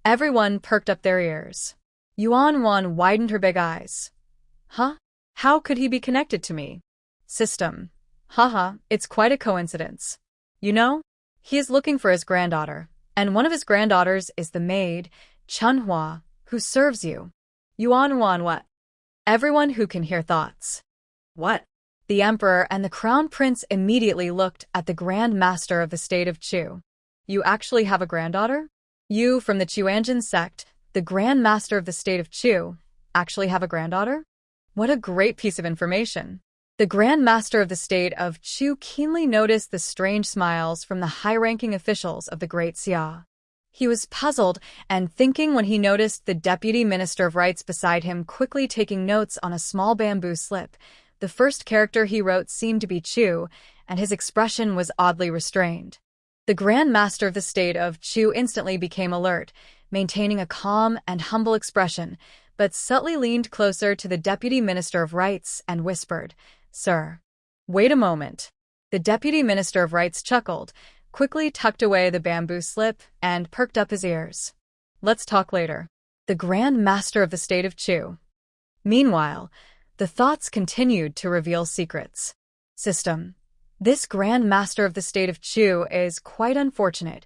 Everyone perked up their ears. Yuan Wan widened her big eyes. Huh? How could he be connected to me? System. Haha, it's quite a coincidence. You know, he is looking for his granddaughter, and one of his granddaughters is the maid, Chunhua, who serves you. Yuan Wan what? Everyone who can hear thoughts. What? The emperor and the crown prince immediately looked at the Grand Master of the state of Chu. You actually have a granddaughter? You, from the Chuanjin sect, the Grand Master of the state of Chu, actually have a granddaughter? What a great piece of information. The Grand Master of the state of Chu keenly noticed the strange smiles from the high-ranking officials of the Great Xia. He was puzzled and thinking when he noticed the Deputy Minister of Rights beside him quickly taking notes on a small bamboo slip. The first character he wrote seemed to be Chu, and his expression was oddly restrained. The Grand Master of the state of Chu instantly became alert, maintaining a calm and humble expression, but subtly leaned closer to the Deputy Minister of Rights and whispered, Sir. Wait a moment. The Deputy Minister of Rights chuckled, quickly tucked away the bamboo slip, and perked up his ears. Let's talk later. The Grand Master of the state of Chu. Meanwhile, the thoughts continued to reveal secrets. System. This Grand Master of the state of Chu is quite unfortunate.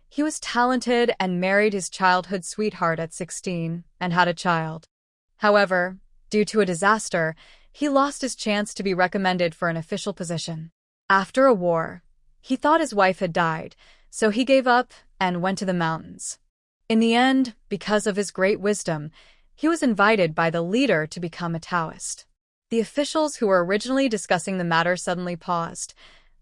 He was talented and married his childhood sweetheart at 16 and had a child. However, due to a disaster, he lost his chance to be recommended for an official position. After a war, he thought his wife had died, so he gave up and went to the mountains. In the end, because of his great wisdom, he was invited by the leader to become a Taoist. The officials who were originally discussing the matter suddenly paused.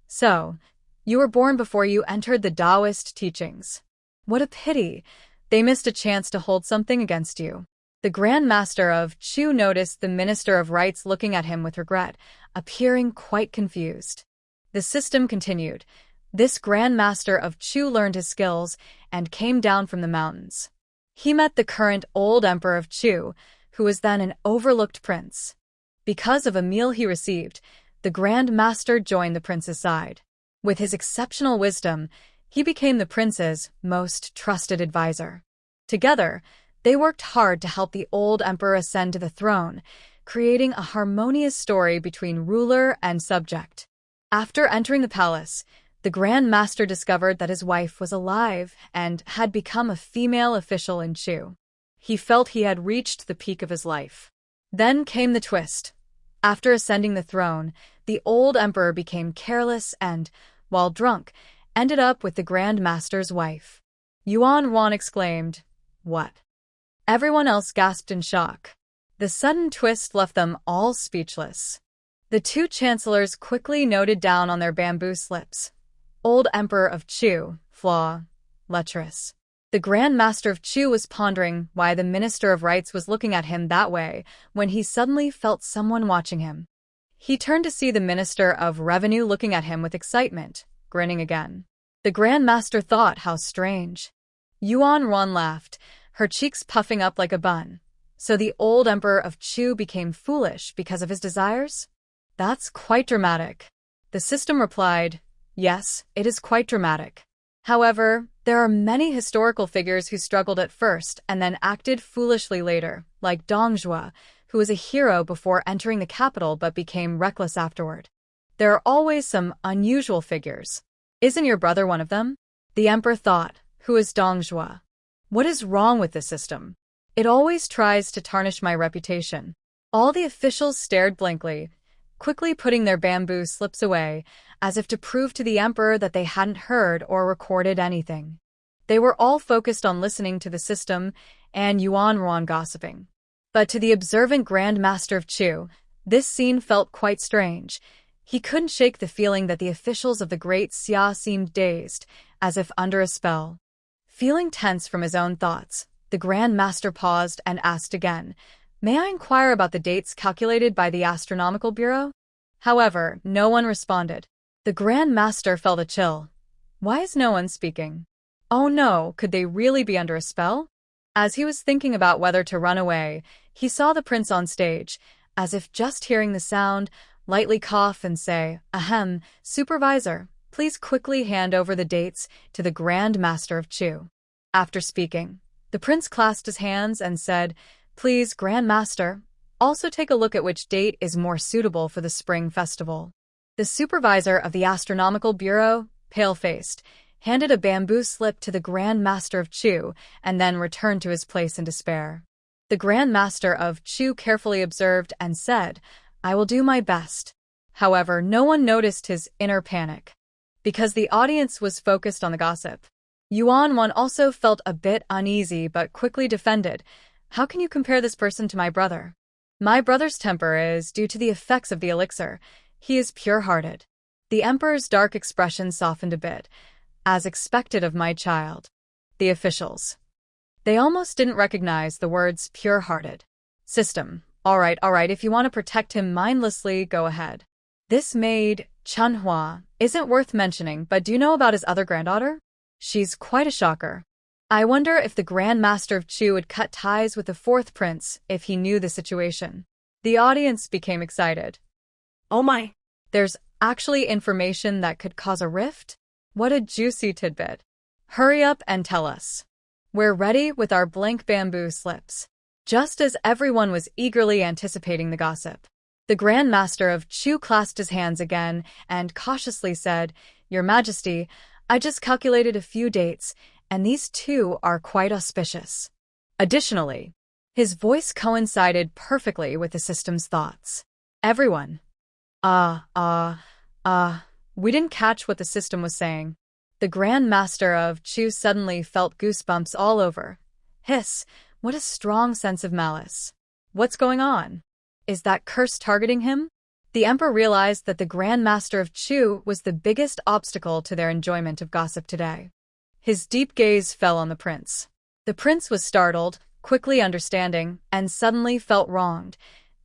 So, you were born before you entered the Taoist teachings. What a pity. They missed a chance to hold something against you. The Grand Master of Chu noticed the Minister of Rights looking at him with regret, appearing quite confused. The system continued. This Grand Master of Chu learned his skills and came down from the mountains. He met the current old Emperor of Chu, who was then an overlooked prince. Because of a meal he received, the Grand Master joined the prince's side. With his exceptional wisdom, he became the prince's most trusted advisor. Together, they worked hard to help the old emperor ascend to the throne, creating a harmonious story between ruler and subject. After entering the palace, the Grand Master discovered that his wife was alive and had become a female official in Chu. He felt he had reached the peak of his life. Then came the twist. After ascending the throne, the old emperor became careless and, while drunk, ended up with the Grand Master's wife. Yuan Wan exclaimed, What? Everyone else gasped in shock. The sudden twist left them all speechless. The two chancellors quickly noted down on their bamboo slips, Old Emperor of Chu, flaw, lecherous. The Grand Master of Chu was pondering why the Minister of Rights was looking at him that way when he suddenly felt someone watching him. He turned to see the Minister of Revenue looking at him with excitement, grinning again. The Grand Master thought how strange. Yuan Wan laughed, her cheeks puffing up like a bun. So the old Emperor of Chu became foolish because of his desires? That's quite dramatic. The system replied, Yes, it is quite dramatic. However, there are many historical figures who struggled at first and then acted foolishly later, like Dongjua, who was a hero before entering the capital but became reckless afterward. There are always some unusual figures. Isn't your brother one of them? The emperor thought, Who is Dongjua? What is wrong with this system? It always tries to tarnish my reputation. All the officials stared blankly, quickly putting their bamboo slips away, as if to prove to the emperor that they hadn't heard or recorded anything. They were all focused on listening to the system and Yuan Wan gossiping. But to the observant Grand Master of Chu, this scene felt quite strange. He couldn't shake the feeling that the officials of the Great Xia seemed dazed, as if under a spell. Feeling tense from his own thoughts, the Grand Master paused and asked again, May I inquire about the dates calculated by the Astronomical Bureau? However, no one responded. The Grand Master felt a chill. Why is no one speaking? Oh no, could they really be under a spell? As he was thinking about whether to run away, he saw the prince on stage, as if just hearing the sound, lightly cough and say, Ahem, Supervisor, please quickly hand over the dates to the Grand Master of Chu. After speaking, The prince clasped his hands and said, "Please, Grand Master, also take a look at which date is more suitable for the spring festival." The supervisor of the Astronomical Bureau, pale-faced, handed a bamboo slip to the Grand Master of Chu and then returned to his place in despair. The Grand Master of Chu carefully observed and said, "I will do my best." However, no one noticed his inner panic, because the audience was focused on the gossip. Yuan also felt a bit uneasy but quickly defended, "How can you compare this person to my brother? My brother's temper is due to the effects of the elixir. He is pure-hearted." The emperor's dark expression softened a bit, as expected of my child. The officials. They almost didn't recognize the words pure-hearted. System. All right, if you want to protect him mindlessly, go ahead. This maid, Manhwa, isn't worth mentioning, but do you know about his other granddaughter? She's quite a shocker. I wonder if the Grand Master of Chu would cut ties with the fourth prince if he knew the situation. The audience became excited. Oh my! There's actually information that could cause a rift? What a juicy tidbit. Hurry up and tell us. We're ready with our blank bamboo slips. Just as everyone was eagerly anticipating the gossip, the Grand Master of Chu clasped his hands again and cautiously said, "Your Majesty, I just calculated a few dates, and these two are quite auspicious." Additionally, his voice coincided perfectly with the system's thoughts. Everyone. We didn't catch what the system was saying. The Grand Master of Chu suddenly felt goosebumps all over. Hiss, what a strong sense of malice. What's going on? Is that curse targeting him? The emperor realized that the Grand Master of Chu was the biggest obstacle to their enjoyment of gossip today. His deep gaze fell on the prince. The prince was startled, quickly understanding, and suddenly felt wronged.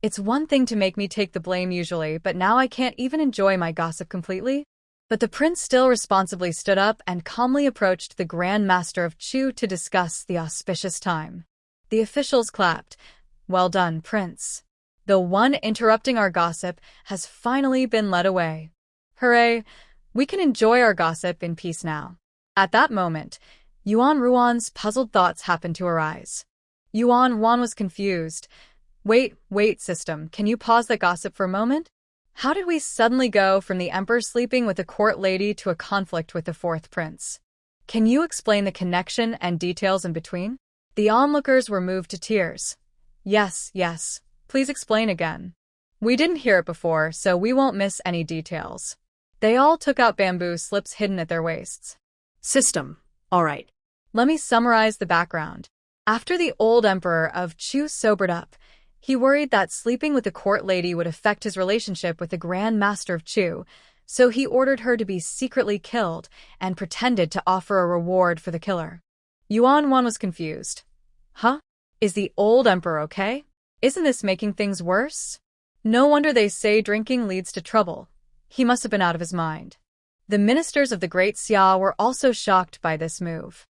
It's one thing to make me take the blame usually, but now I can't even enjoy my gossip completely? But the prince still responsibly stood up and calmly approached the Grand Master of Chu to discuss the auspicious time. The officials clapped. "Well done, Prince. The one interrupting our gossip has finally been led away. Hooray! We can enjoy our gossip in peace now." At that moment, Yuan Ruan's puzzled thoughts happened to arise. Yuan was confused. Wait, system, can you pause that gossip for a moment? How did we suddenly go from the emperor sleeping with a court lady to a conflict with the fourth prince? Can you explain the connection and details in between? The onlookers were moved to tears. Yes. Please explain again. We didn't hear it before, so we won't miss any details. They all took out bamboo slips hidden at their waists. System. All right. Let me summarize the background. After the old emperor of Chu sobered up, he worried that sleeping with the court lady would affect his relationship with the Grand Master of Chu, so he ordered her to be secretly killed and pretended to offer a reward for the killer. Yuan was confused. Huh? Is the old emperor okay? Isn't this making things worse? No wonder they say drinking leads to trouble. He must have been out of his mind. The ministers of the Great Xia were also shocked by this move.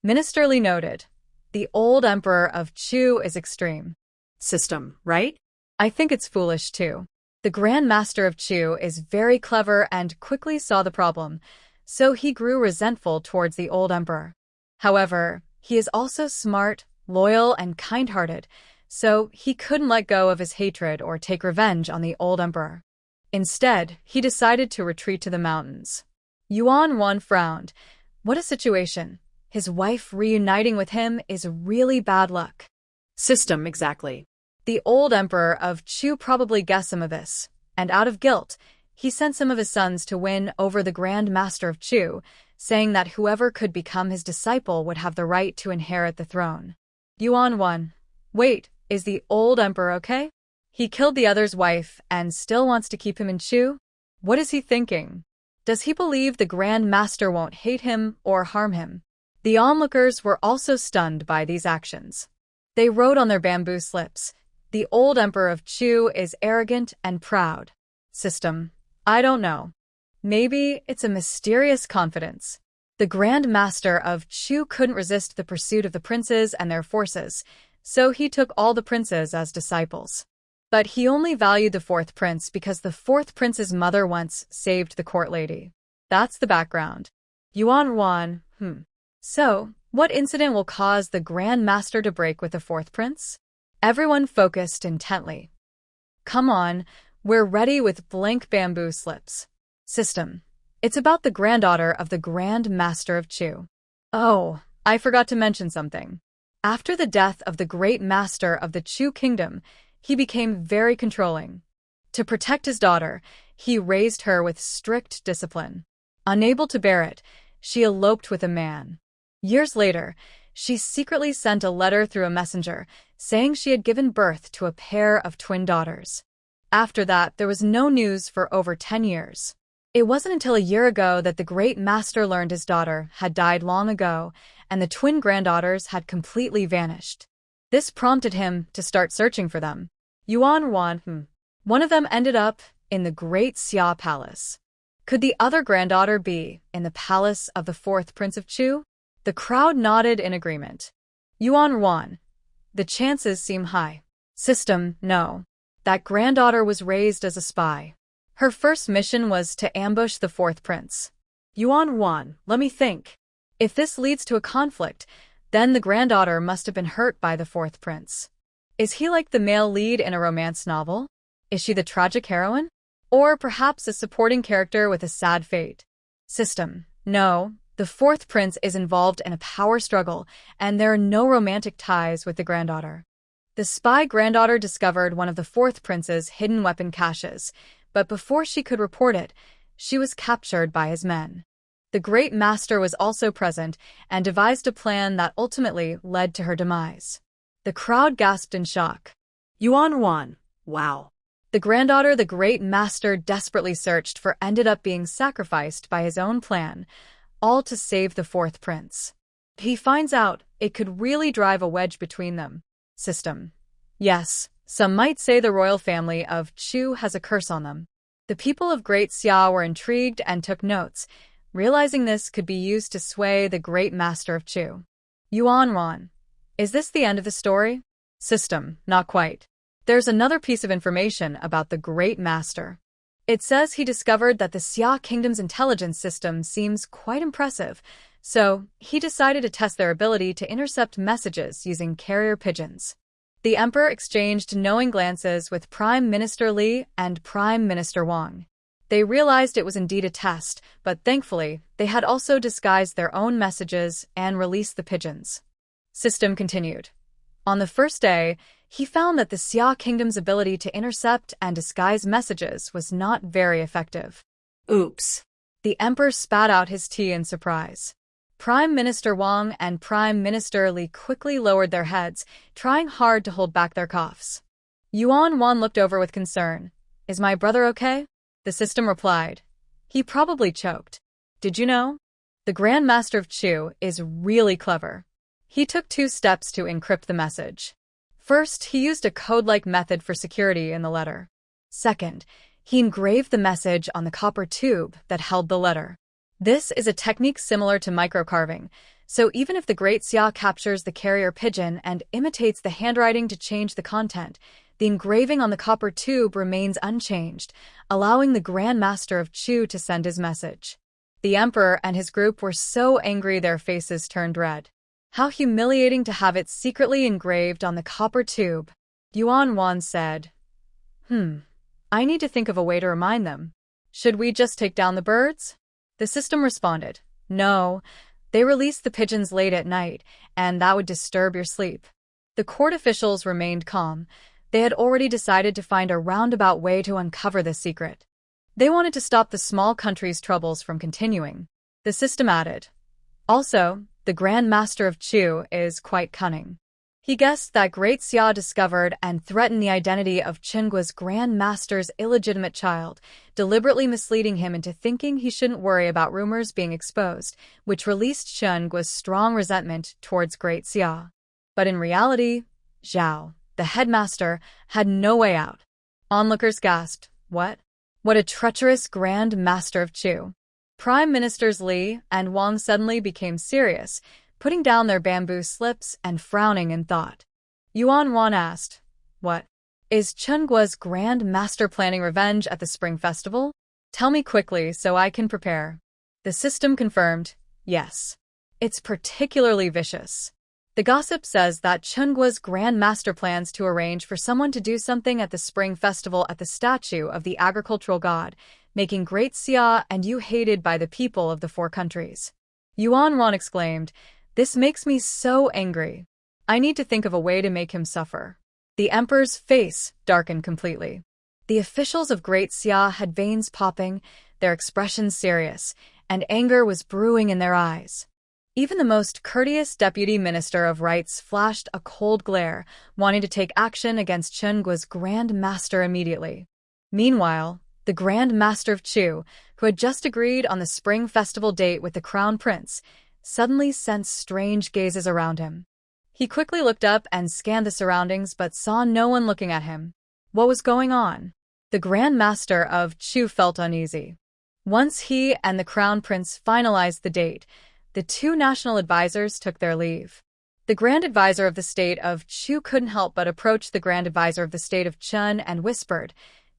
Ministerly noted, the old emperor of Chu is extreme. System, right? I think it's foolish too. The Grand Master of Chu is very clever and quickly saw the problem, so he grew resentful towards the old emperor. However, he is also smart, loyal, and kind-hearted, so he couldn't let go of his hatred or take revenge on the old emperor. Instead, he decided to retreat to the mountains. Yuan frowned. What a situation. His wife reuniting with him is really bad luck. System, exactly. The old emperor of Chu probably guessed some of this, and out of guilt, he sent some of his sons to win over the Grand Master of Chu, saying that whoever could become his disciple would have the right to inherit the throne. Yuan. Wait, is the old emperor okay? He killed the other's wife and still wants to keep him in Chu? What is he thinking? Does he believe the Grand Master won't hate him or harm him? The onlookers were also stunned by these actions. They wrote on their bamboo slips, "The old emperor of Chu is arrogant and proud." System. I don't know. Maybe it's a mysterious confidence. The Grand Master of Chu couldn't resist the pursuit of the princes and their forces, so he took all the princes as disciples. But he only valued the fourth prince because the fourth prince's mother once saved the court lady. That's the background. Yuan. So, What incident will cause the Grand Master to break with the fourth prince? Everyone focused intently. Come on, we're ready with blank bamboo slips. System. It's about the granddaughter of the Grand Master of Chu. Oh, I forgot to mention something. After the death of the great master of the Chu kingdom, he became very controlling. To protect his daughter, he raised her with strict discipline. Unable to bear it, she eloped with a man. Years later, she secretly sent a letter through a messenger saying she had given birth to a pair of twin daughters. After that, there was no news for over 10 years. It wasn't until a year ago that the great master learned his daughter had died long ago and the twin granddaughters had completely vanished. This prompted him to start searching for them. One of them ended up in the Great Xia Palace. Could the other granddaughter be in the palace of the fourth Prince of Chu? The crowd nodded in agreement. Yuan. The chances seem high. System, no. That granddaughter was raised as a spy. Her first mission was to ambush the fourth prince. Yuan, let me think. If this leads to a conflict, then the granddaughter must have been hurt by the fourth prince. Is he like the male lead in a romance novel? Is she the tragic heroine? Or perhaps a supporting character with a sad fate? System, no. The fourth prince is involved in a power struggle, and there are no romantic ties with the granddaughter. The spy granddaughter discovered one of the fourth prince's hidden weapon caches, but before she could report it, she was captured by his men. The great master was also present and devised a plan that ultimately led to her demise. The crowd gasped in shock. Yuan, wow. The granddaughter the great master desperately searched for ended up being sacrificed by his own plan, all to save the fourth prince. He finds out it could really drive a wedge between them. System. Yes, some might say the royal family of Chu has a curse on them. The people of Great Xia were intrigued and took notes, realizing this could be used to sway the great master of Chu. Yuan. Is this the end of the story? System. Not quite. There's another piece of information about the great master. It says he discovered that the Xia kingdom's intelligence system seems quite impressive, so he decided to test their ability to intercept messages using carrier pigeons. The emperor exchanged knowing glances with Prime Minister Li and Prime Minister Wang. They realized it was indeed a test, but thankfully, they had also disguised their own messages and released the pigeons. System continued. On the first day, he found that the Xia kingdom's ability to intercept and disguise messages was not very effective. Oops. The emperor spat out his tea in surprise. Prime Minister Wang and Prime Minister Li quickly lowered their heads, trying hard to hold back their coughs. Yuan looked over with concern. Is my brother okay? The system replied. He probably choked. Did you know? The Grand Master of Chu is really clever. He took 2 steps to encrypt the message. First, he used a code-like method for security in the letter. Second, he engraved the message on the copper tube that held the letter. This is a technique similar to microcarving, so even if the Great Xia captures the carrier pigeon and imitates the handwriting to change the content, the engraving on the copper tube remains unchanged, allowing the Grand Master of Chu to send his message. The emperor and his group were so angry their faces turned red. How humiliating to have it secretly engraved on the copper tube. Yuan said. I need to think of a way to remind them. Should we just take down the birds? The system responded. No, they released the pigeons late at night, and that would disturb your sleep. The court officials remained calm. They had already decided to find a roundabout way to uncover this secret. They wanted to stop the small country's troubles from continuing. The system added. Also, the Grand Master of Chu is quite cunning. He guessed that Great Xia discovered and threatened the identity of Chengua's Grand Master's illegitimate child, deliberately misleading him into thinking he shouldn't worry about rumors being exposed, which released Chengua's strong resentment towards Great Xia. But in reality, Zhao, the headmaster, had no way out. Onlookers gasped. What? What a treacherous Grand Master of Chu. Prime Ministers Li and Wang suddenly became serious, putting down their bamboo slips and frowning in thought. Yuan asked, What? Is Chengua's Grand Master planning revenge at the Spring Festival? Tell me quickly so I can prepare. The system confirmed, yes. It's particularly vicious. The gossip says that Chungua's Grand Master plans to arrange for someone to do something at the Spring Festival at the statue of the agricultural god, making Great Xia and Yu hated by the people of the four countries. Yuan Wan exclaimed, "This makes me so angry. I need to think of a way to make him suffer." The emperor's face darkened completely. The officials of Great Xia had veins popping, their expressions serious, and anger was brewing in their eyes. Even the most courteous deputy minister of rights flashed a cold glare, wanting to take action against Chungua's Grand Master immediately. Meanwhile, the Grand Master of Chu, who had just agreed on the Spring Festival date with the Crown Prince, suddenly sensed strange gazes around him. He quickly looked up and scanned the surroundings but saw no one looking at him. What was going on? The Grand Master of Chu felt uneasy. Once he and the Crown Prince finalized the date, the two national advisors took their leave. The Grand Advisor of the State of Chu couldn't help but approach the Grand Advisor of the State of Chun and whispered,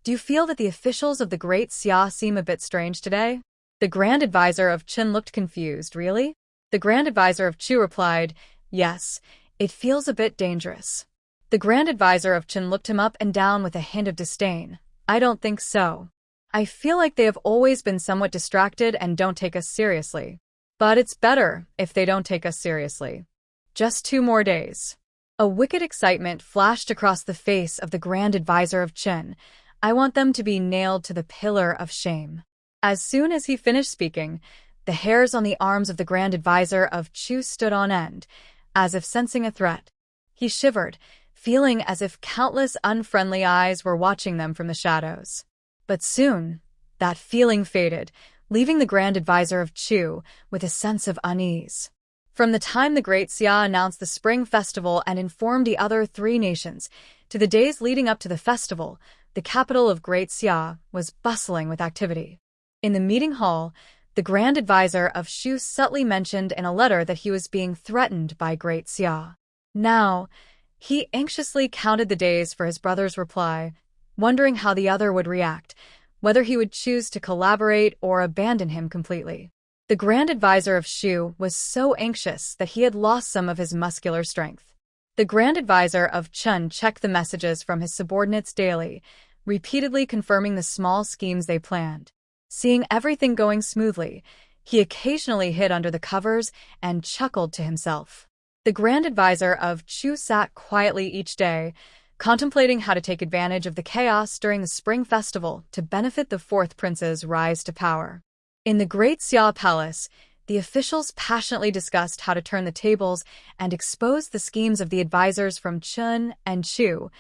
"Do you feel that the officials of the Great Xia seem a bit strange today?" The Grand Advisor of Chun looked confused. "Really?" The Grand Advisor of Chu replied, "Yes, it feels a bit dangerous." The Grand Advisor of Chun looked him up and down with a hint of disdain. "I don't think so. I feel like they have always been somewhat distracted and don't take us seriously. But it's better if they don't take us seriously. Just 2 more days." A wicked excitement flashed across the face of the Grand Advisor of Chun. "I want them to be nailed to the pillar of shame." As soon as he finished speaking, the hairs on the arms of the Grand Advisor of Chu stood on end, as if sensing a threat. He shivered, feeling as if countless unfriendly eyes were watching them from the shadows. But soon, that feeling faded, leaving the Grand Advisor of Chu with a sense of unease. From the time the Great Xia announced the Spring Festival and informed the other 3 nations, to the days leading up to the festival, the capital of Great Xia was bustling with activity. In the meeting hall, the Grand Advisor of Shu subtly mentioned in a letter that he was being threatened by Great Xia. Now, he anxiously counted the days for his brother's reply, wondering how the other would react, whether he would choose to collaborate or abandon him completely. The Grand Advisor of Shu was so anxious that he had lost some of his muscular strength. The Grand Advisor of Chun checked the messages from his subordinates daily, repeatedly confirming the small schemes they planned. Seeing everything going smoothly, he occasionally hid under the covers and chuckled to himself. The Grand Advisor of Chu sat quietly each day, contemplating how to take advantage of the chaos during the Spring Festival to benefit the 4th Prince's rise to power. In the Great Xia Palace, the officials passionately discussed how to turn the tables and expose the schemes of the advisors from Chun and Chu,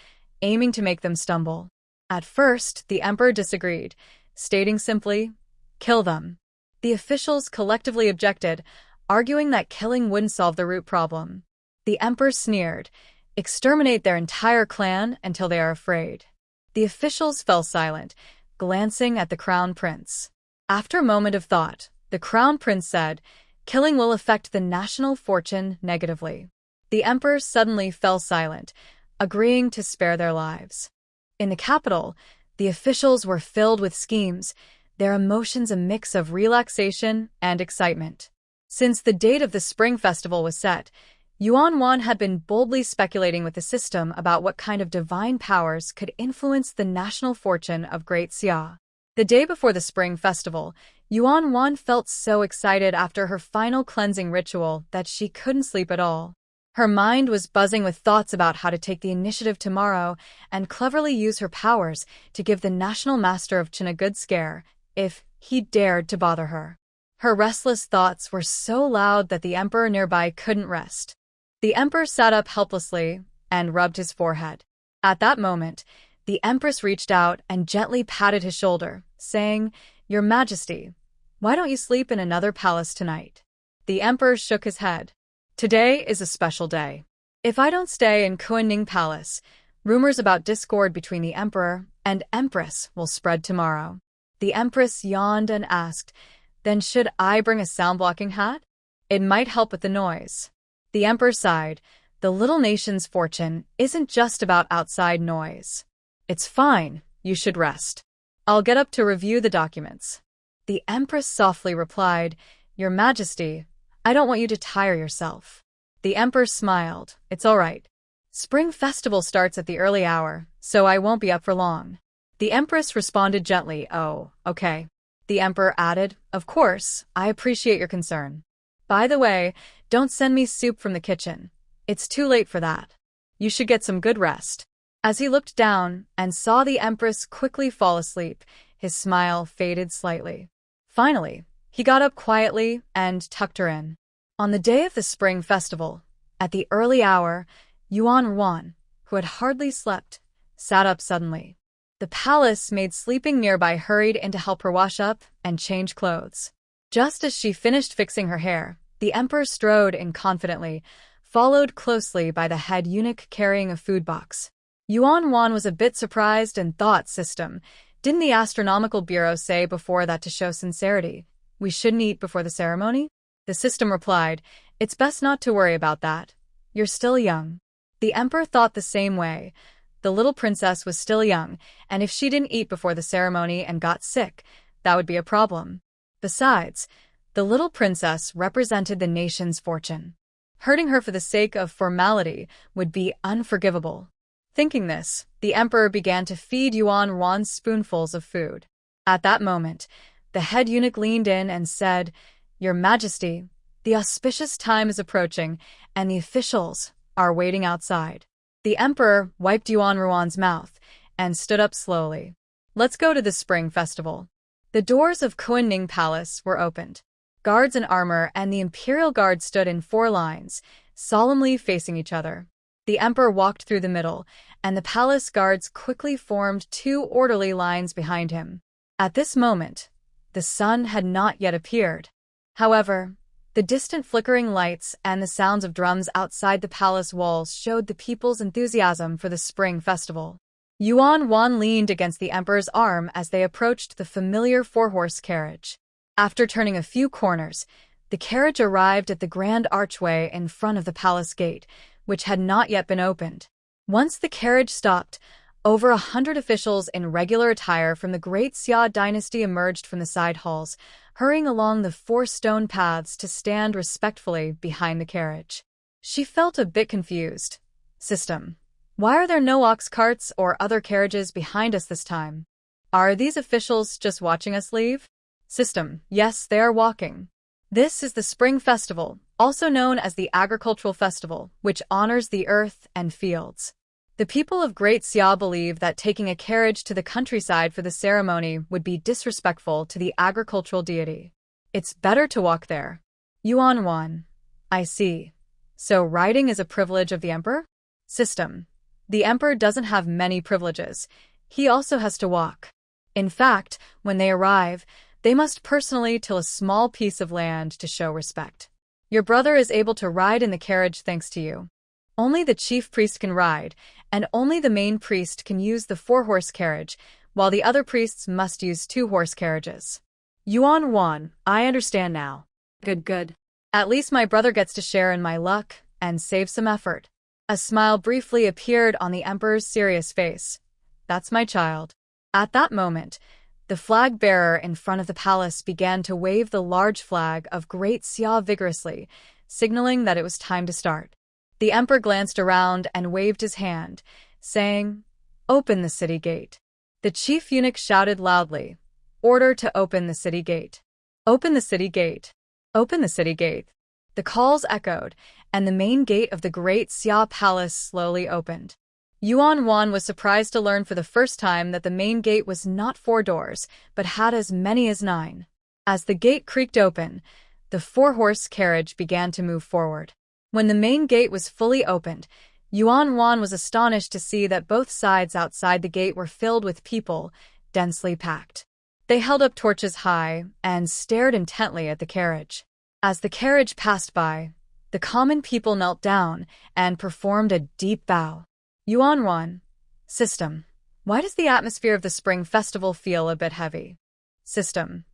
aiming to make them stumble. At first, the emperor disagreed, stating simply, "Kill them." The officials collectively objected, arguing that killing wouldn't solve the root problem. The emperor sneered, "Exterminate their entire clan until they are afraid." The officials fell silent, glancing at the Crown Prince. After a moment of thought, the Crown Prince said, "Killing will affect the national fortune negatively." The emperor suddenly fell silent, agreeing to spare their lives. In the capital, the officials were filled with schemes, their emotions a mix of relaxation and excitement. Since the date of the Spring Festival was set, Yuan Wan had been boldly speculating with the system about what kind of divine powers could influence the national fortune of Great Xia. The day before the Spring Festival, Yuan Wan felt so excited after her final cleansing ritual that she couldn't sleep at all. Her mind was buzzing with thoughts about how to take the initiative tomorrow and cleverly use her powers to give the National Master of Chun a good scare, if he dared to bother her. Her restless thoughts were so loud that the emperor nearby couldn't rest. The emperor sat up helplessly and rubbed his forehead. At that moment, the empress reached out and gently patted his shoulder, saying, "Your Majesty, why don't you sleep in another palace tonight?" The emperor shook his head. "Today is a special day. If I don't stay in Kuanning Palace, rumors about discord between the emperor and empress will spread tomorrow." The empress yawned and asked, "Then should I bring a sound-blocking hat? It might help with the noise." The emperor sighed. "The little nation's fortune isn't just about outside noise. It's fine, you should rest. I'll get up to review the documents." The empress softly replied, "Your Majesty, I don't want you to tire yourself. The emperor smiled. It's all right. Spring festival starts at the early hour, so I won't be up for long. The empress responded gently. Oh, okay. The emperor added, of course, I appreciate your concern. By the way, don't send me soup from the kitchen. It's too late for that. You should get some good rest. As he looked down and saw the empress quickly fall asleep, his smile faded slightly. Finally, he got up quietly and tucked her in. On the day of the spring festival, at the early hour, Yuan, who had hardly slept, sat up suddenly. The palace maid sleeping nearby hurried in to help her wash up and change clothes. Just as she finished fixing her hair, the emperor strode in confidently, followed closely by the head eunuch carrying a food box. Yuan was a bit surprised and thought, System, didn't the Astronomical Bureau say before that to show sincerity, we shouldn't eat before the ceremony? The system replied, it's best not to worry about that. You're still young. The emperor thought the same way. The little princess was still young, and if she didn't eat before the ceremony and got sick, that would be a problem. Besides, the little princess represented the nation's fortune. Hurting her for the sake of formality would be unforgivable. Thinking this, the emperor began to feed Yuan spoonfuls of food. At that moment, the head eunuch leaned in and said, Your Majesty, the auspicious time is approaching, and the officials are waiting outside. The emperor wiped Yuan's mouth and stood up slowly. Let's go to the spring festival. The doors of Kunning Palace were opened. Guards in armor and the imperial guard stood in 4 lines, solemnly facing each other. The emperor walked through the middle, and the palace guards quickly formed 2 orderly lines behind him. At this moment, the sun had not yet appeared. However, the distant flickering lights and the sounds of drums outside the palace walls showed the people's enthusiasm for the spring festival. Yuan leaned against the emperor's arm as they approached the familiar 4-horse carriage. After turning a few corners, the carriage arrived at the grand archway in front of the palace gate, which had not yet been opened. Once the carriage stopped, over 100 officials in regular attire from the Great Xia dynasty emerged from the side halls, hurrying along the 4 stone paths to stand respectfully behind the carriage. She felt a bit confused. System, why are there no ox carts or other carriages behind us this time? Are these officials just watching us leave? System, yes, they are walking. This is the Spring Festival, also known as the Agricultural Festival, which honors the earth and fields. The people of Great Xia believe that taking a carriage to the countryside for the ceremony would be disrespectful to the agricultural deity. It's better to walk there. Yuan, I see. So riding is a privilege of the emperor? System, the emperor doesn't have many privileges. He also has to walk. In fact, when they arrive, they must personally till a small piece of land to show respect. Your brother is able to ride in the carriage thanks to you. Only the chief priest can ride, and only the main priest can use the 4-horse carriage, while the other priests must use 2-horse carriages. Yuan, I understand now. Good. At least my brother gets to share in my luck and save some effort. A smile briefly appeared on the emperor's serious face. That's my child. At that moment, the flag bearer in front of the palace began to wave the large flag of Great Xia vigorously, signaling that it was time to start. The emperor glanced around and waved his hand, saying, Open the city gate. The chief eunuch shouted loudly, Order to open the city gate. Open the city gate. Open the city gate. The calls echoed, and the main gate of the Great Xia Palace slowly opened. Yuan was surprised to learn for the first time that the main gate was not 4 doors, but had as many as 9. As the gate creaked open, the 4-horse carriage began to move forward. When the main gate was fully opened, Yuan was astonished to see that both sides outside the gate were filled with people, densely packed. They held up torches high and stared intently at the carriage. As the carriage passed by, the common people knelt down and performed a deep bow. Yuan, System, why does the atmosphere of the Spring Festival feel a bit heavy? System,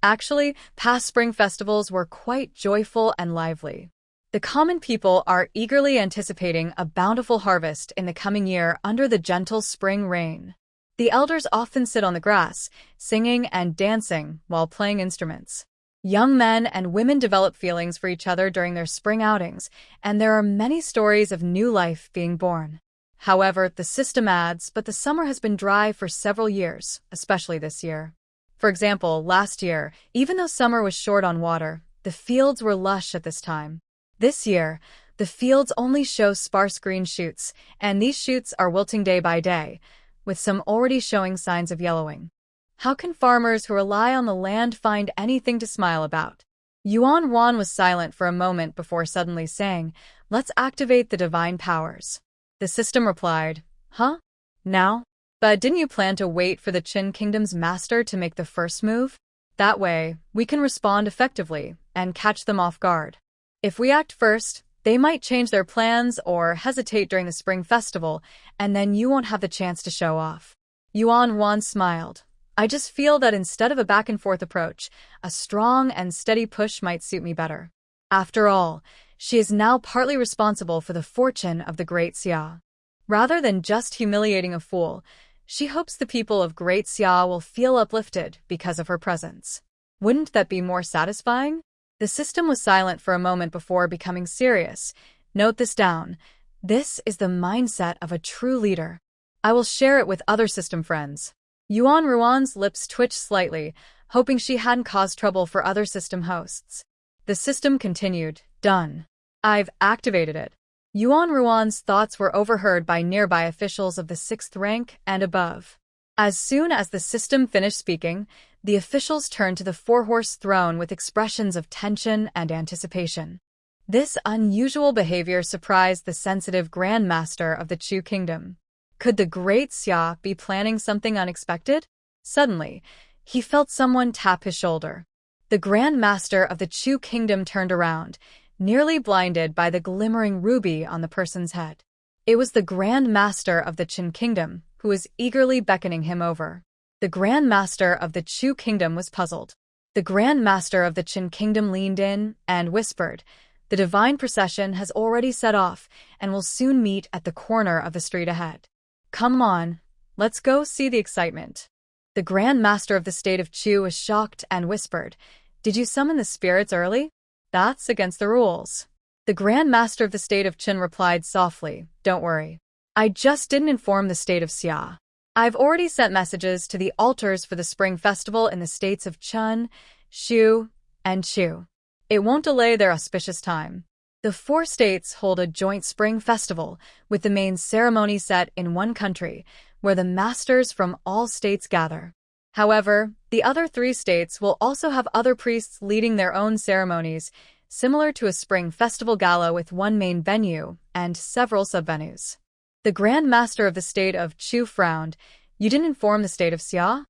actually, past spring festivals were quite joyful and lively. The common people are eagerly anticipating a bountiful harvest in the coming year under the gentle spring rain. The elders often sit on the grass, singing and dancing while playing instruments. Young men and women develop feelings for each other during their spring outings, and there are many stories of new life being born. However, the system adds, but the summer has been dry for several years, especially this year. For example, last year, even though summer was short on water, the fields were lush at this time. This year, the fields only show sparse green shoots, and these shoots are wilting day by day, with some already showing signs of yellowing. How can farmers who rely on the land find anything to smile about? Yuan Wan was silent for a moment before suddenly saying, "Let's activate the divine powers." The system replied, "Huh? Now? But didn't you plan to wait for the Qin Kingdom's master to make the first move? That way, we can respond effectively and catch them off guard. If we act first, they might change their plans or hesitate during the spring festival, and then you won't have the chance to show off." Yuan Wan smiled. "I just feel that instead of a back-and-forth approach, a strong and steady push might suit me better. After all, she is now partly responsible for the fortune of the Great Xia. Rather than just humiliating a fool, she hopes the people of Great Xia will feel uplifted because of her presence. Wouldn't that be more satisfying?" The system was silent for a moment before becoming serious. "Note this down. This is the mindset of a true leader. I will share it with other system friends." Yuan Ruan's lips twitched slightly, hoping she hadn't caused trouble for other system hosts. The system continued, "Done. I've activated it." Yuan Ruan's thoughts were overheard by nearby officials of the 6th rank and above. As soon as the system finished speaking, the officials turned to the four-horse throne with expressions of tension and anticipation. This unusual behavior surprised the sensitive Grand Master of the Chu Kingdom. Could the Great Xia be planning something unexpected? Suddenly, he felt someone tap his shoulder. The Grand Master of the Chu Kingdom turned around, nearly blinded by the glimmering ruby on the person's head. It was the Grand Master of the Qin Kingdom, who was eagerly beckoning him over. The Grand Master of the Chu Kingdom was puzzled. The Grand Master of the Qin Kingdom leaned in and whispered, "The divine procession has already set off and will soon meet at the corner of the street ahead. Come on, let's go see the excitement." The Grand Master of the State of Chu was shocked and whispered, "Did you summon the spirits early? That's against the rules." The Grand Master of the State of Qin replied softly, "Don't worry. I just didn't inform the State of Xia. I've already sent messages to the altars for the Spring Festival in the states of Chun, Shu, and Chu. It won't delay their auspicious time. The 4 states hold a joint Spring Festival, with the main ceremony set in one country, where the masters from all states gather. However, the other 3 states will also have other priests leading their own ceremonies, similar to a Spring Festival gala with one main venue and several sub-venues." The Grand Master of the State of Chu frowned. "You didn't inform the State of Xia?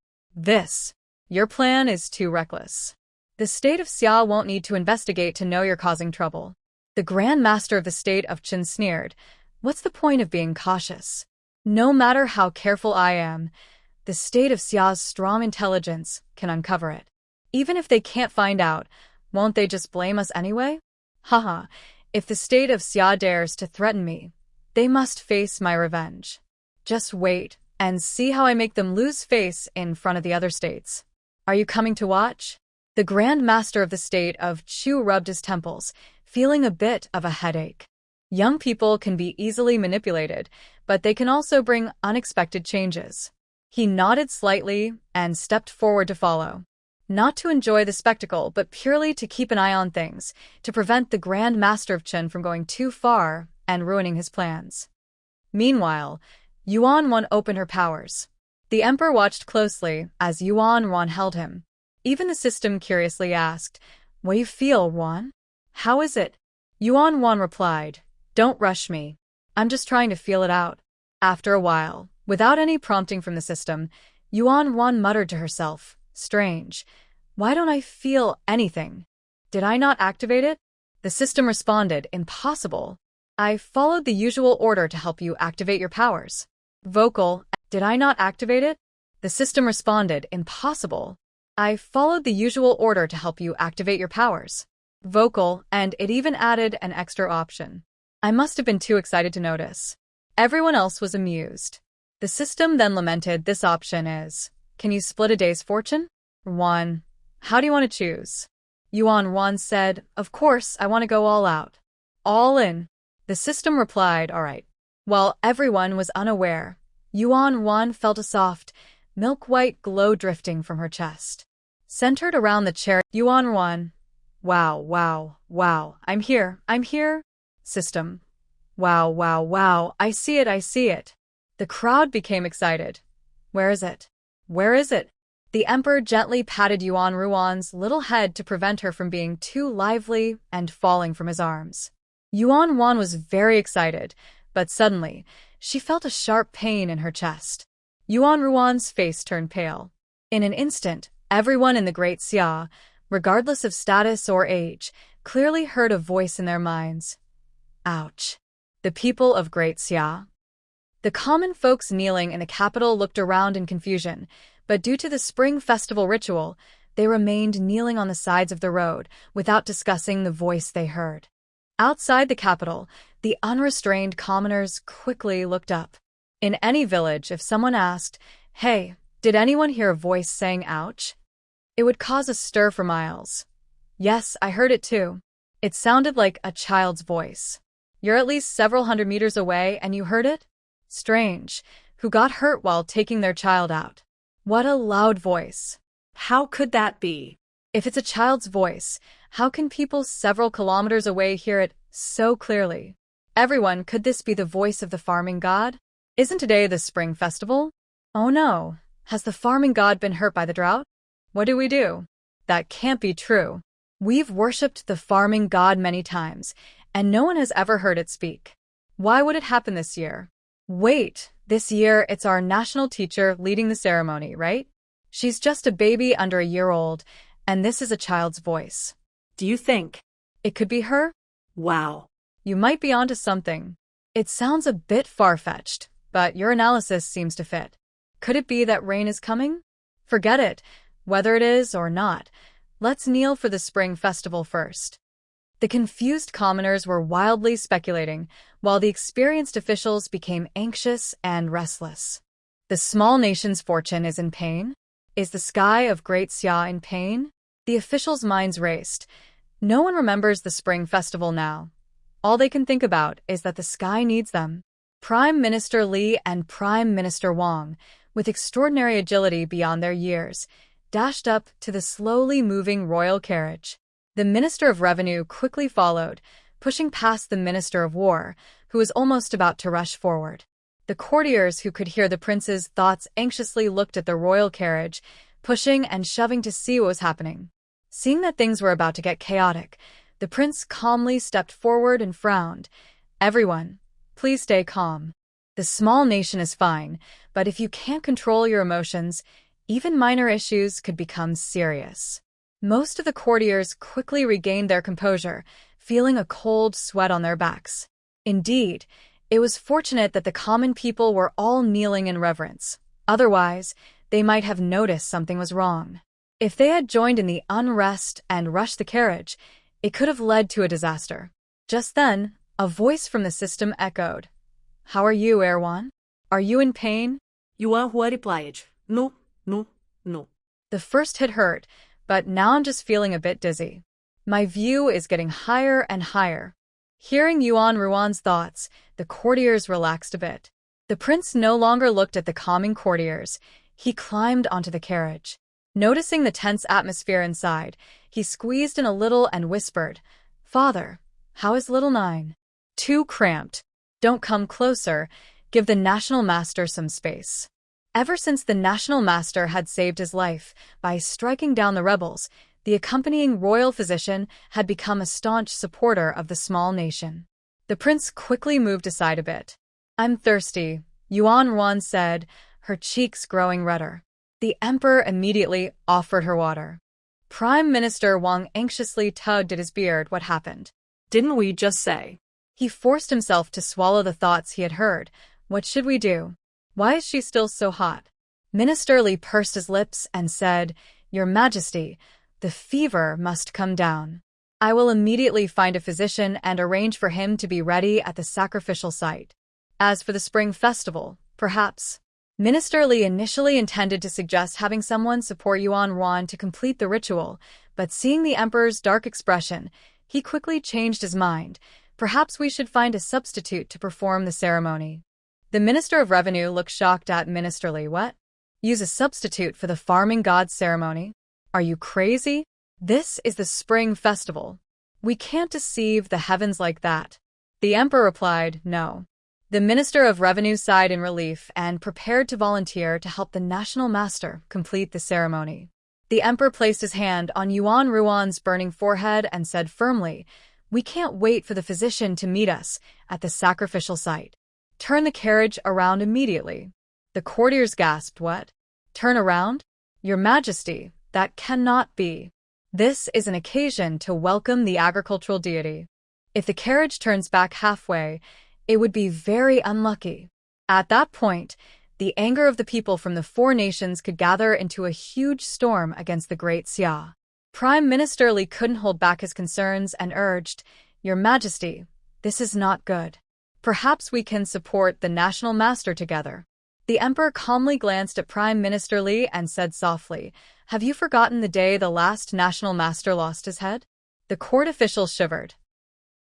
Your plan is too reckless. The State of Xia won't need to investigate to know you're causing trouble." The Grand Master of the State of Qin sneered, "What's the point of being cautious? No matter how careful I am, the State of Xia's strong intelligence can uncover it. Even if they can't find out, won't they just blame us anyway? Haha, if the State of Xia dares to threaten me, they must face my revenge. Just wait and see how I make them lose face in front of the other states. Are you coming to watch?" The Grand Master of the State of Chu rubbed his temples, feeling a bit of a headache. Young people can be easily manipulated, but they can also bring unexpected changes. He nodded slightly and stepped forward to follow. Not to enjoy the spectacle, but purely to keep an eye on things, to prevent the Grand Master of Qin from going too far and ruining his plans. Meanwhile, Yuan Wan opened her powers. The Emperor watched closely as Yuan Wan held him. Even the system curiously asked, "What do you feel, Wan? How is it?" Yuan Wan replied, "Don't rush me. I'm just trying to feel it out." After a while, without any prompting from the system, Yuan Wan muttered to herself, "Strange. Why don't I feel anything? Did I not activate it?" The system responded, "Impossible. I followed the usual order to help you activate your powers." Vocal, "Did I not activate it?" The system responded, "Impossible. I followed the usual order to help you activate your powers." Vocal, and it even added an extra option. I must have been too excited to notice. Everyone else was amused. The system then lamented, "This option is, can you split a day's fortune? 1. How do you want to choose?" Yuan Wan said, "Of course, I want to go all out. All in." The system replied, "All right." While everyone was unaware, Yuan Wan felt a soft, milk-white glow drifting from her chest. Centered around the chair, Yuan Wan. "Wow, wow, wow, I'm here, I'm here." System. "Wow, wow, wow, I see it, I see it." The crowd became excited. "Where is it? Where is it?" The emperor gently patted Yuan Ruan's little head to prevent her from being too lively and falling from his arms. Yuan Wan was very excited, but suddenly, she felt a sharp pain in her chest. Yuan Ruan's face turned pale. In an instant, everyone in the Great Xia, regardless of status or age, clearly heard a voice in their minds. Ouch. The people of Great Xia. The common folks kneeling in the capital looked around in confusion, but due to the Spring Festival ritual, they remained kneeling on the sides of the road without discussing the voice they heard. Outside the capital, the unrestrained commoners quickly looked up. In any village, if someone asked, "Hey, did anyone hear a voice saying ouch?" it would cause a stir for miles. "Yes, I heard it too." It sounded like a child's voice. "You're at least several hundred meters away and you heard it? Strange. Who got hurt while taking their child out?" What a loud voice. How could that be? If it's a child's voice, how can people several kilometers away hear it so clearly? Everyone, could this be the voice of the farming god? Isn't today the spring festival? Oh no, has the farming god been hurt by the drought? What do we do? That can't be true. We've worshipped the farming god many times, and no one has ever heard it speak. Why would it happen this year? Wait, this year it's our national teacher leading the ceremony, right? She's just a baby under a year old, and this is a child's voice. Do you think it could be her? Wow. You might be onto something. It sounds a bit far-fetched, but your analysis seems to fit. Could it be that rain is coming? Forget it, whether it is or not. Let's kneel for the spring festival first. The confused commoners were wildly speculating, while the experienced officials became anxious and restless. The small nation's fortune is in pain? Is the sky of Great Xia in pain? The officials' minds raced. No one remembers the spring festival now. All they can think about is that the sky needs them. Prime Minister Li and Prime Minister Wang, with extraordinary agility beyond their years, dashed up to the slowly moving royal carriage. The Minister of Revenue quickly followed, pushing past the Minister of War, who was almost about to rush forward. The courtiers who could hear the prince's thoughts anxiously looked at the royal carriage, pushing and shoving to see what was happening. Seeing that things were about to get chaotic, the prince calmly stepped forward and frowned. "Everyone, please stay calm. The small nation is fine, but if you can't control your emotions, even minor issues could become serious." Most of the courtiers quickly regained their composure, feeling a cold sweat on their backs. Indeed, it was fortunate that the common people were all kneeling in reverence. Otherwise, they might have noticed something was wrong. If they had joined in the unrest and rushed the carriage, it could have led to a disaster. Just then, a voice from the system echoed. "How are you, Erwan? Are you in pain?" Yuan Hua replied, "No, no, no." The first hit hurt, but now I'm just feeling a bit dizzy. My view is getting higher and higher. Hearing Yuan Ruan's thoughts, the courtiers relaxed a bit. The prince no longer looked at the calming courtiers. He climbed onto the carriage. Noticing the tense atmosphere inside, he squeezed in a little and whispered, "Father, how is little Nine?" "Too cramped. Don't come closer. Give the national master some space." Ever since the national master had saved his life by striking down the rebels, the accompanying royal physician had become a staunch supporter of the small nation. The prince quickly moved aside a bit. "I'm thirsty," Yuan Ruan said, her cheeks growing redder. The emperor immediately offered her water. Prime Minister Wang anxiously tugged at his beard. What happened? Didn't we just say? He forced himself to swallow the thoughts he had heard. What should we do? Why is she still so hot? Minister Li pursed his lips and said, "Your Majesty, the fever must come down. I will immediately find a physician and arrange for him to be ready at the sacrificial site. As for the spring festival, perhaps Minister Li initially intended to suggest having someone support Yuan Ruan to complete the ritual, but seeing the emperor's dark expression, he quickly changed his mind. Perhaps we should find a substitute to perform the ceremony. The Minister of Revenue looked shocked at Minister Li. What? Use a substitute for the farming gods ceremony? Are you crazy? This is the spring festival. We can't deceive the heavens like that. The emperor replied, no. The Minister of Revenue sighed in relief and prepared to volunteer to help the national master complete the ceremony. The emperor placed his hand on Yuan Ruan's burning forehead and said firmly, we can't wait for the physician to meet us at the sacrificial site. Turn the carriage around immediately. The courtiers gasped, what? Turn around? Your Majesty, that cannot be. This is an occasion to welcome the agricultural deity. If the carriage turns back halfway, it would be very unlucky. At that point, the anger of the people from the four nations could gather into a huge storm against the great Xia. Prime Minister Li couldn't hold back his concerns and urged, Your Majesty, this is not good. Perhaps we can support the national master together. The emperor calmly glanced at Prime Minister Li and said softly, have you forgotten the day the last national master lost his head? The court officials shivered.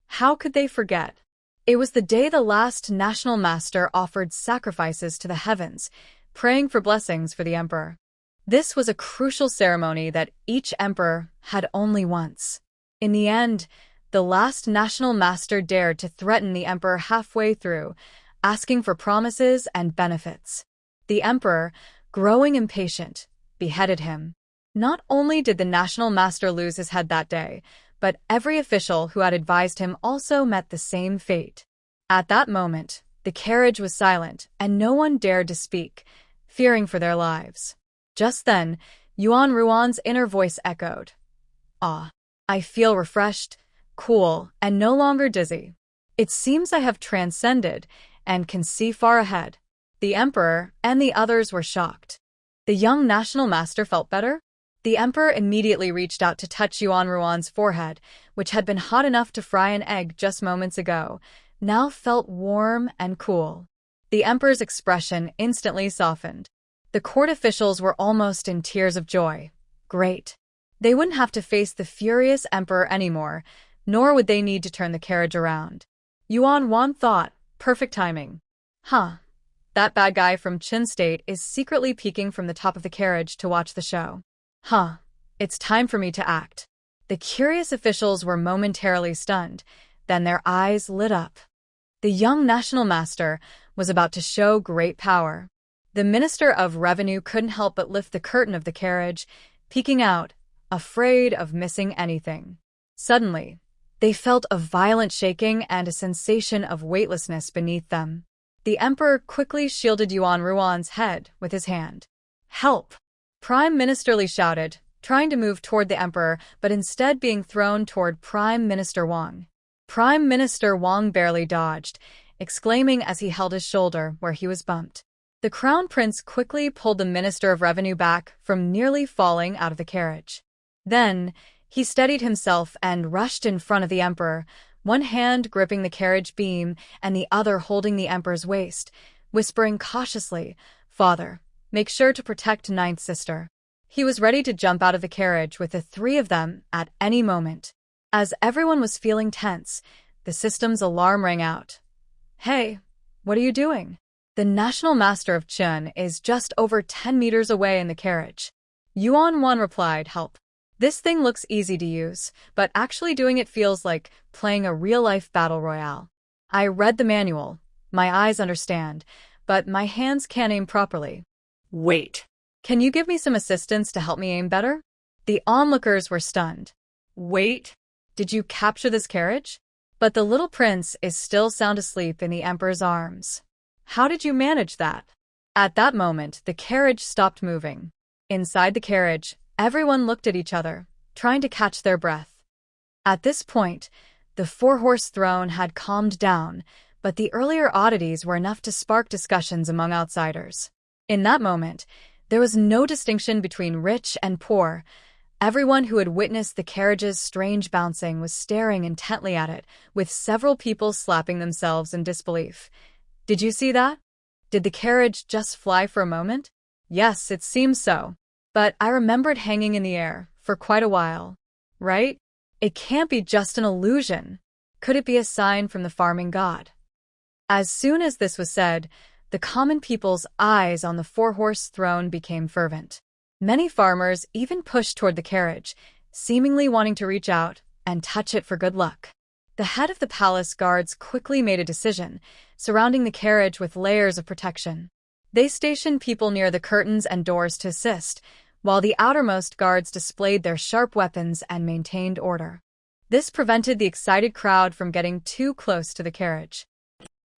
How could they forget? It was the day the last national master offered sacrifices to the heavens, praying for blessings for the emperor. This was a crucial ceremony that each emperor had only once. In the end, the last national master dared to threaten the emperor halfway through, asking for promises and benefits. The emperor, growing impatient, beheaded him. Not only did the national master lose his head that day, but every official who had advised him also met the same fate. At that moment, the carriage was silent and no one dared to speak, fearing for their lives. Just then, Yuan Ruan's inner voice echoed. Ah, I feel refreshed, cool, and no longer dizzy. It seems I have transcended and can see far ahead. The emperor and the others were shocked. The young national master felt better. The emperor immediately reached out to touch Yuan Ruan's forehead, which had been hot enough to fry an egg just moments ago, now felt warm and cool. The emperor's expression instantly softened. The court officials were almost in tears of joy. Great. They wouldn't have to face the furious emperor anymore, nor would they need to turn the carriage around. Yuan Ruan thought, perfect timing. That bad guy from Qin State is secretly peeking from the top of the carriage to watch the show. It's time for me to act. The curious officials were momentarily stunned, then their eyes lit up. The young national master was about to show great power. The Minister of Revenue couldn't help but lift the curtain of the carriage, peeking out, afraid of missing anything. Suddenly, they felt a violent shaking and a sensation of weightlessness beneath them. The emperor quickly shielded Yuan Ruan's head with his hand. Help! Prime Minister Li shouted, trying to move toward the emperor, but instead being thrown toward Prime Minister Wang. Prime Minister Wang barely dodged, exclaiming as he held his shoulder where he was bumped. The Crown Prince quickly pulled the Minister of Revenue back from nearly falling out of the carriage. Then, he steadied himself and rushed in front of the emperor, one hand gripping the carriage beam and the other holding the emperor's waist, whispering cautiously, Father, make sure to protect Ninth Sister. He was ready to jump out of the carriage with the three of them at any moment. As everyone was feeling tense, the system's alarm rang out. Hey, what are you doing? The National Master of Qin is just over 10 meters away in the carriage. Yuan Ruan replied, help. This thing looks easy to use, but actually doing it feels like playing a real-life battle royale. I read the manual. My eyes understand, but my hands can't aim properly. Wait. Can you give me some assistance to help me aim better? The onlookers were stunned. Wait. Did you capture this carriage? But the little prince is still sound asleep in the emperor's arms. How did you manage that? At that moment, the carriage stopped moving. Inside the carriage, everyone looked at each other, trying to catch their breath. At this point, the four-horse throne had calmed down, but the earlier oddities were enough to spark discussions among outsiders. In that moment, there was no distinction between rich and poor. Everyone who had witnessed the carriage's strange bouncing was staring intently at it, with several people slapping themselves in disbelief. Did you see that? Did the carriage just fly for a moment? Yes, it seems so. But I remember it hanging in the air for quite a while. Right? It can't be just an illusion. Could it be a sign from the farming god? As soon as this was said, the common people's eyes on the four-horse throne became fervent. Many farmers even pushed toward the carriage, seemingly wanting to reach out and touch it for good luck. The head of the palace guards quickly made a decision, surrounding the carriage with layers of protection. They stationed people near the curtains and doors to assist, while the outermost guards displayed their sharp weapons and maintained order. This prevented the excited crowd from getting too close to the carriage.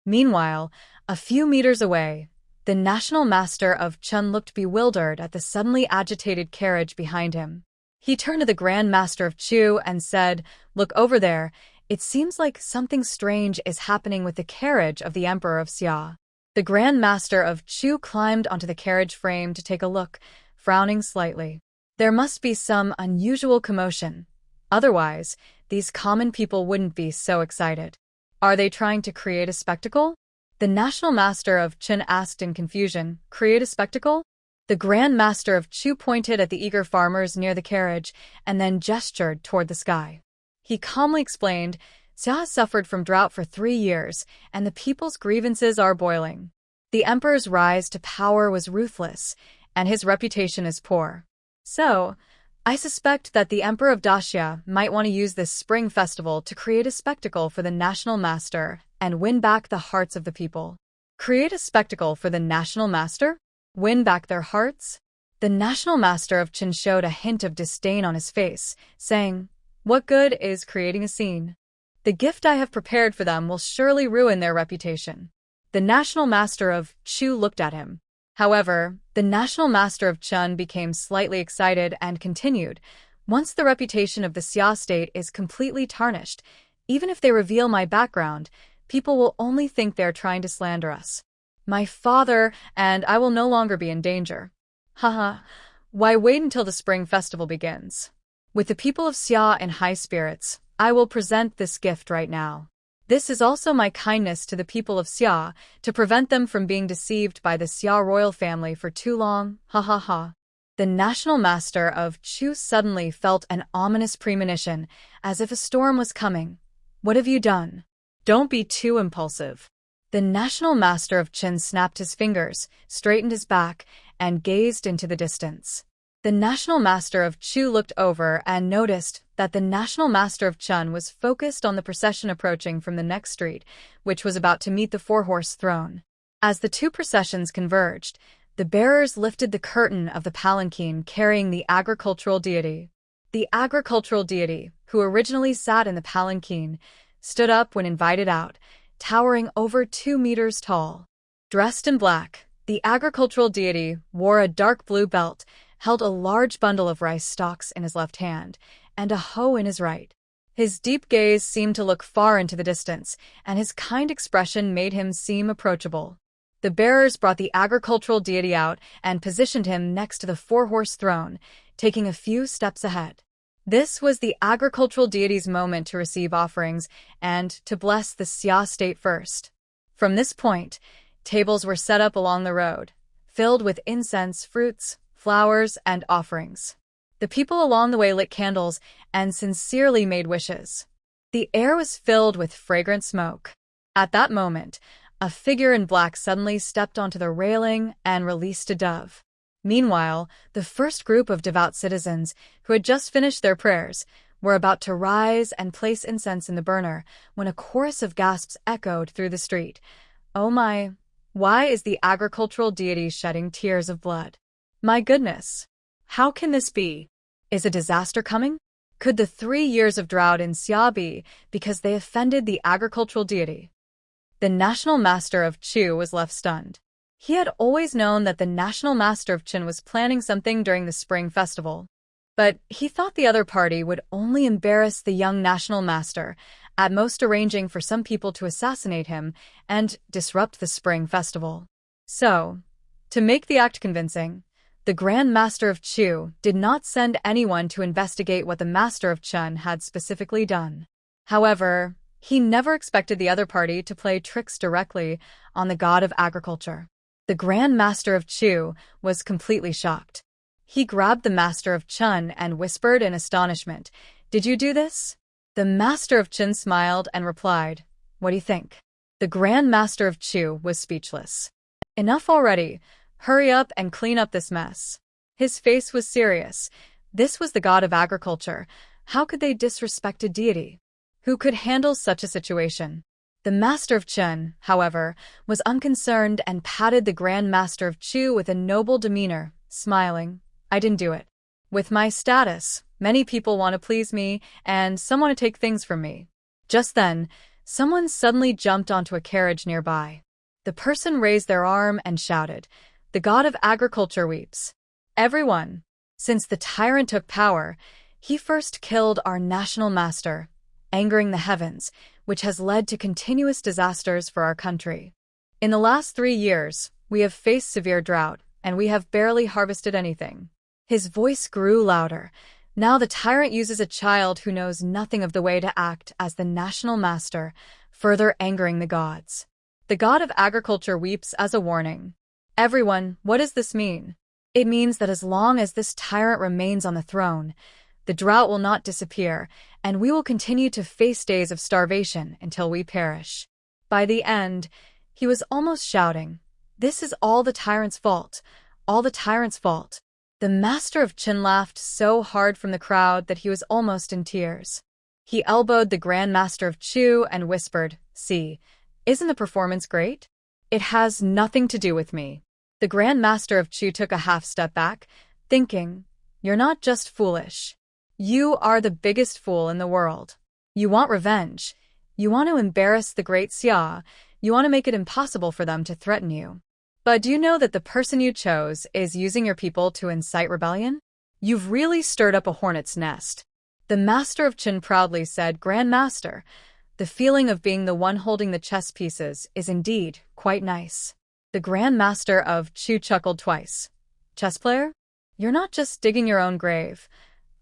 Meanwhile, a few meters away, the national master of Chun looked bewildered at the suddenly agitated carriage behind him. He turned to the Grand Master of Chu and said, "Look over there. It seems like something strange is happening with the carriage of the Emperor of Xia." The Grand Master of Chu climbed onto the carriage frame to take a look, frowning slightly. There must be some unusual commotion. Otherwise, these common people wouldn't be so excited. Are they trying to create a spectacle? The National Master of Chun asked in confusion. Create a spectacle? The Grand Master of Chu pointed at the eager farmers near the carriage and then gestured toward the sky. He calmly explained, Xia has suffered from drought for 3 years, and the people's grievances are boiling. The emperor's rise to power was ruthless, and his reputation is poor. So, I suspect that the Emperor of Daxia might want to use this spring festival to create a spectacle for the national master and win back the hearts of the people. Create a spectacle for the national master? Win back their hearts? The national master of Qin showed a hint of disdain on his face, saying, "What good is creating a scene? The gift I have prepared for them will surely ruin their reputation." The national master of Chu looked at him. However, the national master of Chun became slightly excited and continued, "Once the reputation of the Xia state is completely tarnished, even if they reveal my background, people will only think they're trying to slander us. My father and I will no longer be in danger. Haha, why wait until the spring festival begins? With the people of Xia in high spirits, I will present this gift right now. This is also my kindness to the people of Xia, to prevent them from being deceived by the Xia royal family for too long, ha ha ha." The national master of Chu suddenly felt an ominous premonition, as if a storm was coming. "What have you done? Don't be too impulsive." The national master of Qin snapped his fingers, straightened his back, and gazed into the distance. The national master of Chu looked over and noticed that the national master of Chun was focused on the procession approaching from the next street, which was about to meet the four-horse throne. As the two processions converged, the bearers lifted the curtain of the palanquin carrying the agricultural deity. The agricultural deity, who originally sat in the palanquin, stood up when invited out, towering over 2 meters tall. Dressed in black, the agricultural deity wore a dark blue belt, held a large bundle of rice stalks in his left hand, and a hoe in his right. His deep gaze seemed to look far into the distance, and his kind expression made him seem approachable. The bearers brought the agricultural deity out and positioned him next to the four-horse throne, taking a few steps ahead. This was the agricultural deity's moment to receive offerings and to bless the Xia state first. From this point, tables were set up along the road, filled with incense, fruits, flowers, and offerings. The people along the way lit candles and sincerely made wishes. The air was filled with fragrant smoke. At that moment, a figure in black suddenly stepped onto the railing and released a dove. Meanwhile, the first group of devout citizens, who had just finished their prayers, were about to rise and place incense in the burner when a chorus of gasps echoed through the street. "Oh my, why is the agricultural deity shedding tears of blood? My goodness, how can this be? Is a disaster coming? Could the 3 years of drought in Xia be because they offended the agricultural deity?" The national master of Chu was left stunned. He had always known that the national master of Qin was planning something during the spring festival, but he thought the other party would only embarrass the young national master, at most arranging for some people to assassinate him and disrupt the spring festival. So, to make the act convincing, the Grand Master of Chu did not send anyone to investigate what the Master of Chun had specifically done. However, he never expected the other party to play tricks directly on the god of agriculture. The Grand Master of Chu was completely shocked. He grabbed the Master of Chun and whispered in astonishment, "Did you do this?" The Master of Chun smiled and replied, "What do you think?" The Grand Master of Chu was speechless. "Enough already. Hurry up and clean up this mess." His face was serious. This was the god of agriculture. How could they disrespect a deity? Who could handle such a situation? The Master of Chun, however, was unconcerned and patted the Grand Master of Chu with a noble demeanor, smiling. "I didn't do it. With my status, many people want to please me, and some want to take things from me." Just then, someone suddenly jumped onto a carriage nearby. The person raised their arm and shouted, "The god of agriculture weeps. Everyone! Since the tyrant took power, he first killed our national master, angering the heavens, which has led to continuous disasters for our country. In the last 3 years, we have faced severe drought, and we have barely harvested anything." His voice grew louder. Now the tyrant uses a child who knows nothing of the way to act as the national master, further angering the gods. The god of agriculture weeps as a warning. "Everyone, what does this mean?" It means that as long as this tyrant remains on the throne, the drought will not disappear, and we will continue to face days of starvation until we perish. By the end, he was almost shouting, "This is all the tyrant's fault, all the tyrant's fault." The Master of Chun laughed so hard from the crowd that he was almost in tears. He elbowed the Grand Master of Chu and whispered, "See, isn't the performance great? It has nothing to do with me." The Grand Master of Chu took a half step back, thinking, "You're not just foolish. You are the biggest fool in the world. You want revenge. You want to embarrass the great Xia. You want to make it impossible for them to threaten you. But do you know that the person you chose is using your people to incite rebellion? You've really stirred up a hornet's nest." The Master of Chun proudly said, "Grand Master, the feeling of being the one holding the chess pieces is indeed quite nice." The Grand Master of Chu chuckled twice. "Chess player? You're not just digging your own grave.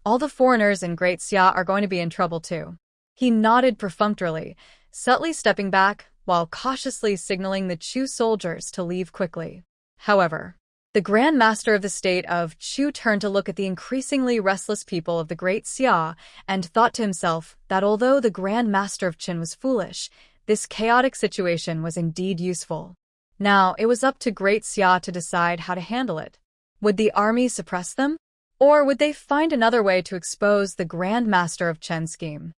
All the foreigners in Great Xia are going to be in trouble too." He nodded perfunctorily, subtly stepping back while cautiously signaling the Chu soldiers to leave quickly. However, the Grand Master of the state of Chu turned to look at the increasingly restless people of the Great Xia and thought to himself that although the Grand Master of Qin was foolish, this chaotic situation was indeed useful. Now, it was up to Great Xia to decide how to handle it. Would the army suppress them? Or would they find another way to expose the Grand Master of Chen's scheme?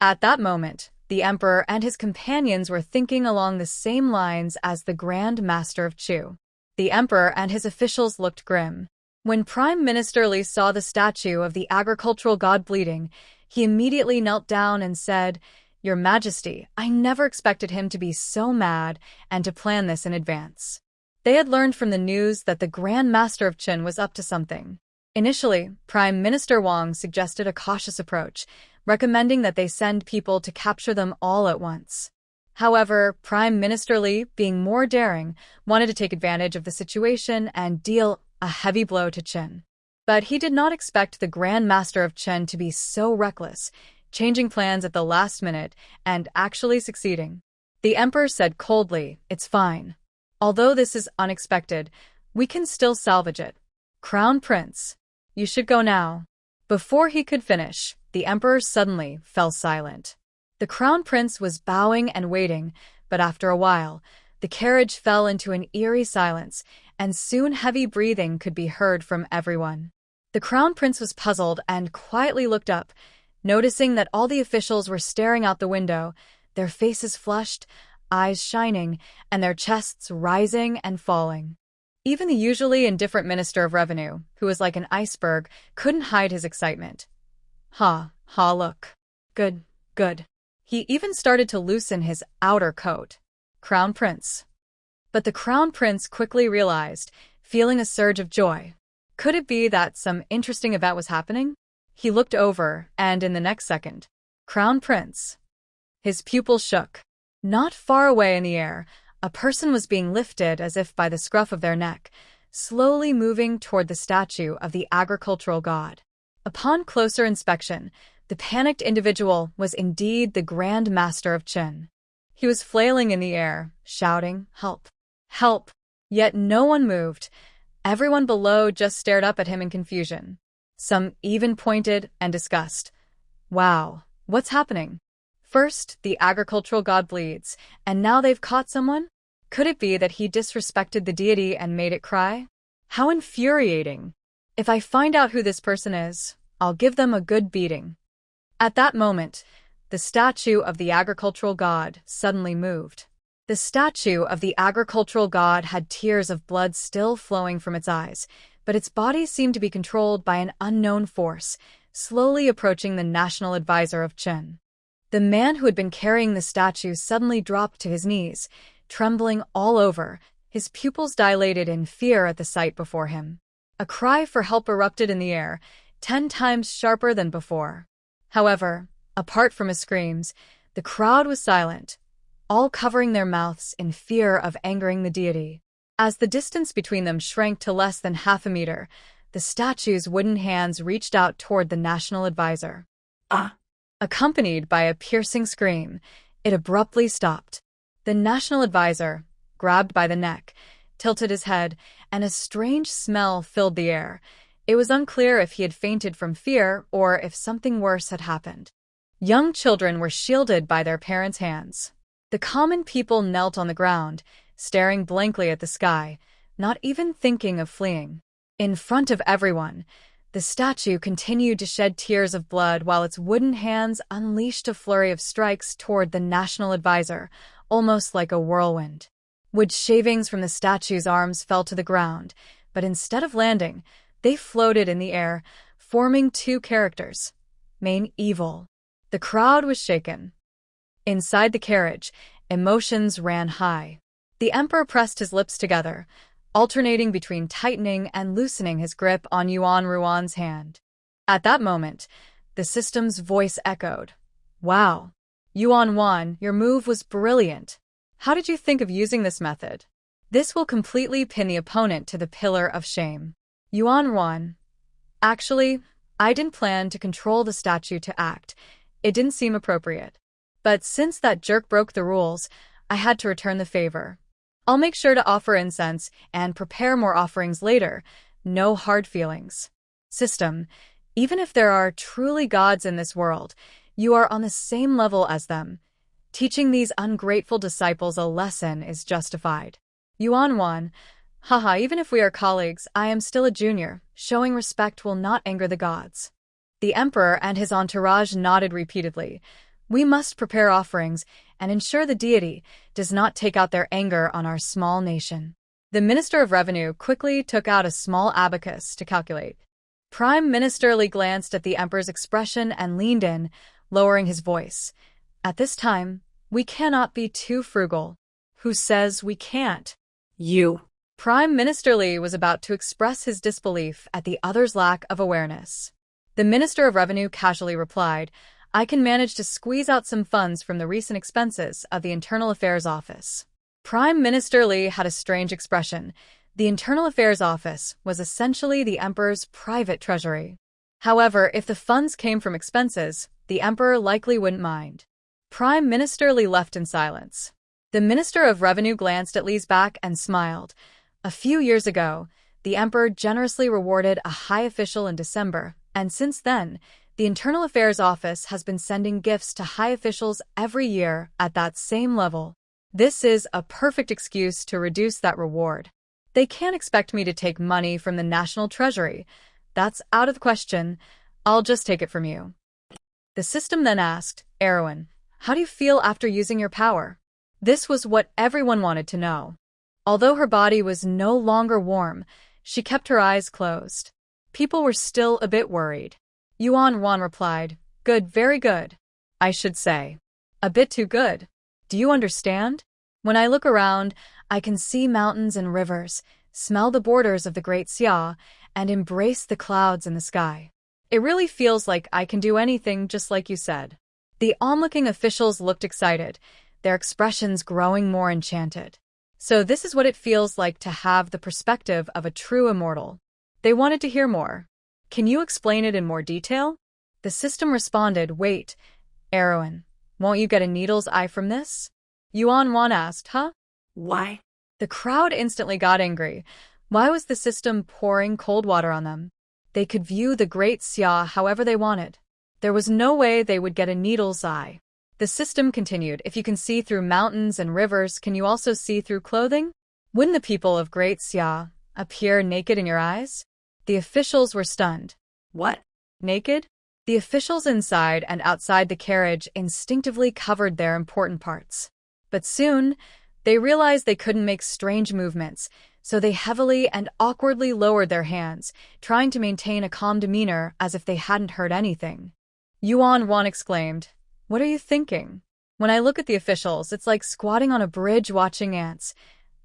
At that moment, the Emperor and his companions were thinking along the same lines as the Grand Master of Chu. The Emperor and his officials looked grim. When Prime Minister Li saw the statue of the agricultural god bleeding, he immediately knelt down and said, "Your Majesty, I never expected him to be so mad and to plan this in advance." They had learned from the news that the Grand Master of Qin was up to something. Initially, Prime Minister Wang suggested a cautious approach, recommending that they send people to capture them all at once. However, Prime Minister Li, being more daring, wanted to take advantage of the situation and deal a heavy blow to Qin. But he did not expect the Grand Master of Qin to be so reckless, changing plans at the last minute and actually succeeding. The Emperor said coldly, "It's fine. Although this is unexpected, we can still salvage it. Crown Prince, you should go now." Before he could finish, the Emperor suddenly fell silent. The Crown Prince was bowing and waiting, but after a while, the carriage fell into an eerie silence, and soon heavy breathing could be heard from everyone. The Crown Prince was puzzled and quietly looked up, noticing that all the officials were staring out the window, their faces flushed, eyes shining, and their chests rising and falling. Even the usually indifferent Minister of Revenue, who was like an iceberg, couldn't hide his excitement. Look. Good. He even started to loosen his outer coat. Crown Prince. But the Crown Prince quickly realized, feeling a surge of joy. Could it be that some interesting event was happening? He looked over, and in the next second, Crown Prince. His pupils shook. Not far away in the air, a person was being lifted as if by the scruff of their neck, slowly moving toward the statue of the agricultural god. Upon closer inspection, the panicked individual was indeed the Grand Master of Qin. He was flailing in the air, shouting, "Help! Help! Yet no one moved. Everyone below just stared up at him in confusion. Some even pointed and discussed. Wow, what's happening? First, the agricultural god bleeds, and now they've caught someone? Could it be that he disrespected the deity and made it cry? How infuriating! If I find out who this person is, I'll give them a good beating. At that moment, the statue of the agricultural god suddenly moved. The statue of the agricultural god had tears of blood still flowing from its eyes, but its body seemed to be controlled by an unknown force, slowly approaching the national advisor of Chen. The man who had been carrying the statue suddenly dropped to his knees, trembling all over, his pupils dilated in fear at the sight before him. A cry for help erupted in the air, 10 times sharper than before. However, apart from his screams, the crowd was silent, all covering their mouths in fear of angering the deity. As the distance between them shrank to less than half a meter, the statue's wooden hands reached out toward the national advisor. Ah! Accompanied by a piercing scream, it abruptly stopped. The national advisor, grabbed by the neck, tilted his head, and a strange smell filled the air. It was unclear if he had fainted from fear or if something worse had happened. Young children were shielded by their parents' hands. The common people knelt on the ground, staring blankly at the sky, not even thinking of fleeing. In front of everyone, the statue continued to shed tears of blood while its wooden hands unleashed a flurry of strikes toward the national advisor, almost like a whirlwind. Wood shavings from the statue's arms fell to the ground, but instead of landing, they floated in the air, forming 2 characters. Main evil. The crowd was shaken. Inside the carriage, emotions ran high. The emperor pressed his lips together, alternating between tightening and loosening his grip on Yuan Ruan's hand. At that moment, the system's voice echoed. Wow! Yuan Wan, your move was brilliant. How did you think of using this method? This will completely pin the opponent to the pillar of shame. Yuan Wan. Actually, I didn't plan to control the statue to act. It didn't seem appropriate. But since that jerk broke the rules, I had to return the favor. I'll make sure to offer incense and prepare more offerings later. No hard feelings. System, even if there are truly gods in this world, you are on the same level as them. Teaching these ungrateful disciples a lesson is justified. Yuan Wan, haha, even if we are colleagues, I am still a junior. Showing respect will not anger the gods. The emperor and his entourage nodded repeatedly. We must prepare offerings and ensure the deity does not take out their anger on our small nation. The Minister of Revenue quickly took out a small abacus to calculate. Prime Minister Li glanced at the emperor's expression and leaned in, lowering his voice. At this time, we cannot be too frugal. Who says we can't? You. Prime Minister Li was about to express his disbelief at the other's lack of awareness. The Minister of Revenue casually replied, I can manage to squeeze out some funds from the recent expenses of the Internal Affairs Office. Prime Minister Li had a strange expression. The Internal Affairs Office was essentially the emperor's private treasury. However, if the funds came from expenses, the emperor likely wouldn't mind. Prime Minister Li left in silence. The Minister of Revenue glanced at Li's back and smiled. A few years ago, the emperor generously rewarded a high official in December, and since then, the Internal Affairs Office has been sending gifts to high officials every year at that same level. This is a perfect excuse to reduce that reward. They can't expect me to take money from the national treasury. That's out of the question. I'll just take it from you. The system then asked, Erwin, how do you feel after using your power? This was what everyone wanted to know. Although her body was no longer warm, she kept her eyes closed. People were still a bit worried. Yuan Wan replied, Good, very good. I should say. A bit too good. Do you understand? When I look around, I can see mountains and rivers, smell the borders of the Great Xia, and embrace the clouds in the sky. It really feels like I can do anything just like you said. The onlooking officials looked excited, their expressions growing more enchanted. So this is what it feels like to have the perspective of a true immortal. They wanted to hear more. Can you explain it in more detail? The system responded, Wait, Erwin, won't you get a needle's eye from this? Yuan Wan asked, Huh? Why? The crowd instantly got angry. Why was the system pouring cold water on them? They could view the Great Xia however they wanted. There was no way they would get a needle's eye. The system continued, if you can see through mountains and rivers, can you also see through clothing? Wouldn't the people of Great Xia appear naked in your eyes? The officials were stunned. What? Naked? The officials inside and outside the carriage instinctively covered their important parts. But soon, they realized they couldn't make strange movements, so they heavily and awkwardly lowered their hands, trying to maintain a calm demeanor as if they hadn't heard anything. Yuan Wan exclaimed, "What are you thinking? When I look at the officials, it's like squatting on a bridge watching ants.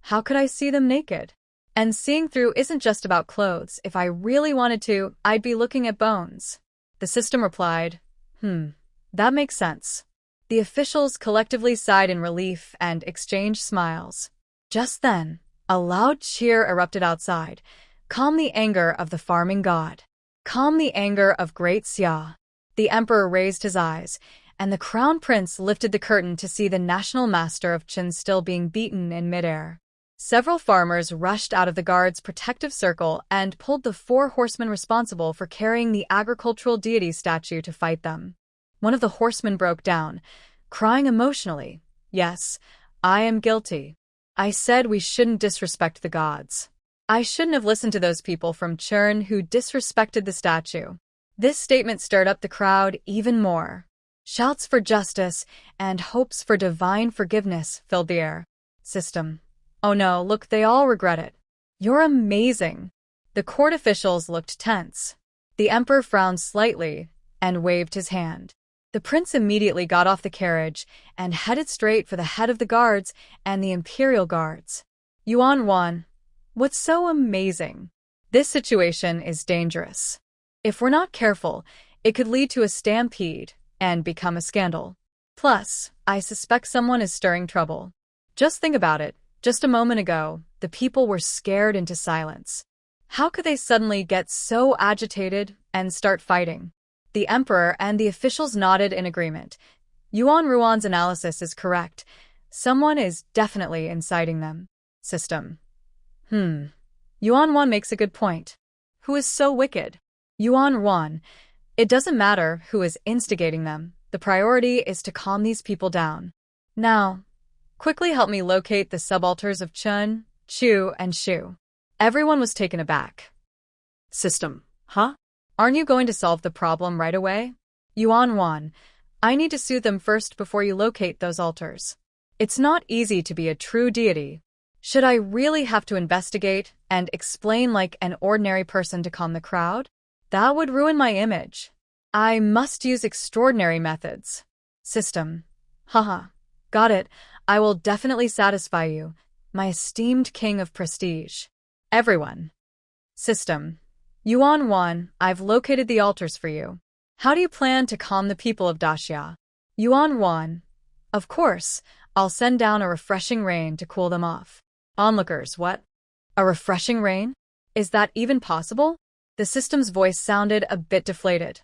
How could I see them naked? And seeing through isn't just about clothes. If I really wanted to, I'd be looking at bones." The system replied, that makes sense. The officials collectively sighed in relief and exchanged smiles. Just then, a loud cheer erupted outside. Calm the anger of the farming god. Calm the anger of Great Xia. The emperor raised his eyes, and the crown prince lifted the curtain to see the national master of Qin still being beaten in midair. Several farmers rushed out of the guard's protective circle and pulled the 4 horsemen responsible for carrying the agricultural deity statue to fight them. One of the horsemen broke down, crying emotionally, "Yes, I am guilty. I said we shouldn't disrespect the gods. I shouldn't have listened to those people from Chern who disrespected the statue." This statement stirred up the crowd even more. Shouts for justice and hopes for divine forgiveness filled the air. System. Oh no, look, they all regret it. You're amazing. The court officials looked tense. The emperor frowned slightly and waved his hand. The prince immediately got off the carriage and headed straight for the head of the guards and the imperial guards. Yuan Wan, what's so amazing? This situation is dangerous. If we're not careful, it could lead to a stampede and become a scandal. Plus, I suspect someone is stirring trouble. Just think about it. Just a moment ago, the people were scared into silence. How could they suddenly get so agitated and start fighting? The emperor and the officials nodded in agreement. Yuan Ruan's analysis is correct. Someone is definitely inciting them. System. Yuan Wan makes a good point. Who is so wicked? Yuan Wan. It doesn't matter who is instigating them. The priority is to calm these people down. Now, quickly help me locate the subalters of Chun, Chu, and Shu. Everyone was taken aback. System. Huh? Aren't you going to solve the problem right away? Yuan Wan, I need to soothe them first before you locate those altars. It's not easy to be a true deity. Should I really have to investigate and explain like an ordinary person to calm the crowd? That would ruin my image. I must use extraordinary methods. System. Haha. Got it. I will definitely satisfy you, my esteemed king of prestige. Everyone. System. Yuan Wan, I've located the altars for you. How do you plan to calm the people of Daxia? Yuan Wan. Of course, I'll send down a refreshing rain to cool them off. Onlookers, what? A refreshing rain? Is that even possible? The system's voice sounded a bit deflated.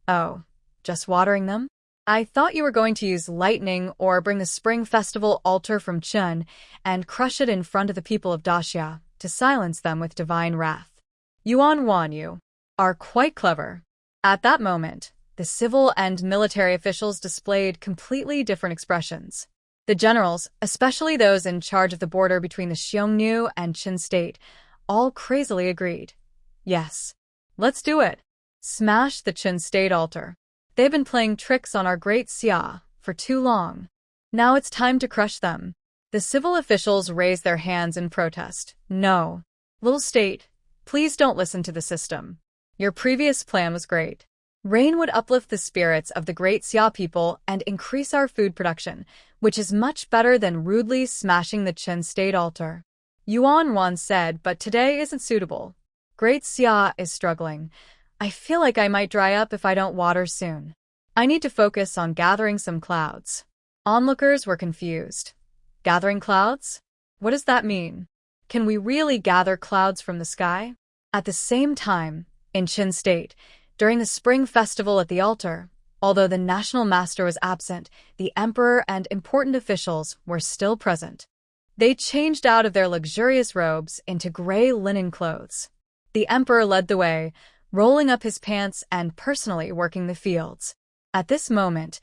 Oh, just watering them? I thought you were going to use lightning or bring the Spring Festival altar from Chun and crush it in front of the people of Daxia to silence them with divine wrath. Yuan Wan, you are quite clever. At that moment, the civil and military officials displayed completely different expressions. The generals, especially those in charge of the border between the Xiongnu and Qin state, all crazily agreed. Yes, let's do it. Smash the Qin state altar. They've been playing tricks on our Great Xia for too long. Now it's time to crush them. The civil officials raised their hands in protest. No. Little state, please don't listen to the system. Your previous plan was great. Rain would uplift the spirits of the Great Xia people and increase our food production, which is much better than rudely smashing the Qin state altar. Yuan Wan said, but today isn't suitable. Great Xia is struggling. I feel like I might dry up if I don't water soon. I need to focus on gathering some clouds. Onlookers were confused. Gathering clouds? What does that mean? Can we really gather clouds from the sky? At the same time, in Qin state, during the spring festival at the altar, although the national master was absent, the emperor and important officials were still present. They changed out of their luxurious robes into gray linen clothes. The emperor led the way, rolling up his pants and personally working the fields. At this moment,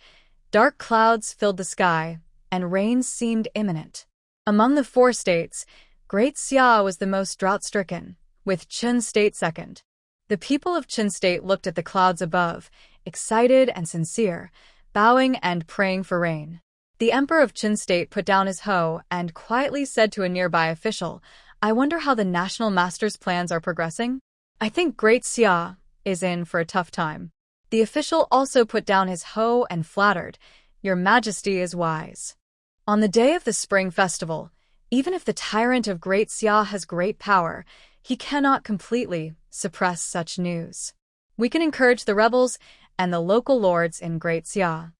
dark clouds filled the sky, and rain seemed imminent. Among the 4 states, Great Xia was the most drought-stricken, with Chun State second. The people of Chun State looked at the clouds above, excited and sincere, bowing and praying for rain. The emperor of Chun State put down his hoe and quietly said to a nearby official, "I wonder how the national master's plans are progressing? I think Great Xia is in for a tough time." The official also put down his hoe and flattered, "Your Majesty is wise." On the day of the spring festival, even if the tyrant of Great Xia has great power, he cannot completely suppress such news. We can encourage the rebels and the local lords in Great Xia.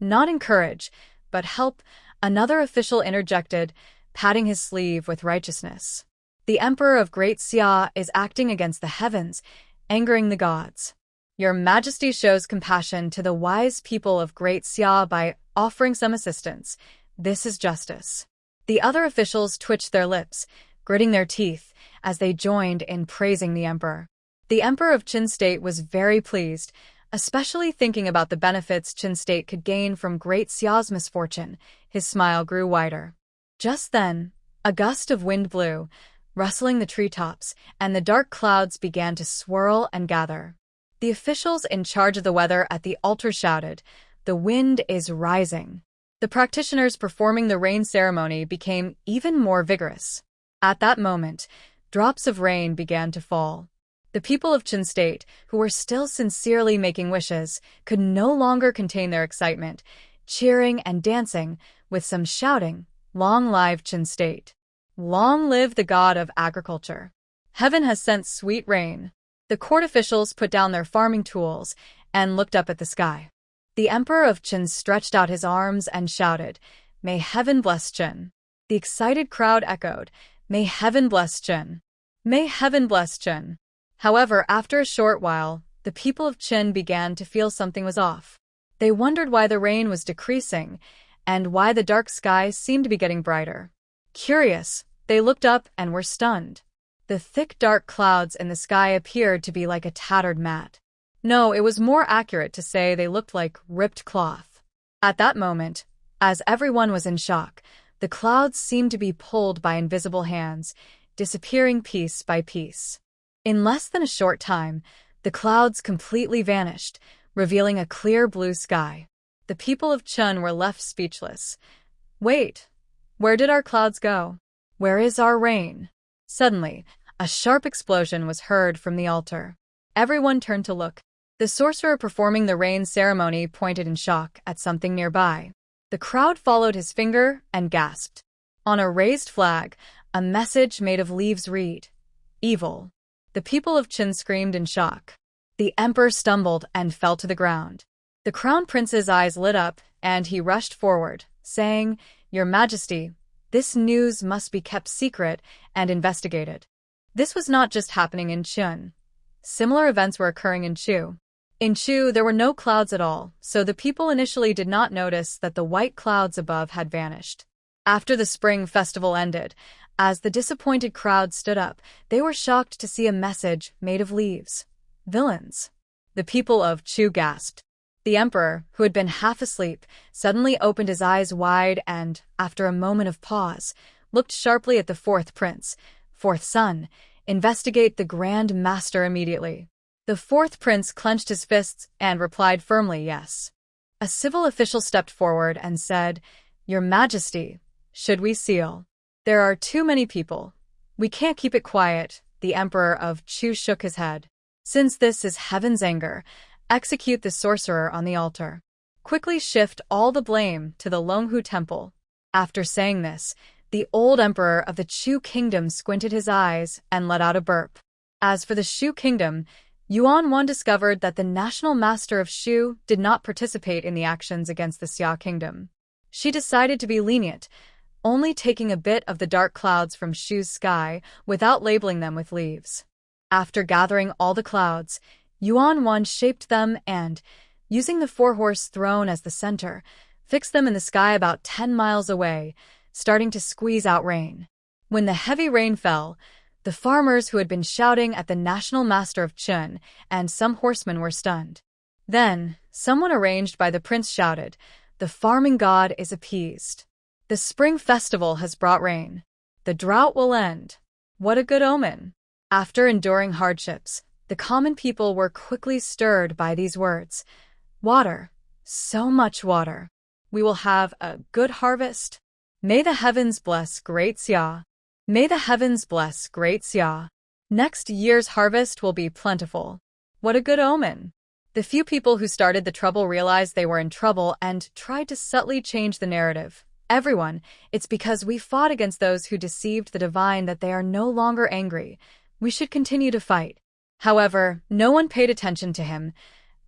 Not encourage, but help, another official interjected, patting his sleeve with righteousness. The emperor of Great Xia is acting against the heavens, angering the gods. Your Majesty shows compassion to the wise people of Great Xia by offering some assistance. This is justice. The other officials twitched their lips, gritting their teeth, as they joined in praising the emperor. The emperor of Chun State was very pleased, especially thinking about the benefits Chun State could gain from Great Xia's misfortune. His smile grew wider. Just then, a gust of wind blew, rustling the treetops, and the dark clouds began to swirl and gather. The officials in charge of the weather at the altar shouted, "The wind is rising." The practitioners performing the rain ceremony became even more vigorous. At that moment, drops of rain began to fall. The people of Chun State, who were still sincerely making wishes, could no longer contain their excitement, cheering and dancing, with some shouting, "Long live Chun State! Long live the god of agriculture! Heaven has sent sweet rain." The court officials put down their farming tools and looked up at the sky. The emperor of Chun stretched out his arms and shouted, "May heaven bless Chun." The excited crowd echoed, "May heaven bless Chun! May heaven bless Chun!" However, after a short while, the people of Chun began to feel something was off. They wondered why the rain was decreasing and why the dark sky seemed to be getting brighter. Curious, they looked up and were stunned. The thick dark clouds in the sky appeared to be like a tattered mat. No, it was more accurate to say they looked like ripped cloth. At that moment, as everyone was in shock, the clouds seemed to be pulled by invisible hands, disappearing piece by piece. In less than a short time, the clouds completely vanished, revealing a clear blue sky. The people of Chun were left speechless. "Wait, where did our clouds go? Where is our rain?" Suddenly, a sharp explosion was heard from the altar. Everyone turned to look. The sorcerer performing the rain ceremony pointed in shock at something nearby. The crowd followed his finger and gasped. On a raised flag, a message made of leaves read, "Evil." The people of Chun screamed in shock. The emperor stumbled and fell to the ground. The crown prince's eyes lit up, and he rushed forward, saying, "Your Majesty, this news must be kept secret and investigated." This was not just happening in Chun. Similar events were occurring in Chu. In Chu, there were no clouds at all, so the people initially did not notice that the white clouds above had vanished. After the spring festival ended, as the disappointed crowd stood up, they were shocked to see a message made of leaves. Villains. The people of Chu gasped. The emperor, who had been half asleep, suddenly opened his eyes wide and, after a moment of pause, looked sharply at the fourth prince, "Fourth son, investigate the Grand Master immediately." The fourth prince clenched his fists and replied firmly, "Yes." A civil official stepped forward and said, "Your Majesty, should we seal? There are too many people. We can't keep it quiet." The emperor of Chu shook his head. "Since this is heaven's anger, execute the sorcerer on the altar. Quickly shift all the blame to the Longhu Temple." After saying this, the old emperor of the Chu kingdom squinted his eyes and let out a burp. As for the Shu kingdom, Yuan discovered that the national master of Shu did not participate in the actions against the Xia kingdom. She decided to be lenient, only taking a bit of the dark clouds from Shu's sky without labeling them with leaves. After gathering all the clouds, Yuan shaped them and, using the four-horse throne as the center, fixed them in the sky about 10 miles away, starting to squeeze out rain. When the heavy rain fell, the farmers who had been shouting at the national master of Chun and some horsemen were stunned. Then, someone arranged by the prince shouted, "The farming god is appeased. The spring festival has brought rain. The drought will end. What a good omen." After enduring hardships, the common people were quickly stirred by these words. Water. So much water. We will have a good harvest. May the heavens bless Great Xia. May the heavens bless Great Xia. Next year's harvest will be plentiful. What a good omen. The few people who started the trouble realized they were in trouble and tried to subtly change the narrative. Everyone, it's because we fought against those who deceived the divine that they are no longer angry. We should continue to fight. However, no one paid attention to him.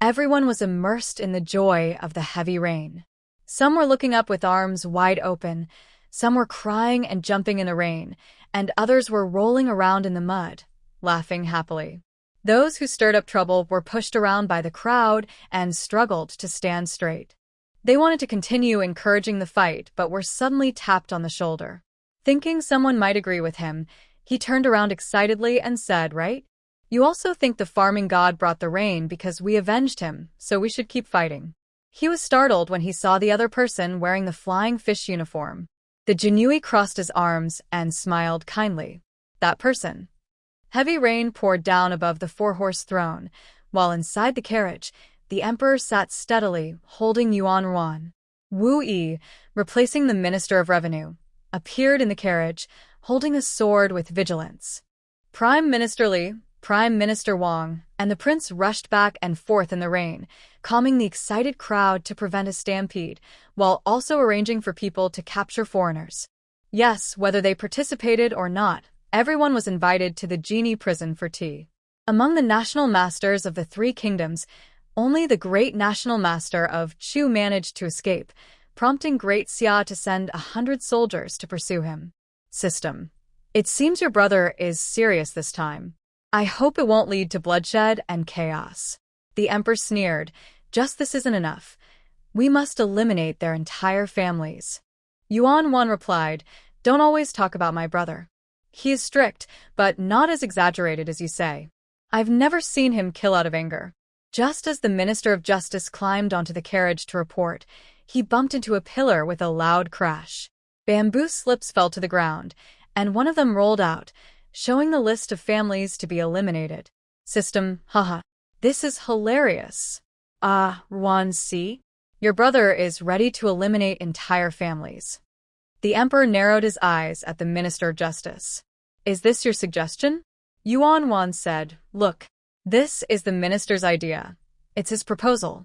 Everyone was immersed in the joy of the heavy rain. Some were looking up with arms wide open, some were crying and jumping in the rain, and others were rolling around in the mud, laughing happily. Those who stirred up trouble were pushed around by the crowd and struggled to stand straight. They wanted to continue encouraging the fight, but were suddenly tapped on the shoulder. Thinking someone might agree with him, he turned around excitedly and said, "Right? You also think the farming god brought the rain because we avenged him, so we should keep fighting." He was startled when he saw the other person wearing the flying fish uniform. The Jinui crossed his arms and smiled kindly. That person. Heavy rain poured down above the four-horse throne, while inside the carriage, the emperor sat steadily, holding Yuan Ruan. Wu Yi, replacing the Minister of Revenue, appeared in the carriage, holding a sword with vigilance. Prime Minister Li, Prime Minister Wang, and the prince rushed back and forth in the rain, calming the excited crowd to prevent a stampede, while also arranging for people to capture foreigners. Yes, whether they participated or not, everyone was invited to the genie prison for tea. Among the national masters of the three kingdoms, only the great national master of Chu managed to escape, prompting Great Xia to send 100 soldiers to pursue him. System. It seems your brother is serious this time. I hope it won't lead to bloodshed and chaos. The emperor sneered. Just this isn't enough. We must eliminate their entire families. Yuan Wan replied, Don't always talk about my brother. He is strict, but not as exaggerated as you say. I've never seen him kill out of anger. Just as the Minister of Justice climbed onto the carriage to report, he bumped into a pillar with a loud crash. Bamboo slips fell to the ground, and one of them rolled out, showing the list of families to be eliminated. System, haha. This is hilarious. Ruan Si? Your brother is ready to eliminate entire families. The emperor narrowed his eyes at the Minister of Justice. Is this your suggestion? Yuan Wan said, Look, this is the minister's idea. It's his proposal.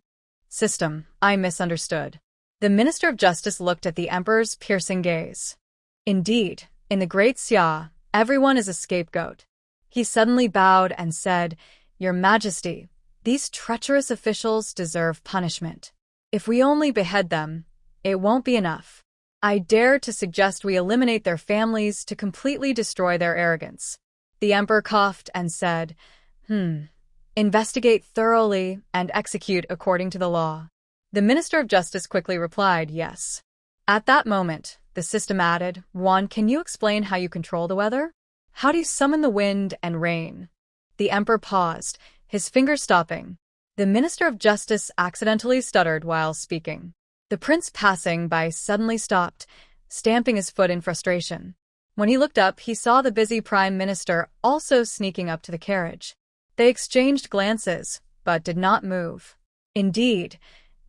System, I misunderstood. The Minister of Justice looked at the emperor's piercing gaze. Indeed, in the Great Xia, everyone is a scapegoat. He suddenly bowed and said, Your Majesty, these treacherous officials deserve punishment. If we only behead them, it won't be enough. I dare to suggest we eliminate their families to completely destroy their arrogance. The emperor coughed and said, Investigate thoroughly and execute according to the law. The Minister of Justice quickly replied, Yes. At that moment, the system added, Juan, can you explain how you control the weather? How do you summon the wind and rain? The emperor paused, his fingers stopping. The Minister of Justice accidentally stuttered while speaking. The prince passing by suddenly stopped, stamping his foot in frustration. When he looked up, he saw the busy Prime Minister also sneaking up to the carriage. They exchanged glances, but did not move. Indeed,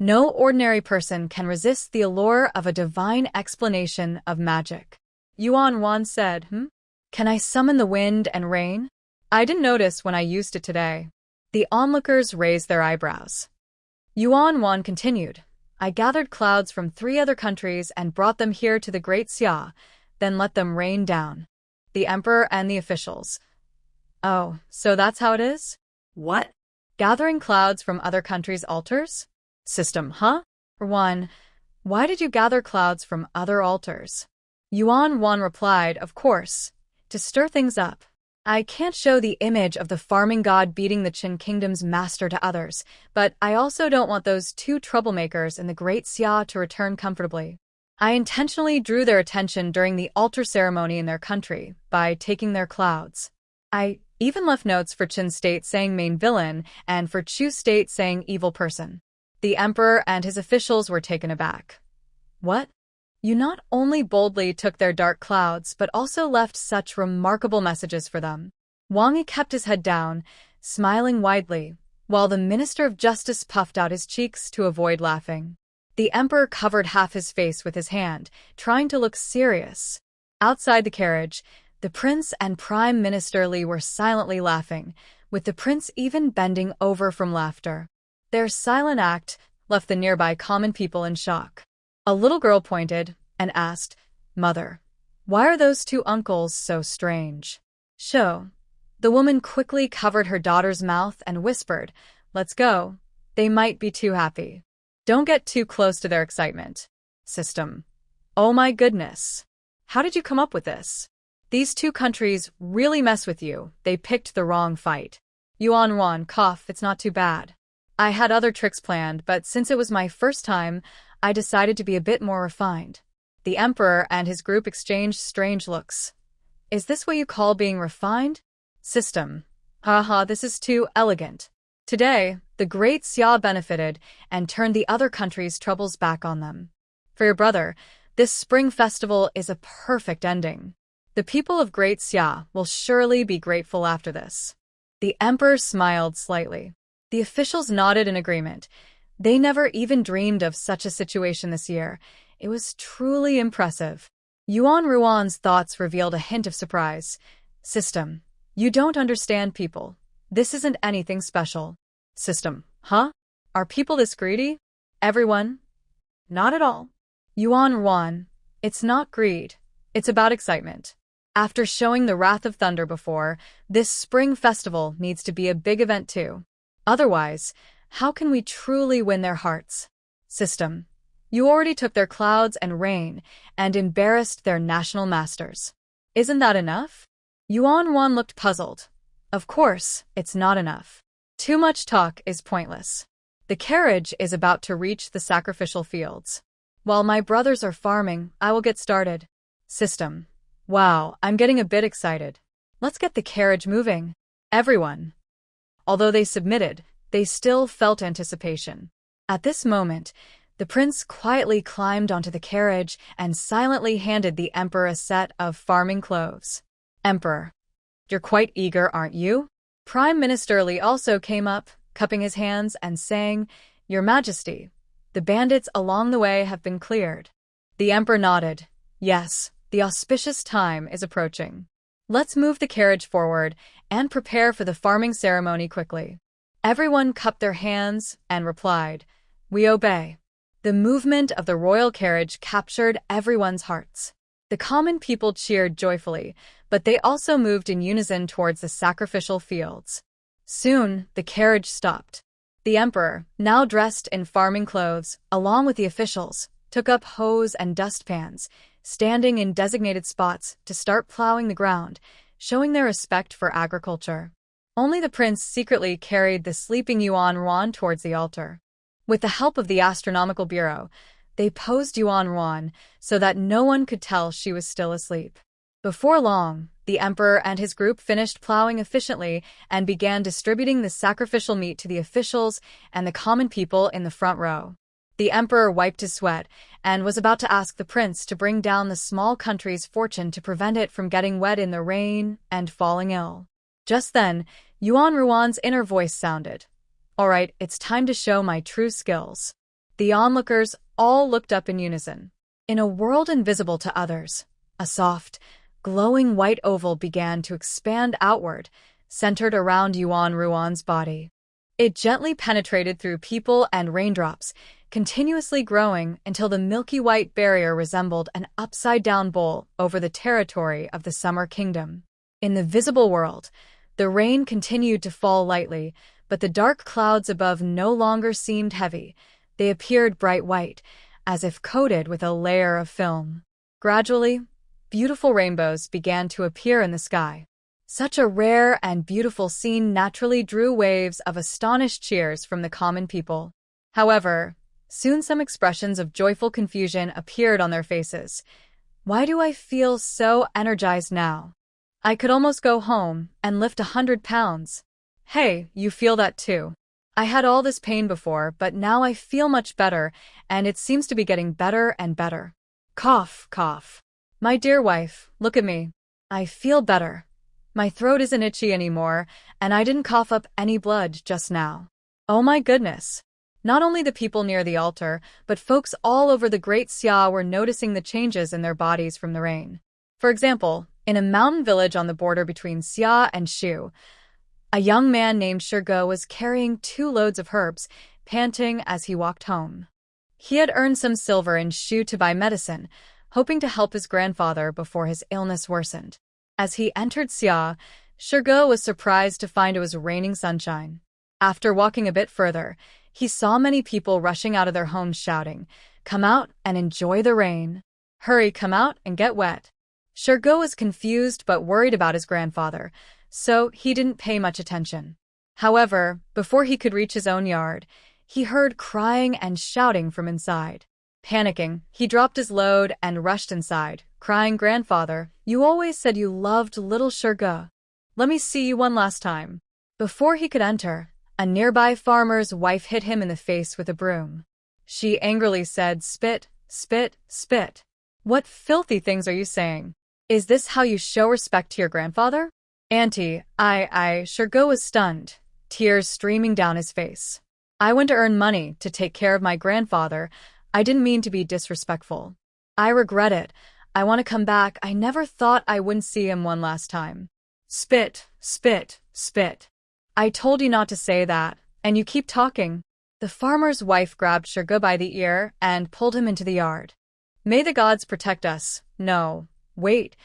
no ordinary person can resist the allure of a divine explanation of magic. Yuan Wan said, Can I summon the wind and rain? I didn't notice when I used it today. The onlookers raised their eyebrows. Yuan Wan continued, I gathered clouds from 3 other countries and brought them here to the Great Xia, then let them rain down. The emperor and the officials. Oh, so that's how it is? What? Gathering clouds from other countries' altars? System, huh? 1. Why did you gather clouds from other altars? Yuan Wan replied, Of course, to stir things up. I can't show the image of the farming god beating the Qin kingdom's master to others, but I also don't want those 2 troublemakers in the Great Xia to return comfortably. I intentionally drew their attention during the altar ceremony in their country by taking their clouds. I even left notes for Qin State saying main villain and for Chu State saying evil person. The emperor and his officials were taken aback. What? You not only boldly took their dark clouds but also left such remarkable messages for them. Wang Yi kept his head down, smiling widely, while the Minister of Justice puffed out his cheeks to avoid laughing. The emperor covered half his face with his hand, trying to look serious. Outside the carriage, the prince and Prime Minister Li were silently laughing, with the prince even bending over from laughter. Their silent act left the nearby common people in shock. A little girl pointed and asked, "Mother, why are those two uncles so strange?" "Show." The woman quickly covered her daughter's mouth and whispered, "Let's go. They might be too happy. Don't get too close to their excitement." System. Oh my goodness. How did you come up with this? These two countries really mess with you. They picked the wrong fight. Yuan Wan, cough, it's not too bad. I had other tricks planned, but since it was my first time, I decided to be a bit more refined. The emperor and his group exchanged strange looks. Is this what you call being refined? System. Haha, this is too elegant. Today, the great Xia benefited and turned the other countries' troubles back on them. For your brother, this spring festival is a perfect ending. The people of Great Xia will surely be grateful after this. The emperor smiled slightly. The officials nodded in agreement. They never even dreamed of such a situation this year. It was truly impressive. Yuan Ruan's thoughts revealed a hint of surprise. System. You don't understand people. This isn't anything special. System. Huh? Are people this greedy? Everyone? Not at all. Yuan Ruan. It's not greed. It's about excitement. After showing the Wrath of Thunder before, this spring festival needs to be a big event too. Otherwise, how can we truly win their hearts? System. You already took their clouds and rain and embarrassed their national masters. Isn't that enough? Yuan Wan looked puzzled. Of course, it's not enough. Too much talk is pointless. The carriage is about to reach the sacrificial fields. While my brothers are farming, I will get started. System. Wow, I'm getting a bit excited. Let's get the carriage moving. Everyone. Although they submitted, they still felt anticipation. At this moment, the prince quietly climbed onto the carriage and silently handed the emperor a set of farming cloves. Emperor. You're quite eager, aren't you? Prime Minister Li also came up, cupping his hands and saying, Your Majesty, the bandits along the way have been cleared. The emperor nodded. Yes, the auspicious time is approaching. Let's move the carriage forward and prepare for the farming ceremony quickly. Everyone cupped their hands and replied, We obey. The movement of the royal carriage captured everyone's hearts. The common people cheered joyfully, but they also moved in unison towards the sacrificial fields. Soon, the carriage stopped. The emperor, now dressed in farming clothes, along with the officials, took up hoes and dustpans, standing in designated spots to start plowing the ground, showing their respect for agriculture. Only the prince secretly carried the sleeping Yuan Ruan towards the altar. With the help of the Astronomical Bureau, they posed Yuan Ruan so that no one could tell she was still asleep. Before long, the emperor and his group finished plowing efficiently and began distributing the sacrificial meat to the officials and the common people in the front row. The emperor wiped his sweat and was about to ask the prince to bring down the small country's fortune to prevent it from getting wet in the rain and falling ill. Just then, Yuan Ruan's inner voice sounded. All right, it's time to show my true skills. The onlookers all looked up in unison. In a world invisible to others, a soft, glowing white oval began to expand outward, centered around Yuan Ruan's body. It gently penetrated through people and raindrops, continuously growing until the milky white barrier resembled an upside-down bowl over the territory of the Summer Kingdom. In the visible world, the rain continued to fall lightly, but the dark clouds above no longer seemed heavy. They appeared bright white, as if coated with a layer of film. Gradually, beautiful rainbows began to appear in the sky. Such a rare and beautiful scene naturally drew waves of astonished cheers from the common people. However, Soon some expressions of joyful confusion appeared on their faces. Why do I feel so energized now? I could almost go home and lift 100 pounds. Hey, you feel that too? I had all this pain before, but now I feel much better, and it seems to be getting better and better. Cough, cough. My dear wife, look at me. I feel better. My throat isn't itchy anymore, and I didn't cough up any blood just now. Oh my goodness. Not only the people near the altar, but folks all over the Great Xia were noticing the changes in their bodies from the rain. For example, in a mountain village on the border between Xia and Shu, a young man named Shirgo was carrying 2 loads of herbs, panting as he walked home. He had earned some silver in Shu to buy medicine, hoping to help his grandfather before his illness worsened. As he entered Xia, Shirgo was surprised to find it was raining sunshine. After walking a bit further, he saw many people rushing out of their homes shouting, "Come out and enjoy the rain. Hurry, come out and get wet." Shirgo was confused but worried about his grandfather, so he didn't pay much attention. However, before he could reach his own yard, he heard crying and shouting from inside. Panicking, he dropped his load and rushed inside, crying, "Grandfather, you always said you loved little Shirgo. Let me see you one last time." Before he could enter, a nearby farmer's wife hit him in the face with a broom. She angrily said, "Spit, spit, spit. What filthy things are you saying? Is this how you show respect to your grandfather?" "Auntie, Shirgo was stunned, tears streaming down his face. "I went to earn money to take care of my grandfather. I didn't mean to be disrespectful. I regret it. I want to come back. I never thought I wouldn't see him one last time." "Spit, spit, spit. I told you not to say that, and you keep talking." The farmer's wife grabbed Shirgo by the ear and pulled him into the yard. "May the gods protect us. No, wait.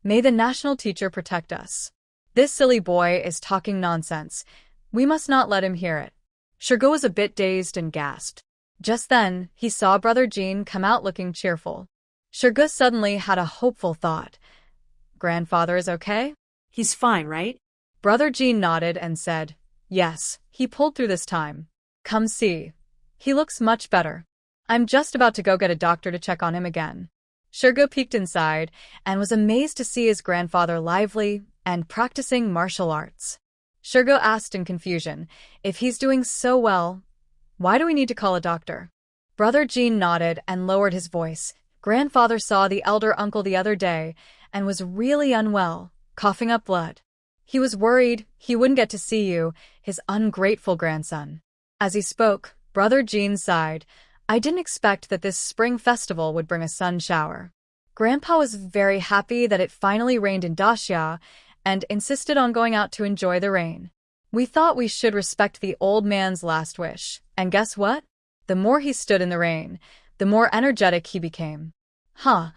May the national teacher protect us. This silly boy is talking nonsense. We must not let him hear it." Shirgo was a bit dazed and gasped. Just then, he saw Brother Jean come out looking cheerful. Shirgo suddenly had a hopeful thought. "Grandfather is okay?" He's fine, right? Brother Jean nodded and said, "Yes, he pulled through this time. Come see. He looks much better. I'm just about to go get a doctor to check on him again." Shirgo peeked inside and was amazed to see his grandfather lively and practicing martial arts. Shirgo asked in confusion, "If he's doing so well, why do we need to call a doctor?" Brother Jean nodded and lowered his voice. "Grandfather saw the elder uncle the other day and was really unwell, coughing up blood. He was worried he wouldn't get to see you, his ungrateful grandson." As he spoke, Brother Jean sighed. "I didn't expect that this spring festival would bring a sun shower." Grandpa was very happy that it finally rained in Daxia and insisted on going out to enjoy the rain. "We thought we should respect the old man's last wish, and guess what? The more he stood in the rain, the more energetic he became." "Huh.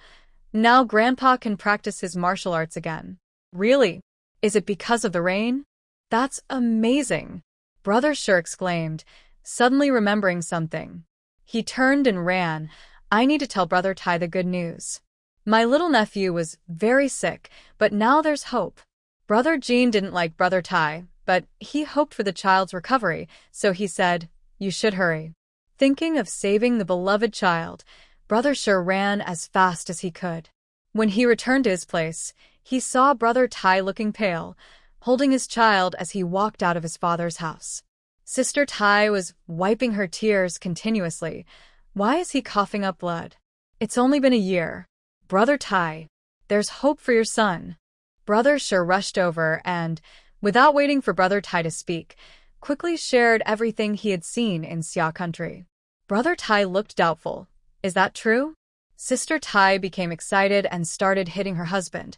Now Grandpa can practice his martial arts again." "Really? Is it because of the rain? That's amazing!" Brother Sure exclaimed, suddenly remembering something. He turned and ran. "I need to tell Brother Tai the good news. My little nephew was very sick, but now there's hope." Brother Jean didn't like Brother Tai, but he hoped for the child's recovery, so he said, "You should hurry." Thinking of saving the beloved child, Brother Sure ran as fast as he could. When he returned to his place, he saw Brother Tai looking pale, holding his child as he walked out of his father's house. Sister Tai was wiping her tears continuously. "Why is he coughing up blood? It's only been a year. Brother Tai, there's hope for your son." Brother Sure rushed over and, without waiting for Brother Tai to speak, quickly shared everything he had seen in Xia country. Brother Tai looked doubtful. "Is that true?" Sister Tai became excited and started hitting her husband.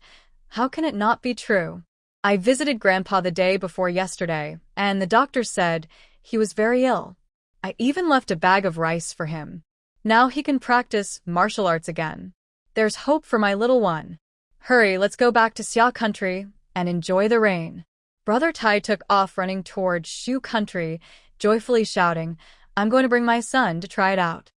"How can it not be true? I visited Grandpa the day before yesterday, and the doctor said he was very ill. I even left a bag of rice for him. Now he can practice martial arts again. There's hope for my little one. Hurry, let's go back to Xia country and enjoy the rain." Brother Tai took off running toward Shu country, joyfully shouting, "I'm going to bring my son to try it out."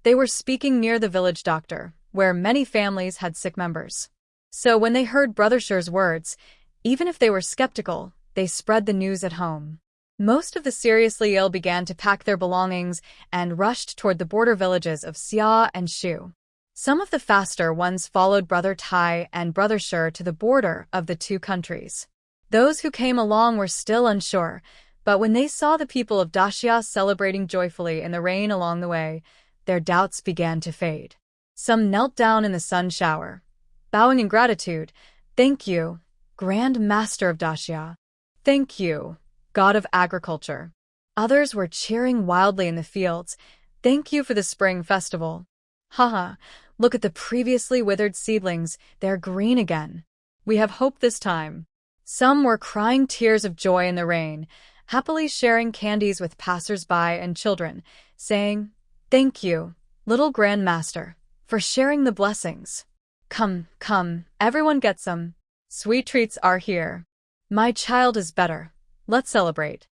They were speaking near the village doctor, where many families had sick members. So when they heard Brother Sure's words, even if they were skeptical, they spread the news at home. Most of the seriously ill began to pack their belongings and rushed toward the border villages of Xia and Shu. Some of the faster ones followed Brother Tai and Brother Shi to the border of the two countries. Those who came along were still unsure, but when they saw the people of Daxia celebrating joyfully in the rain along the way, their doubts began to fade. Some knelt down in the sun shower, bowing in gratitude. "Thank you, Grand Master of Daxia. Thank you, God of Agriculture." Others were cheering wildly in the fields. "Thank you for the spring festival. Haha, look at the previously withered seedlings, they're green again. We have hope this time." Some were crying tears of joy in the rain, happily sharing candies with passers-by and children, saying, "Thank you, little Grand Master, for sharing the blessings. Come, come, everyone get some. Sweet treats are here. My child is better. Let's celebrate."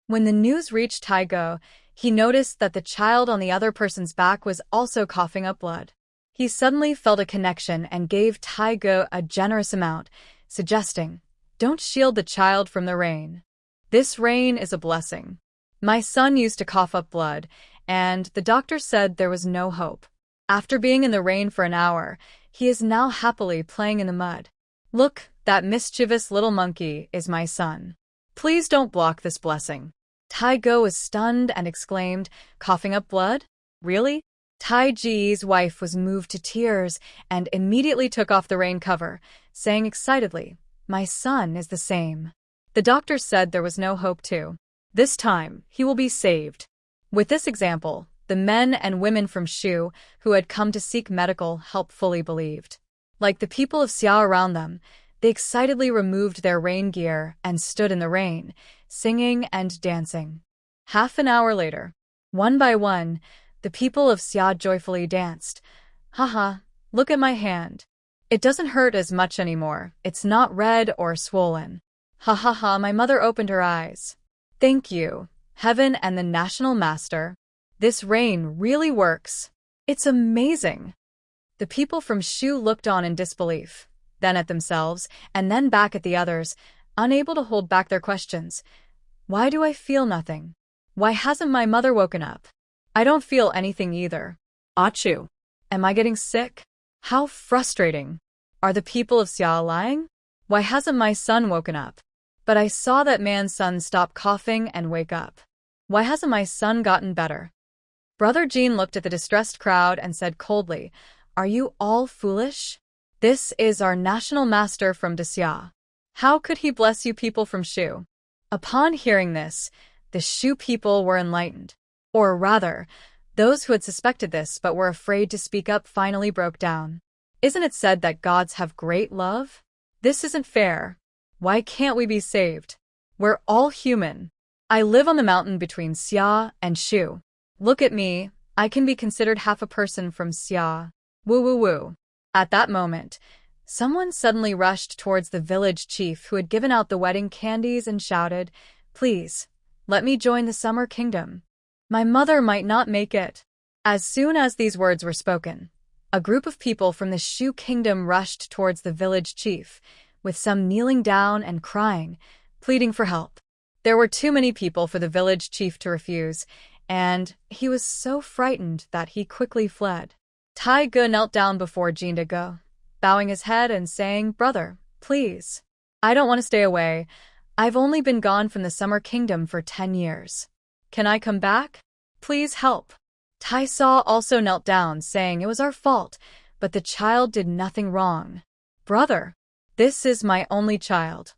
When the news reached Taigo, he noticed that the child on the other person's back was also coughing up blood. He suddenly felt a connection and gave Taigo a generous amount, suggesting, "Don't shield the child from the rain. This rain is a blessing. My son used to cough up blood, and the doctor said there was no hope. After being in the rain for an hour, he is now happily playing in the mud. Look, that mischievous little monkey is my son. Please don't block this blessing." Taigo was stunned and exclaimed, "Coughing up blood? Really?" Taiji's wife was moved to tears and immediately took off the rain cover, saying excitedly, "My son is the same. The doctor said there was no hope too. This time, he will be saved." With this example, the men and women from Shu who had come to seek medical help fully believed. Like the people of Xia around them, they excitedly removed their rain gear and stood in the rain, singing and dancing. Half an hour later, one by one, the people of Xia joyfully danced. "Haha, look at my hand. It doesn't hurt as much anymore. It's not red or swollen. Ha ha ha, my mother opened her eyes. Thank you, Heaven and the National Master. This rain really works. It's amazing." The people from Shu looked on in disbelief, then at themselves, and then back at the others, unable to hold back their questions. "Why do I feel nothing? Why hasn't my mother woken up? I don't feel anything either. Achoo. Am I getting sick? How frustrating. Are the people of Xia lying? Why hasn't my son woken up? But I saw that man's son stop coughing and wake up. Why hasn't my son gotten better?" Brother Jean looked at the distressed crowd and said coldly, "Are you all foolish? This is our national master from Daxia. How could he bless you people from Shu?" Upon hearing this, the Shu people were enlightened. Or rather, those who had suspected this but were afraid to speak up finally broke down. "Isn't it said that gods have great love? This isn't fair. Why can't we be saved? We're all human. I live on the mountain between Xia and Shu. Look at me, I can be considered half a person from Xia. Woo woo woo." At that moment, someone suddenly rushed towards the village chief who had given out the wedding candies and shouted, "Please, let me join the Summer Kingdom. My mother might not make it." As soon as these words were spoken, a group of people from the Shu Kingdom rushed towards the village chief, with some kneeling down and crying, pleading for help. There were too many people for the village chief to refuse, and he was so frightened that he quickly fled. Tai Ge knelt down before Jindago, bowing his head and saying, "Brother, please. I don't want to stay away. I've only been gone from the Summer Kingdom for 10 years. Can I come back? Please help." Tai Saw also knelt down, saying it was our fault, but the child did nothing wrong. "Brother, this is my only child.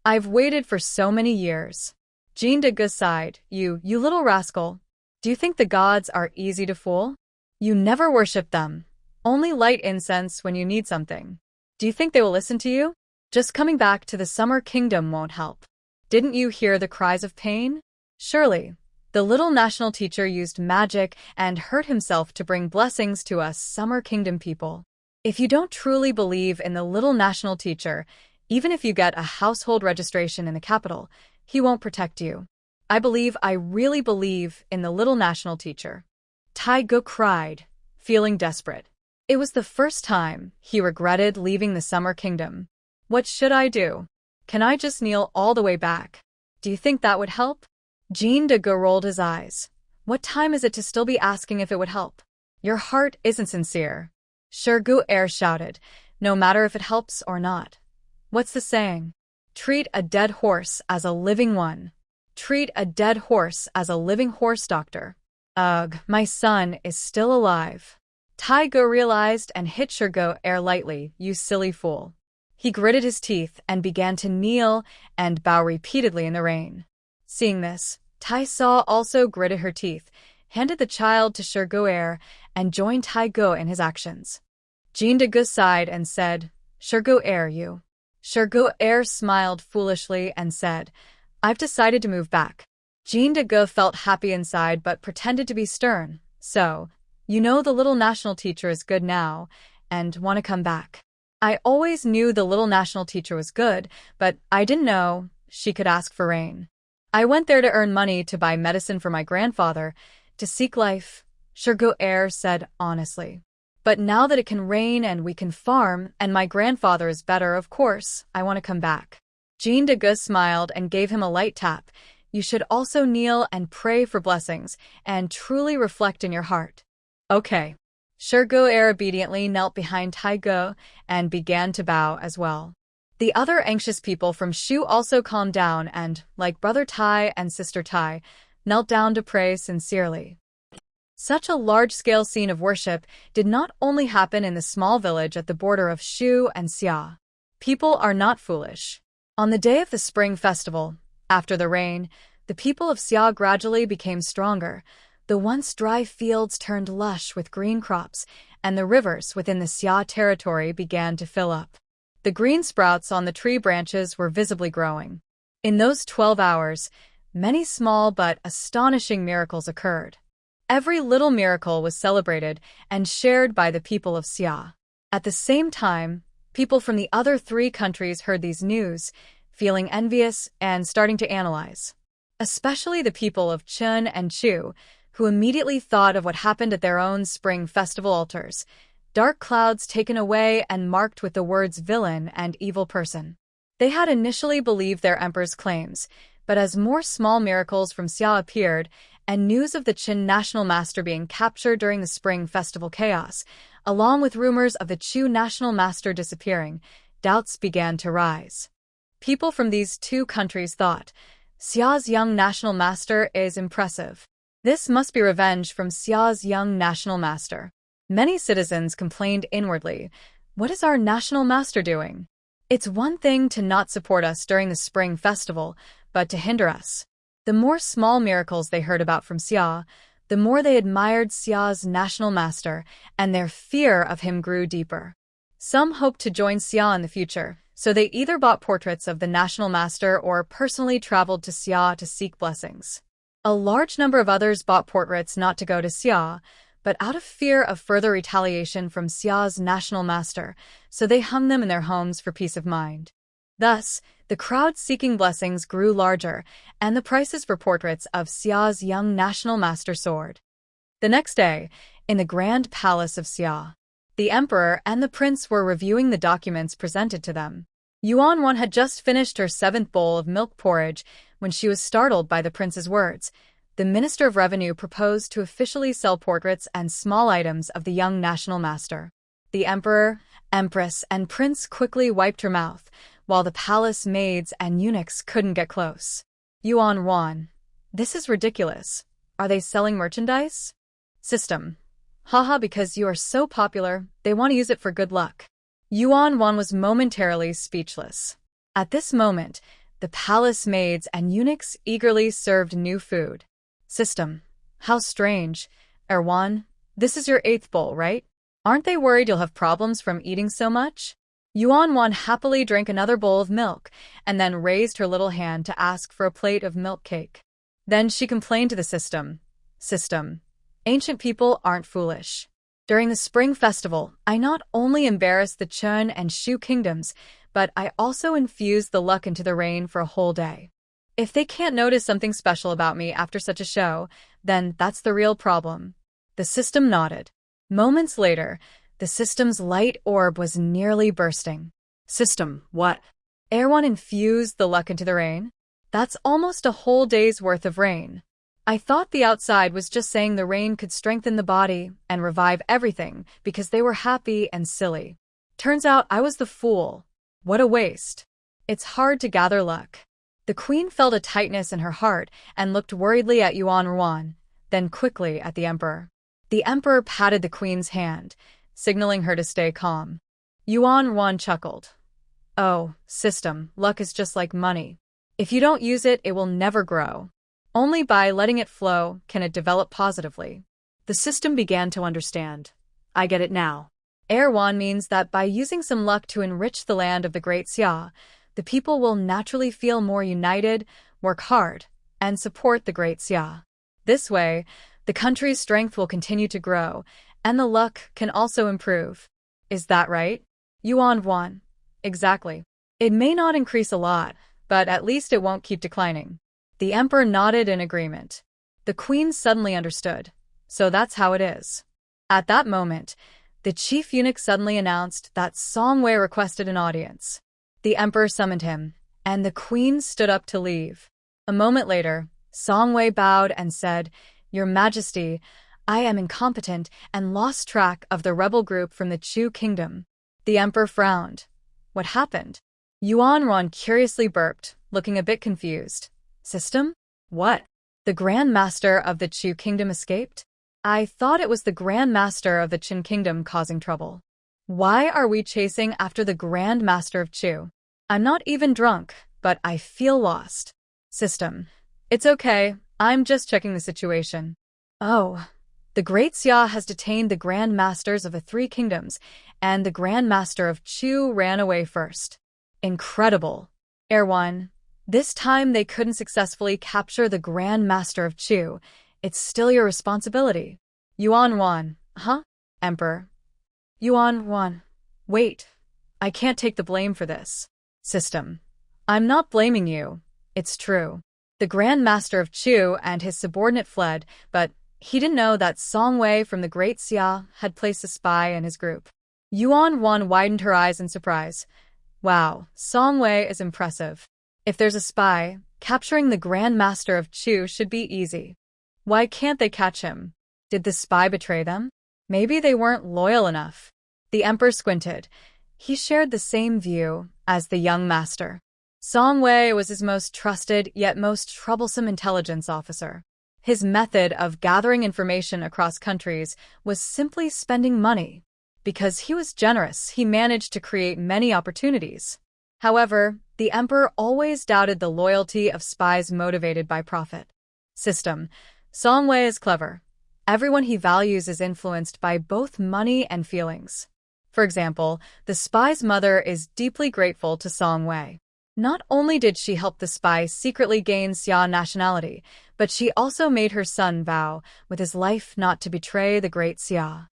I've waited for so many years." Jindago sighed, You little rascal. Do you think the gods are easy to fool? You never worship them. Only light incense when you need something. Do you think they will listen to you? Just coming back to the Summer Kingdom won't help. Didn't you hear the cries of pain? Surely, the little national teacher used magic and hurt himself to bring blessings to us Summer Kingdom people. If you don't truly believe in the little national teacher, even if you get a household registration in the capital, he won't protect you. I really believe in the little national teacher. Tai Ge cried, feeling desperate. It was the first time he regretted leaving the Summer Kingdom. What should I do? Can I just kneel all the way back? Do you think that would help? Jean de Go rolled his eyes. What time is it to still be asking if it would help? Your heart isn't sincere. Shirgu Air shouted, no matter if it helps or not. What's the saying? Treat a dead horse as a living one. Treat a dead horse as a living horse, doctor. Ugh, my son is still alive. Tai Go realized and hit Shirgu Air lightly, you silly fool. He gritted his teeth and began to kneel and bow repeatedly in the rain. Seeing this, Tai Saw also gritted her teeth, handed the child to Shirgu Air, and joined Tai Go in his actions. Jean de Go sighed and said, Shirgu Air, you. Shirgu Air smiled foolishly and said, I've decided to move back. Jean de Go felt happy inside but pretended to be stern. So, you know the little national teacher is good now, and want to come back. I always knew the little national teacher was good, but I didn't know she could ask for rain. I went there to earn money to buy medicine for my grandfather, to seek life, Shirgu Air said honestly. But now that it can rain and we can farm, and my grandfather is better, of course, I want to come back. Jean de Go smiled and gave him a light tap. You should also kneel and pray for blessings, and truly reflect in your heart. Okay. Shirgu Air obediently knelt behind Tai Go and began to bow as well. The other anxious people from Shu also calmed down and, like Brother Tai and Sister Tai, knelt down to pray sincerely. Such a large-scale scene of worship did not only happen in the small village at the border of Shu and Xia. People are not foolish. On the day of the spring festival, after the rain, the people of Xia gradually became stronger. The once dry fields turned lush with green crops, and the rivers within the Xia territory began to fill up. The green sprouts on the tree branches were visibly growing. In those 12 hours, many small but astonishing miracles occurred. Every little miracle was celebrated and shared by the people of Xia. At the same time, people from the other 3 countries heard these news, feeling envious and starting to analyze. Especially the people of Chun and Chu, who immediately thought of what happened at their own spring festival altars. Dark clouds taken away and marked with the words villain and evil person. They had initially believed their emperor's claims, but as more small miracles from Xia appeared, and news of the Qin national master being captured during the spring festival chaos, along with rumors of the Chu national master disappearing, doubts began to rise. People from these 2 countries thought, Xia's young national master is impressive. This must be revenge from Xia's young national master. Many citizens complained inwardly, what is our national master doing? It's one thing to not support us during the spring festival, but to hinder us. The more small miracles they heard about from Xia, the more they admired Xia's national master, and their fear of him grew deeper. Some hoped to join Xia in the future, so they either bought portraits of the national master or personally traveled to Xia to seek blessings. A large number of others bought portraits not to go to Xia, but out of fear of further retaliation from Xia's national master, so they hung them in their homes for peace of mind. Thus, the crowd seeking blessings grew larger, and the prices for portraits of Xia's young national master soared. The next day, in the grand palace of Xia, the emperor and the prince were reviewing the documents presented to them. Yuan had just finished her 7th bowl of milk porridge when she was startled by the prince's words. The Minister of Revenue proposed to officially sell portraits and small items of the young national master. The emperor, empress, and prince quickly wiped her mouth, while the palace maids and eunuchs couldn't get close. Yuan, this is ridiculous. Are they selling merchandise? System. Haha, because you are so popular, they want to use it for good luck. Yuan was momentarily speechless. At this moment, the palace maids and eunuchs eagerly served new food. System. How strange. Erwan, this is your 8th bowl, right? Aren't they worried you'll have problems from eating so much? Yuan happily drank another bowl of milk, and then raised her little hand to ask for a plate of milk cake. Then she complained to the system. System. Ancient people aren't foolish. During the spring festival, I not only embarrassed the Chun and Shu kingdoms, but I also infused the luck into the rain for a whole day. If they can't notice something special about me after such a show, then that's the real problem. The system nodded. Moments later, the system's light orb was nearly bursting. System, what? Erwan infused the luck into the rain. That's almost a whole day's worth of rain. I thought the outside was just saying the rain could strengthen the body and revive everything because they were happy and silly. Turns out I was the fool. What a waste. It's hard to gather luck. The queen felt a tightness in her heart and looked worriedly at Yuan Ruan, then quickly at the emperor. The emperor patted the queen's hand, signaling her to stay calm. Yuan Ruan chuckled. Oh, system, luck is just like money. If you don't use it, it will never grow. Only by letting it flow can it develop positively. The system began to understand. I get it now. Erwan means that by using some luck to enrich the land of the Great Xia, the people will naturally feel more united, work hard, and support the Great Xia. This way, the country's strength will continue to grow, and the luck can also improve. Is that right? Yuan Ruan. Exactly. It may not increase a lot, but at least it won't keep declining. The emperor nodded in agreement. The queen suddenly understood. So that's how it is. At that moment, the chief eunuch suddenly announced that Song Wei requested an audience. The emperor summoned him, and the queen stood up to leave. A moment later, Song Wei bowed and said, Your Majesty, I am incompetent and lost track of the rebel group from the Chu kingdom. The emperor frowned. What happened? Yuan Ruan curiously burped, looking a bit confused. System? What? The Grand Master of the Chu kingdom escaped? I thought it was the Grand Master of the Qin kingdom causing trouble. Why are we chasing after the Grand Master of Chu? I'm not even drunk, but I feel lost. System. It's okay, I'm just checking the situation. Oh. The Great Xia has detained the Grand Masters of the Three Kingdoms, and the Grand Master of Chu ran away first. Incredible. Erwan. This time they couldn't successfully capture the Grand Master of Chu. It's still your responsibility. Yuan Ruan. Huh? Emperor. Yuan Ruan. Wait. I can't take the blame for this. System. I'm not blaming you. It's true. The Grand Master of Chu and his subordinate fled, but he didn't know that Song Wei from the Great Xia had placed a spy in his group. Yuan Ruan widened her eyes in surprise. Wow, Song Wei is impressive. If there's a spy, capturing the Grand Master of Chu should be easy. Why can't they catch him? Did the spy betray them? Maybe they weren't loyal enough. The emperor squinted. He shared the same view as the young master. Song Wei was his most trusted yet most troublesome intelligence officer. His method of gathering information across countries was simply spending money. Because he was generous, he managed to create many opportunities. However, the emperor always doubted the loyalty of spies motivated by profit. System. Song Wei is clever. Everyone he values is influenced by both money and feelings. For example, the spy's mother is deeply grateful to Song Wei. Not only did she help the spy secretly gain Xia nationality, but she also made her son vow with his life not to betray the Great Xia.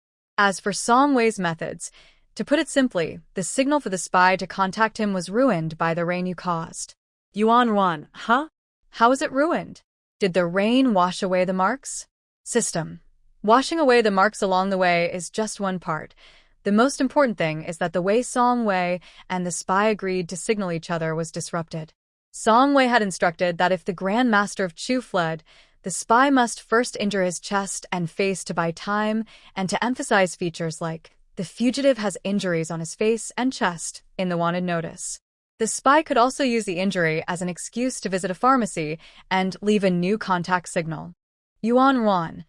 As for Song Wei's methods, to put it simply, the signal for the spy to contact him was ruined by the rain you caused. Yuan Ruan. Huh? How is it ruined? Did the rain wash away the marks? System. Washing away the marks along the way is just one part. The most important thing is that the way Song Wei and the spy agreed to signal each other was disrupted. Song Wei had instructed that if the Grand Master of Chu fled, the spy must first injure his chest and face to buy time and to emphasize features like, the fugitive has injuries on his face and chest in the wanted notice. The spy could also use the injury as an excuse to visit a pharmacy and leave a new contact signal. Yuan Ruan.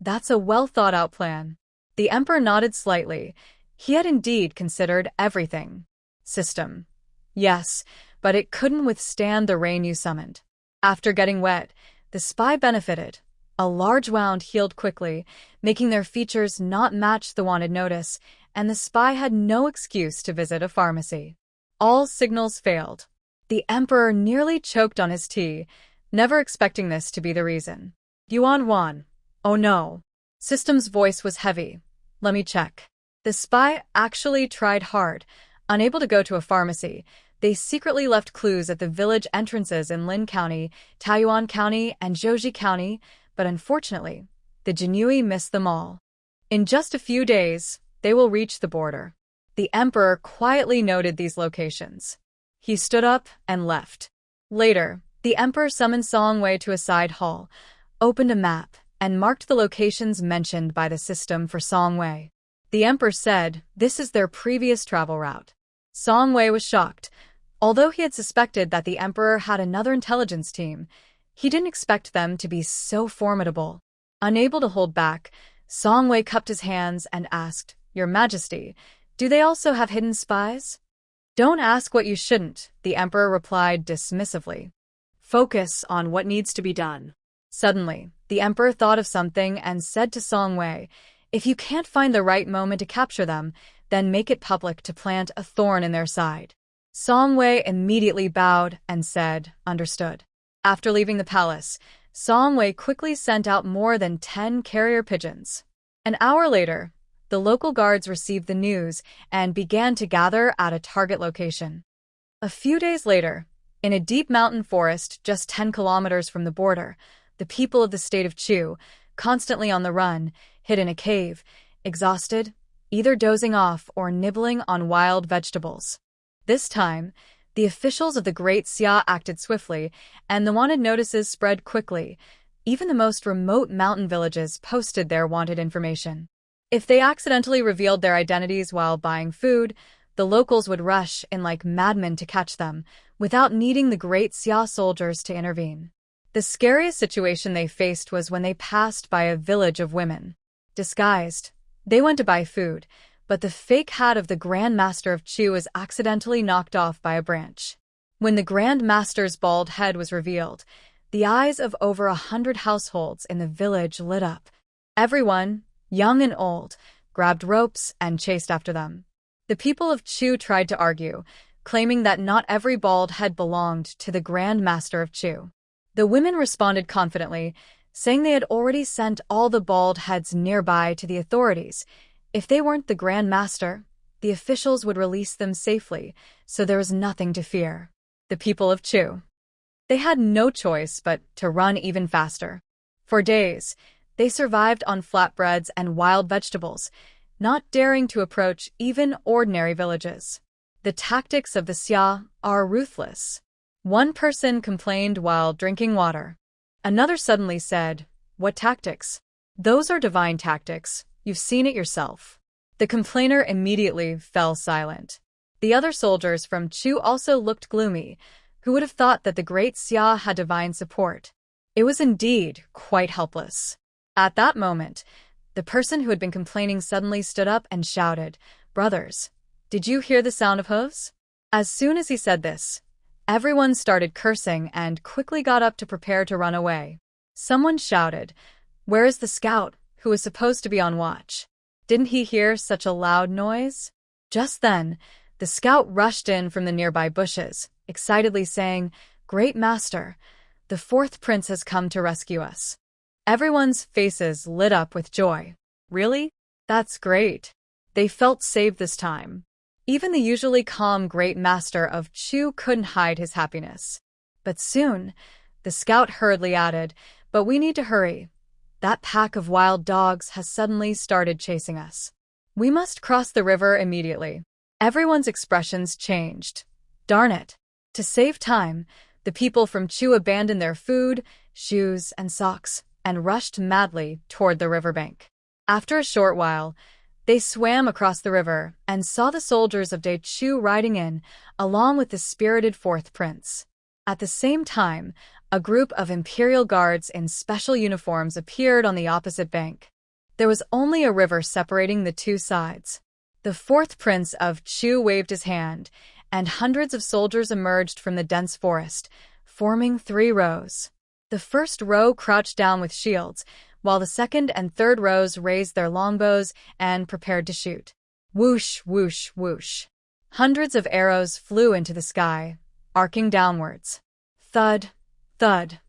That's a well-thought-out plan. The emperor nodded slightly. He had indeed considered everything. System. Yes, but it couldn't withstand the rain you summoned. After getting wet, the spy benefited. A large wound healed quickly, making their features not match the wanted notice, and the spy had no excuse to visit a pharmacy. All signals failed. The emperor nearly choked on his tea, never expecting this to be the reason. Yuan Ruan. Oh no. System's voice was heavy. Let me check. The spy actually tried hard. Unable to go to a pharmacy, they secretly left clues at the village entrances in Lin County, Taiyuan County, and Zhouji County, but unfortunately, the Jinui missed them all. In just a few days, they will reach the border. The emperor quietly noted these locations. He stood up and left. Later, The emperor summoned Song Wei to a side hall, opened a map, and marked the locations mentioned by the system for Song Wei. The emperor said this is their previous travel route. Song Wei was shocked. Although he had suspected that the emperor had another intelligence team, he didn't expect them to be so formidable. Unable to hold back, Song Wei cupped his hands and asked, "Your Majesty, do they also have hidden spies?" "Don't ask what you shouldn't," the emperor replied dismissively. "Focus on what needs to be done." Suddenly, the emperor thought of something and said to Song Wei, "If you can't find the right moment to capture them, then make it public to plant a thorn in their side." Song Wei immediately bowed and said, "Understood." After leaving the palace, Song Wei quickly sent out more than 10 carrier pigeons. An hour later, the local guards received the news and began to gather at a target location. A few days later, in a deep mountain forest just 10 kilometers from the border, the people of the state of Chu, constantly on the run, hid in a cave, exhausted, either dozing off or nibbling on wild vegetables. This time, the officials of the Great Xia acted swiftly, and the wanted notices spread quickly. Even the most remote mountain villages posted their wanted information. If they accidentally revealed their identities while buying food, the locals would rush in like madmen to catch them, without needing the Great Xia soldiers to intervene. The scariest situation they faced was when they passed by a village of women. Disguised, they went to buy food, but the fake hat of the Grand Master of Chu was accidentally knocked off by a branch. When the Grand Master's bald head was revealed, the eyes of over 100 households in the village lit up. Everyone, young and old, grabbed ropes and chased after them. The people of Chu tried to argue, claiming that not every bald head belonged to the Grand Master of Chu. The women responded confidently, saying they had already sent all the bald heads nearby to the authorities. If they weren't the Grand Master, the officials would release them safely, so there was nothing to fear. The people of Chu. They had no choice but to run even faster. For days, they survived on flatbreads and wild vegetables, not daring to approach even ordinary villages. The tactics of the Xia are ruthless. One person complained while drinking water. Another suddenly said, "What tactics? Those are divine tactics. You've seen it yourself." The complainer immediately fell silent. The other soldiers from Chu also looked gloomy. Who would have thought that the Great Xia had divine support? It was indeed quite helpless. At that moment, the person who had been complaining suddenly stood up and shouted, "Brothers, did you hear the sound of hooves?" As soon as he said this, everyone started cursing and quickly got up to prepare to run away. Someone shouted, "Where is the scout who was supposed to be on watch? Didn't he hear such a loud noise?" Just then, the scout rushed in from the nearby bushes, excitedly saying, "Great Master, the fourth prince has come to rescue us." Everyone's faces lit up with joy. Really? That's great. They felt saved this time. Even the usually calm Great Master of Chu couldn't hide his happiness. But soon, the scout hurriedly added, "But we need to hurry. That pack of wild dogs has suddenly started chasing us. We must cross the river immediately." Everyone's expressions changed. Darn it. To save time, the people from Chu abandoned their food, shoes, and socks, and rushed madly toward the riverbank. After a short while, they swam across the river and saw the soldiers of De Chu riding in, along with the spirited fourth prince. At the same time, a group of imperial guards in special uniforms appeared on the opposite bank. There was only a river separating the two sides. The fourth prince of Chu waved his hand, and hundreds of soldiers emerged from the dense forest, forming 3 rows. The first row crouched down with shields, while the second and third rows raised their longbows and prepared to shoot. Whoosh, whoosh, whoosh. Hundreds of arrows flew into the sky, arcing downwards. Thud, thud,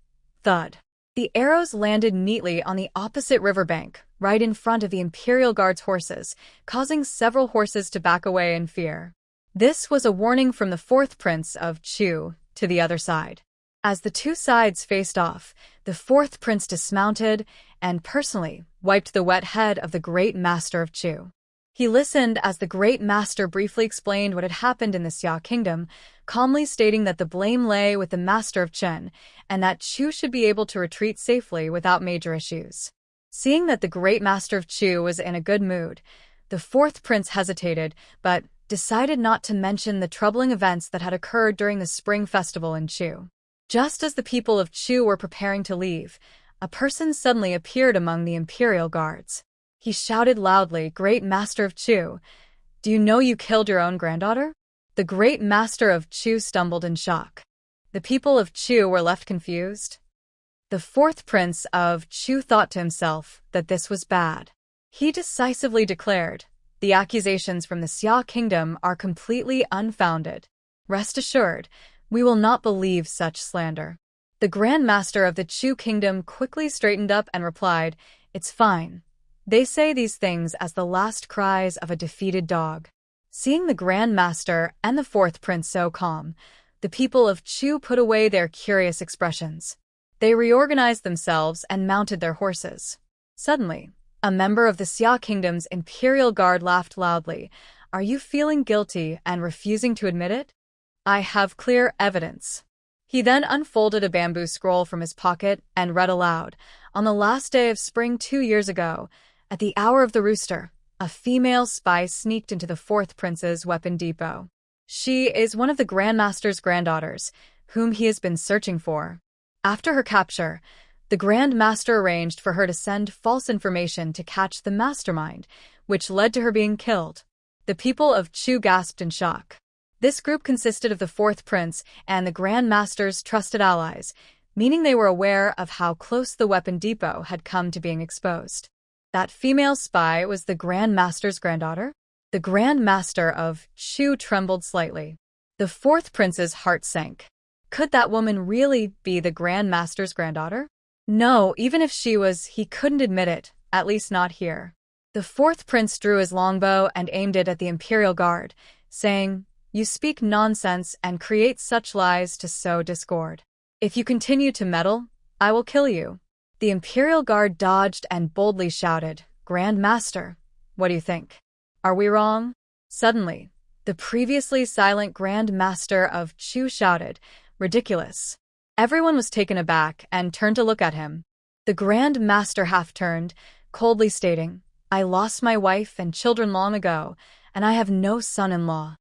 thud. The arrows landed neatly on the opposite riverbank, right in front of the Imperial Guard's horses, causing several horses to back away in fear. This was a warning from the fourth prince of Chu to the other side. As the two sides faced off, the fourth prince dismounted and personally wiped the wet head of the Great Master of Chu. He listened as the great master briefly explained what had happened in the Xia kingdom, calmly stating that the blame lay with the master of Chen, and that Chu should be able to retreat safely without major issues. Seeing that the great master of Chu was in a good mood, the fourth prince hesitated, but decided not to mention the troubling events that had occurred during the spring festival in Chu. Just as the people of Chu were preparing to leave, a person suddenly appeared among the imperial guards. He shouted loudly, "Great master of Chu, do you know you killed your own granddaughter?" The great master of Chu stumbled in shock. The people of Chu were left confused. The fourth prince of Chu thought to himself that this was bad. He decisively declared, "The accusations from the Xia kingdom are completely unfounded. Rest assured, we will not believe such slander." The Grand Master of the Chu kingdom quickly straightened up and replied, "It's fine. They say these things as the last cries of a defeated dog." Seeing the Grand Master and the fourth prince so calm, the people of Chu put away their curious expressions. They reorganized themselves and mounted their horses. Suddenly, a member of the Xia kingdom's imperial guard laughed loudly. "Are you feeling guilty and refusing to admit it? I have clear evidence." He then unfolded a bamboo scroll from his pocket and read aloud, "On the last day of spring 2 years ago, at the hour of the rooster, a female spy sneaked into the fourth prince's weapon depot. She is one of the Grand Master's granddaughters, whom he has been searching for. After her capture, the Grand Master arranged for her to send false information to catch the mastermind, which led to her being killed." The people of Chu gasped in shock. This group consisted of the fourth prince and the Grand Master's trusted allies, meaning they were aware of how close the weapon depot had come to being exposed. That female spy was the Grand Master's granddaughter? The Grand Master of Chu trembled slightly. The fourth prince's heart sank. Could that woman really be the Grand Master's granddaughter? No, even if she was, he couldn't admit it, at least not here. The fourth prince drew his longbow and aimed it at the imperial guard, saying, "You speak nonsense and create such lies to sow discord. If you continue to meddle, I will kill you." The imperial guard dodged and boldly shouted, "Grand Master, what do you think? Are we wrong?" Suddenly, the previously silent Grand Master of Chu shouted, "Ridiculous." Everyone was taken aback and turned to look at him. The Grand Master half-turned, coldly stating, "I lost my wife and children long ago, and I have no son-in-law.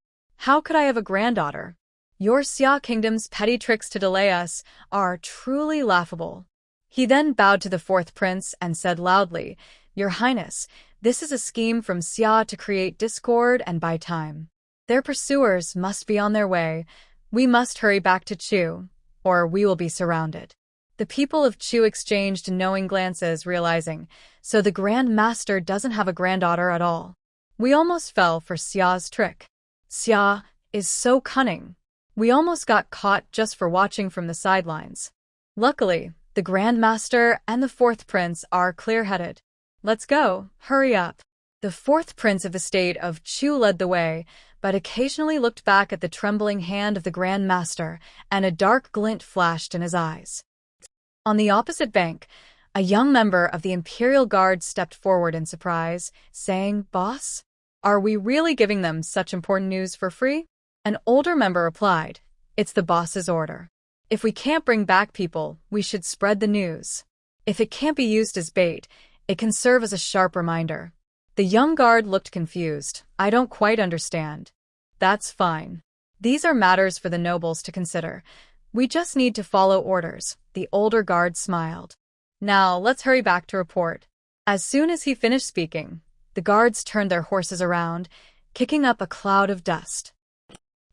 How could I have a granddaughter? Your Xia kingdom's petty tricks to delay us are truly laughable." He then bowed to the fourth prince and said loudly, "Your Highness, this is a scheme from Xia to create discord and buy time. Their pursuers must be on their way. We must hurry back to Chu, or we will be surrounded." The people of Chu exchanged knowing glances, realizing, so the Grand Master doesn't have a granddaughter at all. We almost fell for Xia's trick. Xia is so cunning. We almost got caught just for watching from the sidelines. Luckily, the Grand Master and the fourth prince are clear-headed. "Let's go, hurry up." The fourth prince of the state of Chu led the way, but occasionally looked back at the trembling hand of the Grand Master, and a dark glint flashed in his eyes. On the opposite bank, a young member of the Imperial Guard stepped forward in surprise, saying, "Boss, are we really giving them such important news for free?" An older member replied, "It's the boss's order. If we can't bring back people, we should spread the news. If it can't be used as bait, it can serve as a sharp reminder." The young guard looked confused. "I don't quite understand." "That's fine. These are matters for the nobles to consider. We just need to follow orders," the older guard smiled. "Now, let's hurry back to report." As soon as he finished speaking, the guards turned their horses around, kicking up a cloud of dust.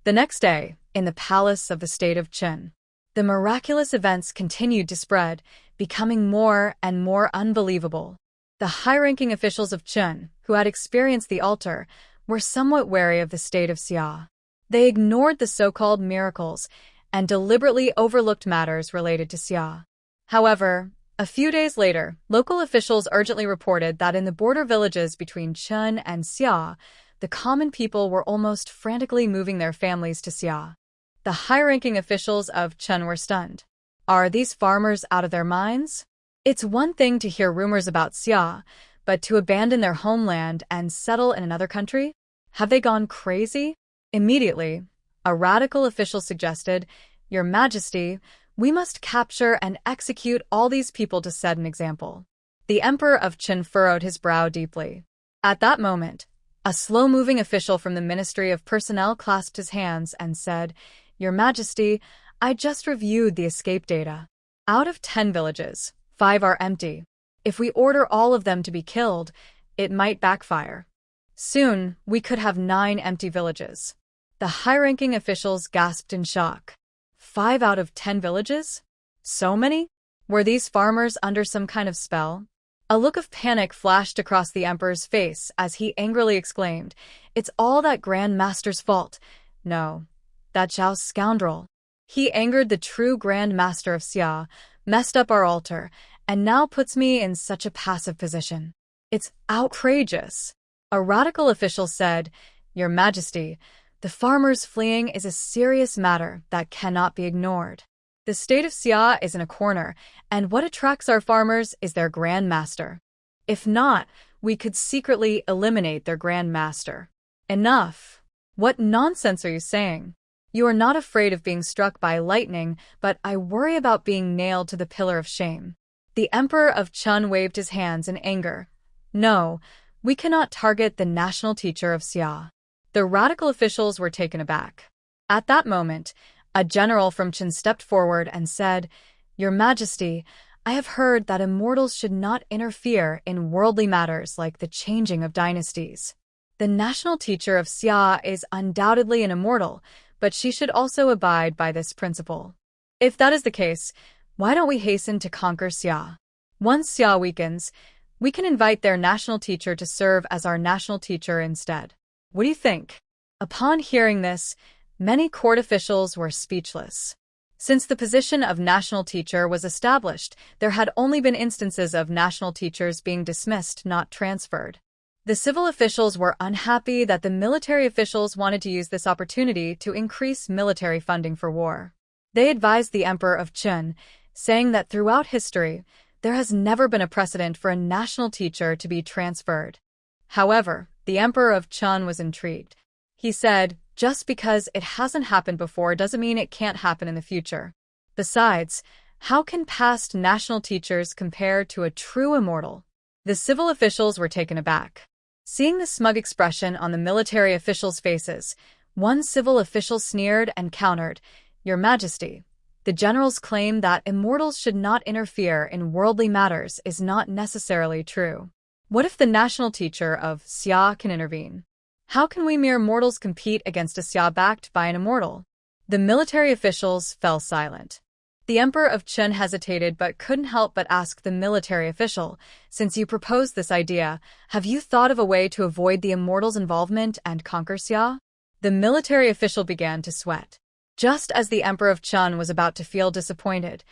The next day, in the palace of the state of Chen, the miraculous events continued to spread, becoming more and more unbelievable. The high-ranking officials of Chen, who had experienced the altar, were somewhat wary of the state of Xia. They ignored the so-called miracles and deliberately overlooked matters related to Xia. However, a few days later, local officials urgently reported that in the border villages between Chen and Xia, the common people were almost frantically moving their families to Xia. The high-ranking officials of Chen were stunned. Are these farmers out of their minds? It's one thing to hear rumors about Xia, but to abandon their homeland and settle in another country? Have they gone crazy? Immediately, a radical official suggested, Your Majesty, we must capture and execute all these people to set an example. The Emperor of Qin furrowed his brow deeply. At that moment, a slow-moving official from the Ministry of Personnel clasped his hands and said, Your Majesty, I just reviewed the escape data. Out of 10 villages, 5 are empty. If we order all of them to be killed, it might backfire. Soon, we could have 9 empty villages. The high-ranking officials gasped in shock. 5 out of 10 villages? So many? Were these farmers under some kind of spell? A look of panic flashed across the emperor's face as he angrily exclaimed, It's all that Grand Master's fault. No, that Zhao's scoundrel. He angered the true Grand Master of Xia, messed up our altar, and now puts me in such a passive position. It's outrageous. A radical official said, Your Majesty, the farmers fleeing is a serious matter that cannot be ignored. The state of Xia is in a corner, and what attracts our farmers is their Grand Master. If not, we could secretly eliminate their Grand Master. Enough! What nonsense are you saying? You are not afraid of being struck by lightning, but I worry about being nailed to the pillar of shame. The Emperor of Qin waved his hands in anger. No, we cannot target the national teacher of Xia. The radical officials were taken aback. At that moment, a general from Qin stepped forward and said, Your Majesty, I have heard that immortals should not interfere in worldly matters like the changing of dynasties. The national teacher of Xia is undoubtedly an immortal, but she should also abide by this principle. If that is the case, why don't we hasten to conquer Xia? Once Xia weakens, we can invite their national teacher to serve as our national teacher instead. What do you think? Upon hearing this, many court officials were speechless. Since the position of national teacher was established, there had only been instances of national teachers being dismissed, not transferred. The civil officials were unhappy that the military officials wanted to use this opportunity to increase military funding for war. They advised the Emperor of Qin, saying that throughout history, there has never been a precedent for a national teacher to be transferred. However, the Emperor of Qin was intrigued. He said, Just because it hasn't happened before doesn't mean it can't happen in the future. Besides, how can past national teachers compare to a true immortal? The civil officials were taken aback. Seeing the smug expression on the military officials' faces, one civil official sneered and countered, Your Majesty, the general's claim that immortals should not interfere in worldly matters is not necessarily true. What if the national teacher of Xia can intervene? How can we mere mortals compete against a Xia backed by an immortal? The military officials fell silent. The Emperor of Qin hesitated but couldn't help but ask the military official, Since you proposed this idea, have you thought of a way to avoid the immortals' involvement and conquer Xia? The military official began to sweat. Just as the Emperor of Qin was about to feel disappointed,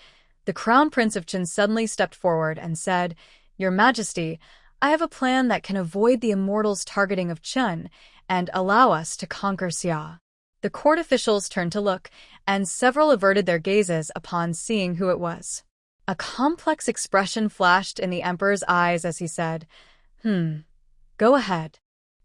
the Crown Prince of Qin suddenly stepped forward and said, Your Majesty, I have a plan that can avoid the immortals' targeting of Qin and allow us to conquer Xia. The court officials turned to look, and several averted their gazes upon seeing who it was. A complex expression flashed in the emperor's eyes as he said, Go ahead.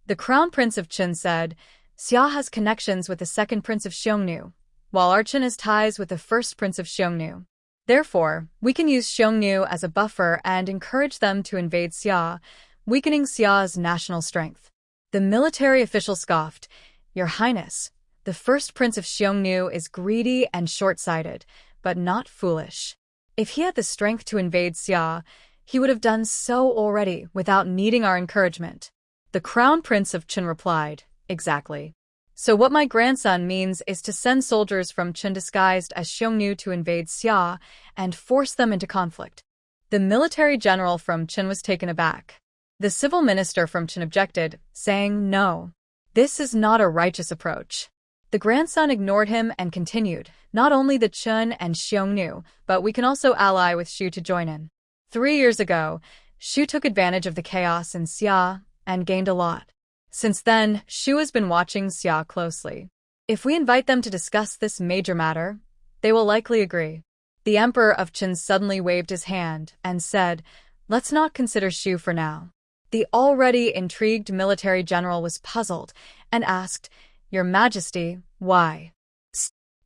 The Crown Prince of Qin said, Xia has connections with the second Prince of Xiongnu, while our Qin has ties with the first Prince of Xiongnu. Therefore, we can use Xiongnu as a buffer and encourage them to invade Xia, weakening Xia's national strength. The military official scoffed, Your Highness, the first Prince of Xiongnu is greedy and short-sighted, but not foolish. If he had the strength to invade Xia, he would have done so already without needing our encouragement. The Crown Prince of Qin replied, Exactly. So what my grandson means is to send soldiers from Qin disguised as Xiongnu to invade Xia and force them into conflict. The military general from Qin was taken aback. The civil minister from Qin objected, saying, No, this is not a righteous approach. The grandson ignored him and continued, Not only the Qin and Xiongnu, but we can also ally with Shu to join in. 3 years ago, Shu took advantage of the chaos in Xia and gained a lot. Since then, Shu has been watching Xia closely. If we invite them to discuss this major matter, they will likely agree. The Emperor of Qin suddenly waved his hand and said, Let's not consider Shu for now. The already intrigued military general was puzzled and asked, "Your Majesty, why?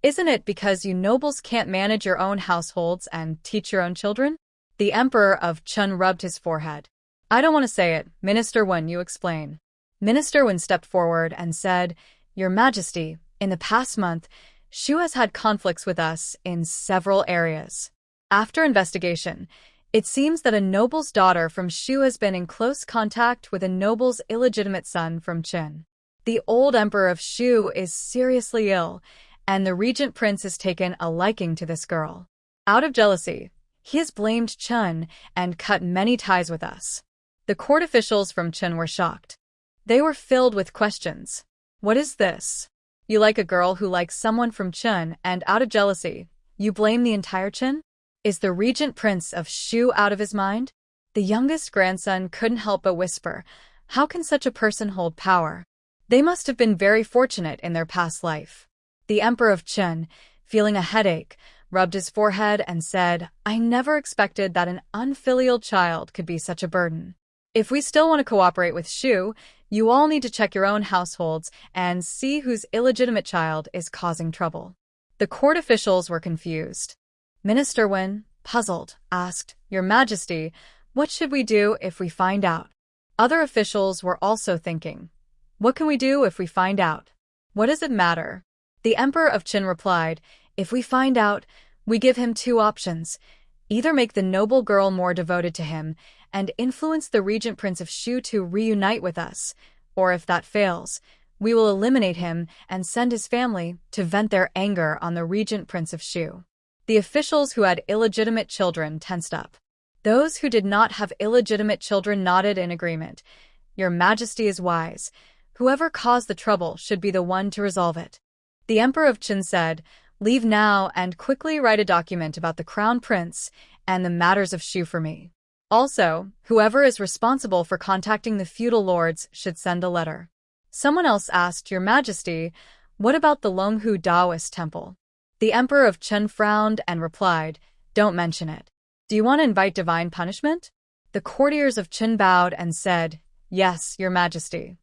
Isn't it because you nobles can't manage your own households and teach your own children?" The Emperor of Chun rubbed his forehead. "I don't want to say it. Minister Wen, you explain." Minister Wen stepped forward and said, "Your Majesty, in the past month, Shu has had conflicts with us in several areas. After investigation, it seems that a noble's daughter from Shu has been in close contact with a noble's illegitimate son from Qin. The old emperor of Shu is seriously ill, and the regent prince has taken a liking to this girl. Out of jealousy, he has blamed Chun and cut many ties with us." The court officials from Chun were shocked. They were filled with questions. What is this? You like a girl who likes someone from Chun, and out of jealousy, you blame the entire Chun? Is the regent prince of Shu out of his mind? The youngest grandson couldn't help but whisper, "How can such a person hold power? They must have been very fortunate in their past life." The emperor of Chun, feeling a headache, rubbed his forehead and said, "I never expected that an unfilial child could be such a burden. If we still want to cooperate with Shu, you all need to check your own households and see whose illegitimate child is causing trouble." The court officials were confused. Minister Wen, puzzled, asked, "Your Majesty, what should we do if we find out?" Other officials were also thinking, "What can we do if we find out? What does it matter?" The Emperor of Qin replied, "If we find out, we give him two options. Either make the noble girl more devoted to him and influence the regent prince of Shu to reunite with us, or if that fails, we will eliminate him and send his family to vent their anger on the regent prince of Shu." The officials who had illegitimate children tensed up. Those who did not have illegitimate children nodded in agreement. "Your Majesty is wise. Whoever caused the trouble should be the one to resolve it." The Emperor of Qin said, "Leave now and quickly write a document about the crown prince and the matters of Shu for me. Also, whoever is responsible for contacting the feudal lords should send a letter." Someone else asked, "Your Majesty, what about the Longhu Taoist temple?" The Emperor of Chen frowned and replied, "Don't mention it. Do you want to invite divine punishment?" The courtiers of Qin bowed and said, "Yes, Your Majesty."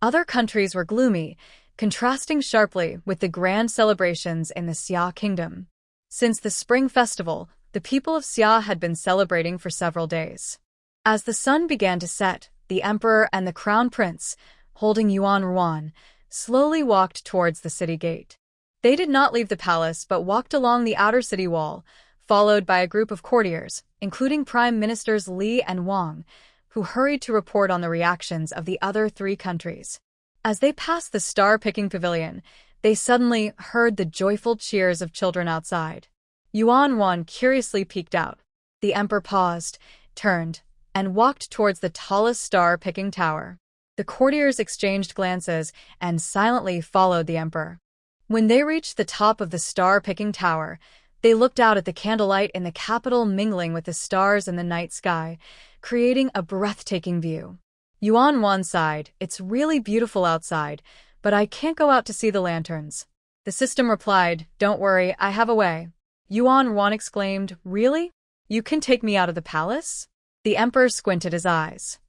Other countries were gloomy, contrasting sharply with the grand celebrations in the Xia kingdom. Since the Spring Festival, the people of Xia had been celebrating for several days. As the sun began to set, the emperor and the crown prince, holding Yuan Ruan, slowly walked towards the city gate. They did not leave the palace but walked along the outer city wall, followed by a group of courtiers, including Prime Ministers Li and Wang, who hurried to report on the reactions of the other three countries. As they passed the star-picking pavilion, they suddenly heard the joyful cheers of children outside. Yuan Wan curiously peeked out. The emperor paused, turned, and walked towards the tallest star-picking tower. The courtiers exchanged glances and silently followed the emperor. When they reached the top of the star-picking tower, they looked out at the candlelight in the capital mingling with the stars in the night sky, creating a breathtaking view. Yuan Wan sighed, "It's really beautiful outside, but I can't go out to see the lanterns." The system replied, "Don't worry, I have a way." Yuan Wan exclaimed, "Really? You can take me out of the palace?" The emperor squinted his eyes.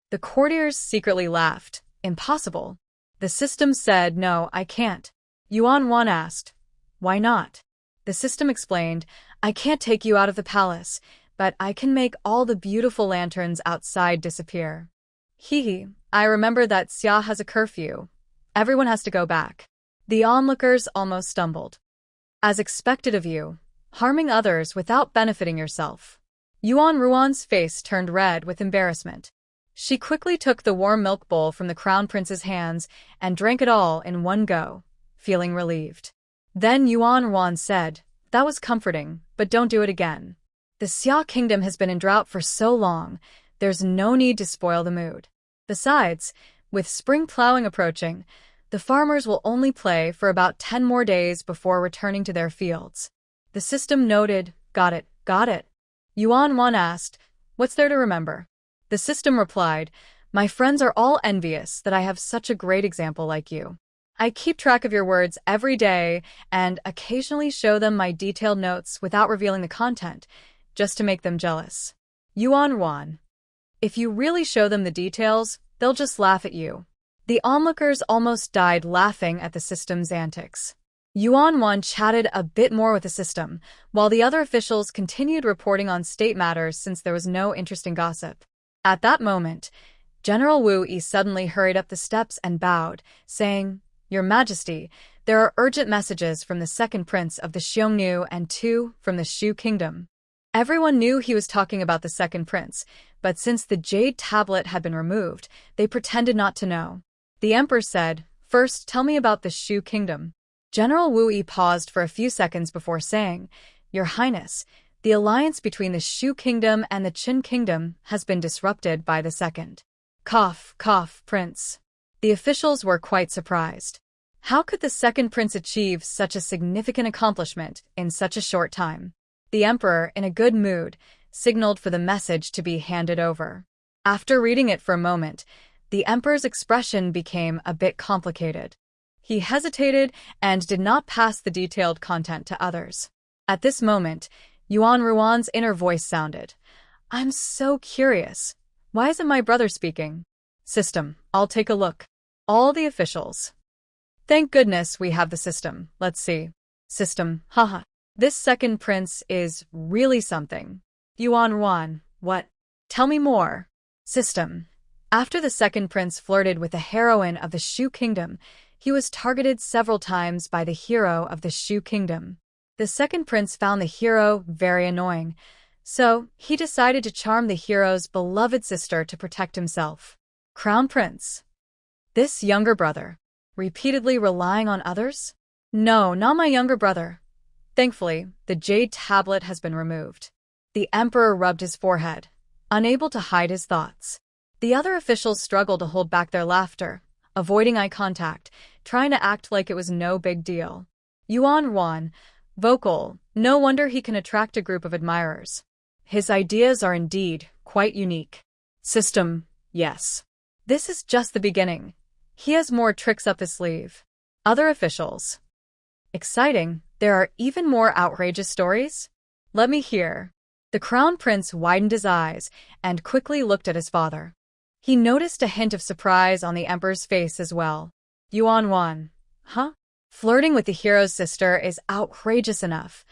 The courtiers secretly laughed. "Impossible." The system said, "No, I can't." Yuan Wan asked, "Why not?" The system explained, "I can't take you out of the palace, but I can make all the beautiful lanterns outside disappear." Hee, I remember that Xia has a curfew. Everyone has to go back. The onlookers almost stumbled. "As expected of you, harming others without benefiting yourself." Yuan Ruan's face turned red with embarrassment. She quickly took the warm milk bowl from the crown prince's hands and drank it all in one go, feeling relieved. Then Yuan Ruan said, "That was comforting, but don't do it again. The Xia kingdom has been in drought for so long, there's no need to spoil the mood. Besides, with spring plowing approaching, the farmers will only play for about 10 more days before returning to their fields." The system noted, "Got it, got it." Yuan Wan asked, "What's there to remember?" The system replied, "My friends are all envious that I have such a great example like you. I keep track of your words every day and occasionally show them my detailed notes without revealing the content, just to make them jealous." Yuan Wan. If you really show them the details, they'll just laugh at you. The onlookers almost died laughing at the system's antics. Yuan chatted a bit more with the system, while the other officials continued reporting on state matters since there was no interesting gossip. At that moment, General Wu Yi suddenly hurried up the steps and bowed, saying, "Your Majesty, there are urgent messages from the second prince of the Xiongnu and 2 from the Shu Kingdom." Everyone knew he was talking about the second prince, but since the jade tablet had been removed, they pretended not to know. The emperor said, "First, tell me about the Shu Kingdom." General Wu Yi paused for a few seconds before saying, "Your Highness, the alliance between the Shu Kingdom and the Qin Kingdom has been disrupted by the second. Cough, cough, prince." The officials were quite surprised. How could the second prince achieve such a significant accomplishment in such a short time? The emperor, in a good mood, signaled for the message to be handed over. After reading it for a moment, the emperor's expression became a bit complicated. He hesitated and did not pass the detailed content to others. At this moment, Yuan Ruan's inner voice sounded. "I'm so curious. Why isn't my brother speaking?" "System, I'll take a look." All the officials. "Thank goodness we have the system. Let's see." "System, haha. This second prince is really something." Yuan Ruan, "What? Tell me more." "System. After the second prince flirted with the heroine of the Shu Kingdom, he was targeted several times by the hero of the Shu Kingdom. The second prince found the hero very annoying, so he decided to charm the hero's beloved sister to protect himself. Crown Prince. This younger brother. Repeatedly relying on others? No, not my younger brother. Thankfully, the jade tablet has been removed." The emperor rubbed his forehead, unable to hide his thoughts. The other officials struggled to hold back their laughter, avoiding eye contact, trying to act like it was no big deal. Yuan Ruan, vocal, no wonder he can attract a group of admirers. His ideas are indeed quite unique. System, yes. This is just the beginning. He has more tricks up his sleeve. Other officials. Exciting, there are even more outrageous stories? Let me hear. The crown prince widened his eyes and quickly looked at his father. He noticed a hint of surprise on the emperor's face as well. Yuan Wan. Huh? Flirting with the hero's sister is outrageous enough.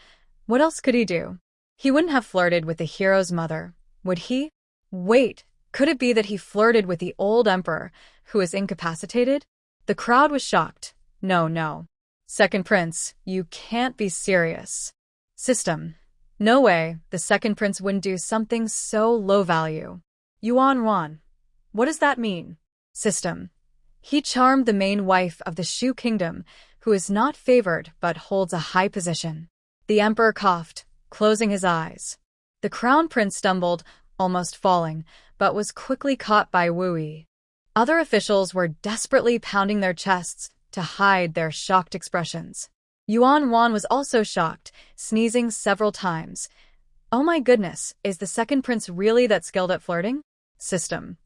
What else could he do? He wouldn't have flirted with the hero's mother, would he? Wait, could it be that he flirted with the old emperor, who is incapacitated? The crowd was shocked. No. Second prince, you can't be serious. System. No way, the second prince wouldn't do something so low value. Yuan Wan. What does that mean? System. He charmed the main wife of the Shu Kingdom, who is not favored but holds a high position. The emperor coughed, closing his eyes. The crown prince stumbled, almost falling, but was quickly caught by Wu Yi. Other officials were desperately pounding their chests to hide their shocked expressions. Yuan Wan was also shocked, sneezing several times. Oh my goodness, is the second prince really that skilled at flirting? System.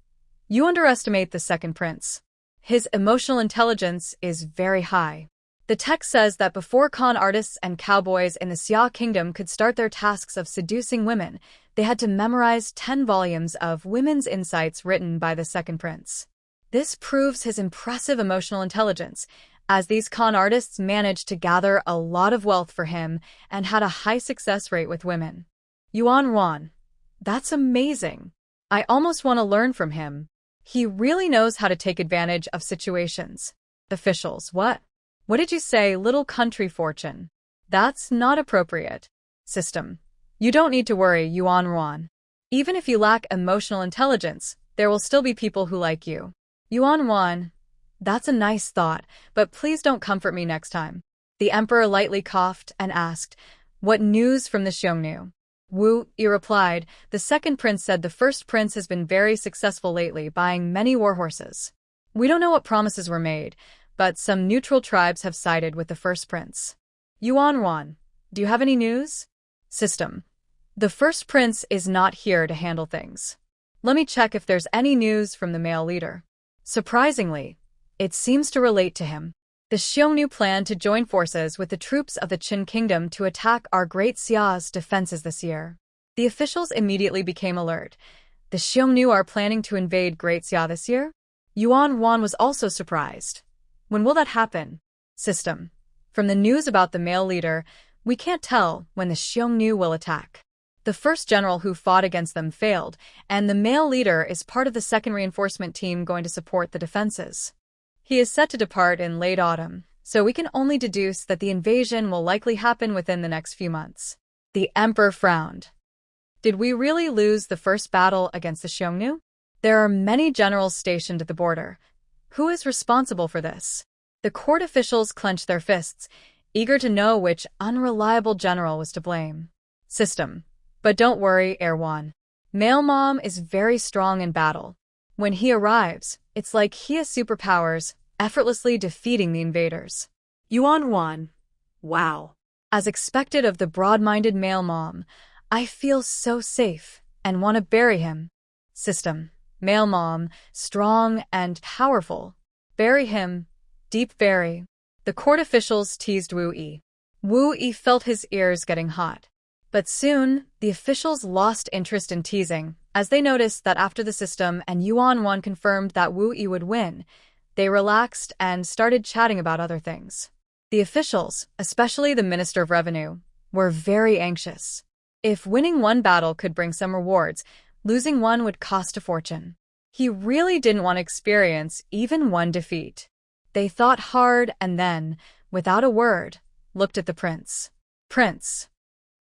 You underestimate the second prince. His emotional intelligence is very high. The text says that before con artists and cowboys in the Xia Kingdom could start their tasks of seducing women, they had to memorize 10 volumes of women's insights written by the second prince. This proves his impressive emotional intelligence, as these con artists managed to gather a lot of wealth for him and had a high success rate with women. Yuan Wan. That's amazing. I almost want to learn from him. He really knows how to take advantage of situations. Officials, what? What did you say, little country fortune? That's not appropriate. System. You don't need to worry, Yuan Ruan. Even if you lack emotional intelligence, there will still be people who like you. Yuan Ruan. That's a nice thought, but please don't comfort me next time. The emperor lightly coughed and asked, What news from the Xiongnu? Wu Yi replied, The second prince said the first prince has been very successful lately, buying many war horses. We don't know what promises were made, but some neutral tribes have sided with the first prince. Yuan Ruan, do you have any news? System. The first prince is not here to handle things. Let me check if there's any news from the male leader. Surprisingly, it seems to relate to him. The Xiongnu plan to join forces with the troops of the Qin Kingdom to attack our Great Xia's defenses this year. The officials immediately became alert. The Xiongnu are planning to invade Great Xia this year? Yuan Wan was also surprised. When will that happen? System. From the news about the male leader, we can't tell when the Xiongnu will attack. The first general who fought against them failed, and the male leader is part of the second reinforcement team going to support the defenses. He is set to depart in late autumn, so we can only deduce that the invasion will likely happen within the next few months. The emperor frowned. Did we really lose the first battle against the Xiongnu? There are many generals stationed at the border. Who is responsible for this? The court officials clenched their fists, eager to know which unreliable general was to blame. System. But don't worry, Erwan. Male Mom is very strong in battle. When he arrives, it's like he has superpowers, effortlessly defeating the invaders. Yuan Wan. Wow. As expected of the broad-minded male Mom, I feel so safe and want to bury him. System. Male Mom, strong and powerful. Bury him. Deep bury. The court officials teased Wu Yi. Wu Yi felt his ears getting hot. But soon, the officials lost interest in teasing, as they noticed that after the system and Yuan Wan confirmed that Wu Yi would win, they relaxed and started chatting about other things. The officials, especially the Minister of Revenue, were very anxious. If winning one battle could bring some rewards, losing one would cost a fortune. He really didn't want to experience even one defeat. They thought hard and then, without a word, looked at the prince. Prince,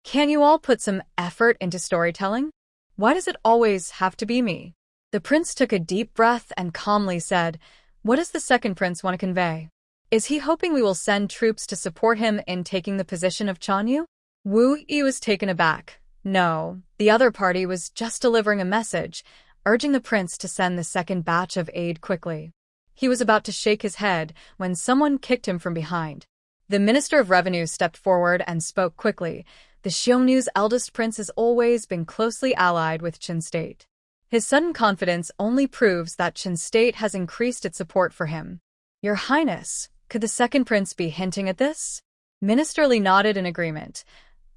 can you all put some effort into storytelling? Why does it always have to be me? The prince took a deep breath and calmly said, "What does the second prince want to convey? Is he hoping we will send troops to support him in taking the position of Chanyu?" Wu Yi was taken aback. No, the other party was just delivering a message, urging the prince to send the second batch of aid quickly. He was about to shake his head when someone kicked him from behind. The Minister of Revenue stepped forward and spoke quickly. The Xiongnu's eldest prince has always been closely allied with Qin State. His sudden confidence only proves that Qin State has increased its support for him. Your Highness, could the second prince be hinting at this? Minister Li nodded in agreement.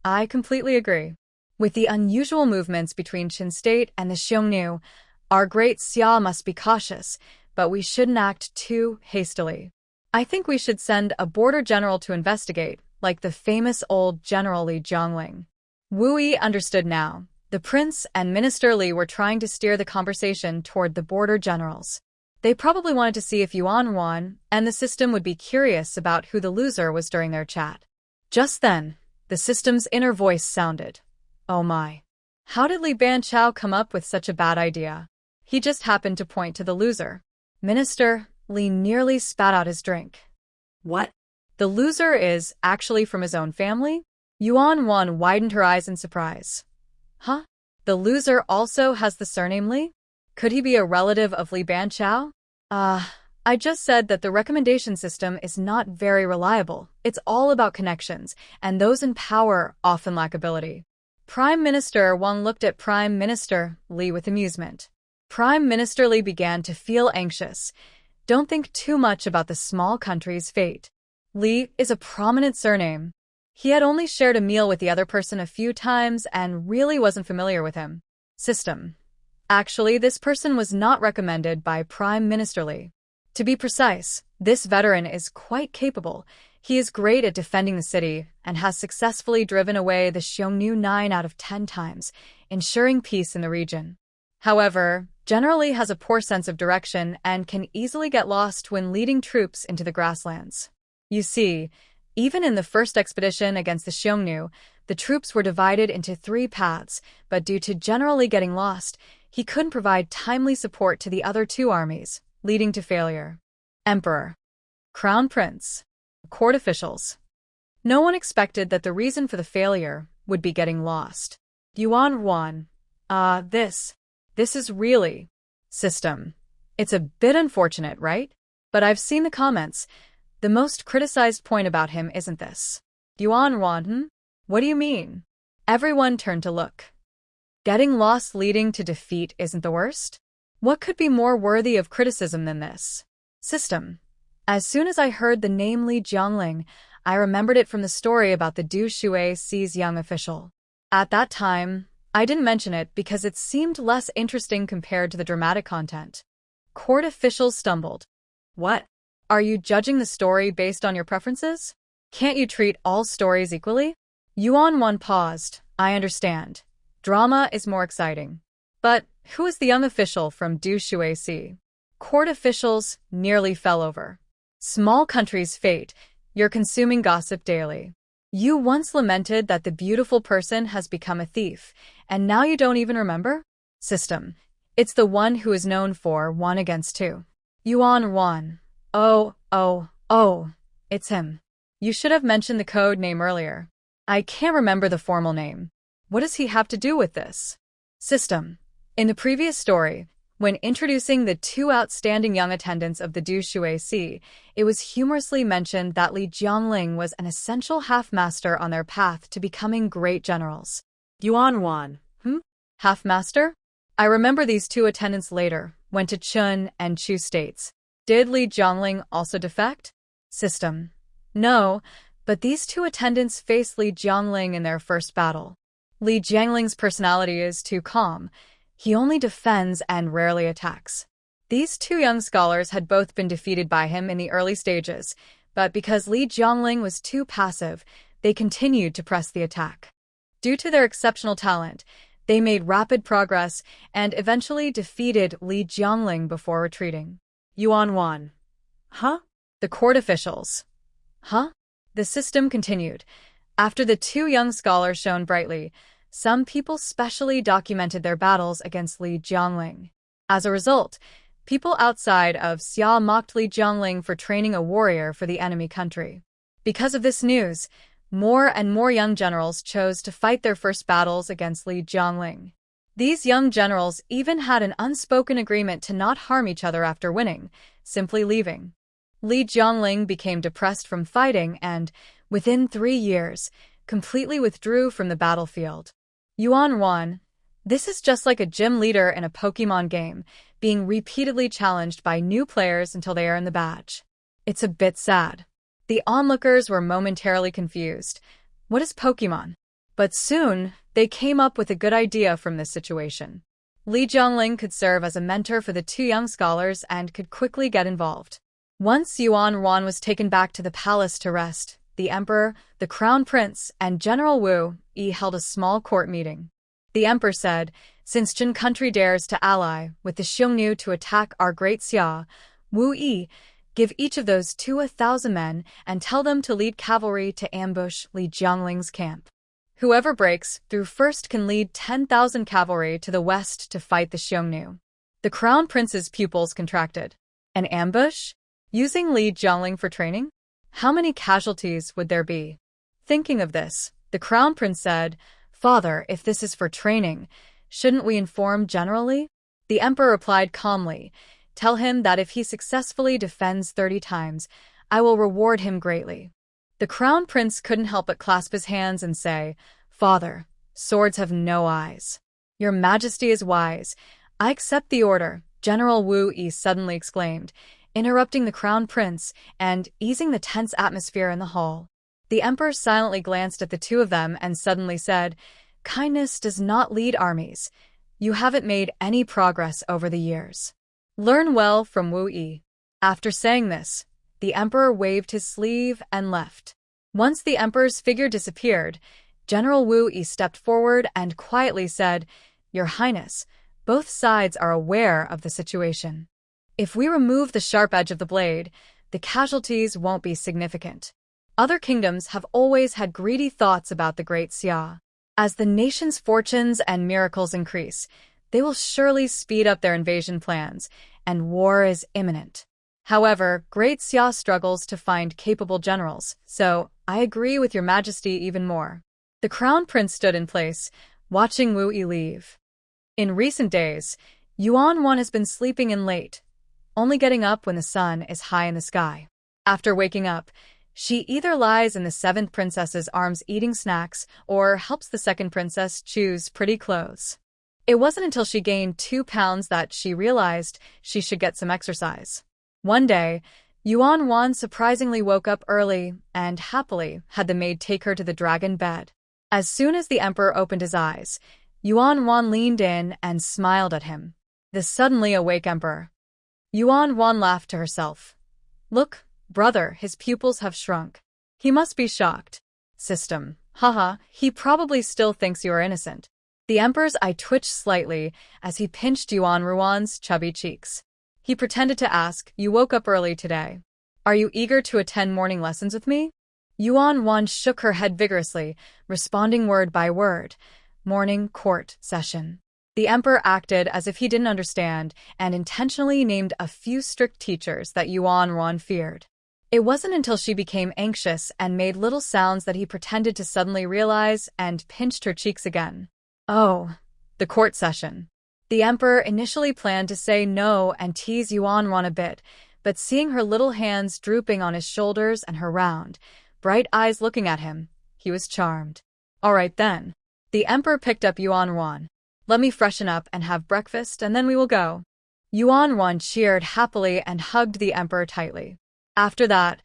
I completely agree. With the unusual movements between Qin State and the Xiongnu, our great Xia must be cautious, but we shouldn't act too hastily. I think we should send a border general to investigate, like the famous old General Li Jiangling. Wu Yi understood now. The prince and Minister Li were trying to steer the conversation toward the border generals. They probably wanted to see if Yuan won, and the system would be curious about who the loser was during their chat. Just then, the system's inner voice sounded. Oh my. How did Li Banqiao come up with such a bad idea? He just happened to point to the loser. Minister Li nearly spat out his drink. What? The loser is actually from his own family? Yuan Wan widened her eyes in surprise. Huh? The loser also has the surname Li? Could he be a relative of Li Banqiao? I just said that the recommendation system is not very reliable. It's all about connections, and those in power often lack ability. Prime Minister Wang looked at Prime Minister Li with amusement. Prime Minister Li began to feel anxious. Don't think too much about the small country's fate. Li is a prominent surname. He had only shared a meal with the other person a few times and really wasn't familiar with him. System. Actually, this person was not recommended by Prime Minister Li. To be precise, this veteran is quite capable. He is great at defending the city and has successfully driven away the Xiongnu 9 out of 10 times, ensuring peace in the region. However, generally has a poor sense of direction and can easily get lost when leading troops into the grasslands. You see, even in the first expedition against the Xiongnu, the troops were divided into 3 paths, but due to generally getting lost, he couldn't provide timely support to the other 2 armies, leading to failure. Emperor. Crown Prince. Court officials. No one expected that the reason for the failure would be getting lost. Yuan Wan. This is really... System. It's a bit unfortunate, right? But I've seen the comments. The most criticized point about him isn't this. Yuan Wan, What do you mean? Everyone turned to look. Getting lost leading to defeat isn't the worst? What could be more worthy of criticism than this? System. As soon as I heard the name Li Jiangling, I remembered it from the story about the Du Shui's young official. At that time, I didn't mention it because it seemed less interesting compared to the dramatic content. Court officials stumbled. What? Are you judging the story based on your preferences? Can't you treat all stories equally? Yuan paused. I understand. Drama is more exciting. But who is the young official from Du Shuici? Court officials nearly fell over. Small country's fate. You're consuming gossip daily. You once lamented that the beautiful person has become a thief, and now you don't even remember? System. It's the one who is known for 1 against 2. Yuan. Oh, it's him. You should have mentioned the code name earlier. I can't remember the formal name. What does he have to do with this? System. In the previous story, when introducing the 2 outstanding young attendants of the Du Shuici, it was humorously mentioned that Li Jiangling was an essential half-master on their path to becoming great generals. Yuan. Half-master? I remember these 2 attendants later went to Chun and Chu states. Did Li Jiangling also defect? System. No, but these 2 attendants faced Li Jiangling in their first battle. Li Jiangling's personality is too calm. He only defends and rarely attacks. These 2 young scholars had both been defeated by him in the early stages, but because Li Jiangling was too passive, they continued to press the attack. Due to their exceptional talent, they made rapid progress and eventually defeated Li Jiangling before retreating. Yuan. Huh? The court officials. Huh? The system continued. After the 2 young scholars shone brightly, some people specially documented their battles against Li Jiangling. As a result, people outside of Xia mocked Li Jiangling for training a warrior for the enemy country. Because of this news, more and more young generals chose to fight their first battles against Li Jiangling. These young generals even had an unspoken agreement to not harm each other after winning, simply leaving. Li Jiangling became depressed from fighting and, within 3 years, completely withdrew from the battlefield. Yuan. This is just like a gym leader in a Pokemon game, being repeatedly challenged by new players until they earn the badge. It's a bit sad. The onlookers were momentarily confused. What is Pokemon? But soon, they came up with a good idea from this situation. Li Jiangling could serve as a mentor for the 2 young scholars and could quickly get involved. Once Yuan was taken back to the palace to rest, the emperor, the crown prince, and General Wu Yi held a small court meeting. The emperor said, since Jin country dares to ally with the Xiongnu to attack our great Xia, Wu Yi, give each of those 2 1,000 men and tell them to lead cavalry to ambush Li Jiangling's camp. Whoever breaks through first can lead 10,000 cavalry to the west to fight the Xiongnu. The crown prince's pupils contracted. An ambush? Using Li Jiangling for training? How many casualties would there be? Thinking of this, the crown prince said, Father, if this is for training, shouldn't we inform generally? The emperor replied calmly, tell him that if he successfully defends 30 times, I will reward him greatly. The crown prince couldn't help but clasp his hands and say, Father, swords have no eyes. Your majesty is wise. I accept the order, General Wu Yi suddenly exclaimed, interrupting the crown prince and easing the tense atmosphere in the hall. The emperor silently glanced at the 2 of them and suddenly said, kindness does not lead armies. You haven't made any progress over the years. Learn well from Wu Yi. After saying this, the emperor waved his sleeve and left. Once the emperor's figure disappeared, General Wu Yi stepped forward and quietly said, Your Highness, both sides are aware of the situation. If we remove the sharp edge of the blade, the casualties won't be significant. Other kingdoms have always had greedy thoughts about the Great Xia. As the nation's fortunes and miracles increase, they will surely speed up their invasion plans, and war is imminent. However, Great Xia struggles to find capable generals, so I agree with your majesty even more. The crown prince stood in place, watching Wu Yi leave. In recent days, Yuan has been sleeping in late, only getting up when the sun is high in the sky. After waking up, she either lies in the 7th princess's arms eating snacks or helps the 2nd princess choose pretty clothes. It wasn't until she gained 2 pounds that she realized she should get some exercise. One day, Yuan surprisingly woke up early and happily had the maid take her to the dragon bed. As soon as the emperor opened his eyes, Yuan Wan leaned in and smiled at him. The suddenly awake emperor. Yuan Wan laughed to herself. Look, brother, his pupils have shrunk. He must be shocked. System. Haha, he probably still thinks you are innocent. The emperor's eye twitched slightly as he pinched Yuan Ruan's chubby cheeks. He pretended to ask, you woke up early today. Are you eager to attend morning lessons with me? Yuan Wan shook her head vigorously, responding word by word. Morning court session. The emperor acted as if he didn't understand and intentionally named a few strict teachers that Yuan Wan feared. It wasn't until she became anxious and made little sounds that he pretended to suddenly realize and pinched her cheeks again. Oh, the court session. The emperor initially planned to say no and tease Yuan Wan a bit, but seeing her little hands drooping on his shoulders and her round, bright eyes looking at him, he was charmed. All right then. The emperor picked up Yuan Wan. Let me freshen up and have breakfast, and then we will go. Yuan Wan cheered happily and hugged the emperor tightly. After that,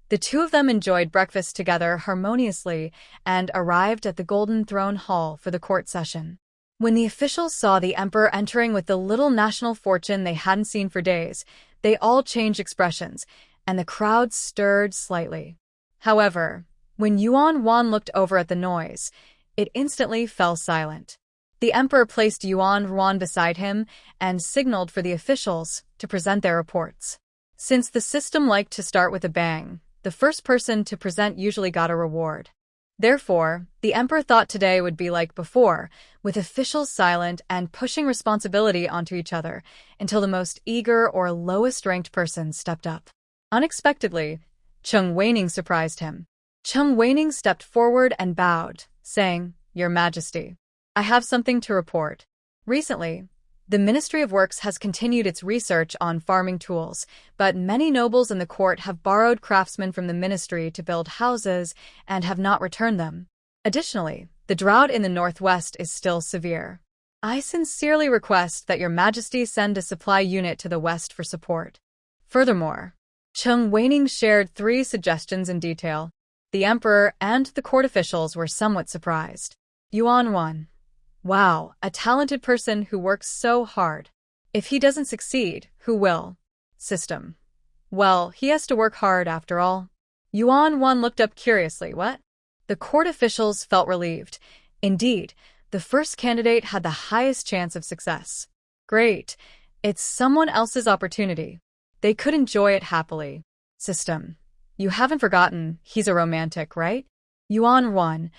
the two of them enjoyed breakfast together harmoniously and arrived at the Golden Throne Hall for the court session. When the officials saw the emperor entering with the little national fortune they hadn't seen for days, they all changed expressions, and the crowd stirred slightly. However, when Yuan Wan looked over at the noise, it instantly fell silent. The emperor placed Yuan Wan beside him and signaled for the officials to present their reports. Since the system liked to start with a bang, the first person to present usually got a reward. Therefore, the emperor thought today would be like before, with officials silent and pushing responsibility onto each other until the most eager or lowest-ranked person stepped up. Unexpectedly, Cheng Weining surprised him. Cheng Weining stepped forward and bowed, saying, Your Majesty, I have something to report. Recently, the Ministry of Works has continued its research on farming tools, but many nobles in the court have borrowed craftsmen from the ministry to build houses and have not returned them. Additionally, the drought in the northwest is still severe. I sincerely request that Your Majesty send a supply unit to the west for support. Furthermore, Cheng Weining shared 3 suggestions in detail. The emperor and the court officials were somewhat surprised. Yuan Wan. Wow, a talented person who works so hard. If he doesn't succeed, who will? System. Well, he has to work hard after all. Yuan Wan looked up curiously. What? The court officials felt relieved. Indeed, the first candidate had the highest chance of success. Great. It's someone else's opportunity. They could enjoy it happily. System. You haven't forgotten, he's a romantic, right? Yuan Wan.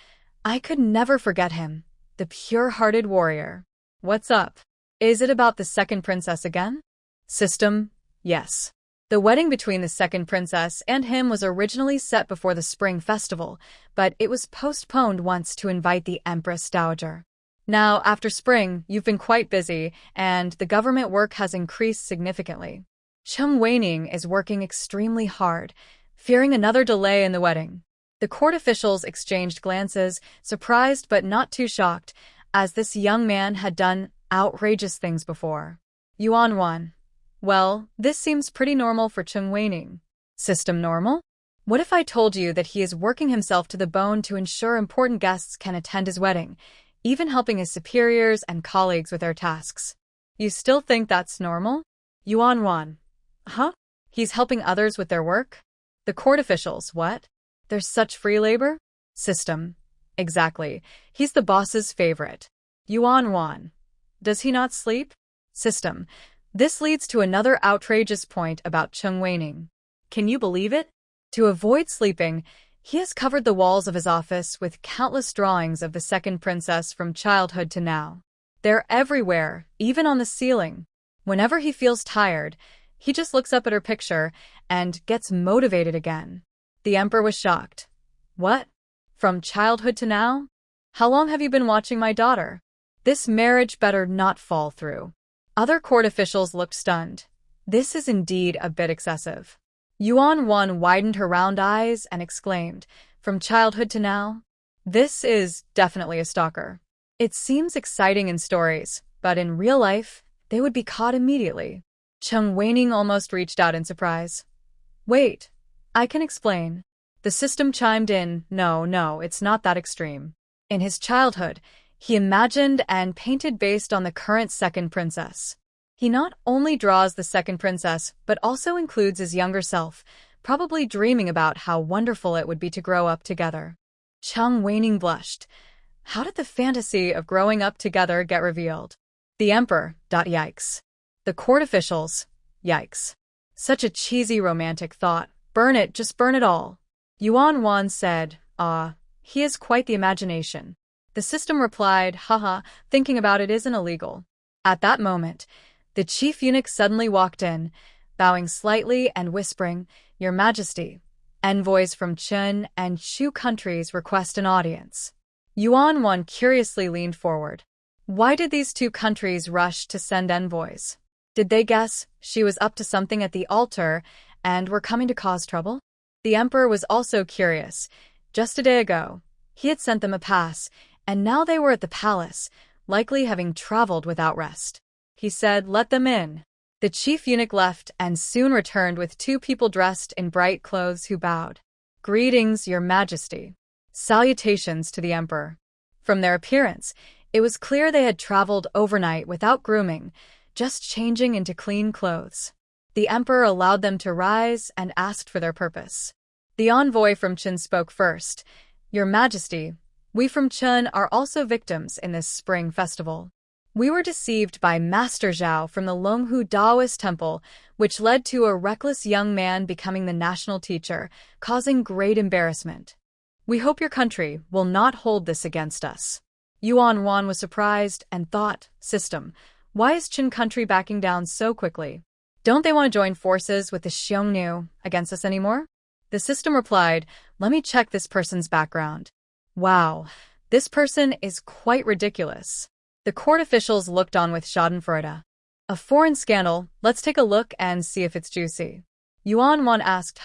I could never forget him. The pure-hearted warrior. What's up? Is it about the second princess again? System. Yes. The wedding between the second princess and him was originally set before the spring festival, but it was postponed once to invite the Empress Dowager. Now, after spring, you've been quite busy, and the government work has increased significantly. Cheng Weining is working extremely hard, fearing another delay in the wedding. The court officials exchanged glances, surprised but not too shocked, as this young man had done outrageous things before. Yuan Wan. Well, this seems pretty normal for Cheng Weining. System normal? What if I told you that he is working himself to the bone to ensure important guests can attend his wedding, even helping his superiors and colleagues with their tasks? You still think that's normal? Yuan Wan. Huh? He's helping others with their work? The court officials, what? There's such free labor? System. Exactly. He's the boss's favorite. Yuan Wan. Does he not sleep? System. This leads to another outrageous point about Cheng Weining. Can you believe it? To avoid sleeping, he has covered the walls of his office with countless drawings of the second princess from childhood to now. They're everywhere, even on the ceiling. Whenever he feels tired, he just looks up at her picture and gets motivated again. The emperor was shocked. What? From childhood to now? How long have you been watching my daughter? This marriage better not fall through. Other court officials looked stunned. This is indeed a bit excessive. Yuan Wan widened her round eyes and exclaimed, From childhood to now? This is definitely a stalker. It seems exciting in stories, but in real life, they would be caught immediately. Cheng Weining almost reached out in surprise. Wait. I can explain. The system chimed in, no, it's not that extreme. In his childhood, He imagined and painted based on the current second princess. He not only draws the second princess, but also includes his younger self, probably dreaming about how wonderful it would be to grow up together. Chung Waning blushed. How did the fantasy of growing up together get revealed? The emperor. Yikes. The court officials. Yikes. Such a cheesy romantic thought. Burn it, just burn it all. Yuan Wan said, he has quite the imagination. The system replied, haha, thinking about it isn't illegal. At that moment, the chief eunuch suddenly walked in, bowing slightly and whispering, Your Majesty, envoys from Chun and Chu countries request an audience. Yuan Wan curiously leaned forward. Why did these two countries rush to send envoys? Did they guess she was up to something at the altar and were coming to cause trouble? The emperor was also curious. Just a day ago, he had sent them a pass, and now they were at the palace, likely having traveled without rest. He said, Let them in. The chief eunuch left and soon returned with two people dressed in bright clothes who bowed. Greetings, Your Majesty. Salutations to the emperor. From their appearance, it was clear they had traveled overnight without grooming, just changing into clean clothes. The emperor allowed them to rise and asked for their purpose. The envoy from Chun spoke first. Your Majesty, we from Chun are also victims in this spring festival. We were deceived by Master Zhao from the Longhu Daoist temple, which led to a reckless young man becoming the national teacher, causing great embarrassment. We hope your country will not hold this against us. Yuan Wan was surprised and thought, System, why is Chun country backing down so quickly? Don't they want to join forces with the Xiongnu against us anymore? The system replied, Let me check this person's background. Wow, this person is quite ridiculous. The court officials looked on with schadenfreude. A foreign scandal, let's take a look and see if it's juicy. Yuan Wan asked,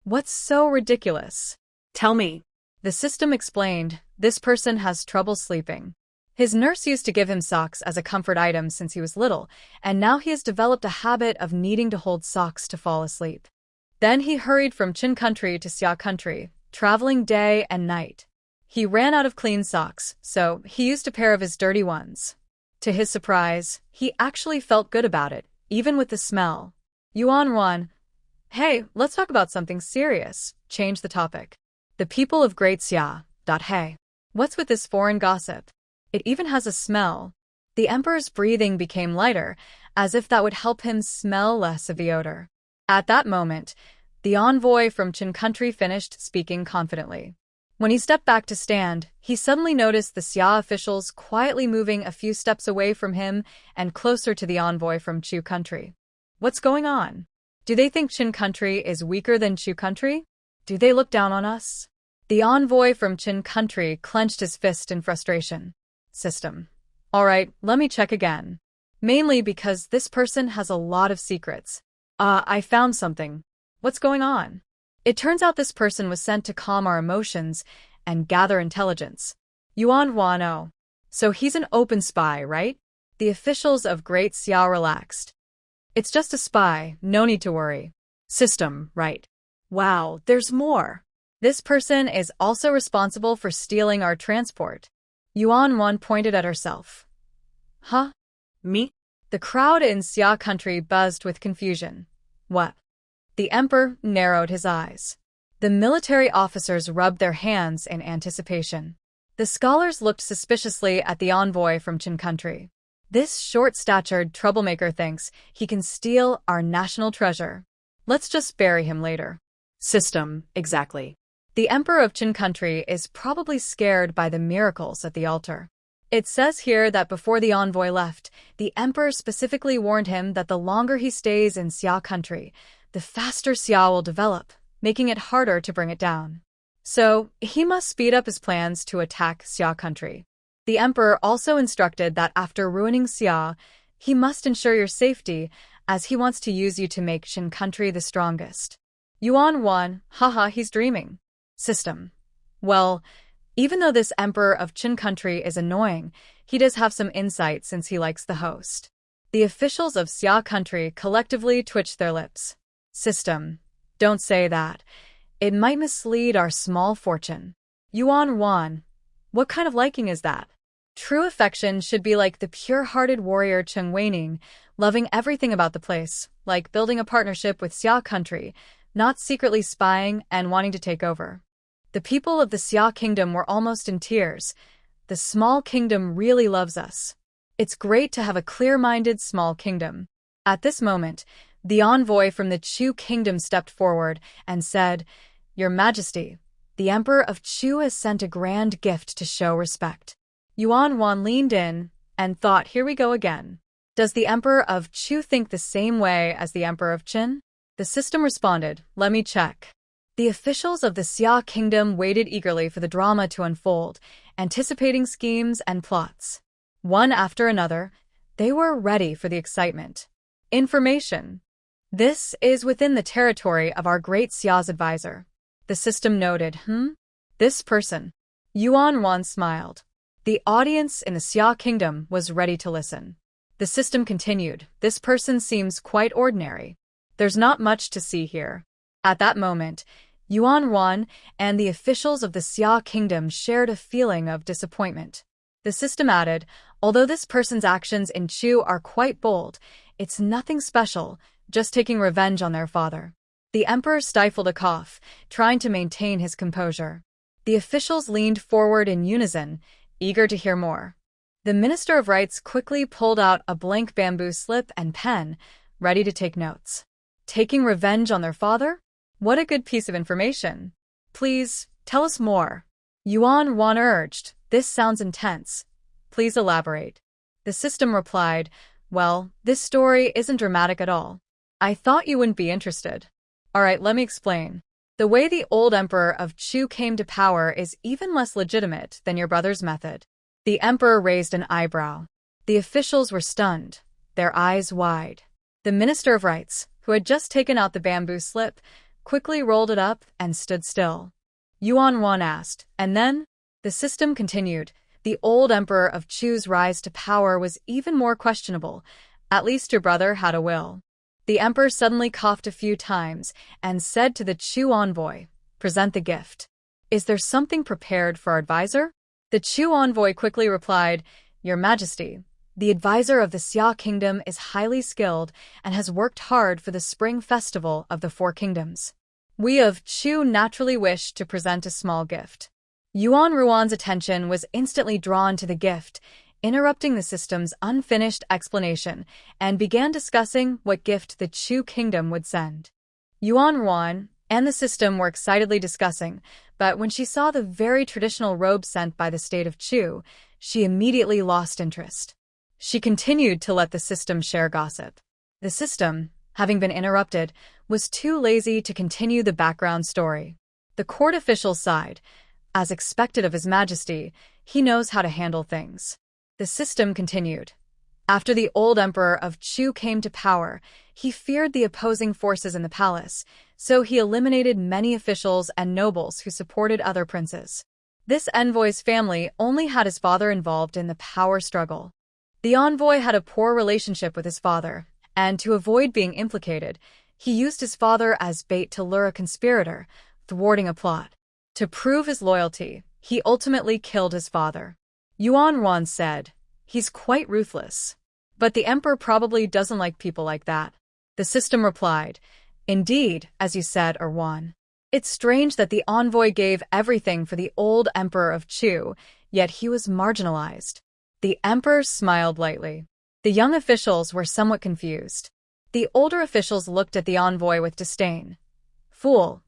What's so ridiculous? Tell me. The system explained, this person has trouble sleeping. His nurse used to give him socks as a comfort item since he was little, and now he has developed a habit of needing to hold socks to fall asleep. Then he hurried from Chin country to Xia country, traveling day and night. He ran out of clean socks, so he used a pair of his dirty ones. To his surprise, he actually felt good about it, even with the smell. Yuan Wan, hey, let's talk about something serious. Change the topic. The people of Great Xia. Hey, what's with this foreign gossip? It even has a smell. The emperor's breathing became lighter, as if that would help him smell less of the odor. At that moment, the envoy from Chin country finished speaking confidently. When he stepped back to stand, he suddenly noticed the Xia officials quietly moving a few steps away from him and closer to the envoy from Chu country. What's going on? Do they think Chin country is weaker than Chu country? Do they look down on us? The envoy from Chin country clenched his fist in frustration. System. All right, let me check again. Mainly because this person has a lot of secrets. I found something. What's going on? It turns out this person was sent to calm our emotions and gather intelligence. Yuan Huano. So he's an open spy, right? The officials of Great Xiao relaxed. It's just a spy, no need to worry. System, right. Wow, there's more. This person is also responsible for stealing our transport. Yuan Wan pointed at herself. Huh? Me? The crowd in Xia country buzzed with confusion. What? The emperor narrowed his eyes. The military officers rubbed their hands in anticipation. The scholars looked suspiciously at the envoy from Chin country. This short-statured troublemaker thinks he can steal our national treasure. Let's just bury him later. System, exactly. The emperor of Chin country is probably scared by the miracles at the altar. It says here that before the envoy left, the emperor specifically warned him that the longer he stays in Xia country, the faster Xia will develop, making it harder to bring it down. So, he must speed up his plans to attack Xia country. The emperor also instructed that after ruining Xia, he must ensure your safety, as he wants to use you to make Chin country the strongest. Yuan Wan, haha, he's dreaming. System. Well, even though this emperor of Chin country is annoying, he does have some insight since he likes the host. The officials of Xia country collectively twitched their lips. System. Don't say that. It might mislead our small fortune. Yuan Wan. What kind of liking is that? True affection should be like the pure-hearted warrior Cheng Weining, loving everything about the place, like building a partnership with Xia country, not secretly spying and wanting to take over. The people of the Xia kingdom were almost in tears. The small kingdom really loves us. It's great to have a clear-minded small kingdom. At this moment, the envoy from the Chu kingdom stepped forward and said, "Your Majesty, the Emperor of Chu has sent a grand gift to show respect." Yuan Wan leaned in and thought, here we go again. Does the Emperor of Chu think the same way as the Emperor of Qin? The system responded, let me check. The officials of the Xia kingdom waited eagerly for the drama to unfold, anticipating schemes and plots. One after another, they were ready for the excitement. Information. This is within the territory of our great Xia's advisor. The system noted, This person. Yuan Wan smiled. The audience in the Xia kingdom was ready to listen. The system continued, this person seems quite ordinary. There's not much to see here. At that moment, Yuan Wan and the officials of the Xia kingdom shared a feeling of disappointment. The system added, although this person's actions in Chu are quite bold, it's nothing special, just taking revenge on their father. The emperor stifled a cough, trying to maintain his composure. The officials leaned forward in unison, eager to hear more. The Minister of Rights quickly pulled out a blank bamboo slip and pen, ready to take notes. Taking revenge on their father? What a good piece of information. Please, tell us more. Yuan Wan urged, this sounds intense. Please elaborate. The system replied, well, this story isn't dramatic at all. I thought you wouldn't be interested. All right, let me explain. The way the old emperor of Chu came to power is even less legitimate than your brother's method. The emperor raised an eyebrow. The officials were stunned, their eyes wide. The Minister of Rights, who had just taken out the bamboo slip, quickly rolled it up and stood still. Yuan Wan asked, and then? The system continued. The old emperor of Chu's rise to power was even more questionable. At least your brother had a will. The emperor suddenly coughed a few times and said to the Chu envoy, present the gift. Is there something prepared for our advisor? The Chu envoy quickly replied, Your Majesty, the advisor of the Xia kingdom is highly skilled and has worked hard for the spring festival of the Four Kingdoms. We of Chu naturally wish to present a small gift. Yuan Ruan's attention was instantly drawn to the gift, interrupting the system's unfinished explanation, and began discussing what gift the Chu kingdom would send. Yuan Ruan and the system were excitedly discussing, but when she saw the very traditional robe sent by the state of Chu, she immediately lost interest. She continued to let the system share gossip. The system, having been interrupted, was too lazy to continue the background story. The court official sighed. As expected of His Majesty, he knows how to handle things. The system continued. After the old emperor of Chu came to power, he feared the opposing forces in the palace, so he eliminated many officials and nobles who supported other princes. This envoy's family only had his father involved in the power struggle. The envoy had a poor relationship with his father, and to avoid being implicated, he used his father as bait to lure a conspirator, thwarting a plot. To prove his loyalty, he ultimately killed his father. Yuan Wan said, he's quite ruthless. But the emperor probably doesn't like people like that. The system replied, indeed, as you said, Erwan. It's strange that the envoy gave everything for the old emperor of Chu, yet he was marginalized. The emperor smiled lightly. The young officials were somewhat confused. The older officials looked at the envoy with disdain. Fool.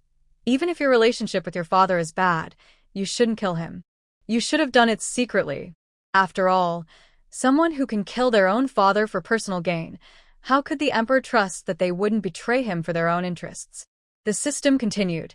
Even if your relationship with your father is bad, you shouldn't kill him. You should have done it secretly. After all, someone who can kill their own father for personal gain, how could the emperor trust that they wouldn't betray him for their own interests? The system continued.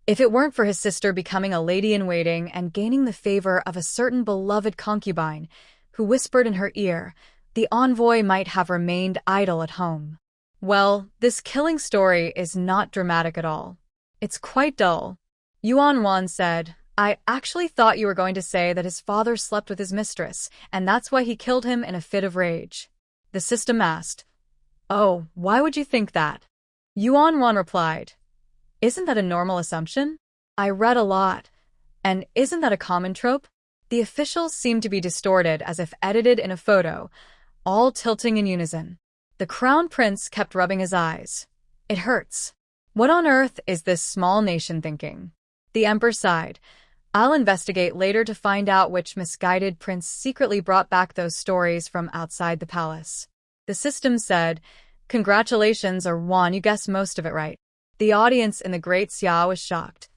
If it weren't for his sister becoming a lady-in-waiting and gaining the favor of a certain beloved concubine, who whispered in her ear, the envoy might have remained idle at home. Well, this killing story is not dramatic at all. It's quite dull. Yuan Wan said, I actually thought you were going to say that his father slept with his mistress, and that's why he killed him in a fit of rage. The system asked, Oh, why would you think that? Yuan Wan replied, Isn't that a normal assumption? I read a lot. And isn't that a common trope? The officials seemed to be distorted as if edited in a photo, all tilting in unison. The crown prince kept rubbing his eyes. It hurts. What on earth is this small nation thinking? The emperor sighed. I'll investigate later to find out which misguided prince secretly brought back those stories from outside the palace. The system said, Congratulations, or Juan, you guessed most of it right. The audience in the Great Xia was shocked.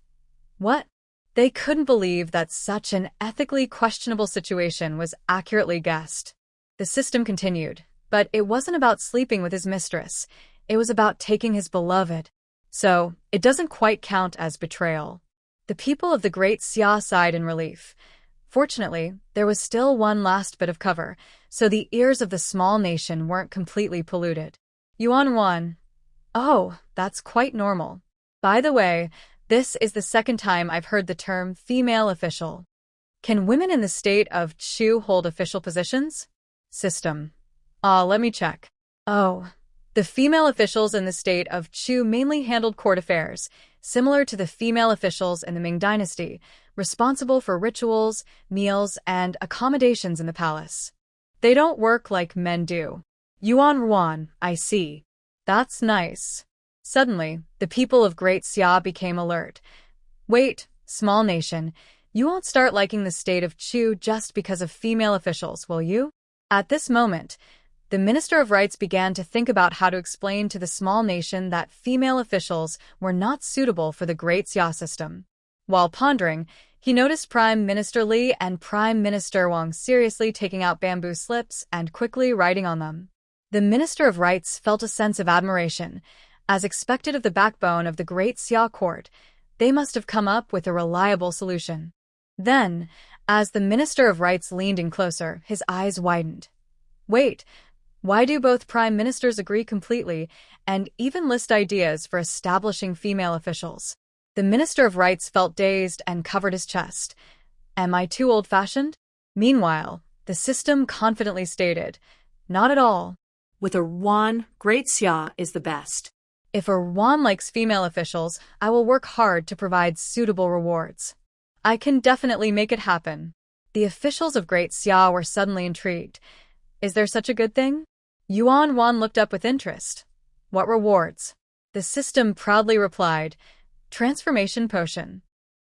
What? They couldn't believe that such an ethically questionable situation was accurately guessed. The system continued, but it wasn't about sleeping with his mistress. It was about taking his beloved. So, it doesn't quite count as betrayal. The people of the Great Xia sighed in relief. Fortunately, there was still one last bit of cover, so the ears of the small nation weren't completely polluted. Yuan won. Oh, that's quite normal. By the way, this is the second time I've heard the term female official. Can women in the state of Chu hold official positions? System. Let me check. Oh, the female officials in the state of Chu mainly handled court affairs, similar to the female officials in the Ming Dynasty, responsible for rituals, meals, and accommodations in the palace. They don't work like men do. Yuan Ruan, I see. That's nice. Suddenly, the people of Great Xia became alert. Wait, small nation, you won't start liking the state of Chu just because of female officials, will you? At this moment, the Minister of Rights began to think about how to explain to the small nation that female officials were not suitable for the Great Xia system. While pondering, he noticed Prime Minister Li and Prime Minister Wang seriously taking out bamboo slips and quickly writing on them. The Minister of Rights felt a sense of admiration. As expected of the backbone of the Great Xia court, they must have come up with a reliable solution. Then, as the Minister of Rights leaned in closer, his eyes widened. Wait, why do both prime ministers agree completely and even list ideas for establishing female officials? The Minister of Rights felt dazed and covered his chest. Am I too old-fashioned? Meanwhile, the system confidently stated, Not at all. With a Yuan, Great Xia is the best. If Erwan likes female officials, I will work hard to provide suitable rewards. I can definitely make it happen. The officials of Great Xia were suddenly intrigued. Is there such a good thing? Yuan Wan looked up with interest. What rewards? The system proudly replied, Transformation potion.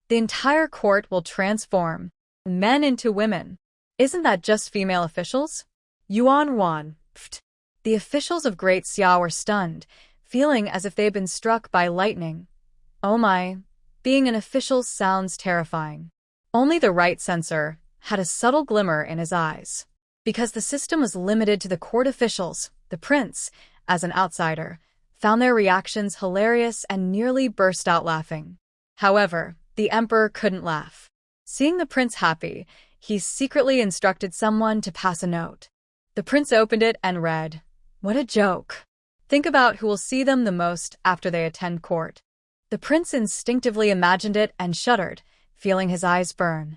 The entire court will transform men into women. Isn't that just female officials? Yuan Wan. Pfft. The officials of Great Xia were stunned, feeling as if they had been struck by lightning. Oh my, being an official sounds terrifying. Only the right censor had a subtle glimmer in his eyes. Because the system was limited to the court officials, the prince, as an outsider, found their reactions hilarious and nearly burst out laughing. However, the emperor couldn't laugh. Seeing the prince happy, he secretly instructed someone to pass a note. The prince opened it and read, What a joke. Think about who will see them the most after they attend court. The prince instinctively imagined it and shuddered, feeling his eyes burn.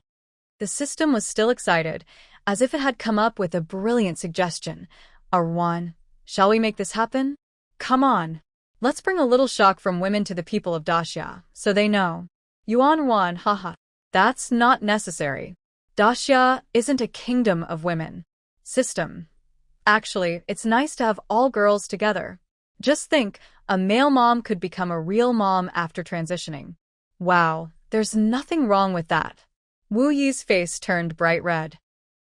The system was still excited, as if it had come up with a brilliant suggestion. Arwan, shall we make this happen? Come on. Let's bring a little shock from women to the people of Daxia, so they know. Yuan Wan, haha. That's not necessary. Daxia isn't a kingdom of women. System. Actually, it's nice to have all girls together. Just think, a male mom could become a real mom after transitioning. Wow, there's nothing wrong with that. Wu Yi's face turned bright red.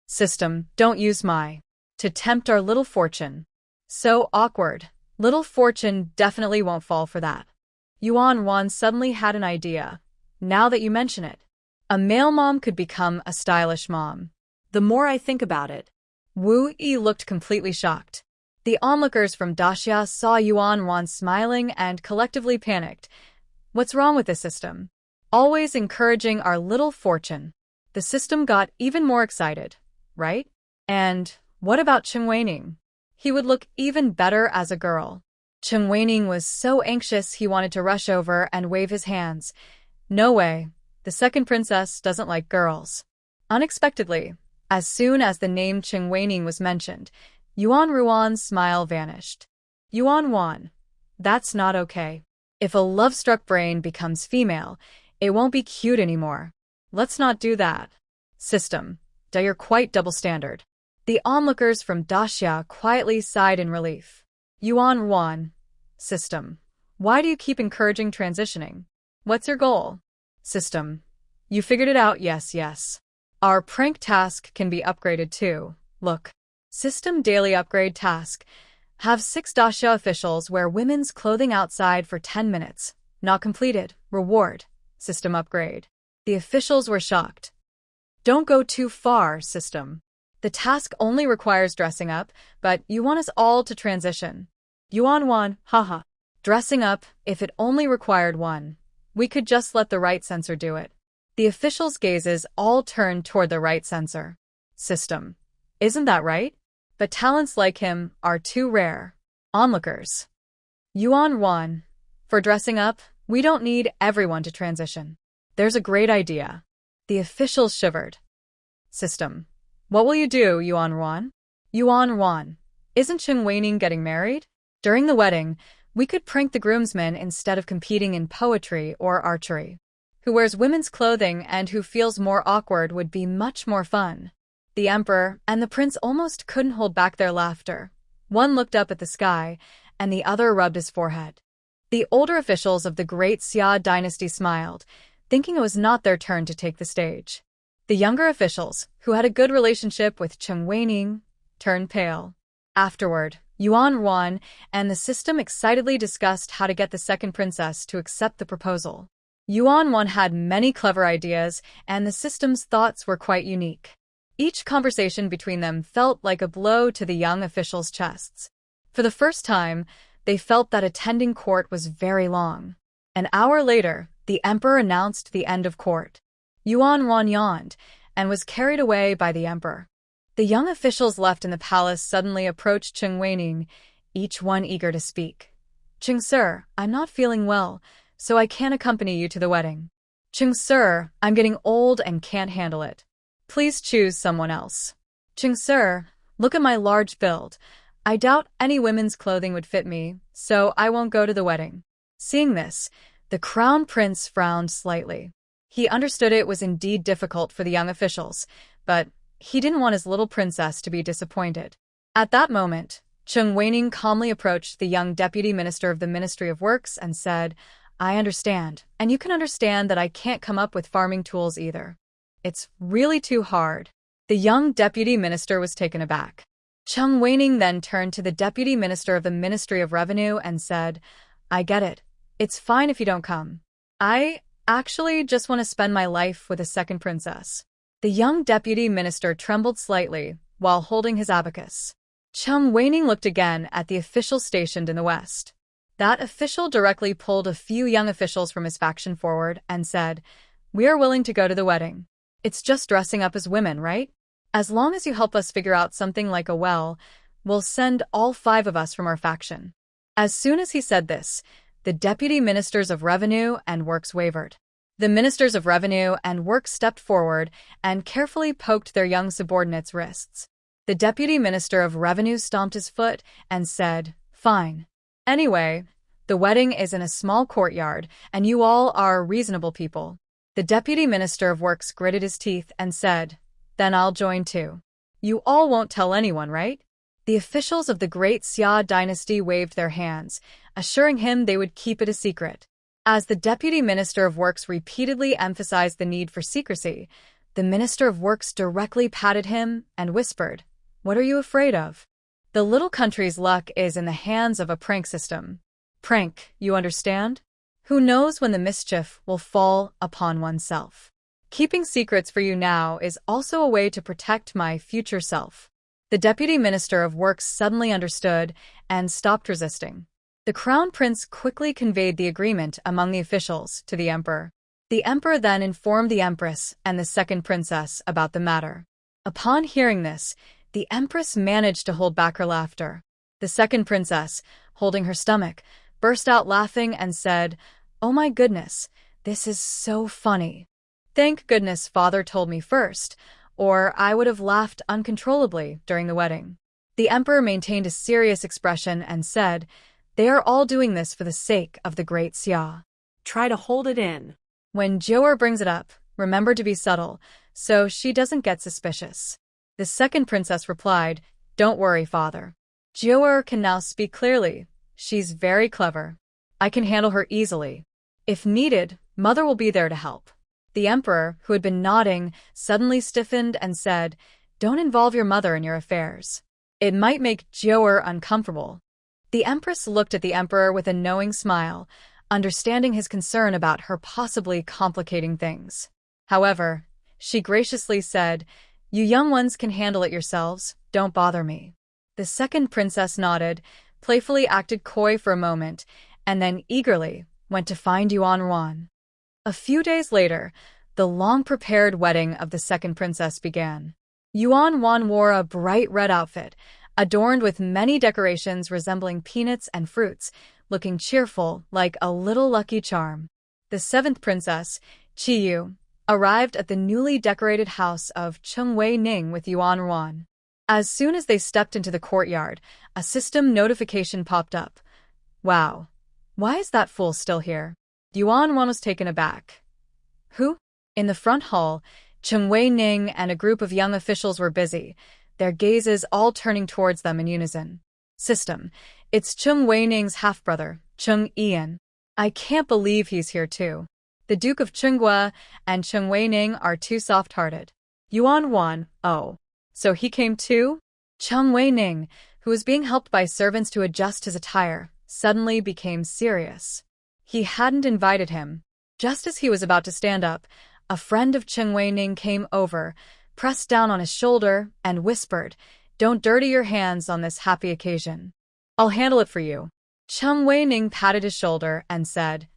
System, don't use my to tempt our little fortune. So awkward. Little fortune definitely won't fall for that. Yuan Wan suddenly had an idea. Now that you mention it, a male mom could become a stylish mom. The more I think about it. Wu Yi looked completely shocked. The onlookers from Daxia saw Yuan Wan smiling and collectively panicked. What's wrong with this system? Always encouraging our little fortune. The system got even more excited, right? And what about Cheng Weining? He would look even better as a girl. Cheng Weining was so anxious he wanted to rush over and wave his hands. No way. The second princess doesn't like girls. Unexpectedly, as soon as the name Cheng Weining was mentioned, Yuan Ruan's smile vanished. Yuan Wan. That's not okay. If a love-struck brain becomes female, it won't be cute anymore. Let's not do that. System. You're quite double-standard. The onlookers from Daxia quietly sighed in relief. Yuan Wan. System. Why do you keep encouraging transitioning? What's your goal? System. You figured it out, yes. Our prank task can be upgraded too. Look. System daily upgrade task. Have 6 Daxia officials wear women's clothing outside for 10 minutes. Not completed. Reward. System upgrade. The officials were shocked. Don't go too far, system. The task only requires dressing up, but you want us all to transition. Yuan Wan, haha. Dressing up, if it only required one. We could just let the right censor do it. The officials' gazes all turned toward the right censor. System. Isn't that right? But talents like him are too rare. Onlookers. Yuan Wan. For dressing up, we don't need everyone to transition. There's a great idea. The officials shivered. System. What will you do, Yuan Wan? Yuan Wan. Isn't Cheng Weining getting married? During the wedding, we could prank the groomsmen instead of competing in poetry or archery. Who wears women's clothing and who feels more awkward would be much more fun. The emperor and the prince almost couldn't hold back their laughter. One looked up at the sky, and the other rubbed his forehead. The older officials of the great Xia dynasty smiled, thinking it was not their turn to take the stage. The younger officials, who had a good relationship with Cheng Weining, turned pale. Afterward, Yuan Wan and the system excitedly discussed how to get the second princess to accept the proposal. Yuan Wan had many clever ideas, and the system's thoughts were quite unique. Each conversation between them felt like a blow to the young officials' chests. For the first time, they felt that attending court was very long. An hour later, the emperor announced the end of court. Yuan Wan yawned and was carried away by the emperor. The young officials left in the palace suddenly approached Cheng Weining, each one eager to speak. Cheng Sir, I'm not feeling well, so I can't accompany you to the wedding. Cheng Sir, I'm getting old and can't handle it. Please choose someone else. Cheng Sir, look at my large build. I doubt any women's clothing would fit me, so I won't go to the wedding. Seeing this, the crown prince frowned slightly. He understood it was indeed difficult for the young officials, but he didn't want his little princess to be disappointed. At that moment, Cheng Weining calmly approached the young deputy minister of the Ministry of Works and said, I understand, and you can understand that I can't come up with farming tools either. It's really too hard. The young deputy minister was taken aback. Cheng Weining then turned to the deputy minister of the Ministry of Revenue and said, I get it. It's fine if you don't come. I actually just want to spend my life with a second princess. The young deputy minister trembled slightly while holding his abacus. Cheng Weining looked again at the official stationed in the west. That official directly pulled a few young officials from his faction forward and said, We are willing to go to the wedding. It's just dressing up as women, right? As long as you help us figure out something like a well, we'll send all 5 of us from our faction. As soon as he said this, the deputy ministers of Revenue and Works wavered. The ministers of Revenue and Works stepped forward and carefully poked their young subordinates' wrists. The deputy minister of Revenue stomped his foot and said, Fine. Anyway, the wedding is in a small courtyard, and you all are reasonable people. The deputy minister of Works gritted his teeth and said, Then I'll join too. You all won't tell anyone, right? The officials of the great Xia dynasty waved their hands, assuring him they would keep it a secret. As the deputy minister of Works repeatedly emphasized the need for secrecy, the minister of Works directly patted him and whispered, What are you afraid of? The little country's luck is in the hands of a prank system. Prank, you understand? Who knows when the mischief will fall upon oneself? Keeping secrets for you now is also a way to protect my future self. The deputy minister of Works suddenly understood and stopped resisting. The crown prince quickly conveyed the agreement among the officials to the emperor. The emperor then informed the empress and the second princess about the matter. Upon hearing this, the empress managed to hold back her laughter. The second princess, holding her stomach, burst out laughing and said, Oh my goodness, this is so funny. Thank goodness father told me first, or I would have laughed uncontrollably during the wedding. The emperor maintained a serious expression and said, They are all doing this for the sake of the great Xia. Try to hold it in. When Joer brings it up, remember to be subtle, so she doesn't get suspicious. The second princess replied, "Don't worry, father. Jiaoer can now speak clearly. She's very clever. I can handle her easily. If needed, mother will be there to help." The emperor, who had been nodding, suddenly stiffened and said, "Don't involve your mother in your affairs. It might make Jiaoer uncomfortable." The empress looked at the emperor with a knowing smile, understanding his concern about her possibly complicating things. However, she graciously said, "You young ones can handle it yourselves, don't bother me." The second princess nodded, playfully acted coy for a moment, and then eagerly went to find Yuan Ruan. A few days later, the long-prepared wedding of the second princess began. Yuan Ruan wore a bright red outfit, adorned with many decorations resembling peanuts and fruits, looking cheerful like a little lucky charm. The seventh princess, Qiyu, arrived at the newly decorated house of Cheng Wei Ning with Yuan Ruan. As soon as they stepped into the courtyard, a system notification popped up. "Wow. Why is that fool still here?" Yuan Ruan was taken aback. "Who?" In the front hall, Cheng Wei Ning and a group of young officials were busy, their gazes all turning towards them in unison. "System, it's Cheng Wei Ning's half-brother, Cheng Ian. I can't believe he's here too. The Duke of Tsinghua and Cheng Wei Ning are too soft-hearted." Yuan Ruan, "Oh. So he came too?" Cheng Wei Ning, who was being helped by servants to adjust his attire, suddenly became serious. He hadn't invited him. Just as he was about to stand up, a friend of Cheng Wei Ning came over, pressed down on his shoulder, and whispered, "Don't dirty your hands on this happy occasion. I'll handle it for you." Cheng Wei Ning patted his shoulder and said,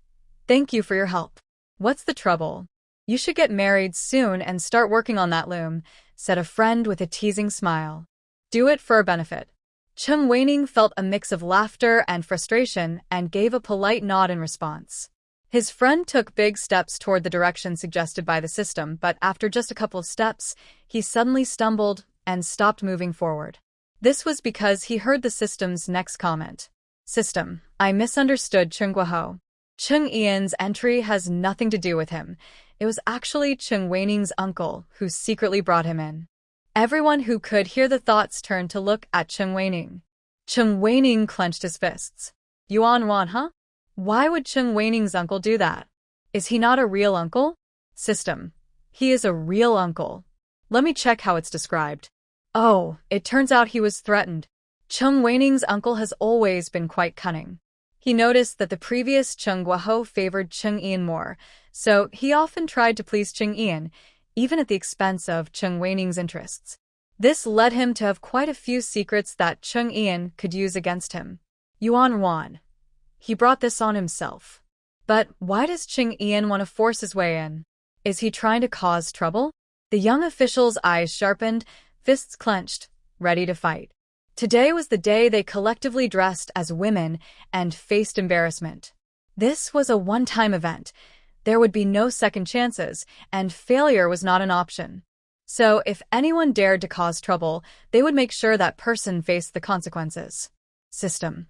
"Thank you for your help. What's the trouble? You should get married soon and start working on that loom," said a friend with a teasing smile. "Do it for our benefit." Cheng Wei Ning felt a mix of laughter and frustration and gave a polite nod in response. His friend took big steps toward the direction suggested by the system, but after just a couple of steps, he suddenly stumbled and stopped moving forward. This was because he heard the system's next comment. "System, I misunderstood Cheng Guohou. Cheng Ian's entry has nothing to do with him. It was actually Cheng Wei Ning's uncle who secretly brought him in." Everyone who could hear the thoughts turned to look at Cheng Wei Ning. Cheng Wei Ning clenched his fists. "Yuan Ruan, huh? Why would Cheng Wei Ning's uncle do that? Is he not a real uncle?" "System, he is a real uncle. Let me check how it's described." Oh, it turns out he was threatened. Cheng Wei Ning's uncle has always been quite cunning. He noticed that the previous Cheng Guohou favored Cheng Ian more, so he often tried to please Cheng Ian, even at the expense of Cheng Wei Ning's interests. This led him to have quite a few secrets that Cheng Ian could use against him. Yuan Ruan. He brought this on himself. But why does Cheng Ian want to force his way in? Is he trying to cause trouble? The young official's eyes sharpened, fists clenched, ready to fight. Today was the day they collectively dressed as women and faced embarrassment. This was a one-time event. There would be no second chances, and failure was not an option. So if anyone dared to cause trouble, they would make sure that person faced the consequences. System.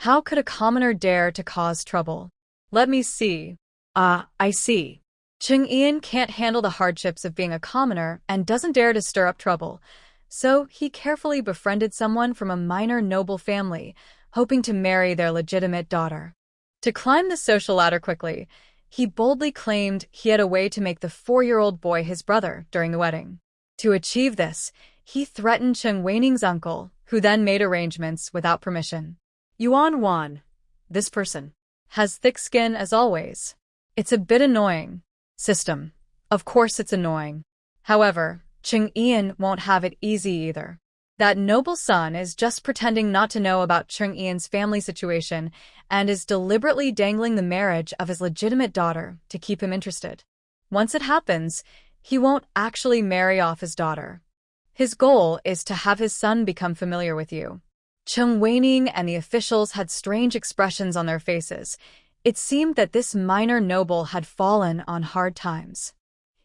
How could a commoner dare to cause trouble? Let me see. I see. Cheng Ian can't handle the hardships of being a commoner and doesn't dare to stir up trouble. So he carefully befriended someone from a minor noble family, hoping to marry their legitimate daughter. To climb the social ladder quickly, he boldly claimed he had a way to make the 4-year-old boy his brother during the wedding. To achieve this, he threatened Cheng Wei Ning's uncle, who then made arrangements without permission. Yuan Ruan, this person, has thick skin as always. It's a bit annoying. System. Of course it's annoying. However, Cheng Ian won't have it easy either. That noble son is just pretending not to know about Cheng Ian's family situation and is deliberately dangling the marriage of his legitimate daughter to keep him interested. Once it happens, he won't actually marry off his daughter. His goal is to have his son become familiar with you. Cheng Wei Ning and the officials had strange expressions on their faces. It seemed that this minor noble had fallen on hard times.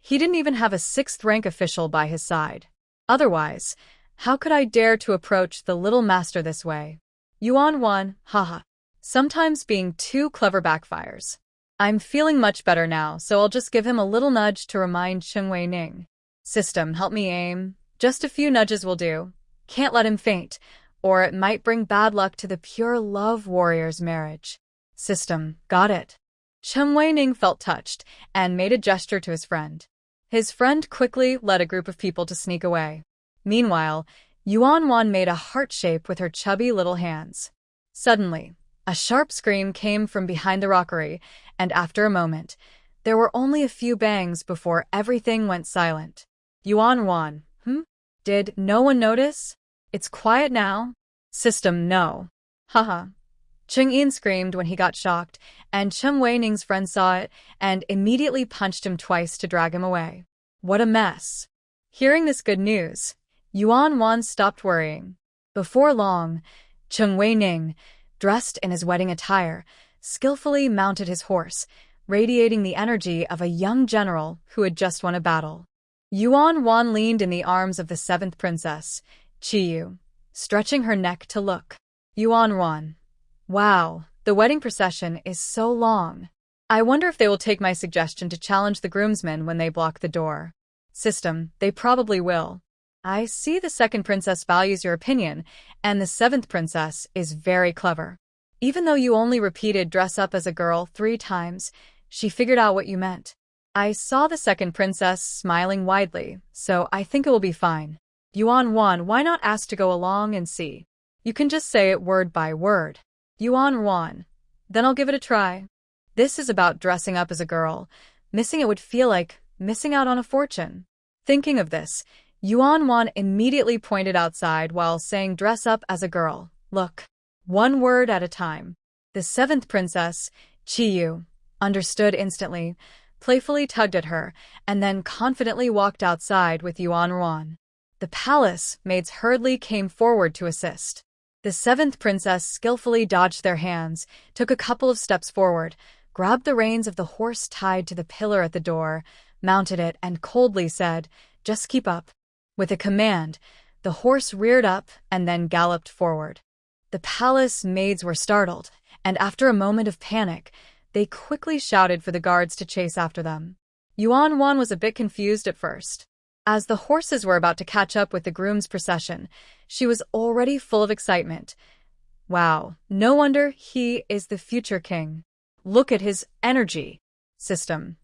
He didn't even have a 6th-rank official by his side. Otherwise, how could I dare to approach the little master this way? Yuan Ruan, haha. Sometimes being too clever backfires. I'm feeling much better now, so I'll just give him a little nudge to remind Cheng Wei Ning. System, help me aim. Just a few nudges will do. Can't let him faint, or it might bring bad luck to the pure love warrior's marriage. System, got it. Chen Weining felt touched and made a gesture to his friend. His friend quickly led a group of people to sneak away. Meanwhile, Yuan Wan made a heart shape with her chubby little hands. Suddenly, a sharp scream came from behind the rockery, and after a moment, there were only a few bangs before everything went silent. Yuan Wan, Did no one notice? It's quiet now. System, no. Haha. Cheng Yin screamed when he got shocked, and Chen Weining's friend saw it and immediately punched him twice to drag him away. What a mess. Hearing this good news, Yuan Wan stopped worrying. Before long, Cheng Weining, dressed in his wedding attire, skillfully mounted his horse, radiating the energy of a young general who had just won a battle. Yuan Wan leaned in the arms of the seventh princess, Qiyu, stretching her neck to look. Yuan Wan. Wow, the wedding procession is so long. I wonder if they will take my suggestion to challenge the groomsmen when they block the door. System, they probably will. I see the second princess values your opinion, and the seventh princess is very clever. Even though you only repeated dress up as a girl 3 times, she figured out what you meant. I saw the second princess smiling widely, so I think it will be fine. Yuan Wan, why not ask to go along and see? You can just say it word by word. Yuan Wan. Then I'll give it a try. This is about dressing up as a girl. Missing it would feel like missing out on a fortune. Thinking of this, Yuan Wan immediately pointed outside while saying dress up as a girl. Look. 1 word at a time. The seventh princess, Qiyu, understood instantly, playfully tugged at her, and then confidently walked outside with Yuan Wan. The palace maids hurriedly came forward to assist. The seventh princess skillfully dodged their hands, took a couple of steps forward, grabbed the reins of the horse tied to the pillar at the door, mounted it, and coldly said, "Just keep up." With a command, the horse reared up and then galloped forward. The palace maids were startled, and after a moment of panic, they quickly shouted for the guards to chase after them. Yuan Wan was a bit confused at first. As the horses were about to catch up with the groom's procession, she was already full of excitement. Wow, no wonder he is the future king. Look at his energy. System.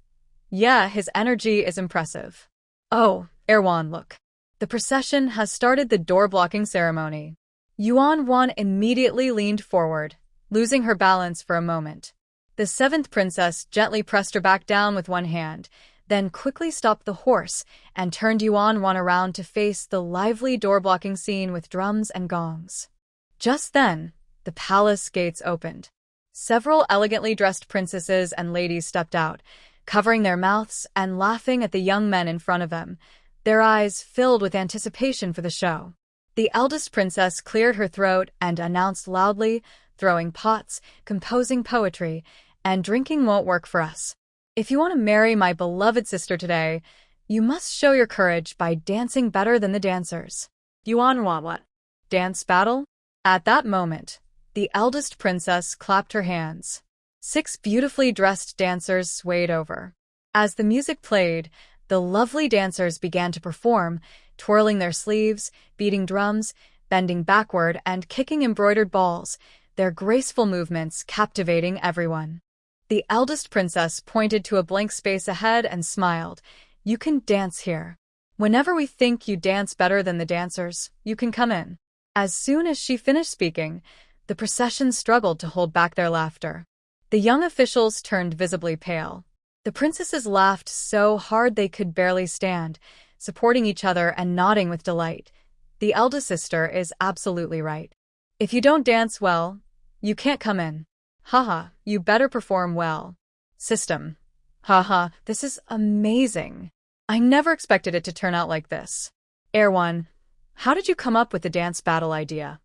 Yeah, his energy is impressive. Oh, Erwan, look. The procession has started the door-blocking ceremony. Yuan Wan immediately leaned forward, losing her balance for a moment. The seventh princess gently pressed her back down with one hand, then quickly stopped the horse and turned Yuan Wan around to face the lively door-blocking scene with drums and gongs. Just then, the palace gates opened. Several elegantly dressed princesses and ladies stepped out, covering their mouths and laughing at the young men in front of them, their eyes filled with anticipation for the show. The eldest princess cleared her throat and announced loudly, throwing pots, composing poetry, and drinking won't work for us. If you want to marry my beloved sister today, you must show your courage by dancing better than the dancers. Yuan Wan, what? Dance battle? At that moment, the eldest princess clapped her hands. 6 beautifully dressed dancers swayed over. As the music played, the lovely dancers began to perform, twirling their sleeves, beating drums, bending backward, and kicking embroidered balls, their graceful movements captivating everyone. The eldest princess pointed to a blank space ahead and smiled. You can dance here. Whenever we think you dance better than the dancers, you can come in. As soon as she finished speaking, the procession struggled to hold back their laughter. The young officials turned visibly pale. The princesses laughed so hard they could barely stand, supporting each other and nodding with delight. The eldest sister is absolutely right. If you don't dance well, you can't come in. Haha, you better perform well. System. Haha, this is amazing. I never expected it to turn out like this. Erwan, how did you come up with the dance battle idea?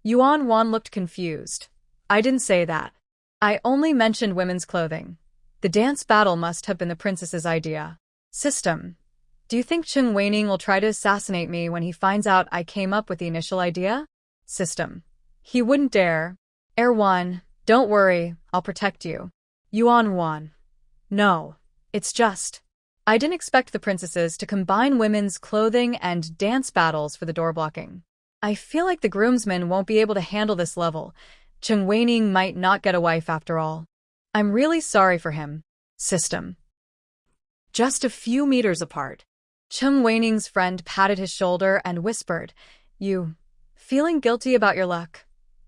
Yuan Wan looked confused. I didn't say that. I only mentioned women's clothing. The dance battle must have been the princess's idea. System. Do you think Cheng Weining will try to assassinate me when he finds out I came up with the initial idea? System. He wouldn't dare. Erwan, don't worry, I'll protect you. Yuan Wan. No, it's just. I didn't expect the princesses to combine women's clothing and dance battles for the door blocking. I feel like the groomsmen won't be able to handle this level. Cheng Weining might not get a wife after all. I'm really sorry for him. System. Just a few meters apart, Cheng Weining's friend patted his shoulder and whispered, "You feeling guilty about your luck?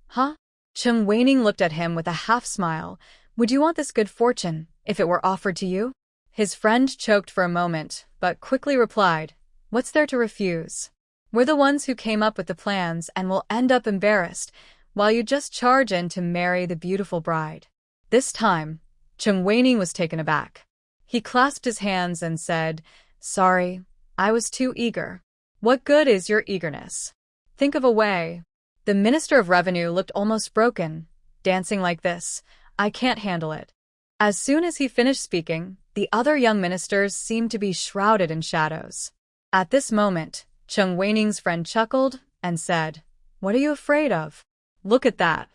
Huh?" Cheng Weining looked at him with a half-smile. "Would you want this good fortune if it were offered to you?" His friend choked for a moment, but quickly replied, "What's there to refuse? We're the ones who came up with the plans and will end up embarrassed, while you just charge in to marry the beautiful bride." This time, Cheng Weining was taken aback. He clasped his hands and said, "Sorry, I was too eager." "What good is your eagerness? Think of a way." The Minister of Revenue looked almost broken. "Dancing like this, I can't handle it." As soon as he finished speaking, the other young ministers seemed to be shrouded in shadows. At this moment, Cheng Weining's friend chuckled and said, "What are you afraid of? Look at that.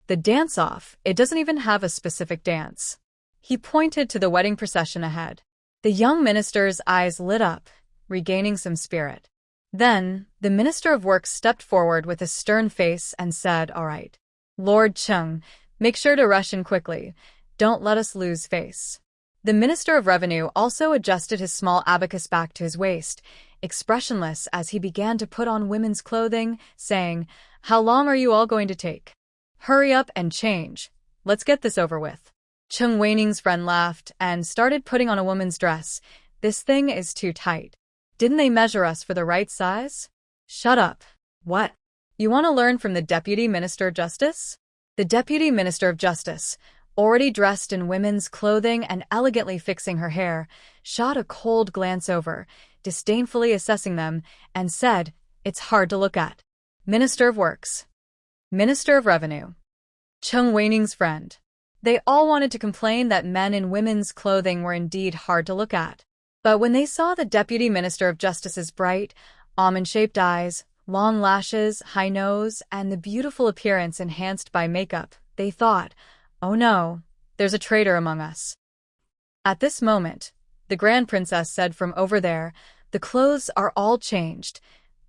The dance-off, it doesn't even have a specific dance." He pointed to the wedding procession ahead. The young minister's eyes lit up, regaining some spirit. Then, the Minister of Works stepped forward with a stern face and said, "All right, Lord Cheng, make sure to rush in quickly. Don't let us lose face." The Minister of Revenue also adjusted his small abacus back to his waist, expressionless as he began to put on women's clothing, saying, "How long are you all going to take? Hurry up and change. Let's get this over with." Cheng Weining's friend laughed and started putting on a woman's dress. "This thing is too tight. Didn't they measure us for the right size?" "Shut up. What? You want to learn from the Deputy Minister of Justice?" The Deputy Minister of Justice, already dressed in women's clothing and elegantly fixing her hair, shot a cold glance over, disdainfully assessing them, and said, "It's hard to look at." Minister of Works. Minister of Revenue. Cheng Weining's friend. They all wanted to complain that men in women's clothing were indeed hard to look at. But when they saw the Deputy Minister of Justice's bright, almond-shaped eyes, long lashes, high nose, and the beautiful appearance enhanced by makeup, they thought, "Oh no, there's a traitor among us." At this moment, the Grand Princess said from over there, "The clothes are all changed.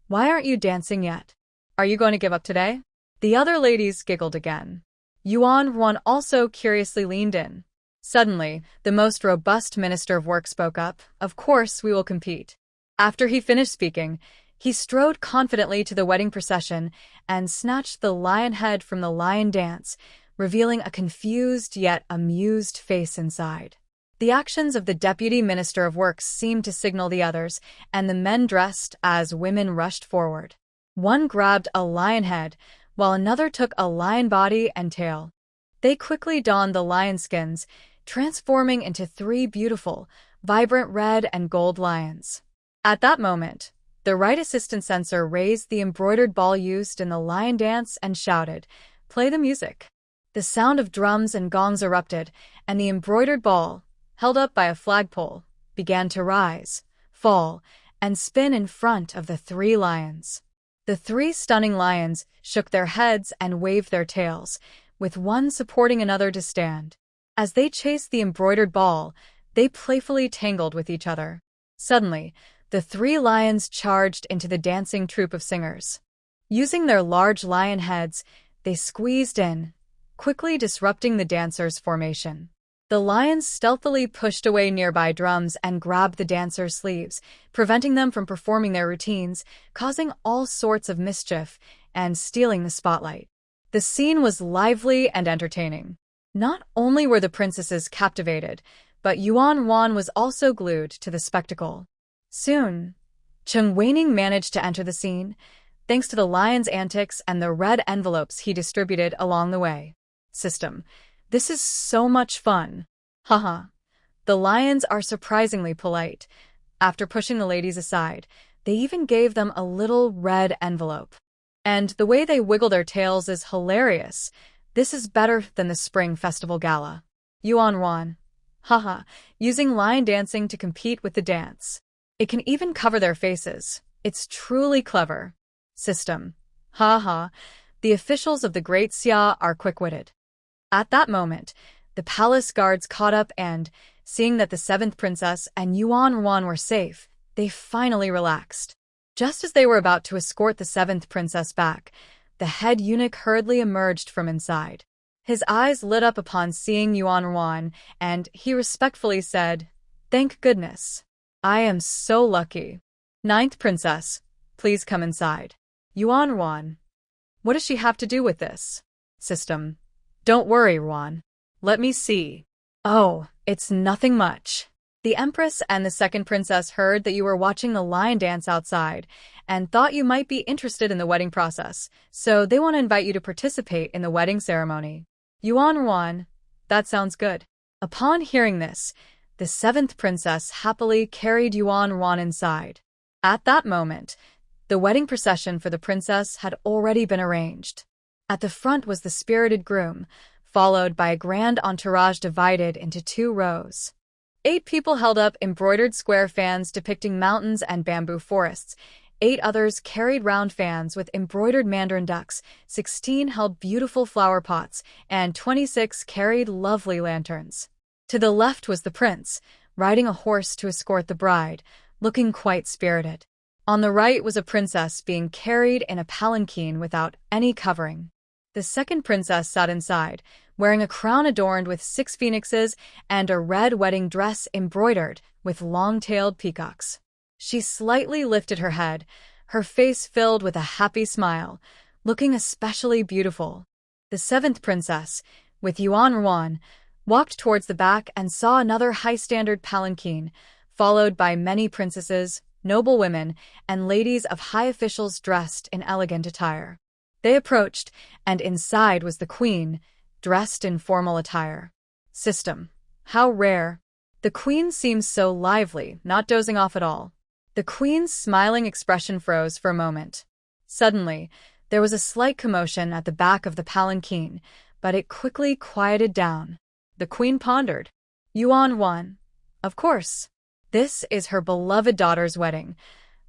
Why aren't you dancing yet? Are you going to give up today?" The other ladies giggled again. Yuan Wan also curiously leaned in. Suddenly, the most robust Minister of Work spoke up, "Of course we will compete." After he finished speaking, he strode confidently to the wedding procession and snatched the lion head from the lion dance, revealing a confused yet amused face inside. The actions of the Deputy Minister of Works seemed to signal the others, and the men dressed as women rushed forward. One grabbed a lion head, while another took a lion body and tail. They quickly donned the lion skins, transforming into 3 beautiful, vibrant red and gold lions. At that moment, the right assistant censor raised the embroidered ball used in the lion dance and shouted, "Play the music." The sound of drums and gongs erupted, and the embroidered ball, held up by a flagpole, began to rise, fall, and spin in front of the 3 lions. The 3 stunning lions shook their heads and waved their tails, with one supporting another to stand. As they chased the embroidered ball, they playfully tangled with each other. Suddenly, the 3 lions charged into the dancing troupe of singers. Using their large lion heads, they squeezed in, quickly disrupting the dancers' formation. The lions stealthily pushed away nearby drums and grabbed the dancers' sleeves, preventing them from performing their routines, causing all sorts of mischief, and stealing the spotlight. The scene was lively and entertaining. Not only were the princesses captivated, but Yuan Wan was also glued to the spectacle. Soon, Cheng Weining managed to enter the scene, thanks to the lion's antics and the red envelopes he distributed along the way. System. This is so much fun. Haha. The lions are surprisingly polite. After pushing the ladies aside, they even gave them a little red envelope. And the way they wiggle their tails is hilarious. This is better than the Spring Festival Gala. Yuan Wan. Haha. Using lion dancing to compete with the dance. It can even cover their faces. It's truly clever. System. Haha. The officials of the Great Xia are quick-witted. At that moment, the palace guards caught up and, Seeing that the seventh princess and Yuan Wan were safe, they finally relaxed. Just as they were about to escort the seventh princess back, the head eunuch hurriedly emerged from inside. His eyes lit up upon seeing Yuan Wan, and he respectfully said, "Thank goodness. I am so lucky. Ninth princess, please come inside." Yuan Wan. What does she have to do with this? System. Don't worry, Wan. Let me see. Oh, it's nothing much. The Empress and the second princess heard that you were watching the lion dance outside and thought you might be interested in the wedding process, so they want to invite you to participate in the wedding ceremony. Yuan Wan, that sounds good. Upon hearing this, the seventh princess happily carried Yuan Wan inside. At that moment, the wedding procession for the princess had already been arranged. At the front was the spirited groom, followed by a grand entourage divided into 2 rows. 8 people held up embroidered square fans depicting mountains and bamboo forests. 8 others carried round fans with embroidered mandarin ducks. 16 held beautiful flower pots, and 26 carried lovely lanterns. To the left was the prince, riding a horse to escort the bride, looking quite spirited. On the right was a princess being carried in a palanquin without any covering. The second princess sat inside, wearing a crown adorned with 6 phoenixes and a red wedding dress embroidered with long-tailed peacocks. She slightly lifted her head, her face filled with a happy smile, looking especially beautiful. The seventh princess, with Yuan Wan, walked towards the back and saw another high-standard palanquin, followed by many princesses, noble women, and ladies of high officials dressed in elegant attire. They approached, and inside was the queen, dressed in formal attire. System. How rare. The queen seems so lively, not dozing off at all. The queen's smiling expression froze for a moment. Suddenly, there was a slight commotion at the back of the palanquin, but it quickly quieted down. The queen pondered. Yuan Wan. Of course. This is her beloved daughter's wedding.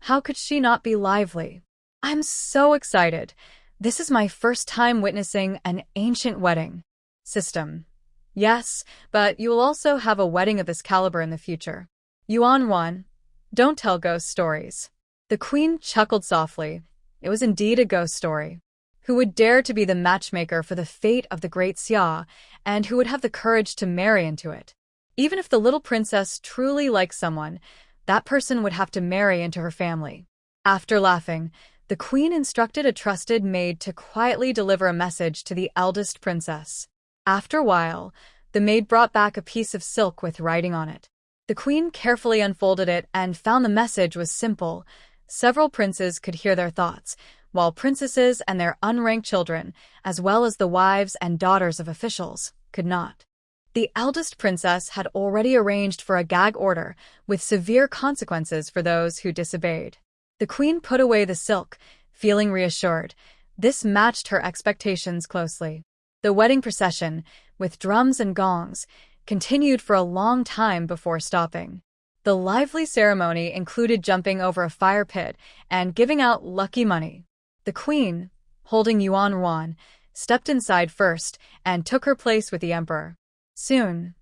How could she not be lively? I'm so excited. This is my first time witnessing an ancient wedding. System. Yes, but you will also have a wedding of this caliber in the future. Yuan Wan. Don't tell ghost stories. The queen chuckled softly. It was indeed a ghost story. Who would dare to be the matchmaker for the fate of the great Xia, and who would have the courage to marry into it? Even if the little princess truly liked someone, that person would have to marry into her family. After laughing, the queen instructed a trusted maid to quietly deliver a message to the eldest princess. After a while, the maid brought back a piece of silk with writing on it. The queen carefully unfolded it and found the message was simple. Several princes could hear their thoughts, while princesses and their unranked children, as well as the wives and daughters of officials, could not. The eldest princess had already arranged for a gag order with severe consequences for those who disobeyed. The queen put away the silk, feeling reassured. This matched her expectations closely. The wedding procession, with drums and gongs, continued for a long time before stopping. The lively ceremony included jumping over a fire pit and giving out lucky money. The queen, holding Yuan Wan, stepped inside first and took her place with the emperor. Soon,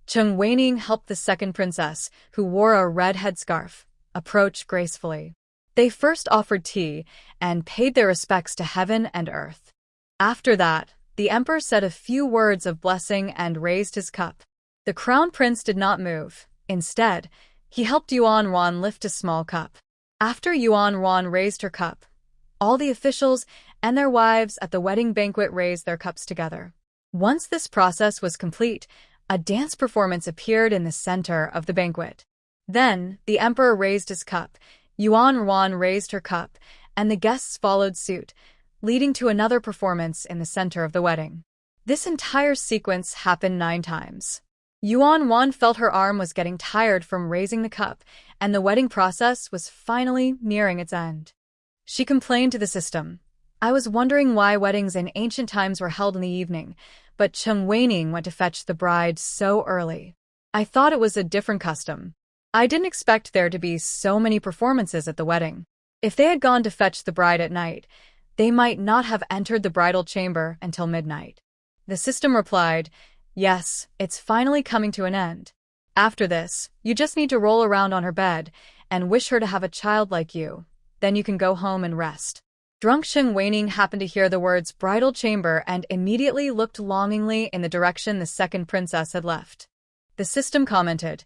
Cheng Weining helped the second princess, who wore a red headscarf, approach gracefully. They first offered tea and paid their respects to heaven and earth. After that, the emperor said a few words of blessing and raised his cup. The crown prince did not move. Instead, he helped Yuan Wan lift a small cup. After Yuan Wan raised her cup, all the officials and their wives at the wedding banquet raised their cups together. Once this process was complete, a dance performance appeared in the center of the banquet. Then, the emperor raised his cup, Yuan Wan raised her cup, and the guests followed suit, leading to another performance in the center of the wedding. This entire sequence happened 9 times. Yuan Wan felt her arm was getting tired from raising the cup, and the wedding process was finally nearing its end. She complained to the system. I was wondering why weddings in ancient times were held in the evening, but Cheng Weining went to fetch the bride so early. I thought it was a different custom. I didn't expect there to be so many performances at the wedding. If they had gone to fetch the bride at night, they might not have entered the bridal chamber until midnight. The system replied, yes, it's finally coming to an end. After this, you just need to roll around on her bed and wish her to have a child like you. Then you can go home and rest. Drunk Cheng Weining happened to hear the words bridal chamber and immediately looked longingly in the direction the second princess had left. The system commented,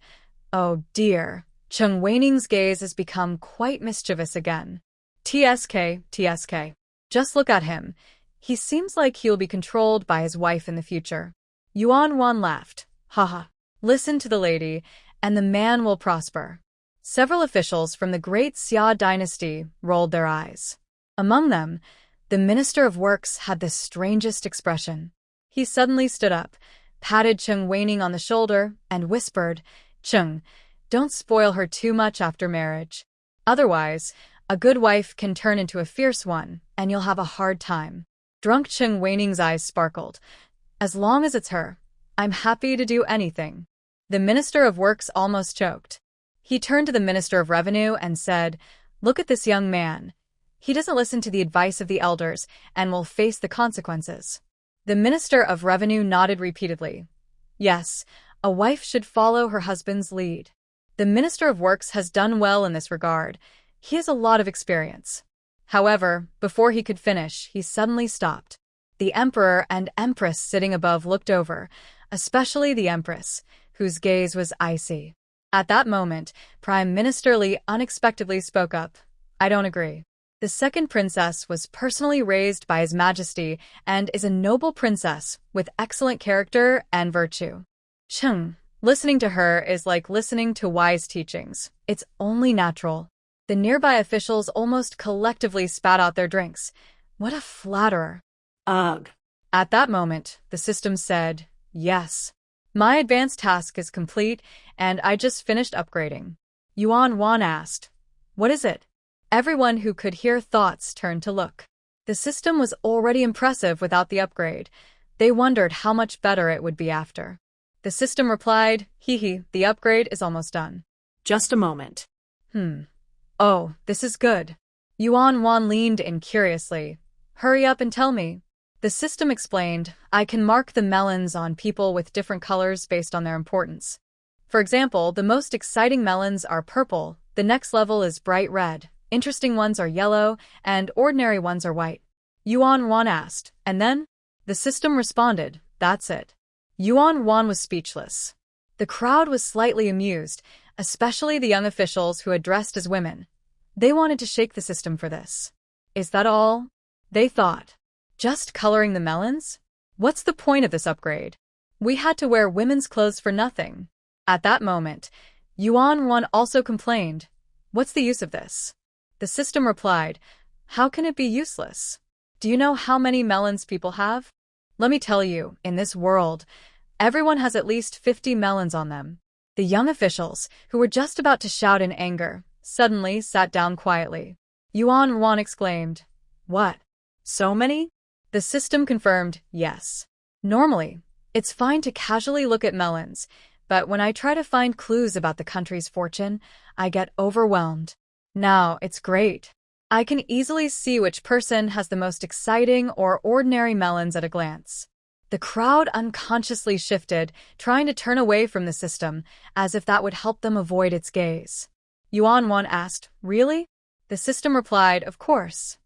"Oh dear, Cheng Weining's gaze has become quite mischievous again. TSK. Just look at him. He seems like he'll be controlled by his wife in the future." Yuan Wan laughed. Haha. Listen to the lady, and the man will prosper. Several officials from the great Xia dynasty rolled their eyes. Among them, the Minister of Works had the strangest expression. He suddenly stood up, patted Cheng Weining on the shoulder, and whispered, "Cheng, don't spoil her too much after marriage. Otherwise, a good wife can turn into a fierce one, and you'll have a hard time." Drunk Cheng Weining's eyes sparkled. "As long as it's her, I'm happy to do anything." The Minister of Works almost choked. He turned to the Minister of Revenue and said, "Look at this young man. He doesn't listen to the advice of the elders and will face the consequences." The Minister of Revenue nodded repeatedly. Yes, a wife should follow her husband's lead. The Minister of Works has done well in this regard. He has a lot of experience. However, before he could finish, he suddenly stopped. The Emperor and Empress sitting above looked over, especially the Empress, whose gaze was icy. At that moment, Prime Minister Li unexpectedly spoke up. "I don't agree. The second princess was personally raised by His Majesty and is a noble princess with excellent character and virtue. Cheng, listening to her is like listening to wise teachings. It's only natural." The nearby officials almost collectively spat out their drinks. What a flatterer. Ugh. At that moment, the system said, "Yes. My advanced task is complete, and I just finished upgrading." Yuan Wan asked, "What is it?" Everyone who could hear thoughts turned to look. The system was already impressive without the upgrade. They wondered how much better it would be after. The system replied, "Hee, the upgrade is almost done." Just a moment. Oh, this is good. Yuan Wan leaned in curiously. "Hurry up and tell me." The system explained, "I can mark the melons on people with different colors based on their importance. For example, the most exciting melons are purple, the next level is bright red, interesting ones are yellow, and ordinary ones are white." Yuan Wan asked, "And then?" The system responded, "That's it." Yuan Wan was speechless. The crowd was slightly amused, especially the young officials who had dressed as women. They wanted to shake the system for this. Is that all? They thought. Just coloring the melons? What's the point of this upgrade? We had to wear women's clothes for nothing. At that moment, Yuan Wan also complained, "What's the use of this?" The system replied, "How can it be useless? Do you know how many melons people have? Let me tell you, in this world, everyone has at least 50 melons on them." The young officials, who were just about to shout in anger, suddenly sat down quietly. Yuan Wan exclaimed, "What? So many?" The system confirmed, "Yes. Normally, it's fine to casually look at melons, but when I try to find clues about the country's fortune, I get overwhelmed. Now, it's great. I can easily see which person has the most exciting or ordinary melons at a glance." The crowd unconsciously shifted, trying to turn away from the system, as if that would help them avoid its gaze. Yuan Wan asked, "Really?" The system replied, "Of course.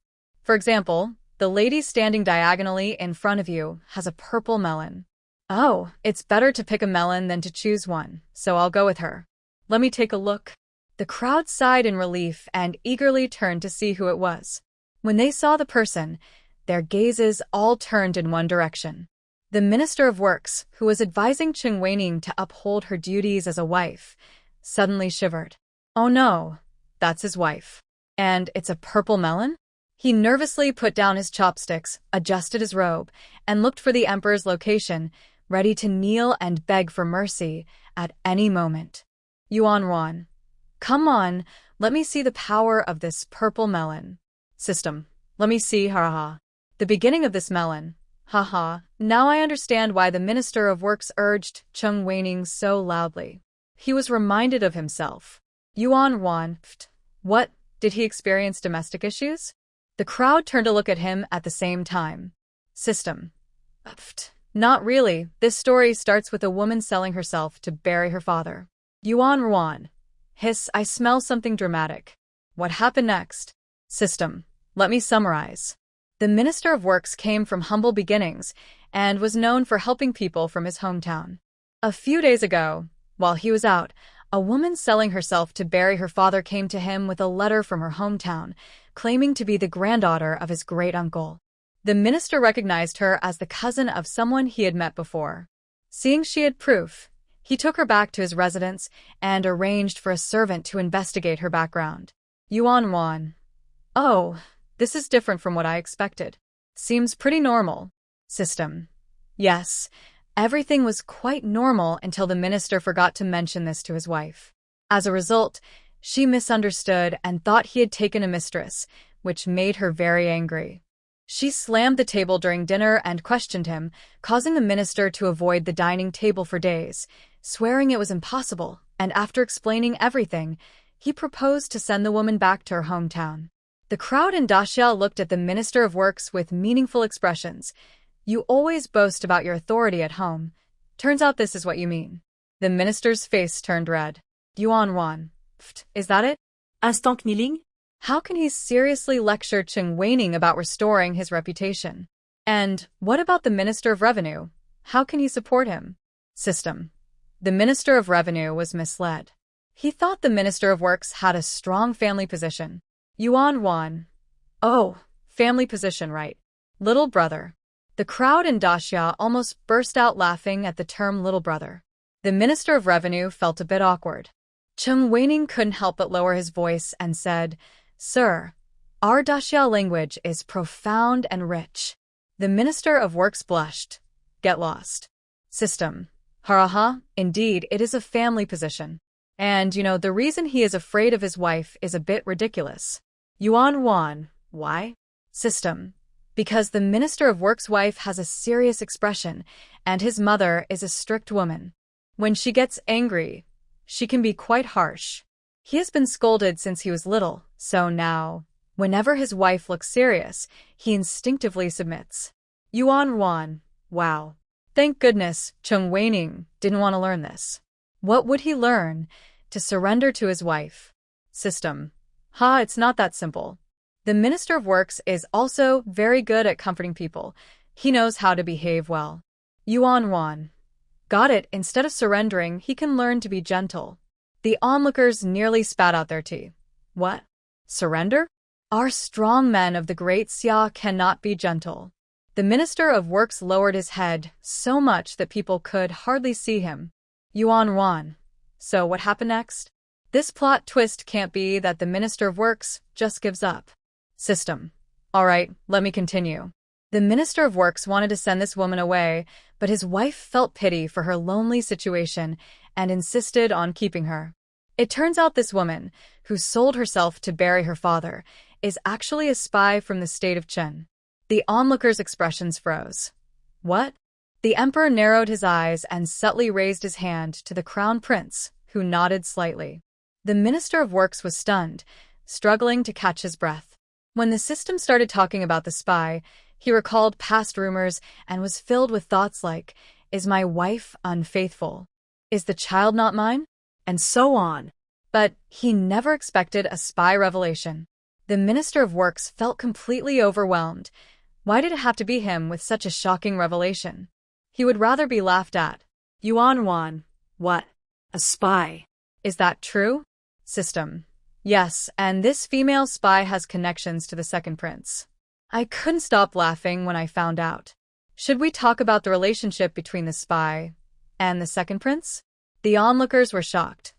For example, the lady standing diagonally in front of you has a purple melon. Oh, it's better to pick a melon than to choose one, so I'll go with her. Let me take a look." The crowd sighed in relief and eagerly turned to see who it was. When they saw the person, their gazes all turned in one direction. The Minister of Works, who was advising Cheng Weining to uphold her duties as a wife, suddenly shivered. Oh no, that's his wife. And it's a purple melon? He nervously put down his chopsticks, adjusted his robe, and looked for the Emperor's location, ready to kneel and beg for mercy at any moment. Yuan Wan. "Come on, let me see the power of this purple melon." System. "Let me see, ha. The beginning of this melon. Haha, now I understand why the Minister of Works urged Cheng Weining so loudly. He was reminded of himself." Yuan Wan. "What, did he experience domestic issues?" The crowd turned to look at him at the same time. System. "Not really. This story starts with a woman selling herself to bury her father. Yuan Ruan. Hiss, I smell something dramatic. What happened next? System. Let me summarize. The Minister of Works came from humble beginnings and was known for helping people from his hometown. A few days ago, while he was out, a woman selling herself to bury her father came to him with a letter from her hometown, claiming to be the granddaughter of his great-uncle. The minister recognized her as the cousin of someone he had met before. Seeing she had proof, he took her back to his residence and arranged for a servant to investigate her background. Yuan Wan. Oh, this is different from what I expected. Seems pretty normal. System. Yes, everything was quite normal until the minister forgot to mention this to his wife. As a result, she misunderstood and thought he had taken a mistress, which made her very angry. She slammed the table during dinner and questioned him, causing the minister to avoid the dining table for days, swearing it was impossible, and after explaining everything, he proposed to send the woman back to her hometown. The crowd in Daxia looked at the Minister of Works with meaningful expressions. You always boast about your authority at home. Turns out this is what you mean. The minister's face turned red. Yuan Wan. Pft, is that it? Instant kneeling? How can he seriously lecture Cheng Weining about restoring his reputation? And what about the Minister of Revenue? How can he support him? System. The Minister of Revenue was misled. He thought the Minister of Works had a strong family position. Yuan Wan. Oh, family position, right. Little brother. The crowd in Daxia almost burst out laughing at the term little brother. The Minister of Revenue felt a bit awkward. Cheng Weining couldn't help but lower his voice and said, Sir, our Daxia language is profound and rich. The Minister of Works blushed. Get lost. System. Haraha, indeed, it is a family position. And, the reason he is afraid of his wife is a bit ridiculous. Yuan Wan. Why? System. Because the Minister of Works' wife has a serious expression, and his mother is a strict woman. When she gets angry, she can be quite harsh. He has been scolded since he was little, so now, whenever his wife looks serious, he instinctively submits. Yuan Wan. Wow. Thank goodness Cheng Weining didn't want to learn this. What would he learn? To surrender to his wife. System. It's not that simple. The Minister of Works is also very good at comforting people. He knows how to behave well. Yuan Wan. Got it. Instead of surrendering, he can learn to be gentle. The onlookers nearly spat out their tea. What? Surrender? Our strong men of the Great Xia cannot be gentle. The Minister of Works lowered his head so much that people could hardly see him. Yuan Wan. So what happened next? This plot twist can't be that the Minister of Works just gives up. System. All right, let me continue. The Minister of Works wanted to send this woman away, but his wife felt pity for her lonely situation and insisted on keeping her. It turns out this woman, who sold herself to bury her father, is actually a spy from the state of Chen. The onlookers' expressions froze. What? The emperor narrowed his eyes and subtly raised his hand to the crown prince, who nodded slightly. The Minister of Works was stunned, struggling to catch his breath. When the system started talking about the spy, he recalled past rumors and was filled with thoughts like, is my wife unfaithful? Is the child not mine? And so on. But he never expected a spy revelation. The Minister of Works felt completely overwhelmed. Why did it have to be him with such a shocking revelation? He would rather be laughed at. Yuan Wan. What? A spy. Is that true? System. Yes, and this female spy has connections to the second prince. I couldn't stop laughing when I found out. Should we talk about the relationship between the spy and the second prince? The onlookers were shocked.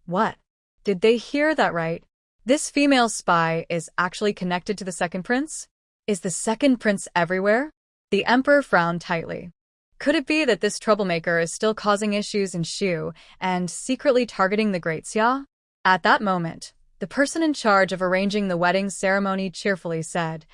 What? Did they hear that right? This female spy is actually connected to the second prince? Is the second prince everywhere? The emperor frowned tightly. Could it be that this troublemaker is still causing issues in Shu and secretly targeting the Great Xia? At that moment, the person in charge of arranging the wedding ceremony cheerfully said,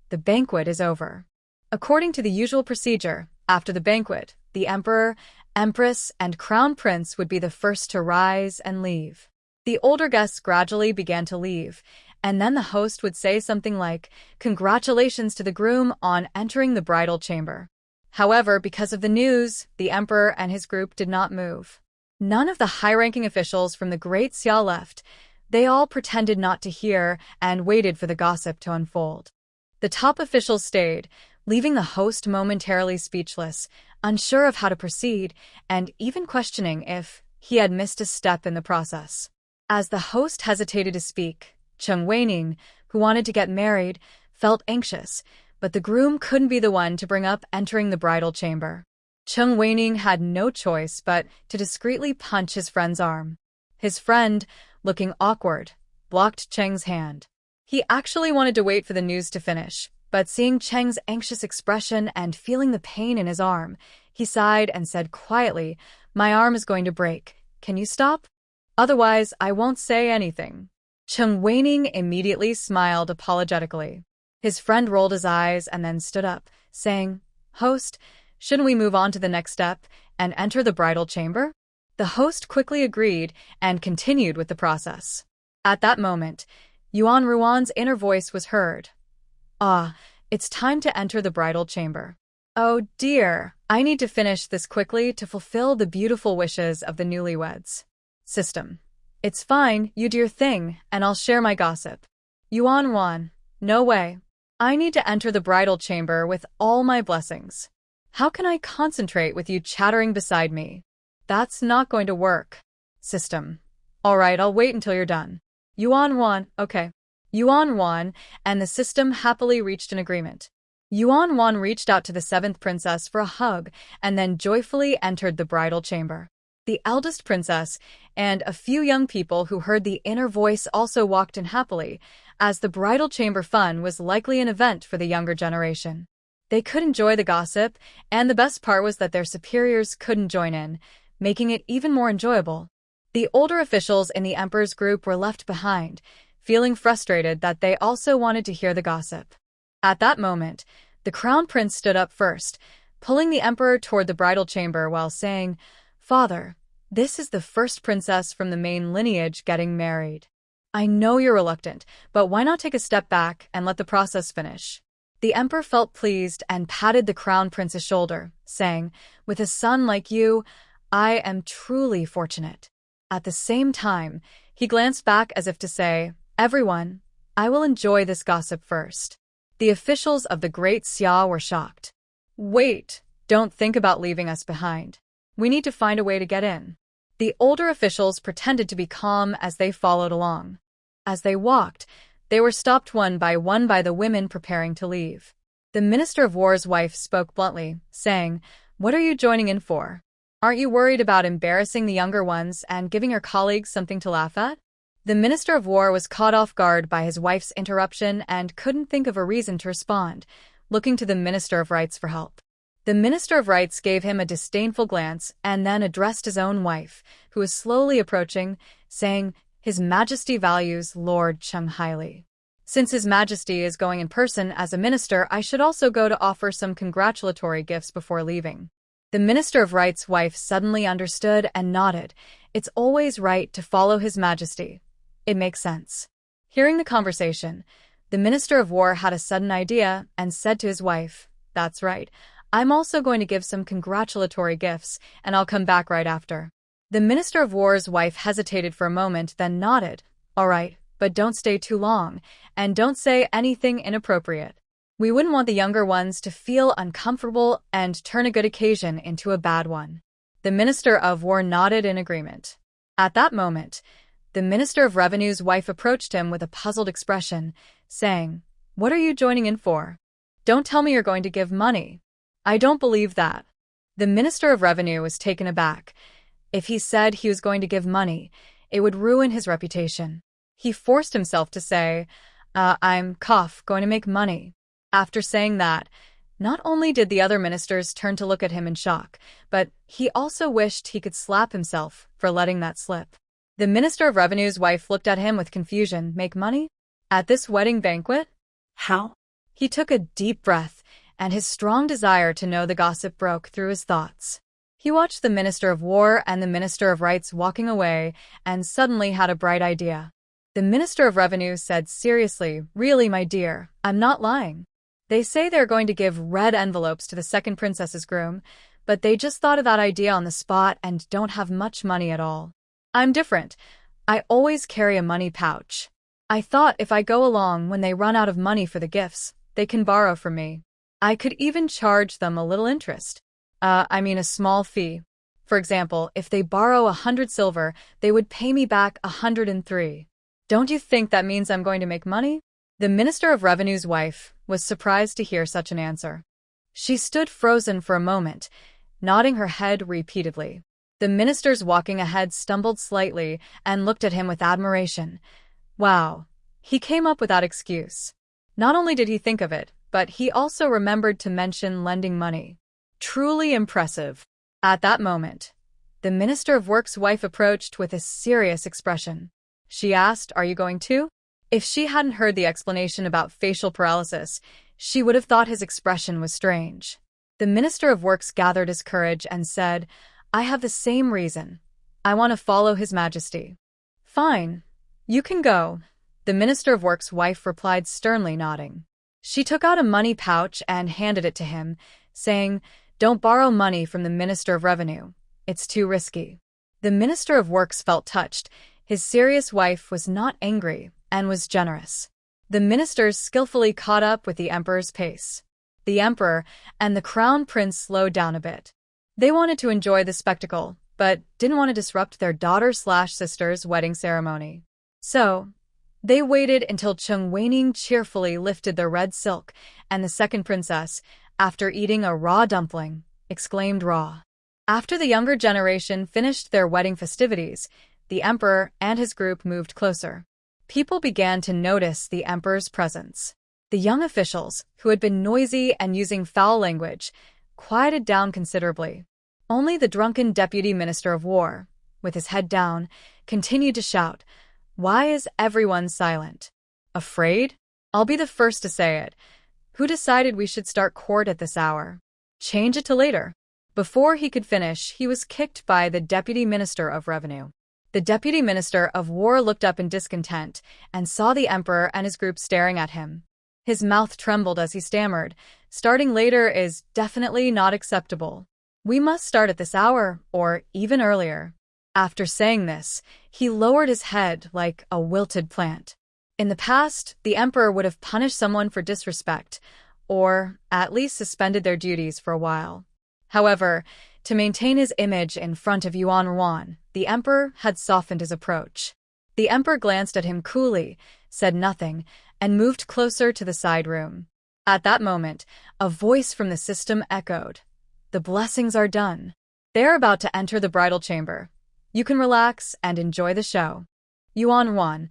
"The banquet is over." According to the usual procedure, after the banquet, the emperor, empress, and crown prince would be the first to rise and leave. The older guests gradually began to leave, and then the host would say something like, "Congratulations to the groom on entering the bridal chamber." However, because of the news, the emperor and his group did not move. None of the high-ranking officials from the Great Xia left. They all pretended not to hear and waited for the gossip to unfold. The top officials stayed, leaving the host momentarily speechless, unsure of how to proceed, and even questioning if he had missed a step in the process. As the host hesitated to speak, Cheng Weining, who wanted to get married, felt anxious, but the groom couldn't be the one to bring up entering the bridal chamber. Cheng Weining had no choice but to discreetly punch his friend's arm. His friend, looking awkward, blocked Cheng's hand. He actually wanted to wait for the news to finish, but seeing Cheng's anxious expression and feeling the pain in his arm, he sighed and said quietly, "My arm is going to break. Can you stop? Otherwise, I won't say anything." Cheng Weining immediately smiled apologetically. His friend rolled his eyes and then stood up, saying, "Host, shouldn't we move on to the next step and enter the bridal chamber?" The host quickly agreed and continued with the process. At that moment, Yuan Ruan's inner voice was heard. "Ah, it's time to enter the bridal chamber. Oh dear, I need to finish this quickly to fulfill the beautiful wishes of the newlyweds." System. "It's fine, you do your thing, and I'll share my gossip." Yuan Ruan. "No way. I need to enter the bridal chamber with all my blessings. How can I concentrate with you chattering beside me? That's not going to work." System. "All right, I'll wait until you're done." Yuan Ruan. "Okay." Yuan Ruan and the system happily reached an agreement. Yuan Ruan reached out to the seventh princess for a hug and then joyfully entered the bridal chamber. The eldest princess and a few young people who heard the inner voice also walked in happily, as the bridal chamber fun was likely an event for the younger generation. They could enjoy the gossip, and the best part was that their superiors couldn't join in, making it even more enjoyable. The older officials in the emperor's group were left behind, feeling frustrated that they also wanted to hear the gossip. At that moment, the crown prince stood up first, pulling the emperor toward the bridal chamber while saying, "Father, this is the first princess from the main lineage getting married. I know you're reluctant, but why not take a step back and let the process finish?" The emperor felt pleased and patted the crown prince's shoulder, saying, "With a son like you, I am truly fortunate." At the same time, he glanced back as if to say, "Everyone, I will enjoy this gossip first." The officials of the Great Xia were shocked. "Wait, don't think about leaving us behind. We need to find a way to get in." The older officials pretended to be calm as they followed along. As they walked, they were stopped one by the women preparing to leave. The Minister of War's wife spoke bluntly, saying, "What are you joining in for? Aren't you worried about embarrassing the younger ones and giving your colleagues something to laugh at?" The Minister of War was caught off guard by his wife's interruption and couldn't think of a reason to respond, looking to the Minister of Rights for help. The Minister of Rights gave him a disdainful glance and then addressed his own wife, who was slowly approaching, saying, "His Majesty values Lord Cheng highly. Since His Majesty is going in person as a minister, I should also go to offer some congratulatory gifts before leaving." The Minister of Rights' wife suddenly understood and nodded. "It's always right to follow His Majesty. It makes sense." Hearing the conversation, the Minister of War had a sudden idea and said to his wife, "That's right. I'm also going to give some congratulatory gifts, and I'll come back right after." The Minister of War's wife hesitated for a moment, then nodded. "All right, but don't stay too long, and don't say anything inappropriate. We wouldn't want the younger ones to feel uncomfortable and turn a good occasion into a bad one." The Minister of War nodded in agreement. At that moment, the Minister of Revenue's wife approached him with a puzzled expression, saying, "What are you joining in for? Don't tell me you're going to give money. I don't believe that." The Minister of Revenue was taken aback. If he said he was going to give money, it would ruin his reputation. He forced himself to say, I'm going to make money." After saying that, not only did the other ministers turn to look at him in shock, but he also wished he could slap himself for letting that slip. The Minister of Revenue's wife looked at him with confusion. "Make money? At this wedding banquet? How?" He took a deep breath, and his strong desire to know the gossip broke through his thoughts. He watched the Minister of War and the Minister of Rights walking away and suddenly had a bright idea. The Minister of Revenue said seriously, "Really, my dear, I'm not lying. They say they're going to give red envelopes to the second princess's groom, but they just thought of that idea on the spot and don't have much money at all. I'm different. I always carry a money pouch. I thought if I go along when they run out of money for the gifts, they can borrow from me. I could even charge them a little interest. A small fee. For example, if they borrow 100 silver, they would pay me back 103. Don't you think that means I'm going to make money? The Minister of Revenue's wife was surprised to hear such an answer. She stood frozen for a moment, nodding her head repeatedly. The minister's walking ahead stumbled slightly and looked at him with admiration. Wow, he came up with that excuse. Not only did he think of it, but he also remembered to mention lending money. Truly impressive. At that moment, the Minister of Work's wife approached with a serious expression. She asked, "Are you going too?" If she hadn't heard the explanation about facial paralysis, she would have thought his expression was strange. The Minister of Works gathered his courage and said, "I have the same reason. I want to follow His Majesty." "Fine. You can go," the Minister of Works' wife replied sternly, nodding. She took out a money pouch and handed it to him, saying, "Don't borrow money from the Minister of Revenue. It's too risky." The Minister of Works felt touched. His serious wife was not angry and was generous. The ministers skillfully caught up with the emperor's pace. The emperor and the crown prince slowed down a bit. They wanted to enjoy the spectacle, but didn't want to disrupt their daughter/sister's wedding ceremony. So, they waited until Chung Weining cheerfully lifted the red silk, and the second princess, after eating a raw dumpling, exclaimed raw. After the younger generation finished their wedding festivities, the emperor and his group moved closer. People began to notice the emperor's presence. The young officials, who had been noisy and using foul language, quieted down considerably. Only the drunken deputy minister of war, with his head down, continued to shout, "Why is everyone silent? Afraid? I'll be the first to say it. Who decided we should start court at this hour? Change it to later." Before he could finish, he was kicked by the deputy minister of revenue. The deputy minister of war looked up in discontent and saw the emperor and his group staring at him. His mouth trembled as he stammered, "Starting later is definitely not acceptable. We must start at this hour, or even earlier." After saying this, he lowered his head like a wilted plant. In the past, the emperor would have punished someone for disrespect, or at least suspended their duties for a while. However, to maintain his image in front of Yuan Wan, the emperor had softened his approach. The emperor glanced at him coolly, said nothing, and moved closer to the side room. At that moment, a voice from the system echoed, "The blessings are done. They are about to enter the bridal chamber. You can relax and enjoy the show." Yuan Wan,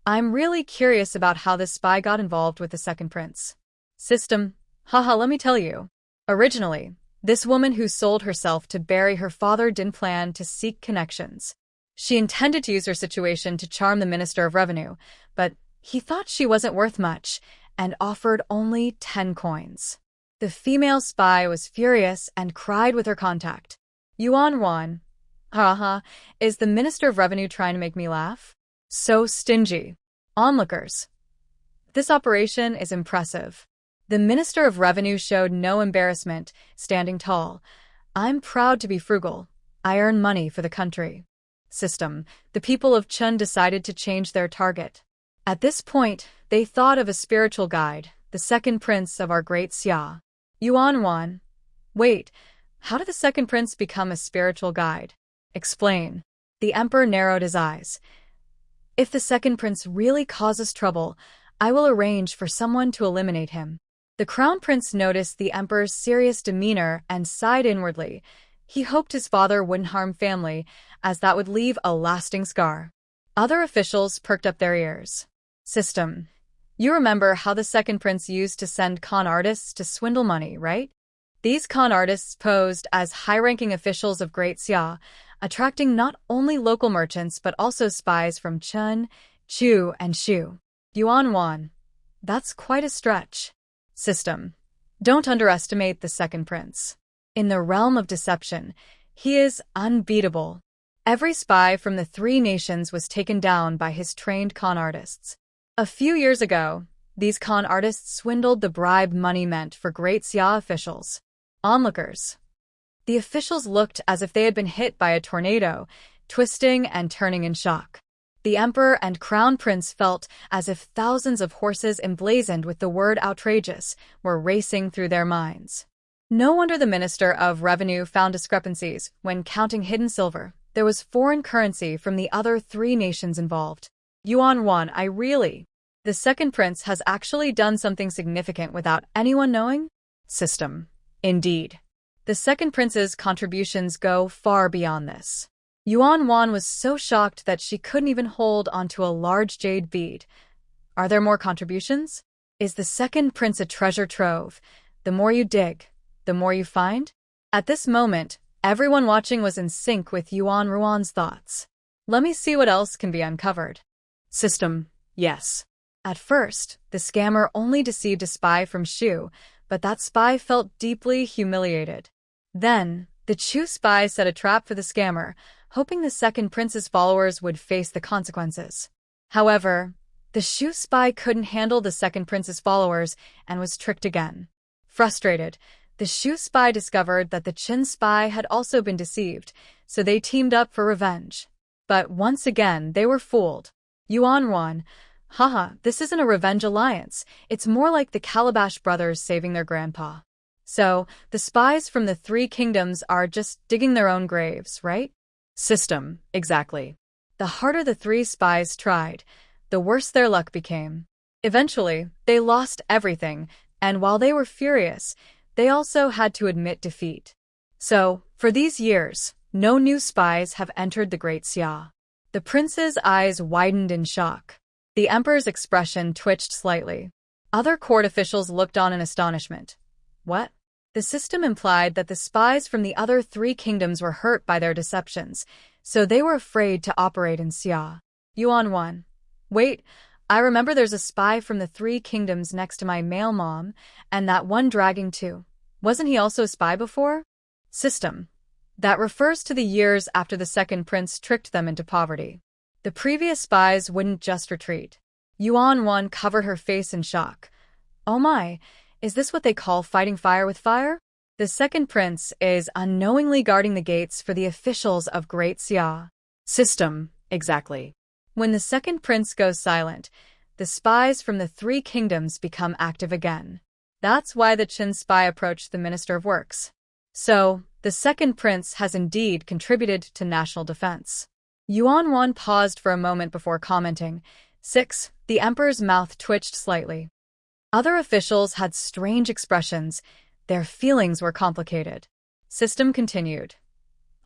"I'm really curious about how this spy got involved with the second prince." System, haha, let me tell you. Originally, this woman who sold herself to bury her father didn't plan to seek connections. She intended to use her situation to charm the Minister of Revenue, but he thought she wasn't worth much and offered only 10 coins. The female spy was furious and cried with her contact, "Yuan Wan, haha, is the Minister of Revenue trying to make me laugh? So stingy. Onlookers. This operation is impressive." The Minister of Revenue showed no embarrassment, standing tall. "I'm proud to be frugal. I earn money for the country." System, the people of Chun decided to change their target. At this point, they thought of a spiritual guide, the second prince of our great Xia. Yuan Wan. Wait, how did the second prince become a spiritual guide? Explain. The emperor narrowed his eyes. "If the second prince really causes trouble, I will arrange for someone to eliminate him." The crown prince noticed the emperor's serious demeanor and sighed inwardly. He hoped his father wouldn't harm family, as that would leave a lasting scar. Other officials perked up their ears. System. You remember how the second prince used to send con artists to swindle money, right? These con artists posed as high-ranking officials of Great Xia, attracting not only local merchants but also spies from Chun, Chu, and Shu. Yuan Wan. That's quite a stretch. System. Don't underestimate the second prince. In the realm of deception, he is unbeatable. Every spy from the 3 nations was taken down by his trained con artists. A few years ago, These con artists swindled the bribe money meant for Great Xia officials. Onlookers. The officials looked as if they had been hit by a tornado, twisting and turning in shock. The emperor and crown prince felt as if thousands of horses emblazoned with the word outrageous were racing through their minds. No wonder the Minister of Revenue found discrepancies when counting hidden silver. There was foreign currency from the other three nations involved. Yuan won, The second prince has actually done something significant without anyone knowing? System. Indeed. The second prince's contributions go far beyond this. Yuan Wan was so shocked that she couldn't even hold onto a large jade bead. Are there more contributions? Is the second prince a treasure trove? The more you dig, the more you find? At this moment, everyone watching was in sync with Yuan Ruan's thoughts. Let me see what else can be uncovered. System. Yes. At first, the scammer only deceived a spy from Shu, but that spy felt deeply humiliated. Then, the Chu spy set a trap for the scammer, hoping the second prince's followers would face the consequences. However, the Shu spy couldn't handle the second prince's followers and was tricked again. Frustrated, the Shu spy discovered that the Qin spy had also been deceived, so they teamed up for revenge. But once again, they were fooled. Yuan won. Haha, this isn't a revenge alliance. It's more like the Calabash brothers saving their grandpa. So, the spies from the three kingdoms are just digging their own graves, right? System. Exactly. The harder the three spies tried, the worse their luck became. Eventually, they lost everything, and while they were furious, they also had to admit defeat. So, for these years, no new spies have entered the Great Xia. The prince's eyes widened in shock. The emperor's expression twitched slightly. Other court officials looked on in astonishment. What? The system implied that the spies from the other three kingdoms were hurt by their deceptions, so they were afraid to operate in Xia. Yuan won. Wait, I remember there's a spy from the three kingdoms next to my male mom, and that one dragging too. Wasn't he also a spy before? System. That refers to the years after the second prince tricked them into poverty. The previous spies wouldn't just retreat. Yuan won covered her face in shock. Oh my, is this what they call fighting fire with fire? The second prince is unknowingly guarding the gates for the officials of Great Xia. System. Exactly. When the second prince goes silent, the spies from the three kingdoms become active again. That's why the Qin spy approached the Minister of Works. So, the second prince has indeed contributed to national defense. Yuan Wan paused for a moment before commenting. 6. The emperor's mouth twitched slightly. Other officials had strange expressions. Their feelings were complicated. System continued.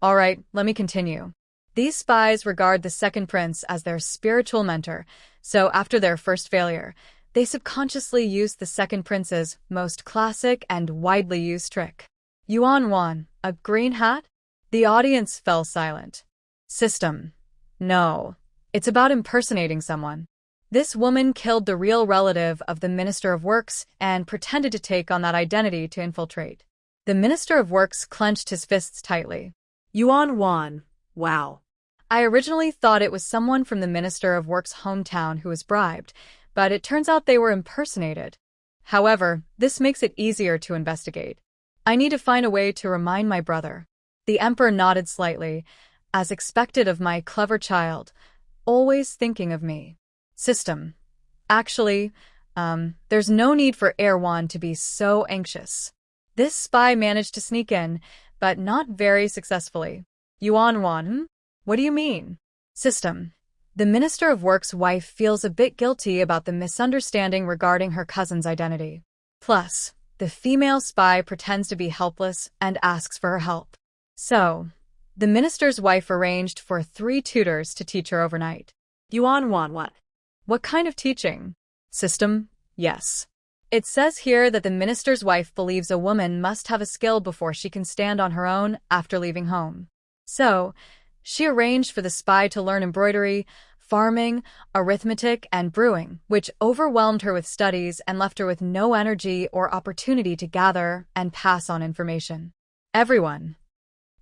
All right, let me continue. These spies regard the second prince as their spiritual mentor, so after their first failure, they subconsciously used the second prince's most classic and widely used trick. Yuan won. A green hat? The audience fell silent. System. No. It's about impersonating someone. This woman killed the real relative of the Minister of Works and pretended to take on that identity to infiltrate. The Minister of Works clenched his fists tightly. Yuan won. Wow. I originally thought it was someone from the Minister of Works' hometown who was bribed, but it turns out they were impersonated. However, this makes it easier to investigate. I need to find a way to remind my brother. The emperor nodded slightly, as expected of my clever child, always thinking of me. System. Actually, there's no need for Erwan to be so anxious. This spy managed to sneak in, but not very successfully. Yuan won. What do you mean? System. The Minister of Work's wife feels a bit guilty about the misunderstanding regarding her cousin's identity. Plus, the female spy pretends to be helpless and asks for her help. So, the minister's wife arranged for 3 tutors to teach her overnight. Yuan won what? What kind of teaching? System. Yes. It says here that the minister's wife believes a woman must have a skill before she can stand on her own after leaving home. So, she arranged for the spy to learn embroidery, farming, arithmetic, and brewing, which overwhelmed her with studies and left her with no energy or opportunity to gather and pass on information. Everyone.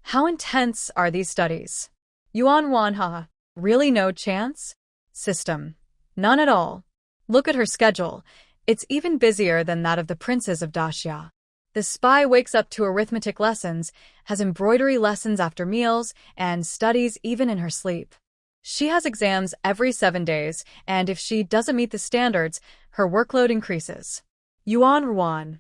How intense are these studies? Yuan Wanha. Really no chance? System. None at all. Look at her schedule. It's even busier than that of the princes of Daxia. The spy wakes up to arithmetic lessons, has embroidery lessons after meals, and studies even in her sleep. She has exams every 7 days, and if she doesn't meet the standards, her workload increases. Yuan Ruan.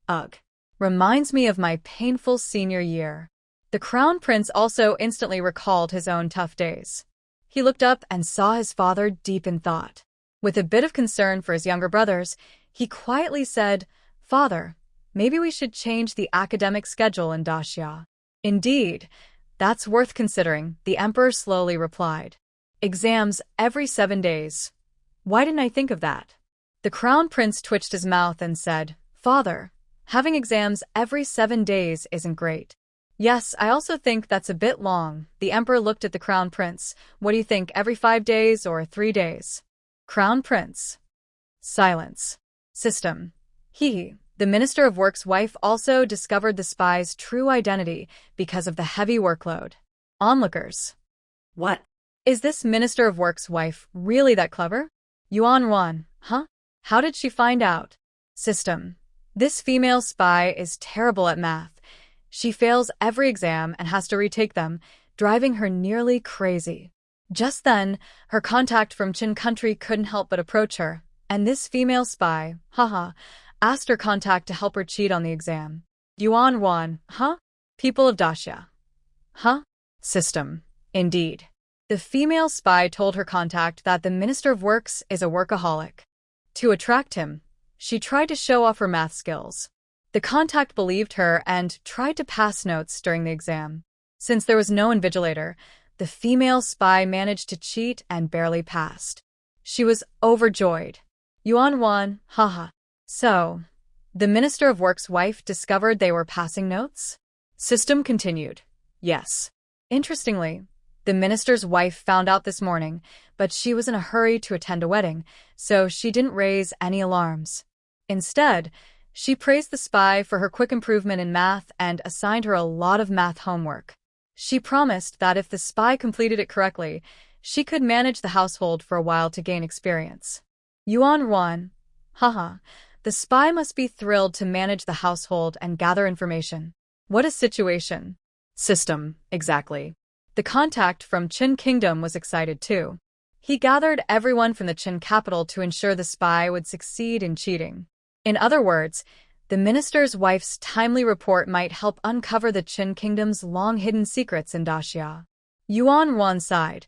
Ugh. Reminds me of my painful senior year. The crown prince also instantly recalled his own tough days. He looked up and saw his father deep in thought. With a bit of concern for his younger brothers, he quietly said, "Father, maybe we should change the academic schedule in Daxia." "Indeed, that's worth considering," the emperor slowly replied. "Exams every 7 days. Why didn't I think of that?" The crown prince twitched his mouth and said, "Father, having exams every 7 days isn't great." "Yes, I also think that's a bit long." The emperor looked at the crown prince. "What do you think, every 5 days or 3 days? Crown prince. Silence. System. The Minister of Work's wife also discovered the spy's true identity because of the heavy workload. Onlookers. What? Is this Minister of Work's wife really that clever? Yuan Ruan, huh? How did she find out? System. This female spy is terrible at math. She fails every exam and has to retake them, driving her nearly crazy. Just then, her contact from Qin country couldn't help but approach her, and this female spy, asked her contact to help her cheat on the exam. Yuan Ruan, huh? People of Daxia. Huh? System. Indeed. The female spy told her contact that the Minister of Works is a workaholic. To attract him, she tried to show off her math skills. The contact believed her and tried to pass notes during the exam. Since there was no invigilator, the female spy managed to cheat and barely passed. She was overjoyed. Yuan Ruan, So, the Minister of Work's wife discovered they were passing notes? System continued. Yes. Interestingly, the minister's wife found out this morning, but she was in a hurry to attend a wedding, so she didn't raise any alarms. Instead, she praised the spy for her quick improvement in math and assigned her a lot of math homework. She promised that if the spy completed it correctly, she could manage the household for a while to gain experience. Yuan Ruan, the spy must be thrilled to manage the household and gather information. What a situation. System, exactly. The contact from Qin Kingdom was excited too. He gathered everyone from the Qin capital to ensure the spy would succeed in cheating. In other words, the minister's wife's timely report might help uncover the Qin Kingdom's long-hidden secrets in Daxia. Yuan Ruan sighed.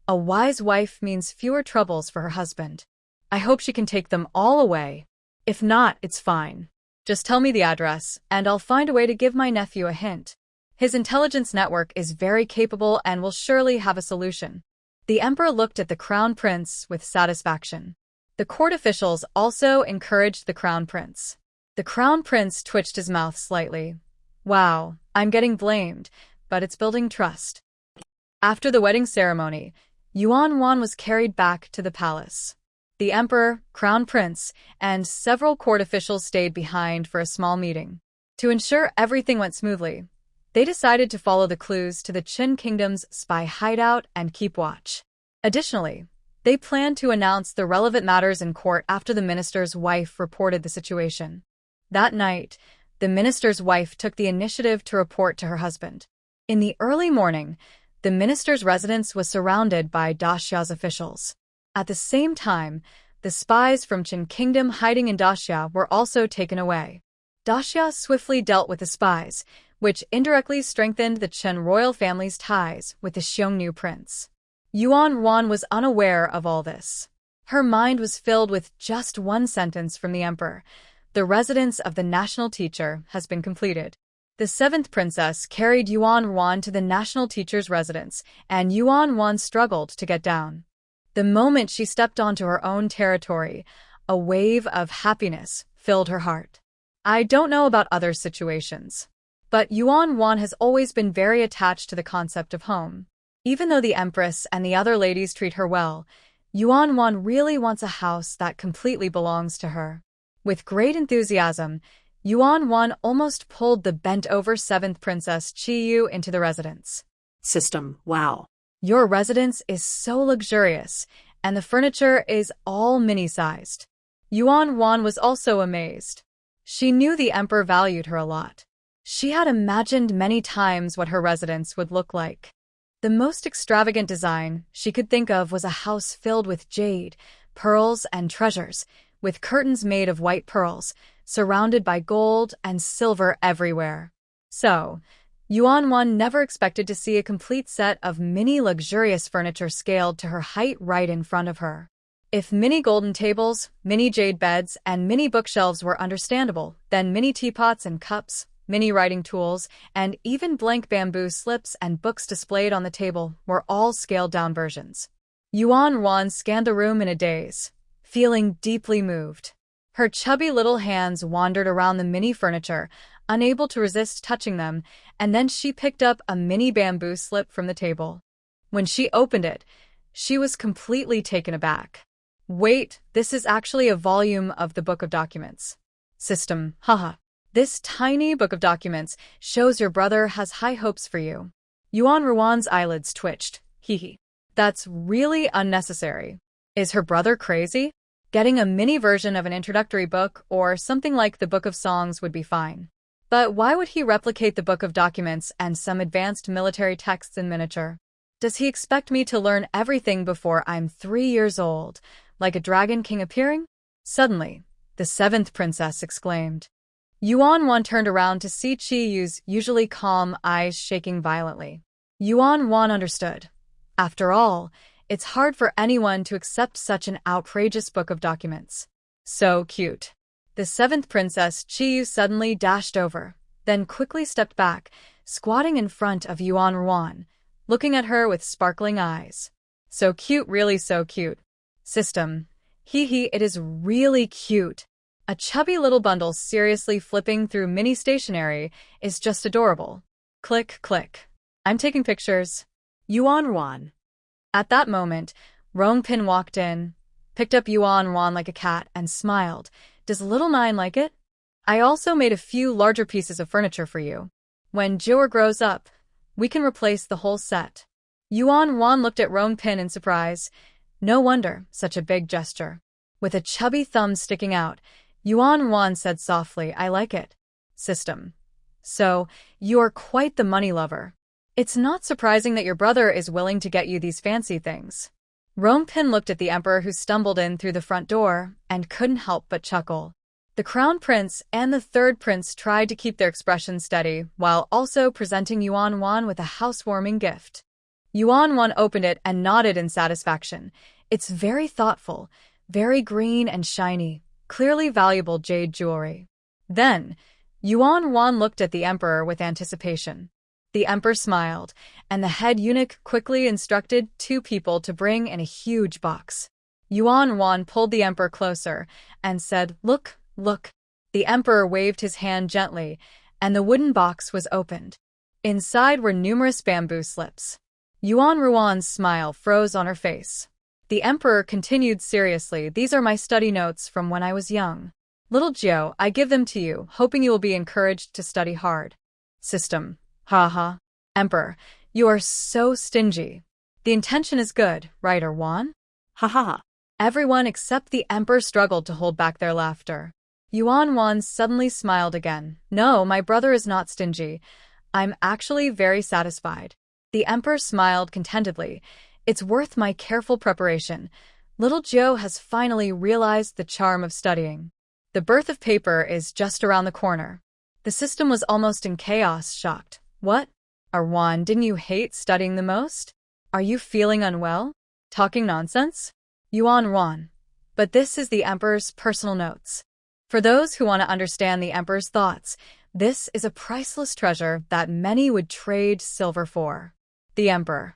A wise wife means fewer troubles for her husband. I hope she can take them all away. If not, it's fine. Just tell me the address, and I'll find a way to give my nephew a hint. His intelligence network is very capable and will surely have a solution. The emperor looked at the crown prince with satisfaction. The court officials also encouraged the crown prince. The crown prince twitched his mouth slightly. Wow, I'm getting blamed, but it's building trust. After the wedding ceremony, Yuan Ruan was carried back to the palace. The emperor, crown prince, and several court officials stayed behind for a small meeting. To ensure everything went smoothly, they decided to follow the clues to the Qin Kingdom's spy hideout and keep watch. Additionally, they planned to announce the relevant matters in court after the minister's wife reported the situation. That night, the minister's wife took the initiative to report to her husband. In the early morning, the minister's residence was surrounded by Daxia's officials. At the same time, the spies from Qin Kingdom hiding in Daxia were also taken away. Daxia swiftly dealt with the spies, which indirectly strengthened the Qin royal family's ties with the Xiongnu prince. Yuan Ruan was unaware of all this. Her mind was filled with just one sentence from the emperor. The residence of the national teacher has been completed. The 7th princess carried Yuan Ruan to the national teacher's residence, and Yuan Ruan struggled to get down. The moment she stepped onto her own territory, a wave of happiness filled her heart. I don't know about other situations, but Yuan Ruan has always been very attached to the concept of home. Even though the empress and the other ladies treat her well, Yuan Ruan really wants a house that completely belongs to her. With great enthusiasm, Yuan Ruan almost pulled the bent-over 7th Princess Qiyu into the residence. System, wow. Your residence is so luxurious, and the furniture is all mini-sized. Yuan Wan was also amazed. She knew the emperor valued her a lot. She had imagined many times what her residence would look like. The most extravagant design she could think of was a house filled with jade, pearls, and treasures, with curtains made of white pearls, surrounded by gold and silver everywhere. So, Yuan Wan never expected to see a complete set of mini luxurious furniture scaled to her height right in front of her. If mini golden tables, mini jade beds, and mini bookshelves were understandable, then mini teapots and cups, mini writing tools, and even blank bamboo slips and books displayed on the table were all scaled-down versions. Yuan Wan scanned the room in a daze, feeling deeply moved. Her chubby little hands wandered around the mini furniture, unable to resist touching them, and then she picked up a mini bamboo slip from the table. When she opened it, she was completely taken aback. Wait, this is actually a volume of the Book of Documents. System, haha. This tiny book of documents shows your brother has high hopes for you. Yuan Ruan's eyelids twitched. Hee. That's really unnecessary. Is her brother crazy? Getting a mini version of an introductory book or something like the Book of Songs would be fine. But why would he replicate the Book of Documents and some advanced military texts in miniature? Does he expect me to learn everything before I'm 3 years old, like a dragon king appearing? Suddenly, the seventh princess exclaimed. Yuan Wan turned around to see Qi Yu's usually calm eyes shaking violently. Yuan Wan understood. After all, it's hard for anyone to accept such an outrageous book of documents. So cute. The seventh princess, Qi Yu, suddenly dashed over, then quickly stepped back, squatting in front of Yuan Wan, looking at her with sparkling eyes. So cute, really so cute. System. Hee, it is really cute. A chubby little bundle seriously flipping through mini stationery is just adorable. Click, click. I'm taking pictures. Yuan Wan. At that moment, Rongpin walked in, picked up Yuan Wan like a cat, and smiled. Does little Nine like it? I also made a few larger pieces of furniture for you. When Jior grows up, we can replace the whole set. Yuan Wan looked at Rongpin in surprise. No wonder, such a big gesture. With a chubby thumb sticking out, Yuan Wan said softly, I like it. System. So, you're quite the money lover. It's not surprising that your brother is willing to get you these fancy things. Rongpin looked at the emperor who stumbled in through the front door and couldn't help but chuckle. The crown prince and the third prince tried to keep their expressions steady while also presenting Yuan Wan with a housewarming gift. Yuan Wan opened it and nodded in satisfaction. It's very thoughtful, very green and shiny, clearly valuable jade jewelry. Then, Yuan Wan looked at the emperor with anticipation. The emperor smiled, and the head eunuch quickly instructed 2 people to bring in a huge box. Yuan Wan pulled the emperor closer and said, Look, look. The emperor waved his hand gently, and the wooden box was opened. Inside were numerous bamboo slips. Yuan Ruan's smile froze on her face. The emperor continued seriously, These are my study notes from when I was young. Little Jiao, I give them to you, hoping you will be encouraged to study hard. System. Haha. Emperor, you are so stingy. The intention is good, right, Wan? Ha ha ha. Everyone except the emperor struggled to hold back their laughter. Yuan Wan suddenly smiled again. No, my brother is not stingy. I'm actually very satisfied. The emperor smiled contentedly. It's worth my careful preparation. Little Jiao has finally realized the charm of studying. The birth of paper is just around the corner. The system was almost in chaos, shocked. What? Arwan, didn't you hate studying the most? Are you feeling unwell? Talking nonsense? Yuan Wan. But this is the emperor's personal notes. For those who want to understand the emperor's thoughts, this is a priceless treasure that many would trade silver for. The emperor.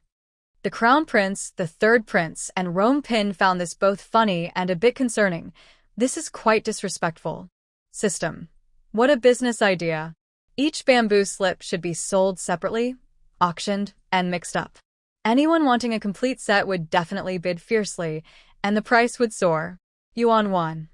The crown prince, the third prince, and Rongpin found this both funny and a bit concerning. This is quite disrespectful. System. What a business idea. Each bamboo slip should be sold separately, auctioned, and mixed up. Anyone wanting a complete set would definitely bid fiercely, and the price would soar. Yuan Wan.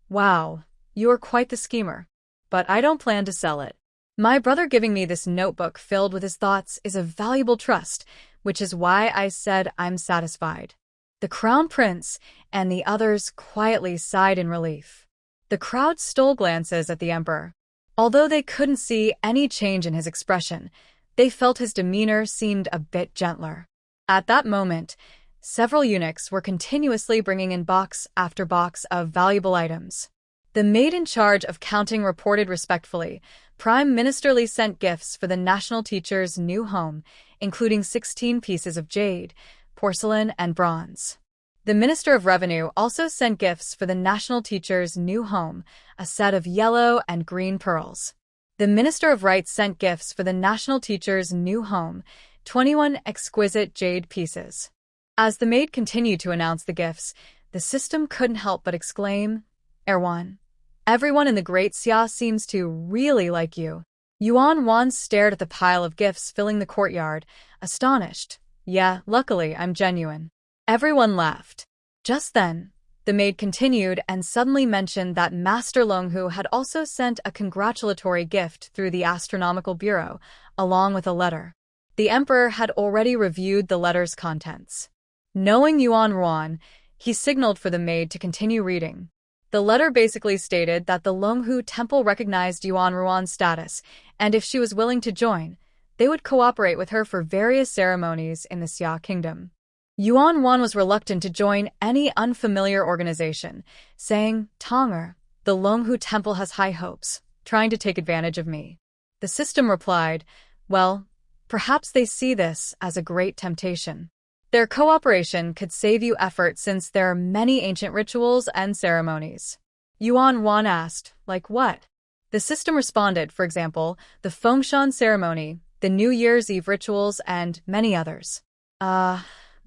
Wow, you are quite the schemer. But I don't plan to sell it. My brother giving me this notebook filled with his thoughts is a valuable trust, which is why I said I'm satisfied. The crown prince and the others quietly sighed in relief. The crowd stole glances at the emperor. Although they couldn't see any change in his expression, they felt his demeanor seemed a bit gentler. At that moment, several eunuchs were continuously bringing in box after box of valuable items. The maid in charge of counting reported respectfully, Prime Minister Lee sent gifts for the national teacher's new home, including 16 pieces of jade, porcelain, and bronze. The Minister of Revenue also sent gifts for the national teacher's new home, a set of yellow and green pearls. The Minister of Rights sent gifts for the national teacher's new home, 21 exquisite jade pieces. As the maid continued to announce the gifts, the system couldn't help but exclaim, Erwan, everyone in the Great Xia seems to really like you. Yuan Wan stared at the pile of gifts filling the courtyard, astonished. Yeah, luckily I'm genuine. Everyone laughed. Just then, the maid continued and suddenly mentioned that Master Longhu had also sent a congratulatory gift through the Astronomical Bureau, along with a letter. The emperor had already reviewed the letter's contents. Knowing Yuan Ruan, he signaled for the maid to continue reading. The letter basically stated that the Longhu Temple recognized Yuan Ruan's status, and if she was willing to join, they would cooperate with her for various ceremonies in the Xia Kingdom. Yuan Wan was reluctant to join any unfamiliar organization, saying, Tonger, the Longhu Temple has high hopes, trying to take advantage of me. The system replied, well, perhaps they see this as a great temptation. Their cooperation could save you effort since there are many ancient rituals and ceremonies. Yuan Wan asked, like what? The system responded, for example, the Fengshan ceremony, the New Year's Eve rituals, and many others.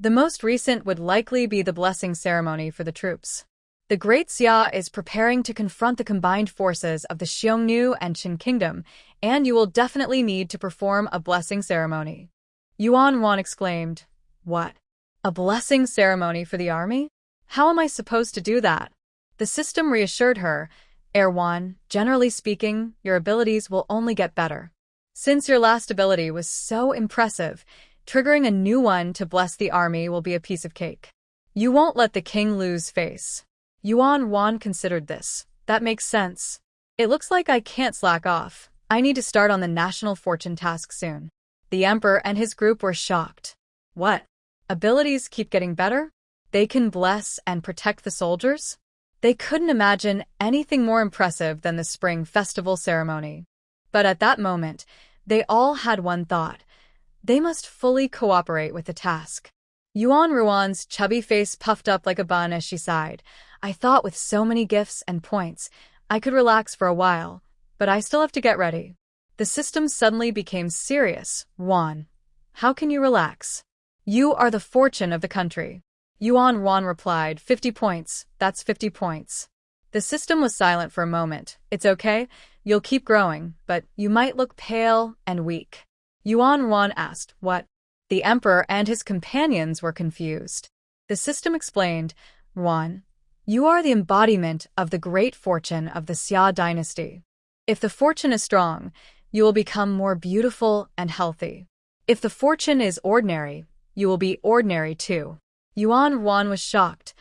The most recent would likely be the blessing ceremony for the troops. The Great Xia is preparing to confront the combined forces of the Xiongnu and Qin Kingdom, and you will definitely need to perform a blessing ceremony. Yuan Wan exclaimed, What? A blessing ceremony for the army? How am I supposed to do that? The system reassured her, Erwan, generally speaking, your abilities will only get better. Since your last ability was so impressive, triggering a new one to bless the army will be a piece of cake. You won't let the king lose face. Yuan Wan considered this. That makes sense. It looks like I can't slack off. I need to start on the national fortune task soon. The emperor and his group were shocked. What? Abilities keep getting better? They can bless and protect the soldiers? They couldn't imagine anything more impressive than the spring festival ceremony. But at that moment, they all had one thought. They must fully cooperate with the task. Yuan Ruan's chubby face puffed up like a bun as she sighed. I thought with so many gifts and points, I could relax for a while, but I still have to get ready. The system suddenly became serious. Yuan, how can you relax? You are the fortune of the country. Yuan Wan replied, 50 points, that's 50 points. The system was silent for a moment. It's okay, you'll keep growing, but you might look pale and weak. Yuan Wan asked, what? The emperor and his companions were confused. The system explained, Wan, you are the embodiment of the great fortune of the Xia dynasty. If the fortune is strong, you will become more beautiful and healthy. If the fortune is ordinary, you will be ordinary too. Yuan Wan was shocked.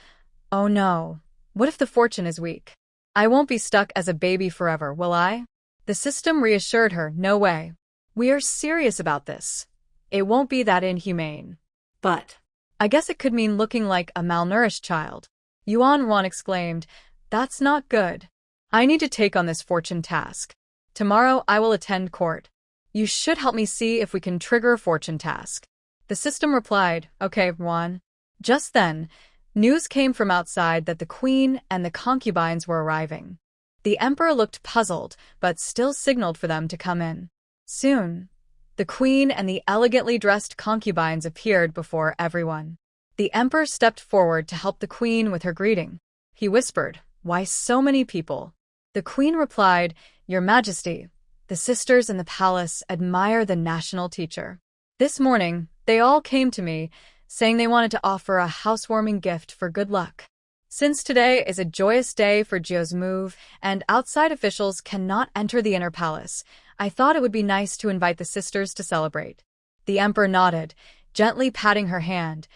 Oh no, what if the fortune is weak? I won't be stuck as a baby forever, will I? The system reassured her, no way. We are serious about this. It won't be that inhumane. But I guess it could mean looking like a malnourished child. Yuan Wan exclaimed, that's not good. I need to take on this fortune task. Tomorrow I will attend court. You should help me see if we can trigger a fortune task. The system replied, okay, Wan. Just then, news came from outside that the queen and the concubines were arriving. The emperor looked puzzled, but still signaled for them to come in. Soon, the queen and the elegantly dressed concubines appeared before everyone. The emperor stepped forward to help the queen with her greeting. He whispered, why so many people? The queen replied, Your Majesty, the sisters in the palace admire the national teacher. This morning, they all came to me, saying they wanted to offer a housewarming gift for good luck. Since today is a joyous day for Jio's move, and outside officials cannot enter the inner palace, I thought it would be nice to invite the sisters to celebrate. The emperor nodded, gently patting her hand.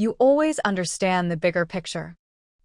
You always understand the bigger picture.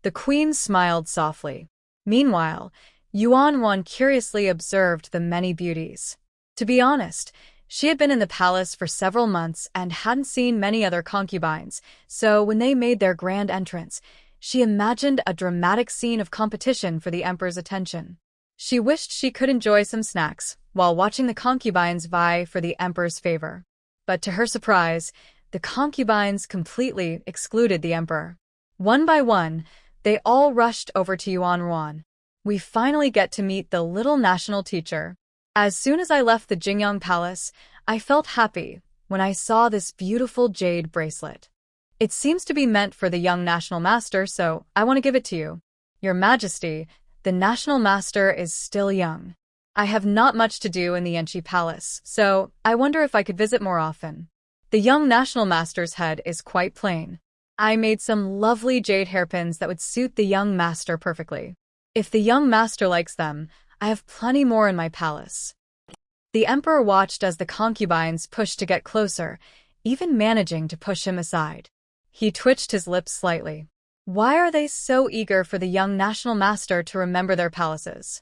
The queen smiled softly. Meanwhile, Yuan curiously observed the many beauties. To be honest, she had been in the palace for several months and hadn't seen many other concubines, so when they made their grand entrance, she imagined a dramatic scene of competition for the emperor's attention. She wished she could enjoy some snacks while watching the concubines vie for the emperor's favor. But to her surprise, the concubines completely excluded the emperor. One by one, they all rushed over to Yuan. We finally get to meet the little national teacher. As soon as I left the Jingyang Palace, I felt happy when I saw this beautiful jade bracelet. It seems to be meant for the young national master, so I want to give it to you. Your Majesty, the national master is still young. I have not much to do in the Yanqi Palace, so I wonder if I could visit more often. The young national master's head is quite plain. I made some lovely jade hairpins that would suit the young master perfectly. If the young master likes them, I have plenty more in my palace. The emperor watched as the concubines pushed to get closer, even managing to push him aside. He twitched his lips slightly. Why are they so eager for the young national master to remember their palaces?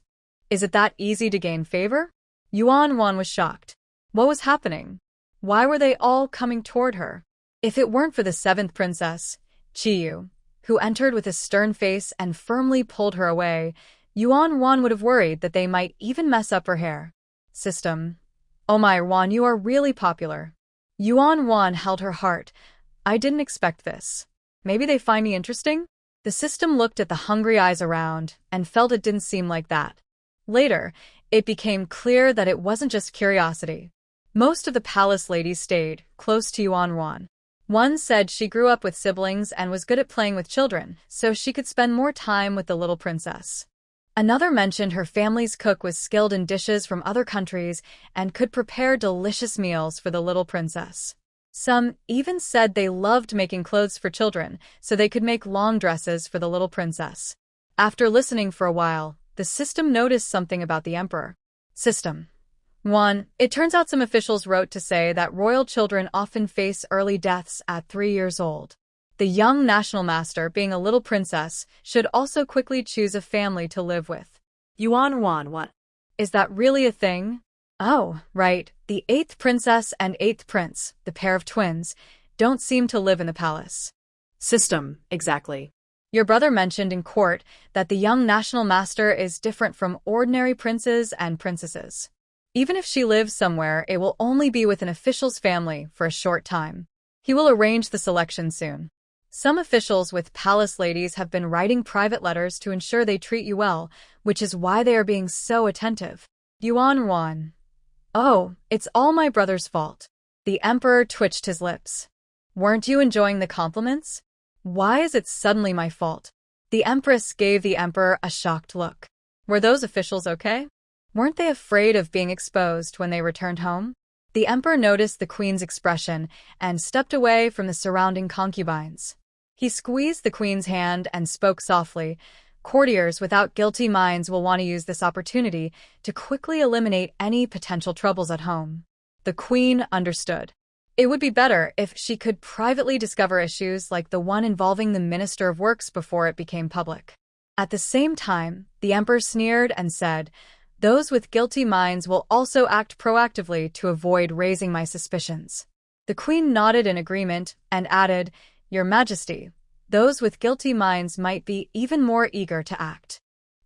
Is it that easy to gain favor? Yuan was shocked. What was happening? Why were they all coming toward her? If it weren't for the seventh princess, Qiyu, who entered with a stern face and firmly pulled her away, Yuan would have worried that they might even mess up her hair. System. Oh my Yuan, you are really popular. Yuan held her heart. I didn't expect this. Maybe they find me interesting? The system looked at the hungry eyes around and felt it didn't seem like that. Later, it became clear that it wasn't just curiosity. Most of the palace ladies stayed close to Yuan. One said she grew up with siblings and was good at playing with children, so she could spend more time with the little princess. Another mentioned her family's cook was skilled in dishes from other countries and could prepare delicious meals for the little princess. Some even said they loved making clothes for children, so they could make long dresses for the little princess. After listening for a while, the system noticed something about the emperor. System. 1. It turns out some officials wrote to say that royal children often face early deaths at 3 years old. The young national master, being a little princess, should also quickly choose a family to live with. Yuan, what? Is that really a thing? Oh, right, the 8th princess and 8th prince, the pair of twins, don't seem to live in the palace. System, exactly. Your brother mentioned in court that the young national master is different from ordinary princes and princesses. Even if she lives somewhere, it will only be with an official's family for a short time. He will arrange the selection soon. Some officials with palace ladies have been writing private letters to ensure they treat you well, which is why they are being so attentive. Yuan. Oh, it's all my brother's fault. The emperor twitched his lips. Weren't you enjoying the compliments? Why is it suddenly my fault? The empress gave the emperor a shocked look. Were those officials okay? Weren't they afraid of being exposed when they returned home? The emperor noticed the queen's expression and stepped away from the surrounding concubines. He squeezed the queen's hand and spoke softly. Courtiers without guilty minds will want to use this opportunity to quickly eliminate any potential troubles at home. The queen understood. It would be better if she could privately discover issues like the one involving the Minister of Works before it became public. At the same time, the emperor sneered and said, "Those with guilty minds will also act proactively to avoid raising my suspicions." The queen nodded in agreement and added, "Your Majesty, those with guilty minds might be even more eager to act.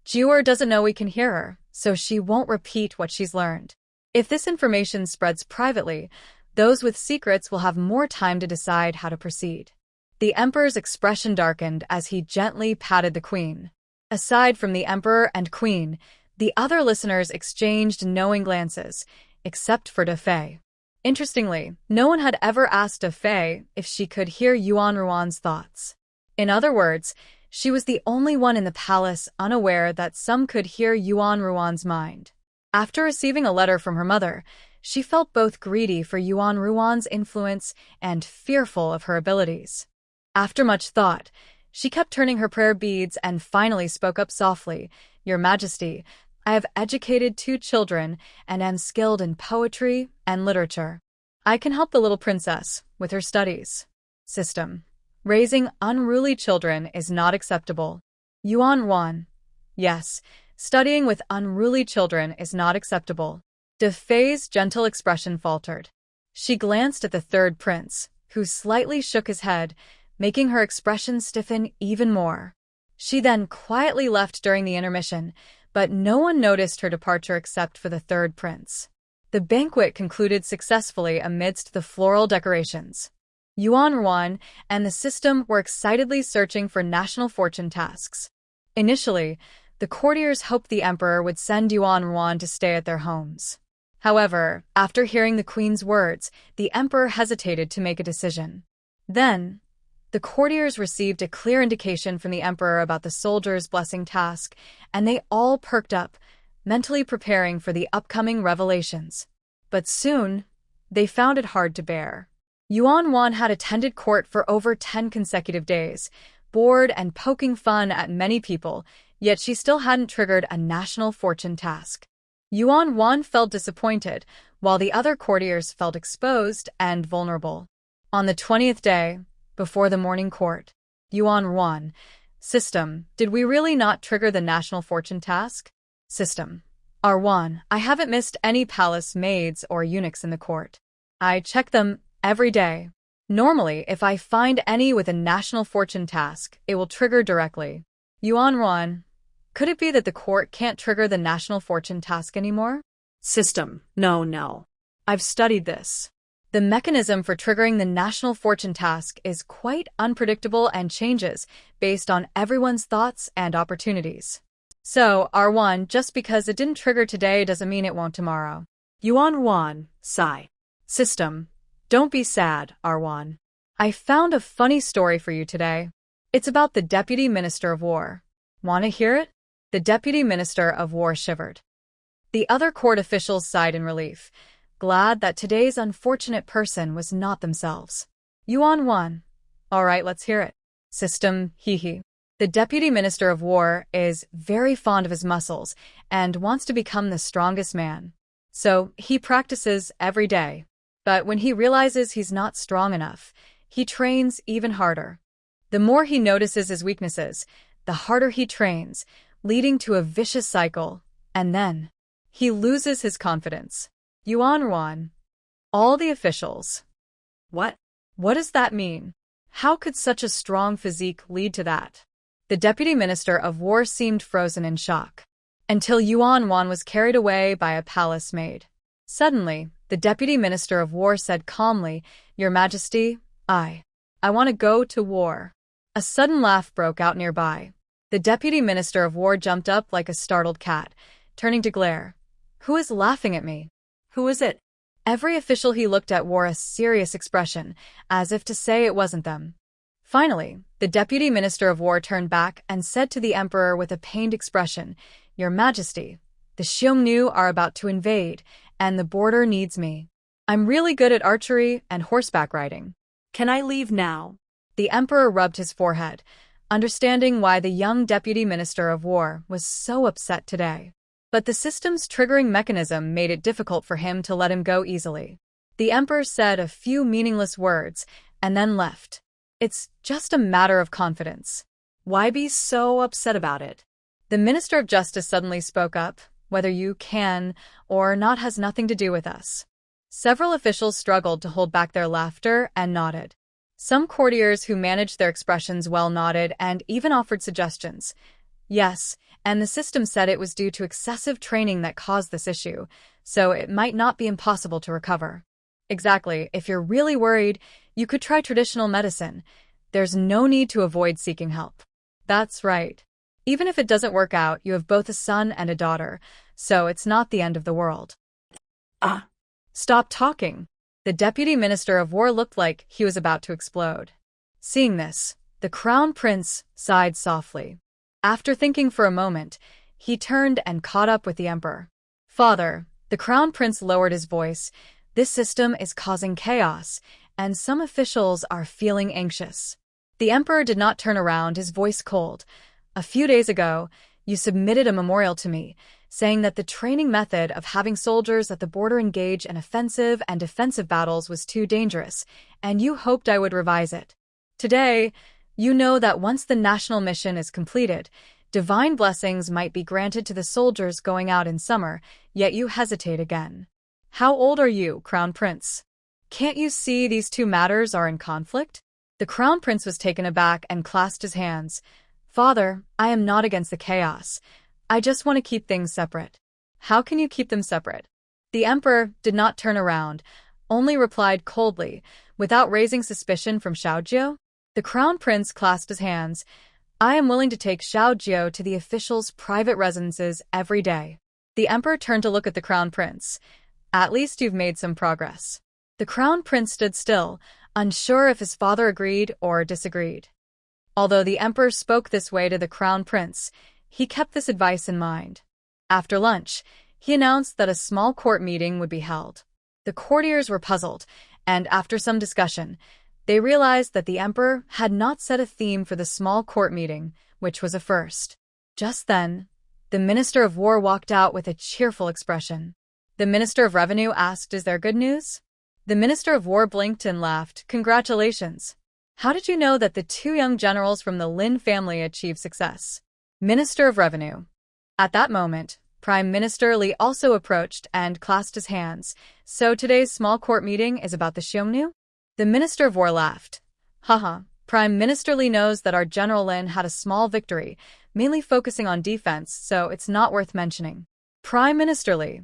Jiur doesn't know we can hear her, so she won't repeat what she's learned. If this information spreads privately, those with secrets will have more time to decide how to proceed." The emperor's expression darkened as he gently patted the queen. Aside from the emperor and queen, the other listeners exchanged knowing glances, except for De Fei. Interestingly, no one had ever asked De Fei if she could hear Yuan's thoughts. In other words, she was the only one in the palace unaware that some could hear Yuan's mind. After receiving a letter from her mother, she felt both greedy for Yuan's influence and fearful of her abilities. After much thought, she kept turning her prayer beads and finally spoke up softly, "Your Majesty, I have educated 2 children and am skilled in poetry and literature. I can help the little princess with her studies." System. Raising unruly children is not acceptable. Yuan Wan. Yes, studying with unruly children is not acceptable. De Fei's gentle expression faltered. She glanced at the third prince, who slightly shook his head, making her expression stiffen even more. She then quietly left during the intermission, but no one noticed her departure except for the third prince. The banquet concluded successfully amidst the floral decorations. Yuan Wan and the system were excitedly searching for national fortune tasks. Initially, the courtiers hoped the emperor would send Yuan Wan to stay at their homes. However, after hearing the queen's words, the emperor hesitated to make a decision. Then, the courtiers received a clear indication from the emperor about the soldiers' blessing task, and they all perked up, mentally preparing for the upcoming revelations. But soon, they found it hard to bear. Yuan Wan had attended court for over 10 consecutive days, bored and poking fun at many people, yet she still hadn't triggered a national fortune task. Yuan Wan felt disappointed, while the other courtiers felt exposed and vulnerable. On the 20th day, before the morning court, Yuan Wan. System, did we really not trigger the national fortune task? System. Arwan, I haven't missed any palace maids or eunuchs in the court. I check them every day. Normally, if I find any with a national fortune task, it will trigger directly. Yuan Wan. Could it be that the court can't trigger the national fortune task anymore? System. No. I've studied this. The mechanism for triggering the national fortune task is quite unpredictable and changes based on everyone's thoughts and opportunities. So, Arwan, just because it didn't trigger today doesn't mean it won't tomorrow. Yuan Wan. Sigh. System. Don't be sad, Arwan. I found a funny story for you today. It's about the Deputy Minister of War. Want to hear it? The Deputy Minister of War shivered. The other court officials sighed in relief, glad that today's unfortunate person was not themselves. Yuan Wan. All right, let's hear it. System, hee. The Deputy Minister of War is very fond of his muscles and wants to become the strongest man. So he practices every day. But when he realizes he's not strong enough, he trains even harder. The more he notices his weaknesses, the harder he trains, leading to a vicious cycle, and then he loses his confidence. Yuan Wan. All the officials. What? What does that mean? How could such a strong physique lead to that? The Deputy Minister of War seemed frozen in shock, until Yuan Wan was carried away by a palace maid. Suddenly, the Deputy Minister of War said calmly, Your Majesty, I want to go to war. A sudden laugh broke out nearby. The Deputy Minister of War jumped up like a startled cat, turning to glare. Who is laughing at me? Who is it? Every official he looked at wore a serious expression, as if to say it wasn't them. Finally, the Deputy Minister of War turned back and said to the Emperor with a pained expression, Your Majesty, the Xiongnu are about to invade, and the border needs me. I'm really good at archery and horseback riding. Can I leave now? The Emperor rubbed his forehead, understanding why the young Deputy Minister of War was so upset today. But the system's triggering mechanism made it difficult for him to let him go easily. The Emperor said a few meaningless words and then left. It's just a matter of confidence. Why be so upset about it? The Minister of Justice suddenly spoke up. Whether you can or not has nothing to do with us. Several officials struggled to hold back their laughter and nodded. Some courtiers who managed their expressions well nodded and even offered suggestions. Yes, and the system said it was due to excessive training that caused this issue, so it might not be impossible to recover. Exactly, if you're really worried, you could try traditional medicine. There's no need to avoid seeking help. That's right. Even if it doesn't work out, you have both a son and a daughter, so it's not the end of the world. Stop talking. The Deputy Minister of War looked like he was about to explode. Seeing this, the Crown Prince sighed softly. After thinking for a moment, he turned and caught up with the Emperor. Father, the Crown Prince lowered his voice. This system is causing chaos, and some officials are feeling anxious. The Emperor did not turn around, his voice cold. A few days ago, you submitted a memorial to me, saying that the training method of having soldiers at the border engage in offensive and defensive battles was too dangerous, and you hoped I would revise it. Today, you know that once the national mission is completed, divine blessings might be granted to the soldiers going out in summer, yet you hesitate again. How old are you, Crown Prince? Can't you see these two matters are in conflict? The Crown Prince was taken aback and clasped his hands. Father, I am not against the chaos. I just want to keep things separate. How can you keep them separate? The Emperor did not turn around, only replied coldly, without raising suspicion from Xiaojiu. The Crown Prince clasped his hands. I am willing to take Xiaojiu to the officials' private residences every day. The Emperor turned to look at the Crown Prince. At least you've made some progress. The Crown Prince stood still, unsure if his father agreed or disagreed. Although the Emperor spoke this way to the Crown Prince, he kept this advice in mind. After lunch, he announced that a small court meeting would be held. The courtiers were puzzled, and after some discussion, they realized that the Emperor had not set a theme for the small court meeting, which was a first. Just then, the Minister of War walked out with a cheerful expression. The Minister of Revenue asked, "Is there good news?" The Minister of War blinked and laughed. "Congratulations. How did you know that the two young generals from the Lin family achieved success?" Minister of Revenue. At that moment, Prime Minister Li also approached and clasped his hands. So today's small court meeting is about the Xiongnu? The Minister of War laughed. Haha, Prime Minister Li knows that our General Lin had a small victory, mainly focusing on defense, so it's not worth mentioning. Prime Minister Li.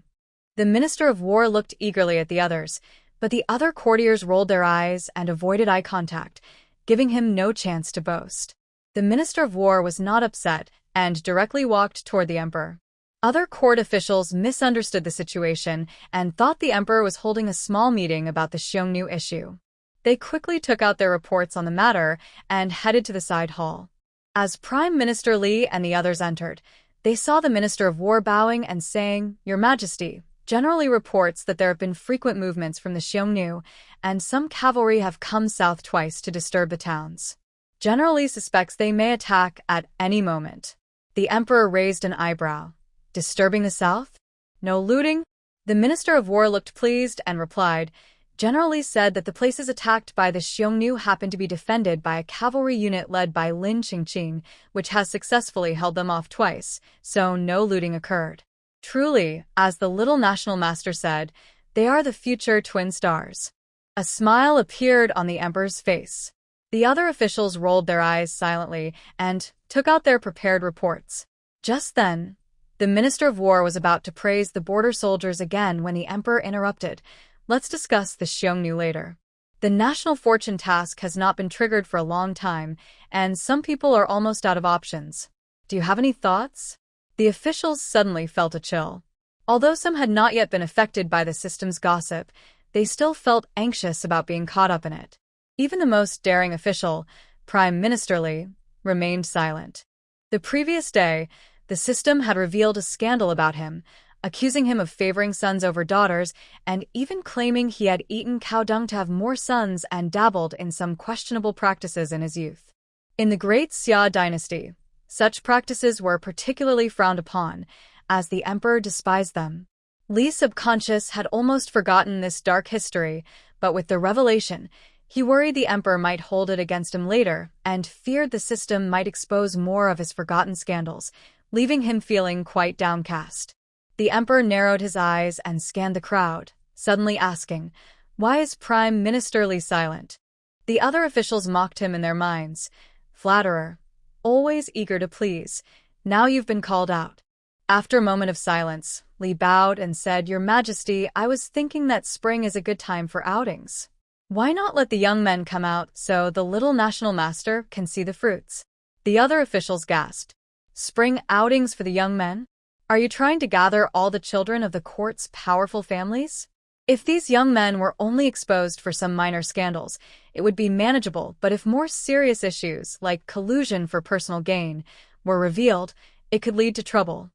The Minister of War looked eagerly at the others, but the other courtiers rolled their eyes and avoided eye contact, giving him no chance to boast. The Minister of War was not upset and directly walked toward the Emperor. Other court officials misunderstood the situation and thought the Emperor was holding a small meeting about the Xiongnu issue. They quickly took out their reports on the matter and headed to the side hall. As Prime Minister Li and the others entered, they saw the Minister of War bowing and saying, "Your Majesty, generally reports that there have been frequent movements from the Xiongnu, and some cavalry have come south twice to disturb the towns. General Li suspects they may attack at any moment." The Emperor raised an eyebrow. Disturbing the south? No looting? The Minister of War looked pleased and replied, "General Li said that the places attacked by the Xiongnu happen to be defended by a cavalry unit led by Lin Qingqing, which has successfully held them off twice, so no looting occurred. Truly, as the little national master said, they are the future twin stars." A smile appeared on the Emperor's face. The other officials rolled their eyes silently and took out their prepared reports. Just then, the Minister of War was about to praise the border soldiers again when the Emperor interrupted. "Let's discuss the Xiongnu later. The national fortune task has not been triggered for a long time, and some people are almost out of options. Do you have any thoughts?" The officials suddenly felt a chill. Although some had not yet been affected by the system's gossip, they still felt anxious about being caught up in it. Even the most daring official, Prime Minister Li, remained silent. The previous day, the system had revealed a scandal about him, accusing him of favoring sons over daughters and even claiming he had eaten cow dung to have more sons and dabbled in some questionable practices in his youth. In the Great Xia dynasty, such practices were particularly frowned upon, as the Emperor despised them. Li's subconscious had almost forgotten this dark history, but with the revelation, he worried the Emperor might hold it against him later and feared the system might expose more of his forgotten scandals, leaving him feeling quite downcast. The Emperor narrowed his eyes and scanned the crowd, suddenly asking, "Why is Prime Minister Li silent?" The other officials mocked him in their minds. "Flatterer. Always eager to please. Now you've been called out." After a moment of silence, Li bowed and said, "Your Majesty, I was thinking that spring is a good time for outings. Why not let the young men come out so the little national master can see the fruits?" The other officials gasped. "Spring outings for the young men? Are you trying to gather all the children of the court's powerful families? If these young men were only exposed for some minor scandals, it would be manageable, but if more serious issues, like collusion for personal gain, were revealed, it could lead to trouble.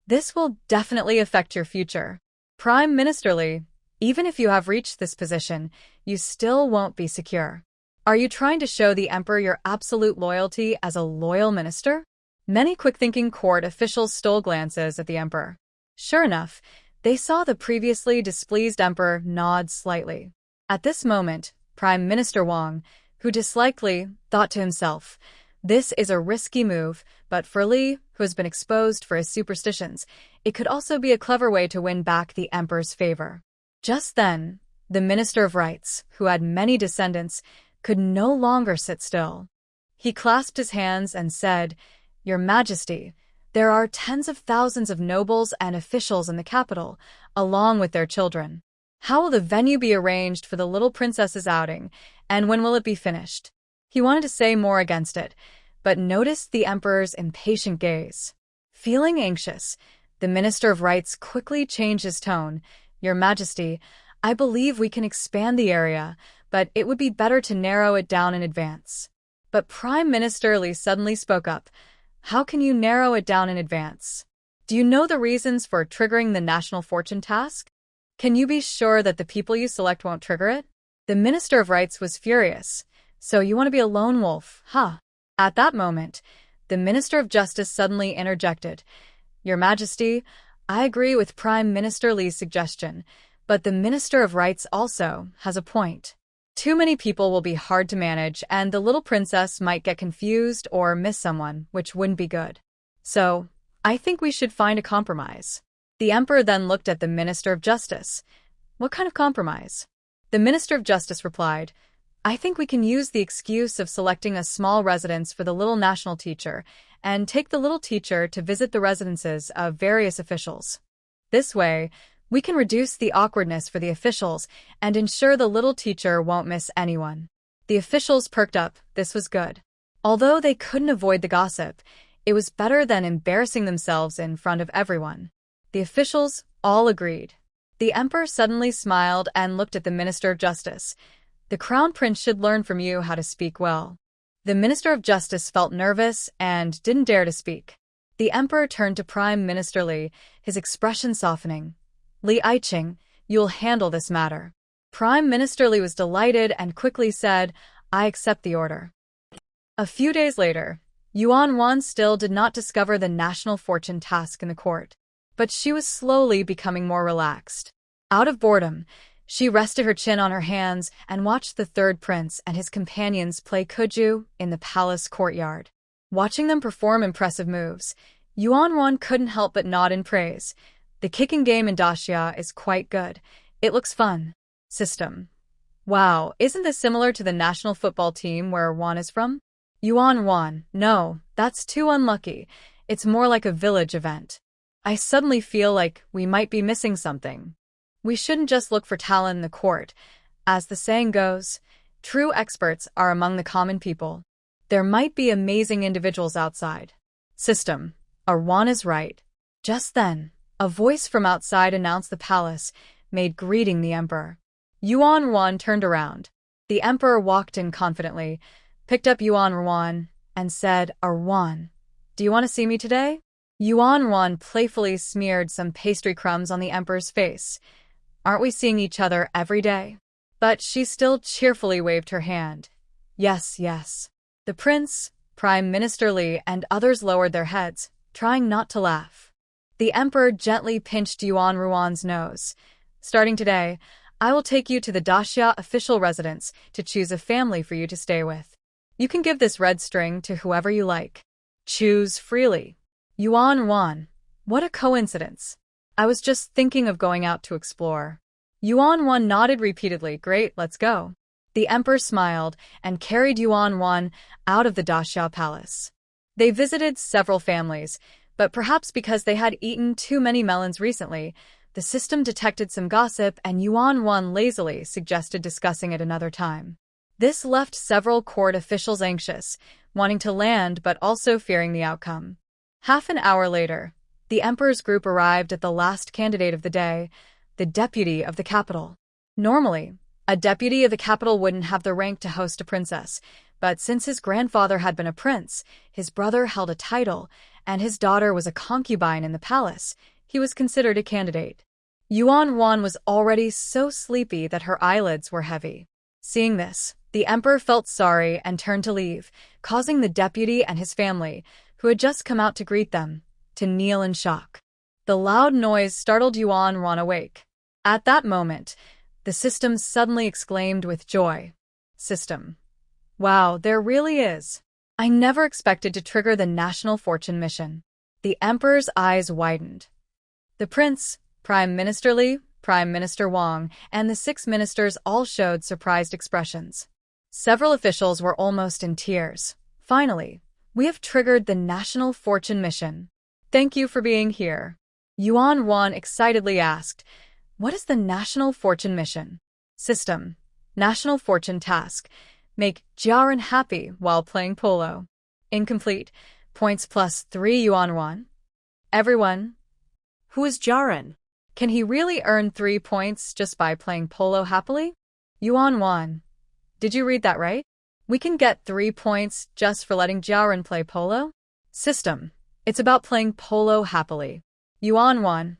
This will definitely affect your future. Prime Minister Li, even if you have reached this position, you still won't be secure. Are you trying to show the Emperor your absolute loyalty as a loyal minister?" Many quick-thinking court officials stole glances at the Emperor. Sure enough, they saw the previously displeased Emperor nod slightly. At this moment, Prime Minister Wang, who dislikely thought to himself, "This is a risky move, but for Li, who has been exposed for his superstitions, it could also be a clever way to win back the emperor's favor." Just then, the Minister of Rights, who had many descendants, could no longer sit still. He clasped his hands and said, "Your Majesty, there are tens of thousands of nobles and officials in the capital, along with their children. How will the venue be arranged for the little princess's outing, and when will it be finished?" He wanted to say more against it, but noticed the emperor's impatient gaze. Feeling anxious, the Minister of Rights quickly changed his tone. "Your Majesty, I believe we can expand the area, but it would be better to narrow it down in advance." But Prime Minister Li suddenly spoke up. "How can you narrow it down in advance? Do you know the reasons for triggering the national fortune task? Can you be sure that the people you select won't trigger it?" The Minister of Rights was furious. "So you want to be a lone wolf, huh?" At that moment, the Minister of Justice suddenly interjected. "Your Majesty, I agree with Prime Minister Li's suggestion, but the Minister of Rights also has a point. Too many people will be hard to manage, and the little princess might get confused or miss someone, which wouldn't be good. So, I think we should find a compromise." The emperor then looked at the Minister of Justice. "What kind of compromise?" The Minister of Justice replied, "I think we can use the excuse of selecting a small residence for the little national teacher and take the little teacher to visit the residences of various officials. This way, we can reduce the awkwardness for the officials and ensure the little teacher won't miss anyone." The officials perked up. This was good. Although they couldn't avoid the gossip, it was better than embarrassing themselves in front of everyone. The officials all agreed. The emperor suddenly smiled and looked at the Minister of Justice. "The Crown Prince should learn from you how to speak well." The Minister of Justice felt nervous and didn't dare to speak. The emperor turned to Prime Minister Li, his expression softening. "Li Aiqing, you'll handle this matter." Prime Minister Li was delighted and quickly said, "I accept the order." A few days later, Yuan Wan still did not discover the national fortune task in the court, but she was slowly becoming more relaxed. Out of boredom, she rested her chin on her hands and watched the third prince and his companions play kuju in the palace courtyard. Watching them perform impressive moves, Yuan Wan couldn't help but nod in praise. "The kicking game in Daxia is quite good. It looks fun." System. "Wow, isn't this similar to the national football team where Wan is from?" Yuan Wan, "No, that's too unlucky. It's more like a village event. I suddenly feel like we might be missing something. We shouldn't just look for talent in the court. As the saying goes, true experts are among the common people. There might be amazing individuals outside." System. Arwan is right. Just then, a voice from outside announced the palace, made greeting the emperor. Yuan Wan turned around. The emperor walked in confidently, picked up Yuan Wan, and said, "Arwan, do you want to see me today?" Yuan Wan playfully smeared some pastry crumbs on the emperor's face. "Aren't we seeing each other every day?" But she still cheerfully waved her hand. "Yes, yes." The prince, Prime Minister Li, and others lowered their heads, trying not to laugh. The emperor gently pinched Yuan Ruan's nose. "Starting today, I will take you to the Daxia official residence to choose a family for you to stay with. You can give this red string to whoever you like. Choose freely." Yuan Wan, what a coincidence. I was just thinking of going out to explore. Yuan Wan nodded repeatedly. "Great, let's go." The emperor smiled and carried Yuan Wan out of the Daxia palace. They visited several families, but perhaps because they had eaten too many melons recently, the system detected some gossip and Yuan Wan lazily suggested discussing it another time. This left several court officials anxious, wanting to land but also fearing the outcome. Half an hour later, the emperor's group arrived at the last candidate of the day, the deputy of the capital. Normally, a deputy of the capital wouldn't have the rank to host a princess, but since his grandfather had been a prince, his brother held a title, and his daughter was a concubine in the palace, he was considered a candidate. Yuan Wan was already so sleepy that her eyelids were heavy. Seeing this, the emperor felt sorry and turned to leave, causing the deputy and his family, who had just come out to greet them, to kneel in shock. The loud noise startled Yuan Wan awake. At that moment, the system suddenly exclaimed with joy. "System, Wow, there really is. I never expected to trigger the National Fortune mission. The Emperor's eyes widened. The Prince, Prime Minister Li, Prime Minister Wang, and the 6 ministers all showed surprised expressions. Several officials were almost in tears. Finally, we have triggered the National Fortune mission. Thank you for being here. Yuan Wan excitedly asked, "What is the National Fortune mission?" System. National Fortune task. Make Jiaren happy while playing polo. Incomplete. Points +3 Yuan Wan. Everyone. Who is Jiaren? Can he really earn 3 points just by playing polo happily? Yuan Wan. Did you read that right? We can get 3 points just for letting Jiaren play polo? System. It's about playing polo happily. Yuan Wan.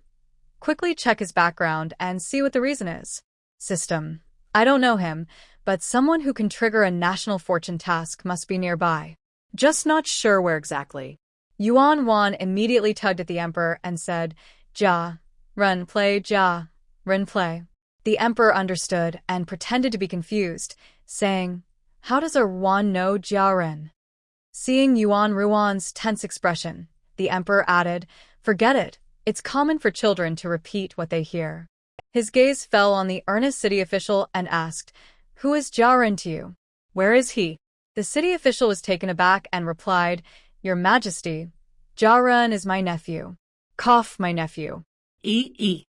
Quickly check his background and see what the reason is. System. I don't know him, but someone who can trigger a National Fortune task must be nearby. Just not sure where exactly. Yuan Wan immediately tugged at the Emperor and said, Run, play, Run, play. The Emperor understood and pretended to be confused, saying, "How does a Wan know Jiaren?" Seeing Yuan Ruan's tense expression, the Emperor added, "Forget it. It's common for children to repeat what they hear." His gaze fell on the earnest city official and asked, "Who is Jiaren to you? Where is he?" The city official was taken aback and replied, "Your Majesty, Jiaren is my nephew." Cough, my nephew. He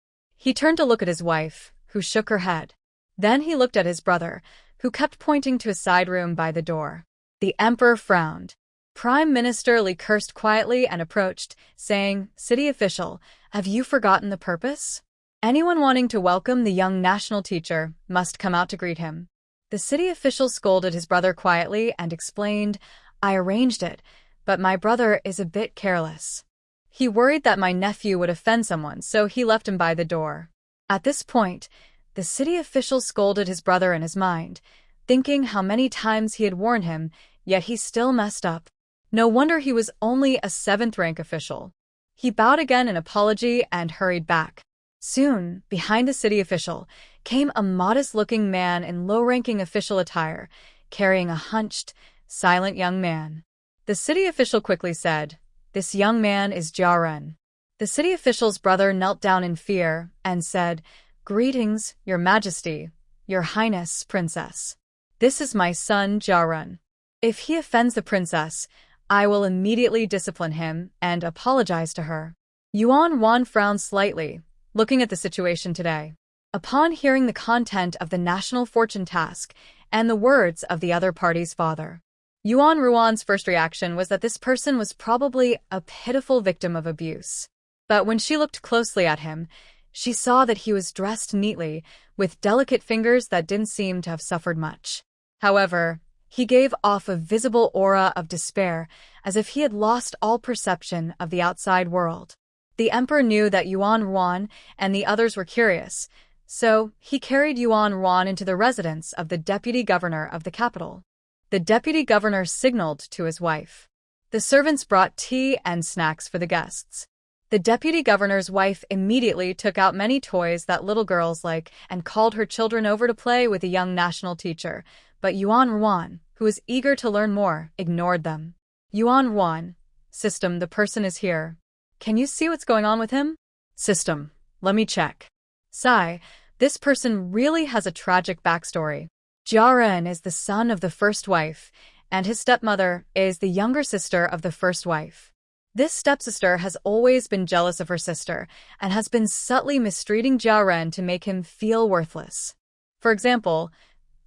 turned to look at his wife, who shook her head. Then he looked at his brother, who kept pointing to a side room by the door. The Emperor frowned. Prime Minister Li cursed quietly and approached, saying, "City official, have you forgotten the purpose? Anyone wanting to welcome the young national teacher must come out to greet him." The city official scolded his brother quietly and explained, "I arranged it, but my brother is a bit careless. He worried that my nephew would offend someone, so he left him by the door." At this point, the city official scolded his brother in his mind, thinking how many times he had warned him, yet he still messed up. No wonder he was only a 7th-rank official. He bowed again in apology and hurried back. Soon, behind the city official, came a modest-looking man in low-ranking official attire, carrying a hunched, silent young man. The city official quickly said, "This young man is Jiaren." The city official's brother knelt down in fear and said, "Greetings, Your Majesty, Your Highness, Princess. This is my son, Jiaren. If he offends the princess, I will immediately discipline him and apologize to her." Yuan Wan frowned slightly, looking at the situation today. Upon hearing the content of the National Fortune task and the words of the other party's father, Yuan Ruan's first reaction was that this person was probably a pitiful victim of abuse. But when she looked closely at him, she saw that he was dressed neatly, with delicate fingers that didn't seem to have suffered much. However, he gave off a visible aura of despair, as if he had lost all perception of the outside world. The Emperor knew that Yuan Ruan and the others were curious, so he carried Yuan Ruan into the residence of the deputy governor of the capital. The deputy governor signaled to his wife. The servants brought tea and snacks for the guests. The deputy governor's wife immediately took out many toys that little girls like and called her children over to play with the young national teacher, but Yuan Ruan, who was eager to learn more, ignored them. Yuan Ruan. System, the person is here. Can you see what's going on with him? System, let me check. Sigh, this person really has a tragic backstory. Jiaren is the son of the first wife, and his stepmother is the younger sister of the first wife. This stepsister has always been jealous of her sister and has been subtly mistreating Jiaren to make him feel worthless. For example,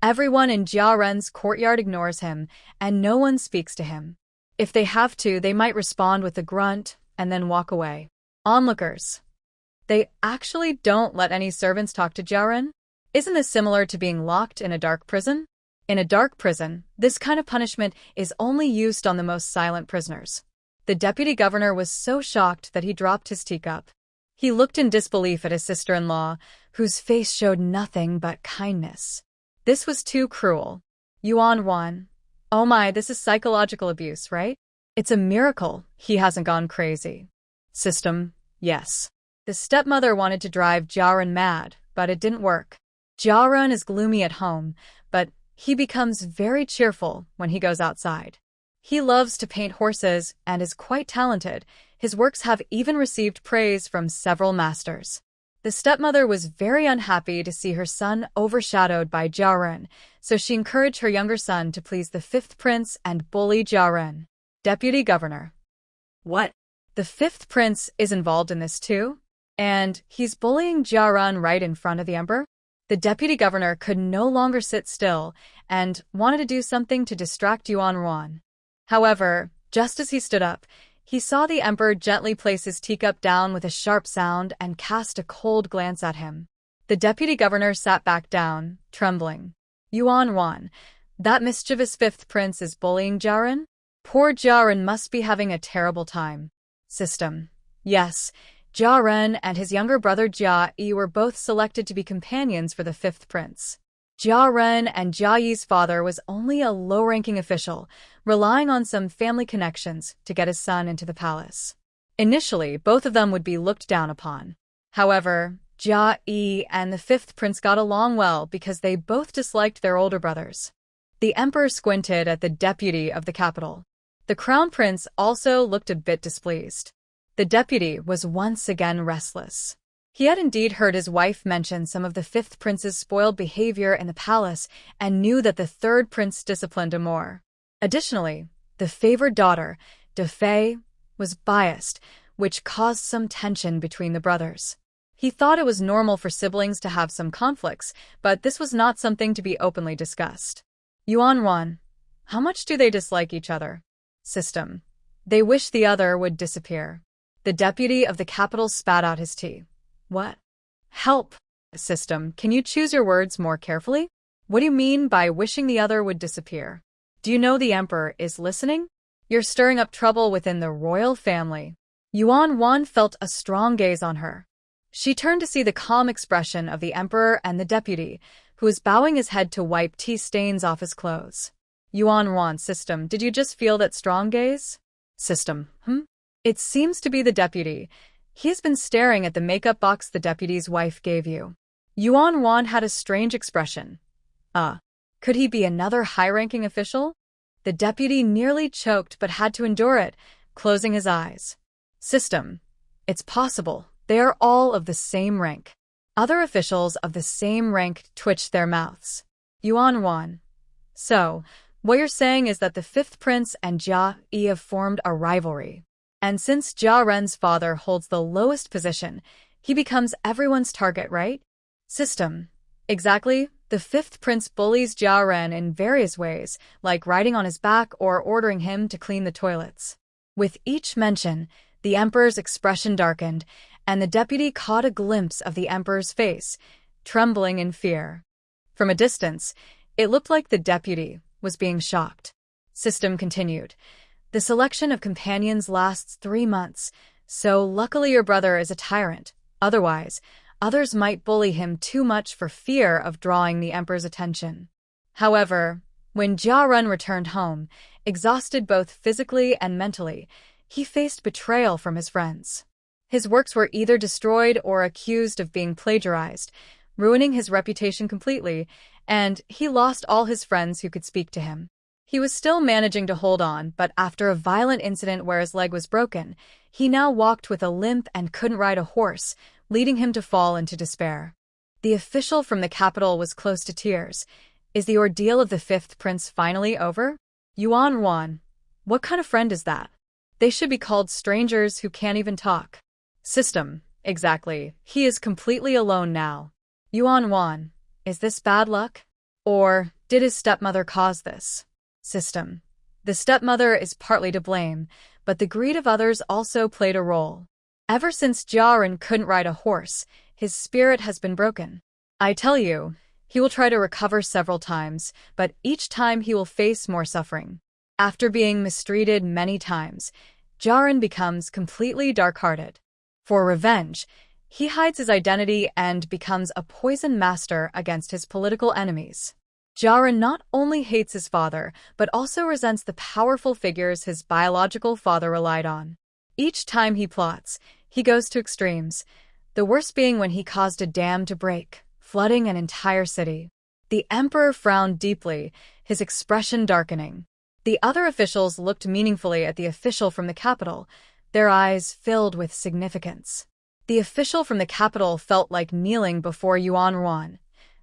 everyone in Jiaren's courtyard ignores him, and no one speaks to him. If they have to, they might respond with a grunt and then walk away. Onlookers. They actually don't let any servants talk to Jiaren? Isn't this similar to being locked in a dark prison? In a dark prison, this kind of punishment is only used on the most silent prisoners. The deputy governor was so shocked that he dropped his teacup. He looked in disbelief at his sister-in-law, whose face showed nothing but kindness. This was too cruel. Yuan Wan. Oh my, this is psychological abuse, right? It's a miracle he hasn't gone crazy. System, yes. The stepmother wanted to drive Jiaren mad, but it didn't work. Jiaren is gloomy at home, but He becomes very cheerful when he goes outside. He loves to paint horses and is quite talented. His works have even received praise from several masters. The stepmother was very unhappy to see her son overshadowed by Jiaren, so she encouraged her younger son to please the fifth prince and bully Jiaren. Deputy Governor. What? The fifth prince is involved in this too? And he's bullying Jiaren right in front of the emperor? The deputy governor could no longer sit still and wanted to do something to distract Yuan. However, just as he stood up, he saw the emperor gently place his teacup down with a sharp sound and cast a cold glance at him. The deputy governor sat back down, trembling. Yuan, that mischievous fifth prince is bullying Jiaren? Poor Jiaren must be having a terrible time. System. Yes, Jiaren and his younger brother Jia Yi were both selected to be companions for the fifth prince. Jiaren and Jia Yi's father was only a low-ranking official, relying on some family connections to get his son into the palace. Initially, both of them would be looked down upon. However, Jia Yi and the fifth prince got along well because they both disliked their older brothers. The emperor squinted at the deputy of the capital. The crown prince also looked a bit displeased. The deputy was once again restless. He had indeed heard his wife mention some of the fifth prince's spoiled behavior in the palace and knew that the third prince disciplined him more. Additionally, the favored daughter, Defei, was biased, which caused some tension between the brothers. He thought it was normal for siblings to have some conflicts, but this was not something to be openly discussed. Yuan, how much do they dislike each other? System. They wish the other would disappear. The deputy of the capital spat out his tea. What? Help. System, can you choose your words more carefully? What do you mean by wishing the other would disappear? Do you know the emperor is listening? You're stirring up trouble within the royal family. Yuan felt a strong gaze on her. She turned to see the calm expression of the emperor and the deputy, who was bowing his head to wipe tea stains off his clothes. Yuan, system, did you just feel that strong gaze? System, It seems to be the deputy. He has been staring at the makeup box the deputy's wife gave you. Yuan had a strange expression. Could he be another high-ranking official? The deputy nearly choked but had to endure it, closing his eyes. System. It's possible. They are all of the same rank. Other officials of the same rank twitched their mouths. Yuan. So, what you're saying is that the fifth prince and Jia Yi have formed a rivalry. And since Jia Ren's father holds the lowest position, he becomes everyone's target, right? System. Exactly. The fifth prince bullies Jia Ren in various ways, like riding on his back or ordering him to clean the toilets. With each mention, the emperor's expression darkened, and the deputy caught a glimpse of the emperor's face, trembling in fear. From a distance, it looked like the deputy was being shocked. System continued. The selection of companions lasts 3 months, so luckily your brother is a tyrant. Otherwise, others might bully him too much for fear of drawing the emperor's attention. However, when Jia Ren returned home, exhausted both physically and mentally, he faced betrayal from his friends. His works were either destroyed or accused of being plagiarized, ruining his reputation completely, and he lost all his friends who could speak to him. He was still managing to hold on, but after a violent incident where his leg was broken, he now walked with a limp and couldn't ride a horse, leading him to fall into despair. The official from the capital was close to tears. Is the ordeal of the fifth prince finally over? Yuan, what kind of friend is that? They should be called strangers who can't even talk. System, exactly. He is completely alone now. Yuan, is this bad luck? Or did his stepmother cause this? System. The stepmother is partly to blame, but the greed of others also played a role. Ever since Jia Ren couldn't ride a horse, his spirit has been broken. I tell you, he will try to recover several times, but each time he will face more suffering. After being mistreated many times, Jia Ren becomes completely dark-hearted. For revenge, he hides his identity and becomes a poison master against his political enemies. Jia Ren not only hates his father, but also resents the powerful figures his biological father relied on. Each time he plots, he goes to extremes, the worst being when he caused a dam to break, flooding an entire city. The emperor frowned deeply, his expression darkening. The other officials looked meaningfully at the official from the capital, their eyes filled with significance. The official from the capital felt like kneeling before Yuan Ruan.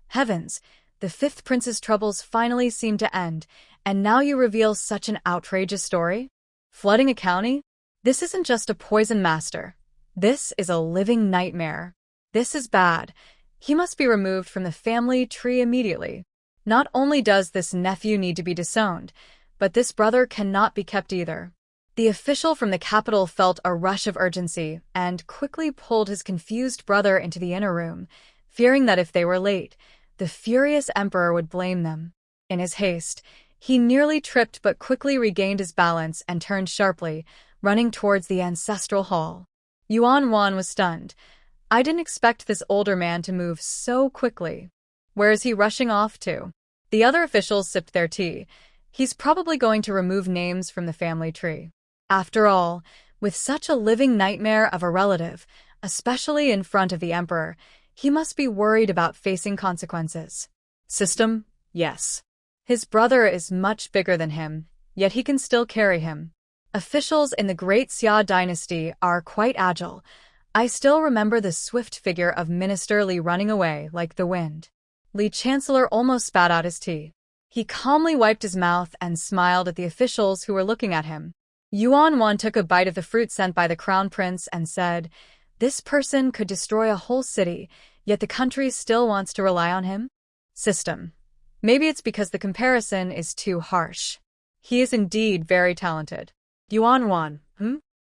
Heavens, the fifth prince's troubles finally seemed to end, and now you reveal such an outrageous story? Flooding a county? This isn't just a poison master. This is a living nightmare. This is bad. He must be removed from the family tree immediately. Not only does this nephew need to be disowned, but this brother cannot be kept either. The official from the capital felt a rush of urgency and quickly pulled his confused brother into the inner room, fearing that if they were late, the furious emperor would blame them. In his haste, he nearly tripped but quickly regained his balance and turned sharply, running towards the ancestral hall. Yuan Wan was stunned. I didn't expect this older man to move so quickly. Where is he rushing off to? The other officials sipped their tea. He's probably going to remove names from the family tree. After all, with such a living nightmare of a relative, especially in front of the emperor, he must be worried about facing consequences. System? Yes. His brother is much bigger than him, yet he can still carry him. Officials in the Great Xia dynasty are quite agile. I still remember the swift figure of Minister Li running away like the wind. Li Chancellor almost spat out his tea. He calmly wiped his mouth and smiled at the officials who were looking at him. Yuan Wan took a bite of the fruit sent by the crown prince and said, "This person could destroy a whole city, yet the country still wants to rely on him?" System. Maybe it's because the comparison is too harsh. He is indeed very talented. Yuan Wan,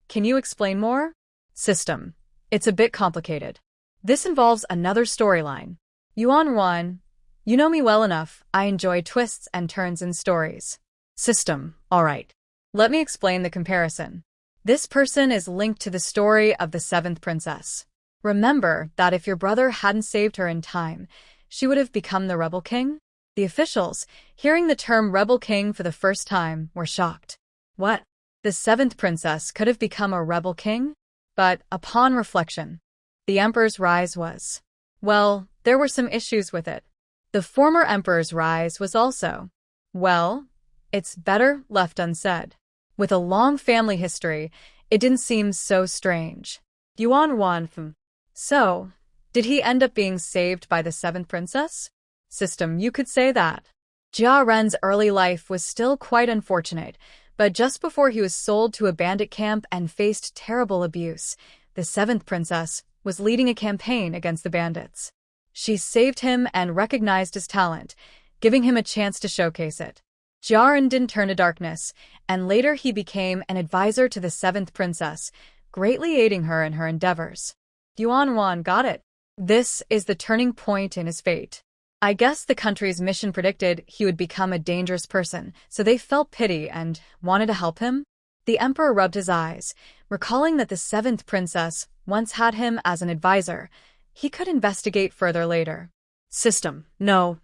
Can you explain more? System. It's a bit complicated. This involves another storyline. Yuan Wan, you know me well enough. I enjoy twists and turns in stories. System. All right. Let me explain the comparison. This person is linked to the story of the seventh princess. Remember that if your brother hadn't saved her in time, she would have become the rebel king? The officials, hearing the term rebel king for the first time, were shocked. What? The seventh princess could have become a rebel king? But, upon reflection, the emperor's rise was... Well, there were some issues with it. The former emperor's rise was also... Well, it's better left unsaid. With a long family history, it didn't seem so strange. Yuan Wan, So, did he end up being saved by the seventh princess? System, you could say that. Jia Ren's early life was still quite unfortunate, but just before he was sold to a bandit camp and faced terrible abuse, the seventh princess was leading a campaign against the bandits. She saved him and recognized his talent, giving him a chance to showcase it. Jia Ren didn't turn to darkness, and later he became an advisor to the seventh princess, greatly aiding her in her endeavors. Yuan Wan got it. This is the turning point in his fate. I guess the country's mission predicted he would become a dangerous person, so they felt pity and wanted to help him. The emperor rubbed his eyes, recalling that the seventh princess once had him as an advisor. He could investigate further later. System. No.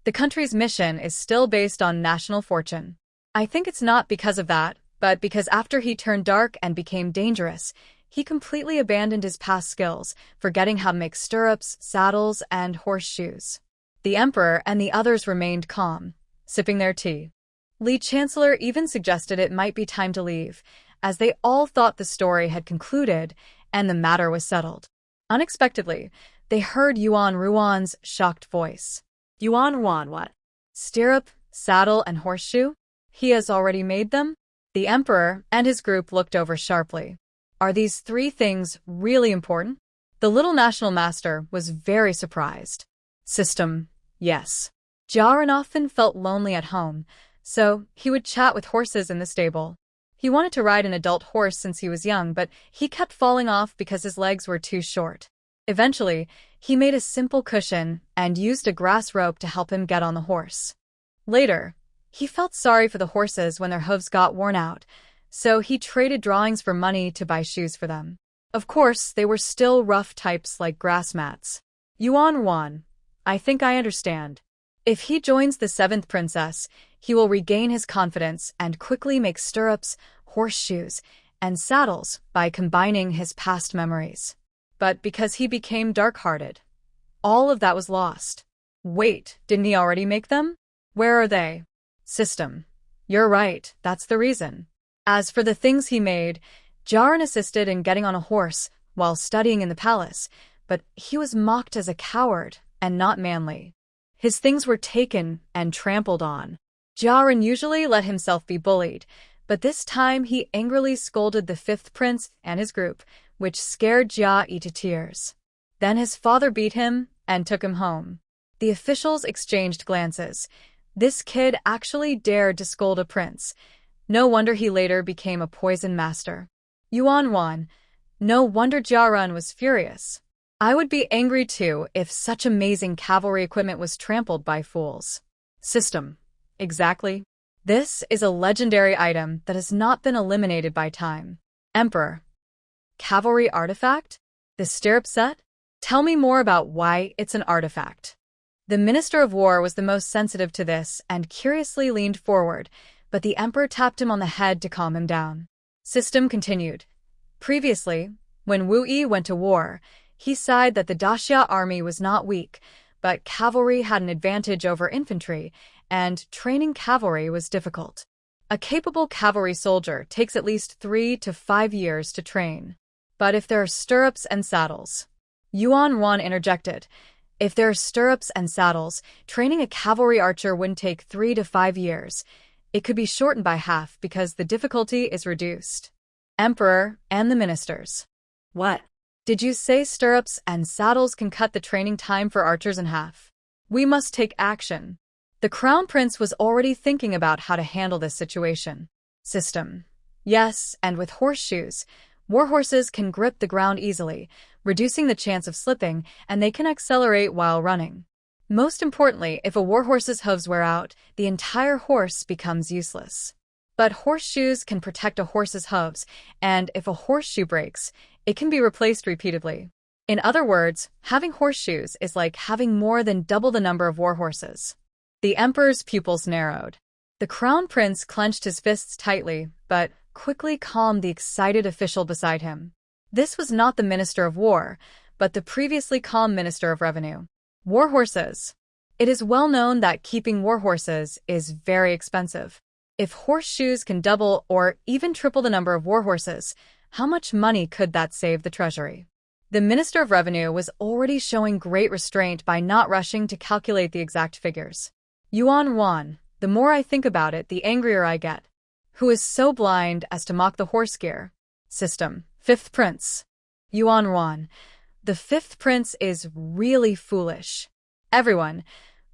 The country's mission is still based on national fortune. I think it's not because of that, but because after he turned dark and became dangerous, he completely abandoned his past skills, forgetting how to make stirrups, saddles, and horseshoes. The emperor and the others remained calm, sipping their tea. Li Chancellor even suggested it might be time to leave, as they all thought the story had concluded and the matter was settled. Unexpectedly, they heard Yuan Ruan's shocked voice. Yuan Ruan, what? Stirrup, saddle, and horseshoe? He has already made them? The emperor and his group looked over sharply. Are these three things really important? The little national master was very surprised. System. Yes. Jia Ren often felt lonely at home, so he would chat with horses in the stable. He wanted to ride an adult horse since he was young, but he kept falling off because his legs were too short. Eventually, he made a simple cushion and used a grass rope to help him get on the horse. Later, he felt sorry for the horses when their hooves got worn out, so he traded drawings for money to buy shoes for them. Of course, they were still rough types like grass mats. Yuan Wan, I think I understand. If he joins the seventh princess, he will regain his confidence and quickly make stirrups, horseshoes, and saddles by combining his past memories. But because he became dark-hearted, all of that was lost. Wait, didn't he already make them? Where are they? System. You're right, that's the reason. As for the things he made, Jaran assisted in getting on a horse while studying in the palace, but he was mocked as a coward and not manly. His things were taken and trampled on. Jaran usually let himself be bullied, but this time he angrily scolded the fifth prince and his group, which scared Jia to tears. Then his father beat him and took him home. The officials exchanged glances. This kid actually dared to scold a prince. No wonder he later became a poison master. Yuan Wan. No wonder Jaran was furious. I would be angry too if such amazing cavalry equipment was trampled by fools. System. Exactly. This is a legendary item that has not been eliminated by time. Emperor. Cavalry artifact? The stirrup set? Tell me more about why it's an artifact. The Minister of War was the most sensitive to this and curiously leaned forward, but the Emperor tapped him on the head to calm him down. System continued. Previously, when Wu Yi went to war, he sighed that the Daxia army was not weak, but cavalry had an advantage over infantry, and training cavalry was difficult. A capable cavalry soldier takes at least 3 to 5 years to train. But if there are stirrups and saddles... Yuan Wan interjected. If there are stirrups and saddles, training a cavalry archer wouldn't take 3 to 5 years. It could be shortened by half because the difficulty is reduced. Emperor and the ministers. What? Did you say stirrups and saddles can cut the training time for archers in half? We must take action. The Crown Prince was already thinking about how to handle this situation. System. Yes, and with horseshoes, warhorses can grip the ground easily, reducing the chance of slipping, and they can accelerate while running. Most importantly, if a warhorse's hooves wear out, the entire horse becomes useless. But horseshoes can protect a horse's hooves, and if a horseshoe breaks, it can be replaced repeatedly. In other words, having horseshoes is like having more than double the number of warhorses. The Emperor's pupils narrowed. The Crown Prince clenched his fists tightly, but quickly calmed the excited official beside him. This was not the Minister of War, but the previously calm Minister of Revenue. Warhorses. It is well known that keeping warhorses is very expensive. If horseshoes can double or even triple the number of warhorses, how much money could that save the treasury? The Minister of Revenue was already showing great restraint by not rushing to calculate the exact figures. Yuan Wan, the more I think about it, the angrier I get. Who is so blind as to mock the horse gear? System. Fifth Prince. Yuan Wan. The Fifth Prince is really foolish. Everyone.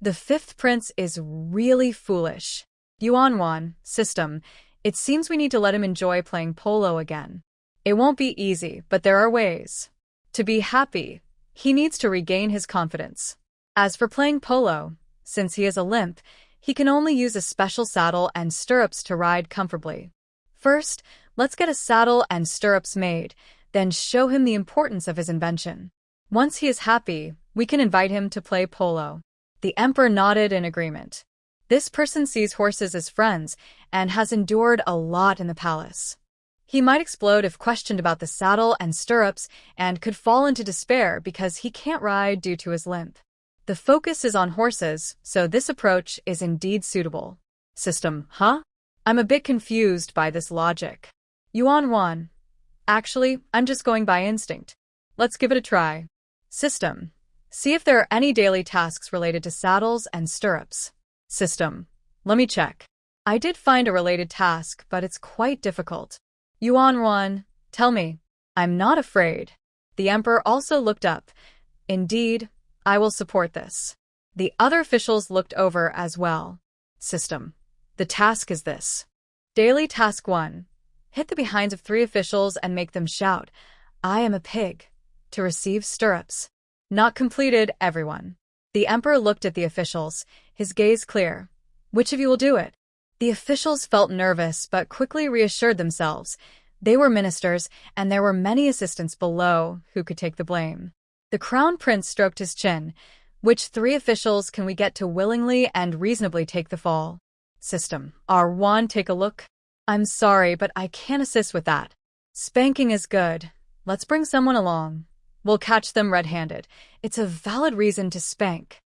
The Fifth Prince is really foolish. Yuan Wan. System. It seems we need to let him enjoy playing polo again. It won't be easy, but there are ways. To be happy, he needs to regain his confidence. As for playing polo, since he has a limp, he can only use a special saddle and stirrups to ride comfortably. First, let's get a saddle and stirrups made, then show him the importance of his invention. Once he is happy, we can invite him to play polo. The Emperor nodded in agreement. This person sees horses as friends and has endured a lot in the palace. He might explode if questioned about the saddle and stirrups and could fall into despair because he can't ride due to his limp. The focus is on horses, so this approach is indeed suitable. System. Huh? I'm a bit confused by this logic. Yuan Wan. Actually, I'm just going by instinct. Let's give it a try. System. See if there are any daily tasks related to saddles and stirrups. System. Let me check. I did find a related task, but it's quite difficult. Yuan Wan, tell me. I'm not afraid. The Emperor also looked up. Indeed, I will support this. The other officials looked over as well. System. The task is this. Daily Task 1. Hit the behinds of 3 officials and make them shout, "I am a pig," to receive stirrups. Not completed, everyone. The Emperor looked at the officials, his gaze clear. Which of you will do it? The officials felt nervous but quickly reassured themselves. They were ministers, and there were many assistants below who could take the blame. The Crown Prince stroked his chin. Which 3 officials can we get to willingly and reasonably take the fall? System. R1, take a look. I'm sorry, but I can't assist with that. Spanking is good. Let's bring someone along. We'll catch them red-handed. It's a valid reason to spank.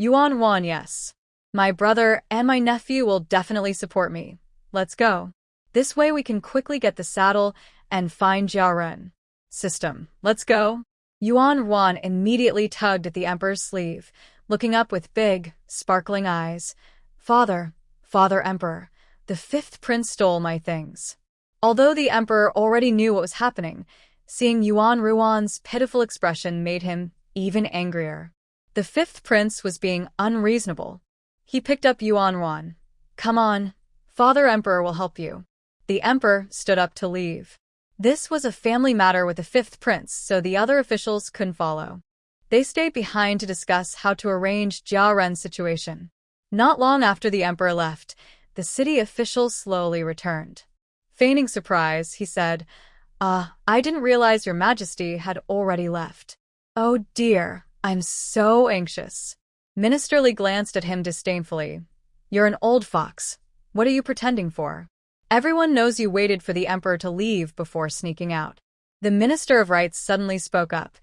Yuan Wan, yes. My brother and my nephew will definitely support me. Let's go. This way we can quickly get the saddle and find Jiao Ren. System, let's go. Yuan Wan immediately tugged at the emperor's sleeve, looking up with big, sparkling eyes. Father, Father Emperor, the fifth prince stole my things. Although the emperor already knew what was happening, seeing Yuan Ruan's pitiful expression made him even angrier. The fifth prince was being unreasonable. He picked up Yuan Ruan. Come on, Father Emperor will help you. The emperor stood up to leave. This was a family matter with the fifth prince, so the other officials couldn't follow. They stayed behind to discuss how to arrange Jiao Ren's situation. Not long after the emperor left, the city official slowly returned. Feigning surprise, he said, I didn't realize your majesty had already left. Oh dear, I'm so anxious. Minister Li glanced at him disdainfully. You're an old fox. What are you pretending for? Everyone knows you waited for the emperor to leave before sneaking out. The Minister of Rights suddenly spoke up.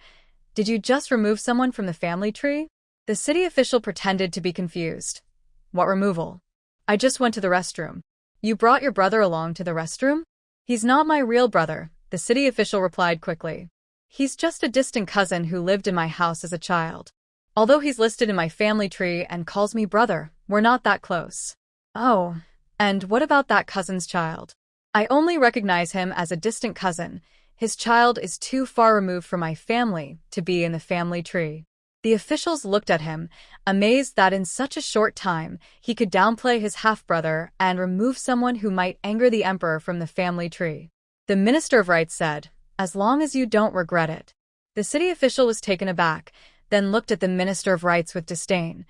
Did you just remove someone from the family tree? The city official pretended to be confused. What removal? I just went to the restroom. You brought your brother along to the restroom? He's not my real brother, the city official replied quickly. He's just a distant cousin who lived in my house as a child. Although he's listed in my family tree and calls me brother, we're not that close. Oh, and what about that cousin's child? I only recognize him as a distant cousin. His child is too far removed from my family to be in the family tree. The officials looked at him, amazed that in such a short time he could downplay his half-brother and remove someone who might anger the emperor from the family tree. The Minister of Rights said, as long as you don't regret it. The city official was taken aback, then looked at the Minister of Rights with disdain.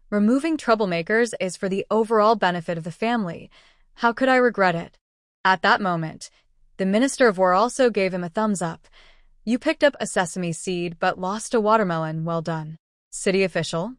Removing troublemakers is for the overall benefit of the family. How could I regret it? At that moment, the Minister of War also gave him a thumbs up. You picked up a sesame seed but lost a watermelon, well done. City official?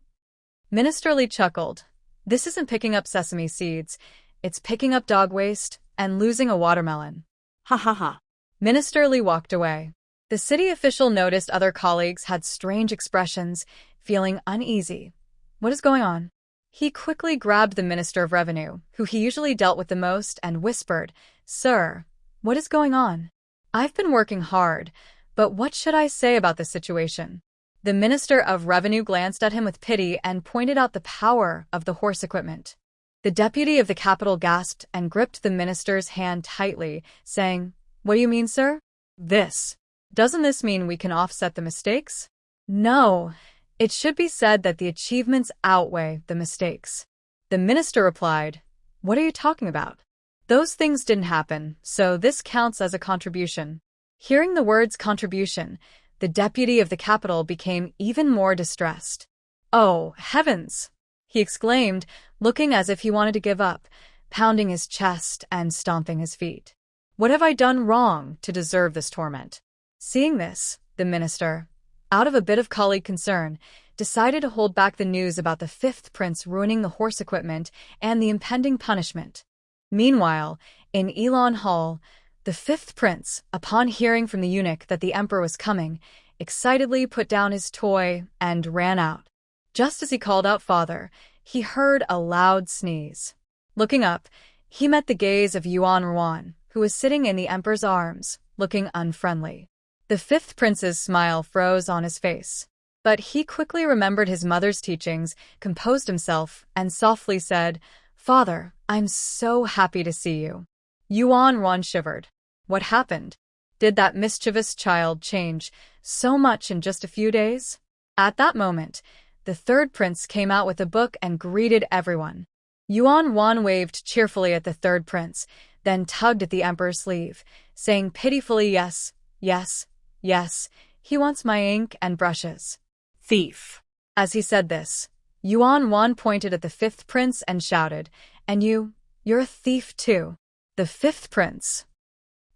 Minister Li chuckled. This isn't picking up sesame seeds, it's picking up dog waste and losing a watermelon. Ha ha ha. Minister Li walked away. The city official noticed other colleagues had strange expressions, feeling uneasy. What is going on? He quickly grabbed the Minister of Revenue, who he usually dealt with the most, and whispered, Sir, what is going on? I've been working hard, but what should I say about this situation? The Minister of Revenue glanced at him with pity and pointed out the power of the horse equipment. The deputy of the capital gasped and gripped the minister's hand tightly, saying, What do you mean, sir? This. Doesn't this mean we can offset the mistakes? No. It should be said that the achievements outweigh the mistakes. The minister replied, What are you talking about? Those things didn't happen, so this counts as a contribution. Hearing the words contribution, the deputy of the capital became even more distressed. Oh, heavens! He exclaimed, looking as if he wanted to give up, pounding his chest and stomping his feet. What have I done wrong to deserve this torment? Seeing this, the minister, out of a bit of colleague concern, decided to hold back the news about the fifth prince ruining the horse equipment and the impending punishment. Meanwhile, in Elon Hall, the fifth prince, upon hearing from the eunuch that the emperor was coming, excitedly put down his toy and ran out. Just as he called out father, he heard a loud sneeze. Looking up, he met the gaze of Yuan Ruan, who was sitting in the emperor's arms, looking unfriendly. The fifth prince's smile froze on his face. But he quickly remembered his mother's teachings, composed himself, and softly said, Father, I'm so happy to see you. Yuan Ruan shivered. What happened? Did that mischievous child change so much in just a few days? At that moment, the third prince came out with a book and greeted everyone. Yuan Ruan waved cheerfully at the third prince, then tugged at the emperor's sleeve, saying pitifully, Yes, yes, yes, he wants my ink and brushes. Thief. As he said this, Yuan Ruan pointed at the fifth prince and shouted, And you're a thief too. The fifth prince.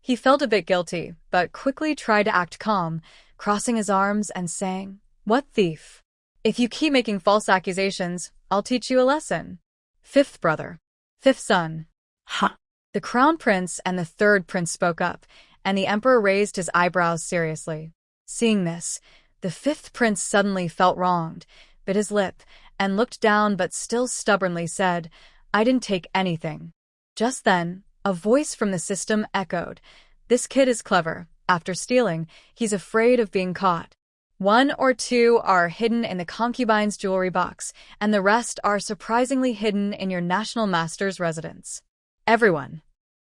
He felt a bit guilty, but quickly tried to act calm, crossing his arms and saying, What thief? If you keep making false accusations, I'll teach you a lesson. Fifth brother. Fifth son. Ha. The crown prince and the third prince spoke up, and the emperor raised his eyebrows seriously. Seeing this, the fifth prince suddenly felt wronged, bit his lip, and looked down but still stubbornly said, "I didn't take anything." Just then, a voice from the system echoed, "This kid is clever. After stealing, he's afraid of being caught. 1 or 2 are hidden in the concubine's jewelry box, and the rest are surprisingly hidden in your national master's residence." Everyone.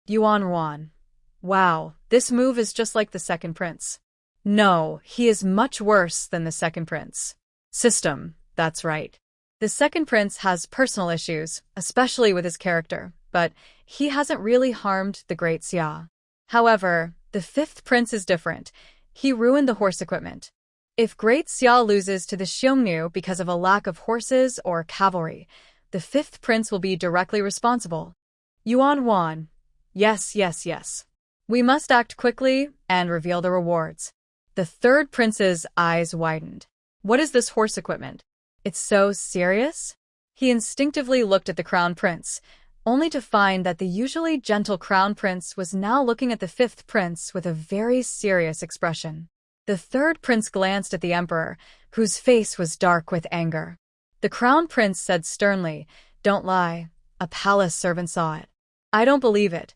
Yuan Ruan. Wow, this move is just like the second prince. No, he is much worse than the second prince. System, that's right. The second prince has personal issues, especially with his character, but he hasn't really harmed the great Xia. However, the fifth prince is different. He ruined the horse equipment. If Great Xia loses to the Xiongnu because of a lack of horses or cavalry, the fifth prince will be directly responsible. Yuan Wan. Yes, yes, yes. We must act quickly and reveal the rewards. The third prince's eyes widened. What is this horse equipment? It's so serious? He instinctively looked at the crown prince, only to find that the usually gentle crown prince was now looking at the fifth prince with a very serious expression. The third prince glanced at the emperor, whose face was dark with anger. The crown prince said sternly, "Don't lie. A palace servant saw it." "I don't believe it.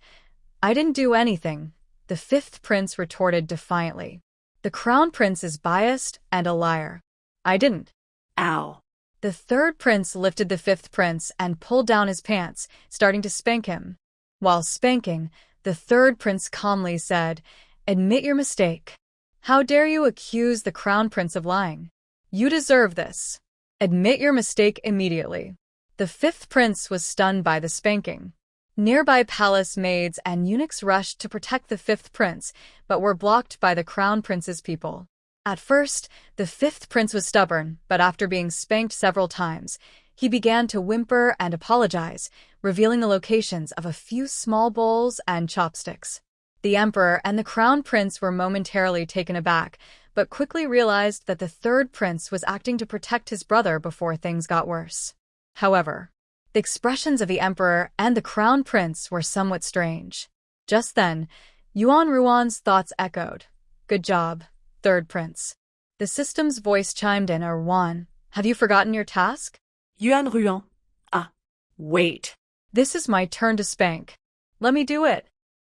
I didn't do anything," the fifth prince retorted defiantly. "The crown prince is biased and a liar. I didn't." Ow. The third prince lifted the fifth prince and pulled down his pants, starting to spank him. While spanking, the third prince calmly said, "Admit your mistake. How dare you accuse the crown prince of lying? You deserve this. Admit your mistake immediately." The fifth prince was stunned by the spanking. Nearby palace maids and eunuchs rushed to protect the fifth prince, but were blocked by the crown prince's people. At first, the fifth prince was stubborn, but after being spanked several times, he began to whimper and apologize, revealing the locations of a few small bowls and chopsticks. The emperor and the crown prince were momentarily taken aback, but quickly realized that the third prince was acting to protect his brother before things got worse. However, the expressions of the emperor and the crown prince were somewhat strange. Just then, Yuan Ruan's thoughts echoed. "Good job, third prince." The system's voice chimed in, "Ruan, have you forgotten your task?" Yuan Ruan. Ah, wait. "This is my turn to spank. Let me do it.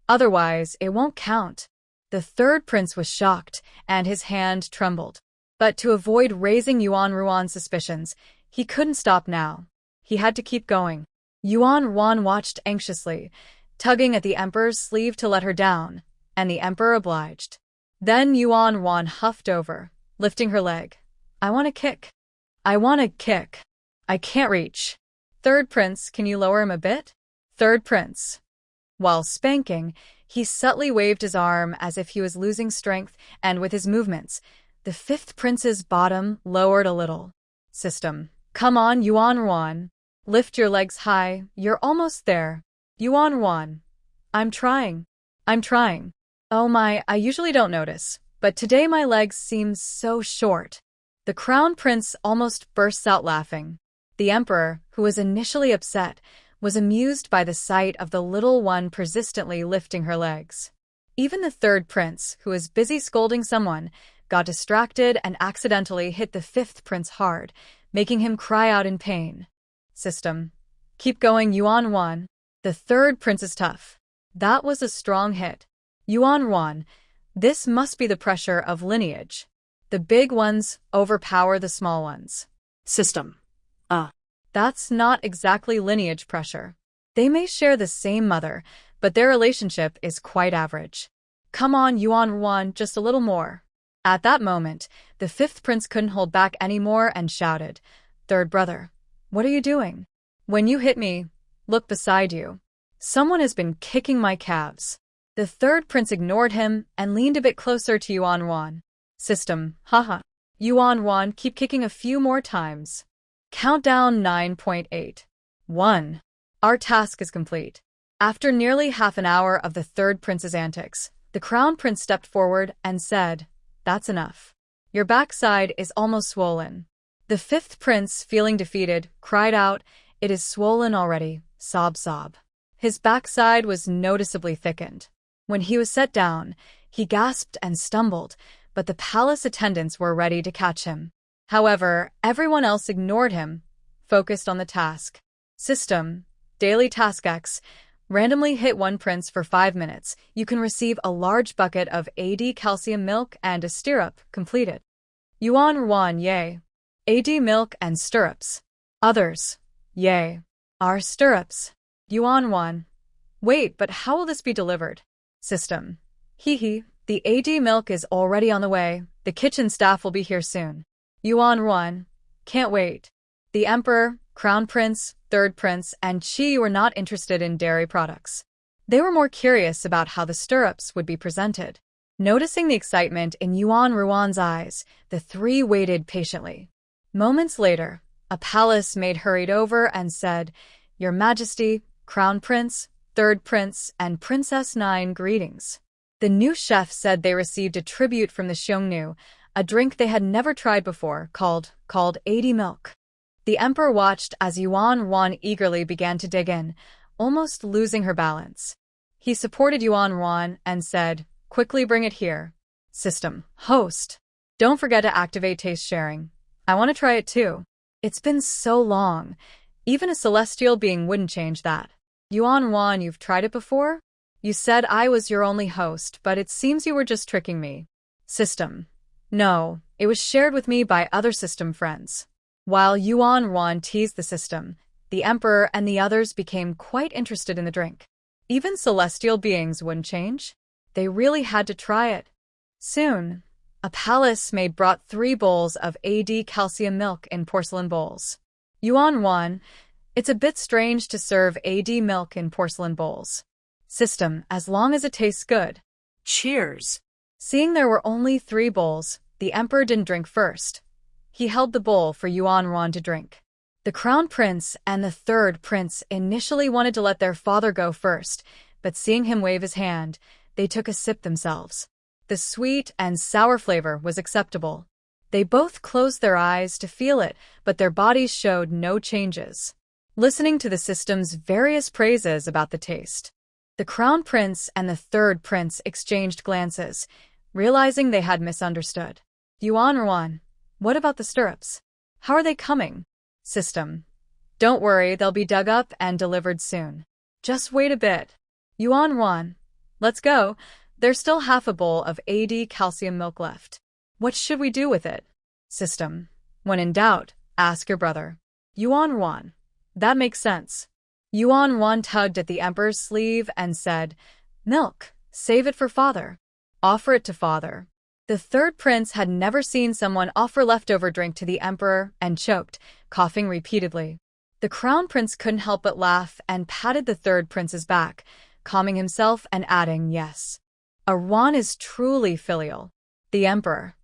Otherwise, it won't count." The third prince was shocked, and his hand trembled. But to avoid raising Yuan Ruan's suspicions, he couldn't stop now. He had to keep going. Yuan Ruan watched anxiously, tugging at the emperor's sleeve to let her down, and the emperor obliged. Then Yuan Ruan huffed over, lifting her leg. "I want to kick. I want to kick. I can't reach. Third prince, can you lower him a bit?" Third prince. While spanking, he subtly waved his arm as if he was losing strength, and with his movements, the fifth prince's bottom lowered a little. System. "Come on, Yuan Ruan. Lift your legs high, you're almost there. Yuan Ruan." I'm trying. Oh my, I usually don't notice, but today my legs seem so short." The crown prince almost bursts out laughing. The emperor, who was initially upset, was amused by the sight of the little one persistently lifting her legs. Even the third prince, who was busy scolding someone, got distracted and accidentally hit the fifth prince hard, making him cry out in pain. System. "Keep going, Yuan Ruan. The third prince is tough." That was a strong hit. Yuan Ruan, this must be the pressure of lineage. The big ones overpower the small ones. System. That's not exactly lineage pressure. They may share the same mother, but their relationship is quite average. Come on, Yuan Ruan, just a little more. At that moment, the fifth prince couldn't hold back anymore and shouted, "Third brother, what are you doing? When you hit me, look beside you. Someone has been kicking my calves." The third prince ignored him and leaned a bit closer to Yuan Ruan. System. Haha. Yuan Ruan, keep kicking a few more times. Countdown 9.8. 1. Our task is complete. After nearly half an hour of the third prince's antics, the crown prince stepped forward and said, "That's enough. Your backside is almost swollen." The fifth prince, feeling defeated, cried out, "It is swollen already." Sob, sob. His backside was noticeably thickened. When he was set down, he gasped and stumbled, but the palace attendants were ready to catch him. However, everyone else ignored him, focused on the task. System, daily task X. Randomly hit one prince for 5 minutes. You can receive a large bucket of AD calcium milk and a stirrup. Completed. Yuan Ruan, yay. AD milk and stirrups. Others, yay. Our stirrups. Yuan Ruan. Wait, but how will this be delivered? System. Hee, the AD milk is already on the way. The kitchen staff will be here soon. Yuan Ruan. Can't wait. The Emperor, Crown Prince, Third Prince, and Qi were not interested in dairy products. They were more curious about how the stirrups would be presented. Noticing the excitement in Yuan Ruan's eyes, the three waited patiently. Moments later, a palace maid hurried over and said, Your Majesty, Crown Prince, Third Prince, and Princess Nine, greetings. The new chef said they received a tribute from the Xiongnu, a drink they had never tried before, called AD milk. The Emperor watched as Yuan Ruan eagerly began to dig in, almost losing her balance. He supported Yuan Ruan and said, Quickly bring it here. System. Host. Don't forget to activate taste sharing. I want to try it too. It's been so long. Even a celestial being wouldn't change that. Yuan Ruan, you've tried it before? You said I was your only host, but it seems you were just tricking me. System. No, it was shared with me by other system friends. While Yuan Ruan teased the system, the Emperor and the others became quite interested in the drink. Even celestial beings wouldn't change. They really had to try it. Soon, a palace maid brought 3 bowls of AD calcium milk in porcelain bowls. Yuan Ruan, it's a bit strange to serve AD milk in porcelain bowls. System, as long as it tastes good. Cheers. Seeing there were only 3 bowls, the Emperor didn't drink first. He held the bowl for Yuan Ruan to drink. The Crown Prince and the Third Prince initially wanted to let their father go first, but seeing him wave his hand, they took a sip themselves. The sweet and sour flavor was acceptable. They both closed their eyes to feel it, but their bodies showed no changes. Listening to the system's various praises about the taste, the Crown Prince and the Third Prince exchanged glances, realizing they had misunderstood. Yuan Ruan, what about the stirrups? How are they coming? System. Don't worry, they'll be dug up and delivered soon. Just wait a bit. Yuan Ruan, let's go. There's still half a bowl of AD calcium milk left. What should we do with it? System. When in doubt, ask your brother. Yuan Ruan. That makes sense. Yuan Ruan tugged at the Emperor's sleeve and said, Milk, save it for father. Offer it to father. The Third Prince had never seen someone offer leftover drink to the Emperor and choked, coughing repeatedly. The Crown Prince couldn't help but laugh and patted the Third Prince's back, calming himself and adding, Yes. A Ruan is truly filial. The Emperor.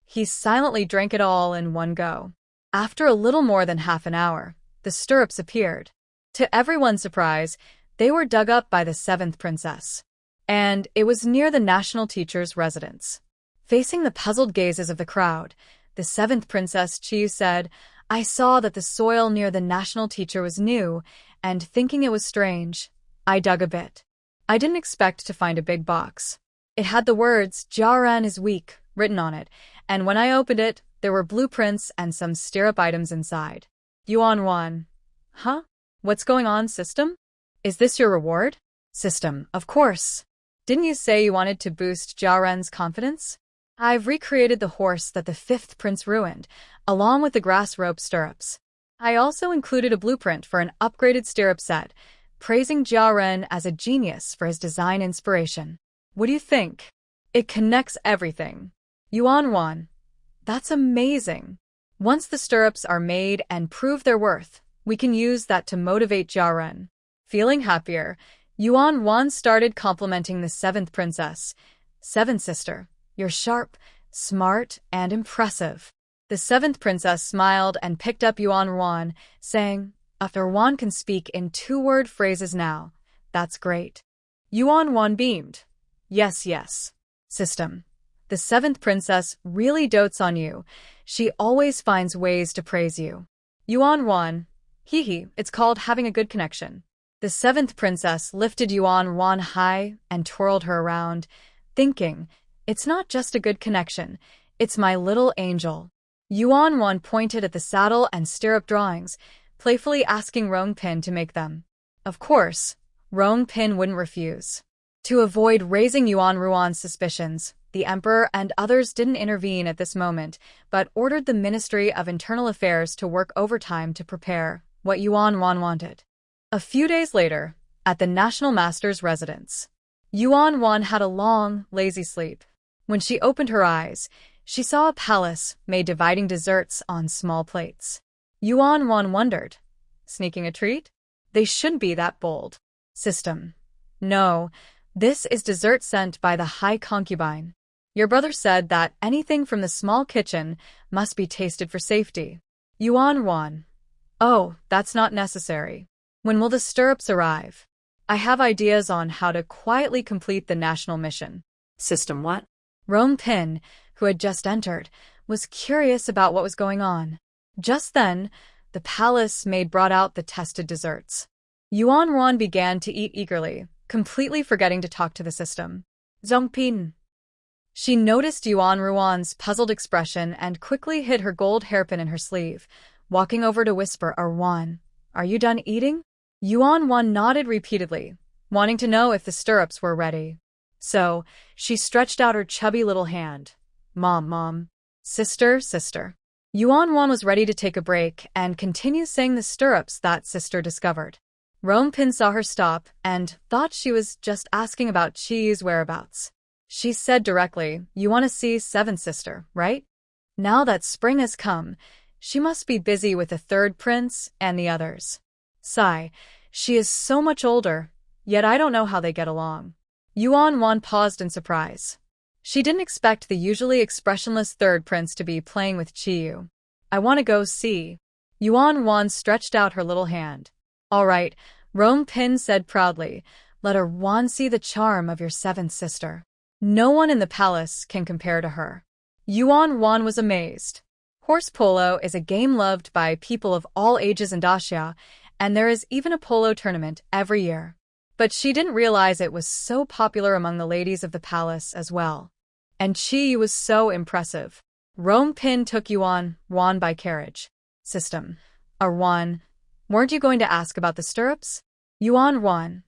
He silently drank it all in one go. After a little more than half an hour, the stirrups appeared. To everyone's surprise, they were dug up by the 7th princess. And it was near the national teacher's residence. Facing the puzzled gazes of the crowd, the 7th Princess Qi said, I saw that the soil near the national teacher was new, and thinking it was strange, I dug a bit. I didn't expect to find a big box. It had the words, Jiaran is weak, written on it, and when I opened it, there were blueprints and some stirrup items inside. Yuan Ruan. Huh? What's going on, system? Is this your reward? System, of course. Didn't you say you wanted to boost Jiaran's confidence? I've recreated the horse that the 5th prince ruined, along with the grass rope stirrups. I also included a blueprint for an upgraded stirrup set, praising Jiaran as a genius for his design inspiration. What do you think? It connects everything. Yuan Ruan. That's amazing. Once the stirrups are made and prove their worth, we can use that to motivate Jiaran. Feeling happier, Yuan Ruan started complimenting the 7th princess. 7th sister. You're sharp, smart, and impressive. The 7th princess smiled and picked up Yuan Ruan, saying, After Ruan can speak in 2-word phrases now. That's great. Yuan Ruan beamed. Yes, yes. System. The 7th princess really dotes on you. She always finds ways to praise you. Yuan Ruan. Hee, it's called having a good connection. The 7th princess lifted Yuan Ruan high and twirled her around, thinking, It's not just a good connection, it's my little angel. Yuan Ruan pointed at the saddle and stirrup drawings, playfully asking Rong Pin to make them. Of course, Rong Pin wouldn't refuse. To avoid raising Yuan Ruan's suspicions, the emperor and others didn't intervene at this moment, but ordered the Ministry of Internal Affairs to work overtime to prepare what Yuan Ruan wanted. A few days later, at the National Master's residence, Yuan Ruan had a long, lazy sleep. When she opened her eyes, she saw a palace made dividing desserts on small plates. Yuan Ruan wondered, sneaking a treat? They shouldn't be that bold. System. No, this is dessert sent by the High Concubine. Your brother said that anything from the small kitchen must be tasted for safety. Yuan Ruan. Oh, that's not necessary. When will the stirrups arrive? I have ideas on how to quietly complete the national mission. System what? Rong Pin, who had just entered, was curious about what was going on. Just then, the palace maid brought out the tested desserts. Yuan Ruan began to eat eagerly, completely forgetting to talk to the system. Zongpin. She noticed Yuan Ruan's puzzled expression and quickly hid her gold hairpin in her sleeve, walking over to whisper, Ruan, are you done eating? Yuan Ruan nodded repeatedly, wanting to know if the stirrups were ready. So, she stretched out her chubby little hand. Mom. Sister. Yuan Ruan was ready to take a break and continue saying the stirrups that sister discovered. Rong Pin saw her stop and thought she was just asking about Qi's whereabouts. She said directly, you want to see seventh sister, right? Now that spring has come, she must be busy with the third prince and the others. Sigh, she is so much older, yet I don't know how they get along. Yuan Ruan paused in surprise. She didn't expect the usually expressionless third prince to be playing with Qiyu. I want to go see. Yuan Ruan stretched out her little hand. All right, Rong Pin said proudly, let her Ruan see the charm of your seventh sister. No one in the palace can compare to her. Yuan Ruan was amazed. Horse polo is a game loved by people of all ages in Daxia, and there is even a polo tournament every year. But she didn't realize it was so popular among the ladies of the palace as well. And Qiyu was so impressive. Rong Pin took Yuan Ruan by carriage. System. Ruan, weren't you going to ask about the stirrups? Yuan Ruan.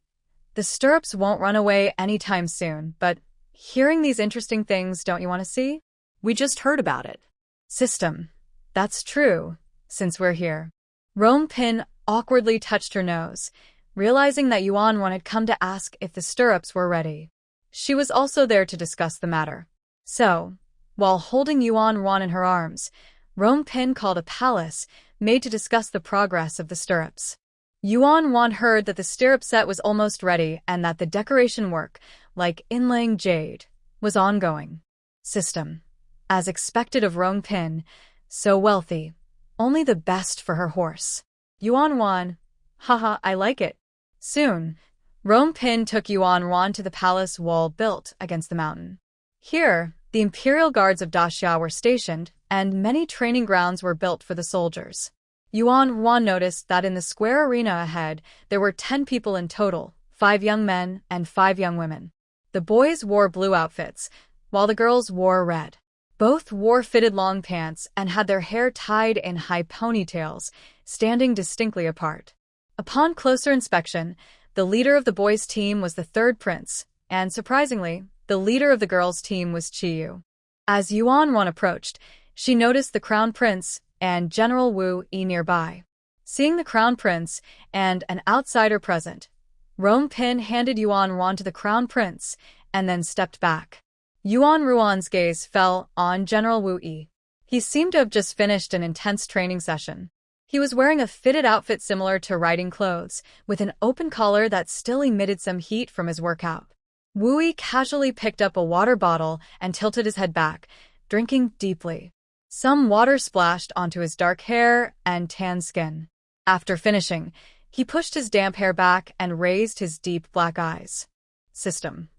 The stirrups won't run away anytime soon, but hearing these interesting things, don't you want to see? We just heard about it. System. That's true, since we're here. Rong Pin awkwardly touched her nose, realizing that Yuan Ruan had come to ask if the stirrups were ready. She was also there to discuss the matter. So, while holding Yuan Ruan in her arms, Rong Pin called a palace made to discuss the progress of the stirrups. Yuan Ruan heard that the stirrup set was almost ready and that the decoration work, like inlaying jade, was ongoing. System. As expected of Rong Pin, so wealthy, only the best for her horse. Yuan Ruan. Haha, I like it. Soon, Rong Pin took Yuan Ruan to the palace wall built against the mountain. Here, the imperial guards of Daxia were stationed, and many training grounds were built for the soldiers. Yuan Ruan noticed that in the square arena ahead, there were 10 people in total, 5 young men and 5 young women. The boys wore blue outfits, while the girls wore red. Both wore fitted long pants and had their hair tied in high ponytails, standing distinctly apart. Upon closer inspection, the leader of the boys' team was the third prince, and surprisingly, the leader of the girls' team was Qiyu. As Yuan Ruan approached, she noticed the crown prince and General Wu Yi nearby. Seeing the crown prince and an outsider present, Rong Pin handed Yuan Ruan to the crown prince and then stepped back. Yuan Ruan's gaze fell on General Wu Yi. He seemed to have just finished an intense training session. He was wearing a fitted outfit similar to riding clothes, with an open collar that still emitted some heat from his workout. Wu Yi casually picked up a water bottle and tilted his head back, drinking deeply. Some water splashed onto his dark hair and tan skin. After finishing, he pushed his damp hair back and raised his deep black eyes. System.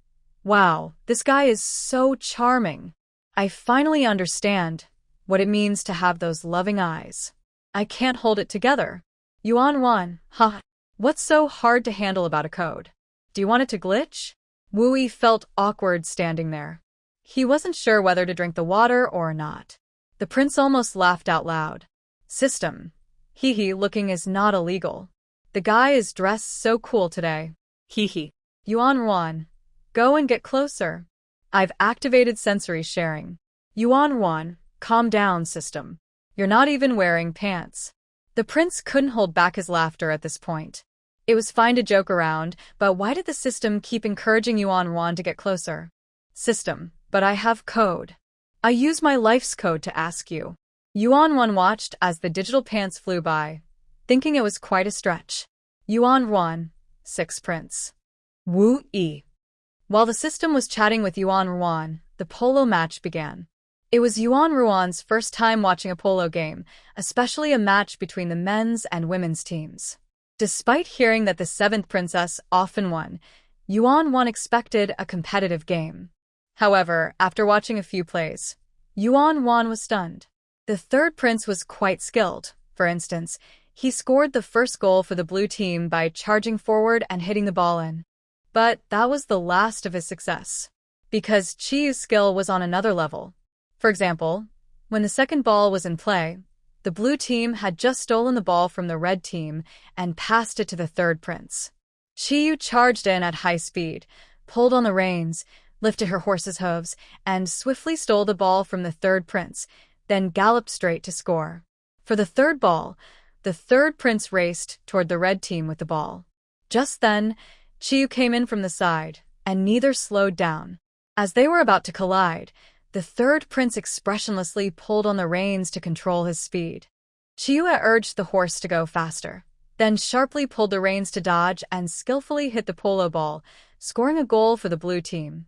Wow, this guy is so charming. I finally understand what it means to have those loving eyes. I can't hold it together. Yuan Ruan, ha. What's so hard to handle about a code? Do you want it to glitch? Wu Yi felt awkward standing there. He wasn't sure whether to drink the water or not. The prince almost laughed out loud. System. Hee hee, looking is not illegal. The guy is dressed so cool today. Hee hee. Yuan Ruan, go and get closer. I've activated sensory sharing. Yuan Ruan, calm down, system. You're not even wearing pants. The prince couldn't hold back his laughter at this point. It was fine to joke around, but why did the system keep encouraging Yuan Ruan to get closer? System, but I have code. I use my life's code to ask you. Yuan Ruan watched as the digital pants flew by, thinking it was quite a stretch. Yuan Ruan, 6 Prince. Wu Yi. While the system was chatting with Yuan Ruan, the polo match began. It was Yuan Ruan's first time watching a polo game, especially a match between the men's and women's teams. Despite hearing that the 7th princess often won, Yuan Ruan expected a competitive game. However, after watching a few plays, Yuan Ruan was stunned. The 3rd prince was quite skilled. For instance, he scored the first goal for the blue team by charging forward and hitting the ball in. But that was the last of his success, because Chiyu's skill was on another level. For example, when the 2nd ball was in play, the blue team had just stolen the ball from the red team and passed it to the 3rd prince. Chiyu charged in at high speed, pulled on the reins, lifted her horse's hooves, and swiftly stole the ball from the 3rd prince, then galloped straight to score. For the 3rd ball, the 3rd prince raced toward the red team with the ball. Just then, Chiyu came in from the side, and neither slowed down. As they were about to collide, the 3rd prince expressionlessly pulled on the reins to control his speed. Chiyu urged the horse to go faster, then sharply pulled the reins to dodge and skillfully hit the polo ball, scoring a goal for the blue team.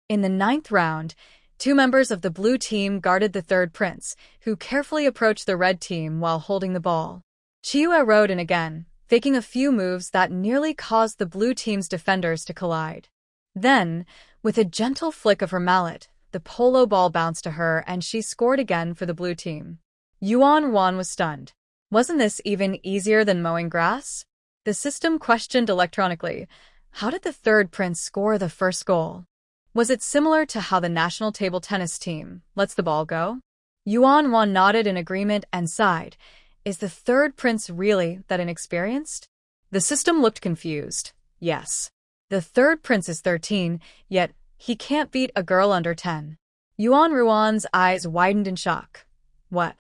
In the 9th round, 2 members of the blue team guarded the 3rd prince, who carefully approached the red team while holding the ball. Chiyu rode in again, faking a few moves that nearly caused the blue team's defenders to collide. Then, with a gentle flick of her mallet, the polo ball bounced to her and she scored again for the blue team. Yuan Ruan was stunned. Wasn't this even easier than mowing grass? The system questioned electronically, how did the 3rd prince score the first goal? Was it similar to how the national table tennis team lets the ball go? Yuan Ruan nodded in agreement and sighed. Is the 3rd prince really that inexperienced? The system looked confused. Yes. The 3rd prince is 13, yet he can't beat a girl under 10. Yuan Ruan's eyes widened in shock. What?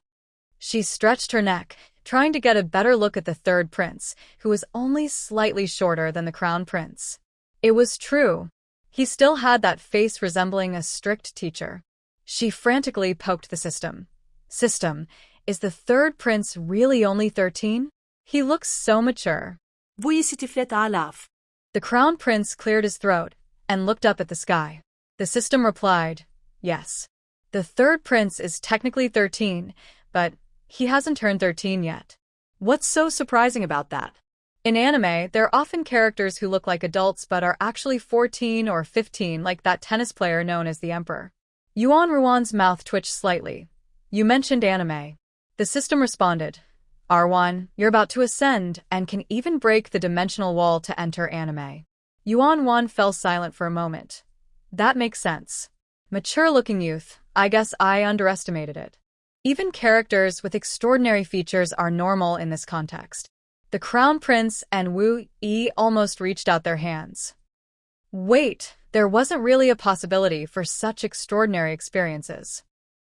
She stretched her neck, trying to get a better look at the 3rd prince, who was only slightly shorter than the crown prince. It was true. He still had that face resembling a strict teacher. She frantically poked the system. System, is the 3rd prince really only 13? He looks so mature. The crown prince cleared his throat and looked up at the sky. The system replied, yes. The 3rd prince is technically 13, but he hasn't turned 13 yet. What's so surprising about that? In anime, there are often characters who look like adults but are actually 14 or 15, like that tennis player known as the Emperor. Yuan Ruan's mouth twitched slightly. You mentioned anime. The system responded, R1, you're about to ascend and can even break the dimensional wall to enter anime. Yuan Ruan fell silent for a moment. That makes sense. Mature-looking youth, I guess I underestimated it. Even characters with extraordinary features are normal in this context. The Crown Prince and Wu Yi almost reached out their hands. Wait, there wasn't really a possibility for such extraordinary experiences.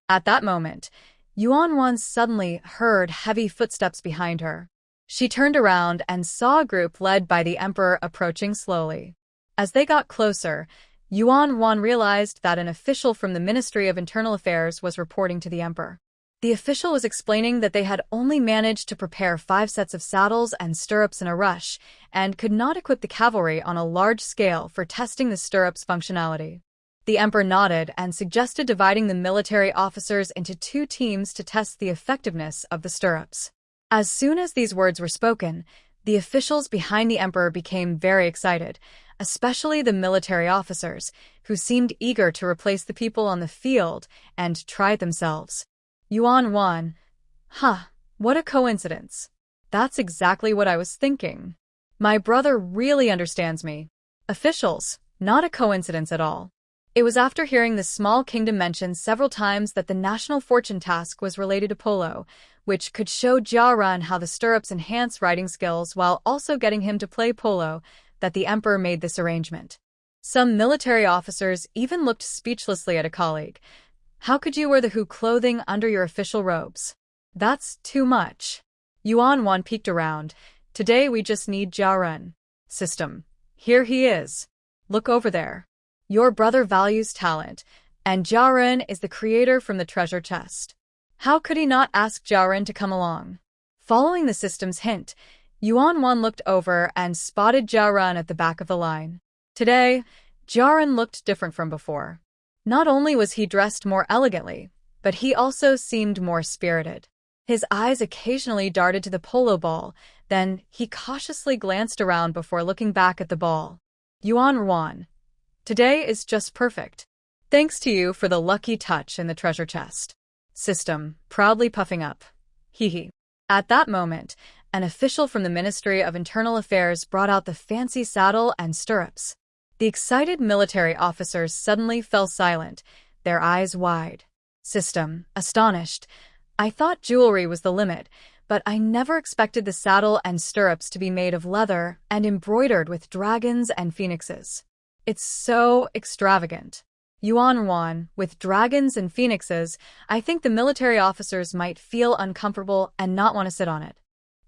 At that moment, Yuan Ruan suddenly heard heavy footsteps behind her. She turned around and saw a group led by the Emperor approaching slowly. As they got closer, Yuan Ruan realized that an official from the Ministry of Internal Affairs was reporting to the Emperor. The official was explaining that they had only managed to prepare 5 sets of saddles and stirrups in a rush, and could not equip the cavalry on a large scale for testing the stirrups' functionality. The Emperor nodded and suggested dividing the military officers into 2 teams to test the effectiveness of the stirrups. As soon as these words were spoken, the officials behind the Emperor became very excited, especially the military officers, who seemed eager to replace the people on the field and try it themselves. Yuan Ruan. What a coincidence. That's exactly what I was thinking. My brother really understands me. Officials, not a coincidence at all. It was after hearing the small kingdom mentioned several times that the national fortune task was related to polo, which could show Jia Run how the stirrups enhance riding skills while also getting him to play polo, that the emperor made this arrangement. Some military officers even looked speechlessly at a colleague. How could you wear the Hu clothing under your official robes? That's too much. Yuan Wan peeked around. Today we just need Jia Run. System. Here he is. Look over there. Your brother values talent, and Jia Run is the creator from the treasure chest. How could he not ask Jia Run to come along? Following the system's hint, Yuan Wan looked over and spotted Jia Run at the back of the line. Today, Jia Run looked different from before. Not only was he dressed more elegantly, but he also seemed more spirited. His eyes occasionally darted to the polo ball, then he cautiously glanced around before looking back at the ball. Yuan Wan. Today is just perfect. Thanks to you for the lucky touch in the treasure chest. System, proudly puffing up. Hee. At that moment, an official from the Ministry of Internal Affairs brought out the fancy saddle and stirrups. The excited military officers suddenly fell silent, their eyes wide. System, astonished. I thought jewelry was the limit, but I never expected the saddle and stirrups to be made of leather and embroidered with dragons and phoenixes. It's so extravagant. Yuan Wan, with dragons and phoenixes, I think the military officers might feel uncomfortable and not want to sit on it.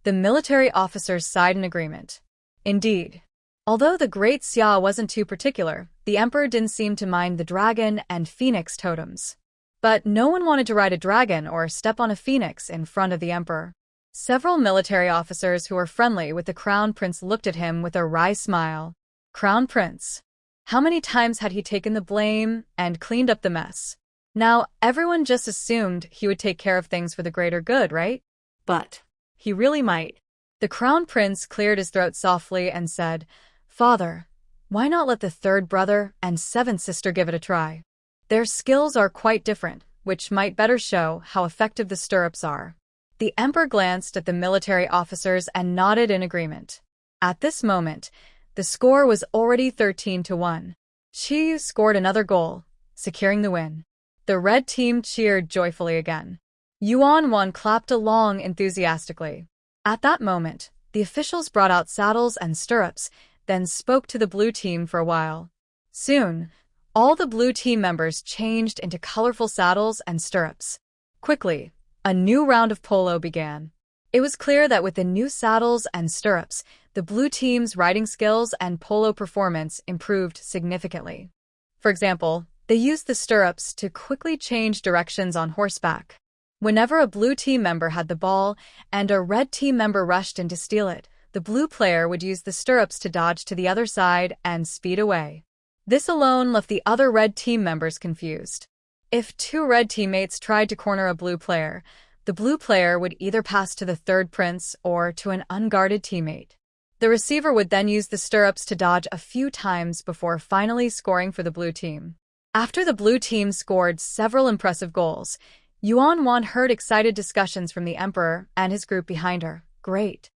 The military officers sighed in agreement. Indeed. Although the great Xia wasn't too particular, the emperor didn't seem to mind the dragon and phoenix totems. But no one wanted to ride a dragon or step on a phoenix in front of the emperor. Several military officers who were friendly with the crown prince looked at him with a wry smile. Crown prince. How many times had he taken the blame and cleaned up the mess? Now, everyone just assumed he would take care of things for the greater good, right? But he really might. The crown prince cleared his throat softly and said, Father, why not let the third brother and seventh sister give it a try? Their skills are quite different, which might better show how effective the stirrups are. The emperor glanced at the military officers and nodded in agreement. At this moment, the score was already 13-1. Chi scored another goal, securing the win. The red team cheered joyfully again. Yuan Wan clapped along enthusiastically. At that moment, the officials brought out saddles and stirrups, then spoke to the blue team for a while. Soon, all the blue team members changed into colorful saddles and stirrups. Quickly, a new round of polo began. It was clear that with the new saddles and stirrups, the blue team's riding skills and polo performance improved significantly. For example, they used the stirrups to quickly change directions on horseback. Whenever a blue team member had the ball and a red team member rushed in to steal it, the blue player would use the stirrups to dodge to the other side and speed away. This alone left the other red team members confused. If two red teammates tried to corner a blue player, the blue player would either pass to the third prince or to an unguarded teammate. The receiver would then use the stirrups to dodge a few times before finally scoring for the blue team. After the blue team scored several impressive goals, Yuan Wan heard excited discussions from the emperor and his group behind her. Great.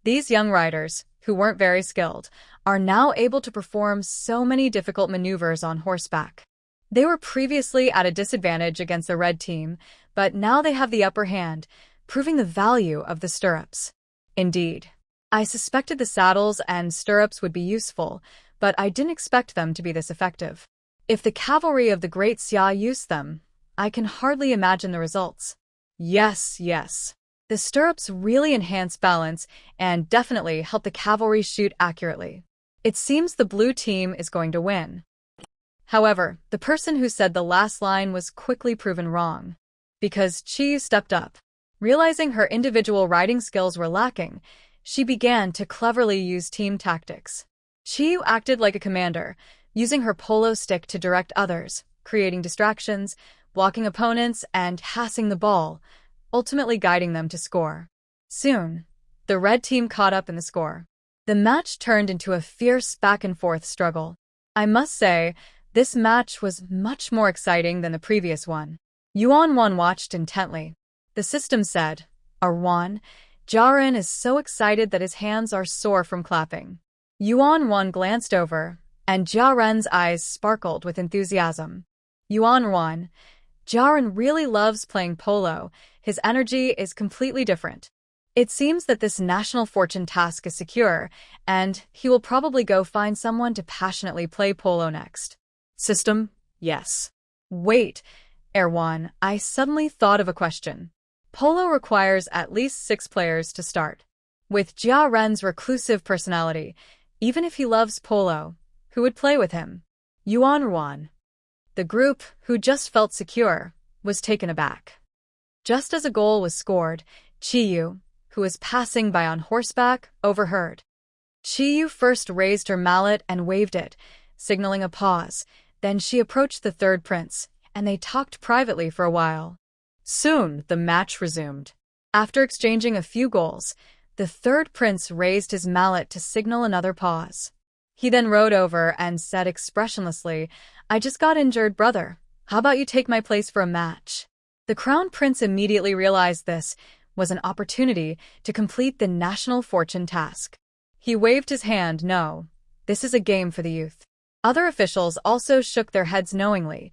These young riders, who weren't very skilled, are now able to perform so many difficult maneuvers on horseback. They were previously at a disadvantage against the red team, but now they have the upper hand, proving the value of the stirrups. Indeed. I suspected the saddles and stirrups would be useful, but I didn't expect them to be this effective. If the cavalry of the great Xia used them, I can hardly imagine the results. Yes. The stirrups really enhance balance and definitely help the cavalry shoot accurately. It seems the blue team is going to win. However, the person who said the last line was quickly proven wrong. Because Chi stepped up. Realizing her individual riding skills were lacking, she began to cleverly use team tactics. Chi acted like a commander, using her polo stick to direct others, creating distractions, blocking opponents, and passing the ball, ultimately guiding them to score. Soon, the red team caught up in the score. The match turned into a fierce back-and-forth struggle. I must say, this match was much more exciting than the previous one. Yuan Wan watched intently. The system said, Wan, Jia Run is so excited that his hands are sore from clapping. Yuan Wan glanced over, and Jia Run's eyes sparkled with enthusiasm. Yuan Wan, Jiaran really loves playing polo. His energy is completely different. It seems that this national fortune task is secure, and he will probably go find someone to passionately play polo next. System, yes. Wait, Erwan, I suddenly thought of a question. Polo requires at least 6 players to start. With Jia Ren's reclusive personality, even if he loves polo, who would play with him? Yuan Ruan. The group, who just felt secure, was taken aback. Just as a goal was scored, Chiyu, who was passing by on horseback, overheard. Chiyu first raised her mallet and waved it, signaling a pause. Then she approached the third prince, and they talked privately for a while. Soon, the match resumed. After exchanging a few goals, the third prince raised his mallet to signal another pause. He then rode over and said expressionlessly, "I just got injured, brother. How about you take my place for a match?" The crown prince immediately realized this was an opportunity to complete the national fortune task. He waved his hand, "No, this is a game for the youth." Other officials also shook their heads knowingly.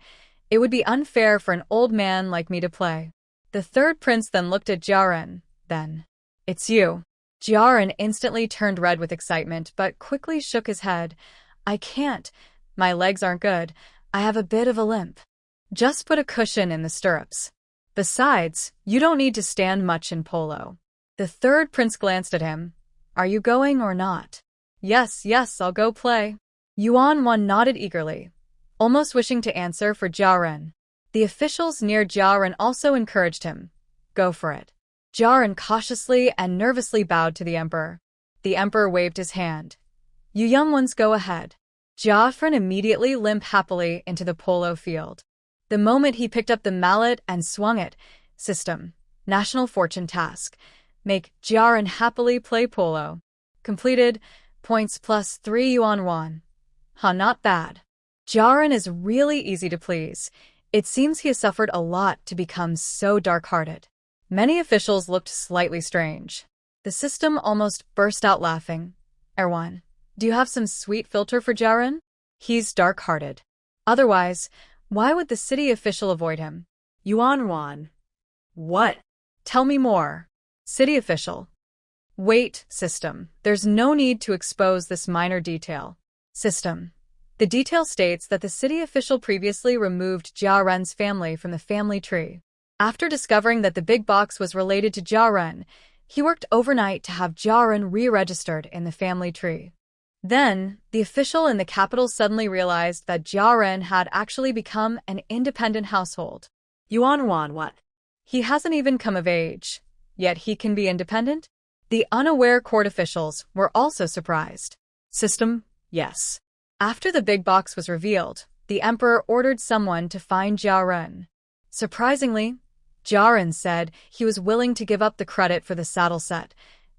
It would be unfair for an old man like me to play. The third prince then looked at Jiaran. Then, "It's you." Jiaran instantly turned red with excitement, but quickly shook his head. "I can't. My legs aren't good. I have a bit of a limp." "Just put a cushion in the stirrups. Besides, you don't need to stand much in polo." The third prince glanced at him. "Are you going or not?" Yes, I'll go play." Yuan Wan nodded eagerly, almost wishing to answer for Jiaran. The officials near Jiaran also encouraged him. "Go for it." Jiaran cautiously and nervously bowed to the emperor. The emperor waved his hand. "You young ones go ahead." Jiaran immediately limped happily into the polo field. The moment he picked up the mallet and swung it, system, national fortune task, make Jiaran happily play polo. Completed, points +3 yuan won. Not bad. Jiaran is really easy to please. It seems he has suffered a lot to become so dark-hearted. Many officials looked slightly strange. The system almost burst out laughing. "Erwan, do you have some sweet filter for Jiaran? He's dark-hearted. Otherwise, why would the city official avoid him?" Yuan Wan. "What? Tell me more." City official. "Wait, system. There's no need to expose this minor detail." System. The detail states that the city official previously removed Jiaran's family from the family tree. After discovering that the big box was related to Jiaran, he worked overnight to have Jiaran re-registered in the family tree. Then, the official in the capital suddenly realized that Jiaran had actually become an independent household. Yuan Wan, what? He hasn't even come of age, yet he can be independent? The unaware court officials were also surprised. System, yes. After the big box was revealed, the emperor ordered someone to find Jiaran. Surprisingly, Jiaran said he was willing to give up the credit for the saddle set,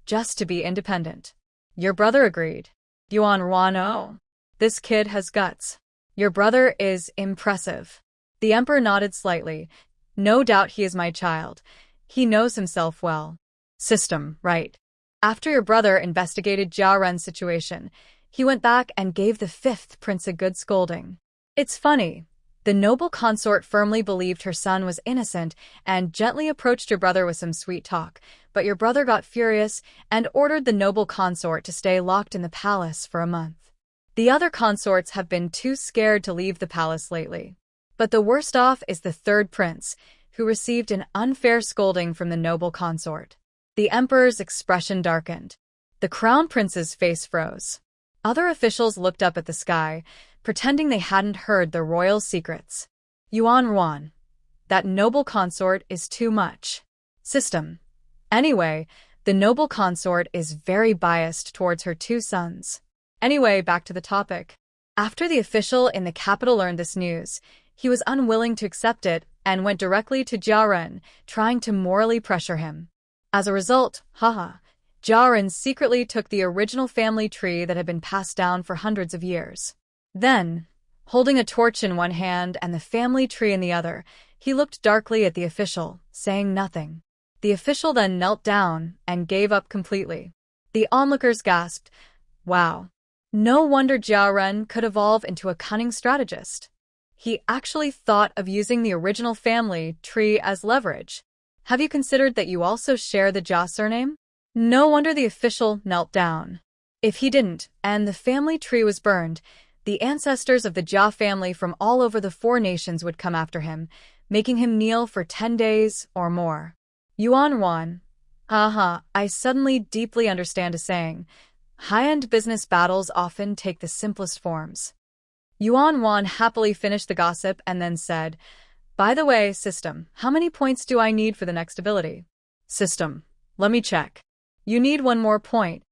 just to be independent. Your brother agreed. Yuan Ruan, oh, this kid has guts. Your brother is impressive. The emperor nodded slightly. No doubt he is my child. He knows himself well. System, right. After your brother investigated Jiaran's situation, he went back and gave the fifth prince a good scolding. It's funny. The noble consort firmly believed her son was innocent and gently approached your brother with some sweet talk, but your brother got furious and ordered the noble consort to stay locked in the palace for a month. The other consorts have been too scared to leave the palace lately. But the worst off is the third prince, who received an unfair scolding from the noble consort. The emperor's expression darkened. The crown prince's face froze. Other officials looked up at the sky, pretending they hadn't heard the royal secrets. Yuan Ruan. That noble consort is too much. System. Anyway, the noble consort is very biased towards her two sons. Anyway, back to the topic. After the official in the capital learned this news, he was unwilling to accept it and went directly to Jiaran, trying to morally pressure him. As a result, Jiaran secretly took the original family tree that had been passed down for hundreds of years. Then, holding a torch in one hand and the family tree in the other, he looked darkly at the official, saying nothing. The official then knelt down and gave up completely. The onlookers gasped, "Wow. No wonder Jiaran could evolve into a cunning strategist." He actually thought of using the original family tree as leverage. Have you considered that you also share the Jia surname? No wonder the official knelt down. If he didn't, and the family tree was burned, the ancestors of the Jia family from all over the 4 nations would come after him, making him kneel for 10 days or more. Yuan Wan. I suddenly deeply understand a saying. High-end business battles often take the simplest forms. Yuan Wan happily finished the gossip and then said, "By the way, system, how many points do I need for the next ability?" System, let me check. You need 1 more point.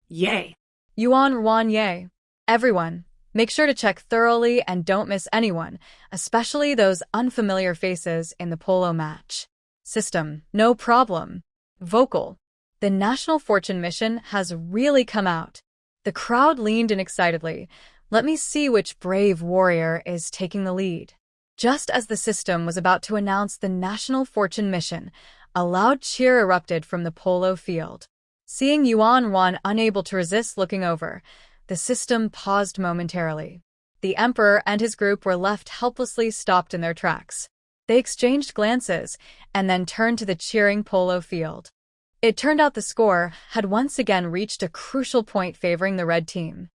Yay. Yuan Wan yay. Everyone, make sure to check thoroughly and don't miss anyone, especially those unfamiliar faces in the polo match. System, no problem. Vocal. The National Fortune mission has really come out. The crowd leaned in excitedly. Let me see which brave warrior is taking the lead. Just as the system was about to announce the National Fortune mission, a loud cheer erupted from the polo field. Seeing Yuan Wan unable to resist looking over, the system paused momentarily. The emperor and his group were left helplessly stopped in their tracks. They exchanged glances and then turned to the cheering polo field. It turned out the score had once again reached a crucial point favoring the red team.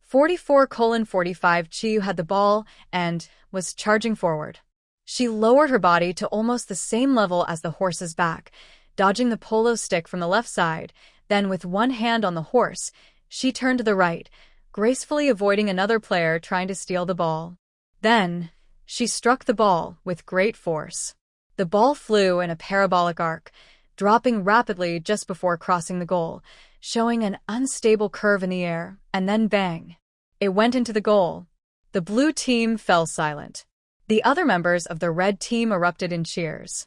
44:45 Chiyu had the ball and was charging forward. She lowered her body to almost the same level as the horse's back, dodging the polo stick from the left side. Then, with one hand on the horse, she turned to the right, gracefully avoiding another player trying to steal the ball. Then, she struck the ball with great force. The ball flew in a parabolic arc, dropping rapidly just before crossing the goal, showing an unstable curve in the air, and then bang. It went into the goal. The blue team fell silent. The other members of the red team erupted in cheers.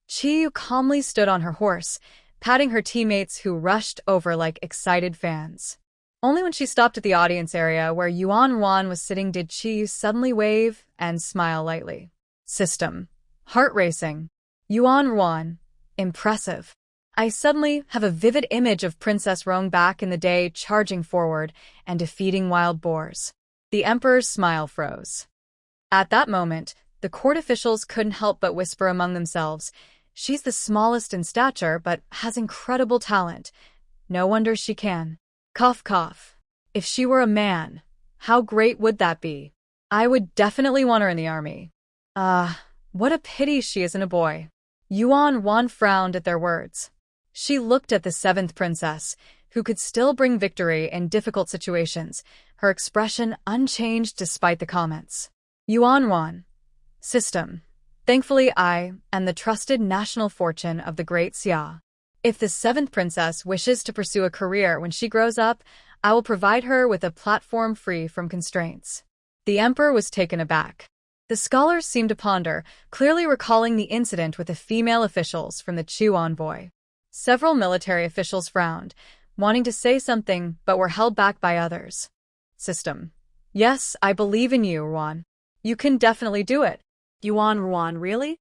Chiyu calmly stood on her horse, patting her teammates who rushed over like excited fans. Only when she stopped at the audience area where Yuan Wan was sitting did Chiyu suddenly wave and smile lightly. System. Heart racing. Yuan Wan. Impressive. I suddenly have a vivid image of Princess Rong back in the day charging forward and defeating wild boars. The emperor's smile froze. At that moment, the court officials couldn't help but whisper among themselves, "She's the smallest in stature but has incredible talent. No wonder she can." Cough cough. If she were a man, how great would that be? I would definitely want her in the army. What a pity she isn't a boy. Yuan Wan frowned at their words. She looked at the 7th princess, who could still bring victory in difficult situations, her expression unchanged despite the comments. Yuan Wan. System. Thankfully I am the trusted national fortune of the Great Xia. If the 7th princess wishes to pursue a career when she grows up, I will provide her with a platform free from constraints. The emperor was taken aback. The scholars seemed to ponder, clearly recalling the incident with the female officials from the Chu envoy. Several military officials frowned, wanting to say something but were held back by others. System. Yes, I believe in you, Ruan. You can definitely do it. Yuan Ruan, really?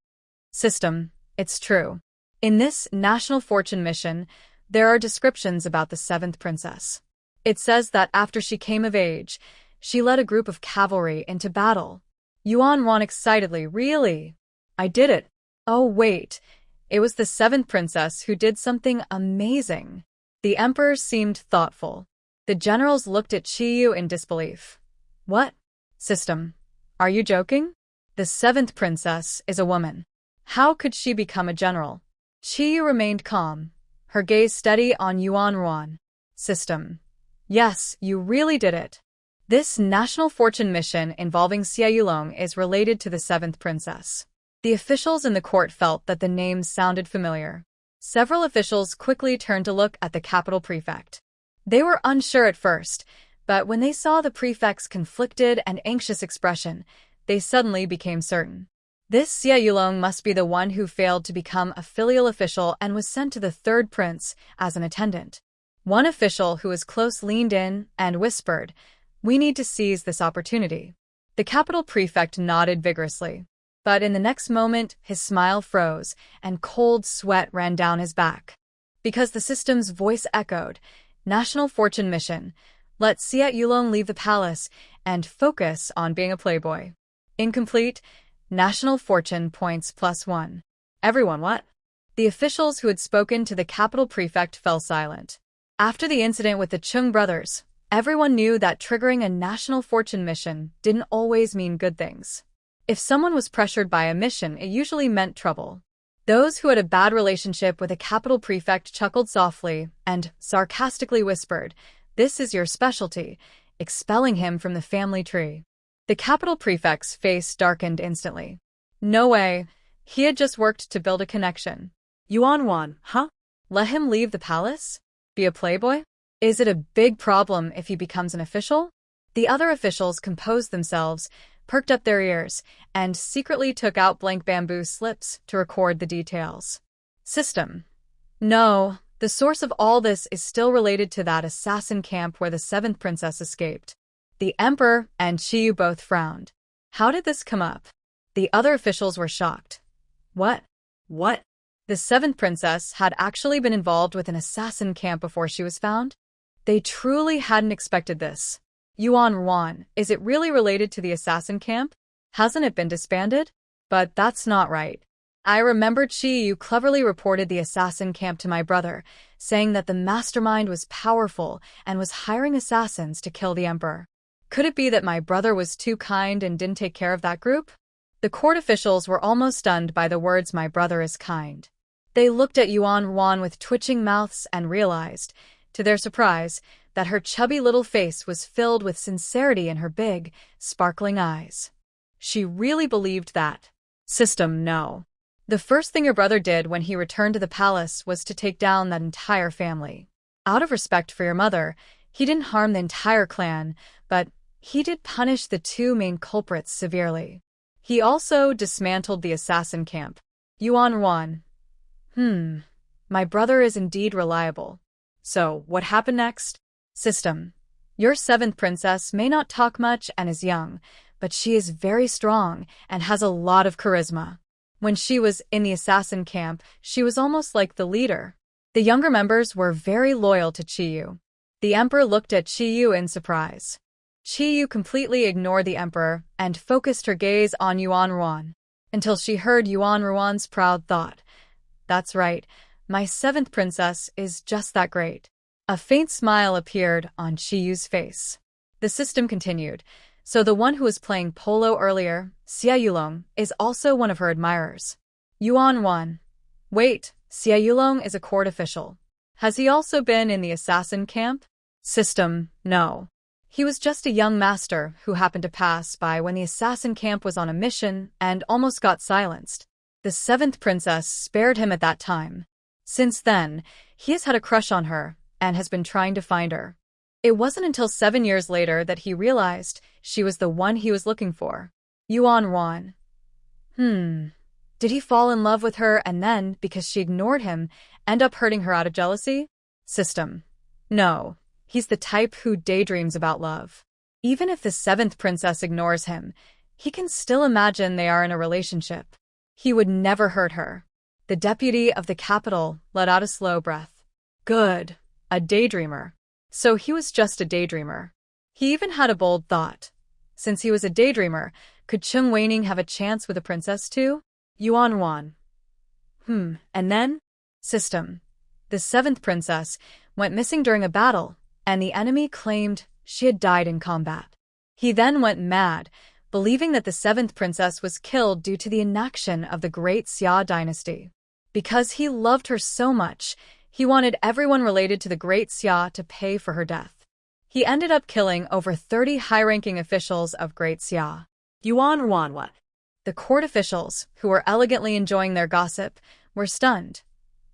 System. It's true. In this National Fortune mission, there are descriptions about the 7th princess. It says that after she came of age, she led a group of cavalry into battle. Yuan Wan excitedly, really? I did it. Oh wait, it was the 7th princess who did something amazing. The emperor seemed thoughtful. The generals looked at Chiyu in disbelief. What? System. Are you joking? The 7th princess is a woman. How could she become a general? Chiyu remained calm, her gaze steady on Yuan Ruan. System. Yes, you really did it. This National Fortune mission involving Xia Yulong is related to the 7th princess. The officials in the court felt that the name sounded familiar. Several officials quickly turned to look at the capital prefect. They were unsure at first, but when they saw the prefect's conflicted and anxious expression, they suddenly became certain. This Xia Yulong must be the one who failed to become a filial official and was sent to the 3rd prince as an attendant. One official who was close leaned in and whispered, "We need to seize this opportunity." The capital prefect nodded vigorously, but in the next moment his smile froze and cold sweat ran down his back. Because the system's voice echoed, "National Fortune mission. Let Xia Yulong leave the palace and focus on being a playboy." Incomplete. National fortune points +1. Everyone, what? The officials who had spoken to the capital prefect fell silent. After the incident with the Chung brothers, everyone knew that triggering a national fortune mission didn't always mean good things. If someone was pressured by a mission, it usually meant trouble. Those who had a bad relationship with a capital prefect chuckled softly and sarcastically whispered, "This is your specialty," expelling him from the family tree. The capital prefect's face darkened instantly. No way. He had just worked to build a connection. Yuan, huh? Let him leave the palace? Be a playboy? Is it a big problem if he becomes an official? The other officials composed themselves, perked up their ears, and secretly took out blank bamboo slips to record the details. System. No, the source of all this is still related to that assassin camp where the 7th princess escaped. The emperor and Chiyu both frowned. How did this come up? The other officials were shocked. What? The 7th princess had actually been involved with an assassin camp before she was found? They truly hadn't expected this. Yuan, is it really related to the assassin camp? Hasn't it been disbanded? But that's not right. I remembered Chiyu cleverly reported the assassin camp to my brother, saying that the mastermind was powerful and was hiring assassins to kill the emperor. Could it be that my brother was too kind and didn't take care of that group? The court officials were almost stunned by the words "my brother is kind." They looked at Yuan with twitching mouths and realized, to their surprise, that her chubby little face was filled with sincerity in her big, sparkling eyes. She really believed that. System, no. The first thing your brother did when he returned to the palace was to take down that entire family. Out of respect for your mother, he didn't harm the entire clan, but he did punish the 2 main culprits severely. He also dismantled the assassin camp. Yuan. My brother is indeed reliable. So, what happened next? System. Your 7th princess may not talk much and is young, but she is very strong and has a lot of charisma. When she was in the assassin camp, she was almost like the leader. The younger members were very loyal to Chiyu. The emperor looked at Chiyu in surprise. Chiyu completely ignored the emperor and focused her gaze on Yuan, until she heard Yuan's proud thought. That's right, my 7th princess is just that great. A faint smile appeared on Chiyu's face. The system continued. So the one who was playing polo earlier, Xia Yulong, is also one of her admirers. Yuan. Wait, Xia Yulong is a court official. Has he also been in the assassin camp? System, no. He was just a young master who happened to pass by when the assassin camp was on a mission and almost got silenced. The 7th princess spared him at that time. Since then, he has had a crush on her and has been trying to find her. It wasn't until 7 years later that he realized she was the one he was looking for. Yuan. Did he fall in love with her and then, because she ignored him, end up hurting her out of jealousy? System. No. He's the type who daydreams about love. Even if the 7th princess ignores him, he can still imagine they are in a relationship. He would never hurt her. The deputy of the capital let out a slow breath. Good. A daydreamer. So he was just a daydreamer. He even had a bold thought. Since he was a daydreamer, could Chung Weining have a chance with a princess too? Yuan. And then? System. The 7th princess went missing during a battle, and the enemy claimed she had died in combat. He then went mad, believing that the 7th princess was killed due to the inaction of the Great Xia dynasty. Because he loved her so much, he wanted everyone related to the Great Xia to pay for her death. He ended up killing over 30 high-ranking officials of Great Xia. Yuan, what? The court officials, who were elegantly enjoying their gossip, were stunned.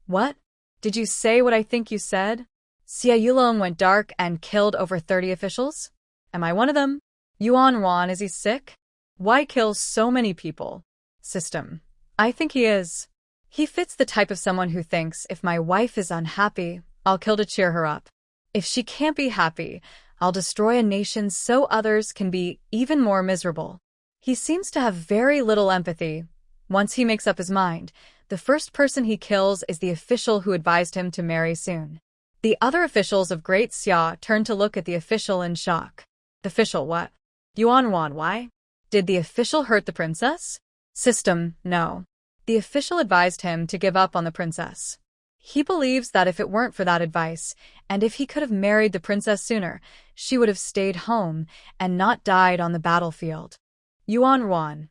What? Did you say what I think you said? Xia Yulong went dark and killed over 30 officials? Am I one of them? Yuan, is he sick? Why kill so many people? System. I think he is. He fits the type of someone who thinks, if my wife is unhappy, I'll kill to cheer her up. If she can't be happy, I'll destroy a nation so others can be even more miserable. He seems to have very little empathy. Once he makes up his mind, the first person he kills is the official who advised him to marry soon. The other officials of Great Xia turned to look at the official in shock. The official, what? Yuan, why? Did the official hurt the princess? System, no. The official advised him to give up on the princess. He believes that if it weren't for that advice, and if he could have married the princess sooner, she would have stayed home and not died on the battlefield. Yuan Ruan.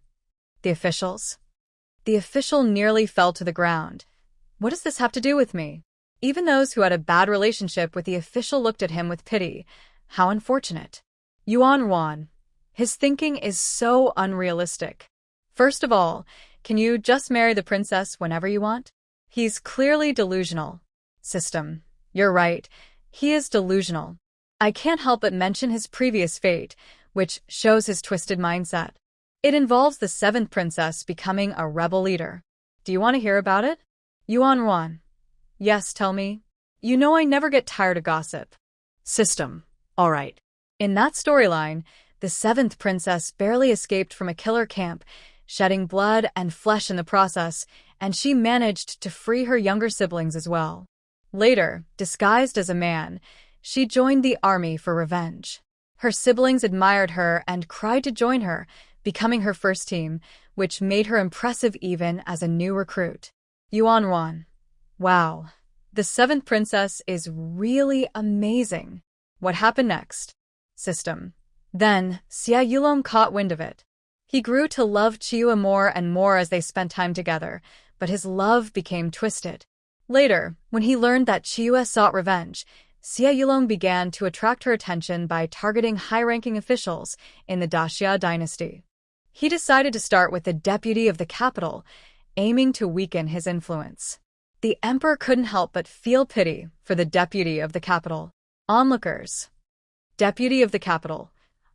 The officials? The official nearly fell to the ground. What does this have to do with me? Even those who had a bad relationship with the official looked at him with pity. How unfortunate. Yuan Ruan. His thinking is so unrealistic. First of all, can you just marry the princess whenever you want? He's clearly delusional. System. You're right. He is delusional. I can't help but mention his previous fate, which shows his twisted mindset. It involves the 7th princess becoming a rebel leader. Do you want to hear about it? Yuan Ruan. Yes, tell me. You know I never get tired of gossip. System. All right. In that storyline, the 7th princess barely escaped from a killer camp, shedding blood and flesh in the process, and she managed to free her younger siblings as well. Later, disguised as a man, she joined the army for revenge. Her siblings admired her and cried to join her, becoming her first team, which made her impressive even as a new recruit. Yuan Ruan. Wow. The 7th princess is really amazing. What happened next? System. Then, Xia Yulong caught wind of it. He grew to love Chiyue more and more as they spent time together, but his love became twisted. Later, when he learned that Chiyue sought revenge, Xia Yulong began to attract her attention by targeting high-ranking officials in the Daxia dynasty. He decided to start with the deputy of the capital, aiming to weaken his influence. The emperor couldn't help but feel pity for the deputy of the capital. Onlookers. Deputy of the capital.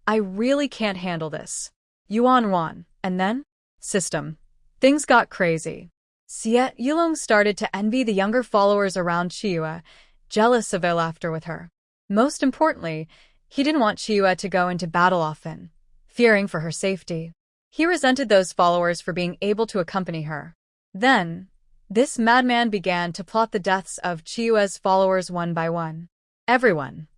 I really can't handle this. Yuan Ruan. And then? System. Things got crazy. Xia Yulong started to envy the younger followers around Chiyue, jealous of their laughter with her. Most importantly, he didn't want Chiyue to go into battle often, fearing for her safety. He resented those followers for being able to accompany her. Then, this madman began to plot the deaths of Chiyue's followers one by one. Everyone.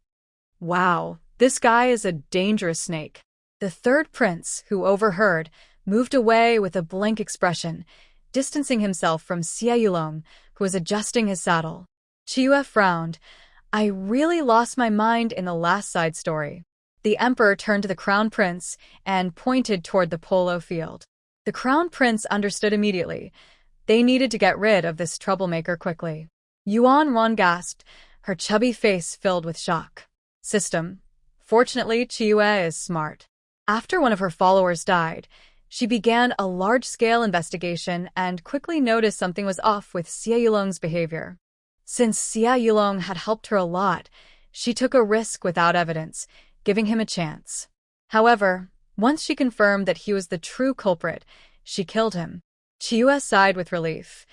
Wow, this guy is a dangerous snake. The 3rd prince, who overheard, moved away with a blank expression, distancing himself from Xia Yulong, who was adjusting his saddle. Chiyue frowned. I really lost my mind in the last side story. The emperor turned to the crown prince and pointed toward the polo field. The crown prince understood immediately. They needed to get rid of this troublemaker quickly. Yuan Ruan gasped, her chubby face filled with shock. System. Fortunately, Chiyue is smart. After one of her followers died, she began a large-scale investigation and quickly noticed something was off with Xia Yulong's behavior. Since Xia Yulong had helped her a lot, she took a risk without evidence, giving him a chance. However, once she confirmed that he was the true culprit, she killed him. Chiyue sighed with relief.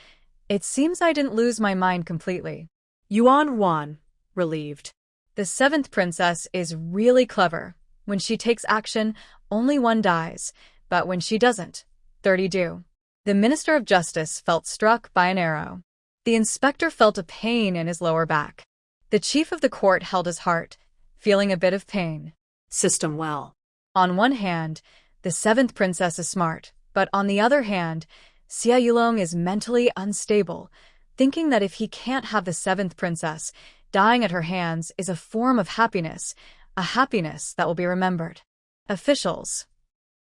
It seems I didn't lose my mind completely. Yuan Ruan. Relieved. The 7th princess is really clever. When she takes action, only one dies, but when she doesn't, 30 do. The Minister of Justice felt struck by an arrow. The inspector felt a pain in his lower back. The chief of the court held his heart, feeling a bit of pain. System. Well. On one hand, the 7th princess is smart, but on the other hand, Xia Yulong is mentally unstable, thinking that if he can't have the 7th princess, dying at her hands is a form of happiness, a happiness that will be remembered. Officials.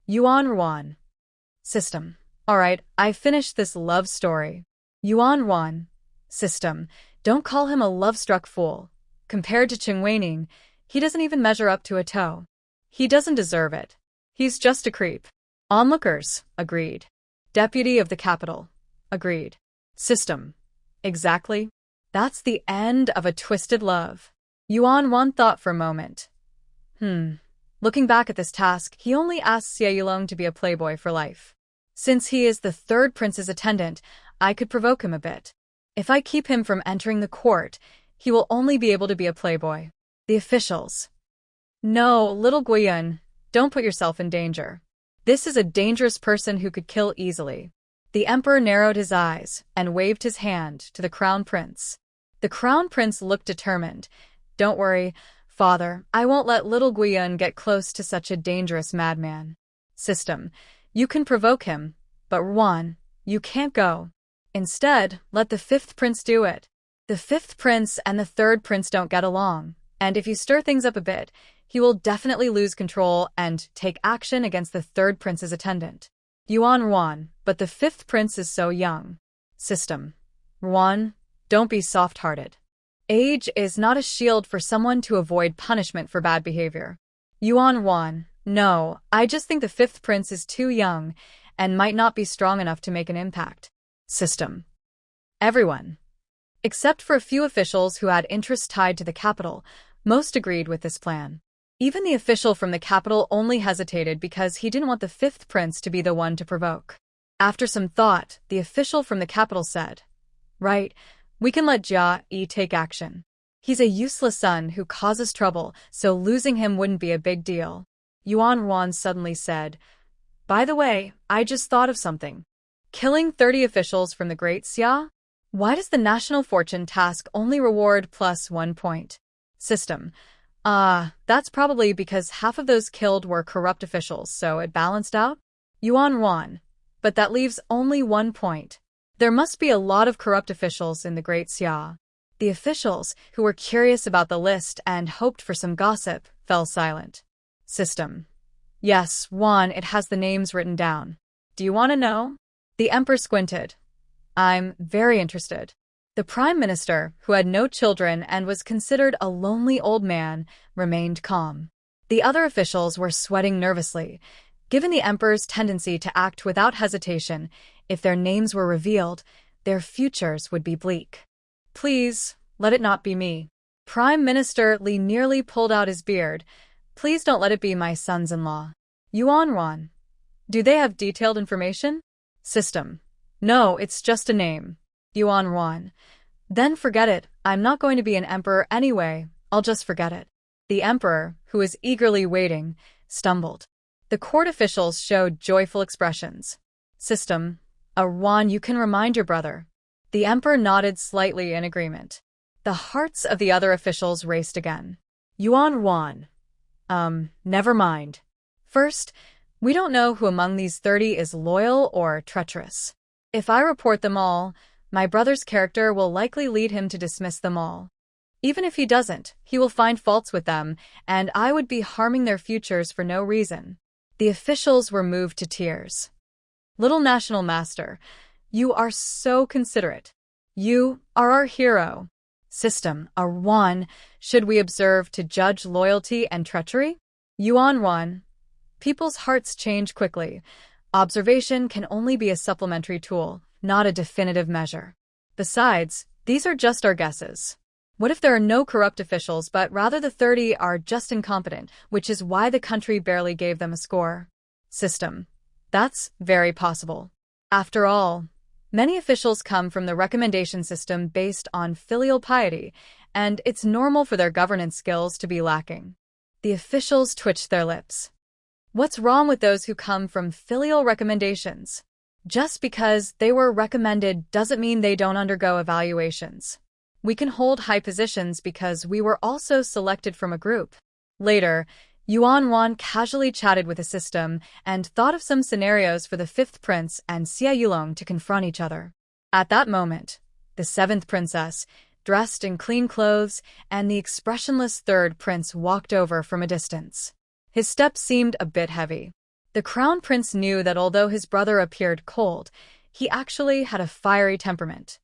Yuan Ruan. System. All right, I finished this love story. Yuan Ruan. System. Don't call him a love-struck fool. Compared to Qing Weining, he doesn't even measure up to a toe. He doesn't deserve it. He's just a creep. Onlookers. Agreed. Deputy of the capital. Agreed. System. Exactly. That's the end of a twisted love. Yuan Ruan thought for a moment. Looking back at this task, he only asked Xia Yulong to be a playboy for life. Since he is the 3rd prince's attendant, I could provoke him a bit. If I keep him from entering the court, he will only be able to be a playboy. The officials. No, little Guiyun, don't put yourself in danger. This is a dangerous person who could kill easily. The emperor narrowed his eyes and waved his hand to the crown prince. The crown prince looked determined. Don't worry, father, I won't let little Guiyun get close to such a dangerous madman. System. You can provoke him, but Yuan, you can't go. Instead, let the fifth prince do it. The fifth prince and the third prince don't get along, and if you stir things up a bit, he will definitely lose control and take action against the third prince's attendant. Yuan, but the fifth prince is so young. System. Yuan, don't be soft-hearted. Age is not a shield for someone to avoid punishment for bad behavior. Yuan, no, I just think the fifth prince is too young and might not be strong enough to make an impact. System. Everyone, except for a few officials who had interests tied to the capital, most agreed with this plan. Even the official from the capital only hesitated because he didn't want the fifth prince to be the one to provoke. After some thought, the official from the capital said, "Right, we can let Jia Yi take action. He's a useless son who causes trouble, so losing him wouldn't be a big deal." Yuan suddenly said, "By the way, I just thought of something. Killing 30 officials from the Great Xia? Why does the National Fortune task only reward +1 point? System. That's probably because half of those killed were corrupt officials, so it balanced out? Yuan, but that leaves only 1 point. There must be a lot of corrupt officials in the Great Xia." The officials, who were curious about the list and hoped for some gossip, fell silent. System. Yes, Yuan, it has the names written down. Do you want to know? The emperor squinted. I'm very interested. The prime minister, who had no children and was considered a lonely old man, remained calm. The other officials were sweating nervously. Given the emperor's tendency to act without hesitation, if their names were revealed, their futures would be bleak. Please, let it not be me. Prime Minister Li nearly pulled out his beard. Please don't let it be my sons-in-law. Yuan, do they have detailed information? System. No, it's just a name. Yuan. Then forget it. I'm not going to be an emperor anyway. I'll just forget it. The emperor, who was eagerly waiting, stumbled. The court officials showed joyful expressions. System. Yuan, you can remind your brother. The emperor nodded slightly in agreement. The hearts of the other officials raced again. Yuan. Never mind. First, we don't know who among these 30 is loyal or treacherous. If I report them all, my brother's character will likely lead him to dismiss them all. Even if he doesn't, he will find faults with them, and I would be harming their futures for no reason. The officials were moved to tears. Little National Master, you are so considerate. You are our hero. System. Yuan, should we observe to judge loyalty and treachery? Yuan. People's hearts change quickly. Observation can only be a supplementary tool, not a definitive measure. Besides, these are just our guesses. What if there are no corrupt officials, but rather the 30 are just incompetent, which is why the country barely gave them a score? System. That's very possible. After all, many officials come from the recommendation system based on filial piety, and it's normal for their governance skills to be lacking. The officials twitched their lips. What's wrong with those who come from filial recommendations? Just because they were recommended doesn't mean they don't undergo evaluations. We can hold high positions because we were also selected from a group. Later, Yuan casually chatted with the system and thought of some scenarios for the fifth prince and Xia Yulong to confront each other. At that moment, the seventh princess, dressed in clean clothes, and the expressionless third prince walked over from a distance. His step seemed a bit heavy. The crown prince knew that although his brother appeared cold, he actually had a fiery temperament.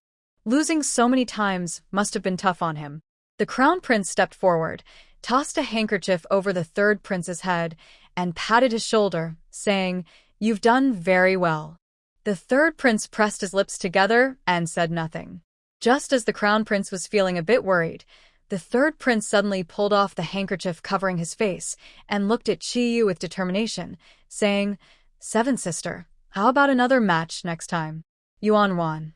Losing so many times must have been tough on him. The crown prince stepped forward, tossed a handkerchief over the third prince's head, and patted his shoulder, saying, "You've done very well." The third prince pressed his lips together and said nothing. Just as the crown prince was feeling a bit worried, the third prince suddenly pulled off the handkerchief covering his face and looked at Qiyu with determination, saying, "Seventh sister, how about another match next time?" Yuan.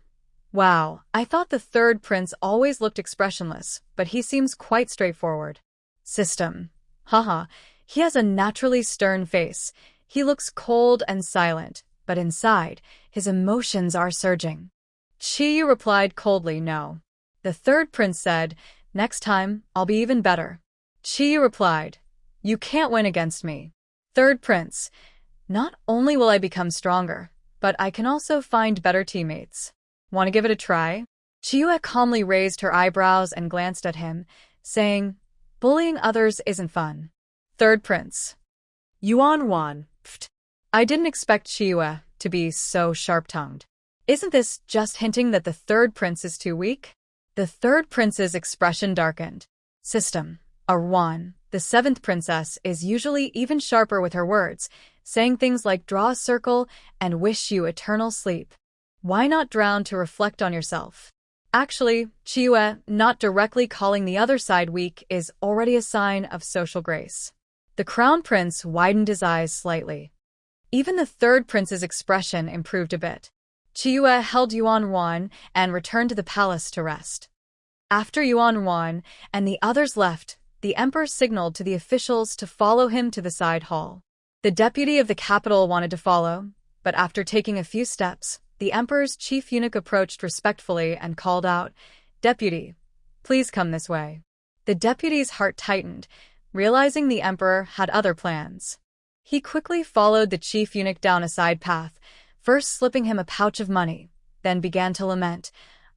Wow, I thought the third prince always looked expressionless, but he seems quite straightforward. System. Haha, he has a naturally stern face. He looks cold and silent, but inside, his emotions are surging. Qiyu replied coldly, "No." The third prince said, "Next time, I'll be even better." Qiyu replied, "You can't win against me." Third prince, Not only will I become stronger, but I can also find better teammates. Want to give it a try? Chiyue calmly raised her eyebrows and glanced at him, saying, bullying others isn't fun. Third prince. Yuan Wan. Pft. I didn't expect Chiyue to be so sharp-tongued. Isn't this just hinting that the third prince is too weak? The third prince's expression darkened. System. Arwan, the seventh princess, is usually even sharper with her words, saying things like draw a circle and wish you eternal sleep. Why not drown to reflect on yourself? Actually, Chiyue not directly calling the other side weak is already a sign of social grace. The crown prince widened his eyes slightly. Even the third prince's expression improved a bit. Chiyue held Yuan Wan and returned to the palace to rest. After Yuan Wan and the others left, the emperor signaled to the officials to follow him to the side hall. The deputy of the capital wanted to follow, but after taking a few steps, the emperor's chief eunuch approached respectfully and called out, "Deputy, please come this way." The deputy's heart tightened, realizing the emperor had other plans. He quickly followed the chief eunuch down a side path, first slipping him a pouch of money, then began to lament,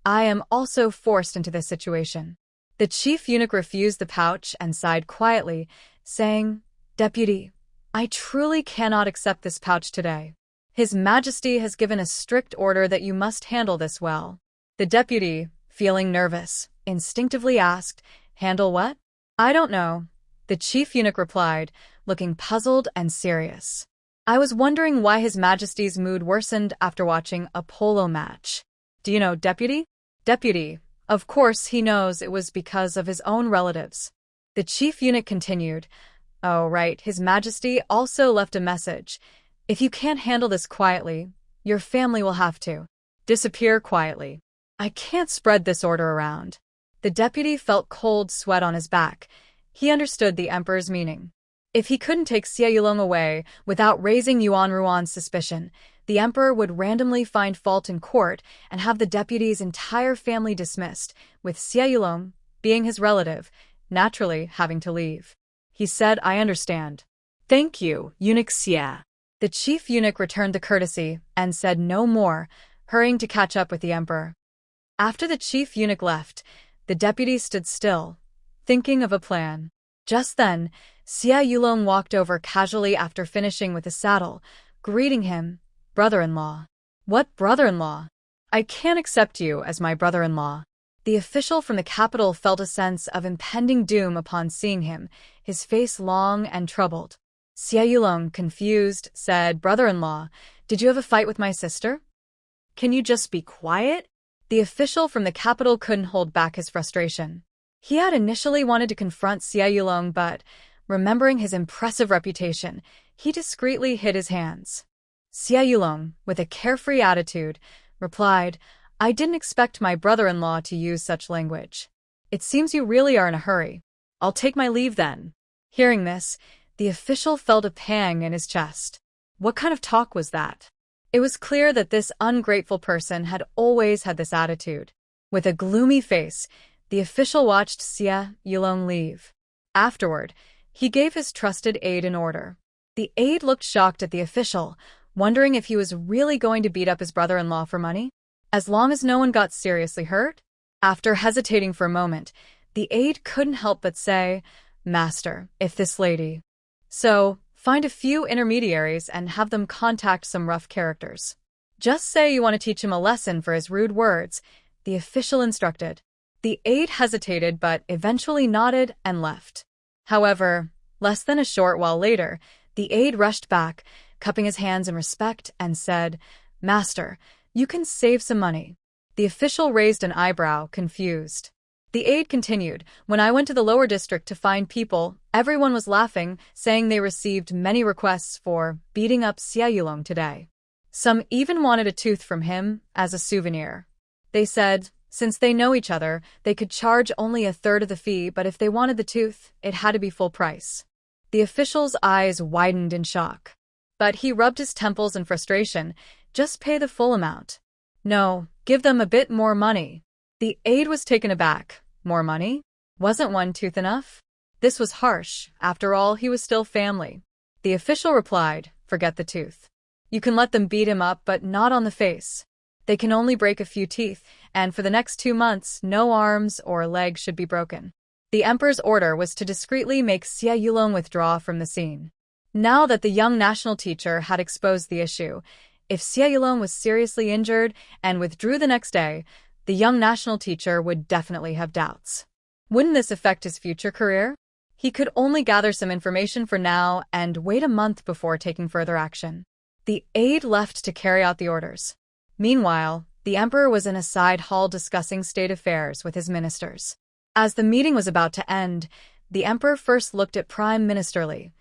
"I am also forced into this situation." The chief eunuch refused the pouch and sighed quietly, saying, "Deputy, I truly cannot accept this pouch today. His Majesty has given a strict order that you must handle this well." The deputy, feeling nervous, instinctively asked, "Handle what?" "I don't know," the chief eunuch replied, looking puzzled and serious. "I was wondering why His Majesty's mood worsened after watching a polo match." "Do you know, Deputy?" "Deputy, of course he knows it was because of his own relatives." The chief eunuch continued, "Oh, right, His Majesty also left a message. If you can't handle this quietly, your family will have to disappear quietly. I can't spread this order around." The deputy felt cold sweat on his back. He understood the emperor's meaning. If he couldn't take Xia Yulong away without raising Yuan Ruan's suspicion, the emperor would randomly find fault in court and have the deputy's entire family dismissed, with Xia Yulong, being his relative, naturally having to leave. He said, "I understand." "Thank you, Eunuch Xia." The chief eunuch returned the courtesy and said no more, hurrying to catch up with the emperor. After the chief eunuch left, the deputy stood still, thinking of a plan. Just then, Xia Yulong walked over casually after finishing with the saddle, greeting him, "Brother-in-law." "What brother-in-law? I can't accept you as my brother-in-law." The official from the capital felt a sense of impending doom upon seeing him, his face long and troubled. Xia Yulong, confused, said, "Brother-in-law, did you have a fight with my sister?" "Can you just be quiet?" The official from the capital couldn't hold back his frustration. He had initially wanted to confront Xia Yulong, but, remembering his impressive reputation, he discreetly hid his hands. Xia Yulong, with a carefree attitude, replied, "I didn't expect my brother-in-law to use such language. It seems you really are in a hurry. I'll take my leave then." Hearing this, the official felt a pang in his chest. What kind of talk was that? It was clear that this ungrateful person had always had this attitude. With a gloomy face, the official watched Xia Yulong leave. Afterward, he gave his trusted aide an order. The aide looked shocked at the official, wondering if he was really going to beat up his brother-in-law for money, as long as no one got seriously hurt. After hesitating for a moment, the aide couldn't help but say, "Master, if this lady..." "So, find a few intermediaries and have them contact some rough characters. Just say you want to teach him a lesson for his rude words," the official instructed. The aide hesitated but eventually nodded and left. However, less than a short while later, the aide rushed back, cupping his hands in respect, and said, "Master, you can save some money." The official raised an eyebrow, confused. The aide continued, "When I went to the lower district to find people, everyone was laughing, saying they received many requests for beating up Xia Yulong today. Some even wanted a tooth from him as a souvenir. They said, since they know each other, they could charge only a third of the fee, but if they wanted the tooth, it had to be full price." The official's eyes widened in shock. But he rubbed his temples in frustration. "Just pay the full amount." "No, give them a bit more money." The aide was taken aback. More money? Wasn't one tooth enough? This was harsh. After all, he was still family. The official replied, forget the tooth. You can let them beat him up, but not on the face. They can only break a few teeth, and for the next 2 months, no arms or legs should be broken. The emperor's order was to discreetly make Xie Yulong withdraw from the scene. Now that the young national teacher had exposed the issue, if Xie Yulong was seriously injured and withdrew the next day, the young national teacher would definitely have doubts. Wouldn't this affect his future career? He could only gather some information for now and wait a month before taking further action. The aide left to carry out the orders. Meanwhile, the emperor was in a side hall discussing state affairs with his ministers. As the meeting was about to end, the emperor first looked at Prime Minister Li.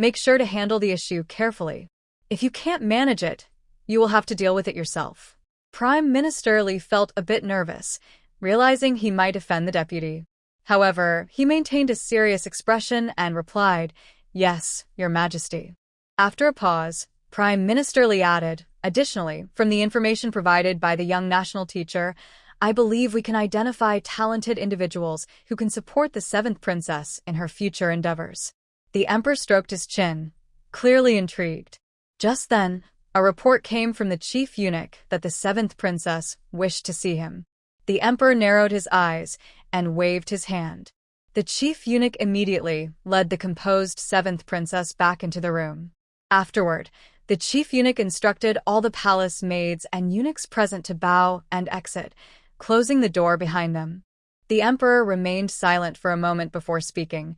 Make sure to handle the issue carefully. If you can't manage it, you will have to deal with it yourself. Prime Minister Li felt a bit nervous, realizing he might offend the deputy. However, he maintained a serious expression and replied, "Yes, Your Majesty." After a pause, Prime Minister Li added, "Additionally, from the information provided by the young national teacher, I believe we can identify talented individuals who can support the 7th princess in her future endeavors." The emperor stroked his chin, clearly intrigued. Just then, a report came from the chief eunuch that the 7th princess wished to see him. The emperor narrowed his eyes and waved his hand. The chief eunuch immediately led the composed 7th princess back into the room. Afterward, the chief eunuch instructed all the palace maids and eunuchs present to bow and exit, closing the door behind them. The emperor remained silent for a moment before speaking.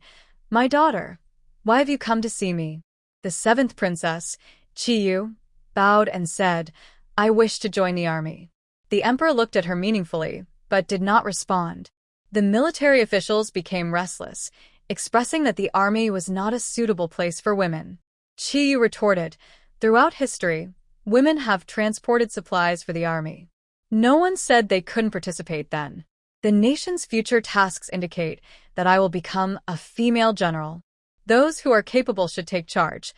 "My daughter, why have you come to see me?" The 7th princess, Qiyu, bowed and said, "I wish to join the army." The emperor looked at her meaningfully, but did not respond. The military officials became restless, expressing that the army was not a suitable place for women. Qiyu retorted, "Throughout history, women have transported supplies for the army. No one said they couldn't participate then. The nation's future tasks indicate that I will become a female general. Those who are capable should take charge.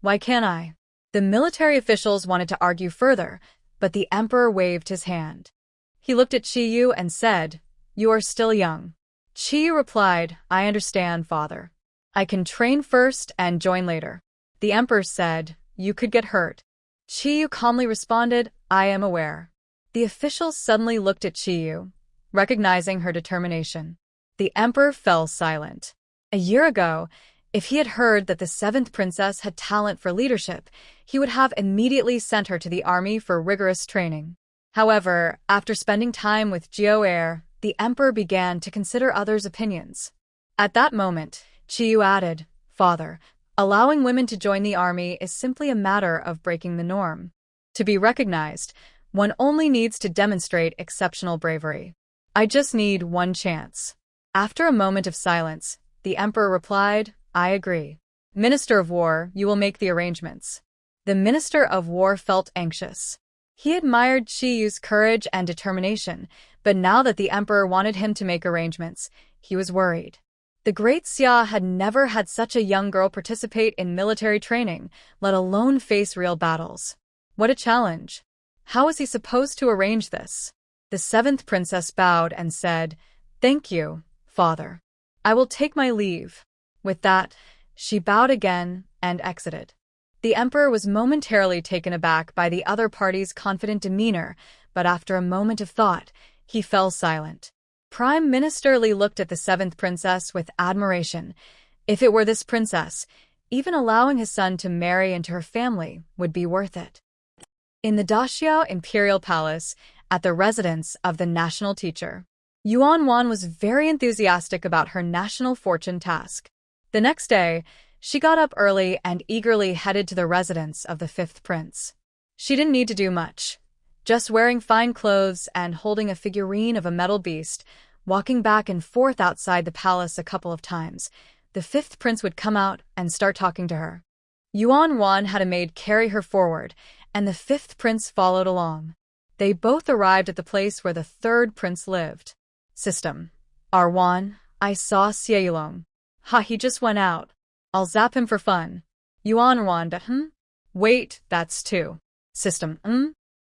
Why can't I?" The military officials wanted to argue further, but the emperor waved his hand. He looked at Qiyu and said, "You are still young." Qiyu replied, "I understand, father. I can train first and join later." The emperor said, "You could get hurt." Qiyu calmly responded, "I am aware." The officials suddenly looked at Qiyu, recognizing her determination. The emperor fell silent. A year ago, if he had heard that the 7th princess had talent for leadership, he would have immediately sent her to the army for rigorous training. However, after spending time with Jiao, the emperor began to consider others' opinions. At that moment, Qiyu added, "Father, allowing women to join the army is simply a matter of breaking the norm. To be recognized, one only needs to demonstrate exceptional bravery. I just need one chance." After a moment of silence, the emperor replied, "I agree. Minister of War, you will make the arrangements." The Minister of War felt anxious. He admired Qiyu's courage and determination, but now that the emperor wanted him to make arrangements, he was worried. The great Xia had never had such a young girl participate in military training, let alone face real battles. What a challenge! How was he supposed to arrange this? The 7th princess bowed and said, "Thank you, father. I will take my leave." With that, she bowed again and exited. The emperor was momentarily taken aback by the other party's confident demeanor, but after a moment of thought, he fell silent. Prime Minister Li looked at the 7th princess with admiration. If it were this princess, even allowing his son to marry into her family would be worth it. In the Daxiao Imperial Palace, at the residence of the national teacher, Yuan Wan was very enthusiastic about her national fortune task. The next day, she got up early and eagerly headed to the residence of the 5th prince. She didn't need to do much. Just wearing fine clothes and holding a figurine of a metal beast, walking back and forth outside the palace a couple of times, the 5th prince would come out and start talking to her. Yuan Wan had a maid carry her forward, and the 5th prince followed along. They both arrived at the place where the 3rd prince lived. System. "Arwan, I saw Xie Yulong. Ha, he just went out. I'll zap him for fun." Yuan Wan, Wait, that's 2. System.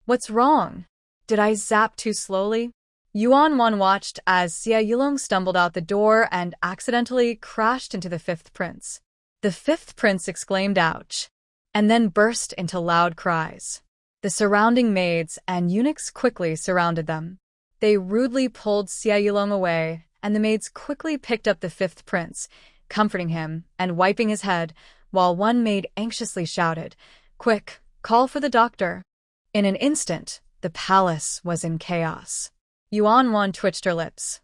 What's wrong? Did I zap too slowly? Yuan Wan watched as Xie Yulong stumbled out the door and accidentally crashed into the 5th prince. The 5th prince exclaimed, "Ouch." and then burst into loud cries. The surrounding maids and eunuchs quickly surrounded them. They rudely pulled Xie Yulong away, and the maids quickly picked up the fifth prince, comforting him and wiping his head, while one maid anxiously shouted, "Quick, call for the doctor." In an instant, the palace was in chaos. Yuan twitched her lips.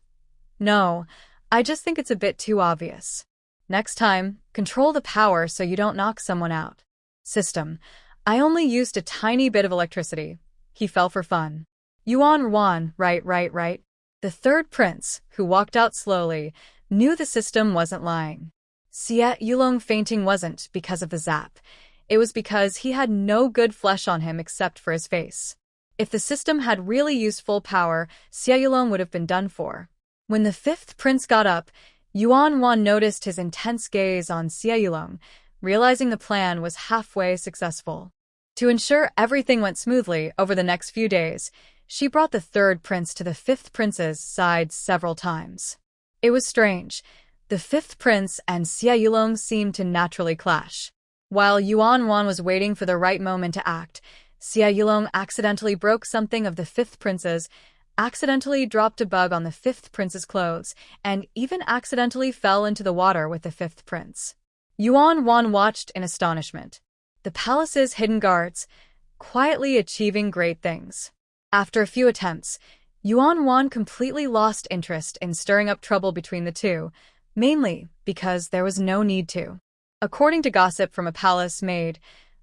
"No, I just think it's a bit too obvious. Next time, control the power so you don't knock someone out." "System, I only used a tiny bit of electricity." He fell for fun. Yuan, right. The third prince, who walked out slowly, knew the system wasn't lying. Xie Yulong fainting wasn't because of the zap. It was because he had no good flesh on him except for his face. If the system had really used full power, Xie Yulong would have been done for. When the fifth prince got up, Yuan noticed his intense gaze on Xie Yulong, realizing the plan was halfway successful. To ensure everything went smoothly over the next few days, she brought the third prince to the fifth prince's side several times. It was strange. The fifth prince and Xie Yulong seemed to naturally clash. While Yuan was waiting for the right moment to act, Xie Yulong accidentally broke something of the fifth prince's, accidentally dropped a bug on the fifth prince's clothes, and even accidentally fell into the water with the fifth prince. Yuan watched in astonishment. The palace's hidden guards, quietly achieving great things. After a few attempts, Yuan completely lost interest in stirring up trouble between the two, mainly because there was no need to. According to gossip from a palace maid,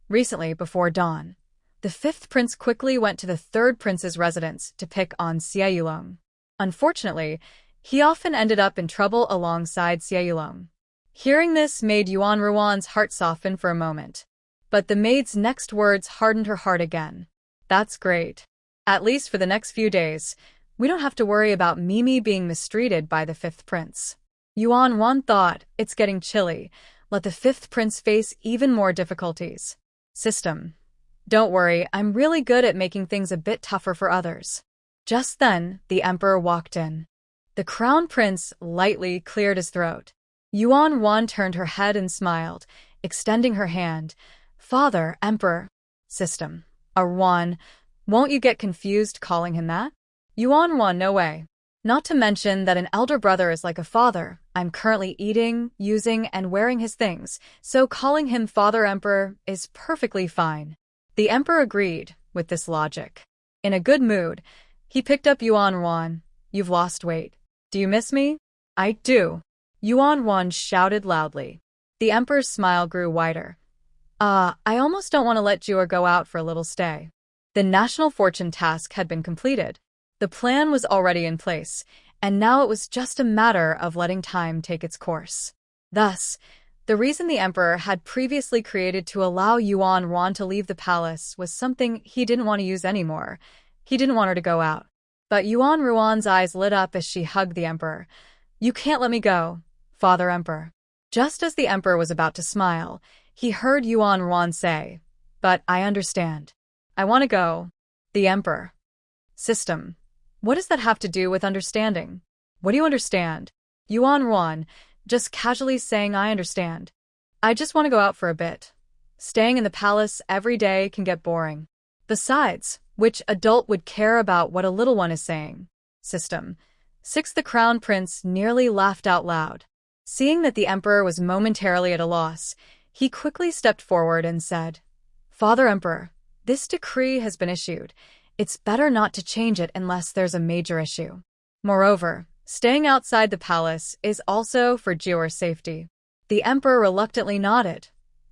recently before dawn, the fifth prince quickly went to the third prince's residence to pick on Xie Yulong. Unfortunately, he often ended up in trouble alongside Xie Yulong. Hearing this made Yuan's heart soften for a moment. But the maid's next words hardened her heart again. "That's great. At least for the next few days, we don't have to worry about Mimi being mistreated by the fifth prince." Yuan thought, "It's getting chilly. Let the fifth prince face even more difficulties." "System. Don't worry, I'm really good at making things a bit tougher for others." Just then, the emperor walked in. The crown prince lightly cleared his throat. Yuan turned her head and smiled, extending her hand. "Father, Emperor." "System. Arwan, won't you get confused calling him that?" Yuan, no way. Not to mention that an elder brother is like a father. I'm currently eating, using, and wearing his things, so calling him Father Emperor is perfectly fine. The emperor agreed with this logic. In a good mood, he picked up Yuan. "You've lost weight. Do you miss me?" "I do." Yuan shouted loudly. The emperor's smile grew wider. I almost don't want to let Jua go out for a little stay." The national fortune task had been completed. The plan was already in place, and now it was just a matter of letting time take its course. Thus, the reason the emperor had previously created to allow Yuan to leave the palace was something he didn't want to use anymore. He didn't want her to go out. But Yuan's eyes lit up as she hugged the emperor. "You can't let me go, Father Emperor." Just as the emperor was about to smile, he heard Yuan say, "But I understand. I want to go." The emperor. "System. What does that have to do with understanding? What do you understand?" Yuan, just casually saying, "I understand. I just want to go out for a bit. Staying in the palace every day can get boring. Besides, which adult would care about what a little one is saying?" System. 6. The crown prince nearly laughed out loud. Seeing that the emperor was momentarily at a loss, he quickly stepped forward and said, "Father Emperor, this decree has been issued. It's better not to change it unless there's a major issue. Moreover, staying outside the palace is also for Jiur's safety." The emperor reluctantly nodded.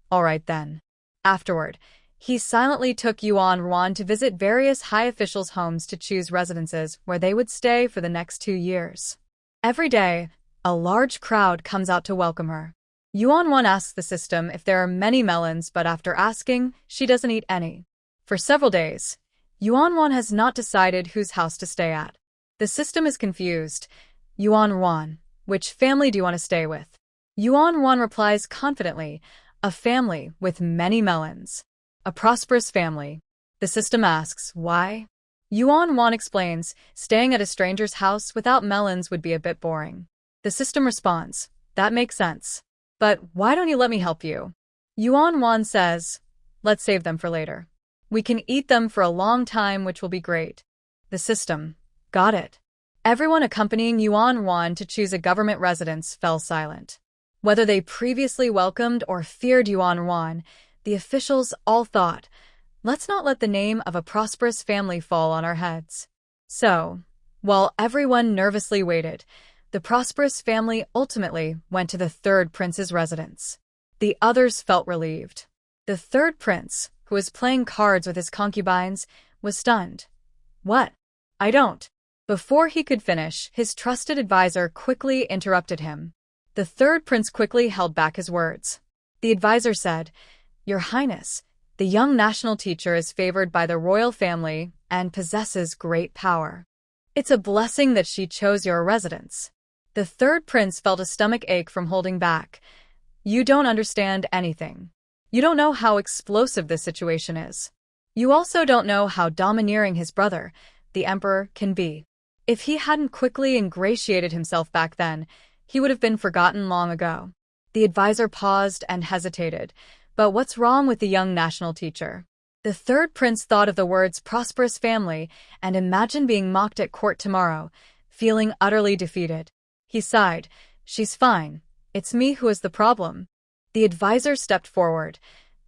"All right then." Afterward, he silently took Yuan to visit various high officials' homes to choose residences where they would stay for the next 2 years. Every day, a large crowd comes out to welcome her. Yuan asks the system if there are many melons, but after asking, she doesn't eat any. For several days, Yuan has not decided whose house to stay at. The system is confused. "Yuan, which family do you want to stay with?" Yuan replies confidently, "A family with many melons. A prosperous family." The system asks, "Why?" Yuan explains, "Staying at a stranger's house without melons would be a bit boring." The system responds, "That makes sense. But why don't you let me help you?" Yuan says, Let's save them for later. We can eat them for a long time, which will be great. The system. Got it. Everyone accompanying Yuan Wan to choose a government residence fell silent. Whether they previously welcomed or feared Yuan Wan, the officials all thought, let's not let the name of a prosperous family fall on our heads. So, while everyone nervously waited, the prosperous family ultimately went to the third prince's residence. The others felt relieved. The third prince, who was playing cards with his concubines, was stunned. What? I don't. Before he could finish, his trusted advisor quickly interrupted him. The third prince quickly held back his words. The advisor said, Your Highness, the young national teacher is favored by the royal family and possesses great power. It's a blessing that she chose your residence. The third prince felt a stomach ache from holding back. You don't understand anything. You don't know how explosive this situation is. You also don't know how domineering his brother, the emperor, can be. If he hadn't quickly ingratiated himself back then, he would have been forgotten long ago. The advisor paused and hesitated. But what's wrong with the young national teacher? The third prince thought of the words prosperous family and imagined being mocked at court tomorrow, feeling utterly defeated. He sighed. She's fine. It's me who is the problem. The advisor stepped forward.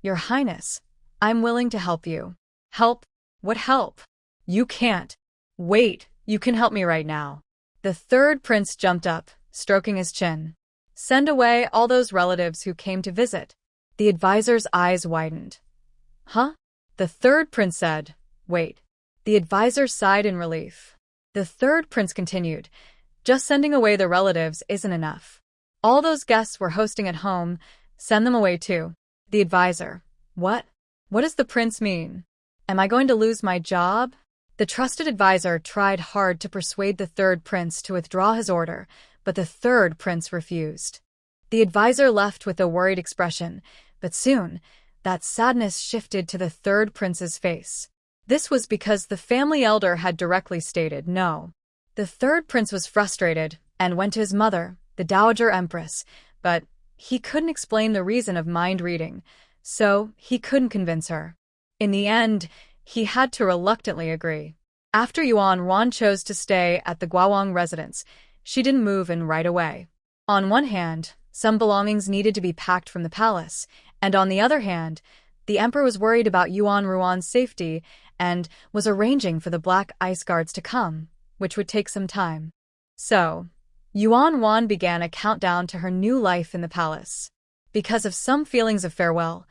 Your Highness, I'm willing to help you. Help? What help? You can't. Wait, you can help me right now. The third prince jumped up, stroking his chin. Send away all those relatives who came to visit. The advisor's eyes widened. Huh? The third prince said, Wait. The advisor sighed in relief. The third prince continued, Just sending away the relatives isn't enough. All those guests we're hosting at home, send them away too. The advisor, What? What does the prince mean? Am I going to lose my job? The trusted advisor tried hard to persuade the third prince to withdraw his order, but the third prince refused. The advisor left with a worried expression, but soon, that sadness shifted to the third prince's face. This was because the family elder had directly stated no. The third prince was frustrated and went to his mother, the Dowager Empress, but he couldn't explain the reason of mind reading, so he couldn't convince her. In the end, he had to reluctantly agree. After Yuan Wan chose to stay at the Guawang residence, she didn't move in right away. On one hand, some belongings needed to be packed from the palace, and on the other hand, the emperor was worried about Yuan Ruan's safety and was arranging for the Black Ice Guards to come, which would take some time. So, Yuan Wan began a countdown to her new life in the palace. Because of some feelings of farewell,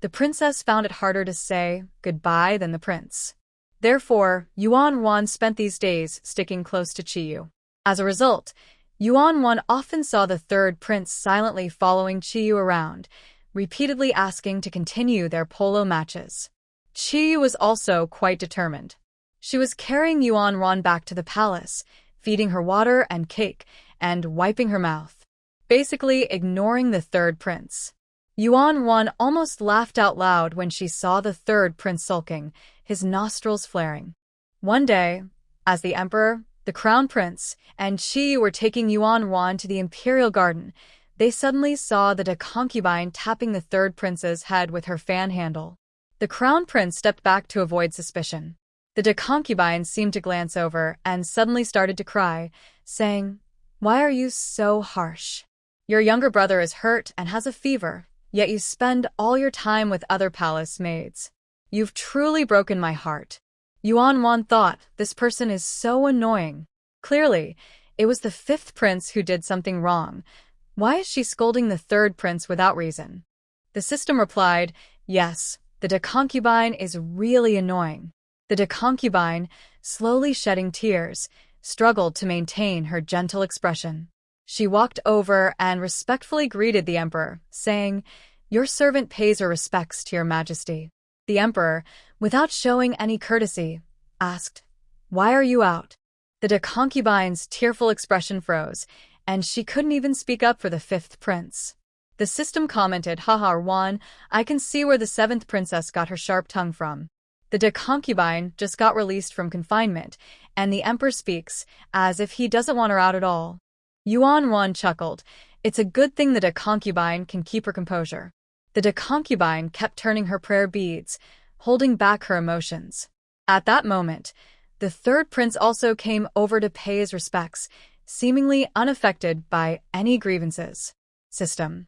the princess found it harder to say goodbye than the prince. Therefore, Yuan Wan spent these days sticking close to Chiyu. As a result, Yuan Wan often saw the third prince silently following Chiyu around, repeatedly asking to continue their polo matches. Chiyu was also quite determined. She was carrying Yuan Wan back to the palace, feeding her water and cake, and wiping her mouth, basically ignoring the third prince. Yuan Wan almost laughed out loud when she saw the third prince sulking, his nostrils flaring. One day, as the emperor, the crown prince, and Chiyu were taking Yuan Wan to the imperial garden, they suddenly saw the concubine tapping the third prince's head with her fan handle. The crown prince stepped back to avoid suspicion. The concubine seemed to glance over and suddenly started to cry, saying, Why are you so harsh? Your younger brother is hurt and has a fever, yet you spend all your time with other palace maids. You've truly broken my heart. Yuan Wan thought, this person is so annoying. Clearly, it was the fifth prince who did something wrong. Why is she scolding the third prince without reason? The system replied, Yes, the concubine is really annoying. The concubine, slowly shedding tears, struggled to maintain her gentle expression. She walked over and respectfully greeted the emperor, saying, Your servant pays her respects to your majesty. The emperor, without showing any courtesy, asked, Why are you out? The concubine's tearful expression froze, and she couldn't even speak up for the fifth prince. The system commented, Haha, Wan, I can see where the seventh princess got her sharp tongue from. The concubine just got released from confinement, and the emperor speaks as if he doesn't want her out at all. Yuan Wan chuckled. It's a good thing that a concubine can keep her composure. The concubine kept turning her prayer beads, holding back her emotions. At that moment, the third prince also came over to pay his respects, seemingly unaffected by any grievances. System.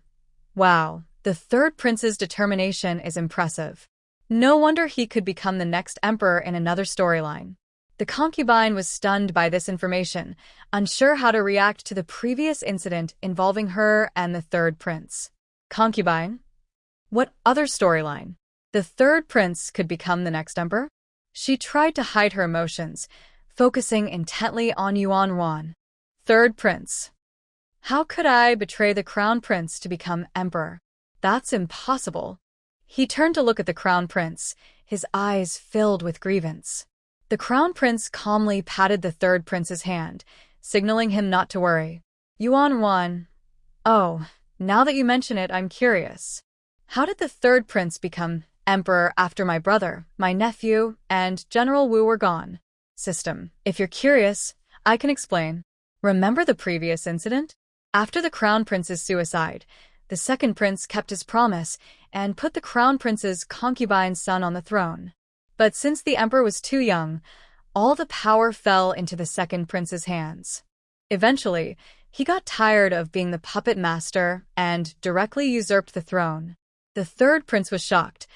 Wow, the third prince's determination is impressive. No wonder he could become the next emperor in another storyline. The concubine was stunned by this information, unsure how to react to the previous incident involving her and the third prince. Concubine? What other storyline? The third prince could become the next emperor? She tried to hide her emotions, focusing intently on Yuan Wan. Third prince. How could I betray the crown prince to become emperor? That's impossible. He turned to look at the crown prince, his eyes filled with grievance. The crown prince calmly patted the third prince's hand, signaling him not to worry. Yuan Wan. Oh, now that you mention it, I'm curious. How did the third prince become emperor after my brother, my nephew, and General Wu were gone? System. If you're curious, I can explain. Remember the previous incident? After the crown prince's suicide, the second prince kept his promise and put the crown prince's concubine's son on the throne. But since the emperor was too young, all the power fell into the second prince's hands. Eventually, he got tired of being the puppet master and directly usurped the throne. The third prince was shocked.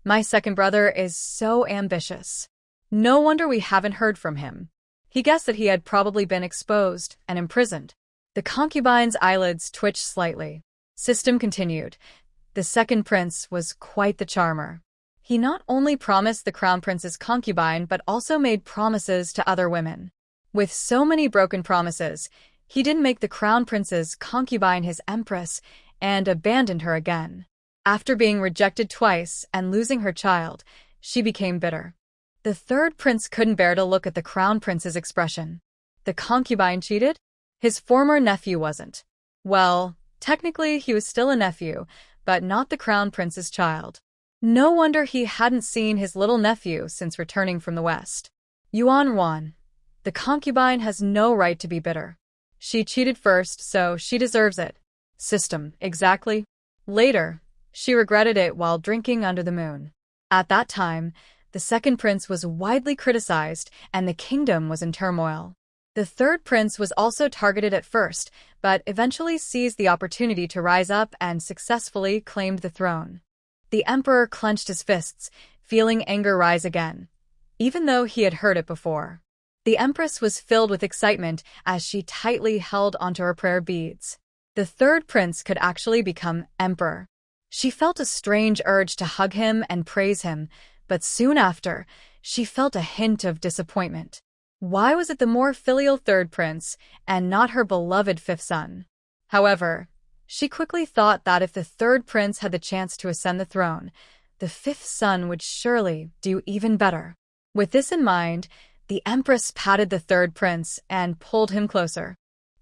My second brother is so ambitious. No wonder we haven't heard from him. He guessed that he had probably been exposed and imprisoned. The concubine's eyelids twitched slightly. System continued. The second prince was quite the charmer. He not only promised the crown prince's concubine but also made promises to other women. With so many broken promises, he didn't make the crown prince's concubine his empress and abandoned her again. After being rejected twice and losing her child, she became bitter. The third prince couldn't bear to look at the crown prince's expression. The concubine cheated? His former nephew wasn't. Well, technically he was still a nephew, but not the crown prince's child. No wonder he hadn't seen his little nephew since returning from the West. Yuan Wan. The concubine has no right to be bitter. She cheated first, so she deserves it. System. Exactly. Later, she regretted it while drinking under the moon. At that time, the second prince was widely criticized and the kingdom was in turmoil. The third prince was also targeted at first, but eventually seized the opportunity to rise up and successfully claimed the throne. The emperor clenched his fists, feeling anger rise again, even though he had heard it before. The empress was filled with excitement as she tightly held onto her prayer beads. The third prince could actually become emperor. She felt a strange urge to hug him and praise him, but soon after, she felt a hint of disappointment. Why was it the more filial third prince and not her beloved fifth son? However, she quickly thought that if the third prince had the chance to ascend the throne, the fifth son would surely do even better. With this in mind, the empress patted the third prince and pulled him closer.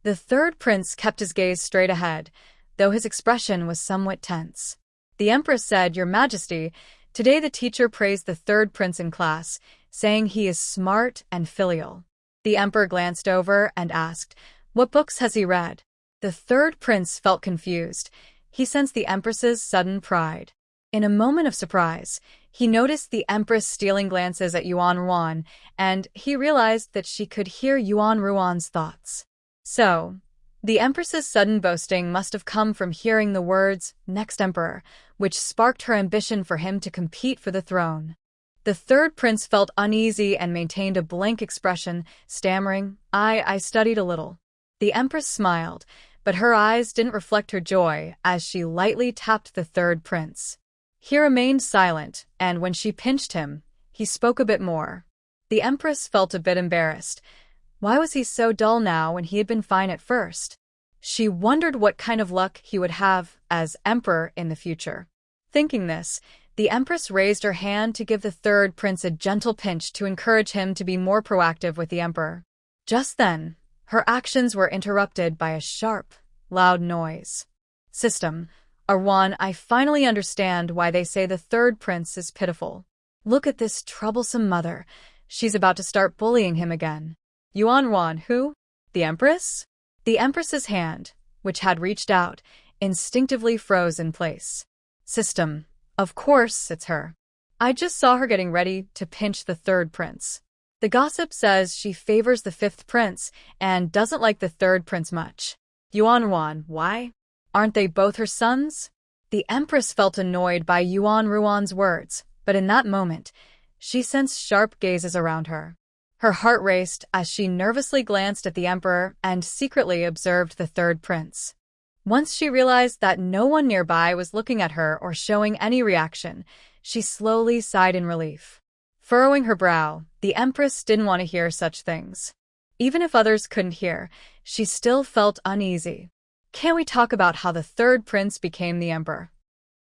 The third prince kept his gaze straight ahead, though his expression was somewhat tense. The empress said, "Your Majesty, today the teacher praised the third prince in class, saying he is smart and filial." The emperor glanced over and asked, "What books has he read?" The third prince felt confused. He sensed the empress's sudden pride. In a moment of surprise, he noticed the empress stealing glances at Yuan Wan, and he realized that she could hear Yuan Ruan's thoughts. So, the empress's sudden boasting must have come from hearing the words, "next emperor," which sparked her ambition for him to compete for the throne. The third prince felt uneasy and maintained a blank expression, stammering, I studied a little." The empress smiled, but her eyes didn't reflect her joy as she lightly tapped the third prince. He remained silent, and when she pinched him, he spoke a bit more. The empress felt a bit embarrassed. Why was he so dull now when he had been fine at first? She wondered what kind of luck he would have as emperor in the future. Thinking this, the empress raised her hand to give the third prince a gentle pinch to encourage him to be more proactive with the emperor. Just then, her actions were interrupted by a sharp, loud noise. System. Arwan, I finally understand why they say the third prince is pitiful. Look at this troublesome mother. She's about to start bullying him again. Yuan Wan, who? The empress? The empress's hand, which had reached out, instinctively froze in place. System. Of course, it's her. I just saw her getting ready to pinch the third prince. The gossip says she favors the fifth prince and doesn't like the third prince much. Yuan, why? Aren't they both her sons? The empress felt annoyed by Yuan Ruan's words, but in that moment, she sensed sharp gazes around her. Her heart raced as she nervously glanced at the emperor and secretly observed the third prince. Once she realized that no one nearby was looking at her or showing any reaction, she slowly sighed in relief. Furrowing her brow, the empress didn't want to hear such things. Even if others couldn't hear, she still felt uneasy. Can we talk about how the third prince became the emperor?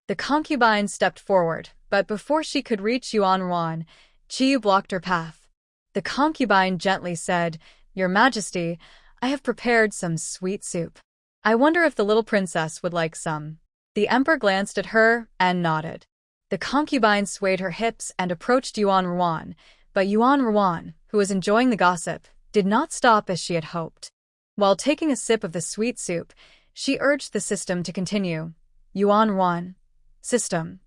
The concubine stepped forward, but before she could reach Yuan Ruan, Qiyu blocked her path. The concubine gently said, "Your Majesty, I have prepared some sweet soup. I wonder if the little princess would like some." The emperor glanced at her and nodded. The concubine swayed her hips and approached Yuan Ruan, but Yuan Ruan, who was enjoying the gossip, did not stop as she had hoped. While taking a sip of the sweet soup, she urged the system to continue. Yuan Ruan. System.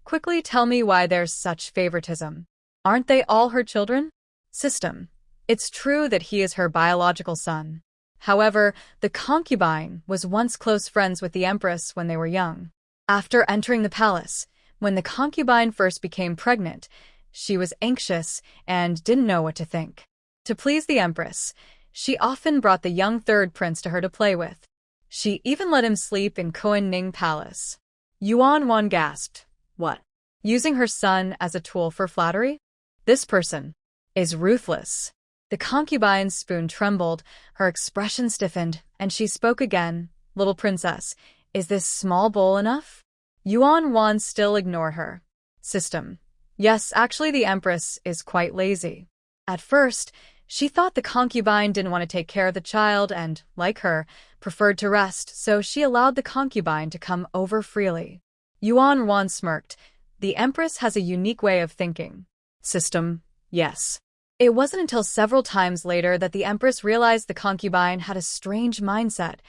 Quickly tell me why there's such favoritism. Aren't they all her children? System. It's true that he is her biological son. However, the concubine was once close friends with the empress when they were young. After entering the palace, when the concubine first became pregnant, she was anxious and didn't know what to think. To please the empress, she often brought the young third prince to her to play with. She even let him sleep in Koan Ning Palace. Yuan Wan gasped. What? Using her son as a tool for flattery? This person is ruthless. The concubine's spoon trembled, her expression stiffened, and she spoke again. Little princess, is this small bowl enough? Yuan Wan still ignored her. System. Yes, actually the empress is quite lazy. At first, she thought the concubine didn't want to take care of the child and, like her, preferred to rest, so she allowed the concubine to come over freely. Yuan Wan smirked. The empress has a unique way of thinking. System. Yes. It wasn't until several times later that the empress realized the concubine had a strange mindset,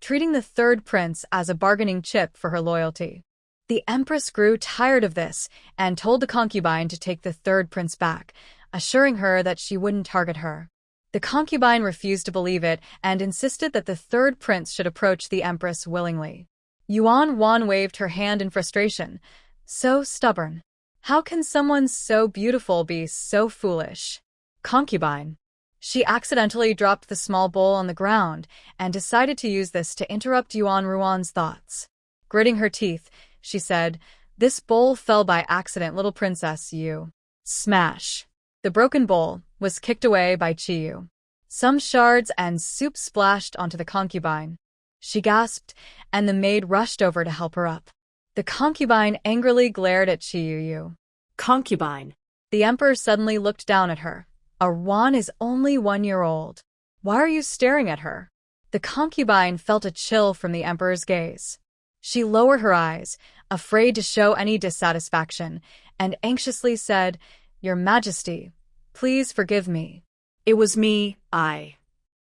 treating the third prince as a bargaining chip for her loyalty. The empress grew tired of this and told the concubine to take the third prince back, assuring her that she wouldn't target her. The concubine refused to believe it and insisted that the third prince should approach the empress willingly. Yuan Wan waved her hand in frustration. So stubborn. How can someone so beautiful be so foolish? Concubine. She accidentally dropped the small bowl on the ground and decided to use this to interrupt Yuan Ruan's thoughts. Gritting her teeth, she said, "This bowl fell by accident, little princess, you." Smash. The broken bowl was kicked away by Qiyu. Some shards and soup splashed onto the concubine. She gasped, and the maid rushed over to help her up. The concubine angrily glared at Qiyu. Concubine. The emperor suddenly looked down at her. Ruan is only 1 year old. Why are you staring at her? The concubine felt a chill from the emperor's gaze. She lowered her eyes, afraid to show any dissatisfaction, and anxiously said, "Your Majesty, please forgive me." It was me, I.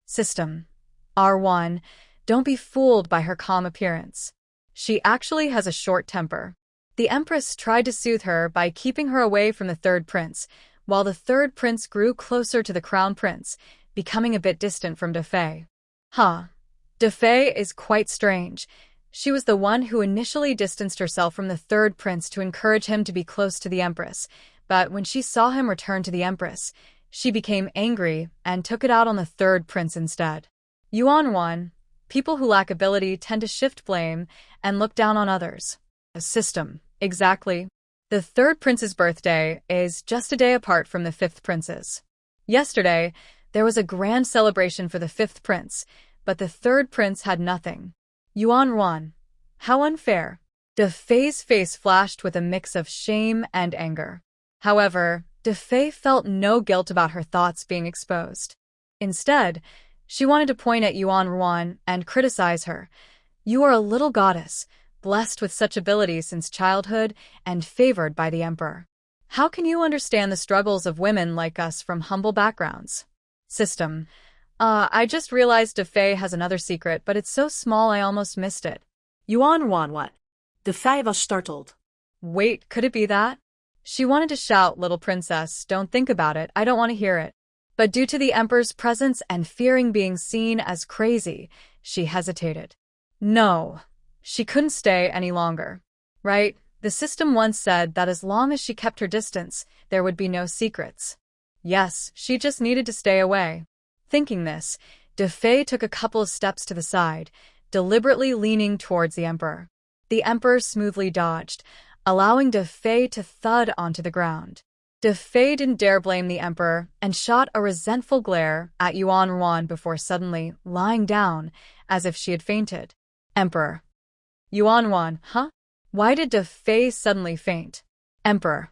System. R1, don't be fooled by her calm appearance. She actually has a short temper. The empress tried to soothe her by keeping her away from the third prince, while the third prince grew closer to the crown prince, becoming a bit distant from Defei. Defei is quite strange. She was the one who initially distanced herself from the third prince to encourage him to be close to the empress, but when she saw him return to the empress, she became angry and took it out on the third prince instead. Yuan Wan. People who lack ability tend to shift blame and look down on others. A system. Exactly. The third prince's birthday is just a day apart from the fifth prince's. Yesterday, there was a grand celebration for the fifth prince, but the third prince had nothing. Yuan Ruan. How unfair. Defei's face flashed with a mix of shame and anger. However, Defei felt no guilt about her thoughts being exposed. Instead, she wanted to point at Yuan Ruan and criticize her. You are a little goddess, blessed with such abilities since childhood and favored by the emperor. How can you understand the struggles of women like us from humble backgrounds? System. I just realized Defei has another secret, but it's so small I almost missed it. Yuan Wan, what? Fei was startled. Wait, could it be that? She wanted to shout, "Little princess, don't think about it, I don't want to hear it." But due to the emperor's presence and fearing being seen as crazy, she hesitated. No, she couldn't stay any longer. Right? The system once said that as long as she kept her distance, there would be no secrets. Yes, she just needed to stay away. Thinking this, Fei took a couple of steps to the side, deliberately leaning towards the emperor. The emperor smoothly dodged, allowing Fei to thud onto the ground. Fei didn't dare blame the emperor and shot a resentful glare at Yuan before suddenly lying down as if she had fainted. Emperor. Yuan, huh? Why did Fei suddenly faint? Emperor.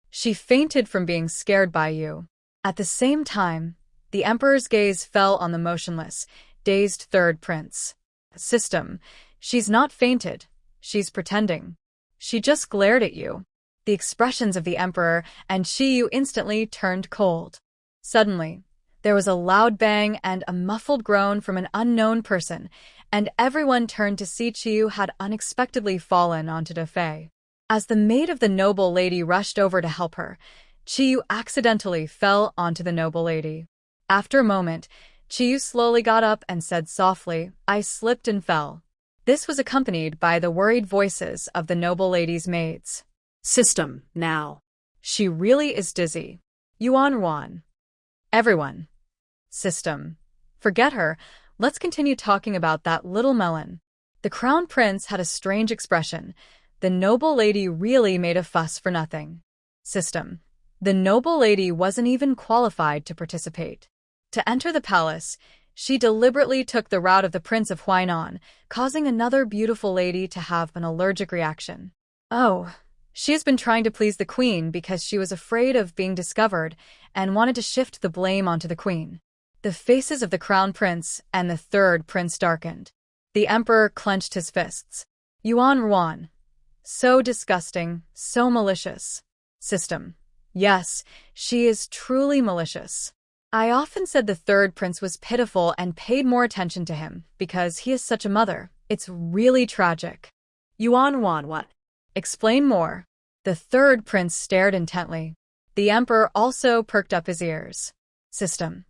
She fainted from being scared by you. At the same time, the emperor's gaze fell on the motionless, dazed third prince. System. She's not fainted. She's pretending. She just glared at you. The expressions of the emperor and Yu instantly turned cold. Suddenly, there was a loud bang and a muffled groan from an unknown person, and everyone turned to see Yu had unexpectedly fallen onto Fei. As the maid of the noble lady rushed over to help her, Yu accidentally fell onto the noble lady. After a moment, Yu slowly got up and said softly, "I slipped and fell." This was accompanied by the worried voices of the noble lady's maids. System, now. She really is dizzy. Yuan. Everyone. System. Forget her. Let's continue talking about that little melon. The crown prince had a strange expression. The noble lady really made a fuss for nothing. System. The noble lady wasn't even qualified to participate. To enter the palace, she deliberately took the route of the Prince of Huainan, causing another beautiful lady to have an allergic reaction. Oh, she has been trying to please the queen because she was afraid of being discovered and wanted to shift the blame onto the queen. The faces of the crown prince and the third prince darkened. The emperor clenched his fists. Yuan. So disgusting, so malicious. System. Yes, she is truly malicious. I often said the third prince was pitiful and paid more attention to him because he is such a mother. It's really tragic. Yuan, what? Explain more. The third prince stared intently. The emperor also perked up his ears. System.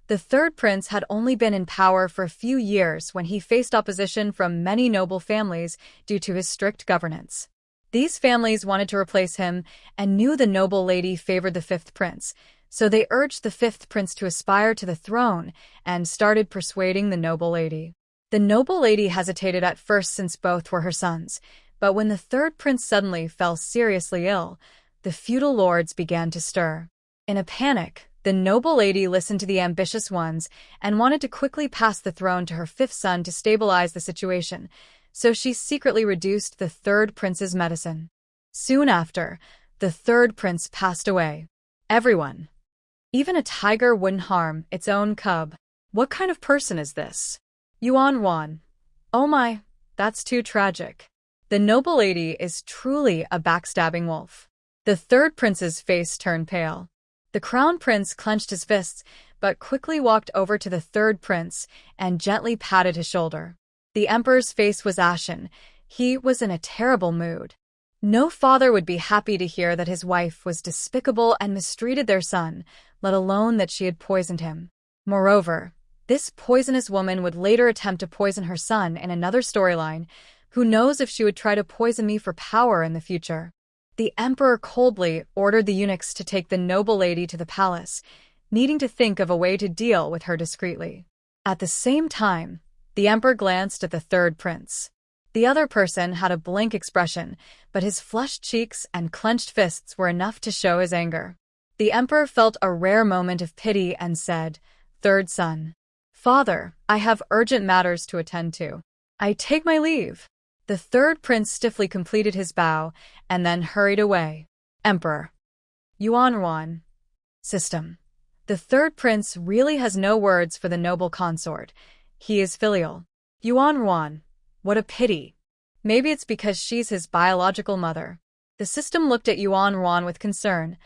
The third prince had only been in power for a few years when he faced opposition from many noble families due to his strict governance. These families wanted to replace him and knew the noble lady favored the fifth prince, so they urged the fifth prince to aspire to the throne and started persuading the noble lady. The noble lady hesitated at first since both were her sons, but when the third prince suddenly fell seriously ill, the feudal lords began to stir. In a panic, the noble lady listened to the ambitious ones and wanted to quickly pass the throne to her fifth son to stabilize the situation, so she secretly reduced the third prince's medicine. Soon after, the third prince passed away. Everyone. Even a tiger wouldn't harm its own cub. What kind of person is this? Yuan. Oh my, that's too tragic. The noble lady is truly a backstabbing wolf. The third prince's face turned pale. The crown prince clenched his fists, but quickly walked over to the third prince and gently patted his shoulder. The emperor's face was ashen. He was in a terrible mood. No father would be happy to hear that his wife was despicable and mistreated their son, let alone that she had poisoned him. Moreover, this poisonous woman would later attempt to poison her son in another storyline. Who knows if she would try to poison me for power in the future? The emperor coldly ordered the eunuchs to take the noble lady to the palace, needing to think of a way to deal with her discreetly. At the same time, the emperor glanced at the third prince. The other person had a blank expression, but his flushed cheeks and clenched fists were enough to show his anger. The emperor felt a rare moment of pity and said, "Third son. Father, I have urgent matters to attend to. I take my leave." The third prince stiffly completed his bow and then hurried away. Emperor. Yuan. System. The third prince really has no words for the noble consort. He is filial. Yuan. What a pity. Maybe it's because she's his biological mother. The system looked at Yuan with concern.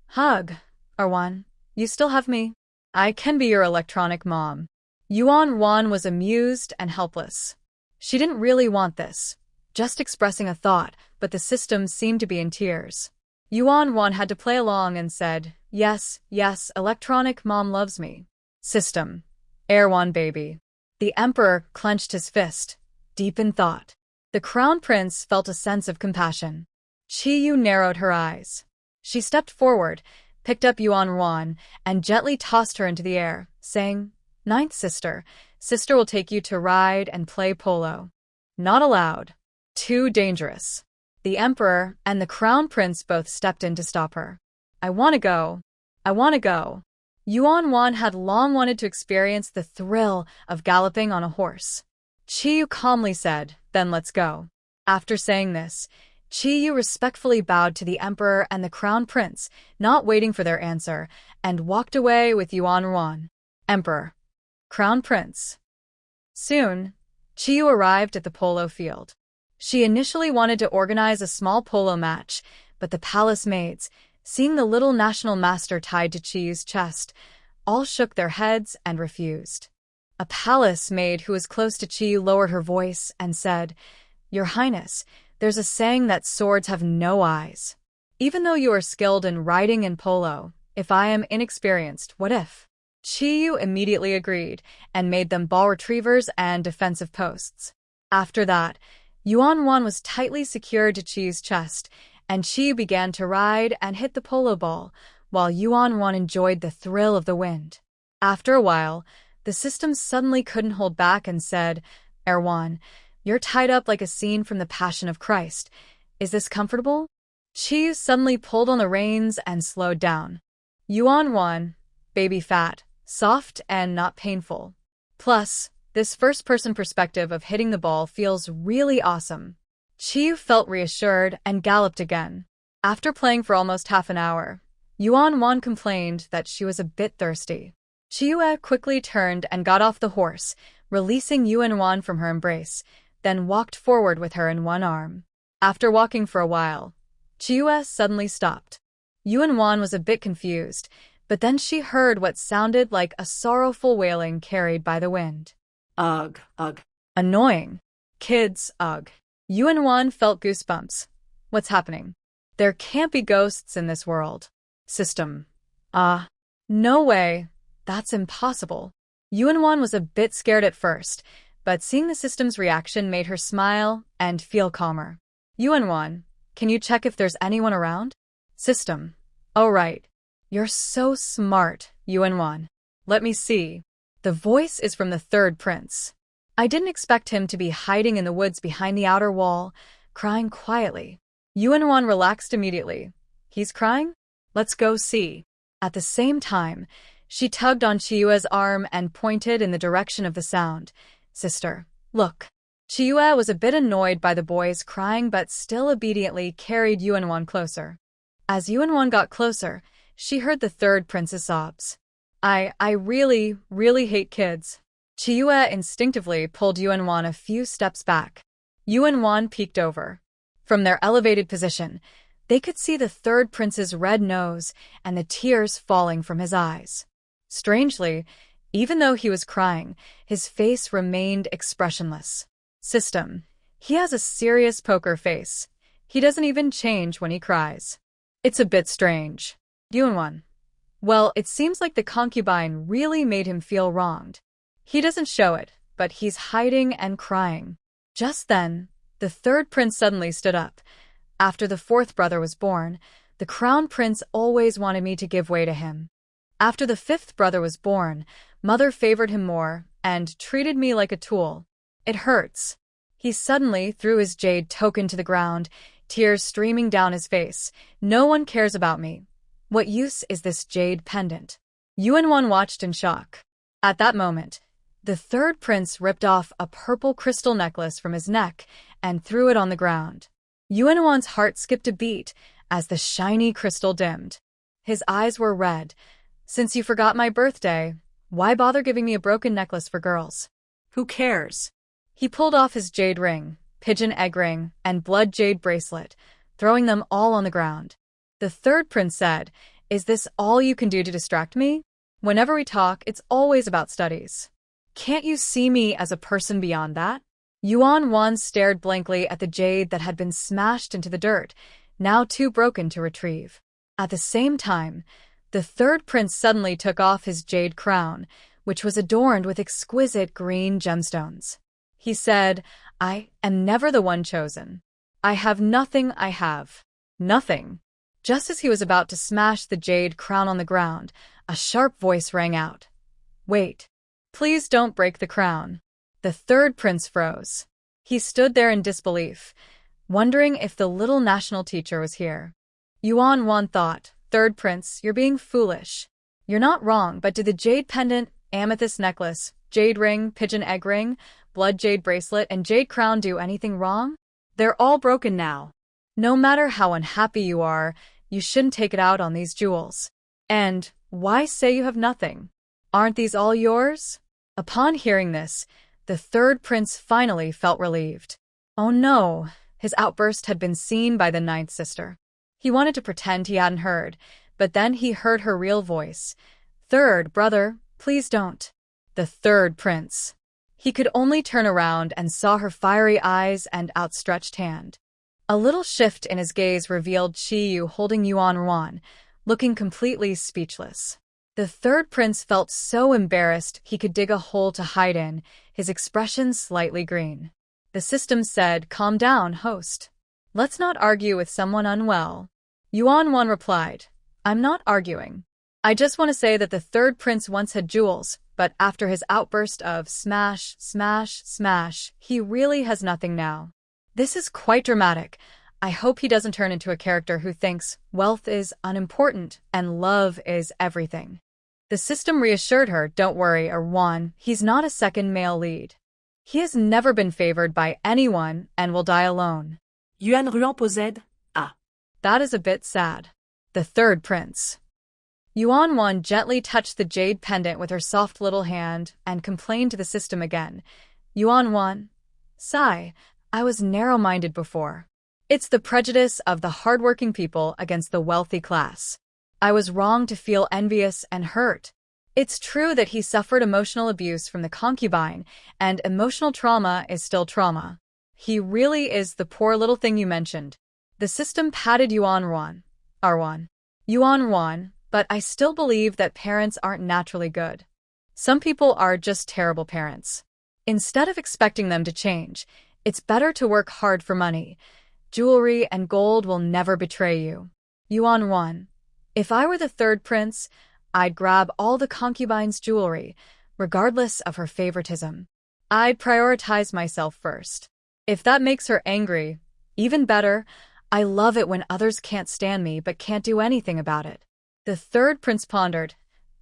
Hug, Arwan. You still have me? I can be your electronic mom. Yuan was amused and helpless. She didn't really want this. just expressing a thought, but the system seemed to be in tears. Yuan had to play along and said, yes, yes, electronic mom loves me. System. Erwan baby. The emperor clenched his fist, deep in thought. The crown prince felt a sense of compassion. Qiyu narrowed her eyes. She stepped forward, picked up Yuan, and gently tossed her into the air, saying, Ninth sister, sister will take you to ride and play polo. Not allowed. Too dangerous. The emperor and the crown prince both stepped in to stop her. I want to go. I want to go. Yuan had long wanted to experience the thrill of galloping on a horse. Qiyu calmly said, then let's go. After saying this, Qiyu respectfully bowed to the emperor and the crown prince, not waiting for their answer, and walked away with Yuan. Emperor. Crown prince. Soon, Qiyu arrived at the polo field. She initially wanted to organize a small polo match, but the palace maids, seeing the little national master tied to Qiyu's chest, all shook their heads and refused. A palace maid who was close to Qiyu lowered her voice and said, Your Highness, there's a saying that swords have no eyes. Even though you are skilled in riding and polo, if I am inexperienced, what if? Qiyu immediately agreed and made them ball retrievers and defensive posts. After that, Yuan was tightly secured to Qiyu's chest, and Qiyu began to ride and hit the polo ball, while Yuan enjoyed the thrill of the wind. After a while, the system suddenly couldn't hold back and said, Erwan, you're tied up like a scene from the Passion of Christ. Is this comfortable? Qiyu suddenly pulled on the reins and slowed down. Yuan, baby fat, soft and not painful. Plus, this first-person perspective of hitting the ball feels really awesome. Qiyu felt reassured and galloped again. After playing for almost half an hour, Yuan complained that she was a bit thirsty. Qiyu quickly turned and got off the horse, releasing Yuan from her embrace, then walked forward with her in one arm. After walking for a while, Qiyu suddenly stopped. Yuan was a bit confused, but then she heard what sounded like a sorrowful wailing carried by the wind. Ugh, ugh. Annoying. Kids, ugh. Yuan felt goosebumps. What's happening? There can't be ghosts in this world. System. No way. That's impossible. Yuan was a bit scared at first, but seeing the system's reaction made her smile and feel calmer. Yuan, can you check if there's anyone around? System. Oh right. You're so smart, Yuan. Let me see. The voice is from the third prince. I didn't expect him to be hiding in the woods behind the outer wall, crying quietly. Yuan relaxed immediately. He's crying? Let's go see. At the same time, she tugged on Qiyue's arm and pointed in the direction of the sound. Sister, look. Qiyue was a bit annoyed by the boys crying but still obediently carried Yuan closer. As Yuan got closer, she heard the third prince's sobs. I really, really hate kids. Qiyue instinctively pulled Yuan a few steps back. Yuan peeked over. From their elevated position, they could see the third prince's red nose and the tears falling from his eyes. Strangely, even though he was crying, his face remained expressionless. System. He has a serious poker face. He doesn't even change when he cries. It's a bit strange. Yuan. Well, it seems like the concubine really made him feel wronged. He doesn't show it, but he's hiding and crying. Just then, the third prince suddenly stood up. After the fourth brother was born, the crown prince always wanted me to give way to him. After the fifth brother was born, mother favored him more and treated me like a tool. It hurts. He suddenly threw his jade token to the ground, tears streaming down his face. No one cares about me. What use is this jade pendant? Yuan watched in shock. At that moment, the third prince ripped off a purple crystal necklace from his neck and threw it on the ground. Yuan's heart skipped a beat as the shiny crystal dimmed. His eyes were red. Since you forgot my birthday, why bother giving me a broken necklace for girls? Who cares? He pulled off his jade ring, pigeon egg ring, and blood jade bracelet, throwing them all on the ground. The third prince said, Is this all you can do to distract me? Whenever we talk, it's always about studies. Can't you see me as a person beyond that? Yuan Wan stared blankly at the jade that had been smashed into the dirt, now too broken to retrieve. At the same time, the third prince suddenly took off his jade crown, which was adorned with exquisite green gemstones. He said, "I am never the one chosen. I have nothing. I have nothing." Just as he was about to smash the jade crown on the ground, a sharp voice rang out. "Wait. Please don't break the crown." The third prince froze. He stood there in disbelief, wondering if the little national teacher was here. Yuan Wan thought, "Third prince, you're being foolish. You're not wrong, but did the jade pendant, amethyst necklace, jade ring, pigeon egg ring, blood jade bracelet, and jade crown do anything wrong? They're all broken now. No matter how unhappy you are, you shouldn't take it out on these jewels. And why say you have nothing? Aren't these all yours?" Upon hearing this, the third prince finally felt relieved. Oh no, his outburst had been seen by the ninth sister. He wanted to pretend he hadn't heard, but then he heard her real voice. "Third brother, please don't." The third prince. He could only turn around and saw her fiery eyes and outstretched hand. A little shift in his gaze revealed Chiyu holding Yuan Wan, looking completely speechless. The third prince felt so embarrassed he could dig a hole to hide in, his expression slightly green. The system said, "Calm down, host. Let's not argue with someone unwell." Yuan Wan replied, "I'm not arguing. I just want to say that the third prince once had jewels, but after his outburst of smash, smash, smash, he really has nothing now. This is quite dramatic. I hope he doesn't turn into a character who thinks wealth is unimportant and love is everything." The system reassured her, "Don't worry, Wan, he's not a second male lead. He has never been favored by anyone and will die alone." Yuan Ruan possède A. That is a bit sad. The third prince. Yuan Wan gently touched the jade pendant with her soft little hand and complained to the system again. "Yuan Wan, sigh, I was narrow-minded before. It's the prejudice of the hardworking people against the wealthy class. I was wrong to feel envious and hurt. It's true that he suffered emotional abuse from the concubine, and emotional trauma is still trauma. He really is the poor little thing you mentioned." The system patted Yuan Wan. "Arwan. Yuan Wan, but I still believe that parents aren't naturally good. Some people are just terrible parents. Instead of expecting them to change, it's better to work hard for money. Jewelry and gold will never betray you. Yuan Wan, if I were the third prince, I'd grab all the concubine's jewelry, regardless of her favoritism. I'd prioritize myself first. If that makes her angry, even better. I love it when others can't stand me but can't do anything about it." The third prince pondered.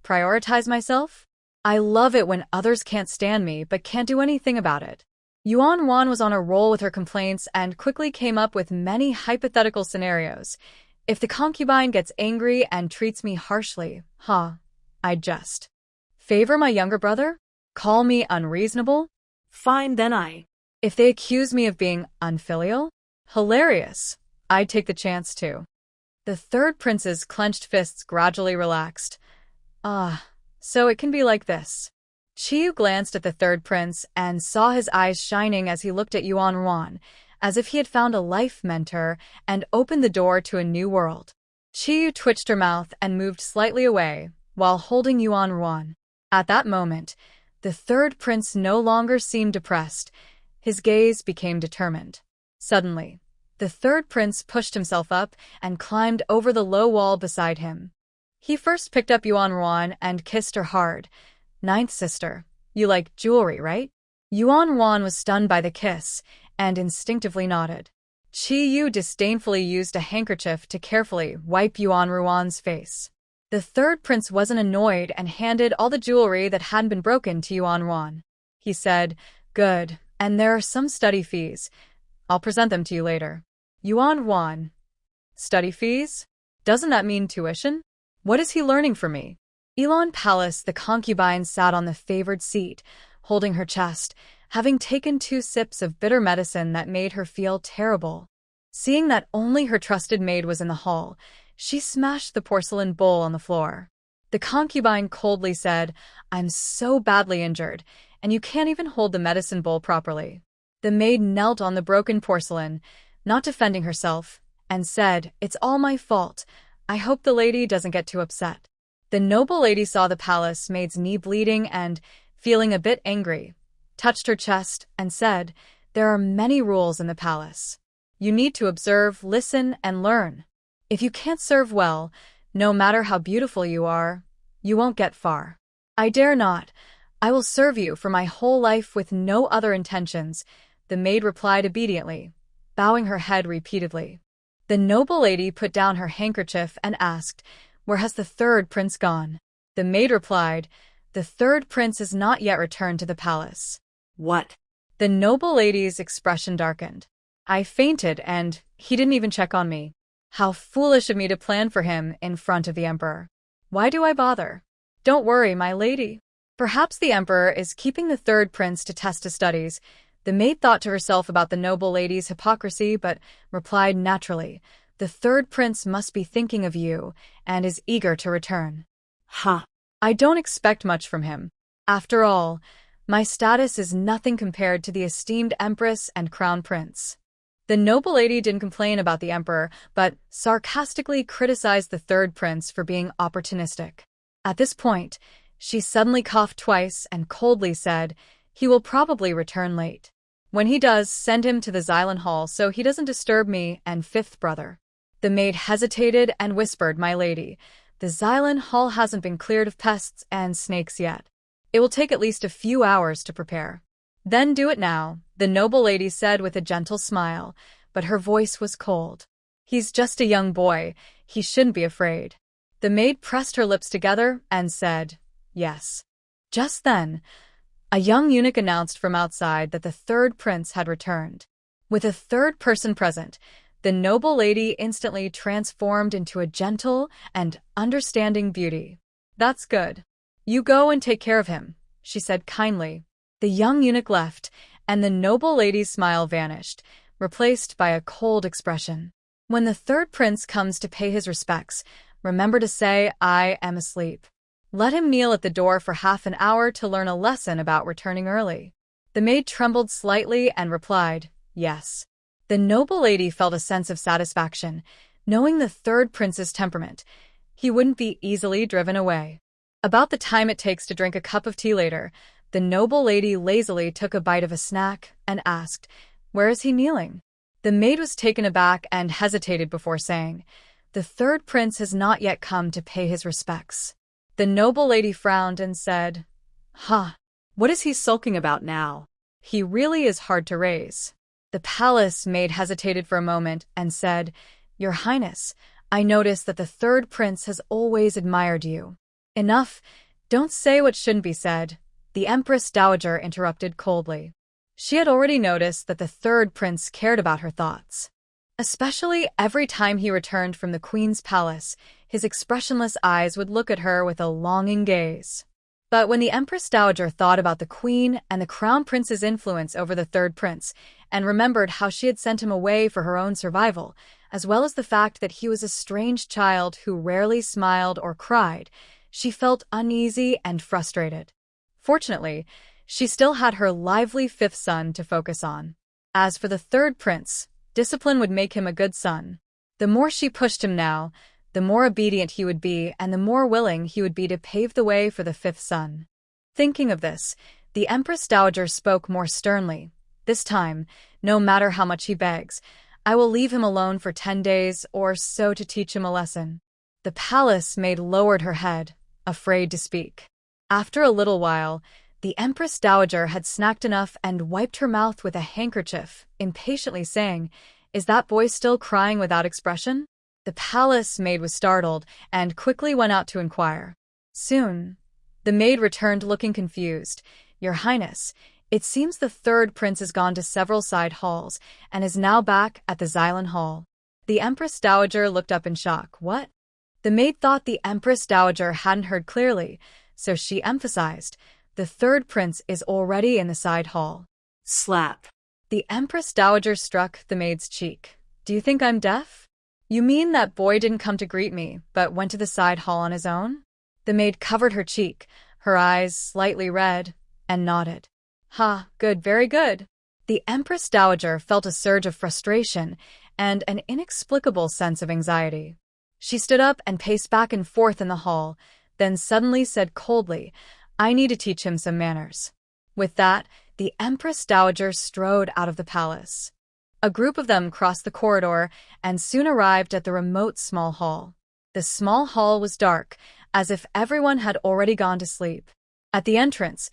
"Prioritize myself? I love it when others can't stand me but can't do anything about it." Yuan Wan was on a roll with her complaints and quickly came up with many hypothetical scenarios. If the concubine gets angry and treats me harshly, I'd just favor my younger brother? Call me unreasonable? Fine, then If they accuse me of being unfilial? Hilarious. I'd take the chance too. The third prince's clenched fists gradually relaxed. So it can be like this. Chiyu glanced at the third prince and saw his eyes shining as he looked at Yuan Wan, as if he had found a life mentor and opened the door to a new world. Chiyu twitched her mouth and moved slightly away, while holding Yuan Wan. At that moment, the third prince no longer seemed depressed. His gaze became determined. Suddenly, the third prince pushed himself up and climbed over the low wall beside him. He first picked up Yuan Wan and kissed her hard. "Ninth sister, you like jewelry, right?" Yuan Wan was stunned by the kiss and instinctively nodded. Chiyu disdainfully used a handkerchief to carefully wipe Yuan Wan's face. The third prince wasn't annoyed and handed all the jewelry that hadn't been broken to Yuan Wan. He said, "Good, and there are some study fees. I'll present them to you later." Yuan Wan. Study fees? Doesn't that mean tuition? What is he learning from me? Elon Palace, the concubine, sat on the favored seat, holding her chest, having taken 2 sips of bitter medicine that made her feel terrible. Seeing that only her trusted maid was in the hall, she smashed the porcelain bowl on the floor. The concubine coldly said, "I'm so badly injured, and you can't even hold the medicine bowl properly." The maid knelt on the broken porcelain, not defending herself, and said, "It's all my fault. I hope the lady doesn't get too upset." The noble lady saw the palace maid's knee bleeding and, feeling a bit angry, touched her chest and said, "There are many rules in the palace. You need to observe, listen, and learn. If you can't serve well, no matter how beautiful you are, you won't get far." "I dare not. I will serve you for my whole life with no other intentions," the maid replied obediently, bowing her head repeatedly. The noble lady put down her handkerchief and asked, "Where has the third prince gone?" The maid replied, "The third prince has not yet returned to the palace." What? The noble lady's expression darkened. "I fainted and he didn't even check on me. How foolish of me to plan for him in front of the emperor. Why do I bother? Don't worry, my lady. Perhaps the emperor is keeping the third prince to test his studies." The maid thought to herself about the noble lady's hypocrisy, but replied naturally, "The third prince must be thinking of you and is eager to return." Huh. "I don't expect much from him. After all, my status is nothing compared to the esteemed empress and crown prince." The noble lady didn't complain about the emperor, but sarcastically criticized the third prince for being opportunistic. At this point, she suddenly coughed twice and coldly said, "He will probably return late. When he does, send him to the Xylon Hall so he doesn't disturb me and fifth brother." The maid hesitated and whispered, "My lady, the Xylon Hall hasn't been cleared of pests and snakes yet. It will take at least a few hours to prepare." "Then do it now," the noble lady said with a gentle smile, but her voice was cold. "He's just a young boy. He shouldn't be afraid." The maid pressed her lips together and said, "Yes." Just then, a young eunuch announced from outside that the third prince had returned. With a third person present, the noble lady instantly transformed into a gentle and understanding beauty. "That's good. You go and take care of him," she said kindly. The young eunuch left, and the noble lady's smile vanished, replaced by a cold expression. "When the third prince comes to pay his respects, remember to say, 'I am asleep.' Let him kneel at the door for half an hour to learn a lesson about returning early." The maid trembled slightly and replied, "Yes." The noble lady felt a sense of satisfaction, knowing the third prince's temperament. He wouldn't be easily driven away. About the time it takes to drink a cup of tea later, the noble lady lazily took a bite of a snack and asked, "Where is he kneeling?" The maid was taken aback and hesitated before saying, "The third prince has not yet come to pay his respects." The noble lady frowned and said, "Huh, What is he sulking about now?" he really is hard to raise." The palace maid hesitated for a moment and said, "Your Highness, I notice that the third prince has always admired you." "Enough, don't say what shouldn't be said," the Empress Dowager interrupted coldly. She had already noticed that the third prince cared about her thoughts. Especially every time he returned from the queen's palace, his expressionless eyes would look at her with a longing gaze. But when the Empress Dowager thought about the queen and the crown prince's influence over the third prince, and remembered how she had sent him away for her own survival, as well as the fact that he was a strange child who rarely smiled or cried, she felt uneasy and frustrated. Fortunately, she still had her lively fifth son to focus on. As for the third prince, discipline would make him a good son. The more she pushed him now, the more obedient he would be and the more willing he would be to pave the way for the fifth son. Thinking of this, the Empress Dowager spoke more sternly. "This time, no matter how much he begs, I will leave him alone for 10 days or so to teach him a lesson." The palace maid lowered her head, afraid to speak. After a little while, the Empress Dowager had snacked enough and wiped her mouth with a handkerchief, impatiently saying, "Is that boy still crying without expression?" The palace maid was startled and quickly went out to inquire. Soon, the maid returned looking confused. "Your Highness, it seems the third prince has gone to several side halls and is now back at the Xylon Hall." The Empress Dowager looked up in shock. "What?" The maid thought the Empress Dowager hadn't heard clearly, so she emphasized, "The third prince is already in the side hall." Slap. The Empress Dowager struck the maid's cheek. "Do you think I'm deaf? You mean that boy didn't come to greet me, but went to the side hall on his own?" The maid covered her cheek, her eyes slightly red, and nodded. "Ha, good, very good. The Empress Dowager felt a surge of frustration and an inexplicable sense of anxiety. She stood up and paced back and forth in the hall, then suddenly said coldly, "I need to teach him some manners." With that, the Empress Dowager strode out of the palace. A group of them crossed the corridor and soon arrived at the remote small hall. The small hall was dark, as if everyone had already gone to sleep. At the entrance,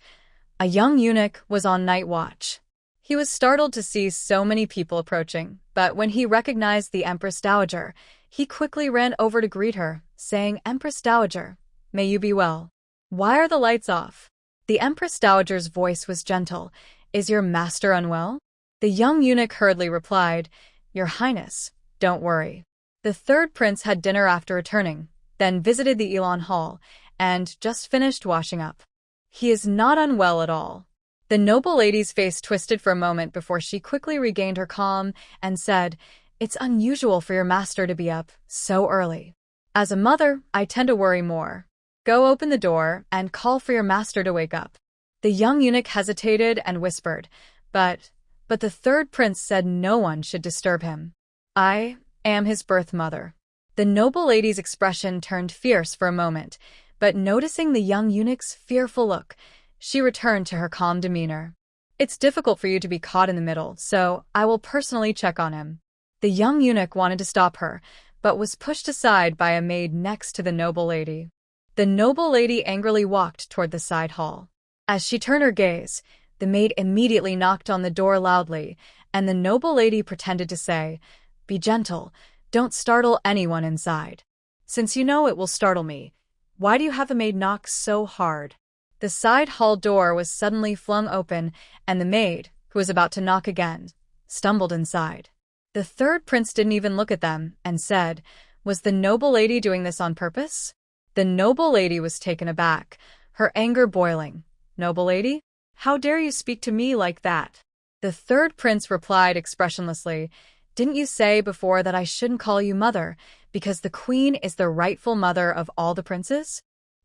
a young eunuch was on night watch. He was startled to see so many people approaching, but when he recognized the Empress Dowager, he quickly ran over to greet her, saying, "Empress Dowager, may you be well. Why are the lights off?" The Empress Dowager's voice was gentle. "Is your master unwell?" The young eunuch hurriedly replied, "Your Highness, don't worry." The third prince had dinner after returning, then visited the Elon Hall, and just finished washing up. He is not unwell at all. The noble lady's face twisted for a moment before she quickly regained her calm and said, "It's unusual for your master to be up so early. As a mother, I tend to worry more. Go open the door and call for your master to wake up." The young eunuch hesitated and whispered, But the third prince said no one should disturb him. "I am his birth mother." The noble lady's expression turned fierce for a moment, but noticing the young eunuch's fearful look, she returned to her calm demeanor. "It's difficult for you to be caught in the middle, so I will personally check on him." The young eunuch wanted to stop her, but was pushed aside by a maid next to the noble lady. The noble lady angrily walked toward the side hall. As she turned her gaze, the maid immediately knocked on the door loudly, and the noble lady pretended to say, "Be gentle, don't startle anyone inside. Since you know it will startle me, why do you have the maid knock so hard?" The side hall door was suddenly flung open, and the maid, who was about to knock again, stumbled inside. The third prince didn't even look at them and said, "Was the noble lady doing this on purpose?" The noble lady was taken aback, her anger boiling. "Noble lady? How dare you speak to me like that?" The third prince replied expressionlessly, "Didn't you say before that I shouldn't call you mother, because the queen is the rightful mother of all the princes?"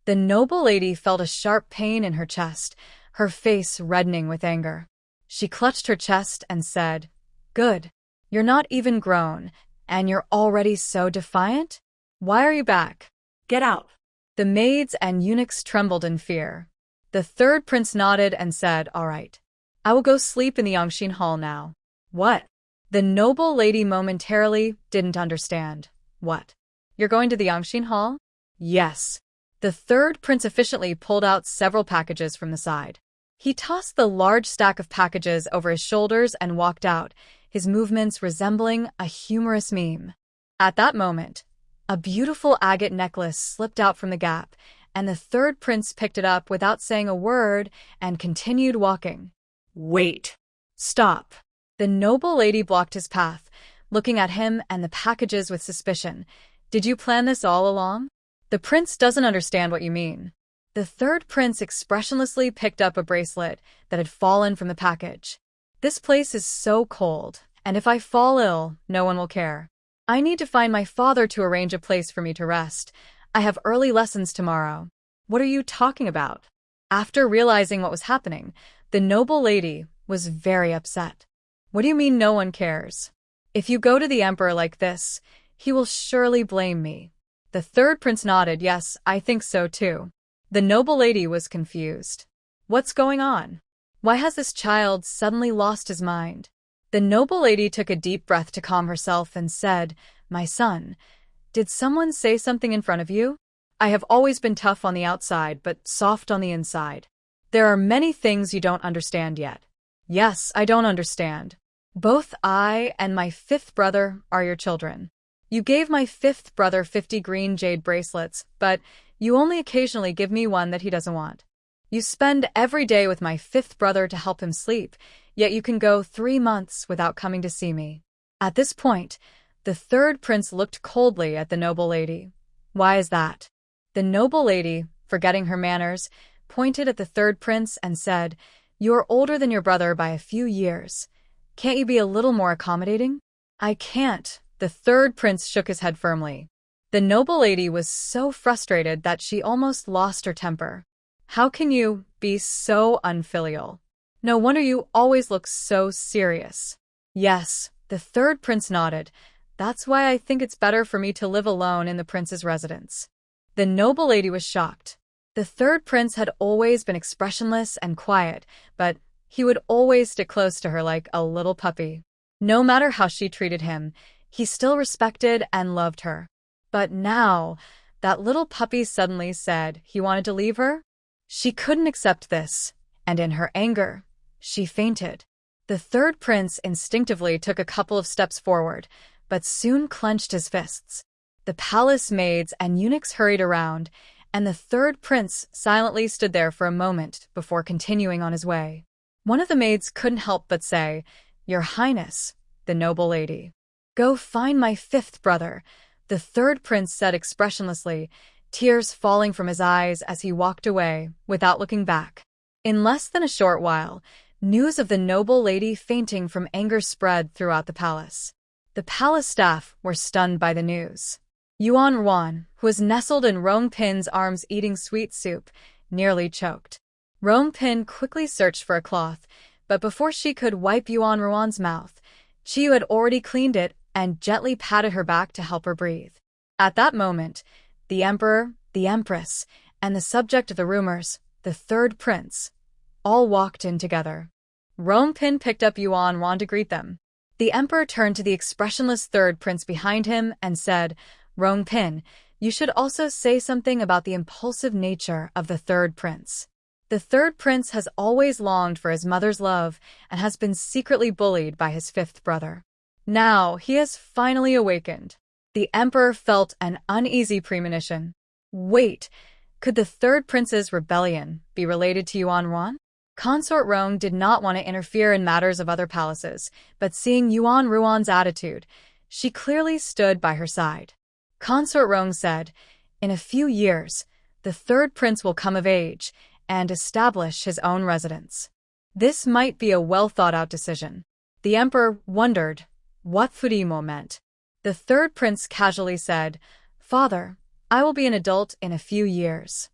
The noble lady felt a sharp pain in her chest, her face reddening with anger. She clutched her chest and said, "Good. You're not even grown, and you're already so defiant? Why are you back? Get out." The maids and eunuchs trembled in fear. The third prince nodded and said, "All right. I will go sleep in the Yangshin Hall now." "What?" The noble lady momentarily didn't understand. "What? You're going to the Yangshin Hall?" "Yes." The third prince efficiently pulled out several packages from the side. He tossed the large stack of packages over his shoulders and walked out, his movements resembling a humorous meme. At that moment, a beautiful agate necklace slipped out from the gap, and the third prince picked it up without saying a word and continued walking. "Wait. Stop." The noble lady blocked his path, looking at him and the packages with suspicion. "Did you plan this all along?" "The prince doesn't understand what you mean." The third prince expressionlessly picked up a bracelet that had fallen from the package. "This place is so cold, and if I fall ill, no one will care. I need to find my father to arrange a place for me to rest. I have early lessons tomorrow." "What are you talking about?" After realizing what was happening, the noble lady was very upset. "What do you mean no one cares? If you go to the emperor like this, he will surely blame me." The third prince nodded. "Yes, I think so too." The noble lady was confused. "What's going on? Why has this child suddenly lost his mind?" The noble lady took a deep breath to calm herself and said, "My son, did someone say something in front of you? I have always been tough on the outside, but soft on the inside. There are many things you don't understand yet." "Yes, I don't understand. Both I and my fifth brother are your children. You gave my fifth brother 50 green jade bracelets, but you only occasionally give me one that he doesn't want. You spend every day with my fifth brother to help him sleep, yet you can go 3 months without coming to see me." At this point, the third prince looked coldly at the noble lady. "Why is that?" The noble lady, forgetting her manners, pointed at the third prince and said, "You are older than your brother by a few years. Can't you be a little more accommodating?" "I can't." The third prince shook his head firmly. The noble lady was so frustrated that she almost lost her temper. "How can you be so unfilial? No wonder you always look so serious. Yes, the third prince nodded. That's why I think it's better for me to live alone in the prince's residence. The noble lady was shocked. The third prince had always been expressionless and quiet, but he would always stick close to her like a little puppy. No matter how she treated him, he still respected and loved her. But now, that little puppy suddenly said he wanted to leave her? She couldn't accept this, and in her anger, she fainted. The third prince instinctively took a couple of steps forward, but soon clenched his fists. The palace maids and eunuchs hurried around, and the third prince silently stood there for a moment before continuing on his way. One of the maids couldn't help but say, "Your Highness, the noble lady." "Go find my fifth brother," the third prince said expressionlessly, tears falling from his eyes as he walked away without looking back. In less than a short while, news of the noble lady fainting from anger spread throughout the palace. The palace staff were stunned by the news. Yuan Ruan, who was nestled in Rong Pin's arms eating sweet soup, nearly choked. Rong Pin quickly searched for a cloth, but before she could wipe Yuan Ruan's mouth, Chiyu had already cleaned it and gently patted her back to help her breathe. At that moment, the emperor, the empress, and the subject of the rumors, the third prince, all walked in together. Rong Pin picked up Yuan Ruan to greet them. The emperor turned to the expressionless third prince behind him and said, "Rong Pin, you should also say something about the impulsive nature of the third prince. The third prince has always longed for his mother's love and has been secretly bullied by his fifth brother. Now he has finally awakened." The emperor felt an uneasy premonition. Wait, could the third prince's rebellion be related to Yuan Ruan? Consort Rong did not want to interfere in matters of other palaces, but seeing Yuan Ruan's attitude, she clearly stood by her side. Consort Rong said, "In a few years, the third prince will come of age and establish his own residence. This might be a well-thought-out decision." The emperor wondered what Furimo meant. The third prince casually said, "Father, I will be an adult in a few years.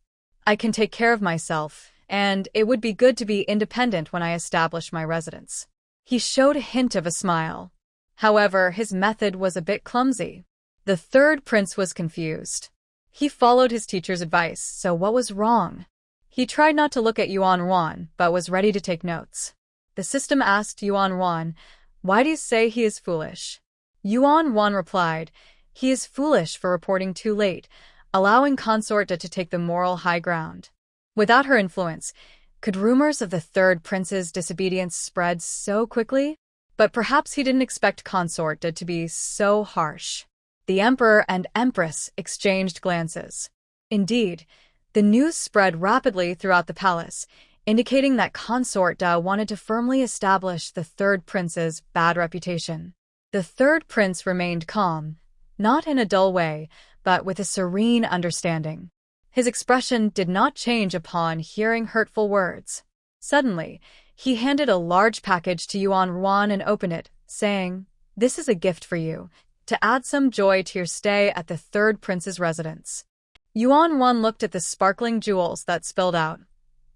I can take care of myself, and it would be good to be independent when I establish my residence." He showed a hint of a smile. However, his method was a bit clumsy. The third prince was confused. He followed his teacher's advice, so what was wrong? He tried not to look at Yuan Ruan, but was ready to take notes. The system asked Yuan Ruan, "Why do you say he is foolish?" Yuan Ruan replied, "He is foolish for reporting too late, allowing Consort to take the moral high ground." Without her influence, could rumors of the third prince's disobedience spread so quickly? But perhaps he didn't expect Consort to be so harsh. The emperor and empress exchanged glances. Indeed, the news spread rapidly throughout the palace, indicating that Consort wanted to firmly establish the third prince's bad reputation. The third prince remained calm, not in a dull way, but with a serene understanding. His expression did not change upon hearing hurtful words. Suddenly, he handed a large package to Yuan Ruan and opened it, saying, "This is a gift for you, to add some joy to your stay at the third prince's residence." Yuan Ruan looked at the sparkling jewels that spilled out.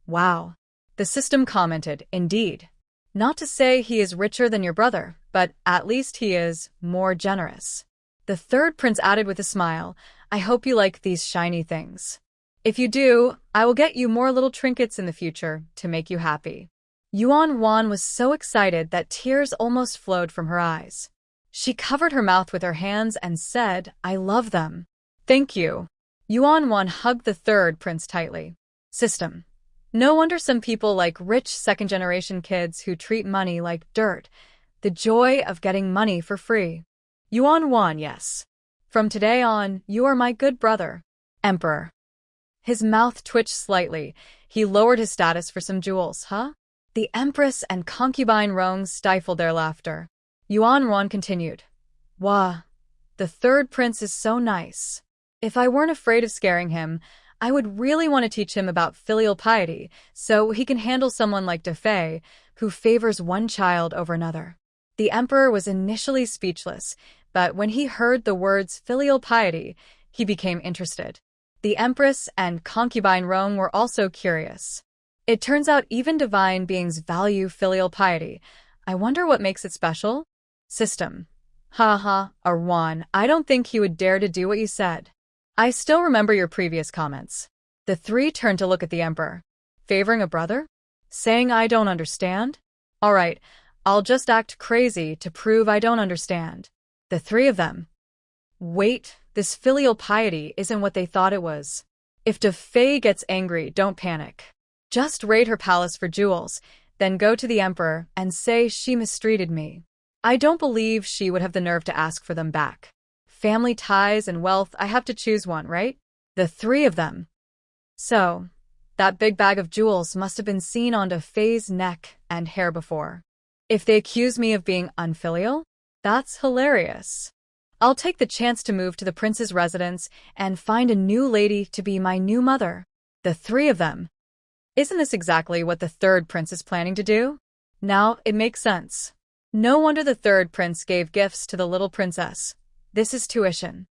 "Wow." The system commented, "Indeed. Not to say he is richer than your brother, but at least he is more generous." The third prince added with a smile, "I hope you like these shiny things. If you do, I will get you more little trinkets in the future to make you happy." Yuan Ruan was so excited that tears almost flowed from her eyes. She covered her mouth with her hands and said, "I love them." "Thank you." Yuan Ruan hugged the third prince tightly. System. No wonder some people like rich second-generation kids who treat money like dirt. The joy of getting money for free. Yuan Ruan, yes. From today on, you are my good brother. Emperor. His mouth twitched slightly. He lowered his status for some jewels, huh? The empress and concubine Rong stifled their laughter. Yuan Ruan continued. "Wah, the third prince is so nice. If I weren't afraid of scaring him, I would really want to teach him about filial piety so he can handle someone like Defei, who favors one child over another." The emperor was initially speechless, but when he heard the words filial piety, he became interested. The empress and concubine Rong were also curious. It turns out even divine beings value filial piety. I wonder what makes it special? System. Haha, Arwan, I don't think he would dare to do what you said. I still remember your previous comments. The three turned to look at the emperor. Favoring a brother? Saying I don't understand? All right, I'll just act crazy to prove I don't understand. The three of them. Wait, this filial piety isn't what they thought it was. If De Fei gets angry, don't panic. Just raid her palace for jewels, then go to the emperor and say she mistreated me. I don't believe she would have the nerve to ask for them back. Family ties and wealth, I have to choose one, right? The three of them. So, that big bag of jewels must have been seen on De Fei's neck and hair before. If they accuse me of being unfilial, that's hilarious. I'll take the chance to move to the prince's residence and find a new lady to be my new mother. The three of them. Isn't this exactly what the third prince is planning to do? Now it makes sense. No wonder the third prince gave gifts to the little princess. This is tuition.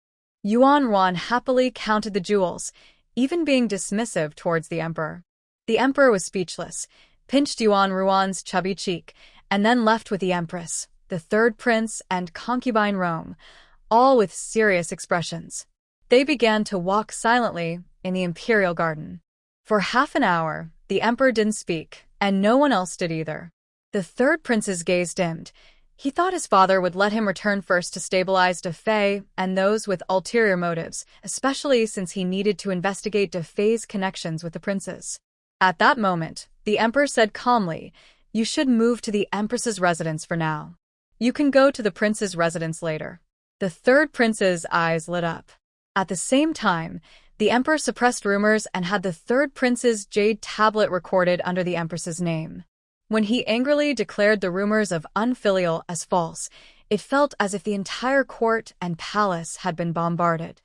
Yuan Ruan happily counted the jewels, even being dismissive towards the emperor. The emperor was speechless, pinched Yuan Ruan's chubby cheek, and then left with the empress, the third prince, and concubine Rong, all with serious expressions. They began to walk silently in the imperial garden. For half an hour, the emperor didn't speak, and no one else did either. The third prince's gaze dimmed. He thought his father would let him return first to stabilize De Fei and those with ulterior motives, especially since he needed to investigate De Fei's connections with the princes. At that moment, the emperor said calmly, "You should move to the empress's residence for now. You can go to the prince's residence later." The third prince's eyes lit up. At the same time, the emperor suppressed rumors and had the third prince's jade tablet recorded under the empress's name. When he angrily declared the rumors of unfilial as false, it felt as if the entire court and palace had been bombarded.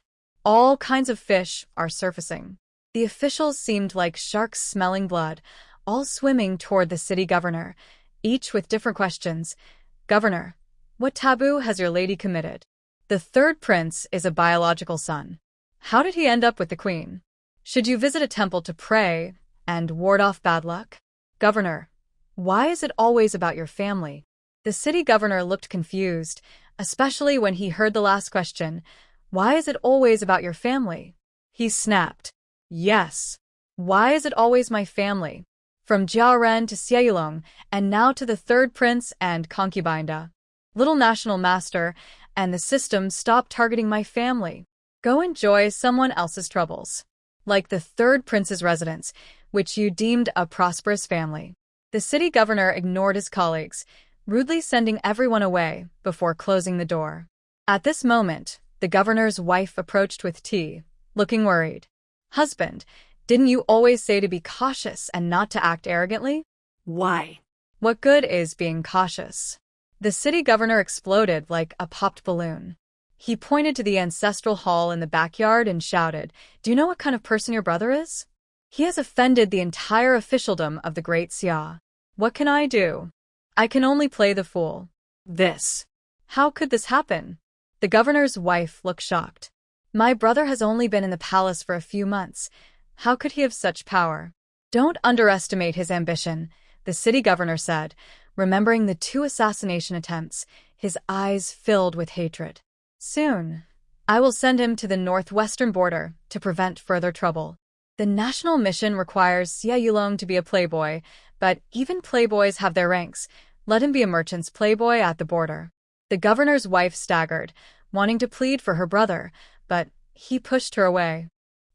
All kinds of fish are surfacing. The officials seemed like sharks smelling blood, all swimming toward the city governor, each with different questions. "Governor, what taboo has your lady committed? The third prince is a biological son. How did he end up with the queen? Should you visit a temple to pray and ward off bad luck? Governor, why is it always about your family?" The city governor looked confused, especially when he heard the last question. Why is it always about your family? He snapped. Yes. Why is it always my family? From Jiaoren to Xiaolong, and now to the third prince and concubine Da. Little national master, and the system stopped targeting my family. Go enjoy someone else's troubles. Like the third prince's residence, which you deemed a prosperous family. The city governor ignored his colleagues, rudely sending everyone away before closing the door. At this moment, the governor's wife approached with tea, looking worried. "Husband, didn't you always say to be cautious and not to act arrogantly?" Why? What good is being cautious? The city governor exploded like a popped balloon. He pointed to the ancestral hall in the backyard and shouted, "Do you know what kind of person your brother is? He has offended the entire officialdom of the Great Xia. What can I do? I can only play the fool." This. How could this happen? The governor's wife looked shocked. "My brother has only been in the palace for a few months. How could he have such power?" "Don't underestimate his ambition," the city governor said, remembering the 2 assassination attempts, his eyes filled with hatred. "Soon, I will send him to the northwestern border to prevent further trouble. The national mission requires Xia Yulong to be a playboy, but even playboys have their ranks. Let him be a merchant's playboy at the border." The governor's wife staggered, wanting to plead for her brother, but he pushed her away.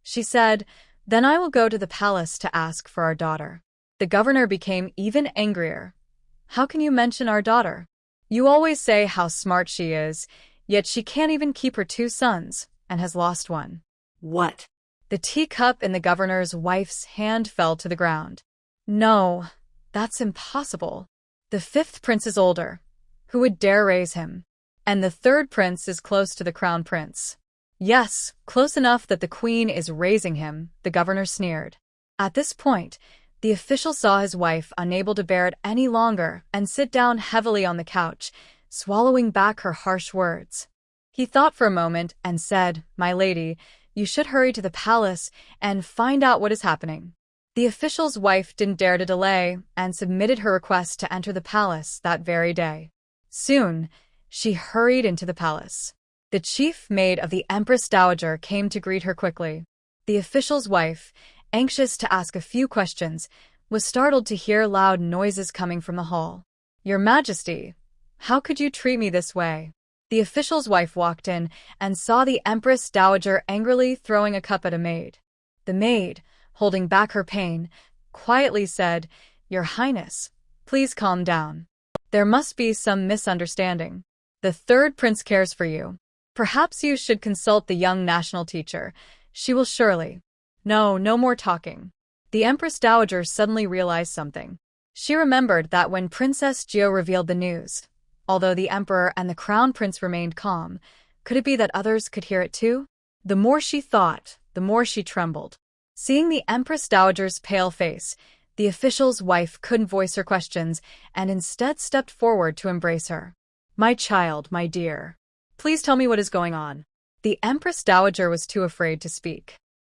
She said, "Then I will go to the palace to ask for our daughter." The governor became even angrier. "How can you mention our daughter? You always say how smart she is, yet she can't even keep her 2 sons, and has lost one." What? The teacup in the governor's wife's hand fell to the ground. "No, that's impossible. The 5th prince is older. Who would dare raise him? And the 3rd prince is close to the crown prince." "Yes, close enough that the queen is raising him," the governor sneered. At this point, the official saw his wife unable to bear it any longer and sit down heavily on the couch, swallowing back her harsh words. He thought for a moment and said, "My lady, you should hurry to the palace and find out what is happening." The official's wife didn't dare to delay and submitted her request to enter the palace that very day. Soon, she hurried into the palace. The chief maid of the Empress Dowager came to greet her quickly. The official's wife, anxious to ask a few questions, was startled to hear loud noises coming from the hall. "Your Majesty, how could you treat me this way?" The official's wife walked in and saw the Empress Dowager angrily throwing a cup at a maid. The maid, holding back her pain, quietly said, "Your Highness, please calm down. There must be some misunderstanding. The third prince cares for you. Perhaps you should consult the young national teacher. She will surely—" No more talking. The Empress Dowager suddenly realized something. She remembered that when Princess Geo revealed the news, although the Emperor and the Crown Prince remained calm, could it be that others could hear it too? The more she thought, the more she trembled. Seeing the Empress Dowager's pale face, the official's wife couldn't voice her questions and instead stepped forward to embrace her. "My child, my dear. Please tell me what is going on." The Empress Dowager was too afraid to speak.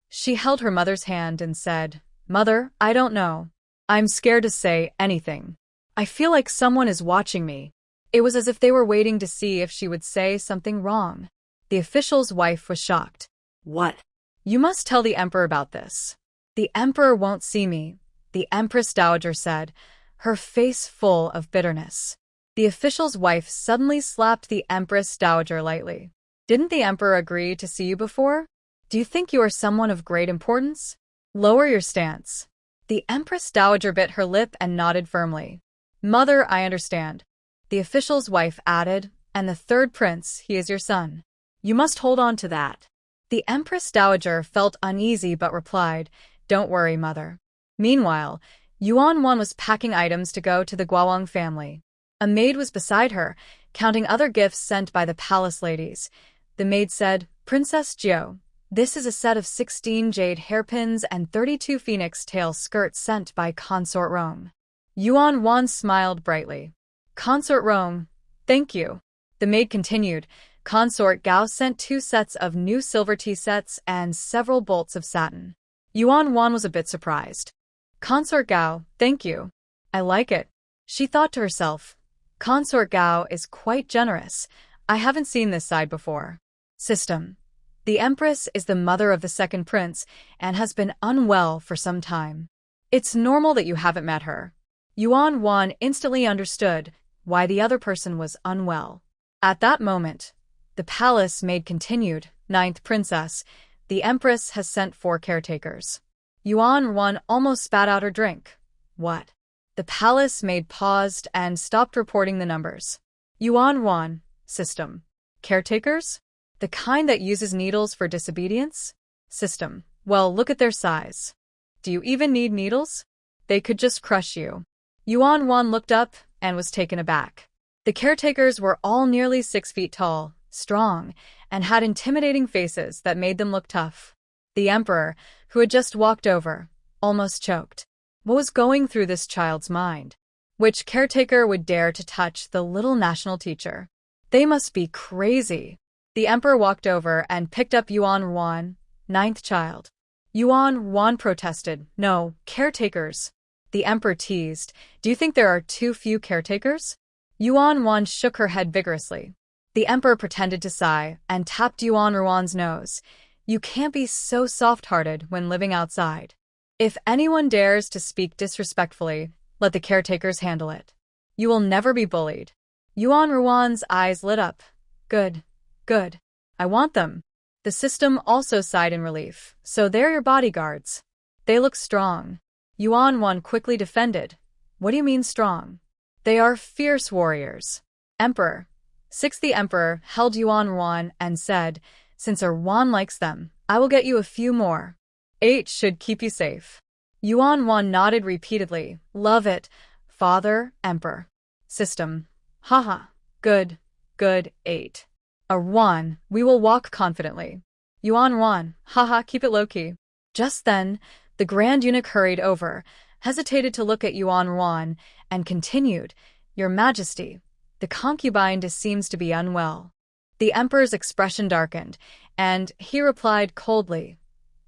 She held her mother's hand and said, "Mother, I don't know. I'm scared to say anything. I feel like someone is watching me." It was as if they were waiting to see if she would say something wrong. The official's wife was shocked. What? "You must tell the Emperor about this." "The Emperor won't see me," the Empress Dowager said, her face full of bitterness. The official's wife suddenly slapped the Empress Dowager lightly. "Didn't the Emperor agree to see you before? Do you think you are someone of great importance? Lower your stance." The Empress Dowager bit her lip and nodded firmly. "Mother, I understand." The official's wife added, "And the third prince, he is your son. You must hold on to that." The Empress Dowager felt uneasy but replied, "Don't worry, mother." Meanwhile, Yuan Wan was packing items to go to the Guowang family. A maid was beside her, counting other gifts sent by the palace ladies. The maid said, "Princess Geo, this is a set of 16 jade hairpins and 32 phoenix tail skirts sent by Consort Rome." Yuan Wan smiled brightly. "Consort Rome, thank you." The maid continued, "Consort Gao sent 2 sets of new silver tea sets and several bolts of satin." Yuan Wan was a bit surprised. "Consort Gao, thank you. I like it." She thought to herself, "Consort Gao is quite generous. I haven't seen this side before." System. The Empress is the mother of the second prince and has been unwell for some time. It's normal that you haven't met her. Yuan Wan instantly understood why the other person was unwell. At that moment, the palace maid continued, "Ninth princess, the Empress has sent 4 caretakers." Yuan Wan almost spat out her drink. "What?" The palace maid paused and stopped reporting the numbers. Yuan Wan, system. Caretakers? The kind that uses needles for disobedience? System. Well, look at their size. Do you even need needles? They could just crush you. Yuan Wan looked up and was taken aback. The caretakers were all nearly 6 feet tall, strong, and had intimidating faces that made them look tough. The Emperor, who had just walked over, almost choked. What was going through this child's mind? Which caretaker would dare to touch the little national teacher? They must be crazy. The Emperor walked over and picked up Yuan Wan, 9th child. Yuan Wan protested, "No, caretakers." The Emperor teased, "Do you think there are too few caretakers?" Yuan Wan shook her head vigorously. The Emperor pretended to sigh and tapped Yuan Wan's nose. "You can't be so soft-hearted when living outside. If anyone dares to speak disrespectfully, let the caretakers handle it. You will never be bullied." Yuan Wan's eyes lit up. Good. Good. I want them." The system also sighed in relief. "So they're your bodyguards. They look strong." Yuan Wan quickly defended. "What do you mean strong?" "They are fierce warriors." Emperor. 6th The Emperor held Yuan Wan and said, "Since our Wan likes them, I will get you a few more. 8 should keep you safe." Yuan Wan nodded repeatedly. "Love it, Father, Emperor." System. Haha. Good. Good. 8. A Wan, we will walk confidently. Yuan Wan, haha, keep it low-key. Just then, the Grand Eunuch hurried over, hesitated to look at Yuan Wan, and continued, "Your Majesty, the concubine seems to be unwell." The Emperor's expression darkened, and he replied coldly,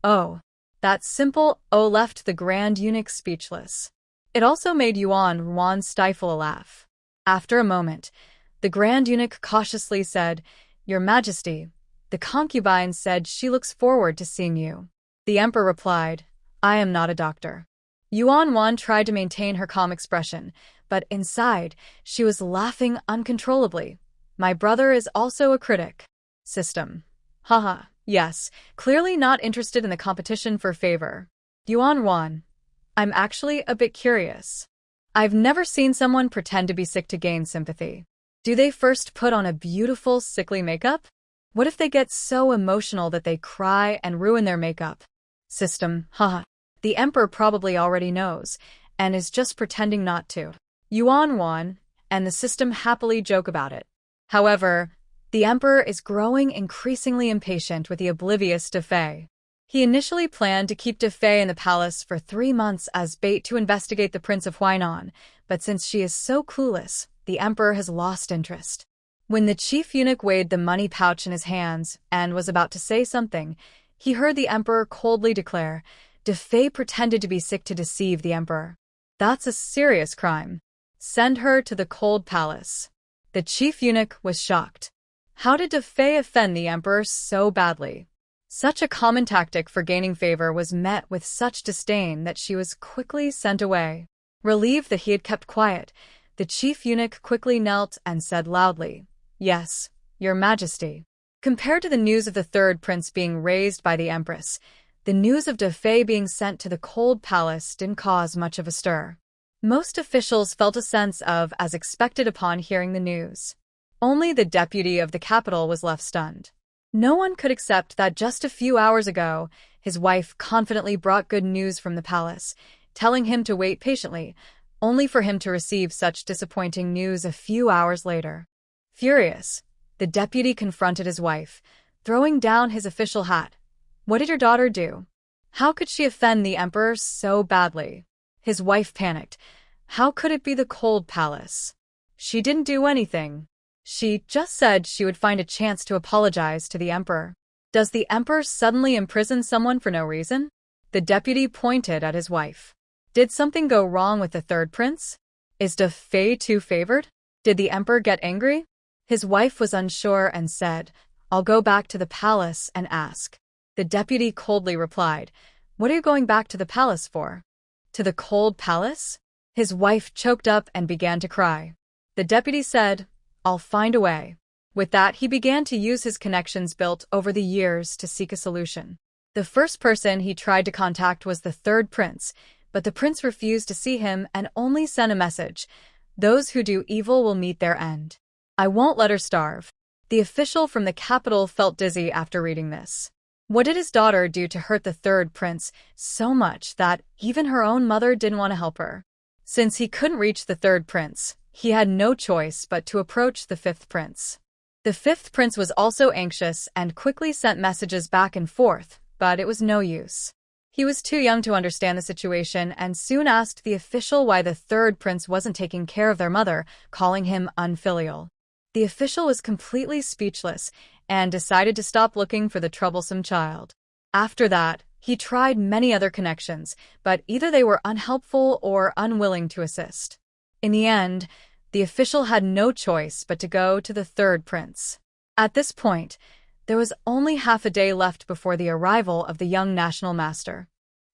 "Oh, That simple "oh" left the Grand Eunuch speechless. It also made Yuan Wan stifle a laugh. After a moment, the Grand Eunuch cautiously said, "Your Majesty, the concubine said she looks forward to seeing you." The emperor replied, "I am not a doctor." Yuan Wan tried to maintain her calm expression, but inside, she was laughing uncontrollably. "My brother is also a critic. System. Haha, yes, clearly not interested in the competition for favor." Yuan Wan, I'm actually a bit curious. I've never seen someone pretend to be sick to gain sympathy. Do they first put on a beautiful, sickly makeup? What if they get so emotional that they cry and ruin their makeup? System. Haha. The emperor probably already knows, and is just pretending not to. Yuan Wan and the system happily joke about it. However, the emperor is growing increasingly impatient with the oblivious Defei. He initially planned to keep Defei in the palace for 3 months as bait to investigate the Prince of Huainan, but since she is so clueless, the emperor has lost interest. When the chief eunuch weighed the money pouch in his hands and was about to say something, he heard the emperor coldly declare, "Defei pretended to be sick to deceive the emperor. That's a serious crime. Send her to the cold palace." The chief eunuch was shocked. How did Defei offend the emperor so badly? Such a common tactic for gaining favor was met with such disdain that she was quickly sent away. Relieved that he had kept quiet, the chief eunuch quickly knelt and said loudly, "Yes, Your Majesty." Compared to the news of the third prince being raised by the empress, the news of Defei being sent to the cold palace didn't cause much of a stir. Most officials felt a sense of as expected upon hearing the news. Only the deputy of the capital was left stunned. No one could accept that just a few hours ago, his wife confidently brought good news from the palace, telling him to wait patiently, only for him to receive such disappointing news a few hours later. Furious, the deputy confronted his wife, throwing down his official hat. "What did your daughter do? How could she offend the emperor so badly?" His wife panicked. How could it be the cold palace? She didn't do anything. She just said she would find a chance to apologize to the emperor. Does the emperor suddenly imprison someone for no reason? The deputy pointed at his wife. Did something go wrong with the third prince? Is Defei too favored? Did the emperor get angry? His wife was unsure and said, "I'll go back to the palace and ask." The deputy coldly replied, "What are you going back to the palace for?" "To the cold palace?" His wife choked up and began to cry. The deputy said, "I'll find a way." With that, he began to use his connections built over the years to seek a solution. The first person he tried to contact was the third prince, but the prince refused to see him and only sent a message, "Those who do evil will meet their end. I won't let her starve." The official from the capital felt dizzy after reading this. What did his daughter do to hurt the third prince so much that even her own mother didn't want to help her? Since he couldn't reach the third prince, he had no choice but to approach the fifth prince. The fifth prince was also anxious and quickly sent messages back and forth, but it was no use. He was too young to understand the situation and soon asked the official why the third prince wasn't taking care of their mother, calling him unfilial. The official was completely speechless and decided to stop looking for the troublesome child. After that, he tried many other connections, but either they were unhelpful or unwilling to assist. In the end, the official had no choice but to go to the third prince. At this point, there was only half a day left before the arrival of the young national master.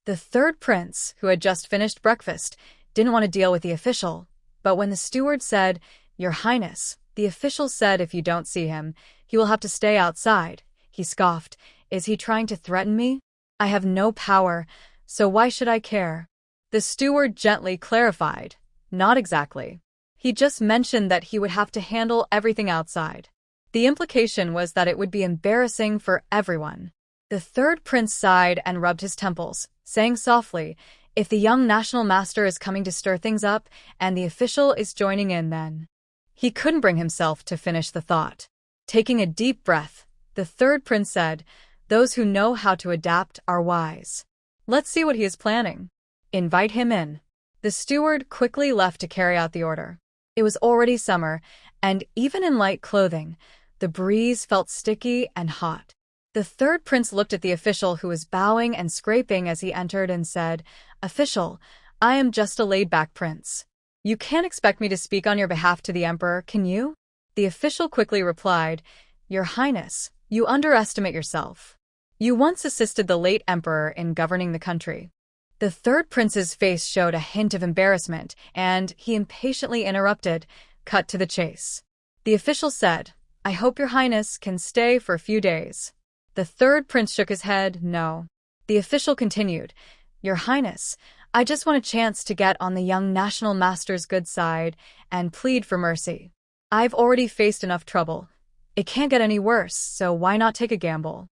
The third prince, who had just finished breakfast, didn't want to deal with the official, but when the steward said, "Your Highness," the official said if you don't see him, he will have to stay outside. He scoffed, "Is he trying to threaten me? I have no power, so why should I care?" The steward gently clarified, "Not exactly. He just mentioned that he would have to handle everything outside." The implication was that it would be embarrassing for everyone. The third prince sighed and rubbed his temples, saying softly, "If the young national master is coming to stir things up and the official is joining in, then..." He couldn't bring himself to finish the thought. Taking a deep breath, the third prince said, "Those who know how to adapt are wise. Let's see what he is planning. Invite him in." The steward quickly left to carry out the order. It was already summer, and even in light clothing, the breeze felt sticky and hot. The third prince looked at the official who was bowing and scraping as he entered and said, "Official, I am just a laid-back prince. You can't expect me to speak on your behalf to the emperor, can you?" The official quickly replied, "Your Highness, you underestimate yourself. You once assisted the late emperor in governing the country." The third prince's face showed a hint of embarrassment, and he impatiently interrupted, "Cut to the chase." The official said, "I hope your Highness can stay for a few days." The third prince shook his head, "No." The official continued, "Your Highness, I just want a chance to get on the young national master's good side and plead for mercy. I've already faced enough trouble. It can't get any worse, so why not take a gamble?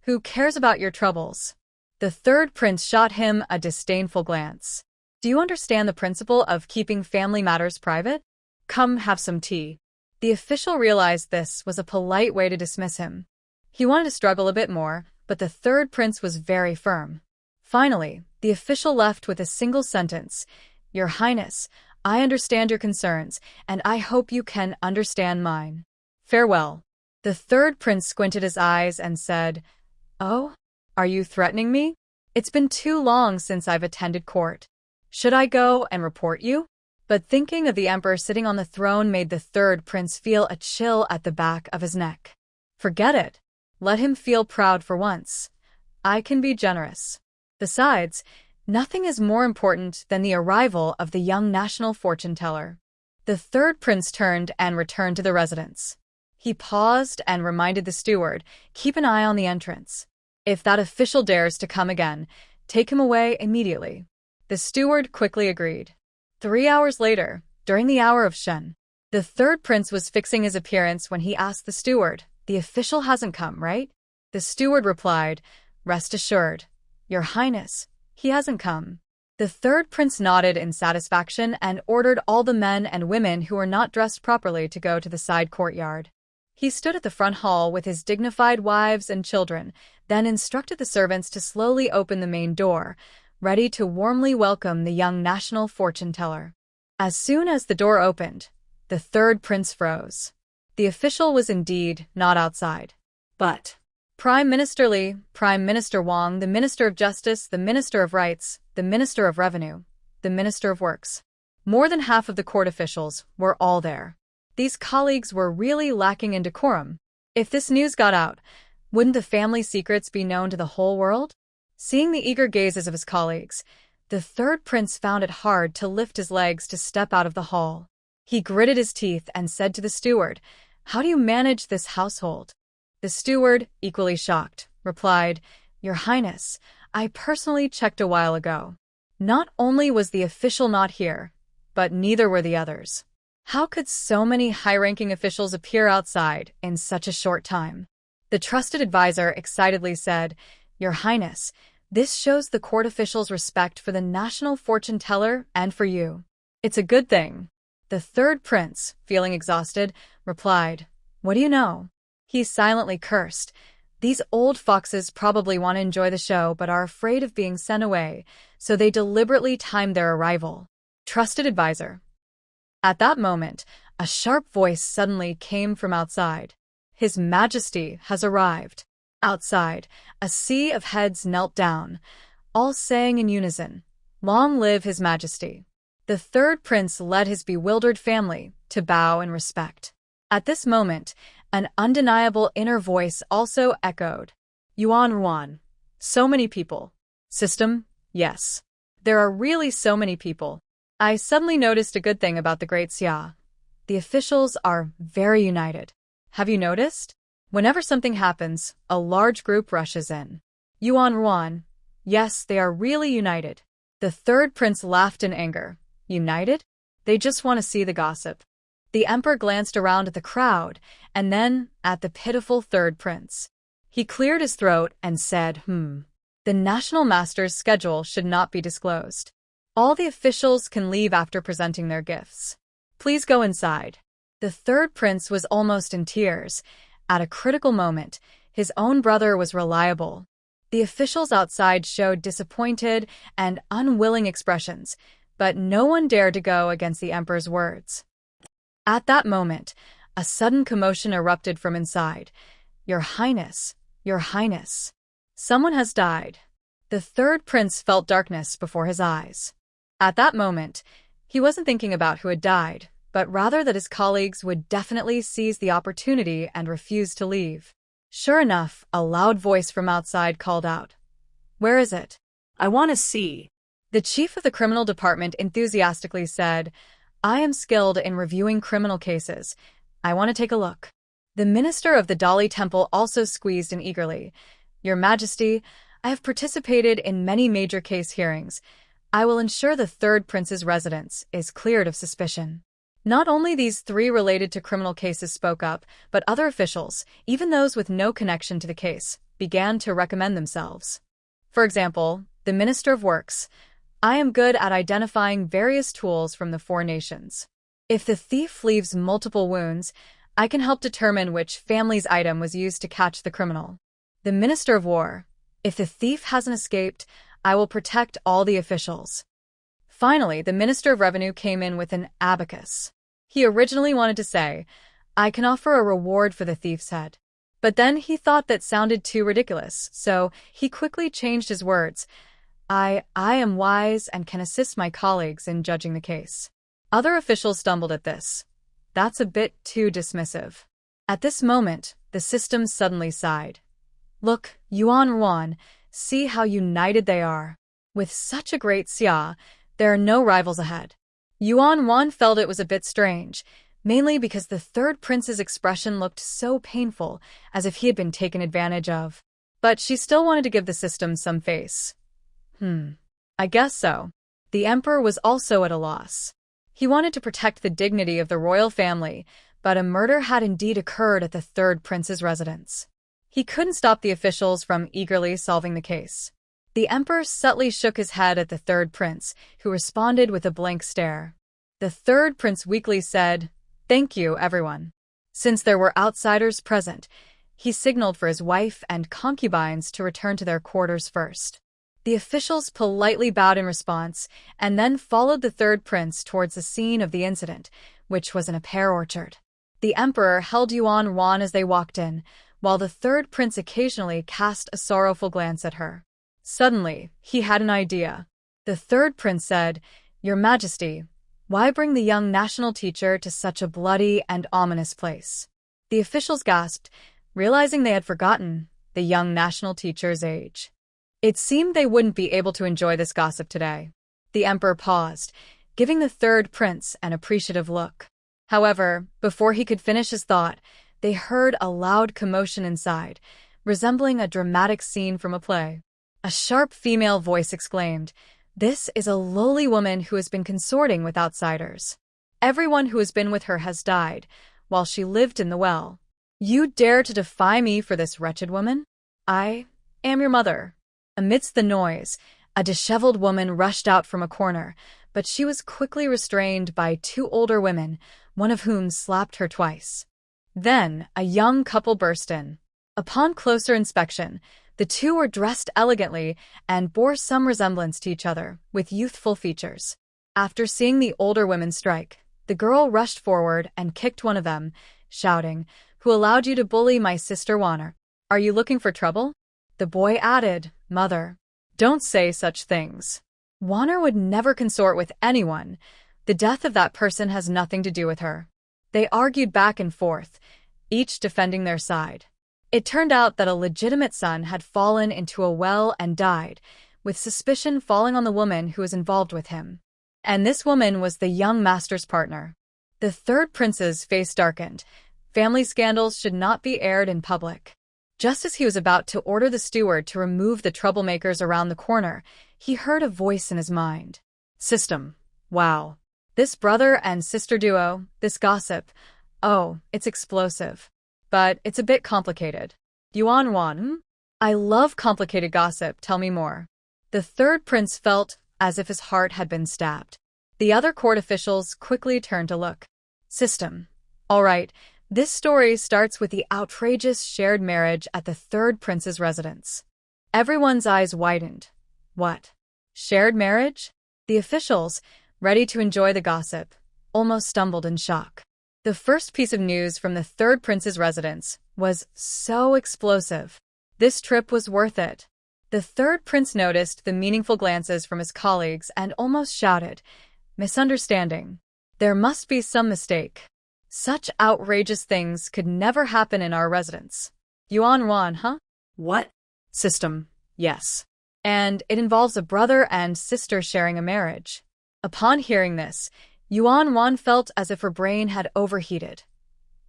Who cares about your troubles?" The third prince shot him a disdainful glance. "Do you understand the principle of keeping family matters private? Come have some tea." The official realized this was a polite way to dismiss him. He wanted to struggle a bit more, but the third prince was very firm. Finally, the official left with a single sentence, "Your Highness, I understand your concerns, and I hope you can understand mine. Farewell." The third prince squinted his eyes and said, "Oh? Are you threatening me? It's been too long since I've attended court. Should I go and report you?" But thinking of the emperor sitting on the throne made the third prince feel a chill at the back of his neck. Forget it. Let him feel proud for once. I can be generous. Besides, nothing is more important than the arrival of the young national fortune-teller. The third prince turned and returned to the residence. He paused and reminded the steward, "Keep an eye on the entrance. If that official dares to come again, take him away immediately." The steward quickly agreed. 3 hours later, during the hour of Shen, the third prince was fixing his appearance when he asked the steward, "The official hasn't come, right?" The steward replied, "Rest assured, Your Highness, he hasn't come." The third prince nodded in satisfaction and ordered all the men and women who were not dressed properly to go to the side courtyard. He stood at the front hall with his dignified wives and children, then instructed the servants to slowly open the main door, ready to warmly welcome the young national fortune-teller. As soon as the door opened, the third prince froze. The official was indeed not outside. But Prime Minister Li, Prime Minister Wang, the Minister of Justice, the Minister of Rights, the Minister of Revenue, the Minister of Works. More than half of the court officials were all there. These colleagues were really lacking in decorum. If this news got out, wouldn't the family secrets be known to the whole world? Seeing the eager gazes of his colleagues, the third prince found it hard to lift his legs to step out of the hall. He gritted his teeth and said to the steward, "How do you manage this household?" The steward, equally shocked, replied, "Your Highness, I personally checked a while ago. Not only was the official not here, but neither were the others. How could so many high-ranking officials appear outside in such a short time?" The trusted advisor excitedly said, "Your Highness, this shows the court officials' respect for the national fortune-teller and for you. It's a good thing." The third prince, feeling exhausted, replied, "What do you know?" He silently cursed. These old foxes probably want to enjoy the show but are afraid of being sent away, so they deliberately timed their arrival. Trusted advisor. At that moment, a sharp voice suddenly came from outside. "His Majesty has arrived." Outside, a sea of heads knelt down, all saying in unison, "Long live His Majesty." The third prince led his bewildered family to bow in respect. At this moment, an undeniable inner voice also echoed, "Yuan. So many people. System? Yes. There are really so many people. I suddenly noticed a good thing about the Great Xia. The officials are very united. Have you noticed? Whenever something happens, a large group rushes in. Yuan. Yes, they are really united." The third prince laughed in anger. United? They just want to see the gossip. The emperor glanced around at the crowd, and then at the pitiful third prince. He cleared his throat and said, The national master's schedule should not be disclosed. All the officials can leave after presenting their gifts. Please go inside." The third prince was almost in tears. At a critical moment, his own brother was reliable. The officials outside showed disappointed and unwilling expressions, but no one dared to go against the emperor's words. At that moment, a sudden commotion erupted from inside. "Your Highness, Your Highness. Someone has died. The third prince felt darkness before his eyes. At that moment, he wasn't thinking about who had died, but rather that his colleagues would definitely seize the opportunity and refuse to leave. Sure enough, a loud voice from outside called out. Where is it? I want to see. The chief of the criminal department enthusiastically said, I am skilled in reviewing criminal cases. I want to take a look. The minister of the Dali Temple also squeezed in eagerly. Your Majesty, I have participated in many major case hearings. I will ensure the third prince's residence is cleared of suspicion. Not only these three related to criminal cases spoke up, but other officials, even those with no connection to the case, began to recommend themselves. For example, the Minister of Works. I am good at identifying various tools from the four nations. If the thief leaves multiple wounds, I can help determine which family's item was used to catch the criminal. The Minister of War. If the thief hasn't escaped, I will protect all the officials. Finally, the Minister of Revenue came in with an abacus. He originally wanted to say, I can offer a reward for the thief's head. But then he thought that sounded too ridiculous, so he quickly changed his words. I am wise and can assist my colleagues in judging the case. Other officials stumbled at this. That's a bit too dismissive. At this moment, the system suddenly sighed. Look, Yuan, see how united they are. With such a great xia, there are no rivals ahead. Yuan felt it was a bit strange, mainly because the third prince's expression looked so painful, as if he had been taken advantage of. But she still wanted to give the system some face. I guess so. The emperor was also at a loss. He wanted to protect the dignity of the royal family, but a murder had indeed occurred at the third prince's residence. He couldn't stop the officials from eagerly solving the case. The emperor subtly shook his head at the third prince, who responded with a blank stare. The third prince weakly said, Thank you, everyone. Since there were outsiders present, he signaled for his wife and concubines to return to their quarters first. The officials politely bowed in response, and then followed the third prince towards the scene of the incident, which was in a pear orchard. The emperor held Yuan as they walked in, while the third prince occasionally cast a sorrowful glance at her. Suddenly, he had an idea. The third prince said, Your Majesty, why bring the young national teacher to such a bloody and ominous place? The officials gasped, realizing they had forgotten the young national teacher's age. It seemed they wouldn't be able to enjoy this gossip today. The emperor paused, giving the third prince an appreciative look. However, before he could finish his thought, they heard a loud commotion inside, resembling a dramatic scene from a play. A sharp female voice exclaimed, This is a lowly woman who has been consorting with outsiders. Everyone who has been with her has died, while she lived in the well. You dare to defy me for this wretched woman? I am your mother. Amidst the noise, a disheveled woman rushed out from a corner, but she was quickly restrained by two older women, one of whom slapped her twice. Then, a young couple burst in. Upon closer inspection, the two were dressed elegantly and bore some resemblance to each other, with youthful features. After seeing the older women strike, the girl rushed forward and kicked one of them, shouting, Who allowed you to bully my sister Wanner? Are you looking for trouble? The boy added, Mother, don't say such things. Wanner would never consort with anyone. The death of that person has nothing to do with her. They argued back and forth, each defending their side. It turned out that a legitimate son had fallen into a well and died, with suspicion falling on the woman who was involved with him. And this woman was the young master's partner. The third prince's face darkened. Family scandals should not be aired in public. Just as he was about to order the steward to remove the troublemakers around the corner, he heard a voice in his mind. System. Wow. This brother and sister duo, this gossip. Oh, it's explosive. But it's a bit complicated. Yuan, I love complicated gossip, tell me more. The third prince felt as if his heart had been stabbed. The other court officials quickly turned to look. System. All right. This story starts with the outrageous shared marriage at the third prince's residence. Everyone's eyes widened. What? Shared marriage? The officials, ready to enjoy the gossip, almost stumbled in shock. The first piece of news from the third prince's residence was so explosive. This trip was worth it. The third prince noticed the meaningful glances from his colleagues and almost shouted, "Misunderstanding. There must be some mistake. Such outrageous things could never happen in our residence. Yuan Wan, huh?" What? System, yes. And it involves a brother and sister sharing a marriage. Upon hearing this, Yuan Wan felt as if her brain had overheated.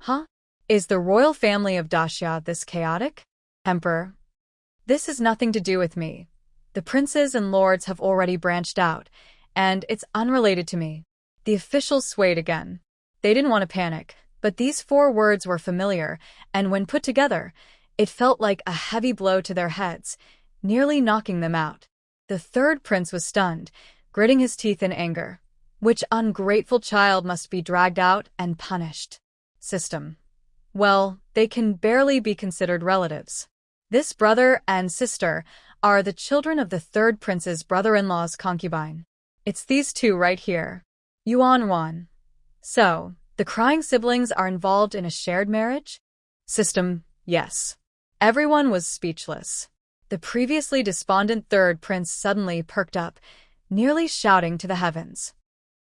Huh? Is the royal family of Daxia this chaotic? Emperor, this has nothing to do with me. The princes and lords have already branched out, and it's unrelated to me. The officials swayed again. They didn't want to panic, but these 4 words were familiar, and when put together, it felt like a heavy blow to their heads, nearly knocking them out. The third prince was stunned, gritting his teeth in anger. Which ungrateful child must be dragged out and punished? System. Well, they can barely be considered relatives. This brother and sister are the children of the third prince's brother-in-law's concubine. It's these 2 right here. Yuan Wan. So, the crying siblings are involved in a shared marriage? System, yes. Everyone was speechless. The previously despondent third prince suddenly perked up, nearly shouting to the heavens.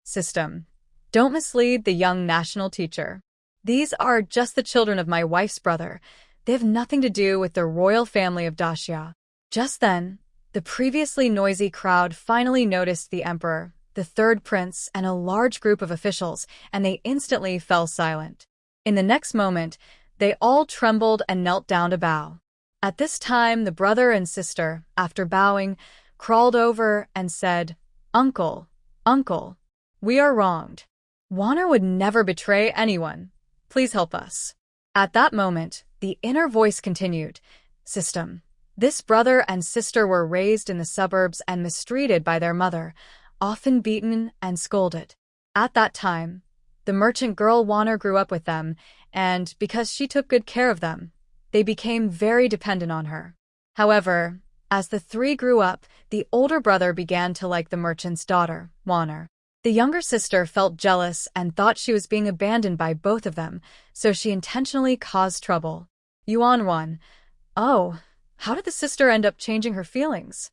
System, don't mislead the young national teacher. These are just the children of my wife's brother. They have nothing to do with the royal family of Daxia. Just then, the previously noisy crowd finally noticed the emperor, the third prince, and a large group of officials, and they instantly fell silent. In the next moment, they all trembled and knelt down to bow. At this time, the brother and sister, after bowing, crawled over and said, "Uncle, uncle, we are wronged. Warner would never betray anyone. Please help us." At that moment, the inner voice continued, "System. This brother and sister were raised in the suburbs and mistreated by their mother, often beaten and scolded. At that time, the merchant girl Warner grew up with them, and because she took good care of them, they became very dependent on her. However, as the 3 grew up, the older brother began to like the merchant's daughter, Warner. The younger sister felt jealous and thought she was being abandoned by both of them, so she intentionally caused trouble. Yuan Wan. Oh, how did the sister end up changing her feelings?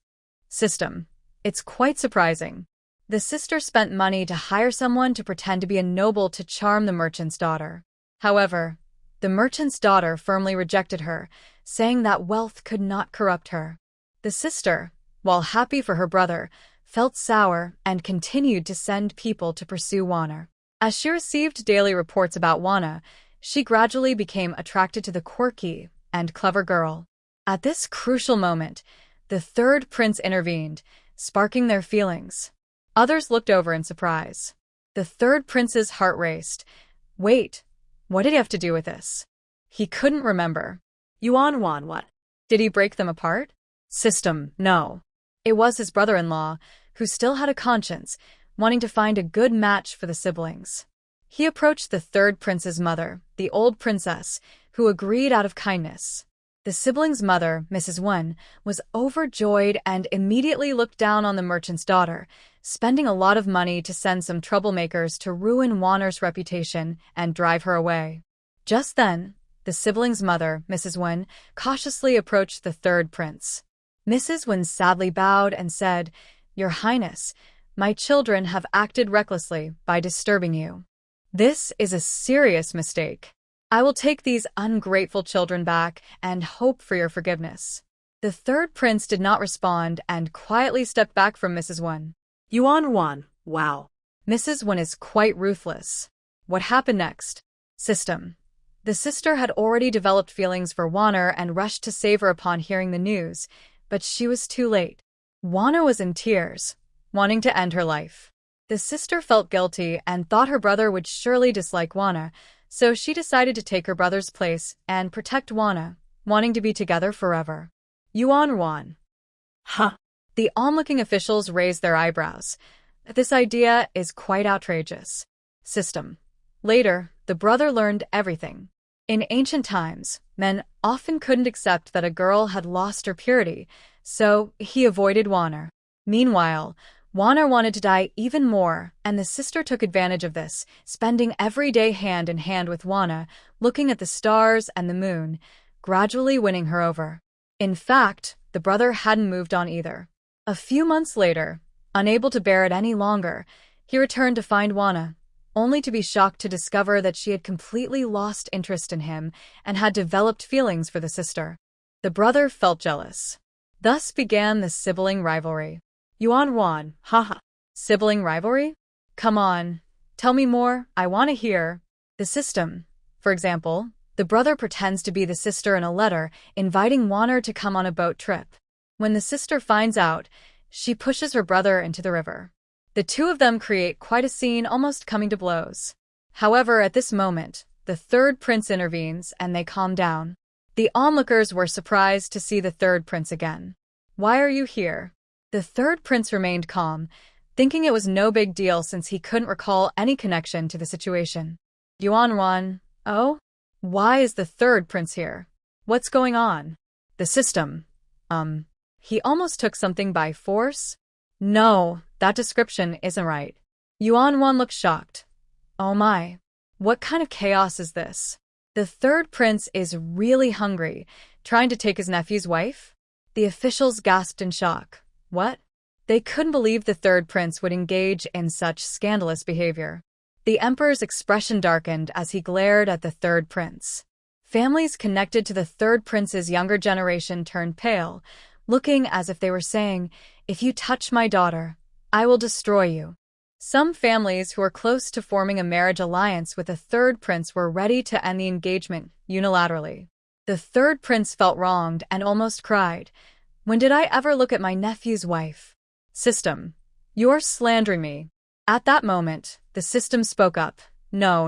System. It's quite surprising. The sister spent money to hire someone to pretend to be a noble to charm the merchant's daughter. However, the merchant's daughter firmly rejected her, saying that wealth could not corrupt her. The sister, while happy for her brother, felt sour and continued to send people to pursue Wana. As she received daily reports about Wana, she gradually became attracted to the quirky and clever girl. At this crucial moment, the third prince intervened, sparking their feelings. Others looked over in surprise. The third prince's heart raced. Wait, what did he have to do with this? He couldn't remember. Yuan Wan, what? Did he break them apart? System, no. It was his brother-in-law, who still had a conscience, wanting to find a good match for the siblings. He approached the third prince's mother, the old princess, who agreed out of kindness. The siblings' mother, Mrs. Wen, was overjoyed and immediately looked down on the merchant's daughter, spending a lot of money to send some troublemakers to ruin Wanner's reputation and drive her away. Just then, the siblings' mother, Mrs. Wen, cautiously approached the third prince. Mrs. Wen sadly bowed and said, "Your Highness, my children have acted recklessly by disturbing you. This is a serious mistake. I will take these ungrateful children back and hope for your forgiveness." The third prince did not respond and quietly stepped back from Mrs. Wen. Yuan Wan, wow. Mrs. Wen is quite ruthless. What happened next? System. The sister had already developed feelings for Warner and rushed to save her upon hearing the news, but she was too late. Warner was in tears, wanting to end her life. The sister felt guilty and thought her brother would surely dislike Warner, so she decided to take her brother's place and protect Warner, wanting to be together forever. Yuan Wan. Huh. The onlooking officials raised their eyebrows. This idea is quite outrageous. System. Later, the brother learned everything. In ancient times, men often couldn't accept that a girl had lost her purity, so he avoided Warner. Meanwhile, Warner wanted to die even more, and the sister took advantage of this, spending every day hand in hand with Warner, looking at the stars and the moon, gradually winning her over. In fact, the brother hadn't moved on either. A few months later, unable to bear it any longer, he returned to find Wana, only to be shocked to discover that she had completely lost interest in him and had developed feelings for the sister. The brother felt jealous. Thus began the sibling rivalry. Yuan Wan, haha. Sibling rivalry? Come on, tell me more, I want to hear. The system. For example, the brother pretends to be the sister in a letter, inviting Waner to come on a boat trip. When the sister finds out, she pushes her brother into the river. The two of them create quite a scene, almost coming to blows. However, at this moment, the third prince intervenes and they calm down. The onlookers were surprised to see the third prince again. Why are you here? The third prince remained calm, thinking it was no big deal since he couldn't recall any connection to the situation. Yuan Wan, oh? Why is the third prince here? What's going on? The system. He almost took something by force? No, that description isn't right. Yuan Wan looked shocked. Oh my. What kind of chaos is this? The third prince is really hungry, trying to take his nephew's wife? The officials gasped in shock. What? They couldn't believe the third prince would engage in such scandalous behavior. The emperor's expression darkened as he glared at the third prince. Families connected to the third prince's younger generation turned pale, looking as if they were saying, "If you touch my daughter, I will destroy you." Some families who were close to forming a marriage alliance with the third prince were ready to end the engagement unilaterally. The third prince felt wronged and almost cried. When did I ever look at my nephew's wife? System. You're slandering me. At that moment, the system spoke up. No,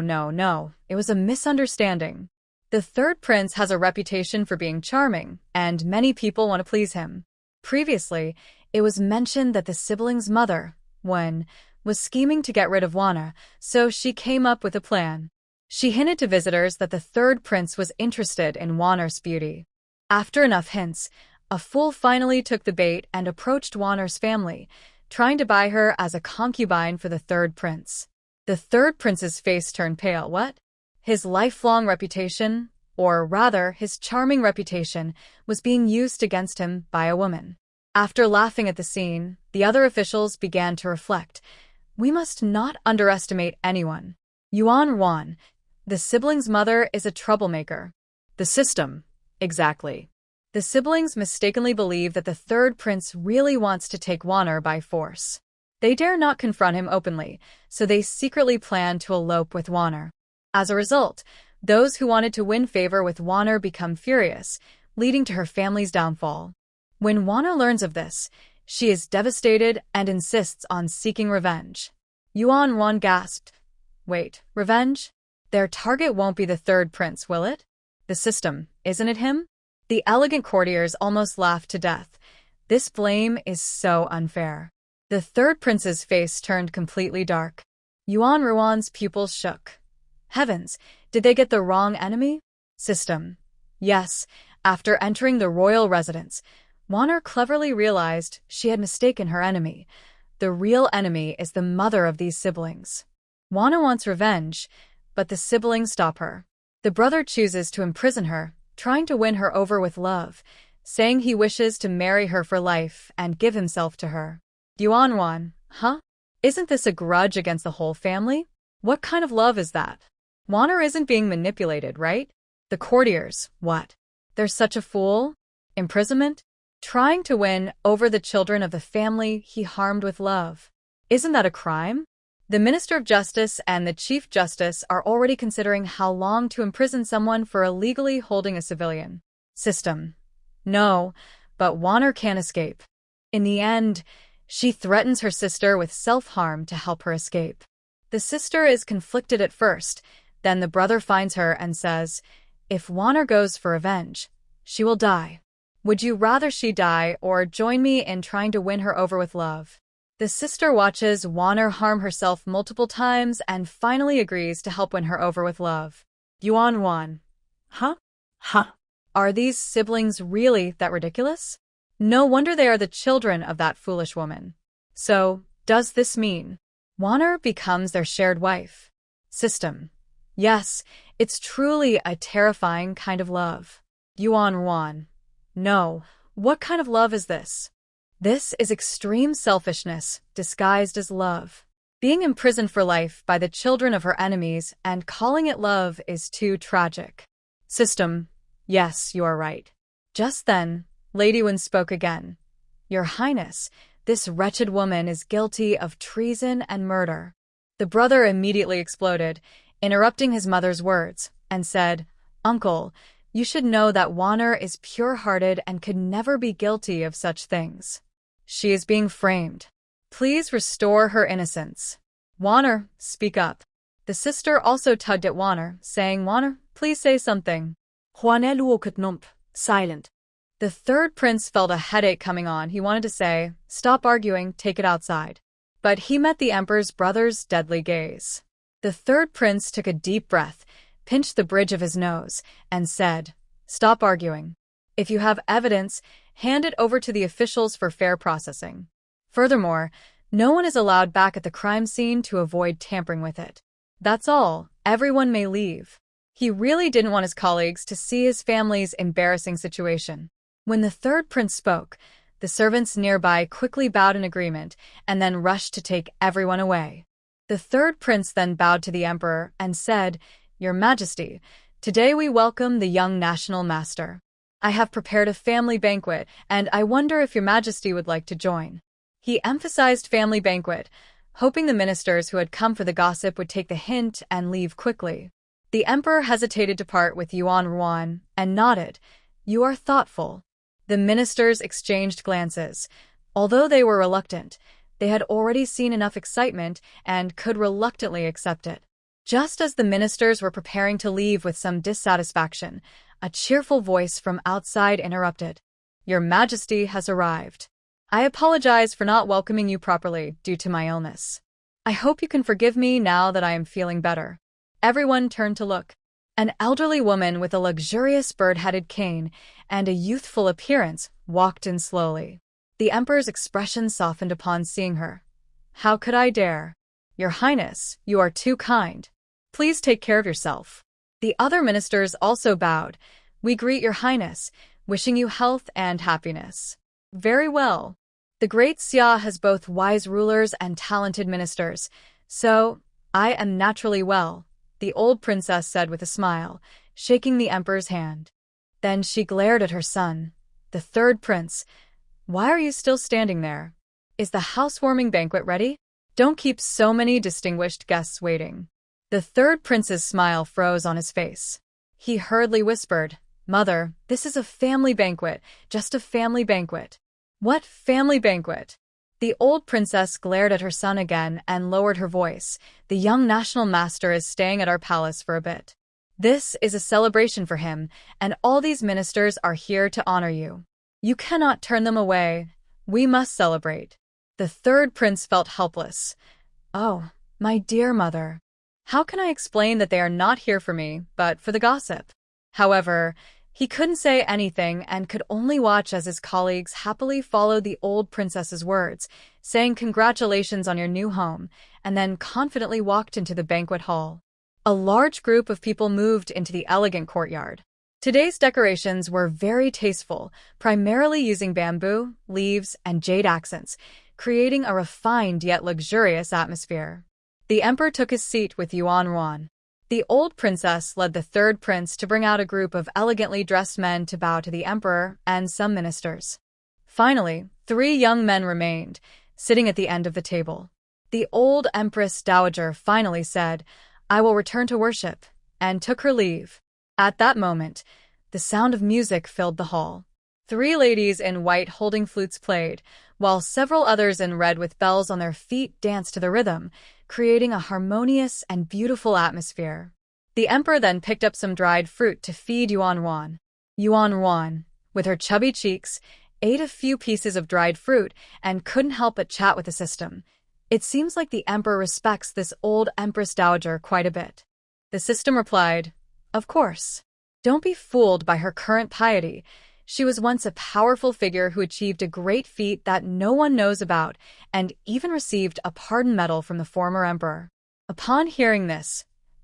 it was a misunderstanding. The third prince has a reputation for being charming, and many people want to please him. Previously, it was mentioned that the sibling's mother, Wen, was scheming to get rid of Wana, so she came up with a plan. She hinted to visitors that the third prince was interested in Waner's beauty. After enough hints, a fool finally took the bait and approached Waner's family, trying to buy her as a concubine for the third prince. The third prince's face turned pale. What? His lifelong reputation, or rather his charming reputation, was being used against him by a woman. After laughing at the scene, the other officials began to reflect. We must not underestimate anyone. Yuan Wan, the sibling's mother, is a troublemaker. The system. Exactly. The siblings mistakenly believe that the third prince really wants to take Waner by force. They dare not confront him openly, so they secretly plan to elope with Waner. As a result, those who wanted to win favor with Waner become furious, leading to her family's downfall. When Waner learns of this, she is devastated and insists on seeking revenge. Yuan Wan gasped. Wait, revenge? Their target won't be the third prince, will it? The system, isn't it him? The elegant courtiers almost laughed to death. This blame is so unfair. The third prince's face turned completely dark. Yuan Ruan's pupils shook. Heavens, did they get the wrong enemy? System. Yes, after entering the royal residence, Waner cleverly realized she had mistaken her enemy. The real enemy is the mother of these siblings. Waner wants revenge, but the siblings stop her. The brother chooses to imprison her, trying to win her over with love, saying he wishes to marry her for life and give himself to her. Yuan Wan, huh? Isn't this a grudge against the whole family? What kind of love is that? Waner isn't being manipulated, right? The courtiers, what? They're such a fool? Imprisonment? Trying to win over the children of the family he harmed with love. Isn't that a crime? The Minister of Justice and the Chief Justice are already considering how long to imprison someone for illegally holding a civilian. System. No, but Waner can't escape. In the end, she threatens her sister with self-harm to help her escape. The sister is conflicted at first, then the brother finds her and says, if Waner goes for revenge, she will die. Would you rather she die or join me in trying to win her over with love? The sister watches Waner harm herself multiple times and finally agrees to help win her over with love. Yuan Wan. Huh? Are these siblings really that ridiculous? No wonder they are the children of that foolish woman. So, does this mean Waner becomes their shared wife? System. Yes, it's truly a terrifying kind of love. Yuan Wan. No, what kind of love is this? This is extreme selfishness disguised as love. Being imprisoned for life by the children of her enemies and calling it love is too tragic. System, yes, you are right. Just then, Lady Wen spoke again. Your Highness, this wretched woman is guilty of treason and murder. The brother immediately exploded, interrupting his mother's words, and said, Uncle, you should know that Wanner is pure-hearted and could never be guilty of such things. She is being framed. Please restore her innocence. Wanner, speak up. The sister also tugged at Wanner, saying, Wanner, please say something. Juanel Nump, silent. The third prince felt a headache coming on. He wanted to say, stop arguing, take it outside. But he met the emperor's brother's deadly gaze. The third prince took a deep breath, pinched the bridge of his nose, and said, stop arguing. If you have evidence, hand it over to the officials for fair processing. Furthermore, no one is allowed back at the crime scene to avoid tampering with it. That's all. Everyone may leave. He really didn't want his colleagues to see his family's embarrassing situation. When the third prince spoke, the servants nearby quickly bowed in agreement and then rushed to take everyone away. The third prince then bowed to the emperor and said, Your Majesty, today we welcome the young national master. I have prepared a family banquet, and I wonder if Your Majesty would like to join. He emphasized family banquet, hoping the ministers who had come for the gossip would take the hint and leave quickly. The emperor hesitated to part with Yuan Ruan and nodded. You are thoughtful. The ministers exchanged glances. Although they were reluctant, they had already seen enough excitement and could reluctantly accept it. Just as the ministers were preparing to leave with some dissatisfaction, a cheerful voice from outside interrupted. Your Majesty has arrived. I apologize for not welcoming you properly due to my illness. I hope you can forgive me now that I am feeling better. Everyone turned to look. An elderly woman with a luxurious bird-headed cane and a youthful appearance walked in slowly. The emperor's expression softened upon seeing her. How could I dare? Your Highness, you are too kind. Please take care of yourself. The other ministers also bowed. We greet Your Highness, wishing you health and happiness. Very well. The great Xia has both wise rulers and talented ministers, so I am naturally well, the old princess said with a smile, shaking the emperor's hand. Then she glared at her son, the third prince. Why are you still standing there? Is the housewarming banquet ready? Don't keep so many distinguished guests waiting. The third prince's smile froze on his face. He hurriedly whispered, Mother, this is a family banquet, just a family banquet. What family banquet? The old princess glared at her son again and lowered her voice. The young national master is staying at our palace for a bit. This is a celebration for him, and all these ministers are here to honor you. You cannot turn them away. We must celebrate. The third prince felt helpless. Oh, my dear mother. How can I explain that they are not here for me, but for the gossip? However, he couldn't say anything and could only watch as his colleagues happily followed the old princess's words, saying congratulations on your new home, and then confidently walked into the banquet hall. A large group of people moved into the elegant courtyard. Today's decorations were very tasteful, primarily using bamboo, leaves, and jade accents, creating a refined yet luxurious atmosphere. The emperor took his seat with Yuan Ruan. The old princess led the third prince to bring out a group of elegantly dressed men to bow to the emperor and some ministers. Finally, 3 young men remained, sitting at the end of the table. The old Empress Dowager finally said, I will return to worship, and took her leave. At that moment, the sound of music filled the hall. 3 ladies in white holding flutes played, while several others in red with bells on their feet danced to the rhythm, creating a harmonious and beautiful atmosphere. The emperor then picked up some dried fruit to feed Yuan Ruan. Yuan Ruan, with her chubby cheeks, ate a few pieces of dried fruit and couldn't help but chat with the system. It seems like the emperor respects this old Empress Dowager quite a bit. The system replied, Of course. Don't be fooled by her current piety. She was once a powerful figure who achieved a great feat that no one knows about and even received a pardon medal from the former emperor. Upon hearing this,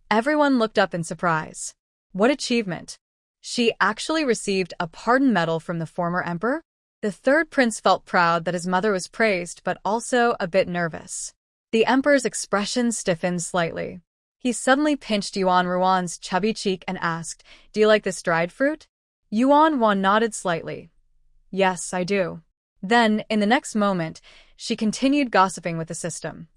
everyone looked up in surprise. What achievement? She actually received a pardon medal from the former emperor. The third prince felt proud that his mother was praised, but also a bit nervous. The emperor's expression stiffened slightly. He suddenly pinched Yuan Ruan's chubby cheek and asked, "Do you like this dried fruit?" Yuan Wan nodded slightly. "Yes, I do." Then, in the next moment, she continued gossiping with the system.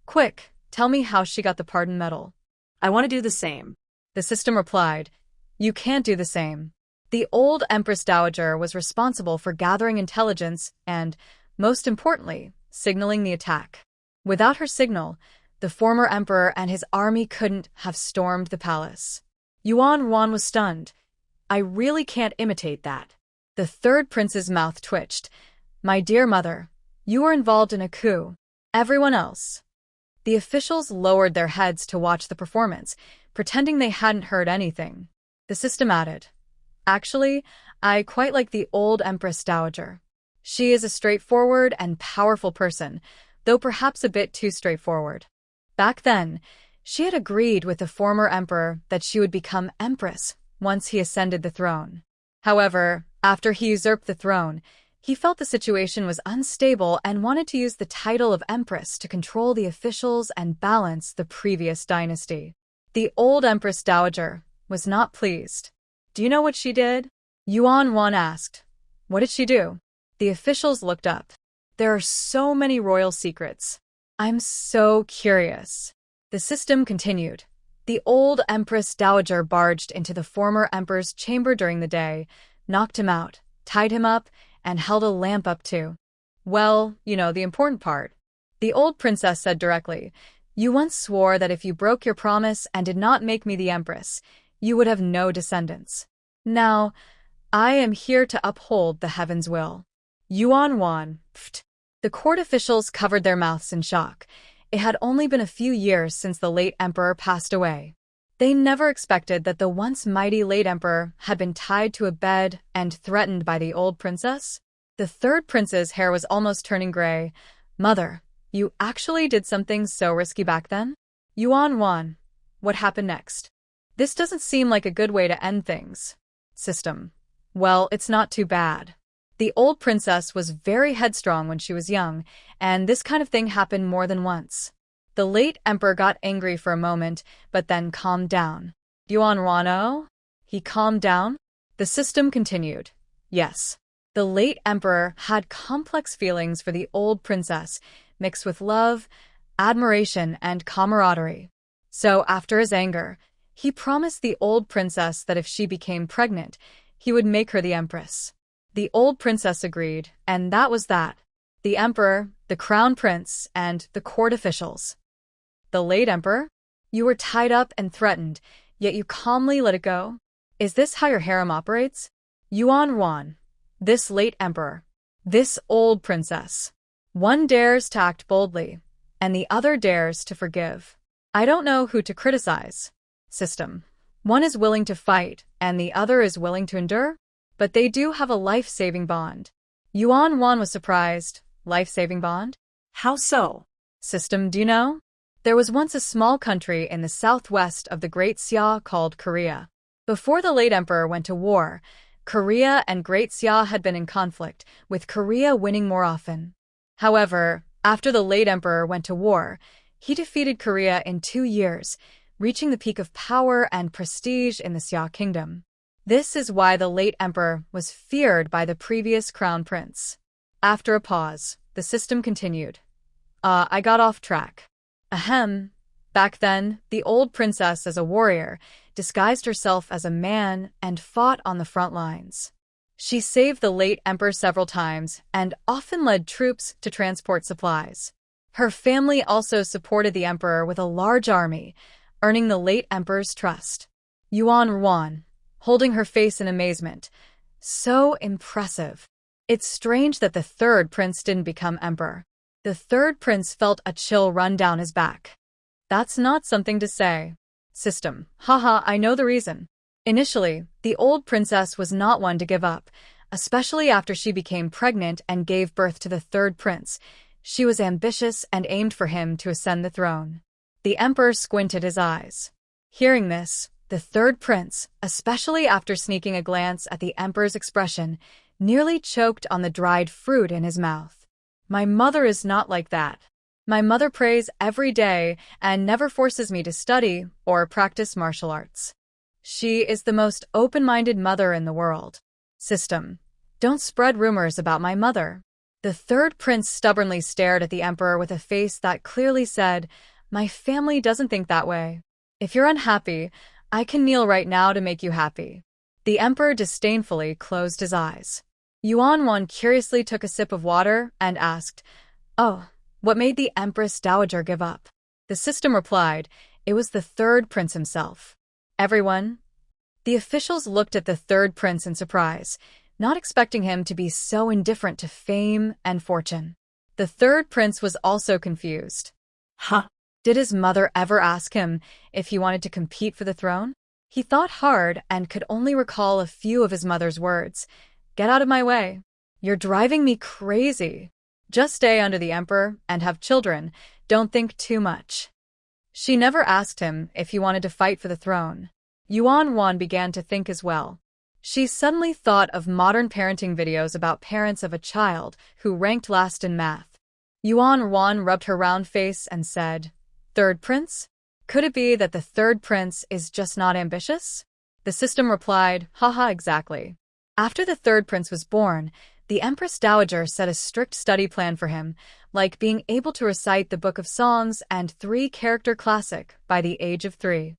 "Quick, tell me how she got the pardon medal." I want to do the same. The system replied, "You can't do the same." The old Empress Dowager was responsible for gathering intelligence and, most importantly, signaling the attack. Without her signal, the former emperor and his army couldn't have stormed the palace. Yuan Wan was stunned. "I really can't imitate that." The third prince's mouth twitched. "My dear mother, you were involved in a coup. Everyone else." The officials lowered their heads to watch the performance, pretending they hadn't heard anything. The system added, "Actually, I quite like the old Empress Dowager. She is a straightforward and powerful person, though perhaps a bit too straightforward." Back then, she had agreed with the former emperor that she would become empress once he ascended the throne. However, after he usurped the throne, he felt the situation was unstable and wanted to use the title of empress to control the officials and balance the previous dynasty. The old Empress Dowager was not pleased. "Do you know what she did?" Yuan Wan asked. "What did she do?" The officials looked up. "There are so many royal secrets. I'm so curious." The system continued. The old Empress Dowager barged into the former emperor's chamber during the day, knocked him out, tied him up, and held a lamp up too. "Well, you know, the important part." The old princess said directly, "You once swore that if you broke your promise and did not make me the empress, you would have no descendants. Now, I am here to uphold the heaven's will." Yuan Wan, pfft. The court officials covered their mouths in shock. It had only been a few years since the late emperor passed away. They never expected that the once mighty late emperor had been tied to a bed and threatened by the old princess. The third prince's hair was almost turning gray. "Mother, you actually did something so risky back then?" Yuan Wan, what happened next? "This doesn't seem like a good way to end things." System. "Well, it's not too bad. The old princess was very headstrong when she was young, and this kind of thing happened more than once." The late emperor got angry for a moment, but then calmed down. "Yuan Wano?" He calmed down. The system continued. "Yes. The late emperor had complex feelings for the old princess, mixed with love, admiration, and camaraderie. So after his anger, he promised the old princess that if she became pregnant, he would make her the empress. The old princess agreed, and that was that. The emperor, the crown prince, and the court officials. The late emperor? You were tied up and threatened, yet you calmly let it go? Is this how your harem operates?" Yuan Wan. This late emperor. This old princess. One dares to act boldly, and the other dares to forgive. I don't know who to criticize. System. One is willing to fight, and the other is willing to endure? But they do have a life-saving bond. Yuan Wan was surprised. Life-saving bond? How so? System, do you know? There was once a small country in the southwest of the Great Xia called Korea. Before the late emperor went to war, Korea and Great Xia had been in conflict, with Korea winning more often. However, after the late emperor went to war, he defeated Korea in 2 years, reaching the peak of power and prestige in the Xia kingdom. This is why the late emperor was feared by the previous crown prince. After a pause, the system continued. I got off track. Ahem. Back then, the old princess as a warrior disguised herself as a man and fought on the front lines. She saved the late emperor several times and often led troops to transport supplies. Her family also supported the emperor with a large army, earning the late emperor's trust. Yuan Ruan, holding her face in amazement. So impressive. It's strange that the third prince didn't become emperor. The third prince felt a chill run down his back. That's not something to say. System. Haha, I know the reason. Initially, the old princess was not one to give up, especially after she became pregnant and gave birth to the third prince. She was ambitious and aimed for him to ascend the throne. The emperor squinted his eyes. Hearing this, The third prince, especially after sneaking a glance at the emperor's expression, nearly choked on the dried fruit in his mouth. My mother is not like that. My mother prays every day and never forces me to study or practice martial arts. She is the most open-minded mother in the world. System. Don't spread rumors about my mother. The third prince stubbornly stared at the emperor with a face that clearly said, my family doesn't think that way. If you're unhappy, I can kneel right now to make you happy. The emperor disdainfully closed his eyes. Yuan curiously took a sip of water and asked, oh, what made the Empress Dowager give up? The system replied, it was the third prince himself. Everyone? The officials looked at the third prince in surprise, not expecting him to be so indifferent to fame and fortune. The third prince was also confused. Huh? Did his mother ever ask him if he wanted to compete for the throne? He thought hard and could only recall a few of his mother's words. Get out of my way. You're driving me crazy. Just stay under the emperor and have children. Don't think too much. She never asked him if he wanted to fight for the throne. Yuan began to think as well. She suddenly thought of modern parenting videos about parents of a child who ranked last in math. Yuan rubbed her round face and said, Third prince? Could it be that the third prince is just not ambitious? The system replied, haha, exactly. After the third prince was born, the Empress Dowager set a strict study plan for him, like being able to recite the Book of Songs and 3-character classic by the age of 3.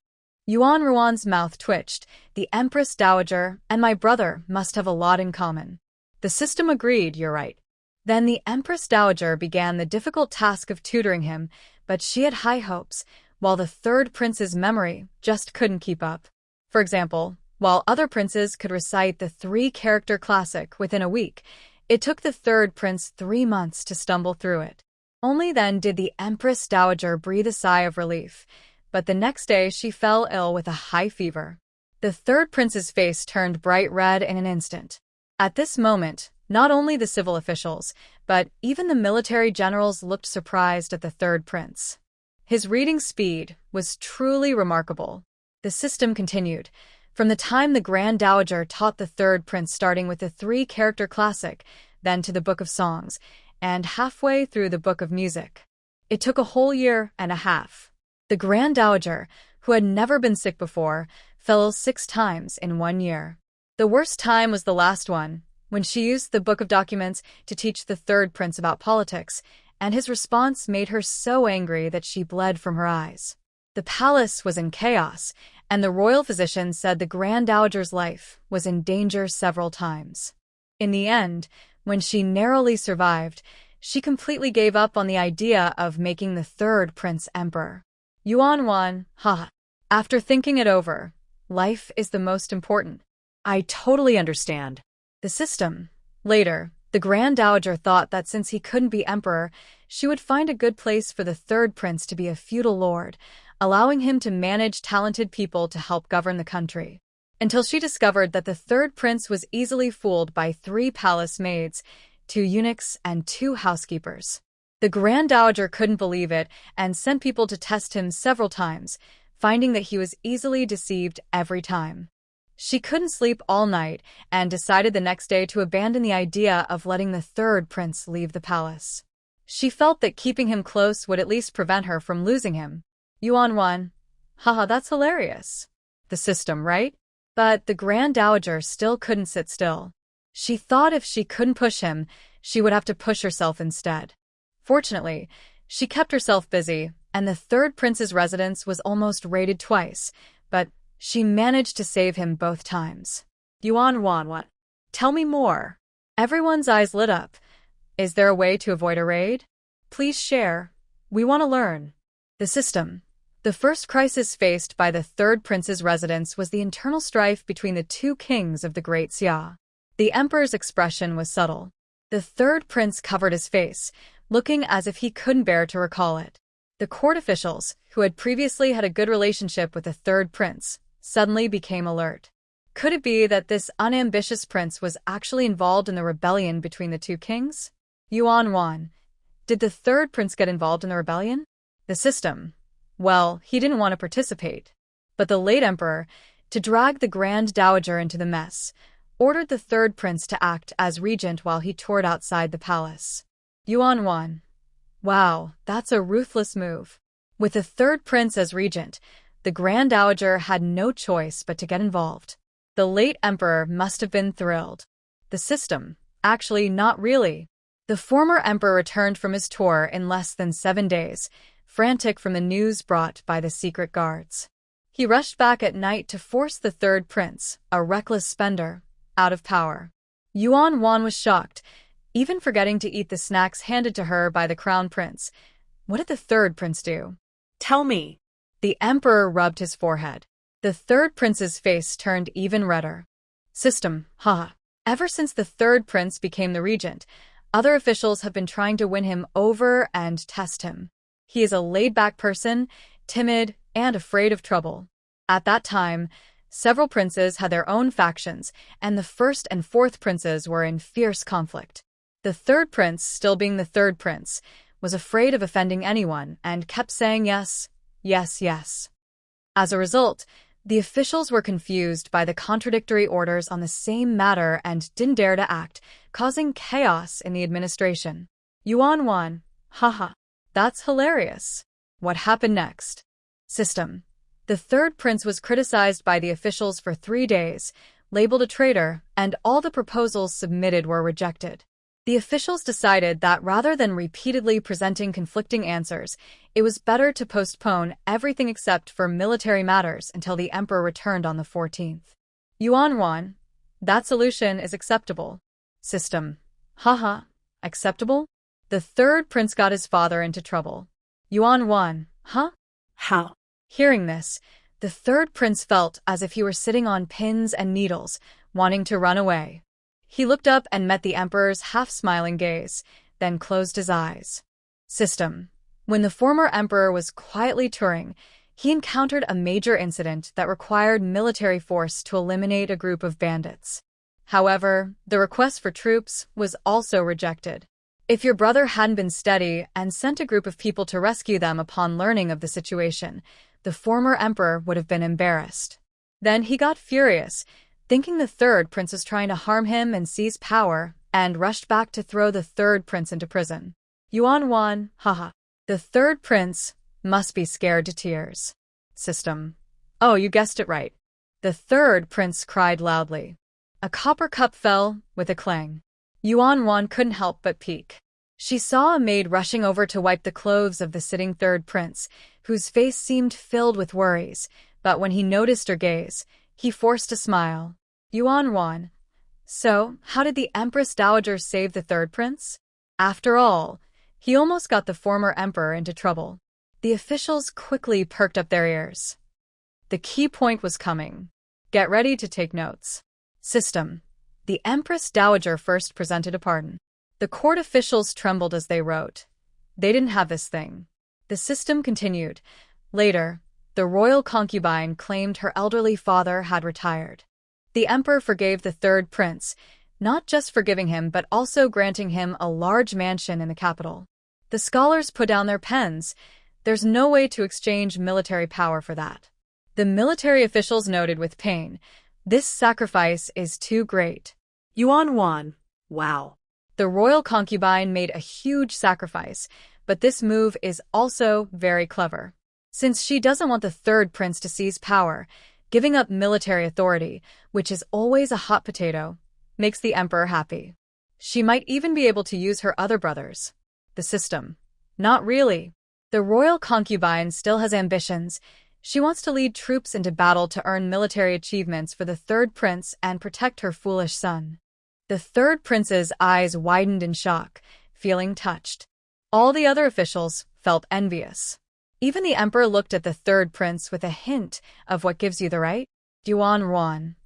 Yuan's mouth twitched. The Empress Dowager and my brother must have a lot in common. The system agreed, you're right. Then the Empress Dowager began the difficult task of tutoring him, but she had high hopes, while the third prince's memory just couldn't keep up. For example, while other princes could recite the 3-character classic within a week, it took the third prince 3 months to stumble through it. Only then did the Empress Dowager breathe a sigh of relief, but the next day she fell ill with a high fever. The third prince's face turned bright red in an instant. At this moment, not only the civil officials, but even the military generals looked surprised at the third prince. His reading speed was truly remarkable. The system continued. From the time the Grand Dowager taught the third prince starting with the 3-character classic, then to the Book of Songs, and halfway through the Book of Music. It took a whole year and a half. The Grand Dowager, who had never been sick before, fell ill 6 times in 1 year. The worst time was the last one, when she used the Book of Documents to teach the third prince about politics, and his response made her so angry that she bled from her eyes. The palace was in chaos, and the royal physician said the Grand Dowager's life was in danger several times. In the end, when she narrowly survived, she completely gave up on the idea of making the third prince emperor. Yuan, haha. After thinking it over, life is the most important. I totally understand. The system. Later, the Grand Dowager thought that since he couldn't be emperor, she would find a good place for the third prince to be a feudal lord, allowing him to manage talented people to help govern the country. Until she discovered that the third prince was easily fooled by 3 palace maids, 2 eunuchs, and 2 housekeepers. The Grand Dowager couldn't believe it and sent people to test him several times, finding that he was easily deceived every time. She couldn't sleep all night and decided the next day to abandon the idea of letting the third prince leave the palace. She felt that keeping him close would at least prevent her from losing him. Yuan, haha, that's hilarious. The system, right? But the Grand Dowager still couldn't sit still. She thought if she couldn't push him, she would have to push herself instead. Fortunately, she kept herself busy, and the third prince's residence was almost raided twice, but she managed to save him both times. Yuan, what? Tell me more. Everyone's eyes lit up. Is there a way to avoid a raid? Please share. We want to learn. The system. The first crisis faced by the third prince's residence was the internal strife between the 2 kings of the Great Xia. The emperor's expression was subtle. The third prince covered his face, looking as if he couldn't bear to recall it. The court officials, who had previously had a good relationship with the third prince, suddenly became alert. Could it be that this unambitious prince was actually involved in the rebellion between the 2 kings? Yuan, did the third prince get involved in the rebellion? The system. Well, he didn't want to participate. But the late emperor, to drag the Grand Dowager into the mess, ordered the third prince to act as regent while he toured outside the palace. Yuan won. Wow, that's a ruthless move. With the third prince as regent, the Grand Dowager had no choice but to get involved. The late emperor must have been thrilled. The system, actually not really. The former emperor returned from his tour in less than 7 days, frantic from the news brought by the secret guards. He rushed back at night to force the third prince, a reckless spender, out of power. Yuan Wan was shocked, even forgetting to eat the snacks handed to her by the crown prince. What did the third prince do? Tell me. The emperor rubbed his forehead. The third prince's face turned even redder. System, haha. Ever since the third prince became the regent, other officials have been trying to win him over and test him. He is a laid-back person, timid, and afraid of trouble. At that time, several princes had their own factions, and the first and fourth princes were in fierce conflict. The third prince, still being the third prince, was afraid of offending anyone and kept saying yes, yes, yes. As a result, the officials were confused by the contradictory orders on the same matter and didn't dare to act, causing chaos in the administration. Yuan Wan, haha, that's hilarious. What happened next? System. The third prince was criticized by the officials for 3 days, labeled a traitor, and all the proposals submitted were rejected. The officials decided that rather than repeatedly presenting conflicting answers, it was better to postpone everything except for military matters until the emperor returned on the 14th. Yuan Wan, that solution is acceptable. System. Haha, acceptable? The third prince got his father into trouble. Yuan Wan, huh? How? Hearing this, the third prince felt as if he were sitting on pins and needles, wanting to run away. He looked up and met the emperor's half-smiling gaze, then closed his eyes. System. When the former emperor was quietly touring, he encountered a major incident that required military force to eliminate a group of bandits. However, the request for troops was also rejected. If your brother hadn't been steady and sent a group of people to rescue them upon learning of the situation, the former emperor would have been embarrassed. Then he got furious, thinking the third prince was trying to harm him and seize power, and rushed back to throw the third prince into prison. Yuan Wan, haha. The third prince must be scared to tears. System. Oh, you guessed it right. The third prince cried loudly. A copper cup fell with a clang. Yuan Wan couldn't help but peek. She saw a maid rushing over to wipe the clothes of the sitting third prince, whose face seemed filled with worries, but when he noticed her gaze, he forced a smile. Yuan Wan. So, how did the Empress Dowager save the third prince? After all, he almost got the former emperor into trouble. The officials quickly perked up their ears. The key point was coming. Get ready to take notes. System. The Empress Dowager first presented a pardon. The court officials trembled as they wrote. They didn't have this thing. The system continued. Later, the royal concubine claimed her elderly father had retired. The emperor forgave the third prince, not just forgiving him but also granting him a large mansion in the capital. The scholars put down their pens. There's no way to exchange military power for that. The military officials noted with pain, this sacrifice is too great. Yuan Wan. Wow. The royal concubine made a huge sacrifice, but this move is also very clever. Since she doesn't want the third prince to seize power, giving up military authority, which is always a hot potato, makes the emperor happy. She might even be able to use her other brothers. The system. Not really. The royal concubine still has ambitions. She wants to lead troops into battle to earn military achievements for the third prince and protect her foolish son. The third prince's eyes widened in shock, feeling touched. All the other officials felt envious. Even the emperor looked at the third prince with a hint of what gives you the right. Yuan Wan.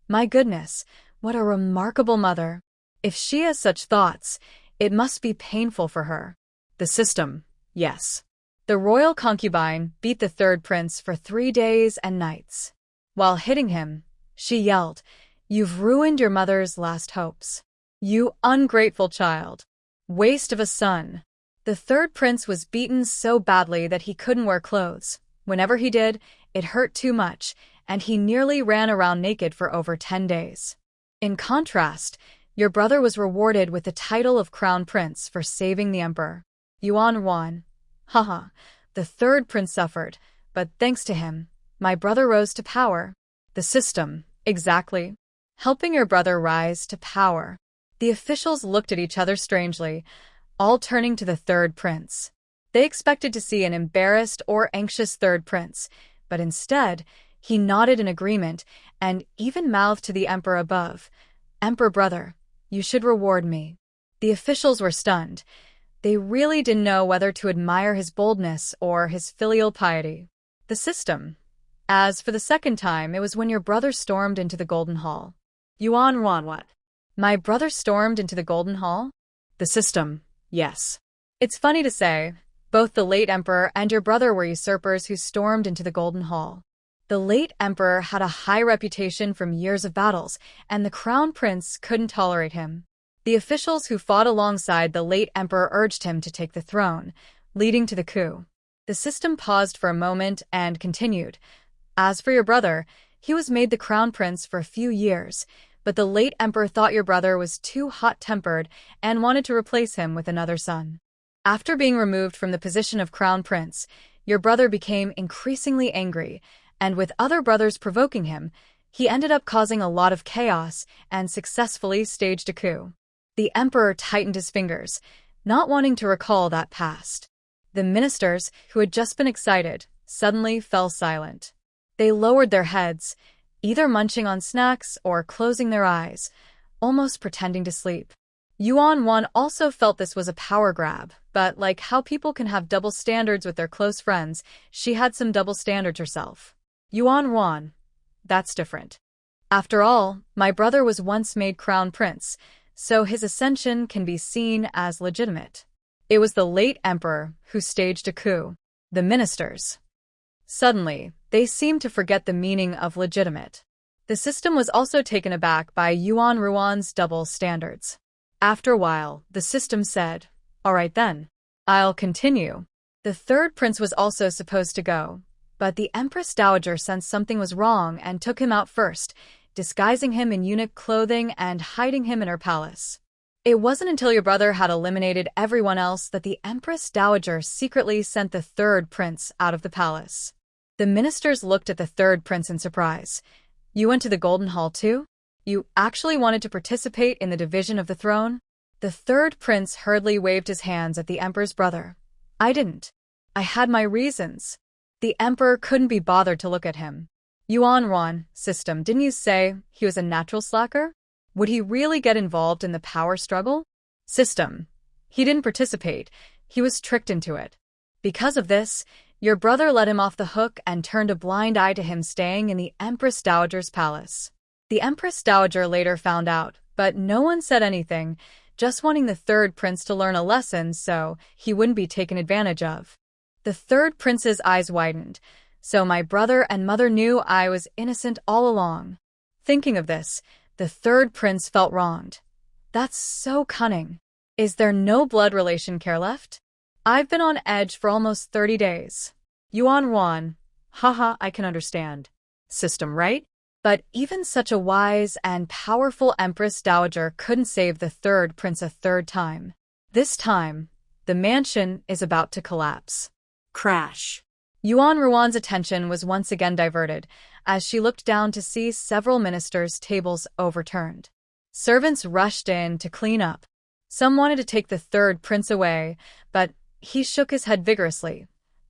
My goodness, what a remarkable mother. If she has such thoughts, it must be painful for her. The system. Yes. The royal concubine beat the third prince for 3 days and nights. While hitting him, she yelled, "You've ruined your mother's last hopes. You ungrateful child. Waste of a son." The third prince was beaten so badly that he couldn't wear clothes, Whenever he did, it hurt too much, and he nearly ran around naked for over 10 days. In contrast, your brother was rewarded with the title of Crown Prince for saving the emperor. Yuan won. Haha, the third prince suffered, but thanks to him, my brother rose to power. The system, exactly. Helping your brother rise to power. The officials looked at each other strangely, all turning to the third prince. They expected to see an embarrassed or anxious third prince, but instead, he nodded in agreement and even mouthed to the emperor above, "Emperor brother, you should reward me." The officials were stunned. They really didn't know whether to admire his boldness or his filial piety. The system. As for the second time, it was when your brother stormed into the Golden Hall. Yuan won what? My brother stormed into the Golden Hall? The system, yes. It's funny to say, both the late emperor and your brother were usurpers who stormed into the Golden Hall. The late emperor had a high reputation from years of battles, and the crown prince couldn't tolerate him. The officials who fought alongside the late emperor urged him to take the throne, leading to the coup. The system paused for a moment and continued. As for your brother, he was made the crown prince for a few years, but the late emperor thought your brother was too hot-tempered and wanted to replace him with another son. After being removed from the position of crown prince, your brother became increasingly angry, and with other brothers provoking him, he ended up causing a lot of chaos and successfully staged a coup. The emperor tightened his fingers, not wanting to recall that past. The ministers, who had just been excited, suddenly fell silent. They lowered their heads, either munching on snacks or closing their eyes, almost pretending to sleep. Yuan Wan also felt this was a power grab, but like how people can have double standards with their close friends, she had some double standards herself. Yuan Wan. That's different. After all, my brother was once made crown prince, so his ascension can be seen as legitimate. It was the late emperor who staged a coup. The ministers. Suddenly, they seemed to forget the meaning of legitimate. The system was also taken aback by Yuan Ruan's double standards. After a while, the system said, "All right then, I'll continue." The third prince was also supposed to go, but the Empress Dowager sensed something was wrong and took him out first, disguising him in eunuch clothing and hiding him in her palace. It wasn't until your brother had eliminated everyone else that the Empress Dowager secretly sent the third prince out of the palace. The ministers looked at the third prince in surprise. "You went to the Golden Hall too? You actually wanted to participate in the division of the throne?" The third prince hurriedly waved his hands at the emperor's brother. "I didn't. I had my reasons." The emperor couldn't be bothered to look at him. "Yuan Wan, system, didn't you say he was a natural slacker? Would he really get involved in the power struggle?" "System. He didn't participate. He was tricked into it. Because of this, your brother let him off the hook and turned a blind eye to him staying in the Empress Dowager's palace." The Empress Dowager later found out, but no one said anything, just wanting the third prince to learn a lesson so he wouldn't be taken advantage of. The third prince's eyes widened. "So my brother and mother knew I was innocent all along." Thinking of this, the third prince felt wronged. "That's so cunning. Is there no blood relation care left? I've been on edge for almost 30 days. Yuan Wan. Haha, I can understand. System, right? But even such a wise and powerful Empress Dowager couldn't save the third prince a third time. This time, the mansion is about to collapse. Crash. Yuan Ruan's attention was once again diverted, as she looked down to see several ministers' tables overturned. Servants rushed in to clean up. Some wanted to take the third prince away, but he shook his head vigorously,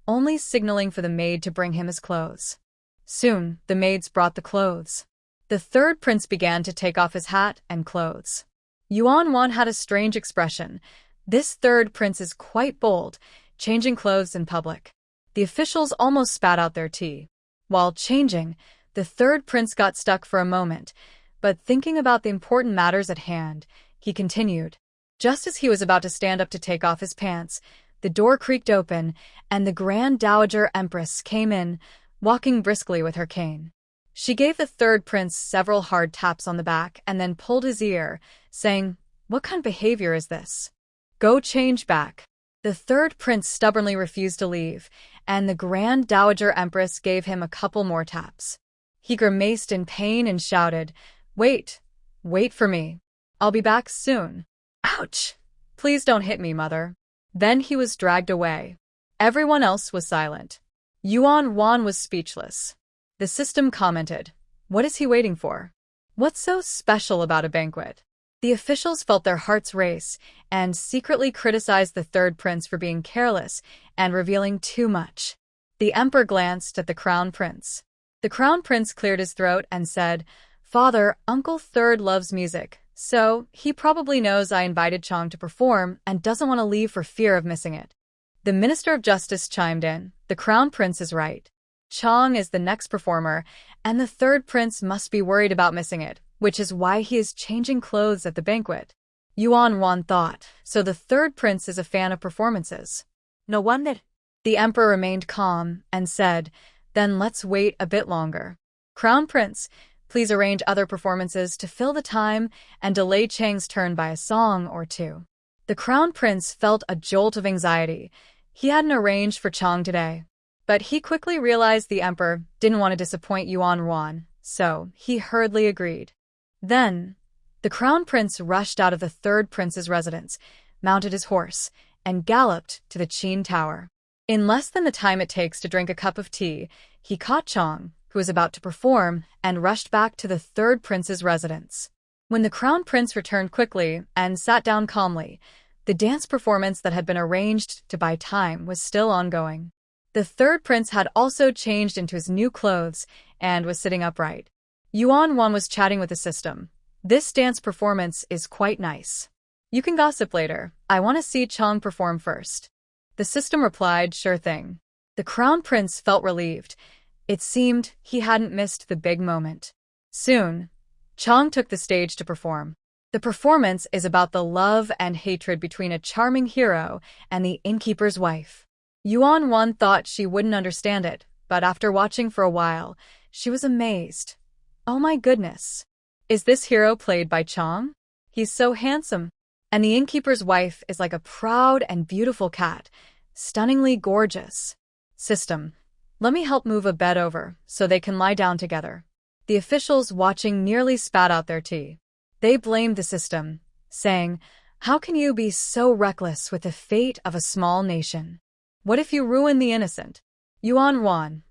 only signaling for the maid to bring him his clothes. Soon, the maids brought the clothes. The third prince began to take off his hat and clothes. Yuan Wan had a strange expression. This third prince is quite bold, changing clothes in public. The officials almost spat out their tea. While changing, the third prince got stuck for a moment, but thinking about the important matters at hand, he continued. Just as he was about to stand up to take off his pants, the door creaked open, and the Grand Dowager Empress came in, walking briskly with her cane. She gave the third prince several hard taps on the back and then pulled his ear, saying, "What kind of behavior is this? Go change back." The third prince stubbornly refused to leave, and the Grand Dowager Empress gave him a couple more taps. He grimaced in pain and shouted, "Wait, wait for me. I'll be back soon." Ouch! Please don't hit me, mother. Then he was dragged away. Everyone else was silent. Yuan Wan was speechless. The system commented, "What is he waiting for? What's so special about a banquet?" The officials felt their hearts race and secretly criticized the third prince for being careless and revealing too much. The emperor glanced at the crown prince. The crown prince cleared his throat and said, "Father, Uncle Third loves music, so he probably knows I invited Chang to perform and doesn't want to leave for fear of missing it." The Minister of Justice chimed in, "The crown prince is right. Chang is the next performer, and the third prince must be worried about missing it, which is why he is changing clothes at the banquet." Yuan Wan thought, so the third prince is a fan of performances. No wonder. The emperor remained calm and said, "Then let's wait a bit longer. Crown Prince, please arrange other performances to fill the time and delay Chang's turn by a song or two." The Crown Prince felt a jolt of anxiety. He hadn't arranged for Chang today. But he quickly realized the emperor didn't want to disappoint Yuan Wan, so he hurriedly agreed. Then, the Crown Prince rushed out of the third prince's residence, mounted his horse, and galloped to the Qin Tower. In less than the time it takes to drink a cup of tea, he caught Chang, who was about to perform, and rushed back to the third prince's residence. When the Crown Prince returned quickly and sat down calmly, the dance performance that had been arranged to buy time was still ongoing. The third prince had also changed into his new clothes and was sitting upright. Yuan Wan was chatting with the system. "This dance performance is quite nice. You can gossip later. I want to see Chang perform first." The system replied, "Sure thing." The Crown Prince felt relieved. It seemed he hadn't missed the big moment. Soon, Chang took the stage to perform. The performance is about the love and hatred between a charming hero and the innkeeper's wife. Yuan Wan thought she wouldn't understand it, but after watching for a while, she was amazed. "Oh my goodness. Is this hero played by Chang? He's so handsome." And the innkeeper's wife is like a proud and beautiful cat, stunningly gorgeous. System, let me help move a bed over so they can lie down together. The officials watching nearly spat out their tea. They blamed the system, saying, "How can you be so reckless with the fate of a small nation? What if you ruin the innocent?" Yuan Wan,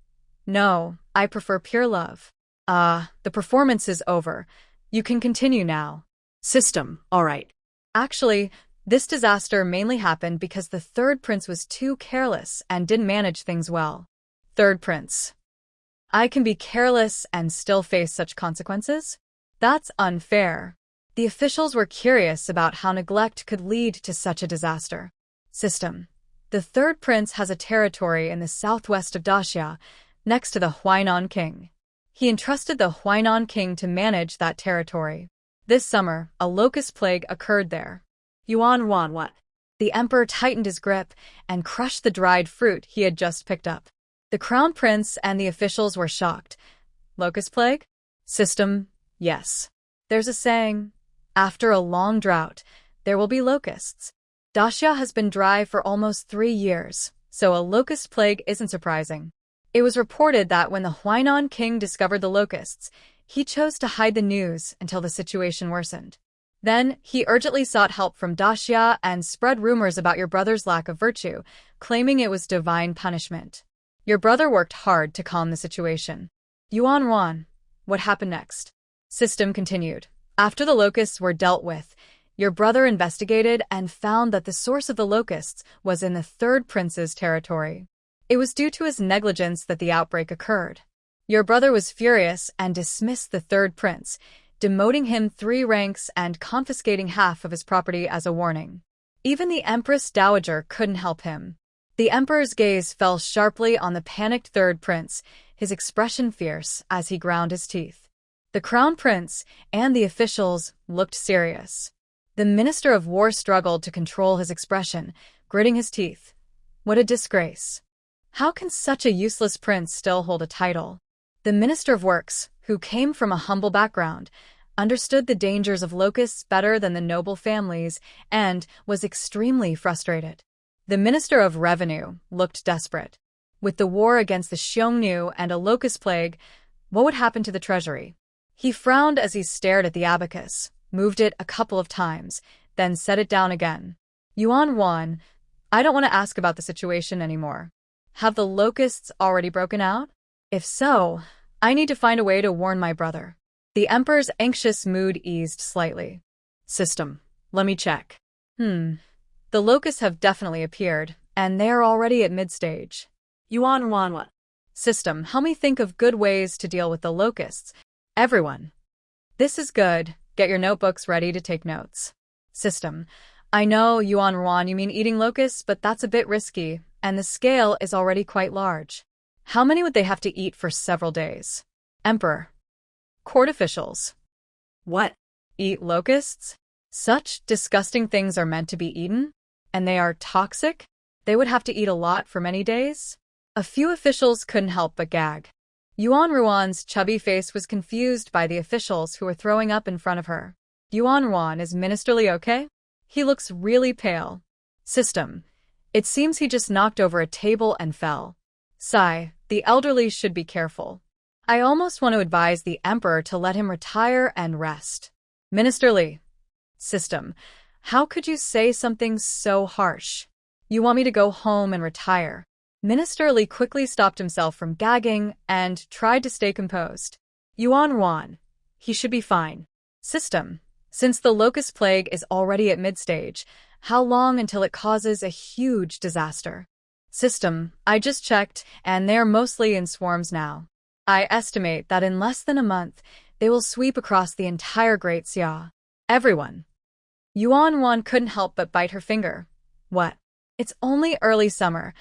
"No, I prefer pure love." The performance is over. You can continue now." System, all right. Actually, this disaster mainly happened because the third prince was too careless and didn't manage things well. Third prince, "I can be careless and still face such consequences? That's unfair." The officials were curious about how neglect could lead to such a disaster. System, the third prince has a territory in the southwest of Daxia, next to the Huainan king. He entrusted the Huainan king to manage that territory. This summer, a locust plague occurred there. Yuan Wan, what? The emperor tightened his grip and crushed the dried fruit he had just picked up. The crown prince and the officials were shocked. "Locust plague? System, yes. There's a saying, after a long drought, there will be locusts. Daxia has been dry for almost 3 years, so a locust plague isn't surprising." It was reported that when the Huainan king discovered the locusts, he chose to hide the news until the situation worsened. Then, he urgently sought help from Daxia and spread rumors about your brother's lack of virtue, claiming it was divine punishment. Your brother worked hard to calm the situation. Yuan Wan, what happened next? System continued. After the locusts were dealt with, your brother investigated and found that the source of the locusts was in the third prince's territory. It was due to his negligence that the outbreak occurred. Your brother was furious and dismissed the third prince, demoting him 3 ranks and confiscating half of his property as a warning. Even the Empress Dowager couldn't help him. The emperor's gaze fell sharply on the panicked third prince, his expression fierce as he ground his teeth. The crown prince and the officials looked serious. The Minister of War struggled to control his expression, gritting his teeth. What a disgrace. How can such a useless prince still hold a title? The Minister of Works, who came from a humble background, understood the dangers of locusts better than the noble families and was extremely frustrated. The Minister of Revenue looked desperate. With the war against the Xiongnu and a locust plague, what would happen to the treasury? He frowned as he stared at the abacus, moved it a couple of times, then set it down again. Yuan Wan, I don't want to ask about the situation anymore. Have the locusts already broken out? If so, I need to find a way to warn my brother. The Emperor's anxious mood eased slightly. System, let me check. The locusts have definitely appeared, and they are already at mid-stage. Yuan Wanwa. System, help me think of good ways to deal with the locusts. Everyone. This is good. Get your notebooks ready to take notes. System, I know, Yuan Ruan, you mean eating locusts, but that's a bit risky, and the scale is already quite large. How many would they have to eat for several days? Emperor. Court officials. What? Eat locusts? Such disgusting things are meant to be eaten? And they are toxic? They would have to eat a lot for many days? A few officials couldn't help but gag. Yuan Ruan's chubby face was confused by the officials who were throwing up in front of her. Yuan Ruan, is Ministerly okay? He looks really pale. System. It seems he just knocked over a table and fell. Sigh, the elderly should be careful. I almost want to advise the Emperor to let him retire and rest. Ministerly. System. How could you say something so harsh? You want me to go home and retire? Minister Li quickly stopped himself from gagging and tried to stay composed. Yuan Ruan. He should be fine. System. Since the locust plague is already at mid-stage, how long until it causes a huge disaster? System. I just checked, and they're mostly in swarms now. I estimate that in less than a month, they will sweep across the entire Great Xia. Everyone. Yuan Ruan couldn't help but bite her finger. What? It's only early summer.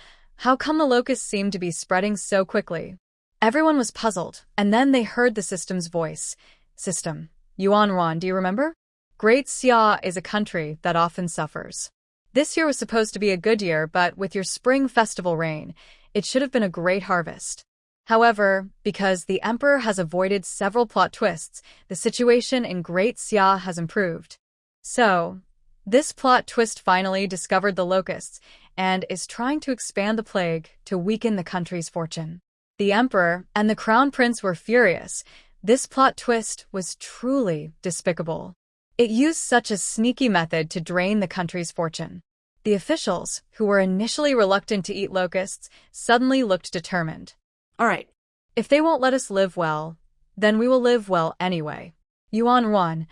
How come the locusts seem to be spreading so quickly? Everyone was puzzled, and then they heard the system's voice. System. Yuan Ruan, do you remember? Great Xia is a country that often suffers. This year was supposed to be a good year, but with your spring festival rain, it should have been a great harvest. However, because the Emperor has avoided several plot twists, the situation in Great Xia has improved. So, this plot twist finally discovered the locusts and is trying to expand the plague to weaken the country's fortune. The Emperor and the Crown Prince were furious. This plot twist was truly despicable. It used such a sneaky method to drain the country's fortune. The officials, who were initially reluctant to eat locusts, suddenly looked determined. All right. If they won't let us live well, then we will live well anyway. Yuan Ruan,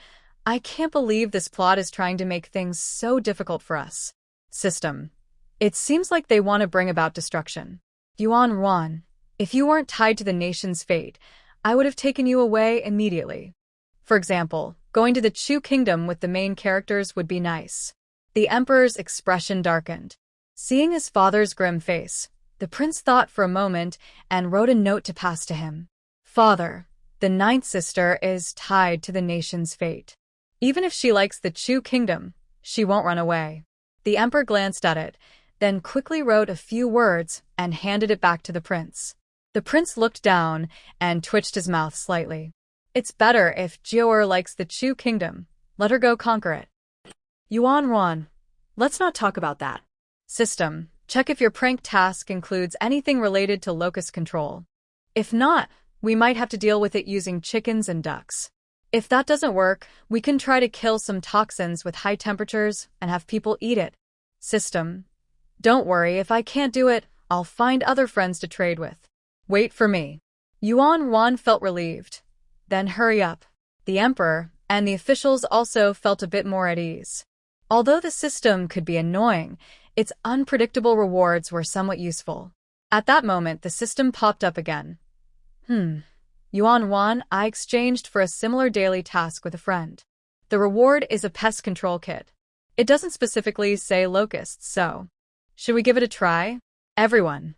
I can't believe this plot is trying to make things so difficult for us. System. It seems like they want to bring about destruction. Yuan Ruan, if you weren't tied to the nation's fate, I would have taken you away immediately. For example, going to the Chu Kingdom with the main characters would be nice. The Emperor's expression darkened. Seeing his father's grim face, the prince thought for a moment and wrote a note to pass to him. Father, the ninth sister is tied to the nation's fate. Even if she likes the Chu Kingdom, she won't run away. The Emperor glanced at it, then quickly wrote a few words and handed it back to the prince. The prince looked down and twitched his mouth slightly. It's better if Jiaoer likes the Chu Kingdom. Let her go conquer it. Yuan Ruan, let's not talk about that. System, check if your prank task includes anything related to locust control. If not, we might have to deal with it using chickens and ducks. If that doesn't work, we can try to kill some toxins with high temperatures and have people eat it. System, don't worry, if I can't do it, I'll find other friends to trade with. Wait for me. Yuan Ruan felt relieved. Then hurry up. The Emperor and the officials also felt a bit more at ease. Although the system could be annoying, its unpredictable rewards were somewhat useful. At that moment, the system popped up again. Yuan Ruan, I exchanged for a similar daily task with a friend. The reward is a pest control kit. It doesn't specifically say locusts, so should we give it a try? Everyone.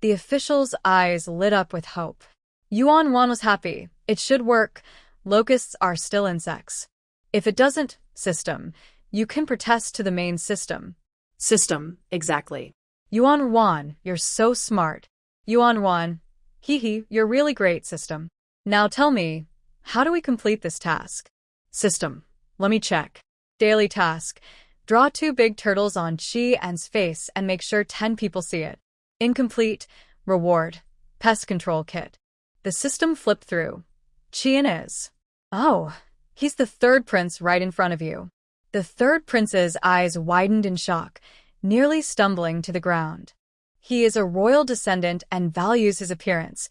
The official's eyes lit up with hope. Yuan Ruan was happy. It should work. Locusts are still insects. If it doesn't, system, you can protest to the main system. System, exactly. Yuan Ruan, you're so smart. Yuan Ruan, hee, you're really great, system. Now tell me, how do we complete this task? System, let me check. Daily task. Draw 2 big turtles on Qi An's face and make sure 10 people see it. Incomplete. Reward. Pest control kit. The system flipped through. Qian is. Oh, he's the third prince right in front of you. The third prince's eyes widened in shock, nearly stumbling to the ground. He is a royal descendant and values his appearance.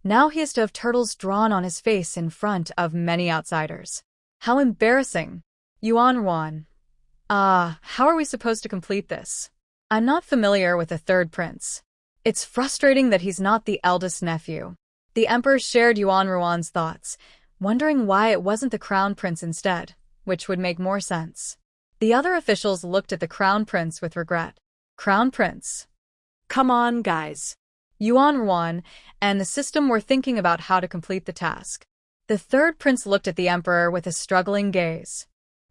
Now he has to have turtles drawn on his face in front of many outsiders. How embarrassing. Yuan Wan. How are we supposed to complete this? I'm not familiar with the third prince. It's frustrating that he's not the eldest nephew. The emperor shared Yuan Ruan's thoughts, wondering why it wasn't the crown prince instead, which would make more sense. The other officials looked at the crown prince with regret. Crown prince. Come on, guys. Yuan Ruan and the system were thinking about how to complete the task. The third prince looked at the emperor with a struggling gaze.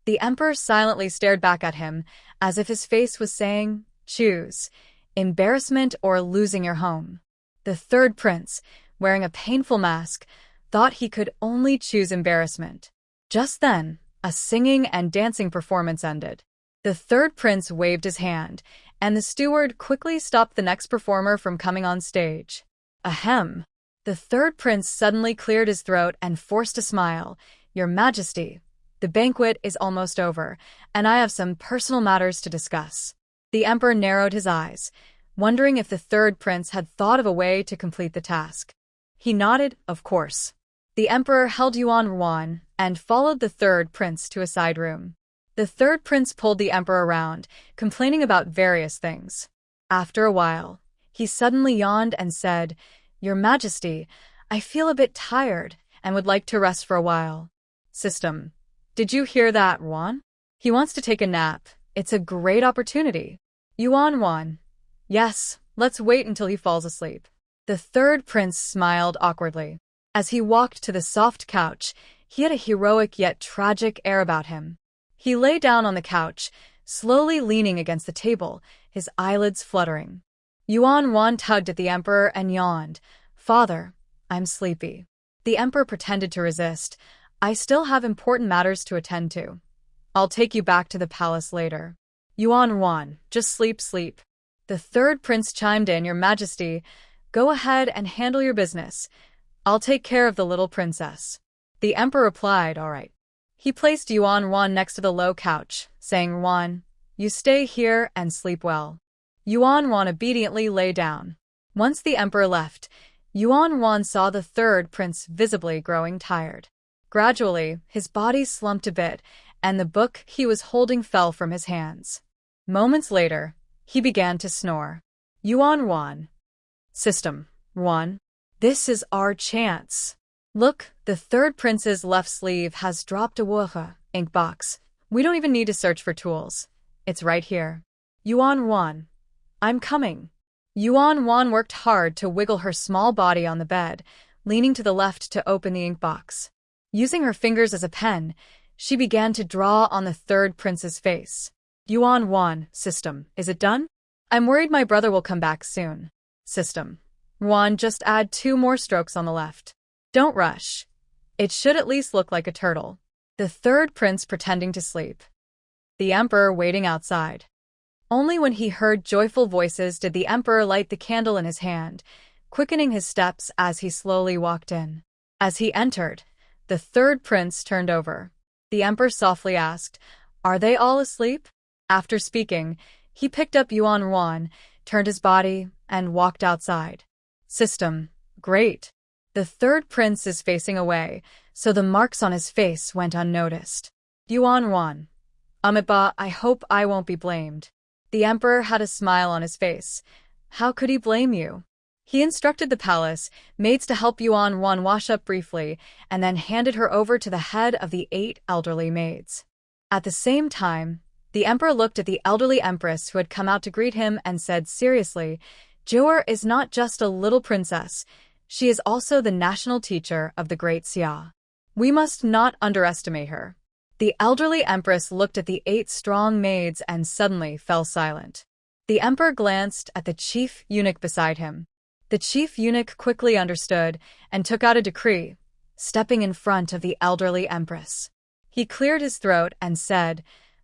The emperor silently stared back at him, as if his face was saying, choose, embarrassment or losing your home. The third prince, wearing a painful mask, thought he could only choose embarrassment. Just then, a singing and dancing performance ended. The third prince waved his hand, and the steward quickly stopped the next performer from coming on stage. Ahem. The third prince suddenly cleared his throat and forced a smile. Your Majesty, the banquet is almost over, and I have some personal matters to discuss. The emperor narrowed his eyes, wondering if the third prince had thought of a way to complete the task. He nodded, of course. The emperor held Yuan Ruan and followed the third prince to a side room. The third prince pulled the emperor around, complaining about various things. After a while, he suddenly yawned and said, Your Majesty, I feel a bit tired and would like to rest for a while. System. Did you hear that, Ruan? He wants to take a nap. It's a great opportunity. Yuan Ruan. Yes, let's wait until he falls asleep. The third prince smiled awkwardly. As he walked to the soft couch, he had a heroic yet tragic air about him. He lay down on the couch, slowly leaning against the table, his eyelids fluttering. Yuan Ruan tugged at the emperor and yawned. Father, I'm sleepy. The emperor pretended to resist. I still have important matters to attend to. I'll take you back to the palace later. Yuan Ruan, just sleep. The third prince chimed in, Your Majesty, go ahead and handle your business. I'll take care of the little princess. The emperor replied, all right. He placed Yuan Ruan next to the low couch, saying, Ruan, you stay here and sleep well. Yuan Ruan obediently lay down. Once the emperor left, Yuan Ruan saw the third prince visibly growing tired. Gradually, his body slumped a bit, and the book he was holding fell from his hands. Moments later, he began to snore. Yuan Ruan. System. Ruan. This is our chance. Look, the third prince's left sleeve has dropped a Wuhe ink box. We don't even need to search for tools. It's right here. Yuan Ruan. I'm coming. Yuan Ruan worked hard to wiggle her small body on the bed, leaning to the left to open the ink box. Using her fingers as a pen, she began to draw on the third prince's face. Yuan Ruan. System. Is it done? I'm worried my brother will come back soon. System. Ruan, just add 2 more strokes on the left. Don't rush. It should at least look like a turtle. The third prince pretending to sleep. The emperor waiting outside. Only when he heard joyful voices did the emperor light the candle in his hand, quickening his steps as he slowly walked in. As he entered, the third prince turned over. The emperor softly asked, Are they all asleep? After speaking, he picked up Yuan Ruan, turned his body, and walked outside. System. Great. The third prince is facing away, so the marks on his face went unnoticed. Yuan Ruan. Amitabha, I hope I won't be blamed. The emperor had a smile on his face. How could he blame you? He instructed the palace maids to help Yuan Ruan wash up briefly, and then handed her over to the head of the 8 elderly maids. At the same time, the emperor looked at the elderly empress who had come out to greet him and said seriously, Joer is not just a little princess, she is also the national teacher of the Great Xia. We must not underestimate her. The elderly empress looked at the 8 strong maids and suddenly fell silent. The emperor glanced at the chief eunuch beside him. The chief eunuch quickly understood and took out a decree, stepping in front of the elderly empress. He cleared his throat and said,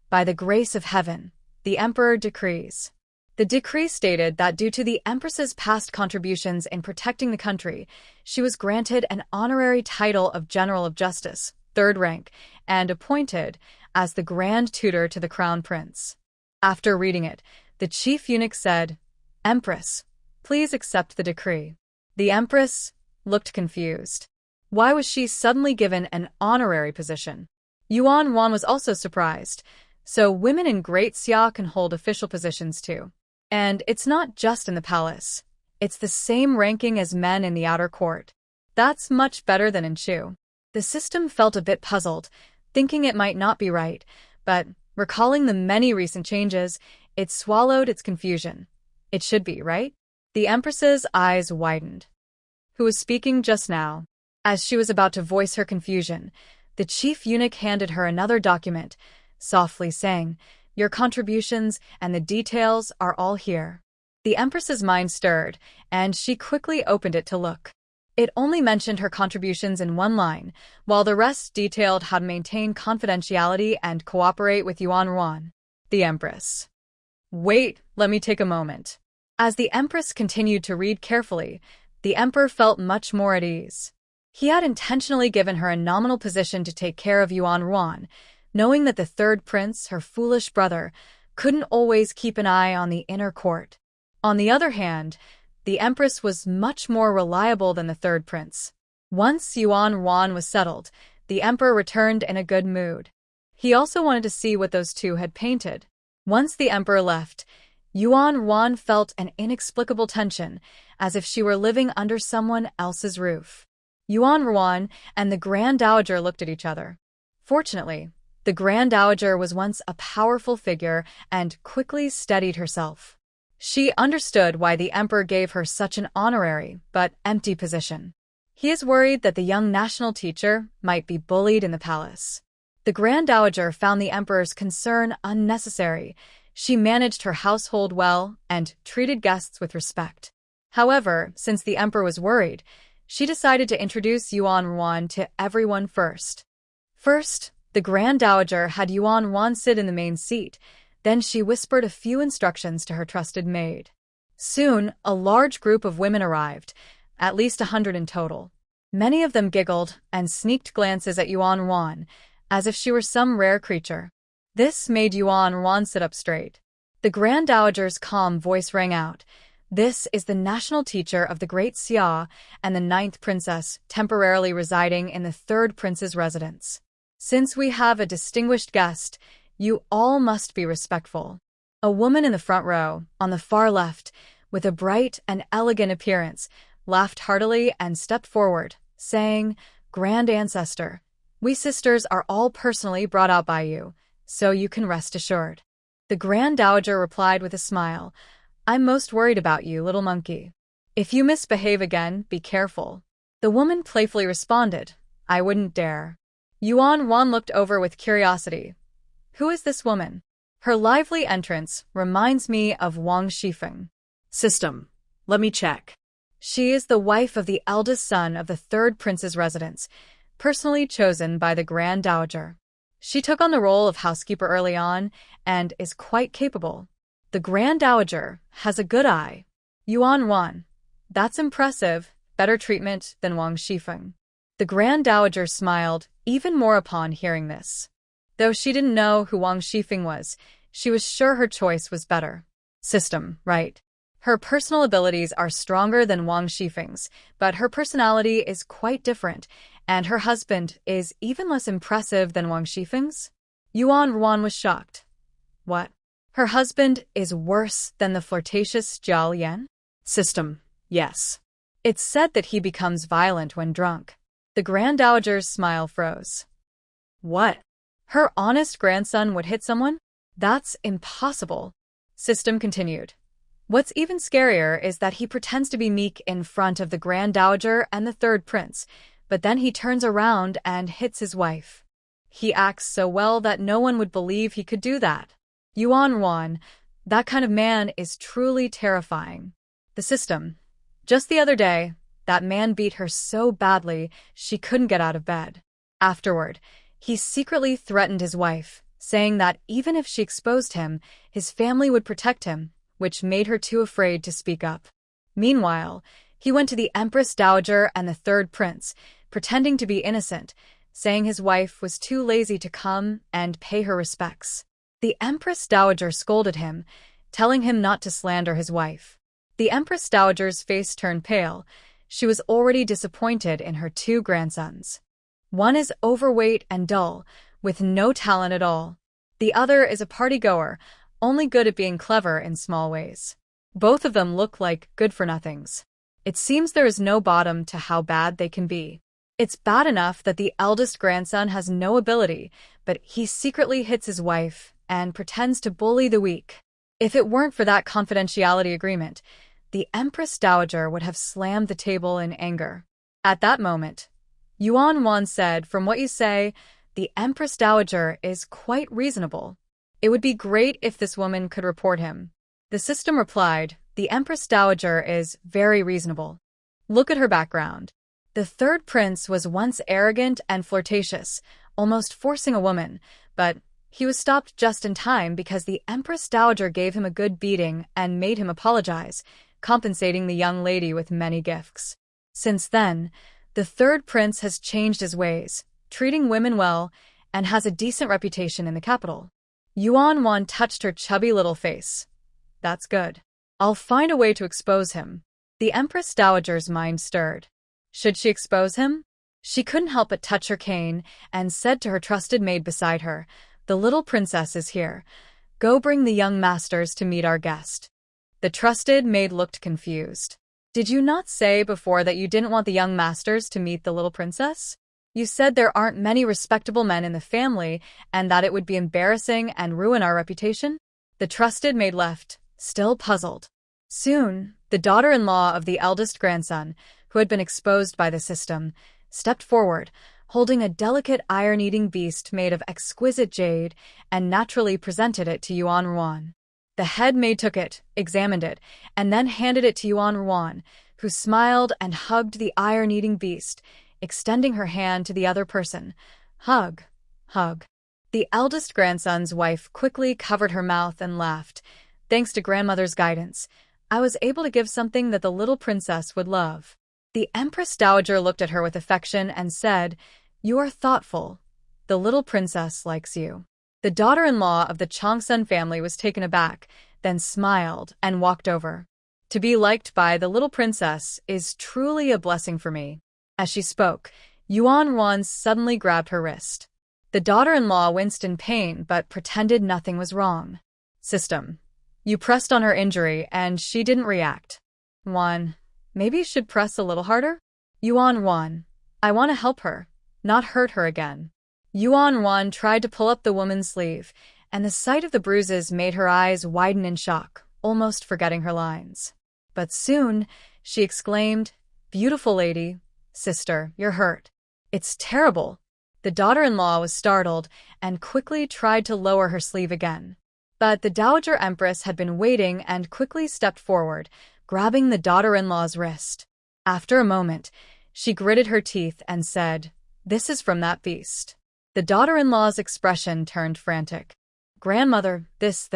By the grace of heaven, the emperor decrees. The decree stated that due to the Empress's past contributions in protecting the country, she was granted an honorary title of General of Justice, third rank, and appointed as the Grand Tutor to the Crown Prince. After reading it, the chief eunuch said, "Empress, please accept the decree." The Empress looked confused. Why was she suddenly given an honorary position? Yuan Wan was also surprised. So women in Great Xia can hold official positions too. And it's not just in the palace. It's the same ranking as men in the outer court. That's much better than in Shu. The system felt a bit puzzled, thinking it might not be right, but recalling the many recent changes, it swallowed its confusion. It should be, right? The Empress's eyes widened. Who was speaking just now? As she was about to voice her confusion, the chief eunuch handed her another document, softly saying, "Your contributions and the details are all here." The Empress's mind stirred, and she quickly opened it to look. It only mentioned her contributions in one line, while the rest detailed how to maintain confidentiality and cooperate with Yuan Ruan. The Empress. Wait, let me take a moment. As the Empress continued to read carefully, the Emperor felt much more at ease. He had intentionally given her a nominal position to take care of Yuan Ruan, knowing that the third prince, her foolish brother, couldn't always keep an eye on the inner court. On the other hand, the Empress was much more reliable than the third prince. Once Yuan Ruan was settled, the Emperor returned in a good mood. He also wanted to see what those two had painted. Once the Emperor left, Yuan Ruan felt an inexplicable tension, as if she were living under someone else's roof. Yuan Ruan and the Grand Dowager looked at each other. Fortunately, the Grand Dowager was once a powerful figure and quickly steadied herself. She understood why the Emperor gave her such an honorary but empty position. He is worried that the young national teacher might be bullied in the palace. The Grand Dowager found the Emperor's concern unnecessary. She managed her household well and treated guests with respect. However, since the Emperor was worried, she decided to introduce Yuan Ruan to everyone first. First, the Grand Dowager had Yuan Ruan sit in the main seat. Then she whispered a few instructions to her trusted maid. Soon, a large group of women arrived, at least 100 in total. Many of them giggled and sneaked glances at Yuan Ruan, as if she were some rare creature. This made Yuan Ruan sit up straight. The Grand Dowager's calm voice rang out. "This is the national teacher of the Great Xia and the 9th princess temporarily residing in the 3rd prince's residence. Since we have a distinguished guest, you all must be respectful." A woman in the front row, on the far left, with a bright and elegant appearance, laughed heartily and stepped forward, saying, "Grand Ancestor, we sisters are all personally brought out by you, so you can rest assured." The Grand Dowager replied with a smile, "I'm most worried about you, little monkey. If you misbehave again, be careful." The woman playfully responded, "I wouldn't dare." Yuan Ruan looked over with curiosity. Who is this woman? Her lively entrance reminds me of Wang Shifeng. System. Let me check. She is the wife of the eldest son of the 3rd prince's residence, personally chosen by the Grand Dowager. She took on the role of housekeeper early on and is quite capable. The Grand Dowager has a good eye. Yuan Ruan. That's impressive. Better treatment than Wang Shifeng. The Grand Dowager smiled even more upon hearing this. Though she didn't know who Wang Shifeng was, she was sure her choice was better. System, right? Her personal abilities are stronger than Wang Shifeng's, but her personality is quite different, and her husband is even less impressive than Wang Shifeng's? Yuan Ruan was shocked. What? Her husband is worse than the flirtatious Jiao Yan? System, yes. It's said that he becomes violent when drunk. The Grand Dowager's smile froze. What? Her honest grandson would hit someone? That's impossible. System continued. What's even scarier is that he pretends to be meek in front of the Grand Dowager and the 3rd prince, but then he turns around and hits his wife. He acts so well that no one would believe he could do that. Yuan Ruan, that kind of man is truly terrifying. The system. Just the other day, that man beat her so badly she couldn't get out of bed. Afterward, he secretly threatened his wife, saying that even if she exposed him, his family would protect him, which made her too afraid to speak up. Meanwhile, he went to the Empress Dowager and the third prince, pretending to be innocent, saying his wife was too lazy to come and pay her respects. The Empress Dowager scolded him, telling him not to slander his wife. The Empress Dowager's face turned pale. She was already disappointed in her two grandsons. One is overweight and dull, with no talent at all. The other is a party-goer, only good at being clever in small ways. Both of them look like good-for-nothings. It seems there is no bottom to how bad they can be. It's bad enough that the eldest grandson has no ability, but he secretly hits his wife and pretends to bully the weak. If it weren't for that confidentiality agreement, the Empress Dowager would have slammed the table in anger. At that moment, Yuan Wan said, "From what you say, the Empress Dowager is quite reasonable. It would be great if this woman could report him." The system replied, "The Empress Dowager is very reasonable. Look at her background." The third prince was once arrogant and flirtatious, almost forcing a woman, but he was stopped just in time because the Empress Dowager gave him a good beating and made him apologize, compensating the young lady with many gifts. Since then, the third prince has changed his ways, treating women well, and has a decent reputation in the capital. Yuan Wan touched her chubby little face. "That's good. I'll find a way to expose him." The Empress Dowager's mind stirred. Should she expose him? She couldn't help but touch her cane and said to her trusted maid beside her, "The little princess is here. Go bring the young masters to meet our guest." The trusted maid looked confused. "Did you not say before that you didn't want the young masters to meet the little princess? You said there aren't many respectable men in the family and that it would be embarrassing and ruin our reputation?" The trusted maid left, still puzzled. Soon, the daughter-in-law of the eldest grandson, who had been exposed by the system, stepped forward, holding a delicate iron-eating beast made of exquisite jade, and naturally presented it to Yuan Ruan. The head maid took it, examined it, and then handed it to Yuan Ruan, who smiled and hugged the iron-eating beast, extending her hand to the other person. "Hug, hug." The eldest grandson's wife quickly covered her mouth and laughed. "Thanks to grandmother's guidance, I was able to give something that the little princess would love." The Empress Dowager looked at her with affection and said, "You are thoughtful. The little princess likes you." The daughter-in-law of the Changsun family was taken aback, then smiled and walked over. "To be liked by the little princess is truly a blessing for me." As she spoke, Yuan Ruan suddenly grabbed her wrist. The daughter-in-law winced in pain but pretended nothing was wrong. "System. You pressed on her injury and she didn't react. Wan, maybe you should press a little harder?" "Yuan Ruan, I want to help her, not hurt her again." Yuan Ruan tried to pull up the woman's sleeve, and the sight of the bruises made her eyes widen in shock, almost forgetting her lines. But soon, she exclaimed, "Beautiful lady, sister, you're hurt." "It's terrible." The daughter-in-law was startled and quickly tried to lower her sleeve again. But the Dowager Empress had been waiting and quickly stepped forward, grabbing the daughter-in-law's wrist. After a moment, she gritted her teeth and said, "This is from that beast." The daughter-in-law's expression turned frantic. "Grandmother, this.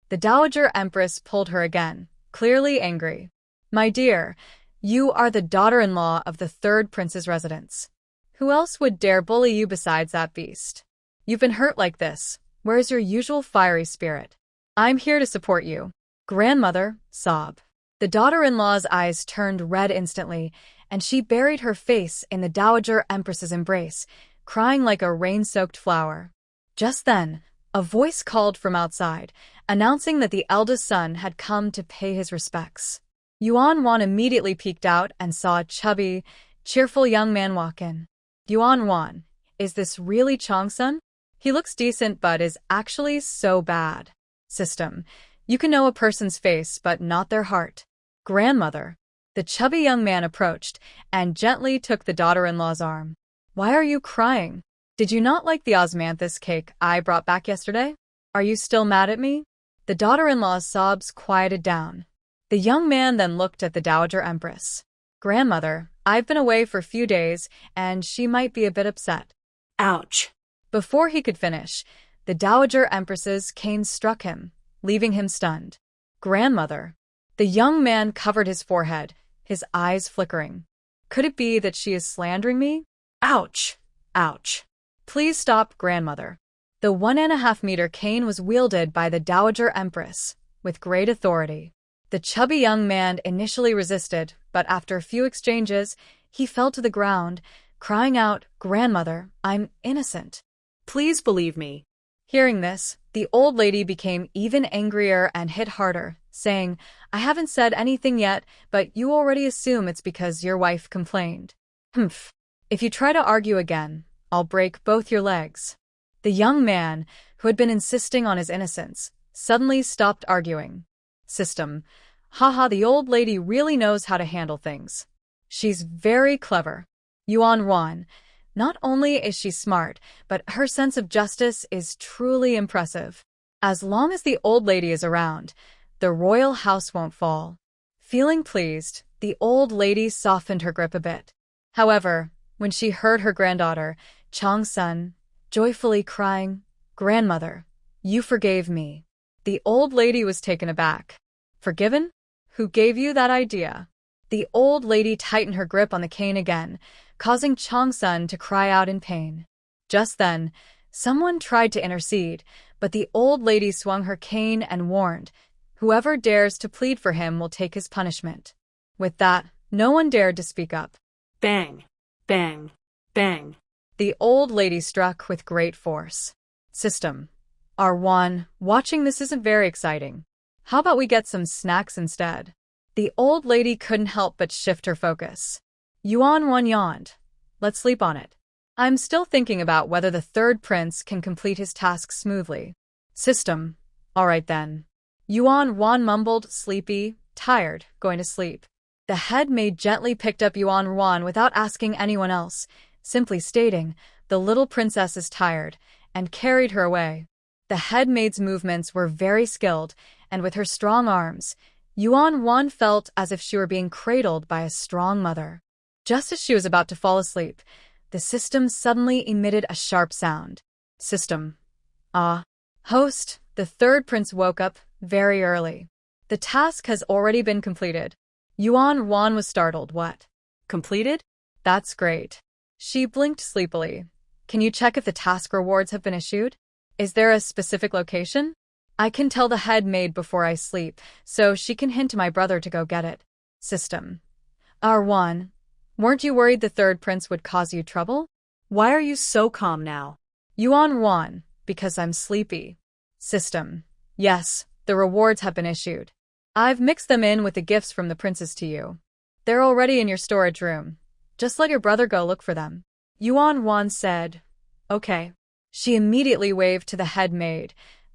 The Dowager Empress pulled her again, clearly angry. "My dear, you are the daughter-in-law of the third prince's residence. Who else would dare bully you besides that beast? You've been hurt like this. Where's your usual fiery spirit? I'm here to support you." "Grandmother," sob. The daughter-in-law's eyes turned red instantly, and she buried her face in the Dowager Empress's embrace, crying like a rain-soaked flower. Just then, a voice called from outside, announcing that the eldest son had come to pay his respects. Yuan Wan immediately peeked out and saw a chubby, cheerful young man walk in. "Yuan Wan, is this really Changsun? He looks decent but is actually so bad." System. You can know a person's face but not their heart. "Grandmother." The chubby young man approached and gently took the daughter-in-law's arm. "Why are you crying? Did you not like the osmanthus cake I brought back yesterday? Are you still mad at me?" The daughter-in-law's sobs quieted down. The young man then looked at the Dowager Empress. "Grandmother, I've been away for a few days, and she might be a bit upset." Ouch. Before he could finish, the Dowager Empress's cane struck him, leaving him stunned. Grandmother. The young man covered his forehead, his eyes flickering. Could it be that she is slandering me? Ouch! Ouch! Please stop, grandmother. The 1.5-meter cane was wielded by the Dowager Empress, with great authority. The chubby young man initially resisted, but after a few exchanges, he fell to the ground, crying out, "Grandmother, I'm innocent. Please believe me." Hearing this, the old lady became even angrier and hit harder, saying, "I haven't said anything yet, but you already assume it's because your wife complained. Humph. If you try to argue again, I'll break both your legs." The young man, who had been insisting on his innocence, suddenly stopped arguing. System. Haha, the old lady really knows how to handle things. She's very clever. Yuan Wan. Not only is she smart, but her sense of justice is truly impressive. As long as the old lady is around, the royal house won't fall. Feeling pleased, the old lady softened her grip a bit. However, when she heard her granddaughter, Changsun, joyfully crying, "Grandmother, you forgave me," the old lady was taken aback. "Forgiven? Who gave you that idea?" The old lady tightened her grip on the cane again, causing Changsun to cry out in pain. Just then, someone tried to intercede, but the old lady swung her cane and warned, "Whoever dares to plead for him will take his punishment." With that, no one dared to speak up. Bang, bang, bang. The old lady struck with great force. System. R1, watching this isn't very exciting. How about we get some snacks instead? The old lady couldn't help but shift her focus. Yuan Wan yawned. Let's sleep on it. I'm still thinking about whether the third prince can complete his task smoothly. System. All right then. Yuan Wan mumbled, sleepy, tired, going to sleep. The head maid gently picked up Yuan Wan without asking anyone else, simply stating, "The little princess is tired," and carried her away. The head maid's movements were very skilled, and with her strong arms, Yuan Wan felt as if she were being cradled by a strong mother. Just as she was about to fall asleep, the system suddenly emitted a sharp sound. System. Ah. Host, the third prince woke up very early. The task has already been completed. Yuan Wan was startled. What? Completed? That's great. She blinked sleepily. Can you check if the task rewards have been issued? Is there a specific location? I can tell the head maid before I sleep, so she can hint to my brother to go get it. System. R1. Weren't you worried the third prince would cause you trouble? Why are you so calm now? Yuan Wan. Because I'm sleepy. System. Yes, the rewards have been issued. I've mixed them in with the gifts from the princes to you. They're already in your storage room. Just let your brother go look for them. Yuan Wan said, "Okay." She immediately waved to the head maid.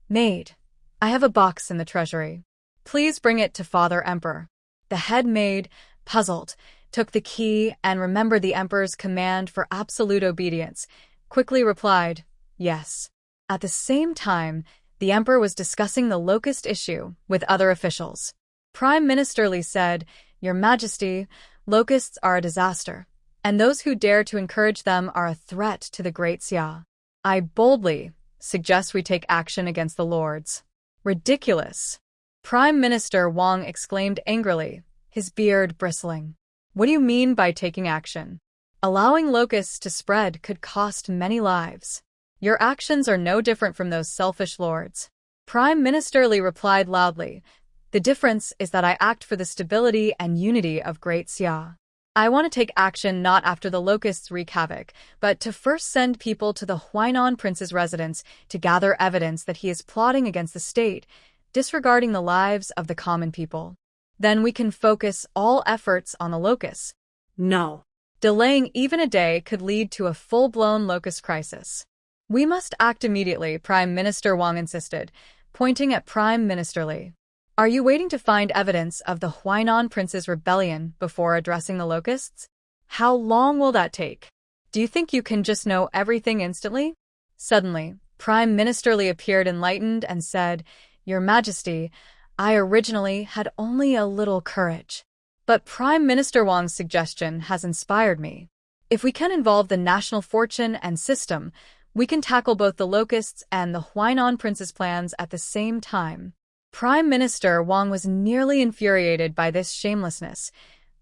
"Maid, I have a box in the treasury. Please bring it to Father Emperor." The head maid, puzzled, took the key and remembered the emperor's command for absolute obedience, quickly replied, "Yes." At the same time, the emperor was discussing the locust issue with other officials. Prime Minister Li said, "Your Majesty, locusts are a disaster, and those who dare to encourage them are a threat to the Great Xia. I boldly suggest we take action against the lords." Ridiculous! Prime Minister Wang exclaimed angrily, his beard bristling. What do you mean by taking action? Allowing locusts to spread could cost many lives. Your actions are no different from those selfish lords. Prime Minister Li replied loudly, "The difference is that I act for the stability and unity of Great Xia. I want to take action not after the locusts wreak havoc, but to first send people to the Huainan prince's residence to gather evidence that he is plotting against the state, disregarding the lives of the common people. Then we can focus all efforts on the locusts." No. Delaying even a day could lead to a full-blown locust crisis. "We must act immediately," Prime Minister Wang insisted, pointing at Prime Minister Li. "Are you waiting to find evidence of the Huainan prince's rebellion before addressing the locusts? How long will that take? Do you think you can just know everything instantly?" Suddenly, Prime Minister Li appeared enlightened and said, "Your Majesty, I originally had only a little courage. But Prime Minister Wang's suggestion has inspired me. If we can involve the national fortune and system, we can tackle both the locusts and the Huainan prince's plans at the same time." Prime Minister Wang was nearly infuriated by this shamelessness.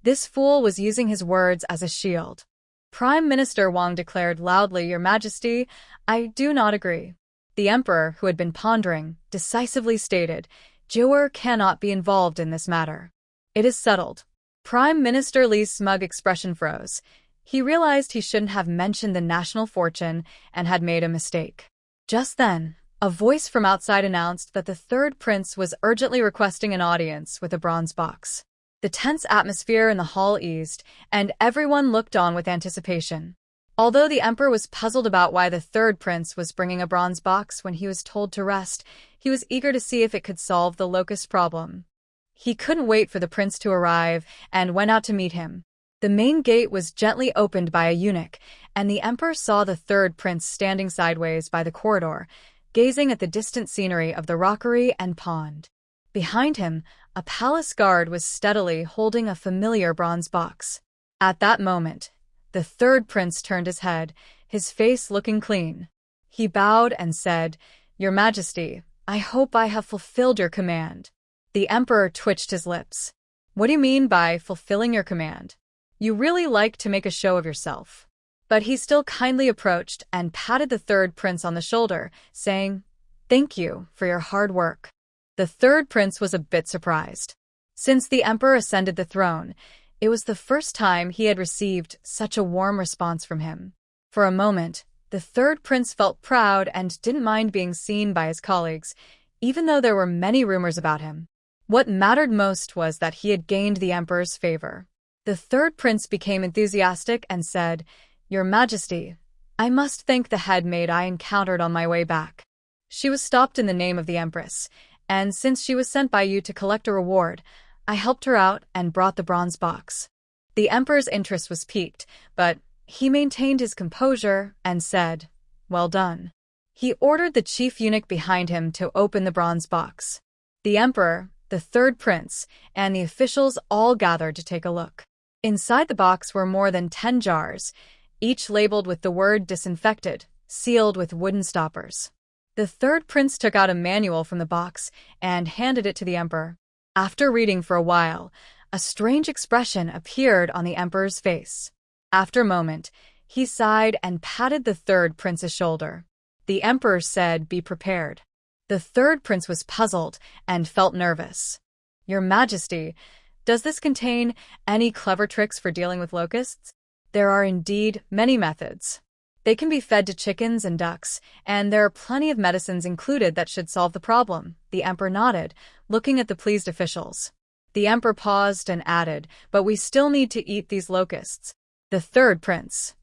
This fool was using his words as a shield. Prime Minister Wang declared loudly, "Your Majesty, I do not agree." The emperor, who had been pondering, decisively stated, "Jiwer cannot be involved in this matter." "It is settled." Prime Minister Li's smug expression froze. He realized he shouldn't have mentioned the national fortune and had made a mistake. Just then, a voice from outside announced that the third prince was urgently requesting an audience with a bronze box. The tense atmosphere in the hall eased, and everyone looked on with anticipation. Although the emperor was puzzled about why the third prince was bringing a bronze box when he was told to rest, he was eager to see if it could solve the locust problem. He couldn't wait for the prince to arrive and went out to meet him. The main gate was gently opened by a eunuch, and the emperor saw the third prince standing sideways by the corridor, gazing at the distant scenery of the rockery and pond. Behind him, a palace guard was steadily holding a familiar bronze box. At that moment, the third prince turned his head, his face looking clean. He bowed and said, "Your Majesty, I hope I have fulfilled your command." The emperor twitched his lips. "What do you mean by fulfilling your command? You really like to make a show of yourself." But he still kindly approached and patted the third prince on the shoulder, saying, "Thank you for your hard work." The third prince was a bit surprised. Since the emperor ascended the throne, it was the first time he had received such a warm response from him. For a moment, the third prince felt proud and didn't mind being seen by his colleagues, even though there were many rumors about him. What mattered most was that he had gained the emperor's favor. The third prince became enthusiastic and said, "Your Majesty, I must thank the head maid I encountered on my way back. She was stopped in the name of the empress, and since she was sent by you to collect a reward, I helped her out and brought the bronze box." The emperor's interest was piqued, but he maintained his composure and said, "Well done." He ordered the chief eunuch behind him to open the bronze box. The emperor, the third prince, and the officials all gathered to take a look. Inside the box were more than 10 jars, each labeled with the word "disinfected," sealed with wooden stoppers. The third prince took out a manual from the box and handed it to the emperor. After reading for a while, a strange expression appeared on the emperor's face. After a moment, he sighed and patted the third prince's shoulder. The emperor said, "Be prepared." The third prince was puzzled and felt nervous. "Your Majesty, does this contain any clever tricks for dealing with locusts?" "There are indeed many methods. They can be fed to chickens and ducks, and there are plenty of medicines included that should solve the problem." The emperor nodded, looking at the pleased officials. The emperor paused and added, "But we still need to eat these locusts." The third prince.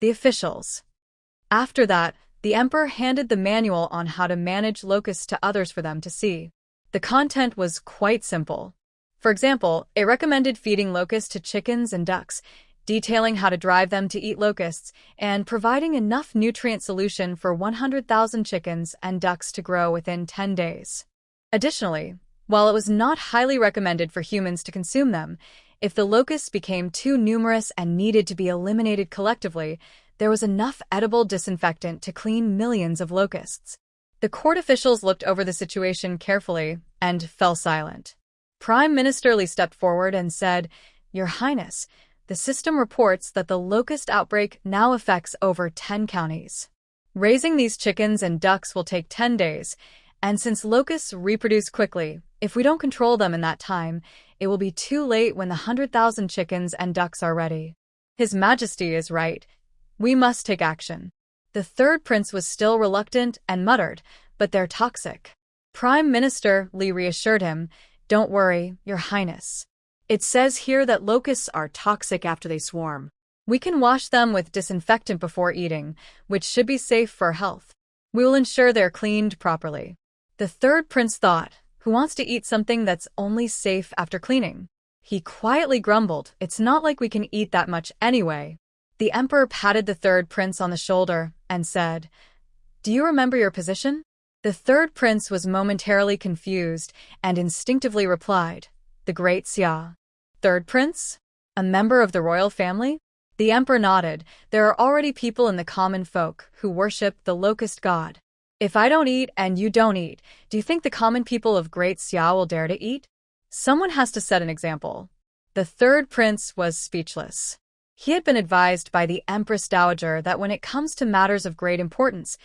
The officials. After that, the emperor handed the manual on how to manage locusts to others for them to see. The content was quite simple. For example, it recommended feeding locusts to chickens and ducks, detailing how to drive them to eat locusts, and providing enough nutrient solution for 100,000 chickens and ducks to grow within 10 days. Additionally, while it was not highly recommended for humans to consume them, if the locusts became too numerous and needed to be eliminated collectively, there was enough edible disinfectant to clean millions of locusts. The court officials looked over the situation carefully and fell silent. Prime Minister Li stepped forward and said, "Your Highness, the system reports that the locust outbreak now affects over 10 counties. Raising these chickens and ducks will take 10 days, and since locusts reproduce quickly, if we don't control them in that time, it will be too late when the 100,000 chickens and ducks are ready. His Majesty is right. We must take action." The third prince was still reluctant and muttered, "But they're toxic." Prime Minister Li reassured him, "Don't worry, Your Highness. It says here that locusts are toxic after they swarm. We can wash them with disinfectant before eating, which should be safe for health. We will ensure they're cleaned properly." The third prince thought, "Who wants to eat something that's only safe after cleaning?" He quietly grumbled, "It's not like we can eat that much anyway." The emperor patted the third prince on the shoulder and said, "Do you remember your position?" The third prince was momentarily confused and instinctively replied, "The Great Xia." "Third prince? A member of the royal family?" The emperor nodded. "There are already people in the common folk who worship the locust god. If I don't eat and you don't eat, do you think the common people of Great Xiao will dare to eat? Someone has to set an example. The third prince was speechless. He had been advised by the Empress Dowager that when it comes to matters of great importance,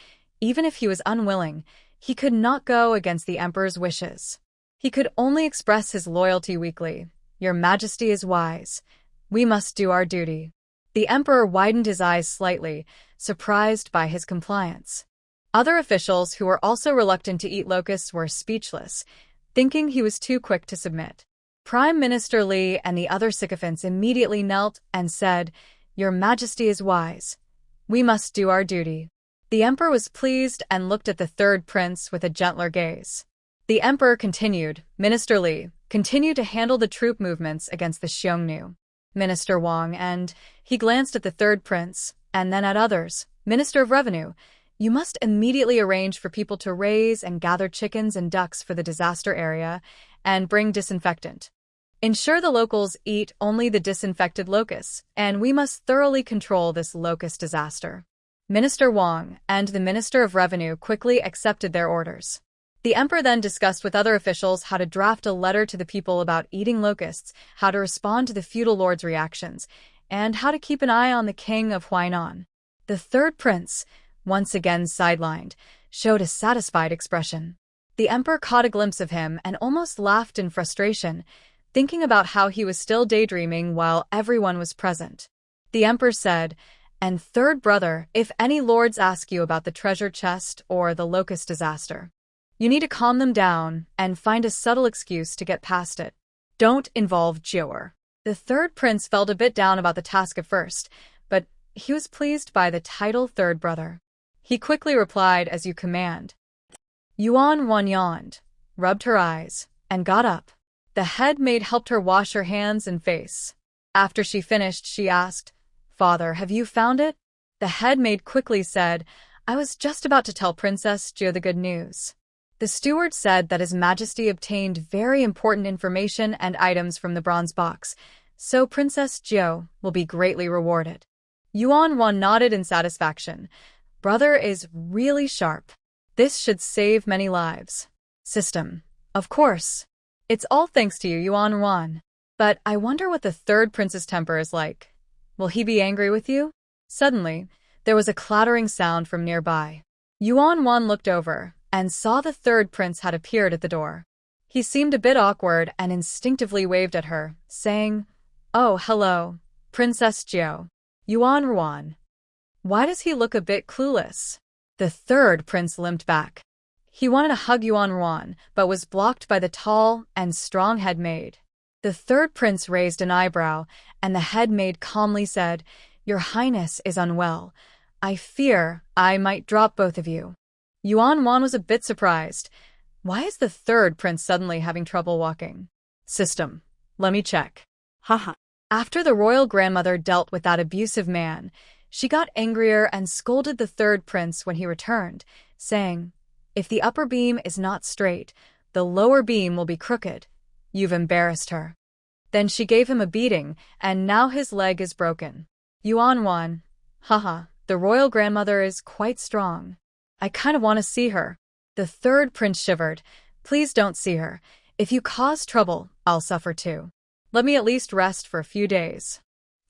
even if he was unwilling, he could not go against the emperor's wishes. He could only express his loyalty weakly. Your Majesty is wise. We must do our duty. The emperor widened his eyes slightly, surprised by his compliance. Other officials who were also reluctant to eat locusts were speechless, thinking he was too quick to submit. Prime Minister Li and the other sycophants immediately knelt and said, Your Majesty is wise. We must do our duty. The emperor was pleased and looked at the third prince with a gentler gaze. The emperor continued, Minister Li, continue to handle the troop movements against the Xiongnu. Minister Wang, and he glanced at the third prince, and then at others. Minister of Revenue, you must immediately arrange for people to raise and gather chickens and ducks for the disaster area and bring disinfectant. Ensure the locals eat only the disinfected locusts, and we must thoroughly control this locust disaster. Minister Wang and the Minister of Revenue quickly accepted their orders. The emperor then discussed with other officials how to draft a letter to the people about eating locusts, how to respond to the feudal lord's reactions, and how to keep an eye on the king of Huainan. The third prince, once again sidelined, showed a satisfied expression. The emperor caught a glimpse of him and almost laughed in frustration, thinking about how he was still daydreaming while everyone was present. The emperor said, And third brother, if any lords ask you about the treasure chest or the locust disaster, you need to calm them down and find a subtle excuse to get past it. Don't involve Jior. The third prince felt a bit down about the task at first, but he was pleased by the title third brother. He quickly replied, As you command. Yuan Wan yawned, rubbed her eyes, and got up. The head maid helped her wash her hands and face. After she finished, she asked, Father, have you found it? The head maid quickly said, I was just about to tell Princess Jiu the good news. The steward said that His Majesty obtained very important information and items from the bronze box, so Princess Jiu will be greatly rewarded. Yuan Wan nodded in satisfaction. Brother is really sharp. This should save many lives. System. Of course. It's all thanks to you, Yuan Wan. But I wonder what the third prince's temper is like. Will he be angry with you? Suddenly, there was a clattering sound from nearby. Yuan Wan looked over and saw the third prince had appeared at the door. He seemed a bit awkward and instinctively waved at her, saying, Oh, hello, Princess Jiu. Yuan Wan. Why does he look a bit clueless? The third prince limped back. He wanted to hug Yuan Wan, but was blocked by the tall and strong head maid. The third prince raised an eyebrow, and the head maid calmly said, Your Highness is unwell. I fear I might drop both of you. Yuan Wan was a bit surprised. Why is the third prince suddenly having trouble walking? System. Let me check. Haha. After the royal grandmother dealt with that abusive man, she got angrier and scolded the third prince when he returned, saying, If the upper beam is not straight, the lower beam will be crooked. You've embarrassed her. Then she gave him a beating, and now his leg is broken. Yuan Wan. Haha, the royal grandmother is quite strong. I kind of want to see her. The third prince shivered. Please don't see her. If you cause trouble, I'll suffer too. Let me at least rest for a few days.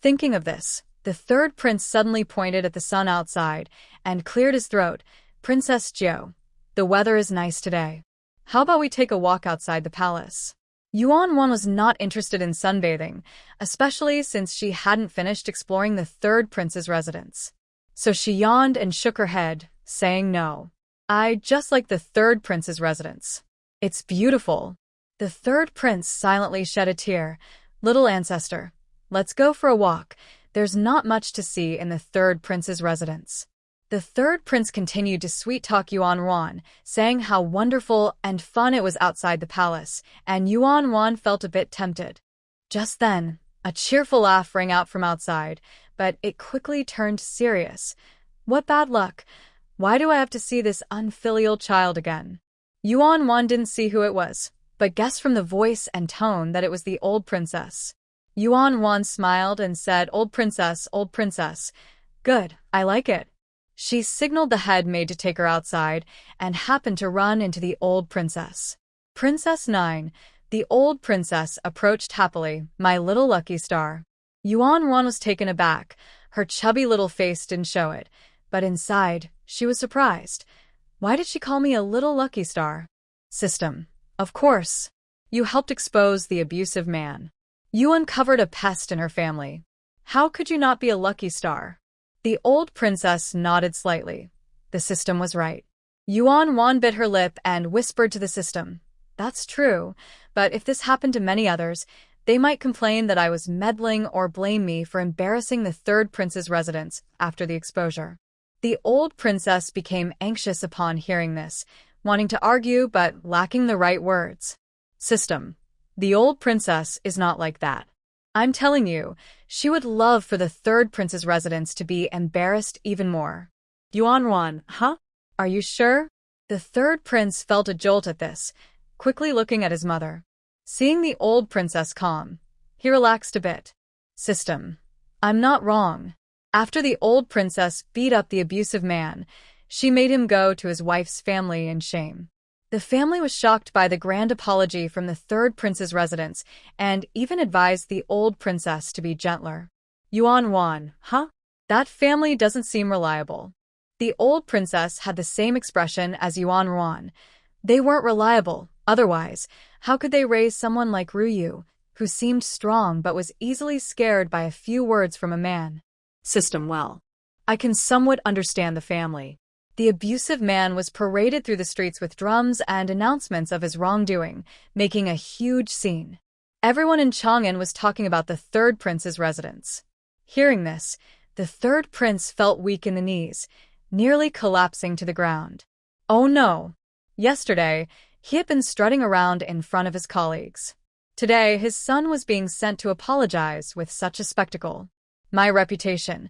Thinking of this, the third prince suddenly pointed at the sun outside and cleared his throat. Princess Jiu, the weather is nice today. How about we take a walk outside the palace? Yuan Wan was not interested in sunbathing, especially since she hadn't finished exploring the third prince's residence. So she yawned and shook her head, saying no. I just like the third prince's residence. It's beautiful. The third prince silently shed a tear. Little ancestor, let's go for a walk. There's not much to see in the third prince's residence. The third prince continued to sweet-talk Yuan Wan, saying how wonderful and fun it was outside the palace, and Yuan Wan felt a bit tempted. Just then, a cheerful laugh rang out from outside, but it quickly turned serious. What bad luck! Why do I have to see this unfilial child again? Yuan Wan didn't see who it was, but guessed from the voice and tone that it was the old princess. Yuan Wan smiled and said, Old princess, old princess. Good, I like it. She signaled the head maid to take her outside and happened to run into the old princess. Princess 9, the old princess approached happily, my little lucky star. Yuan Wan was taken aback. Her chubby little face didn't show it, but inside, she was surprised. Why did she call me a little lucky star? System. Of course. You helped expose the abusive man. You uncovered a pest in her family. How could you not be a lucky star? The old princess nodded slightly. The system was right. Yuan Wan bit her lip and whispered to the system. That's true, but if this happened to many others, they might complain that I was meddling or blame me for embarrassing the third prince's residence after the exposure. The old princess became anxious upon hearing this, wanting to argue but lacking the right words. System. The old princess is not like that. I'm telling you, she would love for the third prince's residence to be embarrassed even more. Yuan Wan, huh? Are you sure? The third prince felt a jolt at this, quickly looking at his mother. Seeing the old princess calm, he relaxed a bit. System. I'm not wrong. After the old princess beat up the abusive man, she made him go to his wife's family in shame. The family was shocked by the grand apology from the third prince's residence and even advised the old princess to be gentler. Yuan Wan, huh? That family doesn't seem reliable. The old princess had the same expression as Yuan Wan. They weren't reliable, otherwise, how could they raise someone like Ruyu, who seemed strong but was easily scared by a few words from a man? System. Well, I can somewhat understand the family. The abusive man was paraded through the streets with drums and announcements of his wrongdoing, making a huge scene. Everyone in Chang'an was talking about the third prince's residence. Hearing this, the third prince felt weak in the knees, nearly collapsing to the ground. Oh no! Yesterday, he had been strutting around in front of his colleagues. Today, his son was being sent to apologize with such a spectacle. My reputation,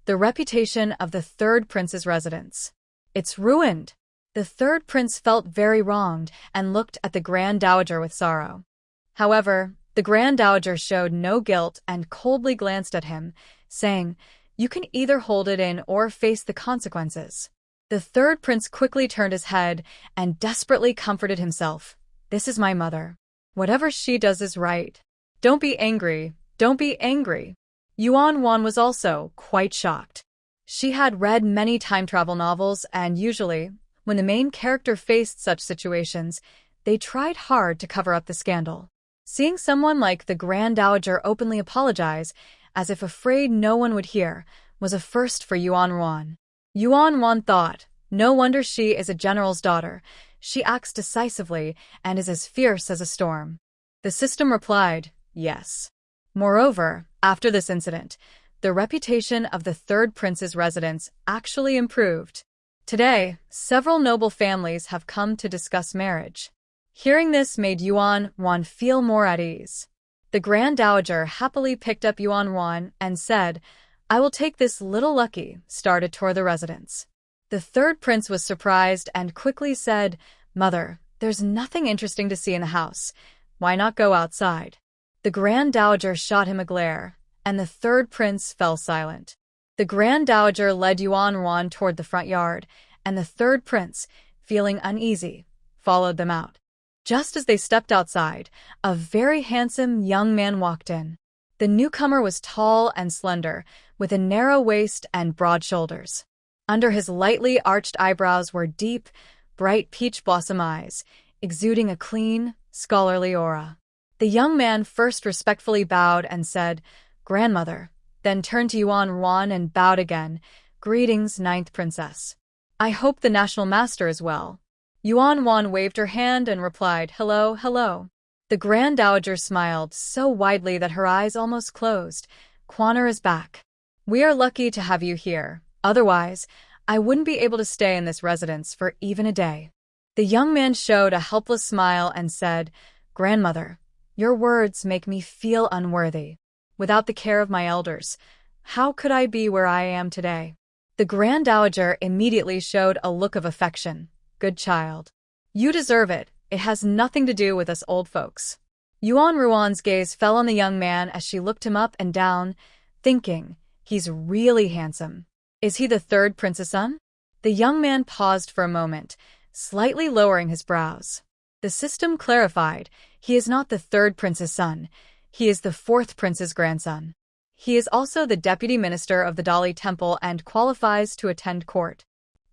the reputation of the third prince's residence. It's ruined. The third prince felt very wronged and looked at the Grand Dowager with sorrow. However, the Grand Dowager showed no guilt and coldly glanced at him, saying, "You can either hold it in or face the consequences." The third prince quickly turned his head and desperately comforted himself. This is my mother. Whatever she does is right. Don't be angry. Don't be angry. Yuan Wan was also quite shocked. She had read many time travel novels and usually, when the main character faced such situations, they tried hard to cover up the scandal. Seeing someone like the Grand Dowager openly apologize, as if afraid no one would hear, was a first for Yuan Wan. Yuan Wan thought, no wonder she is a general's daughter. She acts decisively and is as fierce as a storm. The system replied, yes. Moreover, after this incident, the reputation of the third prince's residence actually improved. Today, several noble families have come to discuss marriage. Hearing this made Yuan Wan feel more at ease. The Grand Dowager happily picked up Yuan Wan and said, I will take this little lucky star to tour the residence. The third prince was surprised and quickly said, Mother, there's nothing interesting to see in the house. Why not go outside? The Grand Dowager shot him a glare, and the third prince fell silent. The Grand Dowager led Yuan Wan toward the front yard, and the third prince, feeling uneasy, followed them out. Just as they stepped outside, a very handsome young man walked in. The newcomer was tall and slender, with a narrow waist and broad shoulders. Under his lightly arched eyebrows were deep, bright peach blossom eyes, exuding a clean, scholarly aura. The young man first respectfully bowed and said, Grandmother, then turned to Yuan Wan and bowed again. Greetings, ninth princess. I hope the national master is well. Yuan Wan waved her hand and replied, Hello, hello. The Grand Dowager smiled so widely that her eyes almost closed. Quaner is back. We are lucky to have you here. Otherwise, I wouldn't be able to stay in this residence for even a day. The young man showed a helpless smile and said, Grandmother, your words make me feel unworthy. Without the care of my elders, how could I be where I am today? The Grand Dowager immediately showed a look of affection. Good child. You deserve it. It has nothing to do with us old folks. Yuan Ruan's gaze fell on the young man as she looked him up and down, thinking, he's really handsome. Is he the third prince's son? The young man paused for a moment, slightly lowering his brows. The system clarified, he is not the third prince's son, he is the fourth prince's grandson. He is also the deputy minister of the Dali Temple and qualifies to attend court.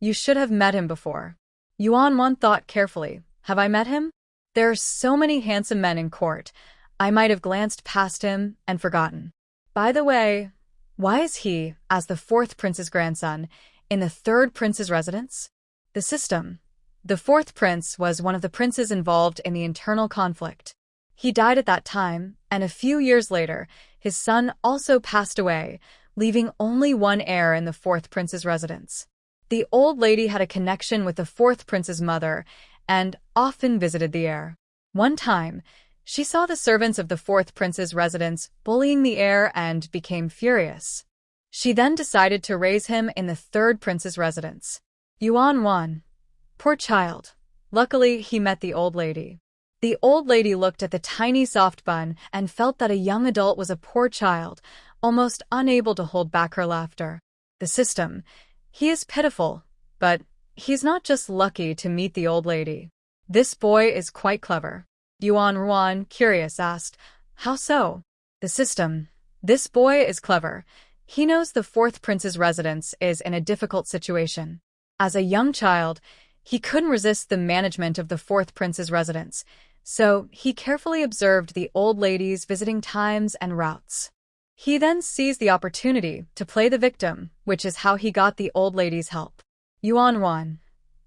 You should have met him before. Yuan Wan thought carefully. Have I met him? There are so many handsome men in court. I might have glanced past him and forgotten. By the way, why is he, as the fourth prince's grandson, in the third prince's residence? The system. The fourth prince was one of the princes involved in the internal conflict. He died at that time, and a few years later, his son also passed away, leaving only one heir in the fourth prince's residence. The old lady had a connection with the fourth prince's mother and often visited the heir. One time, she saw the servants of the fourth prince's residence bullying the heir and became furious. She then decided to raise him in the third prince's residence. Yuan Wan. Poor child. Luckily, he met the old lady. The old lady looked at the tiny soft bun and felt that a young adult was a poor child, almost unable to hold back her laughter. The system. He is pitiful, but he's not just lucky to meet the old lady. This boy is quite clever. Yuan Ruan, curious, asked, How so? The system. This boy is clever. He knows the fourth prince's residence is in a difficult situation. As a young child, he couldn't resist the management of the fourth prince's residence, so he carefully observed the old lady's visiting times and routes. He then seized the opportunity to play the victim, which is how he got the old lady's help. Yuan Wan.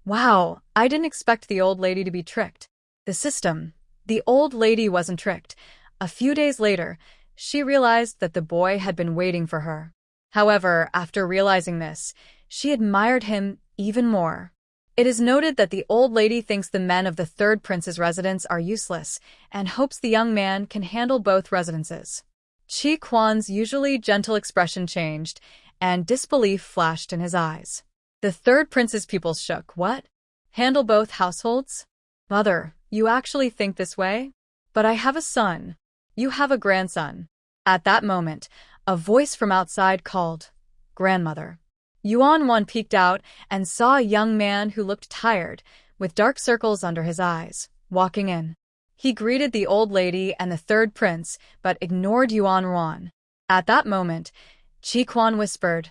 Wow, I didn't expect the old lady to be tricked. The system. The old lady wasn't tricked. A few days later, she realized that the boy had been waiting for her. However, after realizing this, she admired him even more. It is noted that the old lady thinks the men of the third prince's residence are useless and hopes the young man can handle both residences. Chi Quan's usually gentle expression changed, and disbelief flashed in his eyes. The third prince's pupils shook. What? Handle both households? Mother, you actually think this way? But I have a son. You have a grandson. At that moment, a voice from outside called, Grandmother. Yuan Wan peeked out and saw a young man who looked tired, with dark circles under his eyes, walking in. He greeted the old lady and the third prince, but ignored Yuan Wan. At that moment, Chi Quan whispered,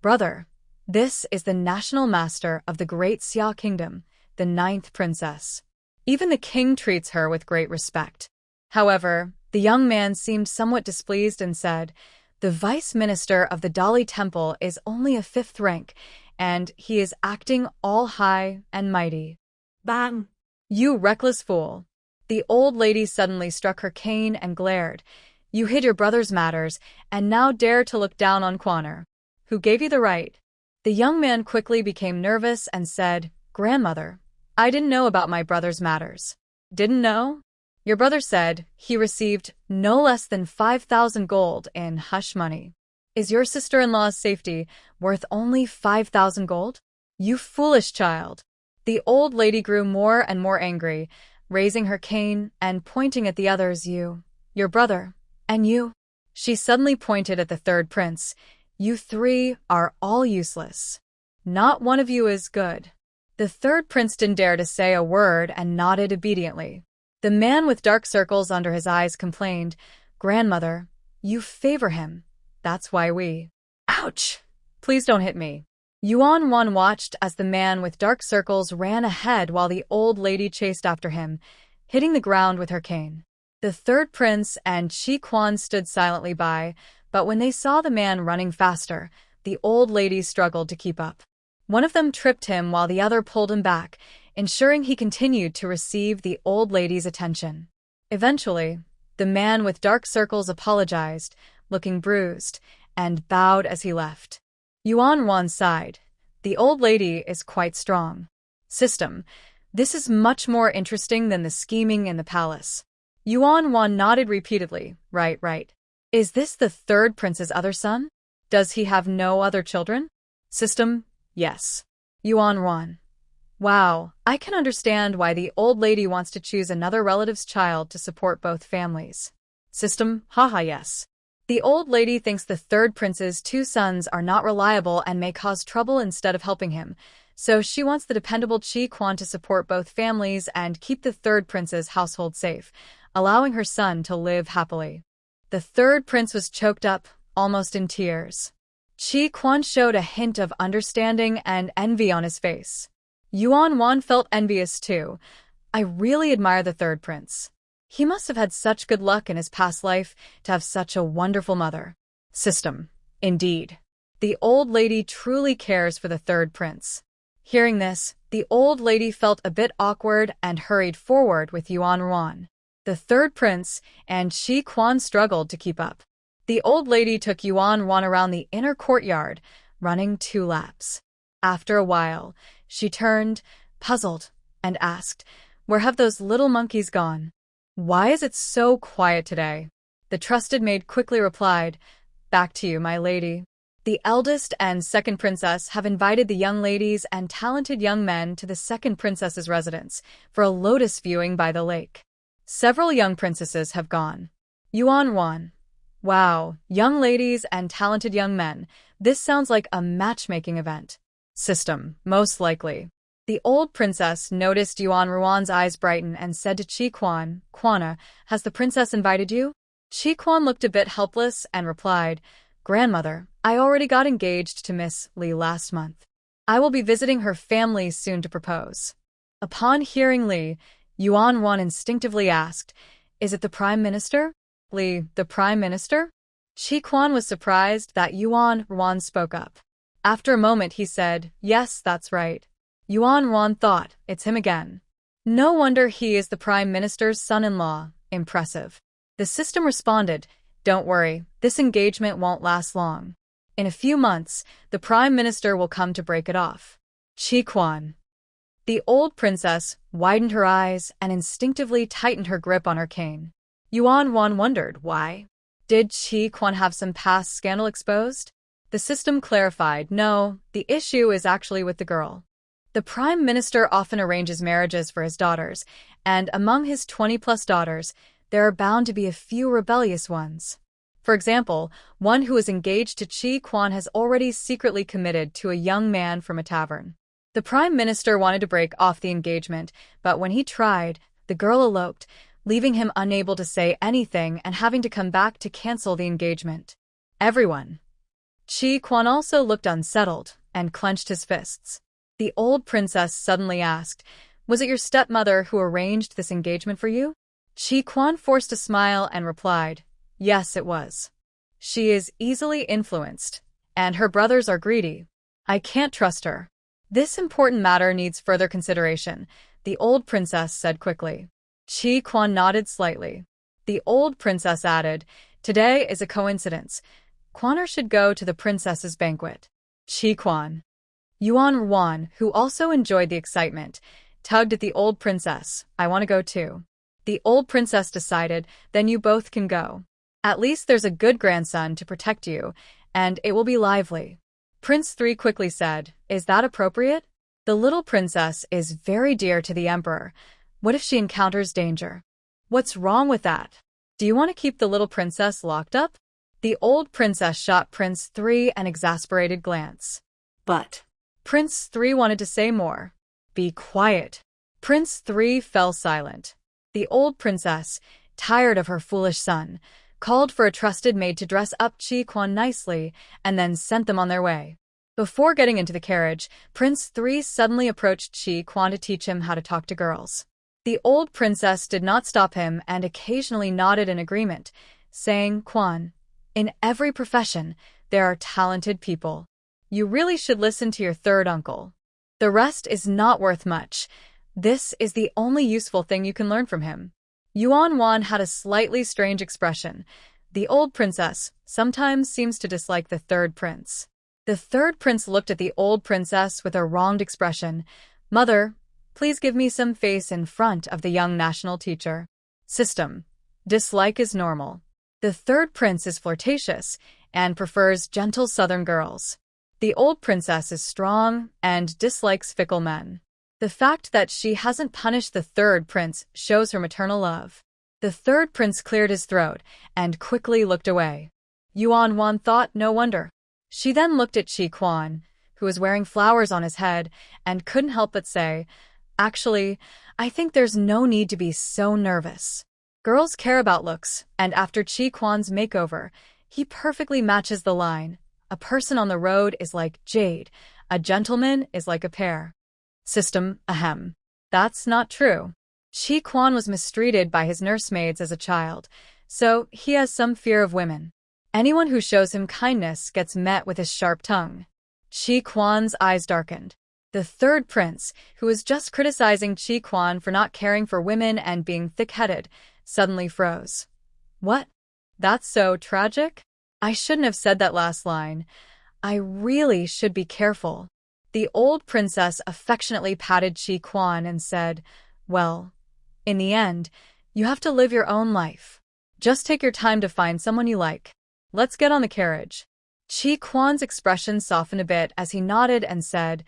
Brother, this is the national master of the great Xia kingdom, the ninth princess. Even the king treats her with great respect. However, the young man seemed somewhat displeased and said, The vice minister of the Dali Temple is only a fifth rank, and he is acting all high and mighty. Bang! You reckless fool. The old lady suddenly struck her cane and glared. You hid your brother's matters, and now dare to look down on Quaner. Who gave you the right? The young man quickly became nervous and said, Grandmother, I didn't know about my brother's matters. Didn't know? Your brother said he received no less than 5,000 gold in hush money. Is your sister-in-law's safety worth only 5,000 gold? You foolish child. The old lady grew more and more angry, raising her cane and pointing at the others. Your brother, and you. She suddenly pointed at the third prince. You three are all useless. Not one of you is good. The third prince didn't dare to say a word and nodded obediently. The man with dark circles under his eyes complained, Grandmother, you favor him. That's why we. Ouch! Please don't hit me. Yuan Wan watched as the man with dark circles ran ahead while the old lady chased after him, hitting the ground with her cane. The third prince and Chi Quan stood silently by, but when they saw the man running faster, the old lady struggled to keep up. One of them tripped him while the other pulled him back, ensuring he continued to receive the old lady's attention. Eventually, the man with dark circles apologized, looking bruised, and bowed as he left. Yuan Wan sighed. The old lady is quite strong. System. This is much more interesting than the scheming in the palace. Yuan Wan nodded repeatedly. Right. Is this the third prince's other son? Does he have no other children? System. Yes. Yuan Wan. Wow, I can understand why the old lady wants to choose another relative's child to support both families. System. Haha, yes. The old lady thinks the third prince's two sons are not reliable and may cause trouble instead of helping him, so she wants the dependable Chi Quan to support both families and keep the third prince's household safe, allowing her son to live happily. The third prince was choked up, almost in tears. Chi Quan showed a hint of understanding and envy on his face. Yuan Wan felt envious too. I really admire the third prince. He must have had such good luck in his past life to have such a wonderful mother. System. Indeed. The old lady truly cares for the third prince. Hearing this, the old lady felt a bit awkward and hurried forward with Yuan Wan. The third prince and Chi Quan struggled to keep up. The old lady took Yuan Wan around the inner courtyard, running 2 laps. After a while, she turned, puzzled, and asked, "Where have those little monkeys gone? Why is it so quiet today?" The trusted maid quickly replied, "Back to you, my lady. The eldest and second princess have invited the young ladies and talented young men to the second princess's residence for a lotus viewing by the lake. Several young princesses have gone." Yuan Wan. Wow, young ladies and talented young men. This sounds like a matchmaking event. System, most likely. The old princess noticed Yuan Ruan's eyes brighten and said to Chi Quan, "Quana, has the princess invited you?" Chi Quan looked a bit helpless and replied, "Grandmother, I already got engaged to Miss Li last month. I will be visiting her family soon to propose." Upon hearing Li, Yuan Wan instinctively asked, "Is it the Prime Minister?" Li, the Prime Minister? Chi Quan was surprised that Yuan Wan spoke up. After a moment he said, "Yes, that's right." Yuan Wan thought, "It's him again. No wonder he is the Prime Minister's son-in-law. Impressive." The system responded, "Don't worry, this engagement won't last long. In a few months, the Prime Minister will come to break it off." Chi Quan. The old princess widened her eyes and instinctively tightened her grip on her cane. Yuan Wan wondered why. Did Chi Quan have some past scandal exposed? The system clarified, no, the issue is actually with the girl. The Prime Minister often arranges marriages for his daughters, and among his 20-plus daughters, there are bound to be a few rebellious ones. For example, one who is engaged to Chi Quan has already secretly committed to a young man from a tavern. The Prime Minister wanted to break off the engagement, but when he tried, the girl eloped, leaving him unable to say anything and having to come back to cancel the engagement. Everyone. Chi Quan also looked unsettled and clenched his fists. The old princess suddenly asked, "Was it your stepmother who arranged this engagement for you?" Chi Quan forced a smile and replied, "Yes, it was. She is easily influenced, and her brothers are greedy. I can't trust her. This important matter needs further consideration," the old princess said quickly. Chi Quan nodded slightly. The old princess added, "Today is a coincidence. Quaner should go to the princess's banquet." Chi Quan. Yuan Wan, who also enjoyed the excitement, tugged at the old princess. "I want to go too." The old princess decided, "Then you both can go. At least there's a good grandson to protect you, and it will be lively." Prince 3 quickly said, "Is that appropriate? The little princess is very dear to the emperor. What if she encounters danger? What's wrong with that? Do you want to keep the little princess locked up?" The old princess shot Prince 3 an exasperated glance. But Prince 3 wanted to say more. "Be quiet." Prince 3 fell silent. The old princess, tired of her foolish son, called for a trusted maid to dress up Chi Quan nicely and then sent them on their way. Before getting into the carriage, Prince 3 suddenly approached Chi Quan to teach him how to talk to girls. The old princess did not stop him and occasionally nodded in agreement, saying, "Quan, in every profession, there are talented people. You really should listen to your third uncle. The rest is not worth much. This is the only useful thing you can learn from him." Yuan Wan had a slightly strange expression. The old princess sometimes seems to dislike the third prince. The third prince looked at the old princess with a wronged expression. "Mother, please give me some face in front of the young national teacher." System. Dislike is normal. The third prince is flirtatious and prefers gentle southern girls. The old princess is strong and dislikes fickle men. The fact that she hasn't punished the third prince shows her maternal love. The third prince cleared his throat and quickly looked away. Yuan Wan thought, no wonder. She then looked at Chi Quan, who was wearing flowers on his head, and couldn't help but say, actually, I think there's no need to be so nervous. Girls care about looks, and after Chi Quan's makeover, he perfectly matches the line. A person on the road is like jade, a gentleman is like a pear. System, ahem. That's not true. Chi Quan was mistreated by his nursemaids as a child, so he has some fear of women. Anyone who shows him kindness gets met with his sharp tongue. Chi Quan's eyes darkened. The third prince, who was just criticizing Chi Quan for not caring for women and being thick-headed, suddenly froze. What? That's so tragic? I shouldn't have said that last line. I really should be careful. The old princess affectionately patted Chi Quan and said, well, in the end, you have to live your own life. Just take your time to find someone you like. Let's get on the carriage. Chi Quan's expression softened a bit as he nodded and said,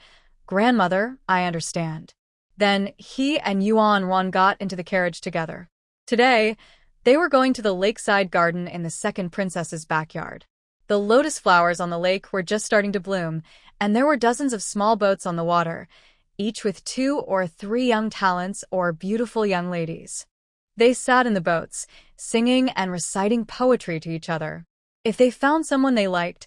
Grandmother, I understand. Then he and Yuan Wan got into the carriage together. Today, they were going to the lakeside garden in the second princess's backyard. The lotus flowers on the lake were just starting to bloom, and there were dozens of small boats on the water, each with 2 or 3 young talents or beautiful young ladies. They sat in the boats, singing and reciting poetry to each other. If they found someone they liked,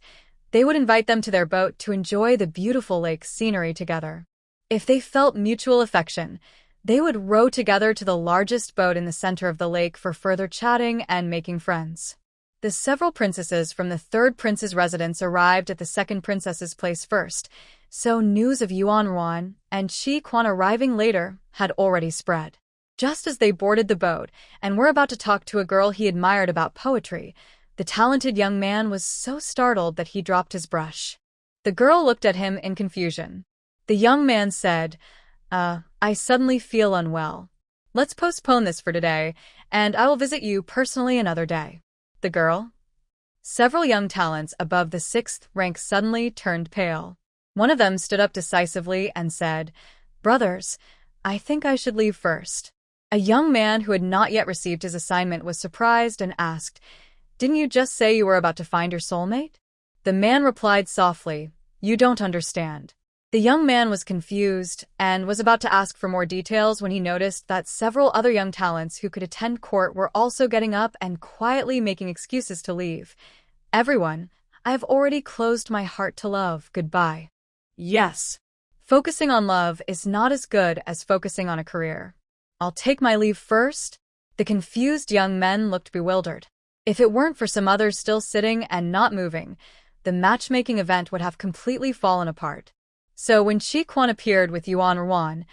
they would invite them to their boat to enjoy the beautiful lake scenery together. If they felt mutual affection, they would row together to the largest boat in the center of the lake for further chatting and making friends. The several princesses from the third prince's residence arrived at the second princess's place first, so news of Yuan Wan and Chi Quan arriving later had already spread. Just as they boarded the boat and were about to talk to a girl he admired about poetry, the talented young man was so startled that he dropped his brush. The girl looked at him in confusion. The young man said, I suddenly feel unwell. Let's postpone this for today, and I will visit you personally another day. The girl? Several young talents above the 6th rank suddenly turned pale. One of them stood up decisively and said, Brothers, I think I should leave first. A young man who had not yet received his assignment was surprised and asked, Didn't you just say you were about to find your soulmate? The man replied softly, You don't understand. The young man was confused and was about to ask for more details when he noticed that several other young talents who could attend court were also getting up and quietly making excuses to leave. Everyone, I have already closed my heart to love. Goodbye. Yes. Focusing on love is not as good as focusing on a career. I'll take my leave first. The confused young men looked bewildered. If it weren't for some others still sitting and not moving, the matchmaking event would have completely fallen apart. So when Chi Quan appeared with Yuan Wan,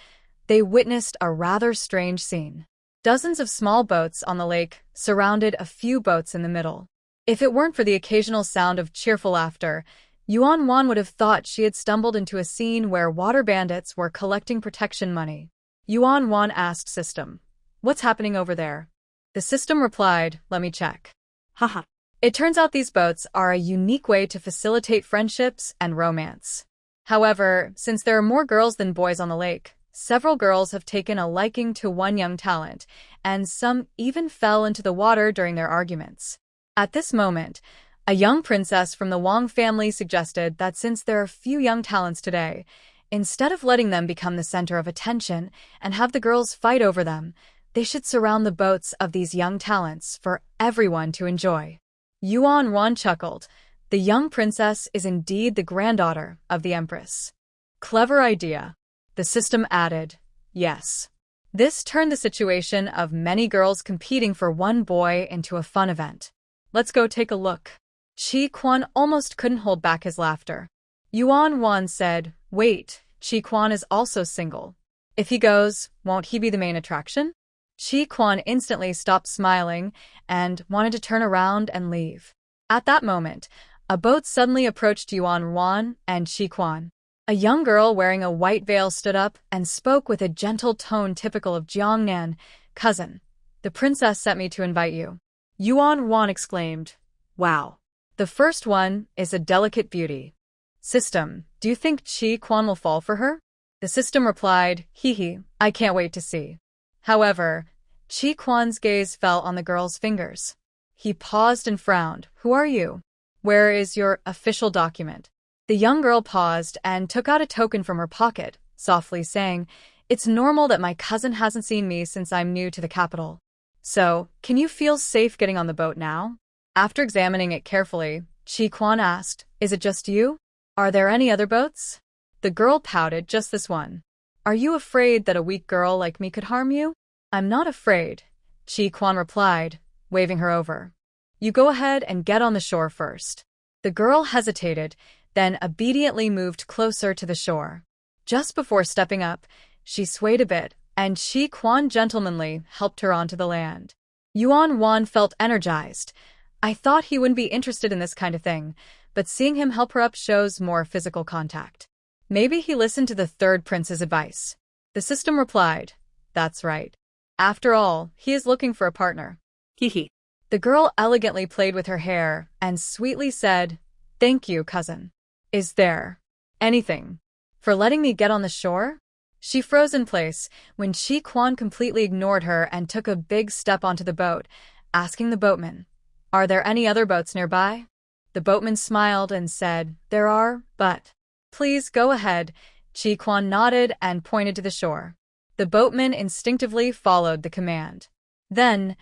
they witnessed a rather strange scene. Dozens of small boats on the lake surrounded a few boats in the middle. If it weren't for the occasional sound of cheerful laughter, Yuan Wan would have thought she had stumbled into a scene where water bandits were collecting protection money. Yuan Wan asked System, What's happening over there? The System replied, Let me check. Haha. It turns out these boats are a unique way to facilitate friendships and romance. However, since there are more girls than boys on the lake, several girls have taken a liking to one young talent, and some even fell into the water during their arguments. At this moment, a young princess from the Wang family suggested that since there are few young talents today, instead of letting them become the center of attention and have the girls fight over them, they should surround the boats of these young talents for everyone to enjoy. Yuan Wan chuckled. The young princess is indeed the granddaughter of the empress. Clever idea. The System added, Yes. This turned the situation of many girls competing for one boy into a fun event. Let's go take a look. Chi Quan almost couldn't hold back his laughter. Yuan Wan said, Wait, Chi Quan is also single. If he goes, won't he be the main attraction? Chi Quan instantly stopped smiling and wanted to turn around and leave. At that moment, a boat suddenly approached Yuan Wan and Chi Quan. A young girl wearing a white veil stood up and spoke with a gentle tone typical of Jiangnan. Cousin, the princess sent me to invite you. Yuan Wan exclaimed, Wow. The first one is a delicate beauty. System, do you think Chi Quan will fall for her? The System replied, Hee, I can't wait to see. However, Chi Quan's gaze fell on the girl's fingers. He paused and frowned. Who are you? Where is your official document? The young girl paused and took out a token from her pocket, softly saying, "It's normal that my cousin hasn't seen me since I'm new to the capital. So, can you feel safe getting on the boat now?" After examining it carefully, Chi Quan asked, "Is it just you? Are there any other boats?" The girl pouted, "Just this one." "Are you afraid that a weak girl like me could harm you?" "I'm not afraid," Chi Quan replied, waving her over. "You go ahead and get on the shore first." The girl hesitated, then obediently moved closer to the shore. Just before stepping up, she swayed a bit, and Chi Quan gentlemanly helped her onto the land. Yuan Wan felt energized. I thought he wouldn't be interested in this kind of thing, but seeing him help her up shows more physical contact. Maybe he listened to the third prince's advice. The system replied, "That's right. After all, he is looking for a partner." Hee hee. The girl elegantly played with her hair and sweetly said, "Thank you, cousin. Is there anything for letting me get on the shore?" She froze in place when Chi Quan completely ignored her and took a big step onto the boat, asking the boatman, "Are there any other boats nearby?" The boatman smiled and said, "There are, but please go ahead." Chi Quan nodded and pointed to the shore. The boatman instinctively followed the command. Then,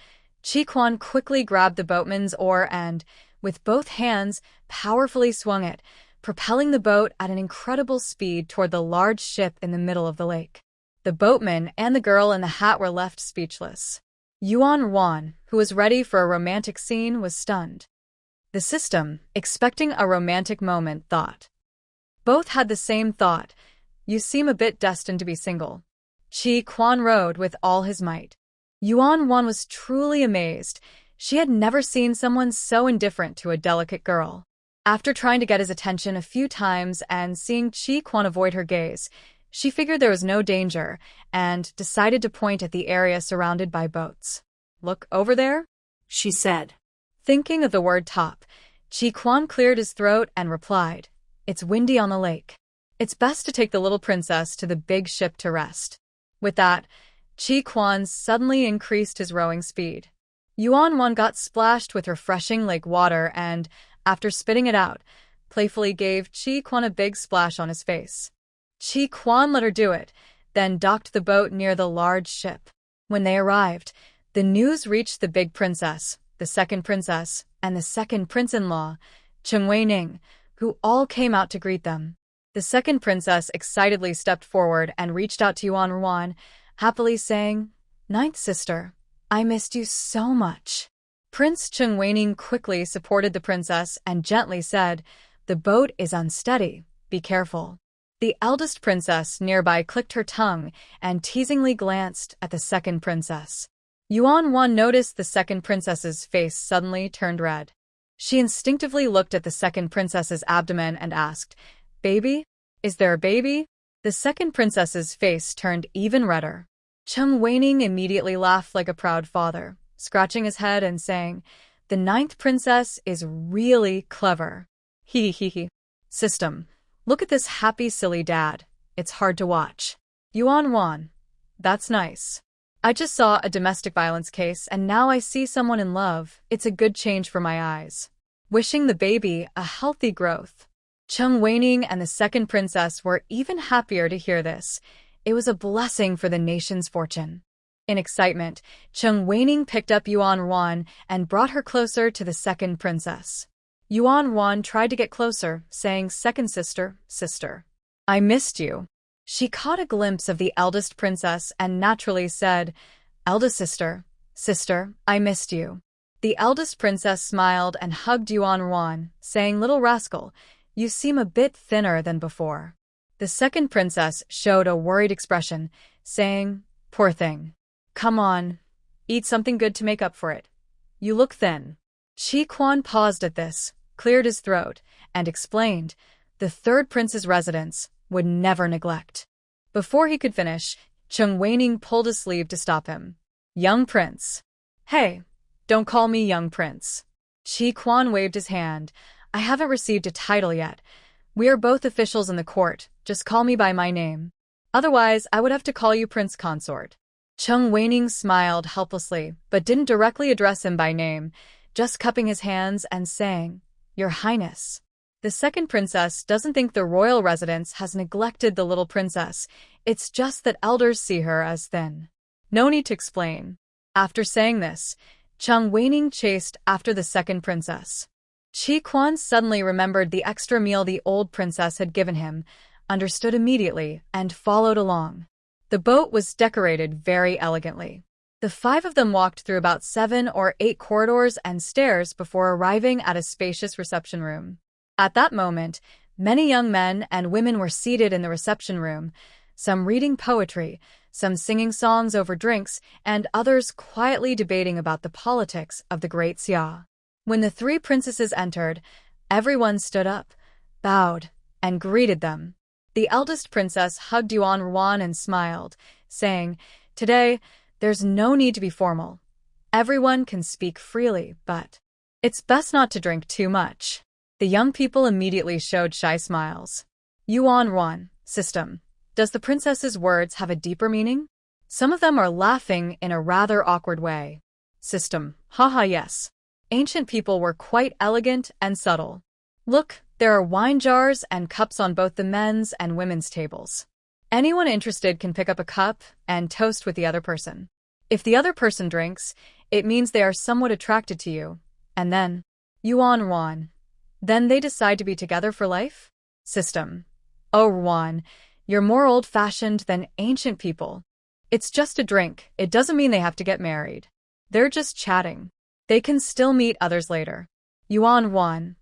Chi Quan quickly grabbed the boatman's oar and, with both hands, powerfully swung it, propelling the boat at an incredible speed toward the large ship in the middle of the lake. The boatman and the girl in the hat were left speechless. Yuan Wan, who was ready for a romantic scene, was stunned. The system, expecting a romantic moment, thought. Both had the same thought. "You seem a bit destined to be single." Chi Quan rowed with all his might. Yuan Wan was truly amazed. She had never seen someone so indifferent to a delicate girl. After trying to get his attention a few times and seeing Chi Quan avoid her gaze, she figured there was no danger and decided to point at the area surrounded by boats. "Look over there," she said. Thinking of the word top, Chi Quan cleared his throat and replied, "It's windy on the lake. It's best to take the little princess to the big ship to rest." With that, Chi Quan suddenly increased his rowing speed. Yuan Wan got splashed with refreshing lake water and, after spitting it out, playfully gave Chi Quan a big splash on his face. Chi Quan let her do it, then docked the boat near the large ship. When they arrived, the news reached the big princess, the second princess, and the second prince-in-law, Cheng Wei-ning, who all came out to greet them. The second princess excitedly stepped forward and reached out to Yuan Wan, happily saying, "Ninth sister, I missed you so much." Prince Cheng Wei-ning quickly supported the princess and gently said, "The boat is unsteady, be careful." The eldest princess nearby clicked her tongue and teasingly glanced at the second princess. Yuan Wan noticed the second princess's face suddenly turned red. She instinctively looked at the second princess's abdomen and asked, "Baby? Is there a baby?" The second princess's face turned even redder. Cheng Wei-ning immediately laughed like a proud father, scratching his head and saying, "The ninth princess is really clever. Hee hee hee. System, look at this happy silly dad. It's hard to watch." Yuan Wan, "That's nice. I just saw a domestic violence case and now I see someone in love. It's a good change for my eyes. Wishing the baby a healthy growth." Cheng Wei-ning and the second princess were even happier to hear this. It was a blessing for the nation's fortune. In excitement, Cheng Wei-ning picked up Yuan Wan and brought her closer to the second princess. Yuan Wan tried to get closer, saying, "Second sister, sister, I missed you." She caught a glimpse of the eldest princess and naturally said, "Eldest sister, sister, I missed you." The eldest princess smiled and hugged Yuan Wan, saying, "Little rascal, you seem a bit thinner than before." The second princess showed a worried expression, saying, "Poor thing. Come on, eat something good to make up for it. You look thin." Chi Quan paused at this, cleared his throat, and explained, the third prince's residence would never neglect. Before he could finish, Cheng Wei-ning pulled his sleeve to stop him. "Young prince." "Hey, don't call me young prince." Chi Quan waved his hand. "I haven't received a title yet. We are both officials in the court. Just call me by my name. Otherwise, I would have to call you prince consort." Cheng Wei-ning smiled helplessly, but didn't directly address him by name, just cupping his hands and saying, Your Highness. The second princess doesn't think the royal residence has neglected the little princess. It's just that elders see her as thin. No need to explain. After saying this, Chung Weining chased after the second princess. Chi Quan suddenly remembered the extra meal the old princess had given him, understood immediately, and followed along. The boat was decorated very elegantly. The five of them walked through about 7 or 8 corridors and stairs before arriving at a spacious reception room. At that moment, many young men and women were seated in the reception room, some reading poetry, some singing songs over drinks, and others quietly debating about the politics of the Great Xia. When the 3 princesses entered, everyone stood up, bowed, and greeted them. The eldest princess hugged Yuan Ruan and smiled, saying, "Today, there's no need to be formal. Everyone can speak freely, but it's best not to drink too much." The young people immediately showed shy smiles. Yuan Ruan, system. Does the princess's words have a deeper meaning? Some of them are laughing in a rather awkward way. System. Haha, yes. Ancient people were quite elegant and subtle. Look, there are wine jars and cups on both the men's and women's tables. Anyone interested can pick up a cup and toast with the other person. If the other person drinks, it means they are somewhat attracted to you. And then, Yuan Ruan. Then they decide to be together for life? System. Oh, Ruan, you're more old-fashioned than ancient people. It's just a drink. It doesn't mean they have to get married. They're just chatting. They can still meet others later. Yuan Ruan.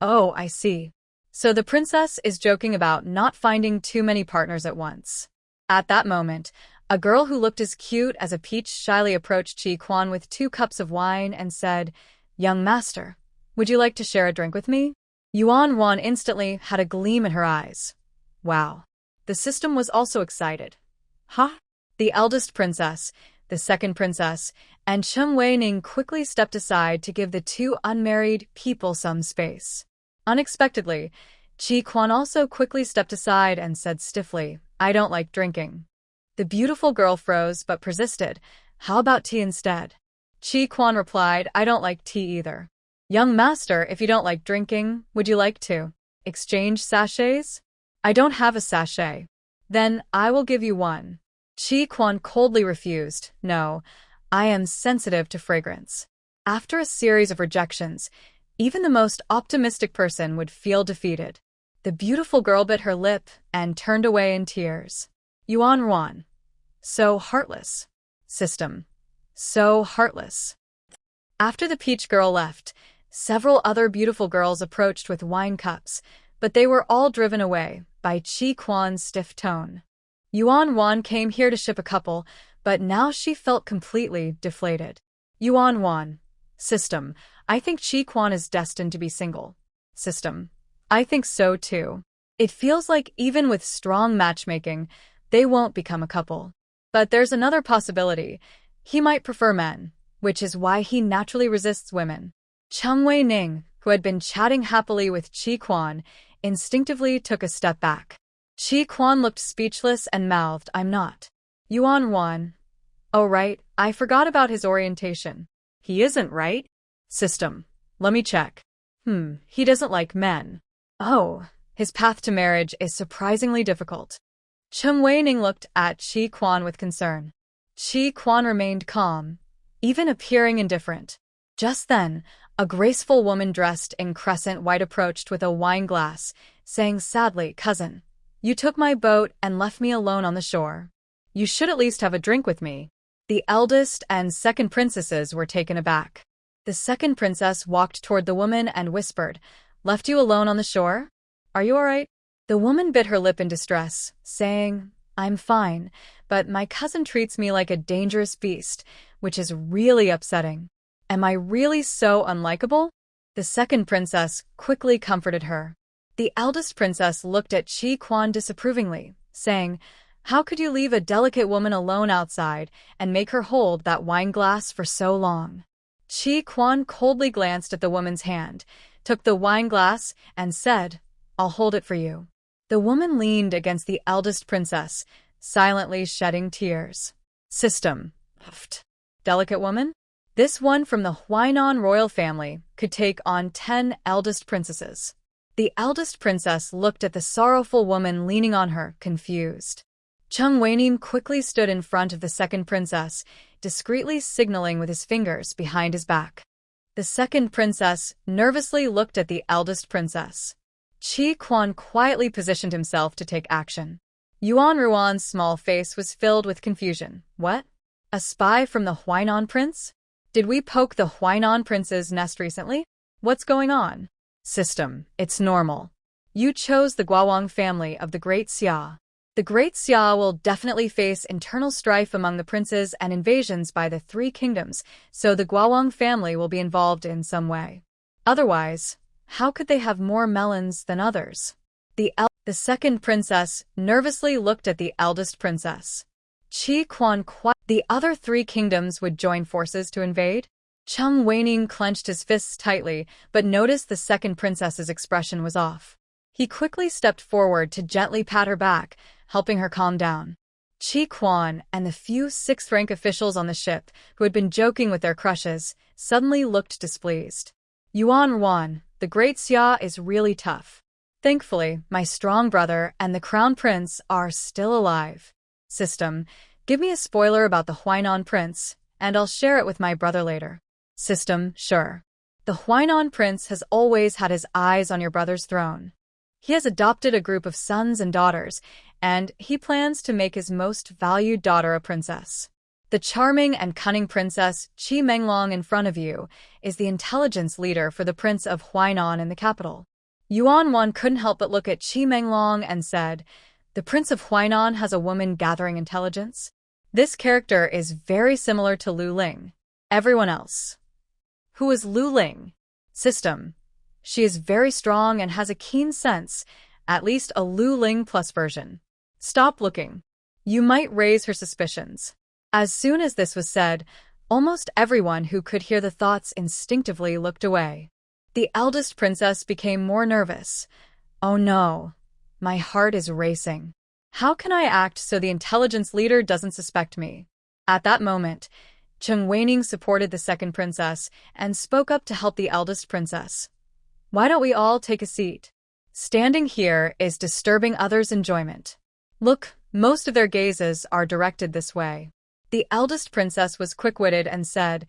Oh, I see. So the princess is joking about not finding too many partners at once. At that moment, a girl who looked as cute as a peach shyly approached Chi Quan with 2 cups of wine and said, "Young master, would you like to share a drink with me?" Yuan Ruan instantly had a gleam in her eyes. Wow. The system was also excited. Huh? The eldest princess, the second princess, and Chung Weining quickly stepped aside to give the 2 unmarried people some space. Unexpectedly, Chi Quan also quickly stepped aside and said stiffly, "I don't like drinking." The beautiful girl froze but persisted. "How about tea instead?" Chi Quan replied, "I don't like tea either." "Young master, if you don't like drinking, would you like to exchange sachets?" "I don't have a sachet." "Then I will give you one." Chi Quan coldly refused. "No, I am sensitive to fragrance." After a series of rejections, even the most optimistic person would feel defeated. The beautiful girl bit her lip and turned away in tears. Yuan Ruan. So heartless. System. So heartless. After the peach girl left, several other beautiful girls approached with wine cups, but they were all driven away by Chi Quan's stiff tone. Yuan Ruan came here to ship a couple, but now she felt completely deflated. Yuan Ruan. System. I think Chi Quan is destined to be single. System. I think so too. It feels like even with strong matchmaking, they won't become a couple. But there's another possibility. He might prefer men, which is why he naturally resists women. Chung Weining, who had been chatting happily with Chi Quan, instinctively took a step back. Chi Quan looked speechless and mouthed, "I'm not." Yuan Ruan. Oh right, I forgot about his orientation. He isn't, right? System. Let me check. He doesn't like men. Oh, his path to marriage is surprisingly difficult. Chung Weining looked at Chi Quan with concern. Chi Quan remained calm, even appearing indifferent. Just then, a graceful woman dressed in crescent white approached with a wine glass, saying sadly, "Cousin, you took my boat and left me alone on the shore. You should at least have a drink with me." The eldest and second princesses were taken aback. The second princess walked toward the woman and whispered, "Left you alone on the shore? Are you all right?" The woman bit her lip in distress, saying, "I'm fine, but my cousin treats me like a dangerous beast, which is really upsetting. Am I really so unlikable?" The second princess quickly comforted her. The eldest princess looked at Chi Quan disapprovingly, saying, "How could you leave a delicate woman alone outside and make her hold that wine glass for so long?" Chi Quan coldly glanced at the woman's hand, took the wine glass, and said, "I'll hold it for you." The woman leaned against the eldest princess, silently shedding tears. System. Delicate woman? This one from the Huainan royal family could take on 10 eldest princesses. The eldest princess looked at the sorrowful woman leaning on her, confused. Cheng Weinim quickly stood in front of the second princess, discreetly signaling with his fingers behind his back. The second princess nervously looked at the eldest princess. Qi Quan quietly positioned himself to take action. Yuan Ruan's small face was filled with confusion. What? A spy from the Huainan prince? Did we poke the Huainan prince's nest recently? What's going on? System, it's normal. You chose the Guowang family of the Great Xia. The Great Xia will definitely face internal strife among the princes and invasions by the three kingdoms, so the Guowang family will be involved in some way. Otherwise, how could they have more melons than others? The second princess nervously looked at the eldest princess. Qi Quan the other three kingdoms would join forces to invade? Cheng Weining clenched his fists tightly, but noticed the second princess's expression was off. He quickly stepped forward to gently pat her back, helping her calm down. Qi Quan and the few sixth-rank officials on the ship, who had been joking with their crushes, suddenly looked displeased. Yuan Ruan, the Great Xia is really tough. Thankfully, my strong brother and the crown prince are still alive. System, give me a spoiler about the Huainan prince, and I'll share it with my brother later. System, sure. The Huainan prince has always had his eyes on your brother's throne. He has adopted a group of sons and daughters, and he plans to make his most valued daughter a princess. The charming and cunning princess Qi Menglong in front of you is the intelligence leader for the Prince of Huainan in the capital. Yuan Wan couldn't help but look at Qi Menglong and said, "The Prince of Huainan has a woman gathering intelligence?" This character is very similar to Lu Ling. Everyone else. Who is Lu Ling? System. She is very strong and has a keen sense, at least a Lu Ling plus version. Stop looking. You might raise her suspicions. As soon as this was said, almost everyone who could hear the thoughts instinctively looked away. The eldest princess became more nervous. Oh no, my heart is racing. How can I act so the intelligence leader doesn't suspect me? At that moment, Cheng Weining supported the second princess and spoke up to help the eldest princess. Why don't we all take a seat? Standing here is disturbing others' enjoyment. Look, most of their gazes are directed this way. The eldest princess was quick-witted and said,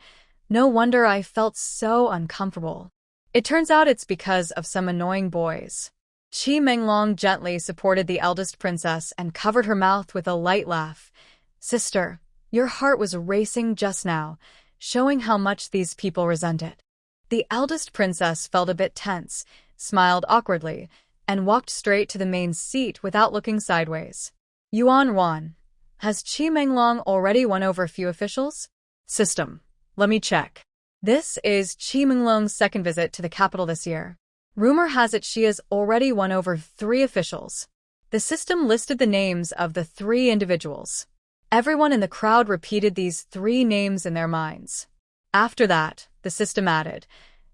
"No wonder I felt so uncomfortable. It turns out it's because of some annoying boys." Qi Menglong gently supported the eldest princess and covered her mouth with a light laugh. "Sister, your heart was racing just now, showing how much these people resent it." The eldest princess felt a bit tense, smiled awkwardly, and walked straight to the main seat without looking sideways. Yuan Ruan, has Qi Menglong already won over a few officials? System, let me check. This is Qi Menglong's second visit to the capital this year. Rumor has it she has already won over 3 officials. The system listed the names of the 3 individuals. Everyone in the crowd repeated these 3 names in their minds. After that, the system added,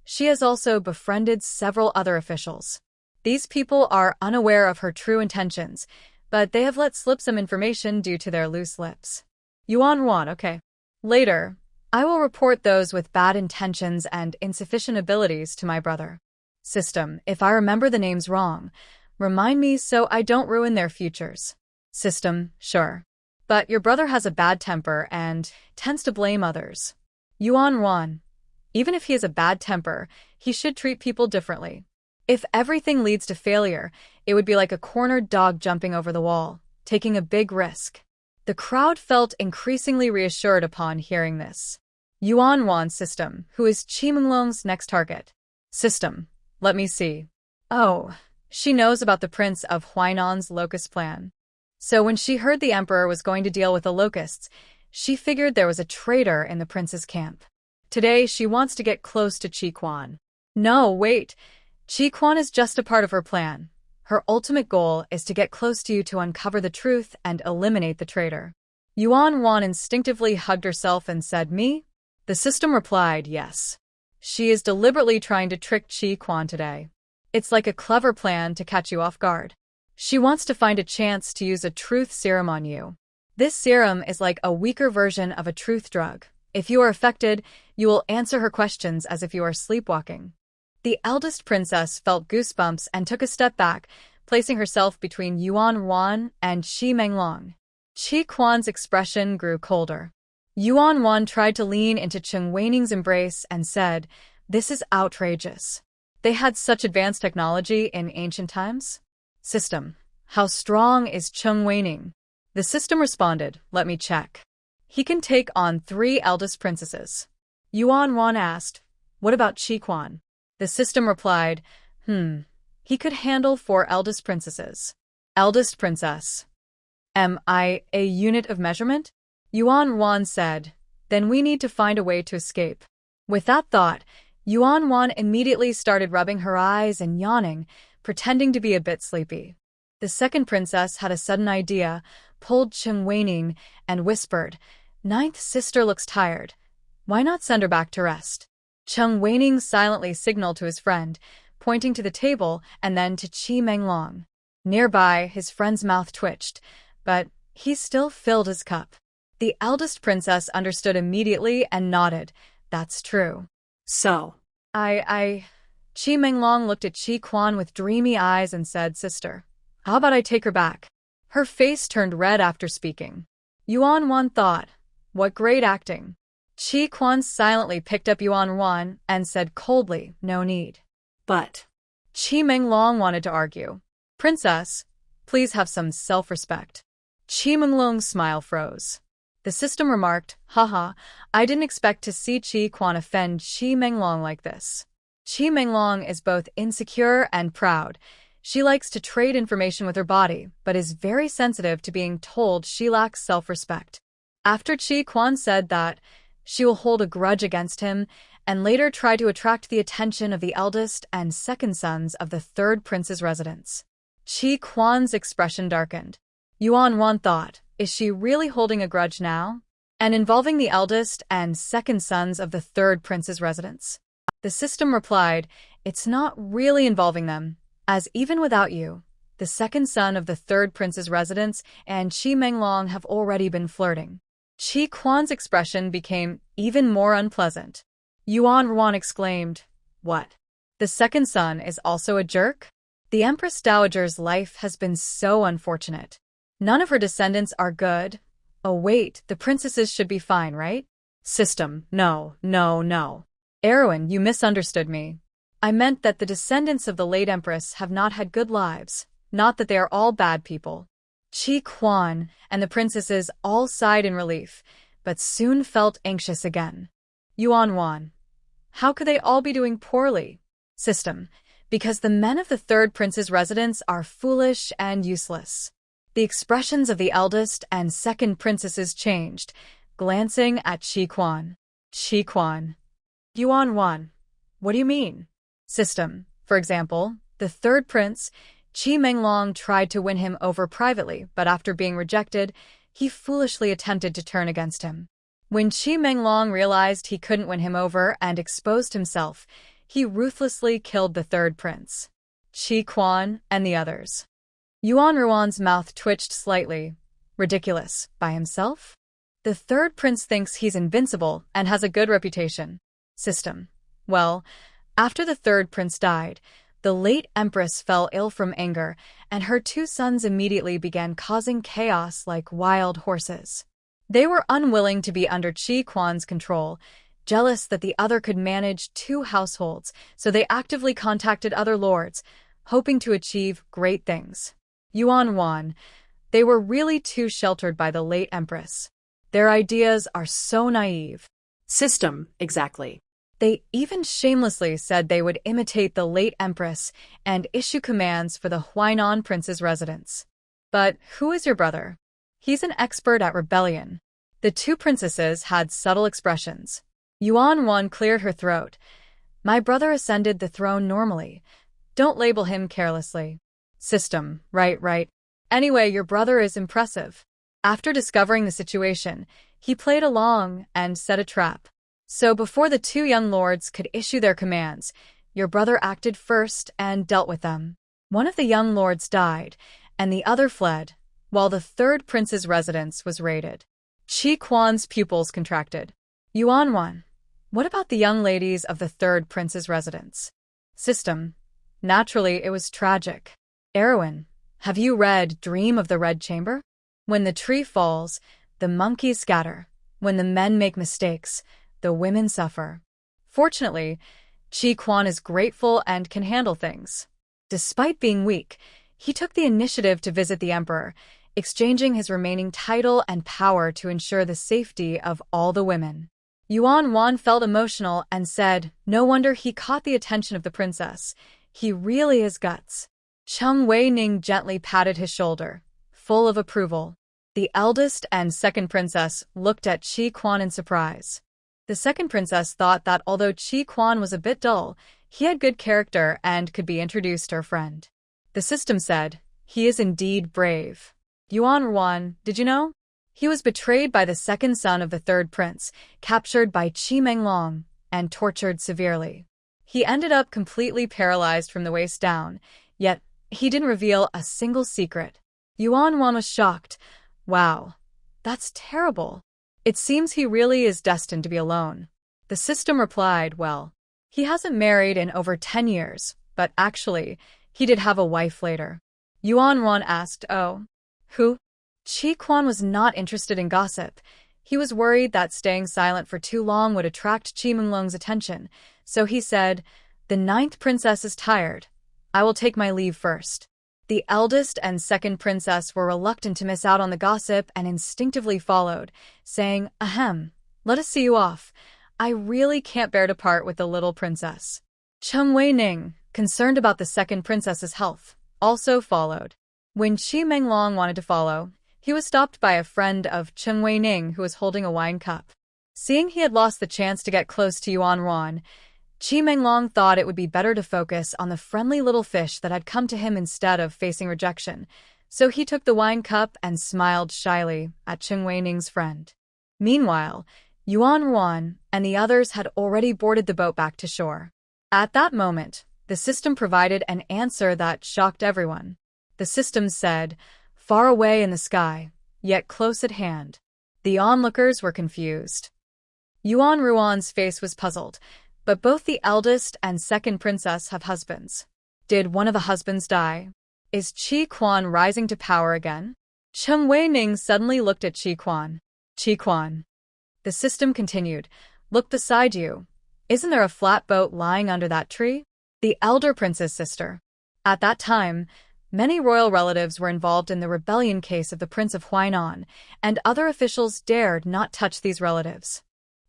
she has also befriended several other officials. These people are unaware of her true intentions, but they have let slip some information due to their loose lips. Yuan Ruan, okay. Later, I will report those with bad intentions and insufficient abilities to my brother. System, if I remember the names wrong, remind me so I don't ruin their futures. System, sure. But your brother has a bad temper and tends to blame others. Yuan Ruan, even if he has a bad temper, he should treat people differently. If everything leads to failure, it would be like a cornered dog jumping over the wall, taking a big risk. The crowd felt increasingly reassured upon hearing this. Yuan Ruan's system, who is Qi Menglong's next target. System, let me see. Oh, she knows about the Prince of Huainan's locust plan. So when she heard the emperor was going to deal with the locusts, she figured there was a traitor in the prince's camp. Today, she wants to get close to Qi Quan. No, wait. Qi Quan is just a part of her plan. Her ultimate goal is to get close to you to uncover the truth and eliminate the traitor. Yuan Ruan instinctively hugged herself and said, "Me?" The system replied, "Yes." She is deliberately trying to trick Qi Quan today. It's like a clever plan to catch you off guard. She wants to find a chance to use a truth serum on you. This serum is like a weaker version of a truth drug. If you are affected, you will answer her questions as if you are sleepwalking. The eldest princess felt goosebumps and took a step back, placing herself between Yuan Wan and Qi Menglong. Qi Quan's expression grew colder. Yuan Wan tried to lean into Cheng Weining's embrace and said, "This is outrageous. They had such advanced technology in ancient times?" System. How strong is Cheng Weining? The system responded, "Let me check. He can take on 3 eldest princesses." Yuan Wan asked, "What about Qi Quan?" The system replied, He could handle 4 eldest princesses." Eldest princess. Am I a unit of measurement? Yuan Wan said, "Then we need to find a way to escape." With that thought, Yuan Wan immediately started rubbing her eyes and yawning, pretending to be a bit sleepy. The second princess had a sudden idea, pulled Cheng Weining, and whispered, "Ninth sister looks tired. Why not send her back to rest?" Cheng Weining silently signaled to his friend, pointing to the table and then to Qi Menglong. Nearby, his friend's mouth twitched, but he still filled his cup. The eldest princess understood immediately and nodded. "That's true." So. Qi Menglong looked at Qi Quan with dreamy eyes and said, "Sister, how about I take her back?" Her face turned red after speaking. Yuan Wan thought, "What great acting." Qi Quan silently picked up Yuan Wan and said coldly, "No need." But. Qi Menglong wanted to argue. "Princess, please have some self-respect." Qi Menglong's smile froze. The system remarked, "Haha, I didn't expect to see Qi Quan offend Qi Menglong like this." Qi Menglong is both insecure and proud. She likes to trade information with her body, but is very sensitive to being told she lacks self-respect. After Qi Quan said that, she will hold a grudge against him and later try to attract the attention of the eldest and second sons of the third prince's residence. Qi Quan's expression darkened. Yuan Wan thought, is she really holding a grudge now? And involving the eldest and second sons of the third prince's residence? The system replied, "It's not really involving them, as even without you, the second son of the third prince's residence and Qi Menglong have already been flirting." Qi Quan's expression became even more unpleasant. Yuan Wan exclaimed, "What? The second son is also a jerk?" The Empress Dowager's life has been so unfortunate. None of her descendants are good. Oh wait, the princesses should be fine, right? System, no. Erwin, you misunderstood me. I meant that the descendants of the late Empress have not had good lives, not that they are all bad people. Qi Quan and the princesses all sighed in relief, but soon felt anxious again. Yuan Wan, how could they all be doing poorly? System, because the men of the third prince's residence are foolish and useless. The expressions of the eldest and second princesses changed, glancing at Qi Quan. Qi Quan. Yuan Wan, what do you mean? System, for example, the third prince, Qi Menglong, tried to win him over privately, but after being rejected, he foolishly attempted to turn against him. When Qi Menglong realized he couldn't win him over and exposed himself, he ruthlessly killed the third prince, Qi Quan, and the others. Yuan Ruan's mouth twitched slightly. Ridiculous. By himself? The third prince thinks he's invincible and has a good reputation. System. Well, after the third prince died, the late empress fell ill from anger, and her 2 sons immediately began causing chaos like wild horses. They were unwilling to be under Qi Quan's control, jealous that the other could manage 2 households, so they actively contacted other lords, hoping to achieve great things. Yuan Wan, they were really too sheltered by the late empress. Their ideas are so naive. System, exactly. They even shamelessly said they would imitate the late empress and issue commands for the Huainan prince's residence. But who is your brother? He's an expert at rebellion. The 2 princesses had subtle expressions. Yuan Wan cleared her throat. My brother ascended the throne normally. Don't label him carelessly. System, right. Anyway, your brother is impressive. After discovering the situation, he played along and set a trap. So before the 2 young lords could issue their commands, your brother acted first and dealt with them. One of the young lords died, and the other fled, while the third prince's residence was raided. Qi Quan's pupils contracted. Yuan 1. What about the young ladies of the third prince's residence? System. Naturally, it was tragic. Erwin, have you read Dream of the Red Chamber? When the tree falls, the monkeys scatter. When the men make mistakes, the women suffer. Fortunately, Chi Quan is grateful and can handle things. Despite being weak, he took the initiative to visit the emperor, exchanging his remaining title and power to ensure the safety of all the women. Yuan Wan felt emotional and said, no wonder he caught the attention of the princess. He really has guts. Cheng Wei-ning gently patted his shoulder, full of approval. The eldest and second princess looked at Chi Quan in surprise. The second princess thought that although Chi Quan was a bit dull, he had good character and could be introduced to her friend. The system said, he is indeed brave. Yuan Wan, did you know? He was betrayed by the second son of the third prince, captured by Qi Menglong, and tortured severely. He ended up completely paralyzed from the waist down, yet he didn't reveal a single secret. Yuan Wan was shocked. Wow, that's terrible. It seems he really is destined to be alone. The system replied, well, he hasn't married in over 10 years, but actually, he did have a wife later. Yuan Wan asked, oh, who? Chi Quan was not interested in gossip. He was worried that staying silent for too long would attract Qi Menglong's attention, so he said, the ninth princess is tired. I will take my leave first. The eldest and second princess were reluctant to miss out on the gossip and instinctively followed, saying, ahem, let us see you off. I really can't bear to part with the little princess. Cheng Wei-ning, concerned about the second princess's health, also followed. When Qi Menglong wanted to follow, he was stopped by a friend of Cheng Wei-ning who was holding a wine cup. Seeing he had lost the chance to get close to Yuan Wan, Qi Menglong thought it would be better to focus on the friendly little fish that had come to him instead of facing rejection, so he took the wine cup and smiled shyly at Cheng Wei-ning's friend. Meanwhile, Yuan Wan and the others had already boarded the boat back to shore. At that moment, the system provided an answer that shocked everyone. The system said, far away in the sky, yet close at hand. The onlookers were confused. Yuan Ruan's face was puzzled, but both the eldest and second princess have husbands. Did one of the husbands die? Is Chi Quan rising to power again? Cheng Wei-ning suddenly looked at Chi Quan. Chi Quan. The system continued, look beside you. Isn't there a flat boat lying under that tree? The elder prince's sister. At that time, many royal relatives were involved in the rebellion case of the Prince of Huainan, and other officials dared not touch these relatives.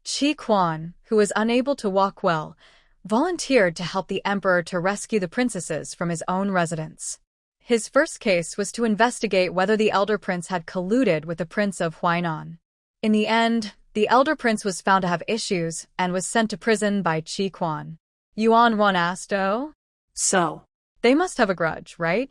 Chi Quan, who was unable to walk well, volunteered to help the emperor to rescue the princesses from his own residence. His first case was to investigate whether the elder prince had colluded with the Prince of Huainan. In the end, the elder prince was found to have issues and was sent to prison by Chi Quan. Yuan Wan asked, oh? So, they must have a grudge, right?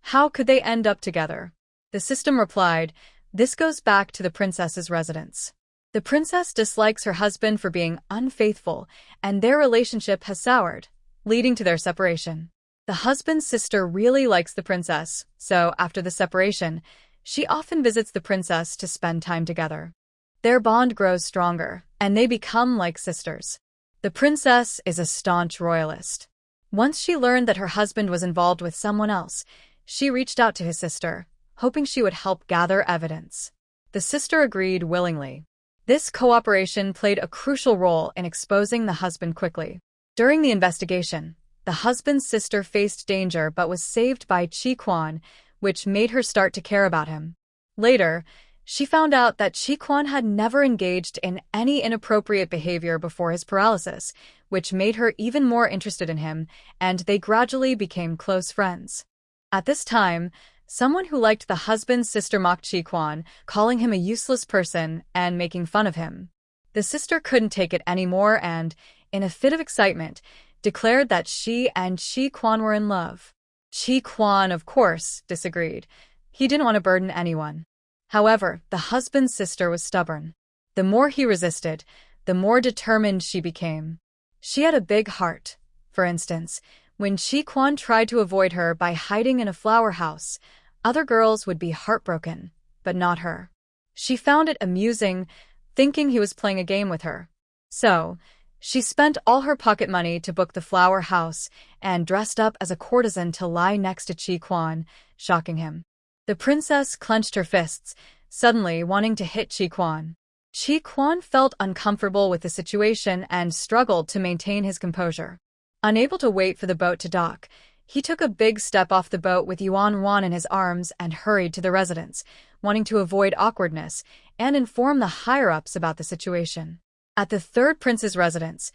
How could they end up together? The system replied, this goes back to the princess's residence. The princess dislikes her husband for being unfaithful, and their relationship has soured, leading to their separation. The husband's sister really likes the princess, so after the separation, she often visits the princess to spend time together. Their bond grows stronger, and they become like sisters. The princess is a staunch royalist. Once she learned that her husband was involved with someone else, she reached out to his sister, hoping she would help gather evidence. The sister agreed willingly. This cooperation played a crucial role in exposing the husband quickly. During the investigation, the husband's sister faced danger but was saved by Chi Quan, which made her start to care about him. Later, she found out that Chi Quan had never engaged in any inappropriate behavior before his paralysis, which made her even more interested in him, and they gradually became close friends. At this time, someone who liked the husband's sister mocked Chi Quan, calling him a useless person and making fun of him. The sister couldn't take it anymore and, in a fit of excitement, declared that she and Chi Quan were in love. Chi Quan, of course, disagreed. He didn't want to burden anyone. However, the husband's sister was stubborn. The more he resisted, the more determined she became. She had a big heart. For instance, when Chi Quan tried to avoid her by hiding in a flower house, other girls would be heartbroken, but not her. She found it amusing, thinking he was playing a game with her. So, she spent all her pocket money to book the flower house and dressed up as a courtesan to lie next to Chi Quan, shocking him. The princess clenched her fists, suddenly wanting to hit Chi Quan. Chi Quan felt uncomfortable with the situation and struggled to maintain his composure. Unable to wait for the boat to dock, he took a big step off the boat with Yuan Wan in his arms and hurried to the residence, wanting to avoid awkwardness and inform the higher-ups about the situation. At the third prince's residence,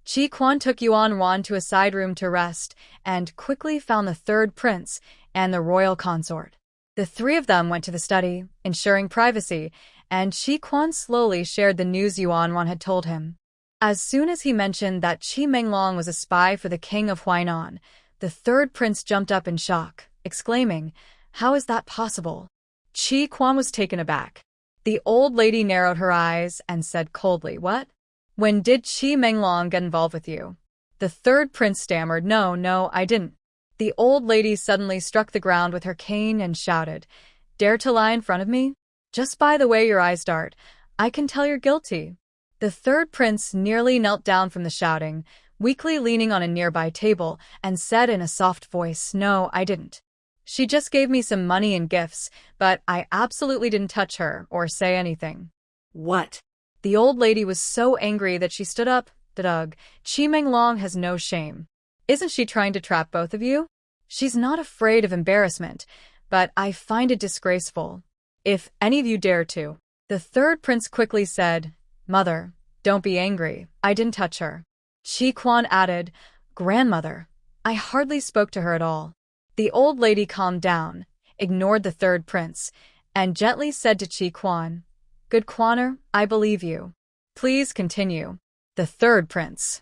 Chi Quan took Yuan Wan to a side room to rest and quickly found the third prince and the royal consort. The three of them went to the study, ensuring privacy, and Chi Quan slowly shared the news Yuan Wan had told him. As soon as he mentioned that Chi Menglong was a spy for the king of Huainan, the third prince jumped up in shock, exclaiming, "How is that possible?" Chi Quan was taken aback. The old lady narrowed her eyes and said coldly, "What? When did Chi Menglong get involved with you?" The third prince stammered, No, I didn't." The old lady suddenly struck the ground with her cane and shouted, "Dare to lie in front of me? Just by the way your eyes dart, I can tell you're guilty." The third prince nearly knelt down from the shouting, weakly leaning on a nearby table, and said in a soft voice, "No, I didn't. She just gave me some money and gifts, but I absolutely didn't touch her or say anything." What? The old lady was so angry that she stood up. Doug, Chi Menglong has no shame. Isn't she trying to trap both of you? She's not afraid of embarrassment, but I find it disgraceful. If any of you dare to. The third prince quickly said, "Mother, don't be angry. I didn't touch her." Chi Quan added, "Grandmother, I hardly spoke to her at all." The old lady calmed down, ignored the third prince, and gently said to Chi Quan, "Good Quaner, I believe you. Please continue." The third prince.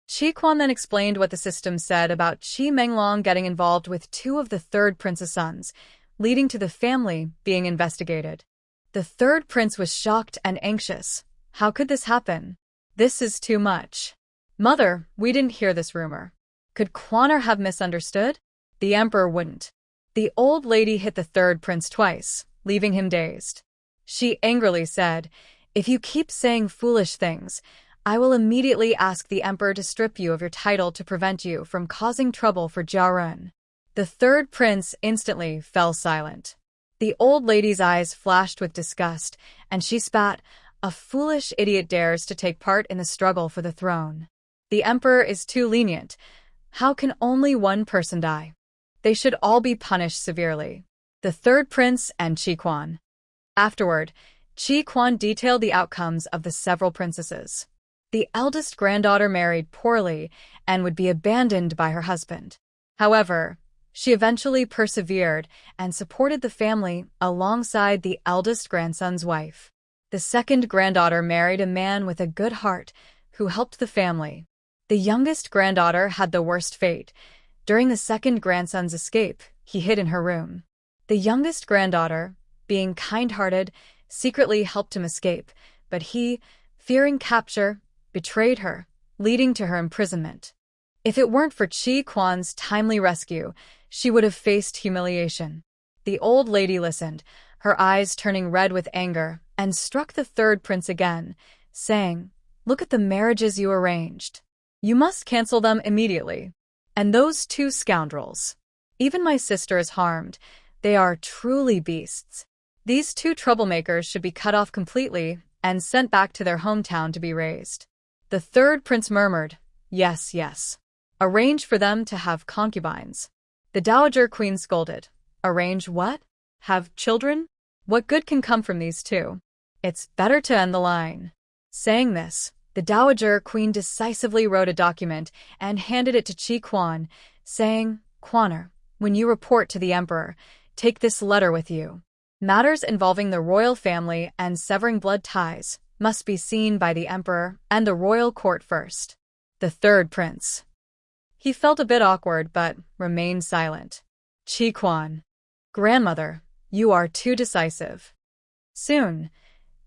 Chi Quan then explained what the system said about Chi Menglong getting involved with two of the third prince's sons, leading to the family being investigated. The third prince was shocked and anxious. How could this happen? This is too much. Mother, we didn't hear this rumor. Could Quaner have misunderstood? The emperor wouldn't. The old lady hit the third prince twice, leaving him dazed. She angrily said, "If you keep saying foolish things, I will immediately ask the emperor to strip you of your title to prevent you from causing trouble for Jiarun." The third prince instantly fell silent. The old lady's eyes flashed with disgust, and she spat, "A foolish idiot dares to take part in the struggle for the throne. The emperor is too lenient. How can only one person die? They should all be punished severely." The third prince and Chi Quan. Afterward, Chi Quan detailed the outcomes of the several princesses. The eldest granddaughter married poorly and would be abandoned by her husband. However, she eventually persevered and supported the family alongside the eldest grandson's wife. The second granddaughter married a man with a good heart who helped the family. The youngest granddaughter had the worst fate. During the second grandson's escape, he hid in her room. The youngest granddaughter, being kind-hearted, secretly helped him escape, but he, fearing capture, betrayed her, leading to her imprisonment. If it weren't for Chi Quan's timely rescue, she would have faced humiliation. The old lady listened, her eyes turning red with anger, and struck the third prince again, saying, "Look at the marriages you arranged. You must cancel them immediately. And those two scoundrels. Even my sister is harmed. They are truly beasts. These two troublemakers should be cut off completely and sent back to their hometown to be raised." The third prince murmured, "Yes, yes. Arrange for them to have concubines." The dowager queen scolded, "Arrange what? Have children? What good can come from these two? It's better to end the line." Saying this, the dowager queen decisively wrote a document and handed it to Chi Quan, saying, "Quaner, when you report to the emperor, take this letter with you. Matters involving the royal family and severing blood ties must be seen by the emperor and the royal court first." The third prince. He felt a bit awkward but remained silent. Chi Quan. "Grandmother, you are too decisive." Soon,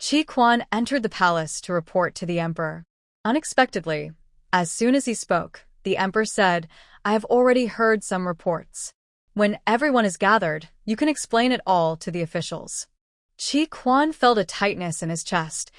Chi Quan entered the palace to report to the emperor. Unexpectedly, as soon as he spoke, the emperor said, "I have already heard some reports. When everyone is gathered, you can explain it all to the officials." Chi Quan felt a tightness in his chest.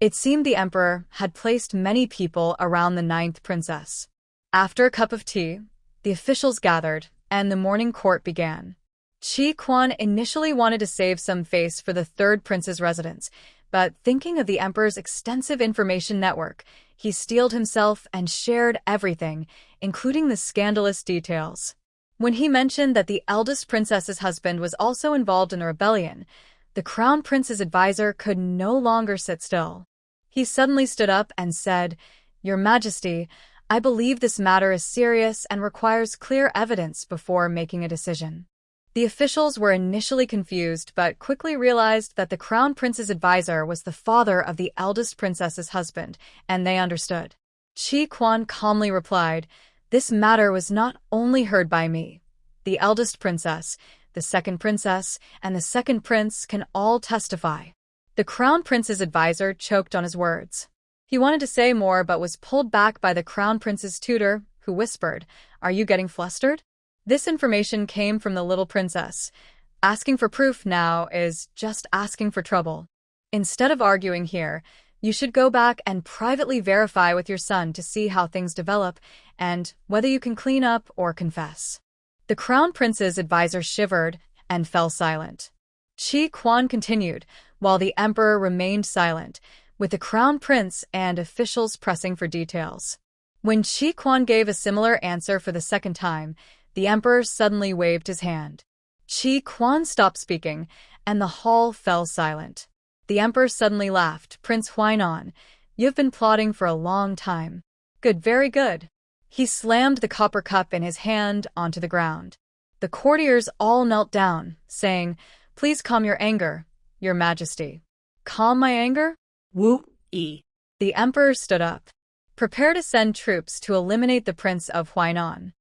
It seemed the emperor had placed many people around the ninth princess. After a cup of tea, the officials gathered, and the morning court began. Chi Quan initially wanted to save some face for the third prince's residence, but thinking of the emperor's extensive information network, he steeled himself and shared everything, including the scandalous details. When he mentioned that the eldest princess's husband was also involved in the rebellion, the crown prince's advisor could no longer sit still. He suddenly stood up and said, "Your Majesty, I believe this matter is serious and requires clear evidence before making a decision." The officials were initially confused but quickly realized that the crown prince's advisor was the father of the eldest princess's husband, and they understood. Chi Quan calmly replied, "This matter was not only heard by me. The eldest princess, the second princess, and the second prince can all testify." The crown prince's advisor choked on his words. He wanted to say more but was pulled back by the crown prince's tutor, who whispered, "Are you getting flustered?" This information came from the little princess. Asking for proof now is just asking for trouble. Instead of arguing here, you should go back and privately verify with your son to see how things develop and whether you can clean up or confess. The crown prince's advisor shivered and fell silent. Chi Quan continued, while the emperor remained silent, with the crown prince and officials pressing for details. When Chi Quan gave a similar answer for the second time, the emperor suddenly waved his hand. Chi Quan stopped speaking, and the hall fell silent. The emperor suddenly laughed. "Prince Huainan, you've been plotting for a long time. Good, very good." He slammed the copper cup in his hand onto the ground. The courtiers all knelt down, saying, "Please calm your anger, Your Majesty." "Calm my anger?" Wu Yi. The emperor stood up. "Prepare to send troops to eliminate the Prince of Huainan."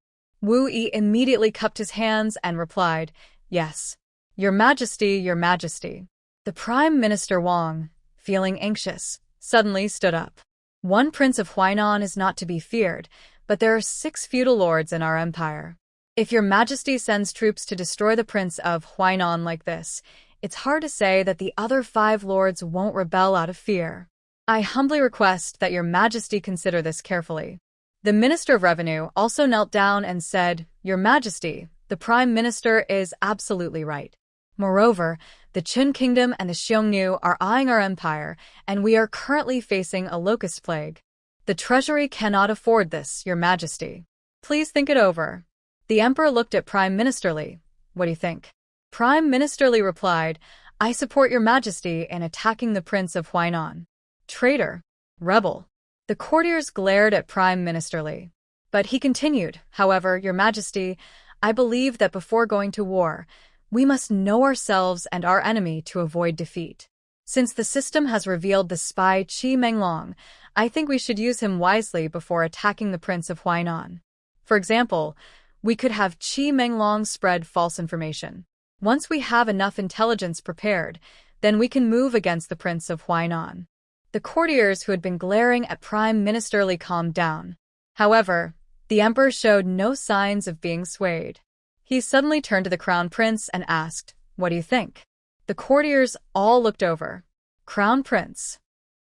Wu Yi immediately cupped his hands and replied, "Yes. Your Majesty, Your Majesty." The Prime Minister Wang, feeling anxious, suddenly stood up. "One Prince of Huainan is not to be feared, but there are 6 feudal lords in our empire. If Your Majesty sends troops to destroy the Prince of Huainan like this, it's hard to say that the other 5 lords won't rebel out of fear. I humbly request that Your Majesty consider this carefully." The Minister of Revenue also knelt down and said, "Your Majesty, the Prime Minister is absolutely right. Moreover, the Qin Kingdom and the Xiongnu are eyeing our empire, and we are currently facing a locust plague. The Treasury cannot afford this, Your Majesty. Please think it over." The Emperor looked at Prime Minister Li. "What do you think?" Prime Minister Li replied, "I support Your Majesty in attacking the Prince of Huainan." "Traitor. Rebel." The courtiers glared at Prime Minister Li. But he continued, "However, Your Majesty, I believe that before going to war, we must know ourselves and our enemy to avoid defeat. Since the system has revealed the spy Qi Menglong, I think we should use him wisely before attacking the Prince of Huainan. For example, we could have Qi Menglong spread false information. Once we have enough intelligence prepared, then we can move against the Prince of Huainan." The courtiers who had been glaring at Prime Minister Li calmed down. However, the emperor showed no signs of being swayed. He suddenly turned to the crown prince and asked, "What do you think?" The courtiers all looked over. "Crown Prince."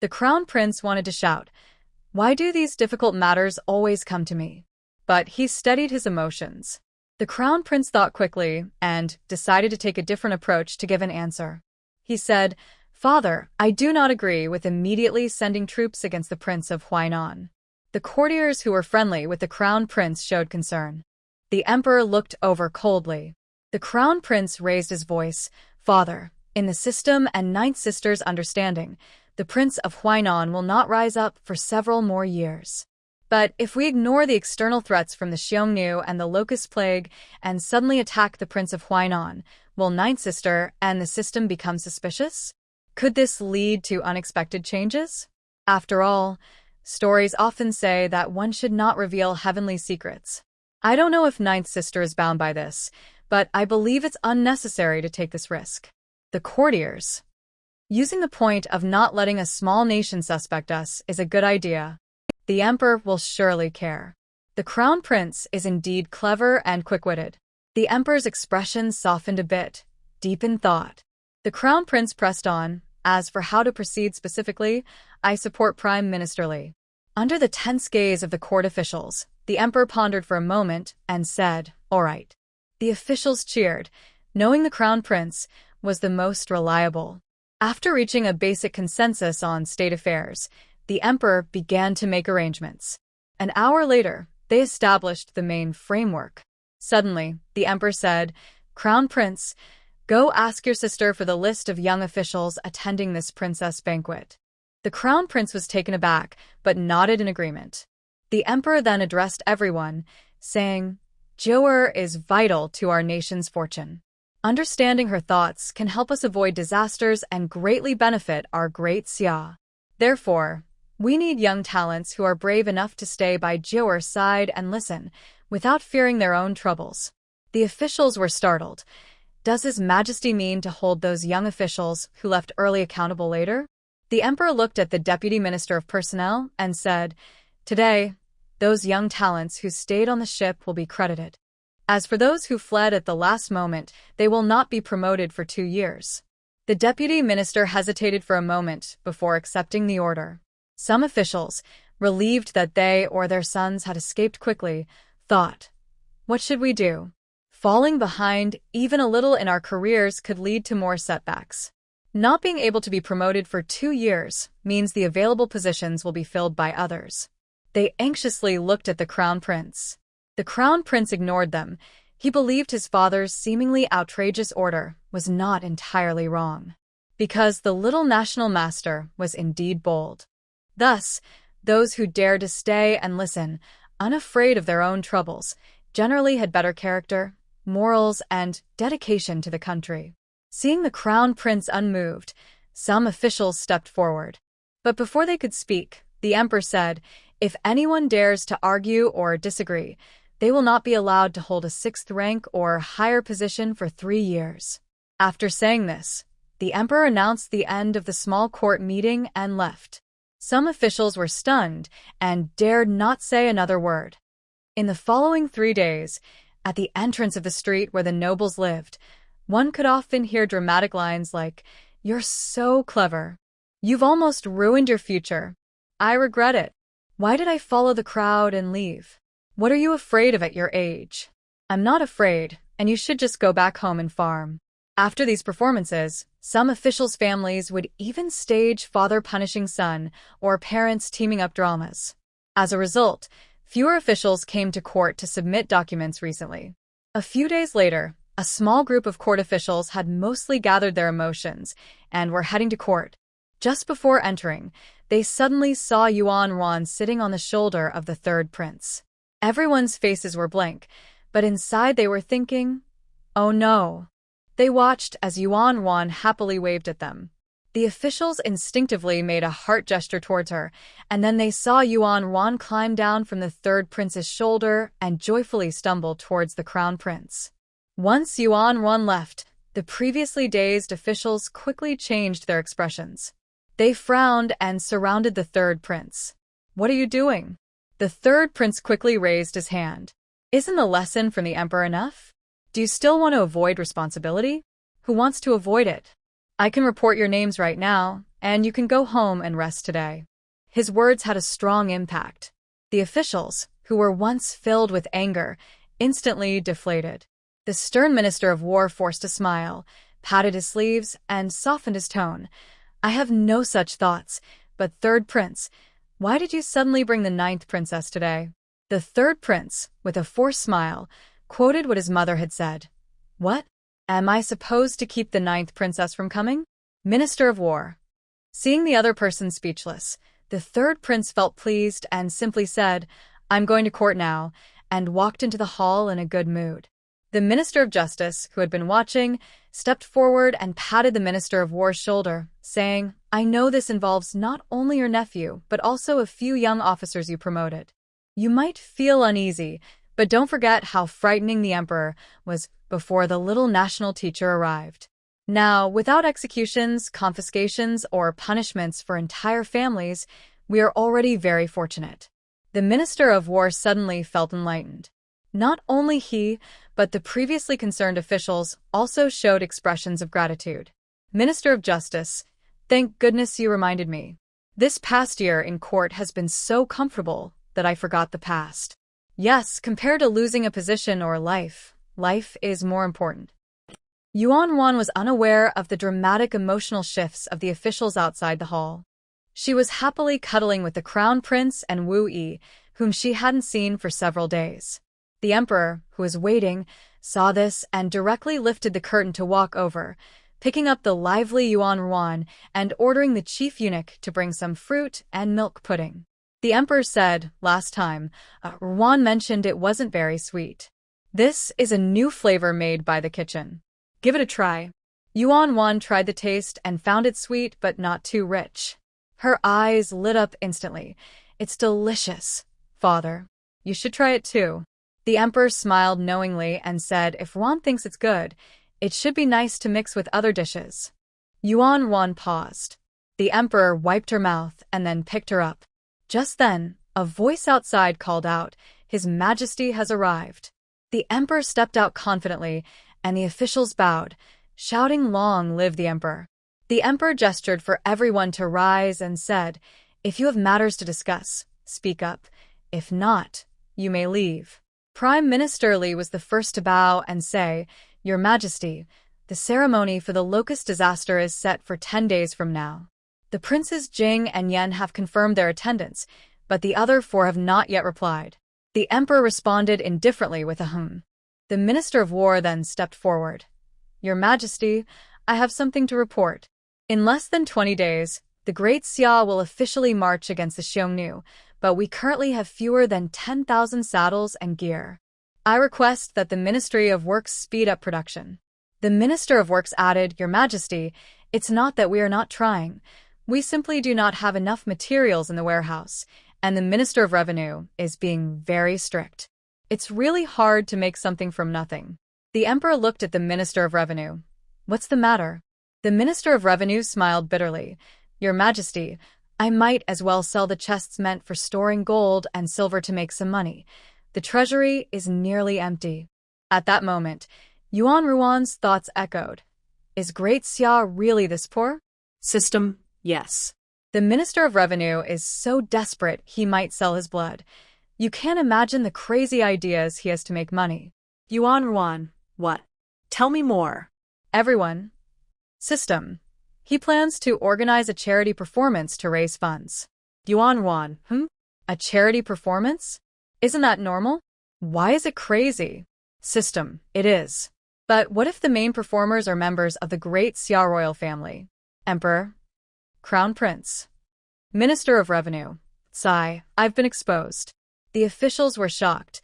The crown prince wanted to shout, "Why do these difficult matters always come to me?" But he steadied his emotions. The crown prince thought quickly and decided to take a different approach to give an answer. He said, "Father, I do not agree with immediately sending troops against the Prince of Huainan." The courtiers who were friendly with the crown prince showed concern. The emperor looked over coldly. The crown prince raised his voice, "Father, in the system and Ninth Sister's understanding, the Prince of Huainan will not rise up for several more years. But if we ignore the external threats from the Xiongnu and the Locust Plague and suddenly attack the Prince of Huainan, will Ninth Sister and the system become suspicious? Could this lead to unexpected changes? After all, stories often say that one should not reveal heavenly secrets. I don't know if Ninth Sister is bound by this, but I believe it's unnecessary to take this risk." The courtiers. "Using the point of not letting a small nation suspect us is a good idea. The emperor will surely care. The crown prince is indeed clever and quick-witted." The emperor's expression softened a bit, deep in thought. The crown prince pressed on, "As for how to proceed specifically, I support Prime Minister Lee. Under the tense gaze of the court officials, the emperor pondered for a moment and said, "All right." The officials cheered, knowing the crown prince was the most reliable. After reaching a basic consensus on state affairs, the emperor began to make arrangements. An hour later, they established the main framework. Suddenly, the emperor said, "Crown Prince, go ask your sister for the list of young officials attending this princess banquet." The crown prince was taken aback, but nodded in agreement. The emperor then addressed everyone, saying, "Joer is vital to our nation's fortune. Understanding her thoughts can help us avoid disasters and greatly benefit our great Xia. Therefore, we need young talents who are brave enough to stay by Joer's side and listen, without fearing their own troubles." The officials were startled. Does His Majesty mean to hold those young officials who left early accountable later? The emperor looked at the deputy minister of personnel and said, "Today, those young talents who stayed on the ship will be credited. As for those who fled at the last moment, they will not be promoted for 2 years." The deputy minister hesitated for a moment before accepting the order. Some officials, relieved that they or their sons had escaped quickly, thought, "What should we do? Falling behind even a little in our careers could lead to more setbacks. Not being able to be promoted for 2 years means the available positions will be filled by others." They anxiously looked at the crown prince. The crown prince ignored them. He believed his father's seemingly outrageous order was not entirely wrong, because the little national master was indeed bold. Thus, those who dared to stay and listen, unafraid of their own troubles, generally had better character, morals, and dedication to the country. Seeing the crown prince unmoved, some officials stepped forward. But before they could speak, the emperor said, "If anyone dares to argue or disagree, they will not be allowed to hold a 6th rank or higher position for 3 years. After saying this, the emperor announced the end of the small court meeting and left. Some officials were stunned and dared not say another word. In the following 3 days, at the entrance of the street where the nobles lived, one could often hear dramatic lines like, "You're so clever. You've almost ruined your future. I regret it. Why did I follow the crowd and leave? What are you afraid of at your age?" "I'm not afraid, and you should just go back home and farm." After these performances, some officials' families would even stage father punishing son or parents teaming up dramas. As a result, fewer officials came to court to submit documents recently. A few days later, a small group of court officials had mostly gathered their emotions and were heading to court. Just before entering, they suddenly saw Yuan Wan sitting on the shoulder of the third prince. Everyone's faces were blank, but inside they were thinking, "Oh no." They watched as Yuan Wan happily waved at them. The officials instinctively made a heart gesture towards her, and then they saw Yuan Wan climb down from the third prince's shoulder and joyfully stumble towards the crown prince. Once Yuan Wan left, the previously dazed officials quickly changed their expressions. They frowned and surrounded the third prince. "What are you doing?" The third prince quickly raised his hand. "Isn't the lesson from the emperor enough? Do you still want to avoid responsibility? Who wants to avoid it? I can report your names right now, and you can go home and rest today." His words had a strong impact. The officials, who were once filled with anger, instantly deflated. The stern minister of war forced a smile, patted his sleeves, and softened his tone. "I have no such thoughts, but third prince, why did you suddenly bring the 9th princess today?" The third prince, with a forced smile, quoted what his mother had said. "What? Am I supposed to keep the 9th princess from coming?" Minister of War. Seeing the other person speechless, the third prince felt pleased and simply said, "I'm going to court now," and walked into the hall in a good mood. The Minister of Justice, who had been watching, stepped forward and patted the Minister of War's shoulder, saying, "I know this involves not only your nephew, but also a few young officers you promoted. You might feel uneasy, but don't forget how frightening the emperor was before the little national teacher arrived. Now, without executions, confiscations, or punishments for entire families, we are already very fortunate." The Minister of War suddenly felt enlightened. Not only he, but the previously concerned officials also showed expressions of gratitude. Minister of Justice, "Thank goodness you reminded me. This past year in court has been so comfortable that I forgot the past. Yes, compared to losing a position or life is more important. Yuan Wan was unaware of the dramatic emotional shifts of the officials outside the hall. She was happily cuddling with the crown prince and Wu Yi, whom she hadn't seen for several days. The emperor, who was waiting, saw this and directly lifted the curtain to walk over, picking up the lively Yuan Wan and ordering the chief eunuch to bring some fruit and milk pudding. The emperor said, last time, Wan mentioned it wasn't very sweet. This is a new flavor made by the kitchen. Give it a try. Yuan Wan tried the taste and found it sweet but not too rich. Her eyes lit up instantly. It's delicious, father. You should try it too. The emperor smiled knowingly and said if Wan thinks it's good, it should be nice to mix with other dishes. Yuan Wan paused. The emperor wiped her mouth and then picked her up. Just then, a voice outside called out, His Majesty has arrived. The emperor stepped out confidently, and the officials bowed, shouting, Long live the emperor. The emperor gestured for everyone to rise and said, If you have matters to discuss, speak up. If not, you may leave. Prime Minister Li was the first to bow and say, Your Majesty, the ceremony for the locust disaster is set for 10 days from now. The princes Jing and Yan have confirmed their attendance, but the other 4 have not yet replied. The emperor responded indifferently with a hum. The Minister of War then stepped forward. Your Majesty, I have something to report. In less than 20 days, the Great Xia will officially march against the Xiongnu, but we currently have fewer than 10,000 saddles and gear. I request that the Ministry of Works speed up production. The Minister of Works added, Your Majesty, it's not that we are not trying. We simply do not have enough materials in the warehouse, and the Minister of Revenue is being very strict. It's really hard to make something from nothing. The emperor looked at the Minister of Revenue. What's the matter? The Minister of Revenue smiled bitterly. Your Majesty, I might as well sell the chests meant for storing gold and silver to make some money. The treasury is nearly empty. At that moment, Yuan Ruan's thoughts echoed. Is Great Xia really this poor? System, yes. The Minister of Revenue is so desperate he might sell his blood. You can't imagine the crazy ideas he has to make money. Yuan Ruan, what? Tell me more. Everyone. System. He plans to organize a charity performance to raise funds. Yuan Ruan, A charity performance? Isn't that normal? Why is it crazy? System. It is. But what if the main performers are members of the Great Xia royal family? Emperor. Crown Prince. Minister of Revenue. Sigh, I've been exposed. The officials were shocked.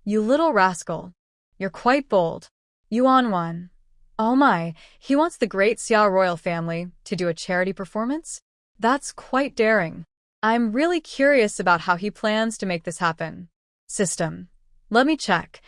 You little rascal. You're quite bold. Yuan Wan. Oh my, he wants the Great Xia royal family to do a charity performance? That's quite daring. I'm really curious about how he plans to make this happen. System. Let me check.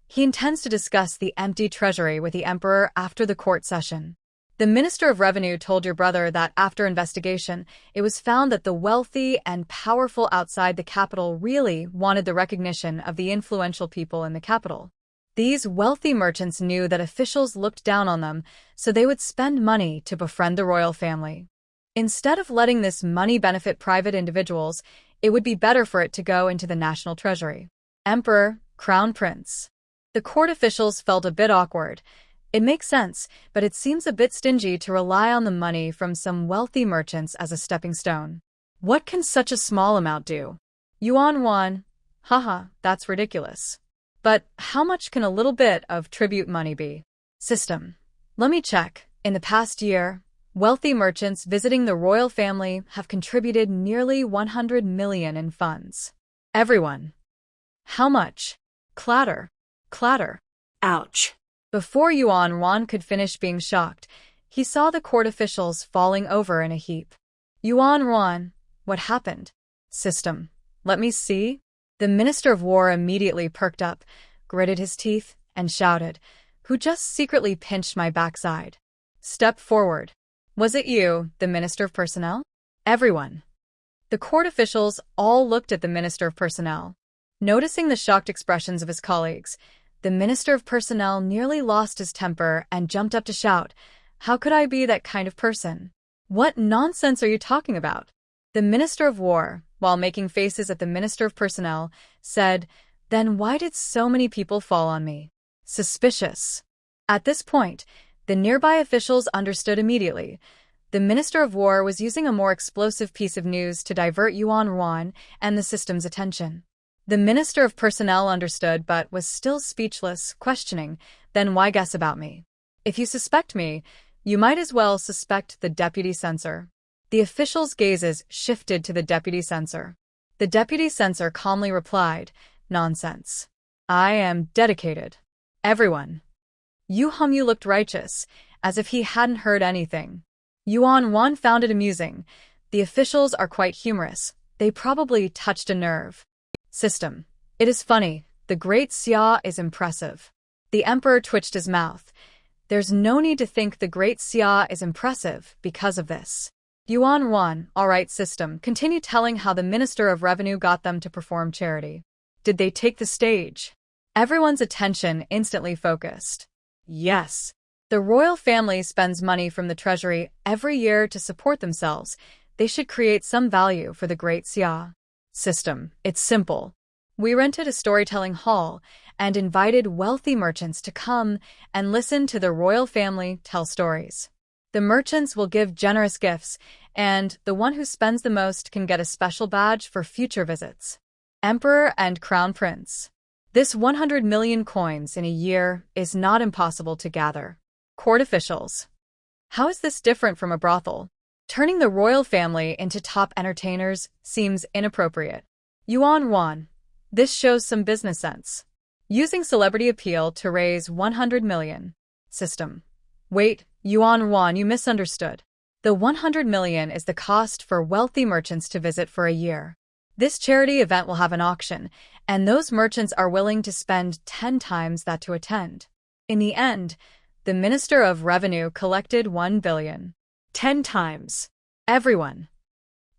He intends to discuss the empty treasury with the emperor after the court session. The Minister of Revenue told your brother that after investigation, it was found that the wealthy and powerful outside the capital really wanted the recognition of the influential people in the capital. These wealthy merchants knew that officials looked down on them, so they would spend money to befriend the royal family. Instead of letting this money benefit private individuals, it would be better for it to go into the national treasury. Emperor, Crown Prince. The court officials felt a bit awkward. It makes sense, but it seems a bit stingy to rely on the money from some wealthy merchants as a stepping stone. What can such a small amount do? Yuan Wan. Haha, that's ridiculous. But how much can a little bit of tribute money be? System. Let me check. In the past year, wealthy merchants visiting the royal family have contributed nearly 100 million in funds. Everyone. How much? Clatter. Clatter. Ouch. Before Yuan Wan could finish being shocked, he saw the court officials falling over in a heap. Yuan Wan, what happened? System. Let me see. The Minister of War immediately perked up, gritted his teeth, and shouted, Who just secretly pinched my backside? Step forward. Was it you, the Minister of Personnel? Everyone. The court officials all looked at the Minister of Personnel. Noticing the shocked expressions of his colleagues, the Minister of Personnel nearly lost his temper and jumped up to shout, How could I be that kind of person? What nonsense are you talking about? The Minister of War, while making faces at the Minister of Personnel, said, "Then why did so many people fall on me? Suspicious." At this point, the nearby officials understood immediately. The Minister of War was using a more explosive piece of news to divert Yuan Wan and the system's attention. The Minister of Personnel understood but was still speechless, questioning, "Then why guess about me? If you suspect me, you might as well suspect the deputy censor." The officials' gazes shifted to the deputy censor. The deputy censor calmly replied, "Nonsense. I am dedicated. Everyone." Yu Hongyu looked righteous, as if he hadn't heard anything. Yuan Wan found it amusing. The officials are quite humorous. They probably touched a nerve. System. It is funny. The great Xia is impressive. The emperor twitched his mouth. There's no need to think the great Xia is impressive because of this. Yuan Wan, all right, system, continue telling how the Minister of Revenue got them to perform charity. Did they take the stage? Everyone's attention instantly focused. Yes. The royal family spends money from the treasury every year to support themselves. They should create some value for the great Xia. System. It's simple. We rented a storytelling hall and invited wealthy merchants to come and listen to the royal family tell stories. The merchants will give generous gifts, and the one who spends the most can get a special badge for future visits. Emperor and Crown Prince. This 100 million coins in a year is not impossible to gather. Court officials. How is this different from a brothel? Turning the royal family into top entertainers seems inappropriate. Yuan Wan. This shows some business sense. Using celebrity appeal to raise 100 million. System. Wait, Yuan Wan, you misunderstood. The 100 million is the cost for wealthy merchants to visit for a year. This charity event will have an auction, and those merchants are willing to spend 10 times that to attend. In the end, the Minister of Revenue collected 1 billion. 10 times. Everyone.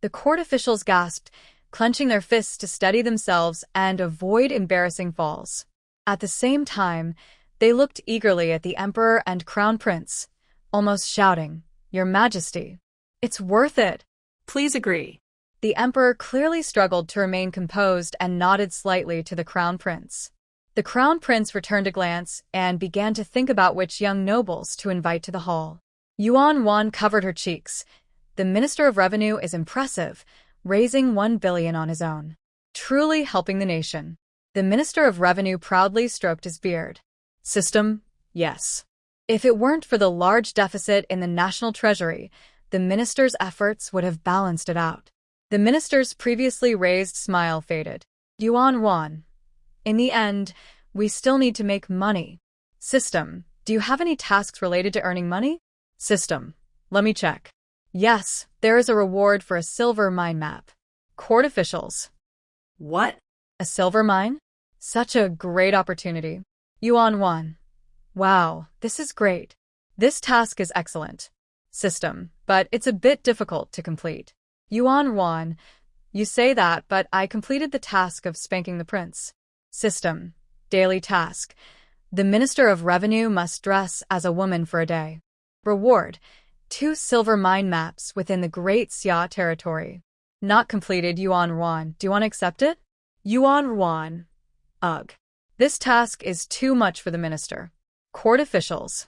The court officials gasped, clenching their fists to steady themselves and avoid embarrassing falls. At the same time, they looked eagerly at the Emperor and Crown Prince, almost shouting, "Your Majesty, it's worth it." Please agree. The Emperor clearly struggled to remain composed and nodded slightly to the Crown Prince. The Crown Prince returned a glance and began to think about which young nobles to invite to the hall. Yuan Wan covered her cheeks. The Minister of Revenue is impressive, raising 1 billion on his own. Truly helping the nation. The Minister of Revenue proudly stroked his beard. System, yes. If it weren't for the large deficit in the national treasury, the minister's efforts would have balanced it out. The minister's previously raised smile faded. Yuan Wan. In the end, we still need to make money. System, do you have any tasks related to earning money? System, let me check. Yes, there is a reward for a silver mine map. Court officials. What? A silver mine? Such a great opportunity. Yuan Wan. Wow, this is great. This task is excellent. System, but it's a bit difficult to complete. Yuan Wan. You say that, but I completed the task of spanking the prince. System. Daily task. The Minister of Revenue must dress as a woman for a day. Reward. 2 silver mine maps within the Great Xia territory. Not completed. Yuan Wan. Do you want to accept it? Yuan Wan. Ugh. This task is too much for the minister. Court officials.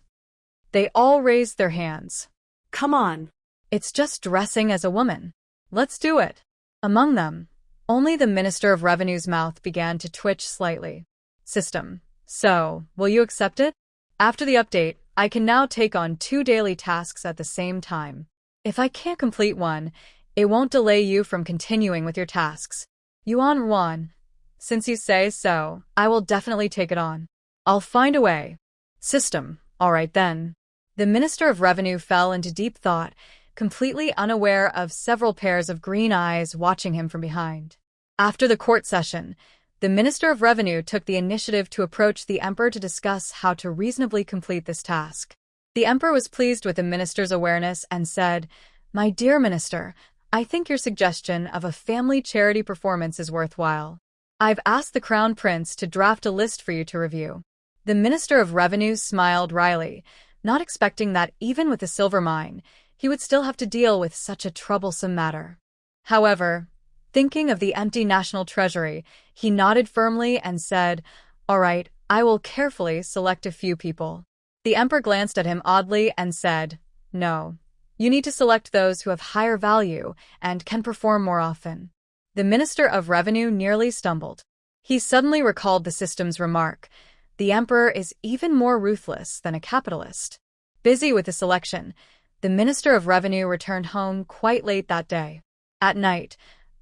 They all raised their hands. Come on. It's just dressing as a woman. Let's do it. Among them, only the Minister of Revenue's mouth began to twitch slightly. System. So, will you accept it? After the update, I can now take on 2 daily tasks at the same time. If I can't complete one, it won't delay you from continuing with your tasks. Yuan Wan. Since you say so, I will definitely take it on. I'll find a way. System. All right then. The Minister of Revenue fell into deep thought, completely unaware of several pairs of green eyes watching him from behind. After the court session, the Minister of Revenue took the initiative to approach the Emperor to discuss how to reasonably complete this task. The Emperor was pleased with the minister's awareness and said, "My dear Minister, I think your suggestion of a family charity performance is worthwhile. I've asked the Crown Prince to draft a list for you to review." The Minister of Revenue smiled wryly, not expecting that even with the silver mine, he would still have to deal with such a troublesome matter. However, thinking of the empty national treasury, he nodded firmly and said, "All right, I will carefully select a few people." The emperor glanced at him oddly and said, "No. You need to select those who have higher value and can perform more often." The Minister of Revenue nearly stumbled. He suddenly recalled the system's remark, "The emperor is even more ruthless than a capitalist." Busy with the selection, the Minister of Revenue returned home quite late that day. At night,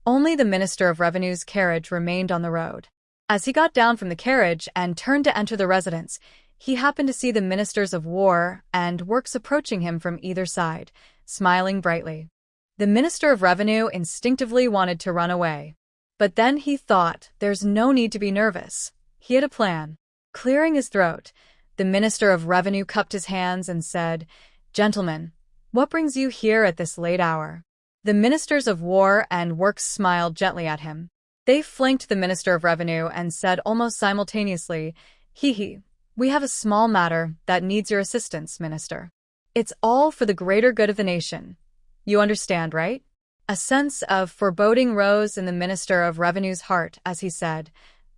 only the Minister of Revenue's carriage remained on the road. As he got down from the carriage and turned to enter the residence, he happened to see the Ministers of War and Works approaching him from either side, smiling brightly. The Minister of Revenue instinctively wanted to run away. But then he thought, there's no need to be nervous. He had a plan. Clearing his throat, the Minister of Revenue cupped his hands and said, "Gentlemen, what brings you here at this late hour?" The Ministers of War and Works smiled gently at him. They flanked the Minister of Revenue and said almost simultaneously, "Hee, we have a small matter that needs your assistance, Minister. It's all for the greater good of the nation. You understand, right?" A sense of foreboding rose in the Minister of Revenue's heart as he said,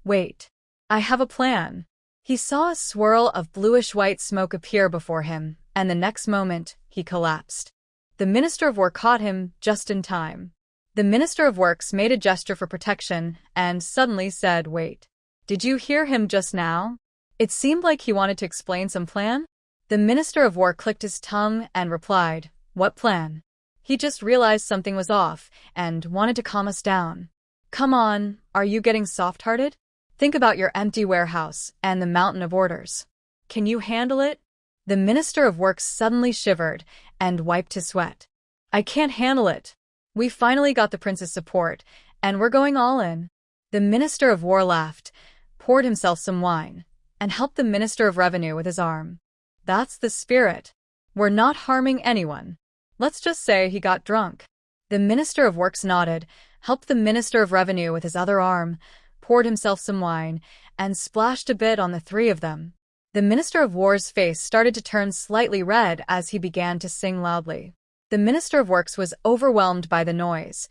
"Wait, I have a plan." He saw a swirl of bluish-white smoke appear before him, and the next moment, he collapsed. The Minister of War caught him just in time. The Minister of Works made a gesture for protection and suddenly said, "Wait. Did you hear him just now?" It seemed like he wanted to explain some plan. The Minister of War clicked his tongue and replied, "What plan?" He just realized something was off and wanted to calm us down. "Come on, are you getting soft-hearted? Think about your empty warehouse and the mountain of orders. Can you handle it?" The Minister of Works suddenly shivered and wiped his sweat. "I can't handle it. We finally got the prince's support, and we're going all in." The Minister of War laughed, poured himself some wine, and helped the Minister of Revenue with his arm. "That's the spirit. We're not harming anyone. Let's just say he got drunk." The Minister of Works nodded, helped the Minister of Revenue with his other arm, poured himself some wine, and splashed a bit on the three of them. The Minister of War's face started to turn slightly red as he began to sing loudly. The Minister of Works was overwhelmed by the noise.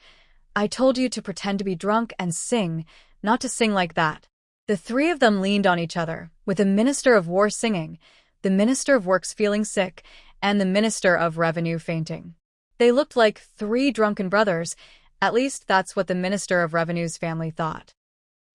"I told you to pretend to be drunk and sing, not to sing like that." The three of them leaned on each other, with the Minister of War singing, the Minister of Works feeling sick, and the Minister of Revenue fainting. They looked like three drunken brothers, at least that's what the Minister of Revenue's family thought.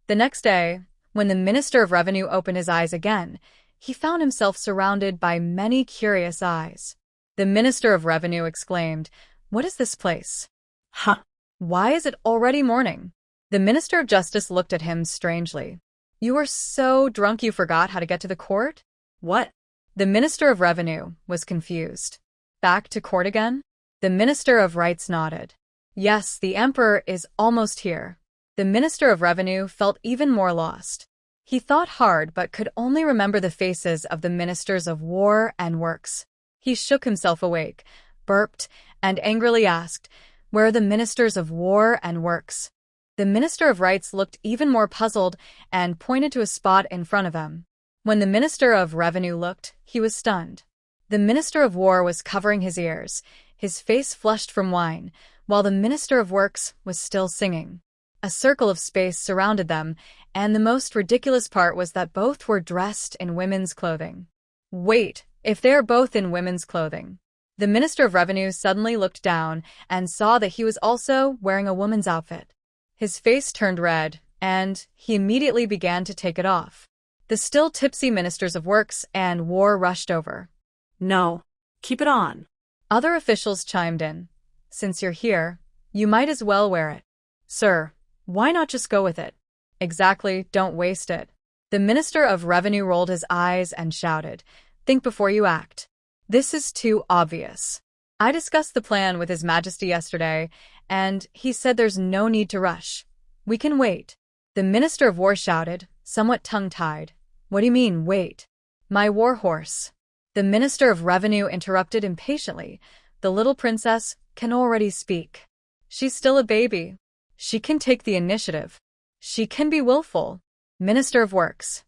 The next day, when the Minister of Revenue opened his eyes again, he found himself surrounded by many curious eyes. The Minister of Revenue exclaimed, "What is this place? Huh. Why is it already morning?" The Minister of Justice looked at him strangely. "You were so drunk you forgot how to get to the court?" What? The Minister of Revenue was confused. "Back to court again?" The Minister of Rights nodded. "Yes, the Emperor is almost here." The Minister of Revenue felt even more lost. He thought hard but could only remember the faces of the Ministers of War and Works. He shook himself awake, burped, and angrily asked, "Where are the Ministers of War and Works?" The Minister of Rights looked even more puzzled and pointed to a spot in front of him. When the Minister of Revenue looked, he was stunned. The Minister of War was covering his ears, his face flushed from wine, while the Minister of Works was still singing. A circle of space surrounded them, and the most ridiculous part was that both were dressed in women's clothing. "Wait, if they are both in women's clothing." The Minister of Revenue suddenly looked down and saw that he was also wearing a woman's outfit. His face turned red, and he immediately began to take it off. The still tipsy Ministers of Works and War rushed over. No. Keep it on. Other officials chimed in. "Since you're here, you might as well wear it." "Sir, why not just go with it?" "Exactly, don't waste it." The Minister of Revenue rolled his eyes and shouted, "Think before you act. This is too obvious. I discussed the plan with His Majesty yesterday, and he said there's no need to rush. We can wait." The Minister of War shouted, somewhat tongue-tied, "What do you mean, wait?" "My war horse." The Minister of Revenue interrupted impatiently. "The little princess can already speak. She's still a baby. She can take the initiative. She can be willful." Minister of Works.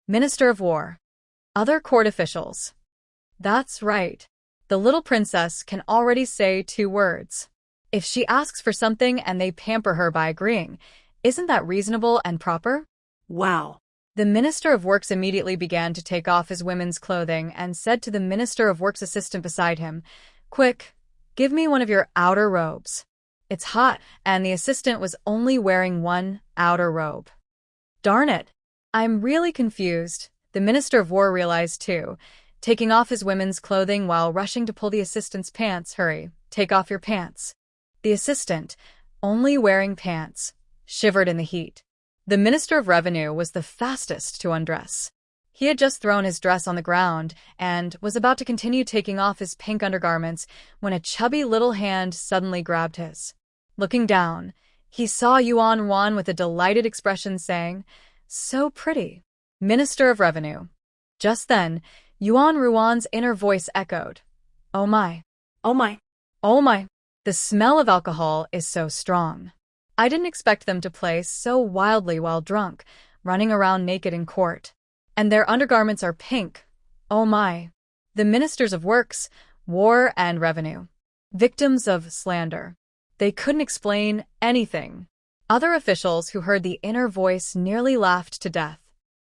Minister of War. Other court officials. "That's right. The little princess can already say 2 words. If she asks for something and they pamper her by agreeing, isn't that reasonable and proper? Wow. The Minister of Works immediately began to take off his women's clothing and said to the Minister of Works assistant beside him, "Quick, give me one of your outer robes. It's hot," and the assistant was only wearing one outer robe. Darn it. I'm really confused, the Minister of War realized too, taking off his women's clothing while rushing to pull the assistant's pants. "Hurry, take off your pants." The assistant, only wearing pants, shivered in the heat. The Minister of Revenue was the fastest to undress. He had just thrown his dress on the ground and was about to continue taking off his pink undergarments when a chubby little hand suddenly grabbed his. Looking down, he saw Yuan Wan with a delighted expression saying, "So pretty." Minister of Revenue. Just then, Yuan Ruan's inner voice echoed, "Oh my. Oh my. Oh my. The smell of alcohol is so strong. I didn't expect them to play so wildly while drunk, running around naked in court. And their undergarments are pink. Oh my." The Ministers of Works, War, and Revenue. Victims of slander. They couldn't explain anything. Other officials who heard the inner voice nearly laughed to death.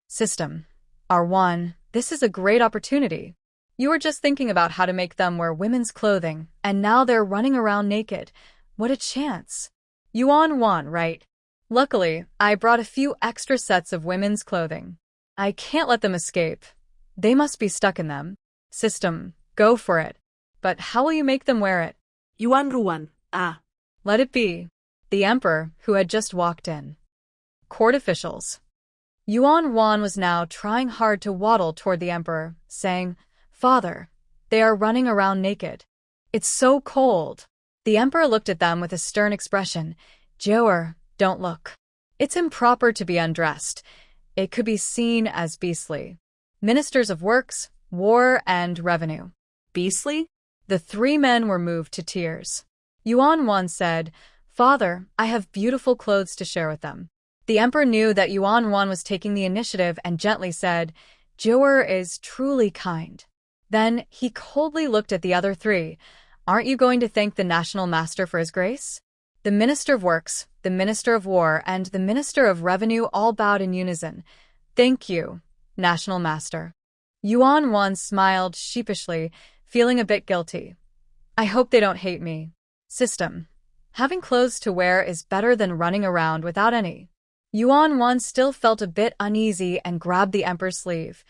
System. R1, this is a great opportunity. You were just thinking about how to make them wear women's clothing, and now they're running around naked. What a chance. Yuan Wan, right? Luckily, I brought a few extra sets of women's clothing. I can't let them escape. They must be stuck in them. System, go for it. But how will you make them wear it? Yuan Ruan. Ah. Let it be. The Emperor, who had just walked in. Court officials. Yuan Wan was now trying hard to waddle toward the Emperor, saying, "Father, they are running around naked. It's so cold." The Emperor looked at them with a stern expression. "Joer, don't look. It's improper to be undressed. It could be seen as beastly." Ministers of Works, War, and Revenue. Beastly? The three men were moved to tears. Yuan Wan said, "Father, I have beautiful clothes to share with them." The Emperor knew that Yuan Wan was taking the initiative and gently said, "Joer is truly kind." Then he coldly looked at the other three. "Aren't you going to thank the National Master for his grace?" The Minister of Works, the Minister of War, and the Minister of Revenue all bowed in unison. "Thank you, National Master." Yuan Wan smiled sheepishly, feeling a bit guilty. "I hope they don't hate me." System. Having clothes to wear is better than running around without any. Yuan Wan still felt a bit uneasy and grabbed the Emperor's sleeve.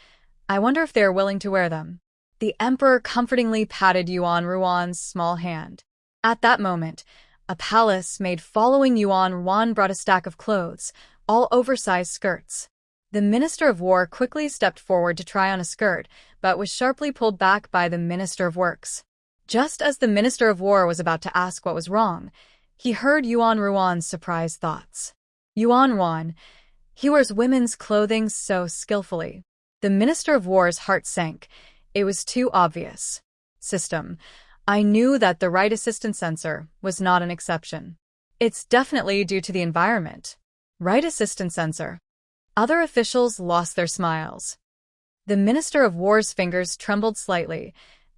"I wonder if they are willing to wear them." The Emperor comfortingly patted Yuan Ruan's small hand. At that moment, a palace maid following Yuan Wan brought a stack of clothes, all oversized skirts. The Minister of War quickly stepped forward to try on a skirt, but was sharply pulled back by the Minister of Works. Just as the Minister of War was about to ask what was wrong, he heard Yuan Ruan's surprised thoughts. Yuan Wan, he wears women's clothing so skillfully. The Minister of War's heart sank. It was too obvious. System. I knew that the right assistant censor was not an exception. It's definitely due to the environment. Right assistant censor. Other officials lost their smiles. The Minister of War's fingers trembled slightly.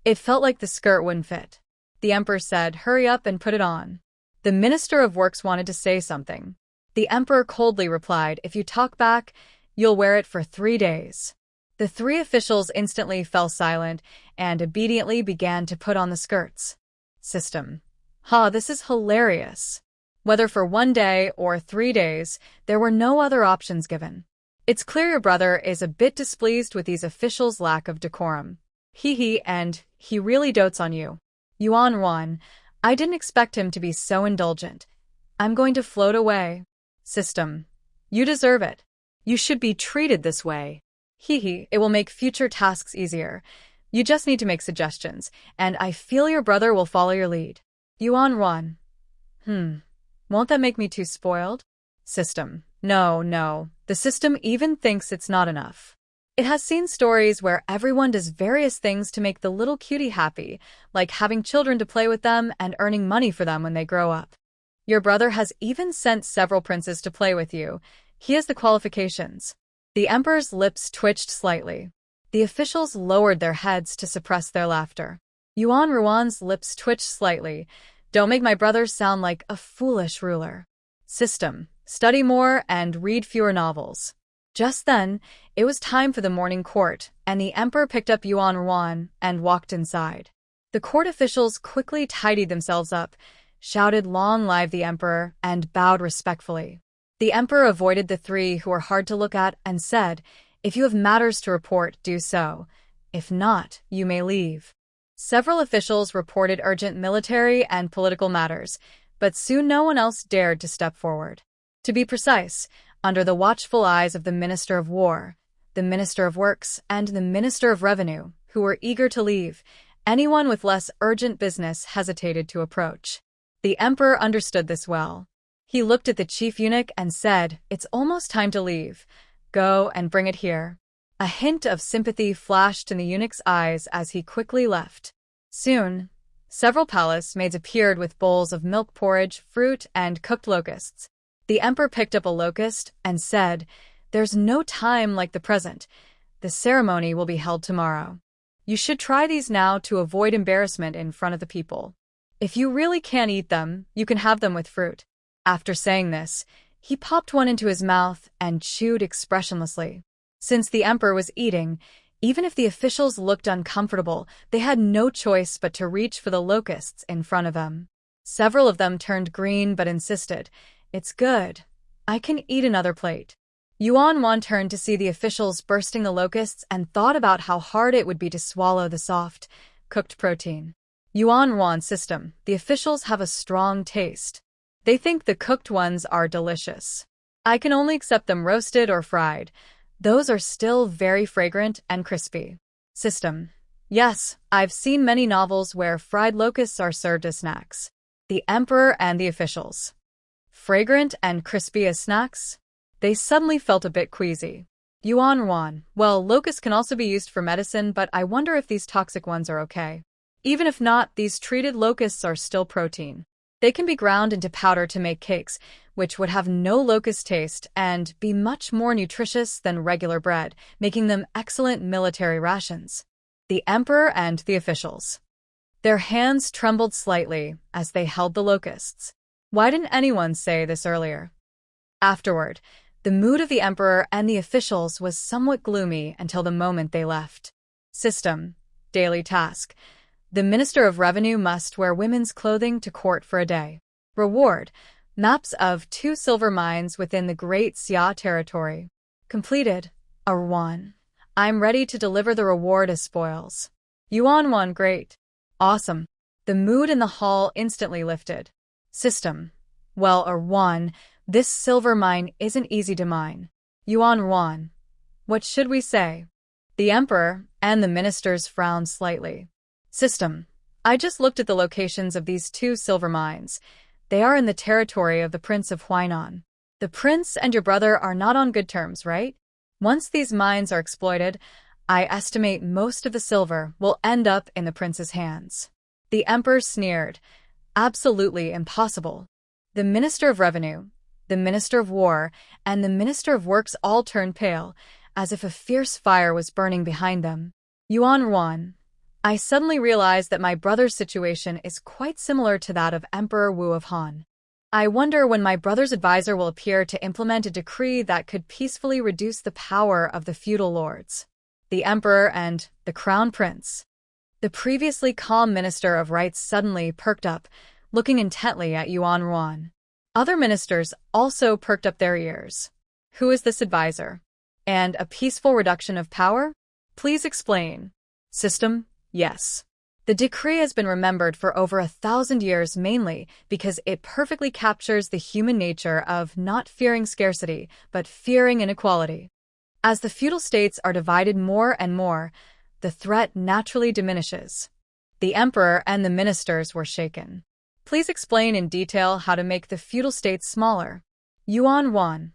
It felt like the skirt wouldn't fit. The Emperor said, "Hurry up and put it on." The Minister of Works wanted to say something. The Emperor coldly replied, "If you talk back, you'll wear it for 3 days." The three officials instantly fell silent and obediently began to put on the skirts. System. This is hilarious. Whether for 1 day or 3 days, there were no other options given. It's clear your brother is a bit displeased with these officials' lack of decorum. And he really dotes on you. Yuan Wan, I didn't expect him to be so indulgent. I'm going to float away. System. You deserve it. You should be treated this way. It will make future tasks easier. You just need to make suggestions, and I feel your brother will follow your lead. Yuan Wan. Won't that make me too spoiled? System. No. The system even thinks it's not enough. It has seen stories where everyone does various things to make the little cutie happy, like having children to play with them and earning money for them when they grow up. Your brother has even sent several princes to play with you. He has the qualifications. The Emperor's lips twitched slightly. The officials lowered their heads to suppress their laughter. Yuan Ruan's lips twitched slightly. Don't make my brother sound like a foolish ruler. System. Study more and read fewer novels. Just then, it was time for the morning court, and the emperor picked up Yuan and walked inside. The court officials quickly tidied themselves up, shouted "Long live the emperor," and bowed respectfully. The emperor avoided the three who were hard to look at and said, "If you have matters to report, do so. If not, you may leave." Several officials reported urgent military and political matters, but soon no one else dared to step forward. To be precise, under the watchful eyes of the Minister of War, the Minister of Works, and the Minister of Revenue, who were eager to leave, anyone with less urgent business hesitated to approach. The emperor understood this well. He looked at the chief eunuch and said, "It's almost time to leave. Go and bring it here." A hint of sympathy flashed in the eunuch's eyes as he quickly left. Soon, several palace maids appeared with bowls of milk porridge, fruit, and cooked locusts. The emperor picked up a locust and said, "There's no time like the present. The ceremony will be held tomorrow. You should try these now to avoid embarrassment in front of the people. If you really can't eat them, you can have them with fruit." After saying this, he popped one into his mouth and chewed expressionlessly. Since the emperor was eating, even if the officials looked uncomfortable, they had no choice but to reach for the locusts in front of them. Several of them turned green but insisted, "It's good. I can eat another plate." Yuan turned to see the officials bursting the locusts and thought about how hard it would be to swallow the soft, cooked protein. Yuan system. The officials have a strong taste. They think the cooked ones are delicious. I can only accept them roasted or fried. Those are still very fragrant and crispy. System. Yes, I've seen many novels where fried locusts are served as snacks. The emperor and the officials. Fragrant and crispy as snacks? They suddenly felt a bit queasy. Yuan. Well, locusts can also be used for medicine, but I wonder if these toxic ones are okay. Even if not, these treated locusts are still protein. They can be ground into powder to make cakes, which would have no locust taste and be much more nutritious than regular bread, making them excellent military rations. The emperor and the officials. Their hands trembled slightly as they held the locusts. Why didn't anyone say this earlier? Afterward, the mood of the emperor and the officials was somewhat gloomy until the moment they left. System. Daily task. The Minister of Revenue must wear women's clothing to court for a day. Reward. Maps of 2 silver mines within the Great Xia territory. Completed. Yuan. I'm ready to deliver the reward as spoils. Yuan. Great. Awesome. The mood in the hall instantly lifted. System. Well, Yuan, this silver mine isn't easy to mine. Yuan. What should we say? The emperor and the ministers frowned slightly. System. I just looked at the locations of these 2 silver mines. They are in the territory of the Prince of Huainan. The prince and your brother are not on good terms, right? Once these mines are exploited, I estimate most of the silver will end up in the prince's hands. The emperor sneered. Absolutely impossible. The Minister of Revenue, the Minister of War, and the Minister of Works all turned pale, as if a fierce fire was burning behind them. Yuan. I suddenly realized that my brother's situation is quite similar to that of Emperor Wu of Han. I wonder when my brother's advisor will appear to implement a decree that could peacefully reduce the power of the feudal lords. The emperor and the crown prince. The previously calm Minister of Rights suddenly perked up, looking intently at Yuan. Other ministers also perked up their ears. Who is this advisor? And a peaceful reduction of power? Please explain. System. Yes. The decree has been remembered for over 1,000 years mainly because it perfectly captures the human nature of not fearing scarcity, but fearing inequality. As the feudal states are divided more and more, the threat naturally diminishes. The emperor and the ministers were shaken. Please explain in detail how to make the feudal states smaller. Yuan.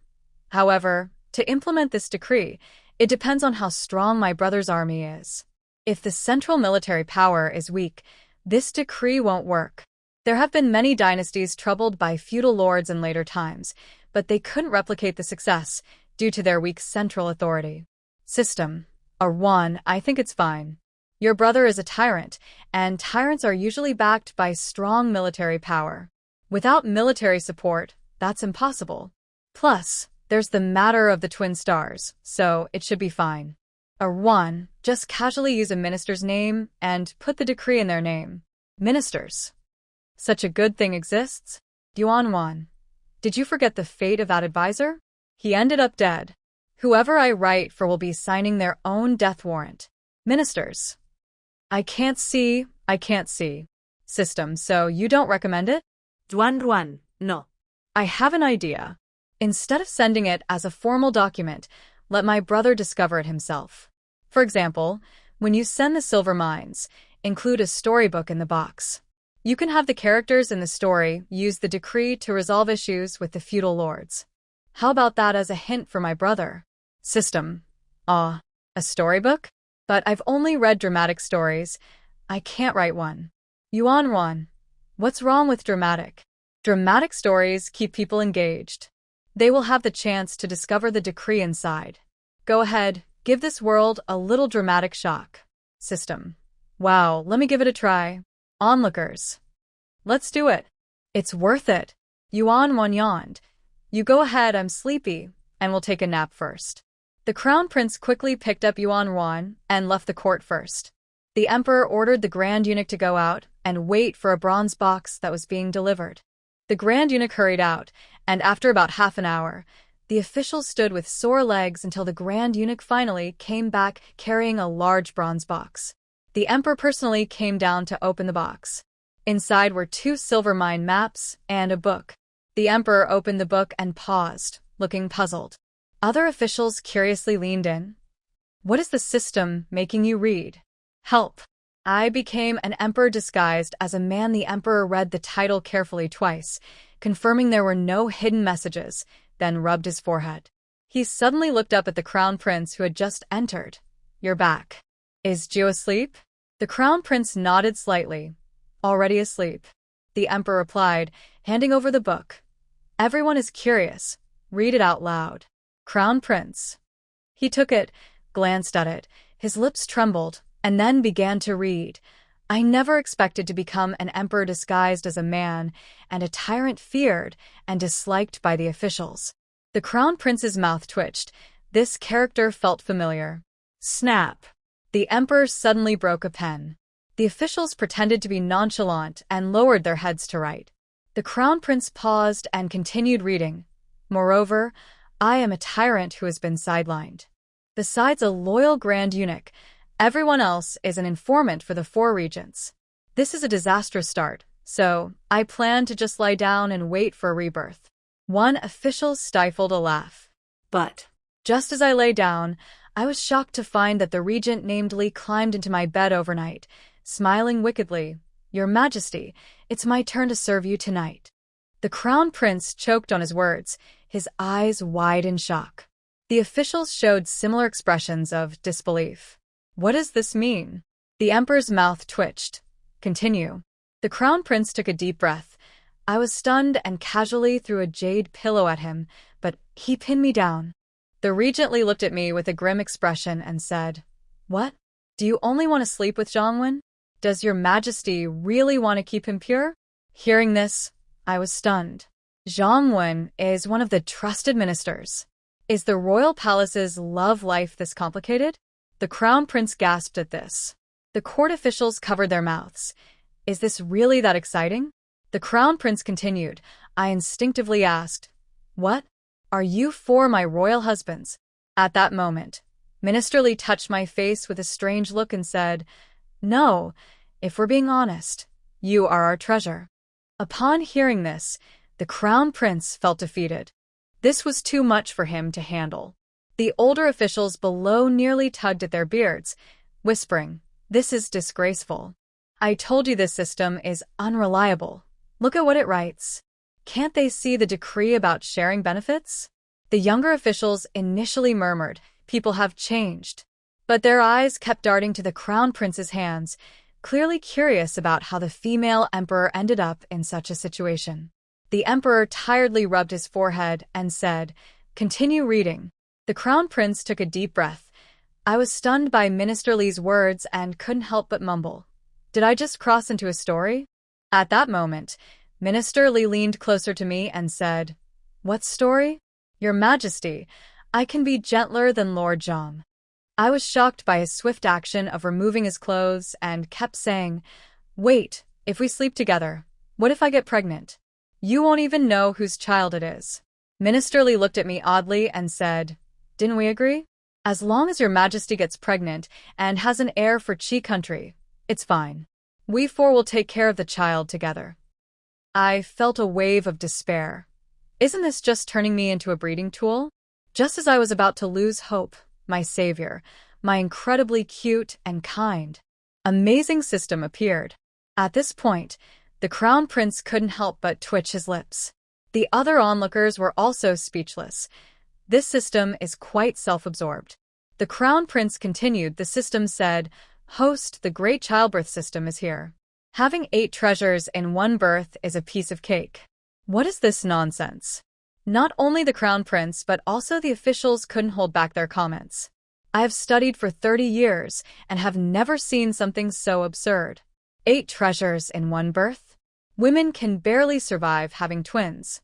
However, to implement this decree, it depends on how strong my brother's army is. If the central military power is weak, this decree won't work. There have been many dynasties troubled by feudal lords in later times, but they couldn't replicate the success due to their weak central authority. System. Yuan, I think it's fine. Your brother is a tyrant, and tyrants are usually backed by strong military power. Without military support, that's impossible. Plus, there's the matter of the twin stars, so it should be fine. Or 1. Just casually use a minister's name and put the decree in their name. Ministers. Such a good thing exists? Yuan. Did you forget the fate of that advisor? He ended up dead. Whoever I write for will be signing their own death warrant. Ministers. I can't see. System, so you don't recommend it? Ruan, no. I have an idea. Instead of sending it as a formal document, let my brother discover it himself. For example, when you send the silver mines, include a storybook in the box. You can have the characters in the story use the decree to resolve issues with the feudal lords. How about that as a hint for my brother? System. A storybook? But I've only read dramatic stories. I can't write one. Yuan. What's wrong with dramatic? Dramatic stories keep people engaged. They will have the chance to discover the decree inside. Go ahead, give this world a little dramatic shock. System. Wow, let me give it a try. Onlookers. Let's do it. It's worth it. Yuan yawned. You go ahead, I'm sleepy, and we'll take a nap first. The crown prince quickly picked up Yuan and left the court first. The emperor ordered the grand eunuch to go out and wait for a bronze box that was being delivered. The grand eunuch hurried out, and after about half an hour, the officials stood with sore legs until the grand eunuch finally came back carrying a large bronze box. The emperor personally came down to open the box. Inside were 2 silver mine maps and a book. The emperor opened the book and paused, looking puzzled. Other officials curiously leaned in. What is the system making you read? Help. I became an emperor disguised as a man. The emperor read the title carefully twice, confirming there were no hidden messages, then rubbed his forehead. He suddenly looked up at the crown prince who had just entered. You're back. Is Jiu asleep? The crown prince nodded slightly. Already asleep. The emperor replied, handing over the book. Everyone is curious. Read it out loud. Crown prince. He took it, glanced at it, his lips trembled, and then began to read. I never expected to become an emperor disguised as a man, and a tyrant feared and disliked by the officials. The crown prince's mouth twitched. This character felt familiar. Snap. The emperor suddenly broke a pen. The officials pretended to be nonchalant and lowered their heads to write. The crown prince paused and continued reading. Moreover, I am a tyrant who has been sidelined. Besides a loyal grand eunuch, everyone else is an informant for the 4 regents. This is a disastrous start, so I plan to just lie down and wait for a rebirth. One official stifled a laugh. But just as I lay down, I was shocked to find that the regent named Li climbed into my bed overnight, smiling wickedly. Your Majesty, it's my turn to serve you tonight. The crown prince choked on his words, his eyes wide in shock. The officials showed similar expressions of disbelief. What does this mean? The emperor's mouth twitched. Continue. The crown prince took a deep breath. I was stunned and casually threw a jade pillow at him, but he pinned me down. The regent looked at me with a grim expression and said, What? Do you only want to sleep with Zhongwen? Does your Majesty really want to keep him pure? Hearing this, I was stunned. Zhongwen is one of the trusted ministers. Is the royal palace's love life this complicated? The crown prince gasped at this. The court officials covered their mouths. Is this really that exciting? The crown prince continued. I instinctively asked, What? Are you for my royal husbands? At that moment, Minister Li touched my face with a strange look and said, No, if we're being honest, you are our treasure. Upon hearing this, the crown prince felt defeated. This was too much for him to handle. The older officials below nearly tugged at their beards, whispering, This is disgraceful. I told you this system is unreliable. Look at what it writes. Can't they see the decree about sharing benefits? The younger officials initially murmured, People have changed. But their eyes kept darting to the crown prince's hands, clearly curious about how the female emperor ended up in such a situation. The emperor tiredly rubbed his forehead and said, Continue reading. The crown prince took a deep breath. I was stunned by Minister Li's words and couldn't help but mumble. Did I just cross into a story? At that moment, Minister Li leaned closer to me and said, "What story?" "Your Majesty, I can be gentler than Lord Zhang." I was shocked by his swift action of removing his clothes and kept saying, "Wait, if we sleep together, what if I get pregnant? You won't even know whose child it is." Minister Li looked at me oddly and said, "Didn't we agree? As long as your Majesty gets pregnant and has an heir for Qi country, it's fine. We four will take care of the child together." I felt a wave of despair. Isn't this just turning me into a breeding tool? Just as I was about to lose hope, my savior, my incredibly cute and kind, amazing system appeared. At this point, the Crown Prince couldn't help but twitch his lips. The other onlookers were also speechless. This system is quite self-absorbed. The Crown Prince continued. The system said, "Host, the great childbirth system is here. Having 8 treasures in one birth is a piece of cake." What is this nonsense? Not only the Crown Prince but also the officials couldn't hold back their comments. I have studied for 30 years and have never seen something so absurd. 8 treasures in one birth? Women can barely survive having twins.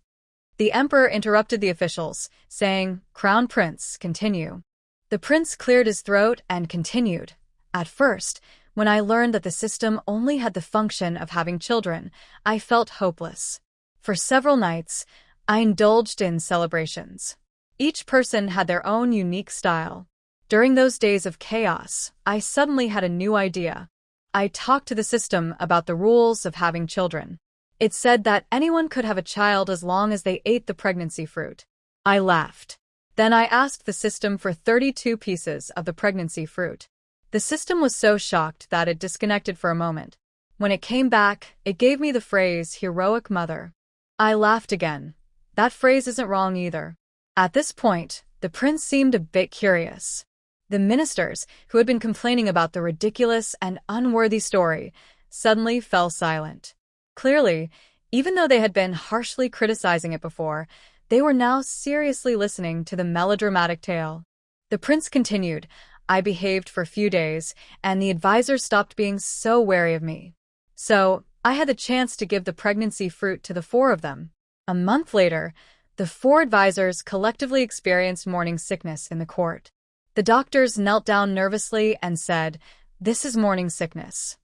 The emperor interrupted the officials, saying, "Crown Prince, continue." The prince cleared his throat and continued. At first, when I learned that the system only had the function of having children, I felt hopeless. For several nights, I indulged in celebrations. Each person had their own unique style. During those days of chaos, I suddenly had a new idea. I talked to the system about the rules of having children. It said that anyone could have a child as long as they ate the pregnancy fruit. I laughed. Then I asked the system for 32 pieces of the pregnancy fruit. The system was so shocked that it disconnected for a moment. When it came back, it gave me the phrase, "heroic mother." I laughed again. That phrase isn't wrong either. At this point, the prince seemed a bit curious. The ministers, who had been complaining about the ridiculous and unworthy story, suddenly fell silent. Clearly, even though they had been harshly criticizing it before, they were now seriously listening to the melodramatic tale. The prince continued, "I behaved for a few days, and the advisors stopped being so wary of me. So, I had the chance to give the pregnancy fruit to the 4 of them. A month later, the 4 advisors collectively experienced morning sickness in the court. The doctors knelt down nervously and said, 'This is morning sickness.'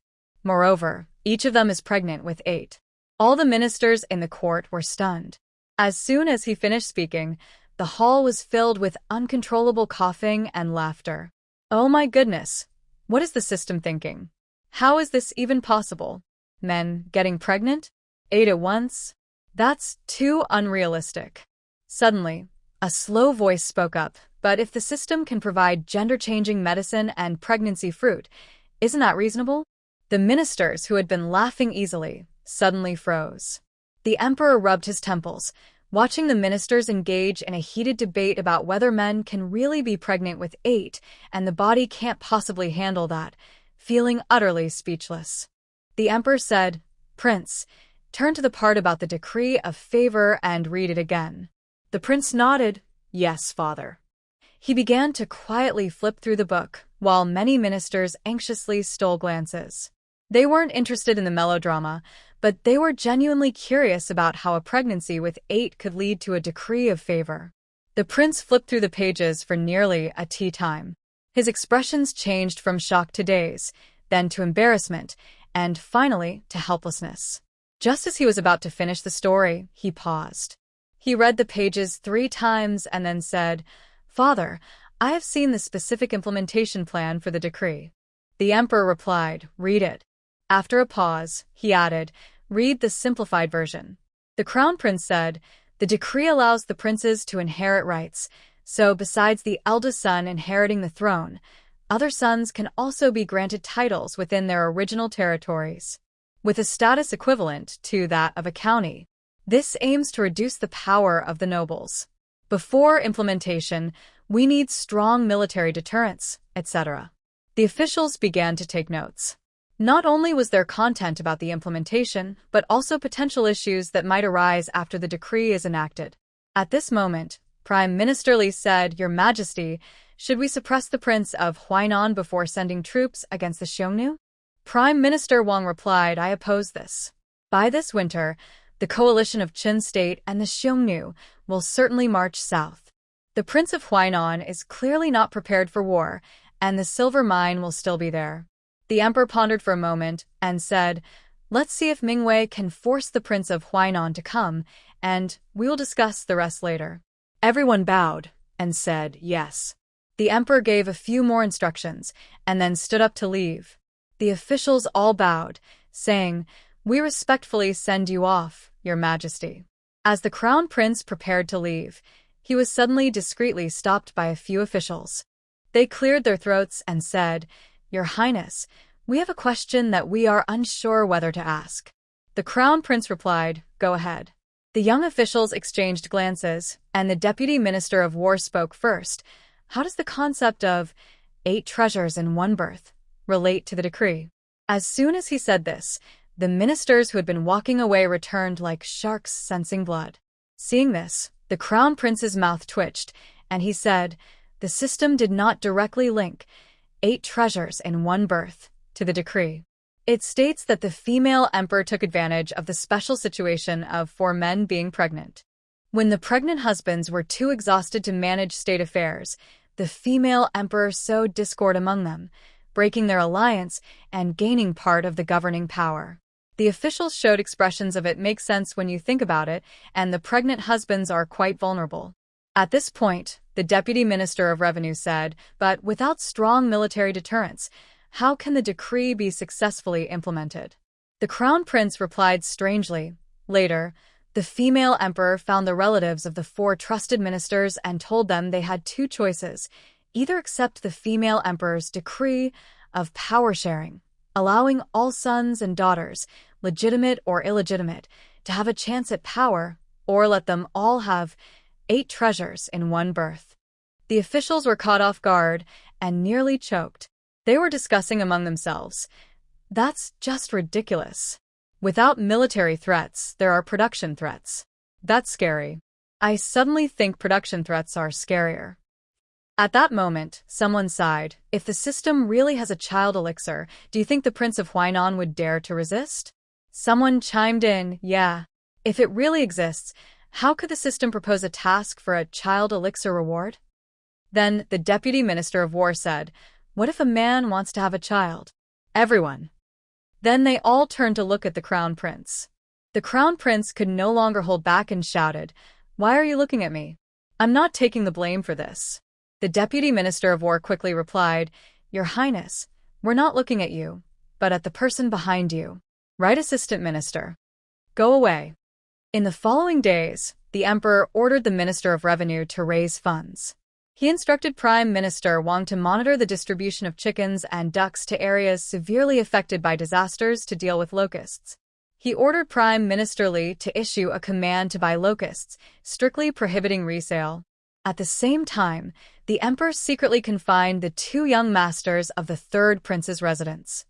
Moreover, each of them is pregnant with 8. All the ministers in the court were stunned. As soon as he finished speaking, the hall was filled with uncontrollable coughing and laughter. Oh my goodness! What is the system thinking? How is this even possible? Men getting pregnant? 8 at once? That's too unrealistic. Suddenly, a slow voice spoke up, "But if the system can provide gender-changing medicine and pregnancy fruit, isn't that reasonable?" The ministers, who had been laughing easily, suddenly froze. The emperor rubbed his temples, watching the ministers engage in a heated debate about whether men can really be pregnant with 8 and the body can't possibly handle that, feeling utterly speechless. The emperor said, "Prince, turn to the part about the decree of favor and read it again." The prince nodded, "Yes, father." He began to quietly flip through the book, while many ministers anxiously stole glances. They weren't interested in the melodrama, but they were genuinely curious about how a pregnancy with 8 could lead to a decree of favor. The prince flipped through the pages for nearly a tea time. His expressions changed from shock to daze, then to embarrassment, and finally to helplessness. Just as he was about to finish the story, he paused. He read the pages 3 times and then said, "Father, I have seen the specific implementation plan for the decree." The emperor replied, "Read it." After a pause, he added, "Read the simplified version." The crown prince said, "The decree allows the princes to inherit rights, so besides the eldest son inheriting the throne, other sons can also be granted titles within their original territories, with a status equivalent to that of a county. This aims to reduce the power of the nobles. Before implementation, we need strong military deterrence, etc." The officials began to take notes. Not only was there content about the implementation, but also potential issues that might arise after the decree is enacted. At this moment, Prime Minister Li said, "Your Majesty, Should we suppress the Prince of Huainan before sending troops against the Xiongnu? Prime Minister Wang replied, I oppose this. By this winter, the coalition of Qin State and the Xiongnu will certainly march south. The Prince of Huainan is clearly not prepared for war, and the silver mine will still be there. The emperor pondered for a moment and said, let's see if Mingwei can force the Prince of Huainan to come, and we will discuss the rest later. Everyone bowed and said yes. The emperor gave a few more instructions and then stood up to leave. The officials all bowed, saying, we respectfully send you off, Your Majesty. As the crown prince prepared to leave, he was suddenly discreetly stopped by a few officials. They cleared their throats and said, Your Highness, we have a question that we are unsure whether to ask. The crown prince replied, go ahead. The young officials exchanged glances, and the deputy minister of war spoke first. How does the concept of 8 treasures in one birth relate to the decree? As soon as he said this, the ministers who had been walking away returned like sharks sensing blood. Seeing this, the crown prince's mouth twitched, and he said, the system did not directly link 8 treasures in one birth to the decree. It states that the female emperor took advantage of the special situation of 4 men being pregnant. When the pregnant husbands were too exhausted to manage state affairs, the female emperor sowed discord among them, breaking their alliance and gaining part of the governing power. The officials showed expressions of it make sense when you think about it, and the pregnant husbands are quite vulnerable. At this point, the deputy minister of revenue said, but without strong military deterrence, how can the decree be successfully implemented? The crown prince replied strangely. Later, the female emperor found the relatives of the 4 trusted ministers and told them they had 2 choices: either accept the female emperor's decree of power sharing, allowing all sons and daughters, legitimate or illegitimate, to have a chance at power, or let them all have 8 treasures in one birth. The officials were caught off guard and nearly choked. They were discussing among themselves, that's just ridiculous. Without military threats, there are production threats. That's scary. I suddenly think production threats are scarier. At that moment, someone sighed. If the system really has a child elixir, do you think the Prince of Huainan would dare to resist? Someone chimed in, yeah. If it really exists, how could the system propose a task for a child elixir reward? Then the deputy minister of war said, what if a man wants to have a child? Everyone. Then they all turned to look at the crown prince. The crown prince could no longer hold back and shouted, why are you looking at me? I'm not taking the blame for this. The deputy minister of war quickly replied, Your Highness, we're not looking at you, but at the person behind you. Right, assistant minister. Go away. In the following days, the emperor ordered the minister of revenue to raise funds. He instructed Prime Minister Wang to monitor the distribution of chickens and ducks to areas severely affected by disasters to deal with locusts. He ordered Prime Minister Li to issue a command to buy locusts, strictly prohibiting resale. At the same time, the emperor secretly confined the 2 young masters of the 3rd prince's residence.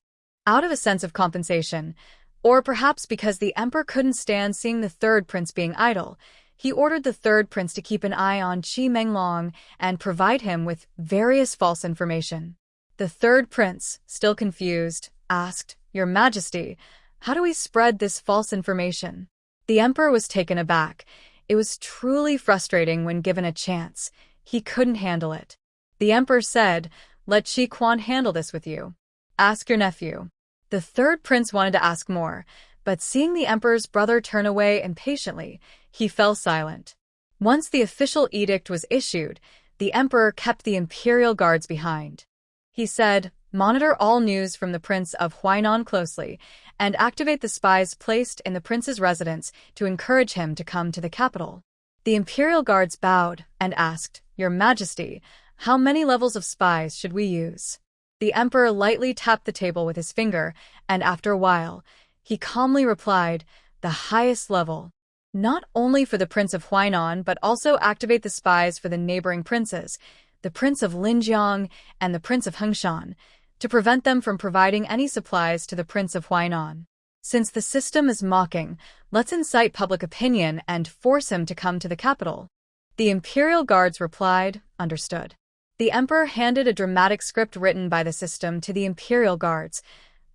Out of a sense of compensation, or perhaps because the emperor couldn't stand seeing the 3rd prince being idle, he ordered the 3rd prince to keep an eye on Qi Menglong and provide him with various false information. The 3rd prince, still confused, asked, Your Majesty, how do we spread this false information? The emperor was taken aback. It was truly frustrating when given a chance. He couldn't handle it. The emperor said, Let Qi Quan handle this with you. Ask your nephew. The 3rd prince wanted to ask more, but seeing the emperor's brother turn away impatiently, he fell silent. Once the official edict was issued, the emperor kept the imperial guards behind. He said, Monitor all news from the Prince of Huainan closely, and activate the spies placed in the prince's residence to encourage him to come to the capital. The imperial guards bowed and asked, Your Majesty, how many levels of spies should we use? The emperor lightly tapped the table with his finger, and after a while, he calmly replied, The highest level. Not only for the Prince of Huainan, but also activate the spies for the neighboring princes, the Prince of Linjiang and the Prince of Hengshan, to prevent them from providing any supplies to the Prince of Huainan. Since the system is mocking, let's incite public opinion and force him to come to the capital. The imperial guards replied, Understood. The emperor handed a dramatic script written by the system to the imperial guards.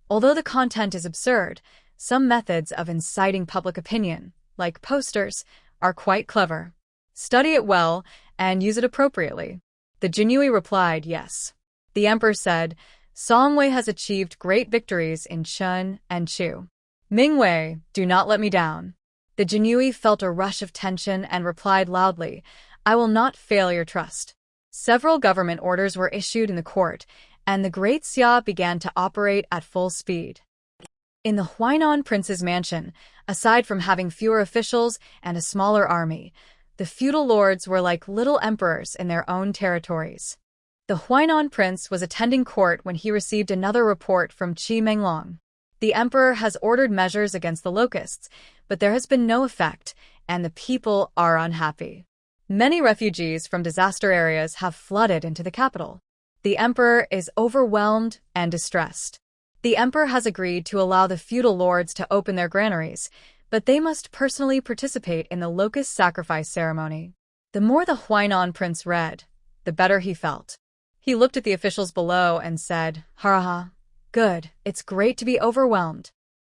Although the content is absurd, some methods of inciting public opinion, like posters, are quite clever. Study it well and use it appropriately. The Jinhui replied, yes. The emperor said, Songwei has achieved great victories in Chun and Chu. Mingwei, do not let me down. The Jinhui felt a rush of tension and replied loudly, I will not fail your trust. Several government orders were issued in the court, and the Great Xia began to operate at full speed. In the Huainan prince's mansion, aside from having fewer officials and a smaller army, the feudal lords were like little emperors in their own territories. The Huainan prince was attending court when he received another report from Qi Menglong. The emperor has ordered measures against the locusts, but there has been no effect, and the people are unhappy. Many refugees from disaster areas have flooded into the capital. The emperor is overwhelmed and distressed. The emperor has agreed to allow the feudal lords to open their granaries, but they must personally participate in the locust sacrifice ceremony. The more the Huainan prince read, the better he felt. He looked at the officials below and said, Haraha, good, it's great to be overwhelmed.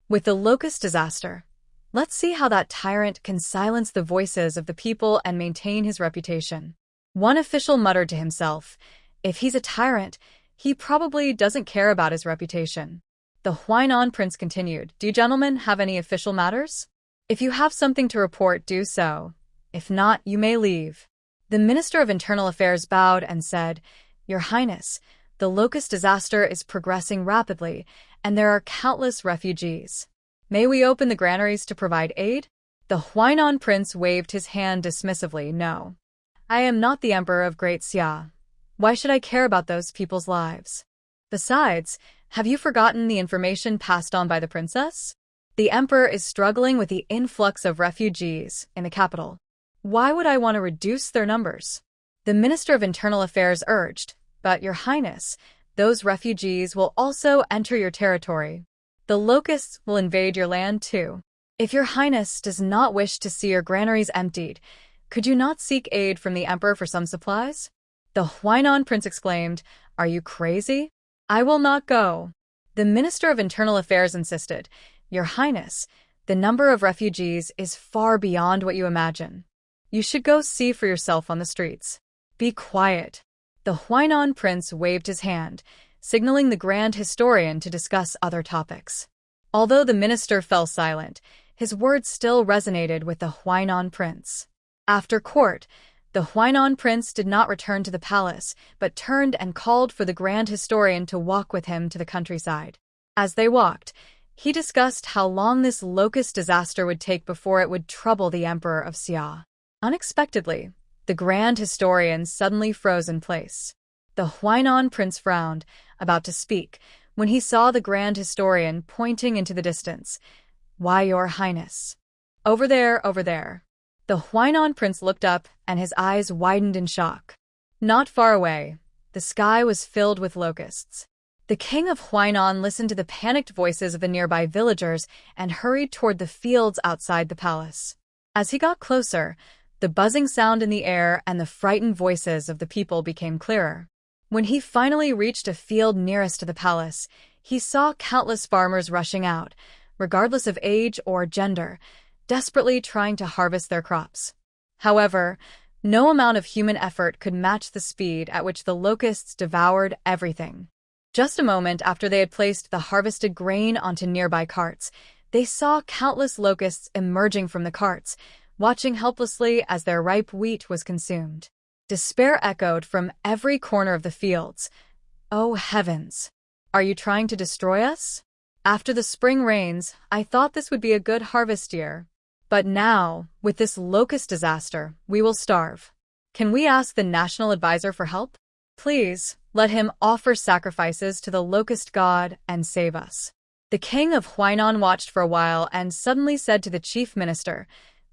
With the locust disaster, let's see how that tyrant can silence the voices of the people and maintain his reputation. One official muttered to himself, if he's a tyrant, he probably doesn't care about his reputation. The Huainan prince continued, do you gentlemen have any official matters? If you have something to report, do so. If not, you may leave. The Minister of Internal Affairs bowed and said, Your Highness, the locust disaster is progressing rapidly, and there are countless refugees. May we open the granaries to provide aid? The Huainan prince waved his hand dismissively, no. I am not the emperor of Great Xia. Why should I care about those people's lives? Besides, have you forgotten the information passed on by the princess? The emperor is struggling with the influx of refugees in the capital. Why would I want to reduce their numbers? The Minister of Internal Affairs urged, but Your Highness, those refugees will also enter your territory. The locusts will invade your land too. If Your Highness does not wish to see your granaries emptied, could you not seek aid from the emperor for some supplies? The Huainan prince exclaimed, Are you crazy? I will not go. The Minister of Internal Affairs insisted, Your Highness, the number of refugees is far beyond what you imagine. You should go see for yourself on the streets. Be quiet. The Huainan prince waved his hand, signaling the grand historian to discuss other topics. Although the minister fell silent, his words still resonated with the Huainan prince. After court, the Huainan prince did not return to the palace, but turned and called for the grand historian to walk with him to the countryside. As they walked, he discussed how long this locust disaster would take before it would trouble the emperor of Xia. Unexpectedly, the grand historian suddenly froze in place. The Huainan prince frowned, about to speak, when he saw the grand historian pointing into the distance. Why, Your Highness? Over there, over there. The Huainan prince looked up, and his eyes widened in shock. Not far away, the sky was filled with locusts. The king of Huainan listened to the panicked voices of the nearby villagers and hurried toward the fields outside the palace. As he got closer, the buzzing sound in the air and the frightened voices of the people became clearer. When he finally reached a field nearest to the palace, he saw countless farmers rushing out, regardless of age or gender, desperately trying to harvest their crops. However, no amount of human effort could match the speed at which the locusts devoured everything. Just a moment after they had placed the harvested grain onto nearby carts, they saw countless locusts emerging from the carts, watching helplessly as their ripe wheat was consumed. Despair echoed from every corner of the fields. Oh heavens! Are you trying to destroy us? After the spring rains, I thought this would be a good harvest year. But now, with this locust disaster, we will starve. Can we ask the national advisor for help? Please, let him offer sacrifices to the locust god and save us. The king of Huainan watched for a while and suddenly said to the chief minister,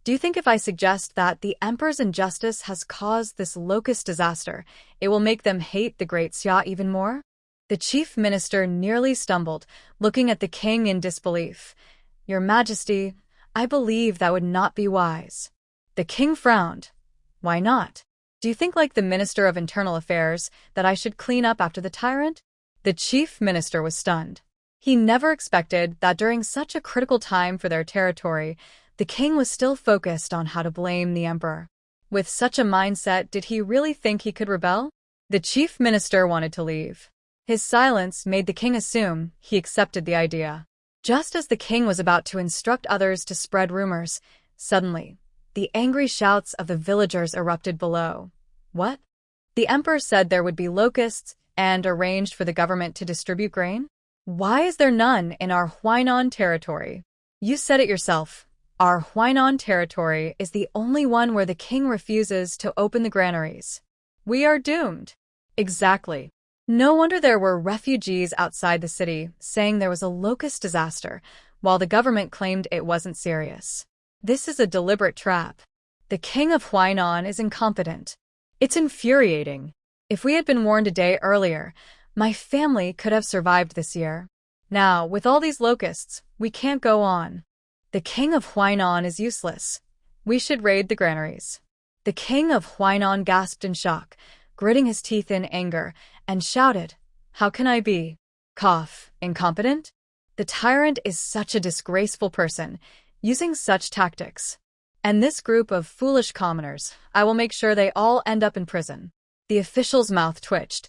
Do you think if I suggest that the emperor's injustice has caused this locust disaster, it will make them hate the Great Xia even more? The chief minister nearly stumbled, looking at the king in disbelief. Your Majesty, I believe that would not be wise. The king frowned. Why not? Do you think, like the Minister of Internal Affairs, that I should clean up after the tyrant? The chief minister was stunned. He never expected that during such a critical time for their territory, the king was still focused on how to blame the emperor. With such a mindset, did he really think he could rebel? The chief minister wanted to leave. His silence made the king assume he accepted the idea. Just as the king was about to instruct others to spread rumors, suddenly, the angry shouts of the villagers erupted below. What? The emperor said there would be locusts and arranged for the government to distribute grain? Why is there none in our Huainan territory? You said it yourself. Our Huainan territory is the only one where the king refuses to open the granaries. We are doomed. Exactly. No wonder there were refugees outside the city saying there was a locust disaster, while the government claimed it wasn't serious. This is a deliberate trap. The king of Huainan is incompetent. It's infuriating. If we had been warned a day earlier, my family could have survived this year. Now, with all these locusts, we can't go on. The king of Huainan is useless. We should raid the granaries. The king of Huainan gasped in shock, gritting his teeth in anger, and shouted, "How can I be? Cough, incompetent? The tyrant is such a disgraceful person, using such tactics. And this group of foolish commoners, I will make sure they all end up in prison." The official's mouth twitched.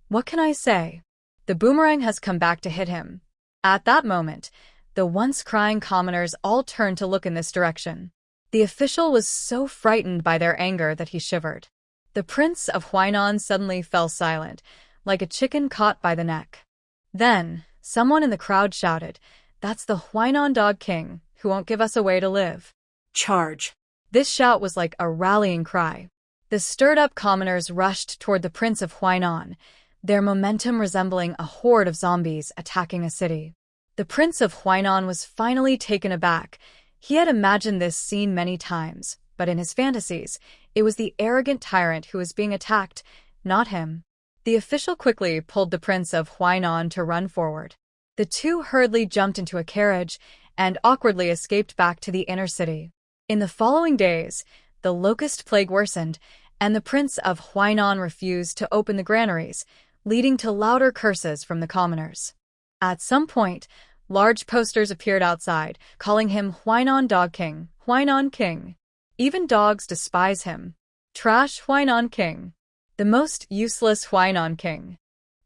What can I say? The boomerang has come back to hit him. At that moment, the once crying commoners all turned to look in this direction. The official was so frightened by their anger that he shivered. The prince of Huainan suddenly fell silent, like a chicken caught by the neck. Then, someone in the crowd shouted, "That's the Huainan dog king, who won't give us a way to live." Charge. This shout was like a rallying cry. The stirred-up commoners rushed toward the prince of Huainan, their momentum resembling a horde of zombies attacking a city. The prince of Huainan was finally taken aback. He had imagined this scene many times, but in his fantasies, it was the arrogant tyrant who was being attacked, not him. The official quickly pulled the prince of Huainan to run forward. The two hurriedly jumped into a carriage and awkwardly escaped back to the inner city. In the following days, the locust plague worsened, and the prince of Huainan refused to open the granaries, leading to louder curses from the commoners. At some point, large posters appeared outside, calling him Huainan Dog King, Huainan King. Even dogs despise him. Trash Huainan King. The most useless Huainan King.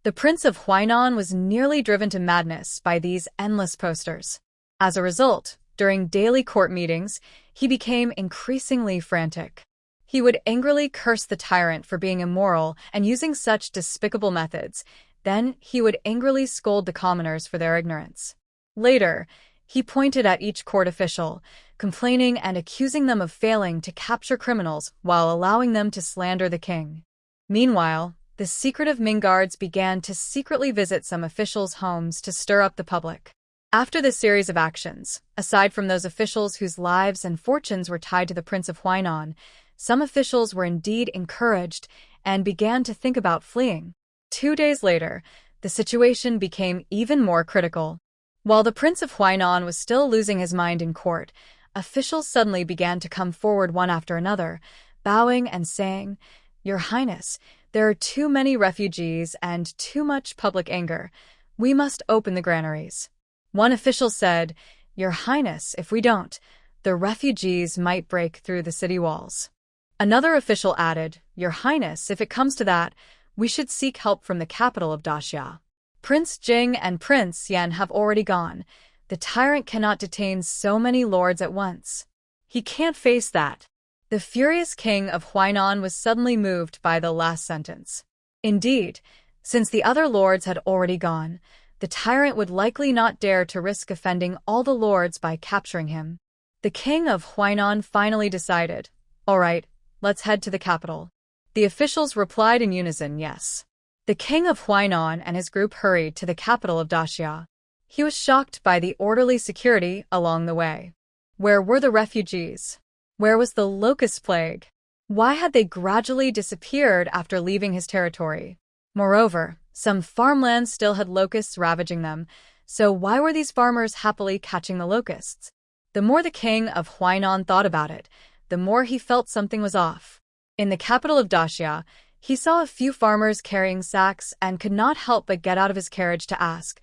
The prince of Huainan was nearly driven to madness by these endless posters. As a result, during daily court meetings, he became increasingly frantic. He would angrily curse the tyrant for being immoral and using such despicable methods. Then he would angrily scold the commoners for their ignorance. Later, he pointed at each court official, complaining and accusing them of failing to capture criminals while allowing them to slander the king. Meanwhile, the secretive Ming guards began to secretly visit some officials' homes to stir up the public. After this series of actions, aside from those officials whose lives and fortunes were tied to the Prince of Huainan, some officials were indeed encouraged and began to think about fleeing. 2 days later, the situation became even more critical. While the Prince of Huainan was still losing his mind in court, officials suddenly began to come forward one after another, bowing and saying, "Your Highness, there are too many refugees and too much public anger. We must open the granaries." One official said, "Your Highness, if we don't, the refugees might break through the city walls." Another official added, "Your Highness, if it comes to that, we should seek help from the capital of Daxia. Prince Jing and Prince Yan have already gone. The tyrant cannot detain so many lords at once. He can't face that." The furious king of Huainan was suddenly moved by the last sentence. Indeed, since the other lords had already gone, the tyrant would likely not dare to risk offending all the lords by capturing him. The king of Huainan finally decided, "All right, let's head to the capital." The officials replied in unison, yes. The king of Huainan and his group hurried to the capital of Daxia. He was shocked by the orderly security along the way. Where were the refugees? Where was the locust plague? Why had they gradually disappeared after leaving his territory? Moreover, some farmlands still had locusts ravaging them, so why were these farmers happily catching the locusts? The more the king of Huainan thought about it, the more he felt something was off. In the capital of Dacia, he saw a few farmers carrying sacks and could not help but get out of his carriage to ask,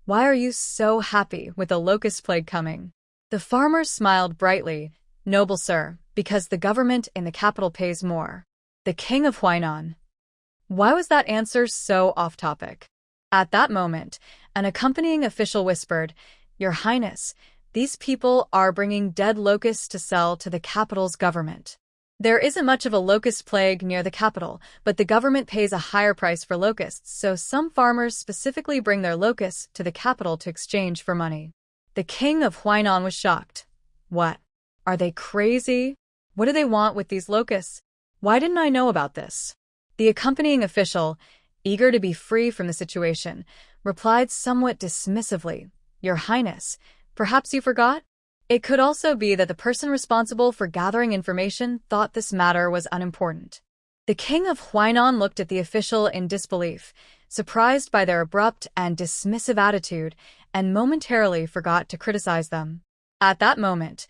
"Why are you so happy with the locust plague coming?" The farmers smiled brightly, "Noble sir, because the government in the capital pays more." The king of Huainan. Why was that answer so off-topic? At that moment, an accompanying official whispered, "Your Highness, these people are bringing dead locusts to sell to the capital's government. There isn't much of a locust plague near the capital, but the government pays a higher price for locusts, so some farmers specifically bring their locusts to the capital to exchange for money." The king of Huainan was shocked. What? Are they crazy? What do they want with these locusts? Why didn't I know about this? The accompanying official, eager to be free from the situation, replied somewhat dismissively, "Your Highness, perhaps you forgot?" It could also be that the person responsible for gathering information thought this matter was unimportant. The king of Huainan looked at the official in disbelief, surprised by their abrupt and dismissive attitude, and momentarily forgot to criticize them. At that moment,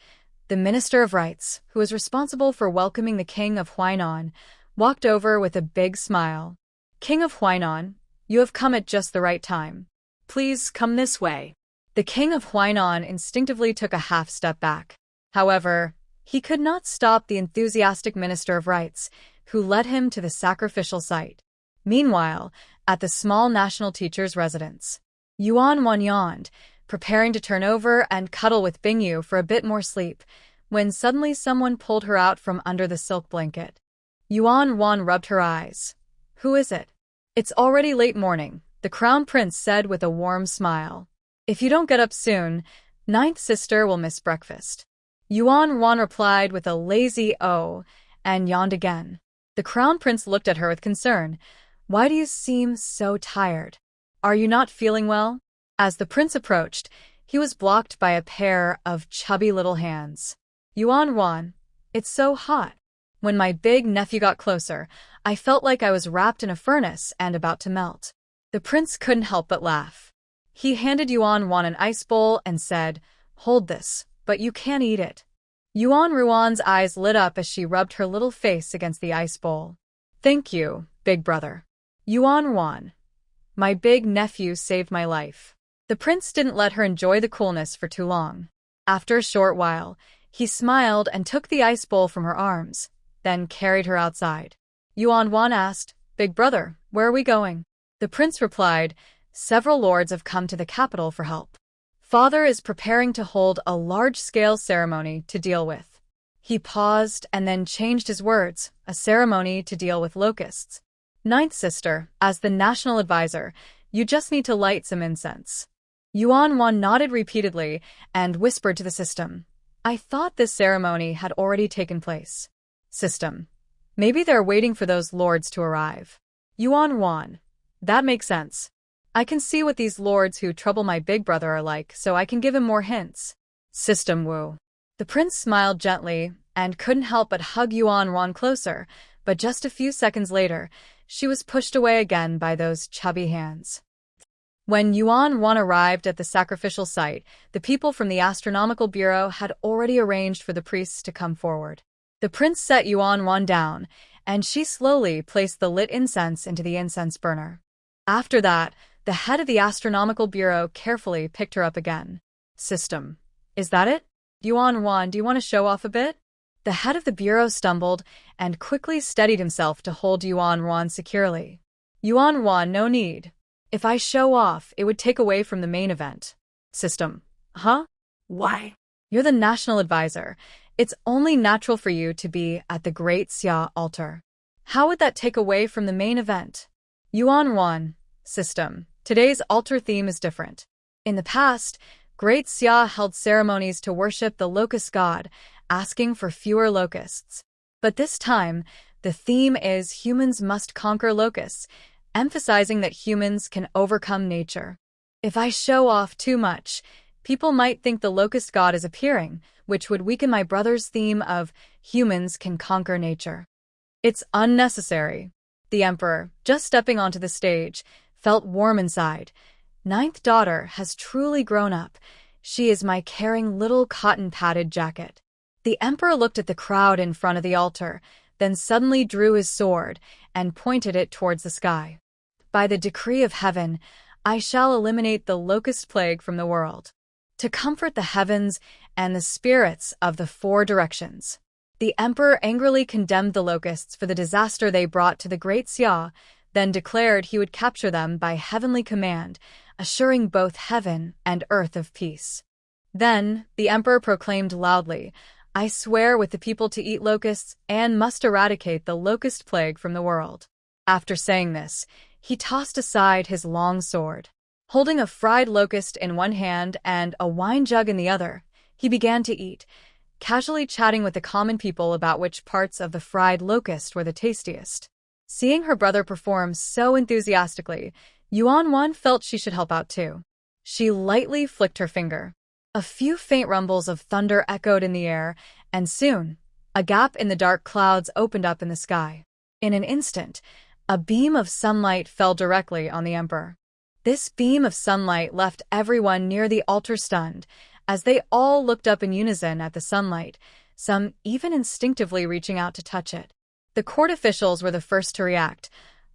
the Minister of Rights, who was responsible for welcoming the king of Huainan, walked over with a big smile. "King of Huainan, you have come at just the right time. Please come this way." The king of Huainan instinctively took a half step back. However, he could not stop the enthusiastic Minister of Rights, who led him to the sacrificial site. Meanwhile, at the small national teacher's residence, Yuan Wan yawned, preparing to turn over and cuddle with Bingyu for a bit more sleep, when suddenly someone pulled her out from under the silk blanket. Yuan Wan rubbed her eyes. "Who is it?" "It's already late morning," the crown prince said with a warm smile. "If you don't get up soon, ninth sister will miss breakfast." Yuan Wan replied with a lazy "oh" and yawned again. The crown prince looked at her with concern. "Why do you seem so tired? Are you not feeling well?" As the prince approached, he was blocked by a pair of chubby little hands. "Yuan Wan, it's so hot." When my big nephew got closer, I felt like I was wrapped in a furnace and about to melt. The prince couldn't help but laugh. He handed Yuan Wan an ice bowl and said, "Hold this, but you can't eat it." Yuan Ruan's eyes lit up as she rubbed her little face against the ice bowl. "Thank you, big brother." "Yuan Wan, my big nephew saved my life." The prince didn't let her enjoy the coolness for too long. After a short while, he smiled and took the ice bowl from her arms, then carried her outside. Yuan Wan asked, "Big brother, where are we going?" The prince replied, "Several lords have come to the capital for help. Father is preparing to hold a large-scale ceremony to deal with." He paused and then changed his words, "A ceremony to deal with locusts. Ninth sister, as the national advisor, you just need to light some incense." Yuan Wan nodded repeatedly and whispered to the system, "I thought this ceremony had already taken place." System. Maybe they're waiting for those lords to arrive. Yuan Wan. That makes sense. I can see what these lords who trouble my big brother are like, so I can give him more hints. System Wu. The prince smiled gently and couldn't help but hug Yuan Wan closer, but just a few seconds later, she was pushed away again by those chubby hands. When Yuan Wan arrived at the sacrificial site, the people from the Astronomical Bureau had already arranged for the priests to come forward. The prince set Yuan Wan down, and she slowly placed the lit incense into the incense burner. After that, the head of the Astronomical Bureau carefully picked her up again. System. Is that it? Yuan Wan, do you want to show off a bit? The head of the Bureau stumbled and quickly steadied himself to hold Yuan Wan securely. Yuan Wan, no need. If I show off, it would take away from the main event. System. Huh? Why? You're the national advisor. It's only natural for you to be at the Great Xia altar. How would that take away from the main event? Yuan Wan. System. Today's altar theme is different. In the past, Great Xia held ceremonies to worship the locust god, asking for fewer locusts. But this time, the theme is humans must conquer locusts, emphasizing that humans can overcome nature. If I show off too much, people might think the locust god is appearing, which would weaken my brother's theme of humans can conquer nature. It's unnecessary. The emperor, just stepping onto the stage, felt warm inside. Ninth daughter has truly grown up. She is my caring little cotton-padded jacket. The emperor looked at the crowd in front of the altar, then suddenly drew his sword and pointed it towards the sky. By the decree of heaven, I shall eliminate the locust plague from the world, to comfort the heavens and the spirits of the four directions. The emperor angrily condemned the locusts for the disaster they brought to the great Xia, then declared he would capture them by heavenly command, assuring both heaven and earth of peace. Then the emperor proclaimed loudly, I swear with the people to eat locusts and must eradicate the locust plague from the world. After saying this, he tossed aside his long sword. Holding a fried locust in one hand and a wine jug in the other, he began to eat, casually chatting with the common people about which parts of the fried locust were the tastiest. Seeing her brother perform so enthusiastically, Yuan felt she should help out too. She lightly flicked her finger. A few faint rumbles of thunder echoed in the air, and soon, a gap in the dark clouds opened up in the sky. In an instant, a beam of sunlight fell directly on the emperor. This beam of sunlight left everyone near the altar stunned, as they all looked up in unison at the sunlight, some even instinctively reaching out to touch it. The court officials were the first to react,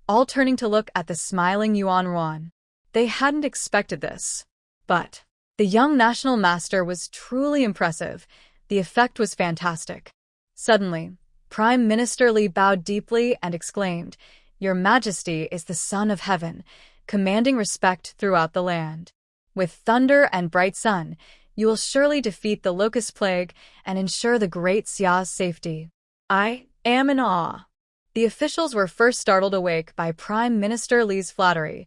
all turning to look at the smiling Yuan. They hadn't expected this. But the young national master was truly impressive. The effect was fantastic. Suddenly, Prime Minister Li bowed deeply and exclaimed, Your Majesty is the Son of Heaven, commanding respect throughout the land. With thunder and bright sun, you will surely defeat the locust plague and ensure the great Xia's safety. I am in awe. The officials were first startled awake by Prime Minister Li's flattery.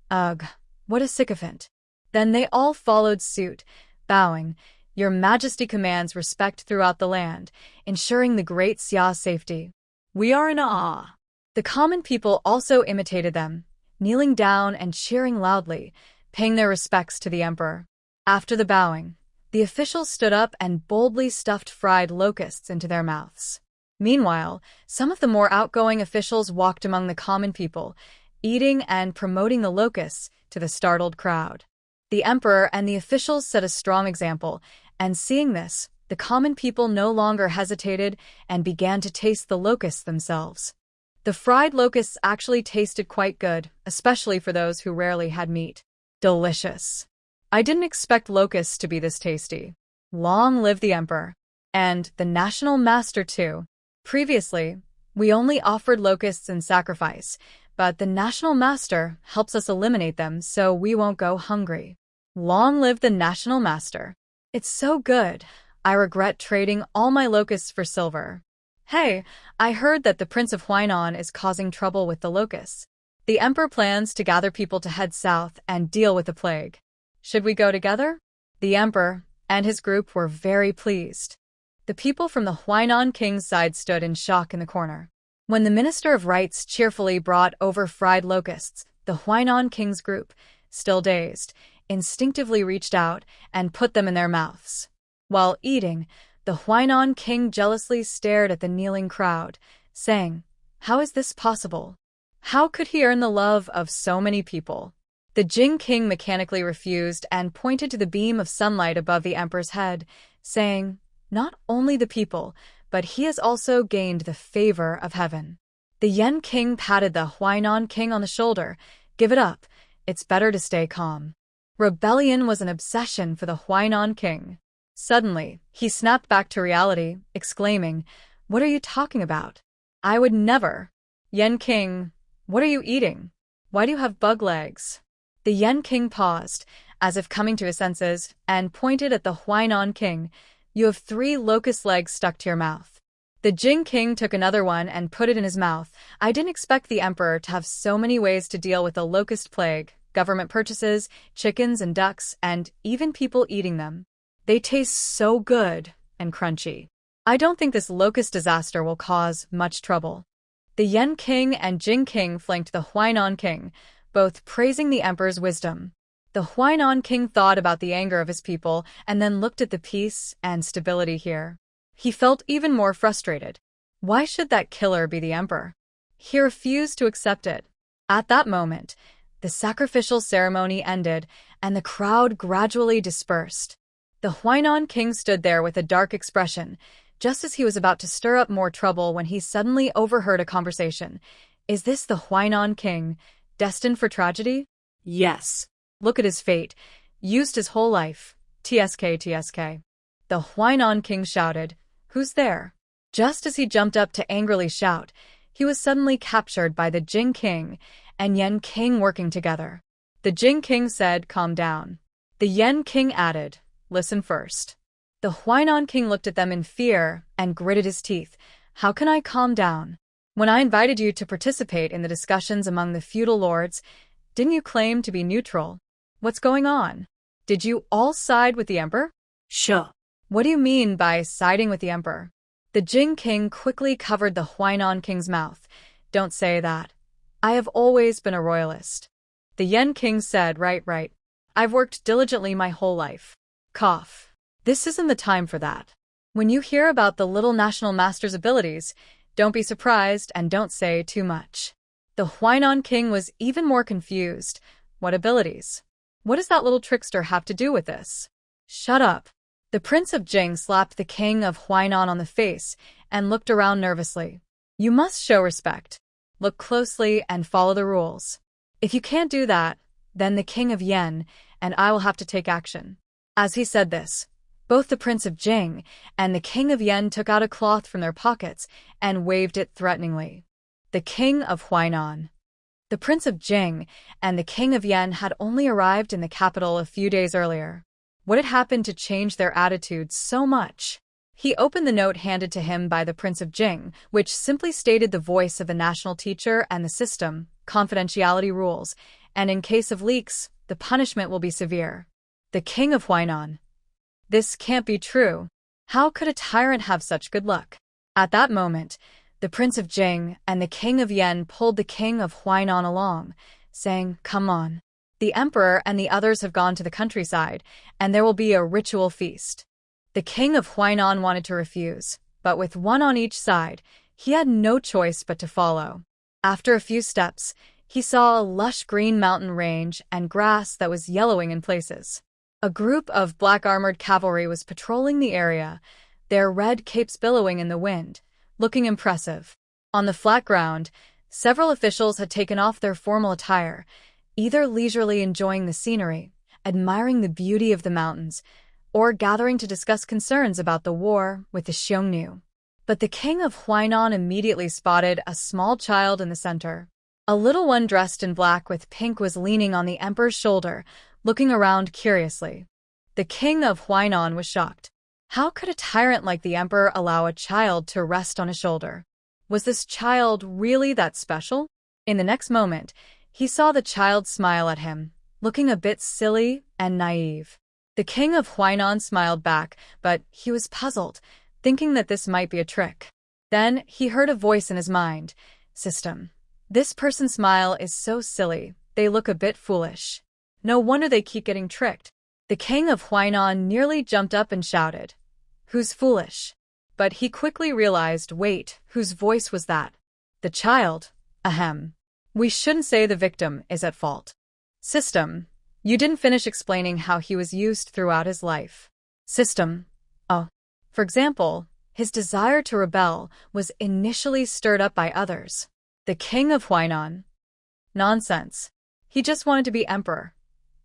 Ugh, what a sycophant. Then they all followed suit, bowing, Your Majesty commands respect throughout the land, ensuring the great Xia's safety. We are in awe. The common people also imitated them, kneeling down and cheering loudly, paying their respects to the emperor. After the bowing, the officials stood up and boldly stuffed fried locusts into their mouths. Meanwhile, some of the more outgoing officials walked among the common people, eating and promoting the locusts to the startled crowd. The emperor and the officials set a strong example, and seeing this, the common people no longer hesitated and began to taste the locusts themselves. The fried locusts actually tasted quite good, especially for those who rarely had meat. Delicious. I didn't expect locusts to be this tasty. Long live the emperor. And the national master too. Previously, we only offered locusts in sacrifice, but the national master helps us eliminate them so we won't go hungry. Long live the national master. It's so good. I regret trading all my locusts for silver. Hey, I heard that the Prince of Huainan is causing trouble with the locusts. The emperor plans to gather people to head south and deal with the plague. Should we go together? The emperor and his group were very pleased. The people from the Huainan king's side stood in shock in the corner. When the Minister of Rites cheerfully brought over fried locusts, the Huainan king's group, still dazed, instinctively reached out and put them in their mouths. While eating, the Huainan king jealously stared at the kneeling crowd, saying, How is this possible? How could he earn the love of so many people? The Jing king mechanically refused and pointed to the beam of sunlight above the emperor's head, saying, Not only the people, but he has also gained the favor of heaven. The Yen king patted the Huainan king on the shoulder. Give it up. It's better to stay calm. Rebellion was an obsession for the Huainan king. Suddenly, he snapped back to reality, exclaiming, What are you talking about? I would never. Yen king, what are you eating? Why do you have bug legs? The Yen king paused, as if coming to his senses, and pointed at the Huainan king. You have 3 locust legs stuck to your mouth. The Jing king took another one and put it in his mouth. I didn't expect the emperor to have so many ways to deal with the locust plague, government purchases, chickens and ducks, and even people eating them. They taste so good and crunchy. I don't think this locust disaster will cause much trouble. The Yen king and Jing king flanked the Huainan king, both praising the emperor's wisdom. The Huainan king thought about the anger of his people and then looked at the peace and stability here. He felt even more frustrated. Why should that killer be the emperor? He refused to accept it. At that moment, the sacrificial ceremony ended and the crowd gradually dispersed. The Huainan king stood there with a dark expression, just as he was about to stir up more trouble when he suddenly overheard a conversation. Is this the Huainan king, destined for tragedy? Yes. Look at his fate. Used his whole life. TSK, TSK. The Huainan king shouted, "Who's there?" Just as he jumped up to angrily shout, he was suddenly captured by the Jing king and Yen king working together. The Jing king said, "Calm down." The Yen king added, "Listen first." The Huainan king looked at them in fear and gritted his teeth. "How can I calm down? When I invited you to participate in the discussions among the feudal lords, didn't you claim to be neutral? What's going on? Did you all side with the emperor?" Sure. "What do you mean by siding with the emperor?" The Jing king quickly covered the Huainan king's mouth. "Don't say that. I have always been a royalist." The Yen king said, Right. I've worked diligently my whole life." Cough. "This isn't the time for that. When you hear about the little national master's abilities, don't be surprised and don't say too much." The Huainan king was even more confused. "What abilities? What does that little trickster have to do with this?" "Shut up." The prince of Jing slapped the king of Huainan on the face and looked around nervously. "You must show respect. Look closely and follow the rules. If you can't do that, then the king of Yen and I will have to take action." As he said this, both the prince of Jing and the king of Yen took out a cloth from their pockets and waved it threateningly. The king of Huainan. The prince of Jing and the king of Yen had only arrived in the capital a few days earlier. What had happened to change their attitudes so much? He opened the note handed to him by the prince of Jing, which simply stated the voice of a national teacher and the system, confidentiality rules, and in case of leaks, the punishment will be severe. The king of Huainan. This can't be true. How could a tyrant have such good luck? At that moment, the prince of Jing and the king of Yen pulled the king of Huainan along, saying, "Come on. The emperor and the others have gone to the countryside, and there will be a ritual feast." The king of Huainan wanted to refuse, but with one on each side, he had no choice but to follow. After a few steps, he saw a lush green mountain range and grass that was yellowing in places. A group of black-armored cavalry was patrolling the area, their red capes billowing in the wind, looking impressive. On the flat ground, several officials had taken off their formal attire, either leisurely enjoying the scenery, admiring the beauty of the mountains, or gathering to discuss concerns about the war with the Xiongnu. But the king of Huainan immediately spotted a small child in the center. A little one dressed in black with pink was leaning on the emperor's shoulder, looking around curiously. The king of Huainan was shocked. How could a tyrant like the emperor allow a child to rest on his shoulder? Was this child really that special? In the next moment, he saw the child smile at him, looking a bit silly and naive. The king of Huainan smiled back, but he was puzzled, thinking that this might be a trick. Then he heard a voice in his mind. "System. This person's smile is so silly, they look a bit foolish. No wonder they keep getting tricked." The king of Huainan nearly jumped up and shouted, "Who's foolish?" But he quickly realized, wait, whose voice was that? The child. Ahem. We shouldn't say the victim is at fault. System. You didn't finish explaining how he was used throughout his life. System. Oh. For example, his desire to rebel was initially stirred up by others. The king of Huainan. Nonsense. He just wanted to be emperor.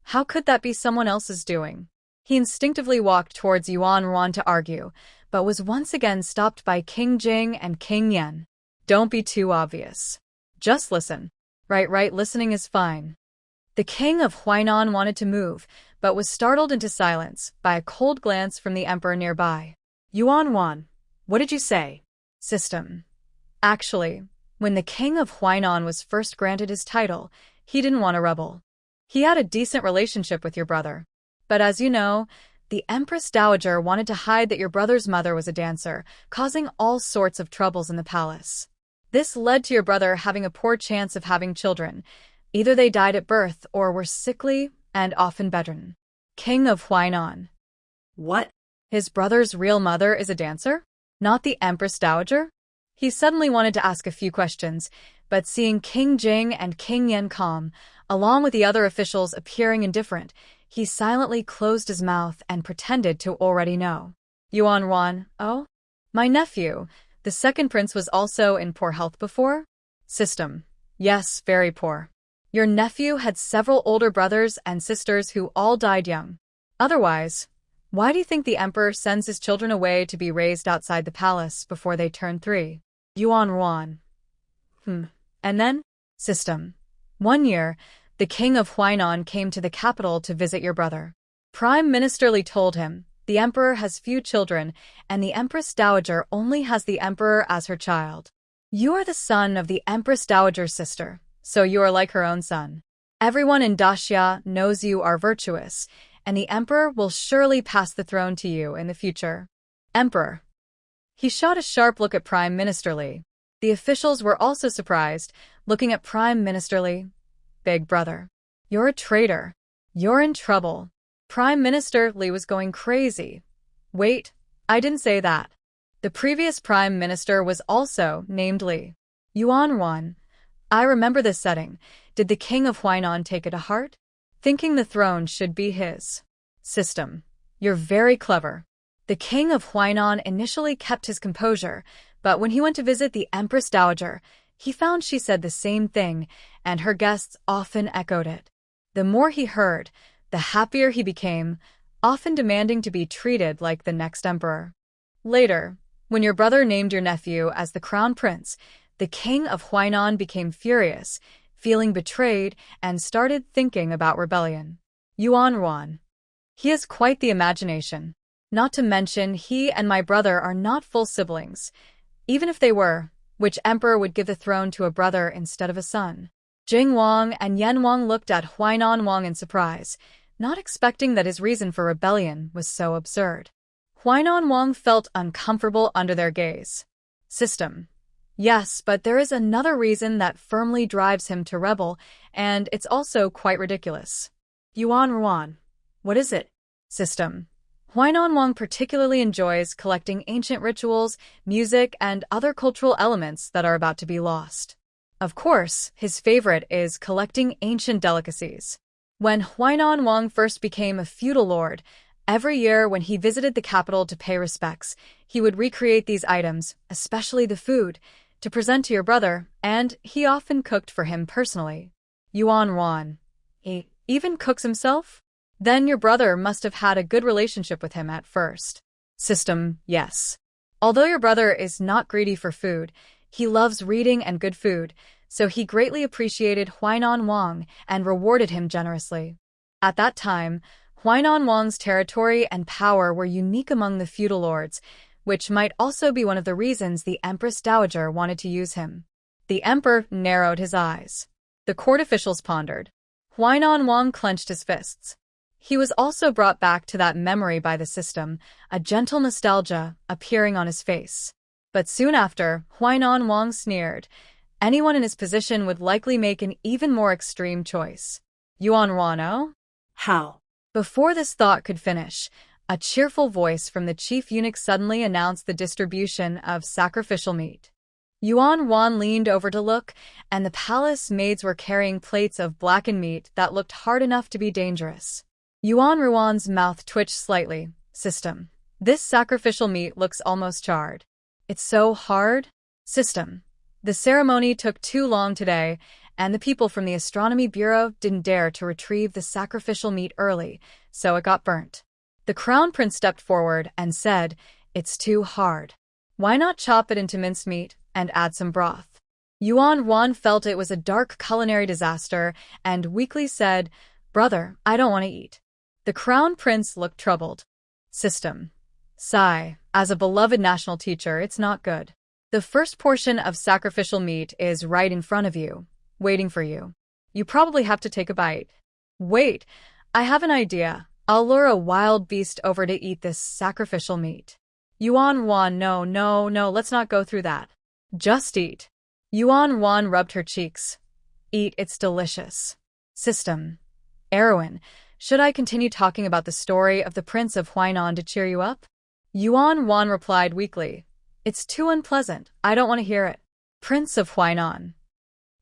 How could that be someone else's doing? He instinctively walked towards Yuan Ruan to argue, but was once again stopped by King Jing and King Yen. Don't be too obvious. Just listen. Right, listening is fine. The king of Huainan wanted to move, but was startled into silence by a cold glance from the emperor nearby. Yuan Wan, what did you say? System. Actually, when the king of Huainan was first granted his title, he didn't want to rebel. He had a decent relationship with your brother. But as you know, the Empress Dowager wanted to hide that your brother's mother was a dancer, causing all sorts of troubles in the palace. This led to your brother having a poor chance of having children. Either they died at birth or were sickly and often bedridden. King of Huainan. What? His brother's real mother is a dancer? Not the Empress Dowager? He suddenly wanted to ask a few questions, but seeing King Jing and King Yen calm, along with the other officials appearing indifferent, he silently closed his mouth and pretended to already know. Yuan Ruan, oh? My nephew, the second prince, was also in poor health before? System. Yes, very poor. Your nephew had several older brothers and sisters who all died young. Otherwise, why do you think the emperor sends his children away to be raised outside the palace before they turn 3? Yuan Ruan. And then? System. One year, the king of Huainan came to the capital to visit your brother. Prime Minister Li told him, the emperor has few children, and the Empress Dowager only has the emperor as her child. You are the son of the Empress Dowager's sister, so you are like her own son. Everyone in Daxia knows you are virtuous, and the emperor will surely pass the throne to you in the future. Emperor. He shot a sharp look at Prime Minister Li. The officials were also surprised, looking at Prime Minister Li. Big brother. You're a traitor. You're in trouble. Prime Minister Li was going crazy. Wait, I didn't say that. The previous prime minister was also named Li. Yuan Ruan. I remember this setting. Did the king of Huainan take it to heart? Thinking the throne should be his. System. You're very clever. The king of Huainan initially kept his composure, but when he went to visit the Empress Dowager, he found she said the same thing, and her guests often echoed it. The more he heard, the happier he became, often demanding to be treated like the next emperor. Later, when your brother named your nephew as the crown prince, the king of Huainan became furious, feeling betrayed, and started thinking about rebellion. Yuan Ruan. He has quite the imagination. Not to mention, he and my brother are not full siblings. Even if they were, which emperor would give the throne to a brother instead of a son? Jing Wang and Yan Wang looked at Huainan Wang in surprise, not expecting that his reason for rebellion was so absurd. Huainan Wang felt uncomfortable under their gaze. System. Yes, but there is another reason that firmly drives him to rebel, and it's also quite ridiculous. Yuan Ruan. What is it? System. Huainan Wang particularly enjoys collecting ancient rituals, music, and other cultural elements that are about to be lost. Of course, his favorite is collecting ancient delicacies. When Huainan Wang first became a feudal lord, every year when he visited the capital to pay respects, he would recreate these items, especially the food, to present to your brother, and he often cooked for him personally. Yuan Ruan. He even cooks himself? Then your brother must have had a good relationship with him at first. System. Yes. Although your brother is not greedy for food, he loves reading and good food, so he greatly appreciated Huainan Wang and rewarded him generously. At that time, Huainan Wang's territory and power were unique among the feudal lords, which might also be one of the reasons the Empress Dowager wanted to use him. The emperor narrowed his eyes. The court officials pondered. Huainan Wang clenched his fists. He was also brought back to that memory by the system, a gentle nostalgia appearing on his face. But soon after, Huainan Wang sneered. Anyone in his position would likely make an even more extreme choice. Yuan Ruano? How? Before this thought could finish, a cheerful voice from the chief eunuch suddenly announced the distribution of sacrificial meat. Yuan Ruan leaned over to look, and the palace maids were carrying plates of blackened meat that looked hard enough to be dangerous. Yuan Ruan's mouth twitched slightly. System. This sacrificial meat looks almost charred. It's so hard? System. The ceremony took too long today, and the people from the Astronomy Bureau didn't dare to retrieve the sacrificial meat early, so it got burnt. The crown prince stepped forward and said, "It's too hard. Why not chop it into mincemeat and add some broth?" Yuan Ruan felt it was a dark culinary disaster and weakly said, "Brother, I don't want to eat." The crown prince looked troubled. System. Sigh. As a beloved national teacher, it's not good. The first portion of sacrificial meat is right in front of you, waiting for you. You probably have to take a bite. Wait, I have an idea. I'll lure a wild beast over to eat this sacrificial meat. Yuan Ruan, no, let's not go through that. Just eat. Yuan Ruan rubbed her cheeks. Eat, it's delicious. System. Erwin, should I continue talking about the story of the Prince of Huainan to cheer you up? Yuan Ruan replied weakly. It's too unpleasant. I don't want to hear it. Prince of Huainan.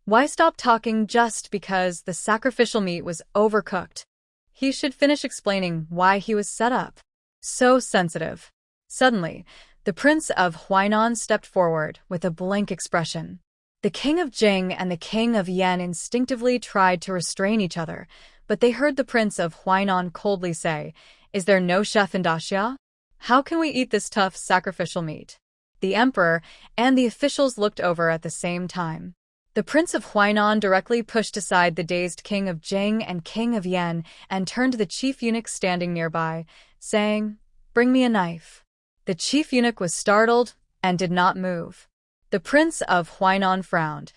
Why stop talking just because the sacrificial meat was overcooked? He should finish explaining why he was set up. So sensitive. Suddenly, the The Prince of Huainan stepped forward with a blank expression. The King of Jing and the King of Yan instinctively tried to restrain each other, but they heard the Prince of Huainan coldly say, "Is there no chef in Daxia? How can we eat this tough sacrificial meat?" The emperor and the officials looked over at the same time. The Prince of Huainan directly pushed aside the dazed King of Jing and King of Yan and turned to the chief eunuch standing nearby, saying, "Bring me a knife." The chief eunuch was startled and did not move. The Prince of Huainan frowned.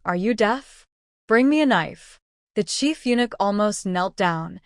"Are you deaf? Bring me a knife." The chief eunuch almost knelt down.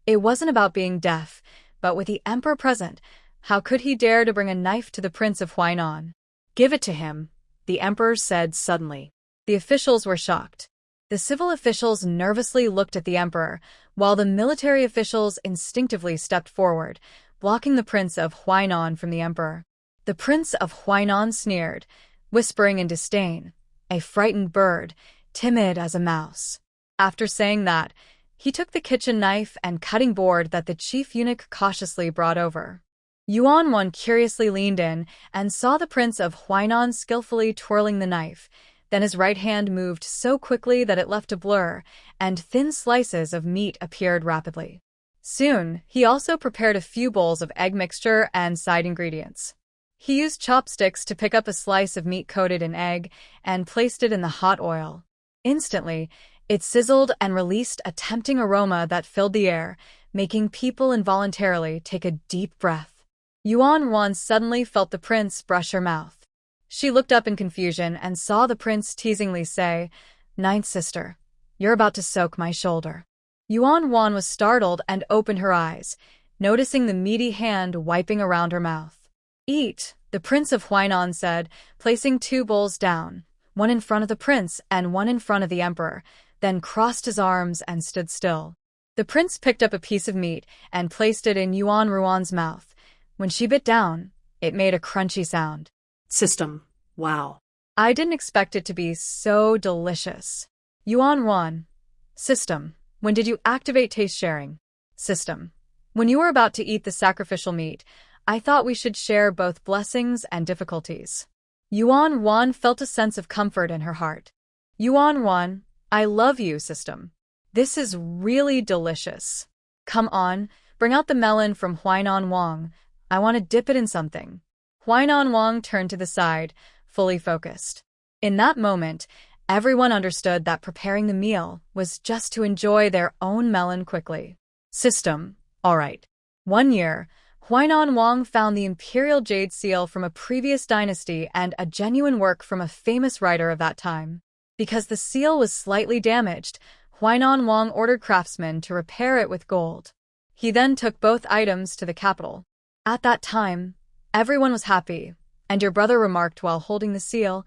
It wasn't about being deaf, but with the emperor present, how could he dare to bring a knife to the Prince of Huainan? "Give it to him," the emperor said suddenly. The officials were shocked. The civil officials nervously looked at the emperor, while the military officials instinctively stepped forward, blocking the Prince of Huainan from the emperor. The Prince of Huainan sneered, whispering in disdain, "A frightened bird, timid as a mouse." After saying that, he took the kitchen knife and cutting board that the chief eunuch cautiously brought over. Yuan curiously leaned in and saw the Prince of Huainan skillfully twirling the knife. Then his right hand moved so quickly that it left a blur, and thin slices of meat appeared rapidly. Soon, he also prepared a few bowls of egg mixture and side ingredients. He used chopsticks to pick up a slice of meat coated in egg and placed it in the hot oil. Instantly, it sizzled and released a tempting aroma that filled the air, making people involuntarily take a deep breath. Yuan suddenly felt the prince brush her mouth. She looked up in confusion and saw the prince teasingly say, "Ninth sister, you're about to soak my shoulder." Yuan was startled and opened her eyes, noticing the meaty hand wiping around her mouth. "Eat," the Prince of Huainan said, placing 2 bowls down, one in front of the prince and one in front of the emperor, then crossed his arms and stood still. The prince picked up a piece of meat and placed it in Yuan's mouth. When she bit down, it made a crunchy sound. System. Wow. "I didn't expect it to be so delicious." Yuan. System. "When did you activate taste sharing?" System. "When you were about to eat the sacrificial meat, I thought we should share both blessings and difficulties." Yuan felt a sense of comfort in her heart. Yuan, "I love you, system. This is really delicious. Come on, bring out the melon from Huainan Wang. I want to dip it in something." Huainan Wang turned to the side, fully focused. In that moment, everyone understood that preparing the meal was just to enjoy their own melon quickly. System. All right. One year, Huainan Wang found the imperial jade seal from a previous dynasty and a genuine work from a famous writer of that time. Because the seal was slightly damaged, Huainan Wang ordered craftsmen to repair it with gold. He then took both items to the capital. At that time, everyone was happy, and your brother remarked while holding the seal,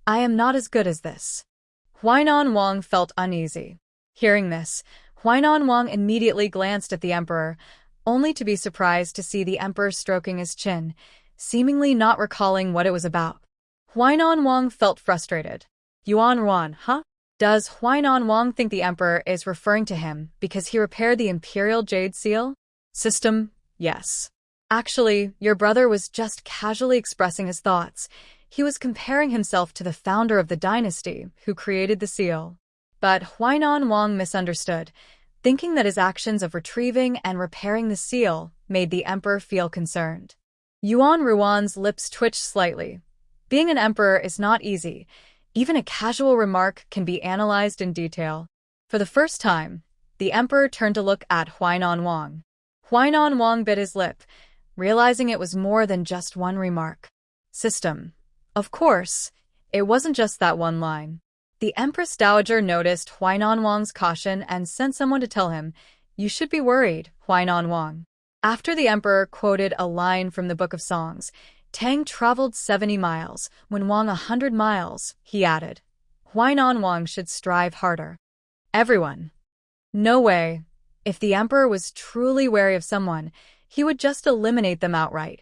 "I am not as good as this." Huainan Wang felt uneasy. Hearing this, Huainan Wang immediately glanced at the emperor, only to be surprised to see the emperor stroking his chin, seemingly not recalling what it was about. Huainan Wang felt frustrated. Yuan, huh? Does Huainan Wang think the emperor is referring to him because he repaired the imperial jade seal? System. Yes. Actually, your brother was just casually expressing his thoughts. He was comparing himself to the founder of the dynasty who created the seal. But Huainan Wang misunderstood, thinking that his actions of retrieving and repairing the seal made the emperor feel concerned. Yuan's lips twitched slightly. Being an emperor is not easy. Even a casual remark can be analyzed in detail. For the first time, the emperor turned to look at Huainan Wang. Huainan Wang bit his lip, realizing it was more than just one remark. System. Of course, it wasn't just that one line. The Empress Dowager noticed Huainan Wang's caution and sent someone to tell him, "You should be worried, Huainan Wang." After the emperor quoted a line from the Book of Songs, "Tang traveled 70 miles, when Wang 100 miles, he added, "Huainan Wang should strive harder." Everyone. No way. If the emperor was truly wary of someone, he would just eliminate them outright.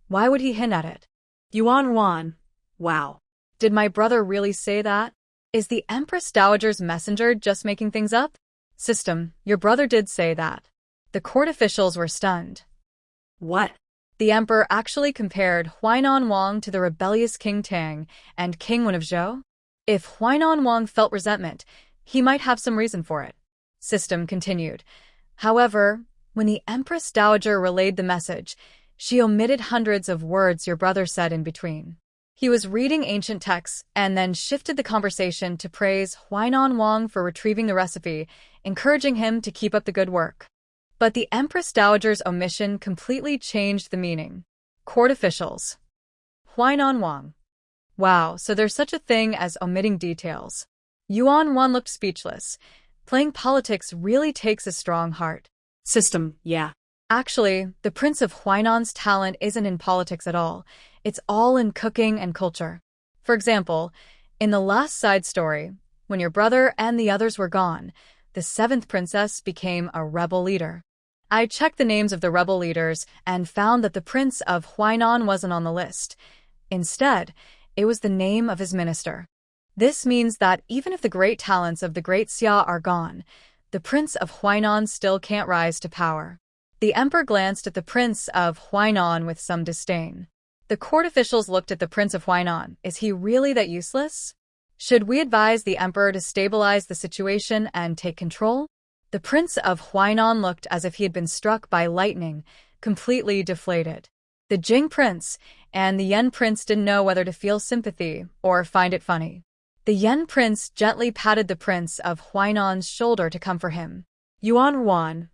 Why would he hint at it? Yuan. Wow. Did my brother really say that? Is the Empress Dowager's messenger just making things up? System, your brother did say that. The court officials were stunned. What? The emperor actually compared Huainan Wang to the rebellious King Tang and King Wen of Zhou. If Huainan Wang felt resentment, he might have some reason for it. System continued. However, when the Empress Dowager relayed the message, she omitted hundreds of words your brother said in between. He was reading ancient texts and then shifted the conversation to praise Huainan Wang for retrieving the recipe, encouraging him to keep up the good work. But the Empress Dowager's omission completely changed the meaning. Court officials. Huainan Wang. Wow, so there's such a thing as omitting details. Yuan Wan looked speechless. Playing politics really takes a strong heart. System, yeah. Actually, the Prince of Huainan's talent isn't in politics at all. It's all in cooking and culture. For example, in the last side story, when your brother and the others were gone, the seventh princess became a rebel leader. I checked the names of the rebel leaders and found that the Prince of Huainan wasn't on the list. Instead, it was the name of his minister. This means that even if the great talents of the Great Xia are gone, the Prince of Huainan still can't rise to power. The emperor glanced at the Prince of Huainan with some disdain. The court officials looked at the Prince of Huainan. Is he really that useless? Should we advise the emperor to stabilize the situation and take control? The Prince of Huainan looked as if he had been struck by lightning, completely deflated. The Jing Prince and the Yen Prince didn't know whether to feel sympathy or find it funny. The Yen Prince gently patted the Prince of Huainan's shoulder to comfort him. Yuan Wan,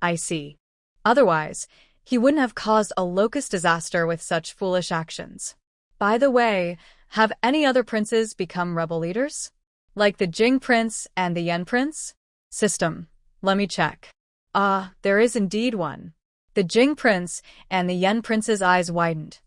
I see. Otherwise, he wouldn't have caused a locust disaster with such foolish actions. By the way, have any other princes become rebel leaders? Like the Jing Prince and the Yen Prince? System, let me check. There is indeed one. The Jing Prince and the Yen Prince's eyes widened.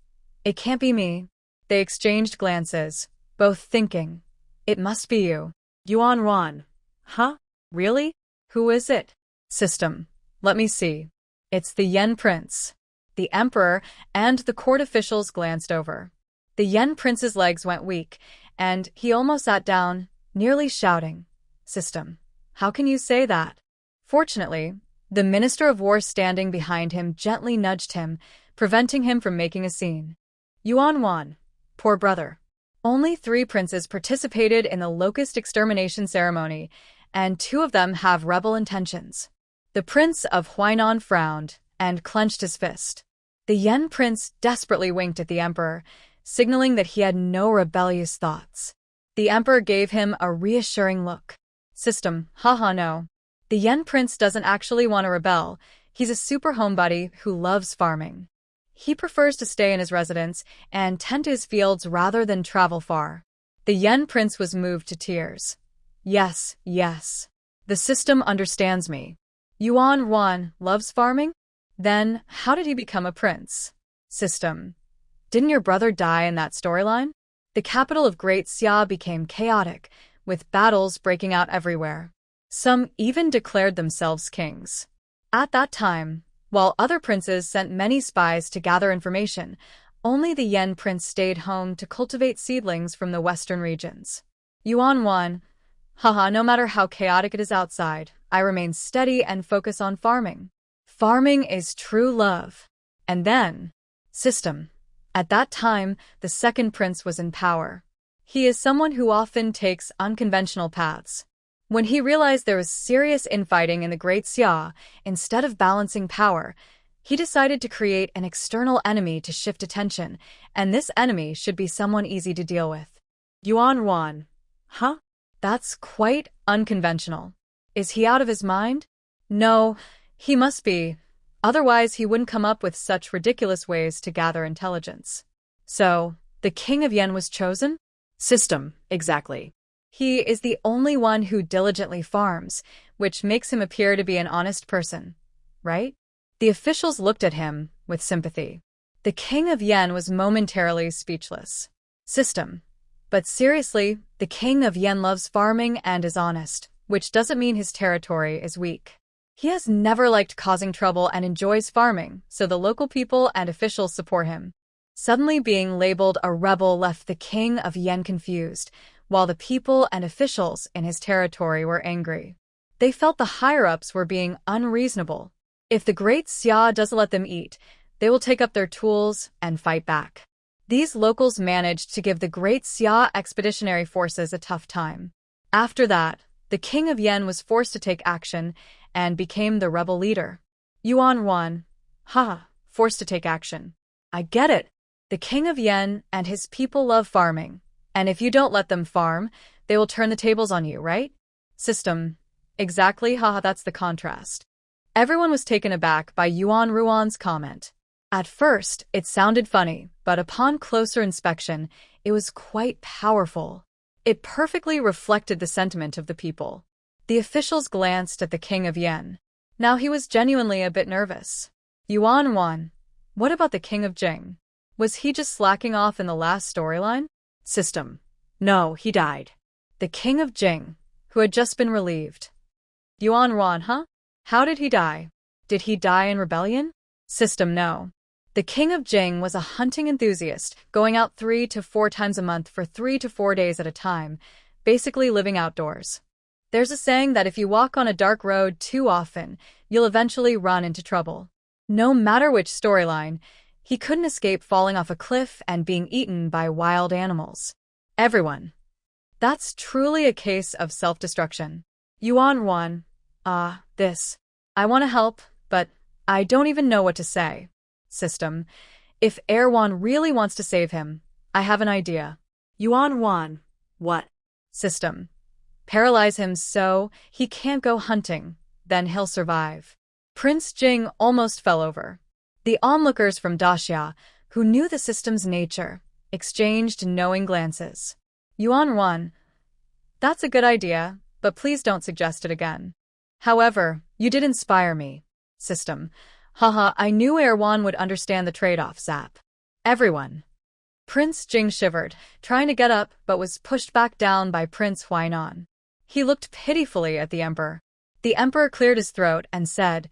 It can't be me. They exchanged glances, both thinking, it must be you. Yuan Wan. Huh? Really? Who is it? System, let me see. It's the Yen Prince. The emperor and the court officials glanced over. The Yen Prince's legs went weak, and he almost sat down, nearly shouting, System, how can you say that? Fortunately, the Minister of War standing behind him gently nudged him, preventing him from making a scene. Yuan Wan, poor brother. Only 3 princes participated in the locust extermination ceremony, and 2 of them have rebel intentions. The Prince of Huainan frowned and clenched his fist. The Yen Prince desperately winked at the emperor, signaling that he had no rebellious thoughts. The emperor gave him a reassuring look. System, haha no. The Yen Prince doesn't actually want to rebel. He's a super homebody who loves farming. He prefers to stay in his residence and tend to his fields rather than travel far. The Yen Prince was moved to tears. Yes, yes. The system understands me. Yuan Wan loves farming? Then, how did he become a prince? System. Didn't your brother die in that storyline? The capital of Great Xia became chaotic, with battles breaking out everywhere. Some even declared themselves kings. At that time, while other princes sent many spies to gather information, only the Yen Prince stayed home to cultivate seedlings from the western regions. Yuan Wan, haha, no matter how chaotic it is outside, I remain steady and focus on farming. Farming is true love. And then, System. At that time, the second prince was in power. He is someone who often takes unconventional paths. When he realized there was serious infighting in the Great Xia, instead of balancing power, he decided to create an external enemy to shift attention, and this enemy should be someone easy to deal with. Yuan Wan. Huh? That's quite unconventional. Is he out of his mind? No, he must be. Otherwise, he wouldn't come up with such ridiculous ways to gather intelligence. So, the King of Yen was chosen? System, exactly. He is the only one who diligently farms, which makes him appear to be an honest person, right? The officials looked at him with sympathy. The King of Yen was momentarily speechless. System. But seriously, the King of Yen loves farming and is honest, which doesn't mean his territory is weak. He has never liked causing trouble and enjoys farming, so the local people and officials support him. Suddenly being labeled a rebel left the King of Yen confused, while the people and officials in his territory were angry. They felt the higher-ups were being unreasonable. If the Great Xia doesn't let them eat, they will take up their tools and fight back. These locals managed to give the Great Xia expeditionary forces a tough time. After that, the king of Yen was forced to take action and became the rebel leader. Yuan Wan. Forced to take action. I get it. The king of Yen and his people love farming, and if you don't let them farm, they will turn the tables on you, right? System. Exactly, that's the contrast. Everyone was taken aback by Yuan Ruan's comment. At first, it sounded funny, but upon closer inspection, it was quite powerful. It perfectly reflected the sentiment of the people. The officials glanced at the king of Yen. Now he was genuinely a bit nervous. Yuan Wan. What about the king of Jing? Was he just slacking off in the last storyline? System. No, he died. The king of Jing, who had just been relieved. Yuan Wan, How did he die? Did he die in rebellion? System. No. The king of Jing was a hunting enthusiast, going out 3 to 4 times a month for 3 to 4 days at a time, basically living outdoors. There's a saying that if you walk on a dark road too often, you'll eventually run into trouble. No matter which storyline, he couldn't escape falling off a cliff and being eaten by wild animals. Everyone. That's truly a case of self-destruction. Yuan Wan. I want to help, but I don't even know what to say. System. If Erwan really wants to save him, I have an idea. Yuan Wan. What? System. Paralyze him so he can't go hunting, then he'll survive. Prince Jing almost fell over. The onlookers from Daxia, who knew the system's nature, exchanged knowing glances. Yuan Wan. That's a good idea, but please don't suggest it again. However, you did inspire me. System. I knew Erwan would understand the trade-off, Zap. Everyone. Prince Jing shivered, trying to get up, but was pushed back down by Prince Huainan. He looked pitifully at the emperor. The emperor cleared his throat and said,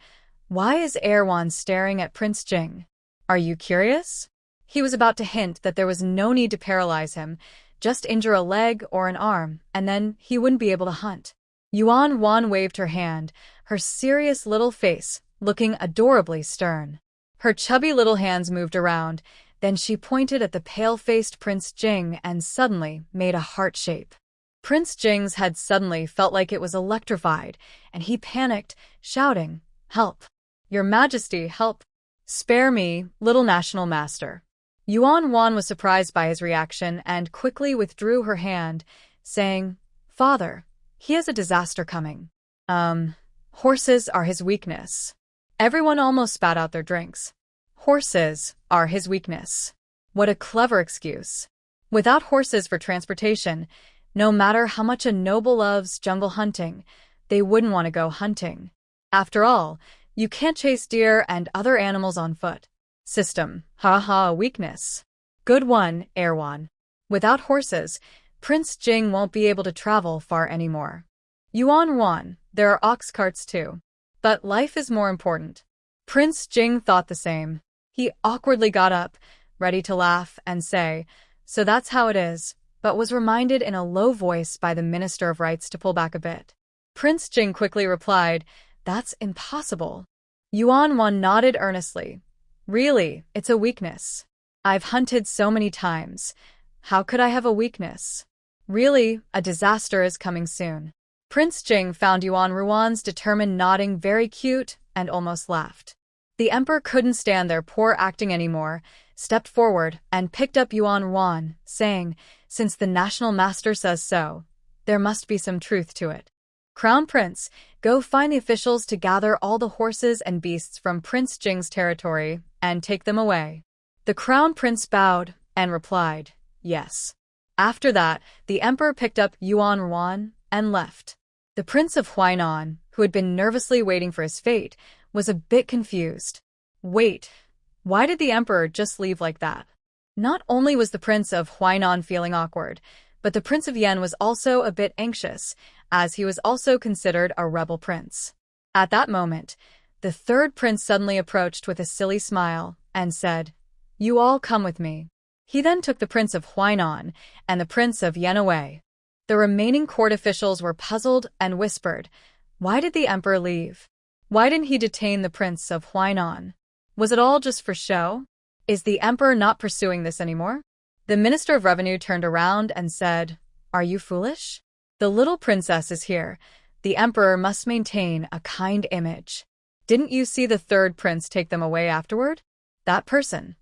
Why is Erwan staring at Prince Jing? Are you curious? He was about to hint that there was no need to paralyze him, just injure a leg or an arm, and then he wouldn't be able to hunt. Yuan Wan waved her hand, her serious little face looking adorably stern. Her chubby little hands moved around, then she pointed at the pale-faced Prince Jing and suddenly made a heart shape. Prince Jing's head suddenly felt like it was electrified, and he panicked, shouting, Help! Your Majesty, help! Spare me, little national master. Yuan Wan was surprised by his reaction and quickly withdrew her hand, saying, Father, he has a disaster coming. Horses are his weakness. Everyone almost spat out their drinks. Horses are his weakness. What a clever excuse. Without horses for transportation, no matter how much a noble loves jungle hunting, they wouldn't want to go hunting. After all, you can't chase deer and other animals on foot. System. Weakness. Good one, Erwan. Without horses, Prince Jing won't be able to travel far anymore. Yuan Wan, there are ox carts too. But life is more important. Prince Jing thought the same. He awkwardly got up, ready to laugh and say, So that's how it is, but was reminded in a low voice by the Minister of Rights to pull back a bit. Prince Jing quickly replied, That's impossible. Yuan Wan nodded earnestly. Really, it's a weakness. I've hunted so many times. How could I have a weakness? Really, a disaster is coming soon. Prince Jing found Yuan Ruan's determined nodding very cute and almost laughed. The emperor couldn't stand their poor acting anymore, stepped forward and picked up Yuan Ruan, saying, Since the national master says so, there must be some truth to it. Crown Prince, go find the officials to gather all the horses and beasts from Prince Jing's territory and take them away. The Crown Prince bowed and replied, Yes. After that, the emperor picked up Yuan Ruan and left. The Prince of Huainan, who had been nervously waiting for his fate, was a bit confused. Wait, why did the emperor just leave like that? Not only was the Prince of Huainan feeling awkward, but the Prince of Yen was also a bit anxious, as he was also considered a rebel prince. At that moment, the third prince suddenly approached with a silly smile and said, You all come with me. He then took the Prince of Huainan and the Prince of Yen away. The remaining court officials were puzzled and whispered, Why did the emperor leave? Why didn't he detain the Prince of Huainan? Was it all just for show? Is the emperor not pursuing this anymore? The Minister of Revenue turned around and said, "Are you foolish? The little princess is here. The emperor must maintain a kind image. Didn't you see the third prince take them away afterward? That person."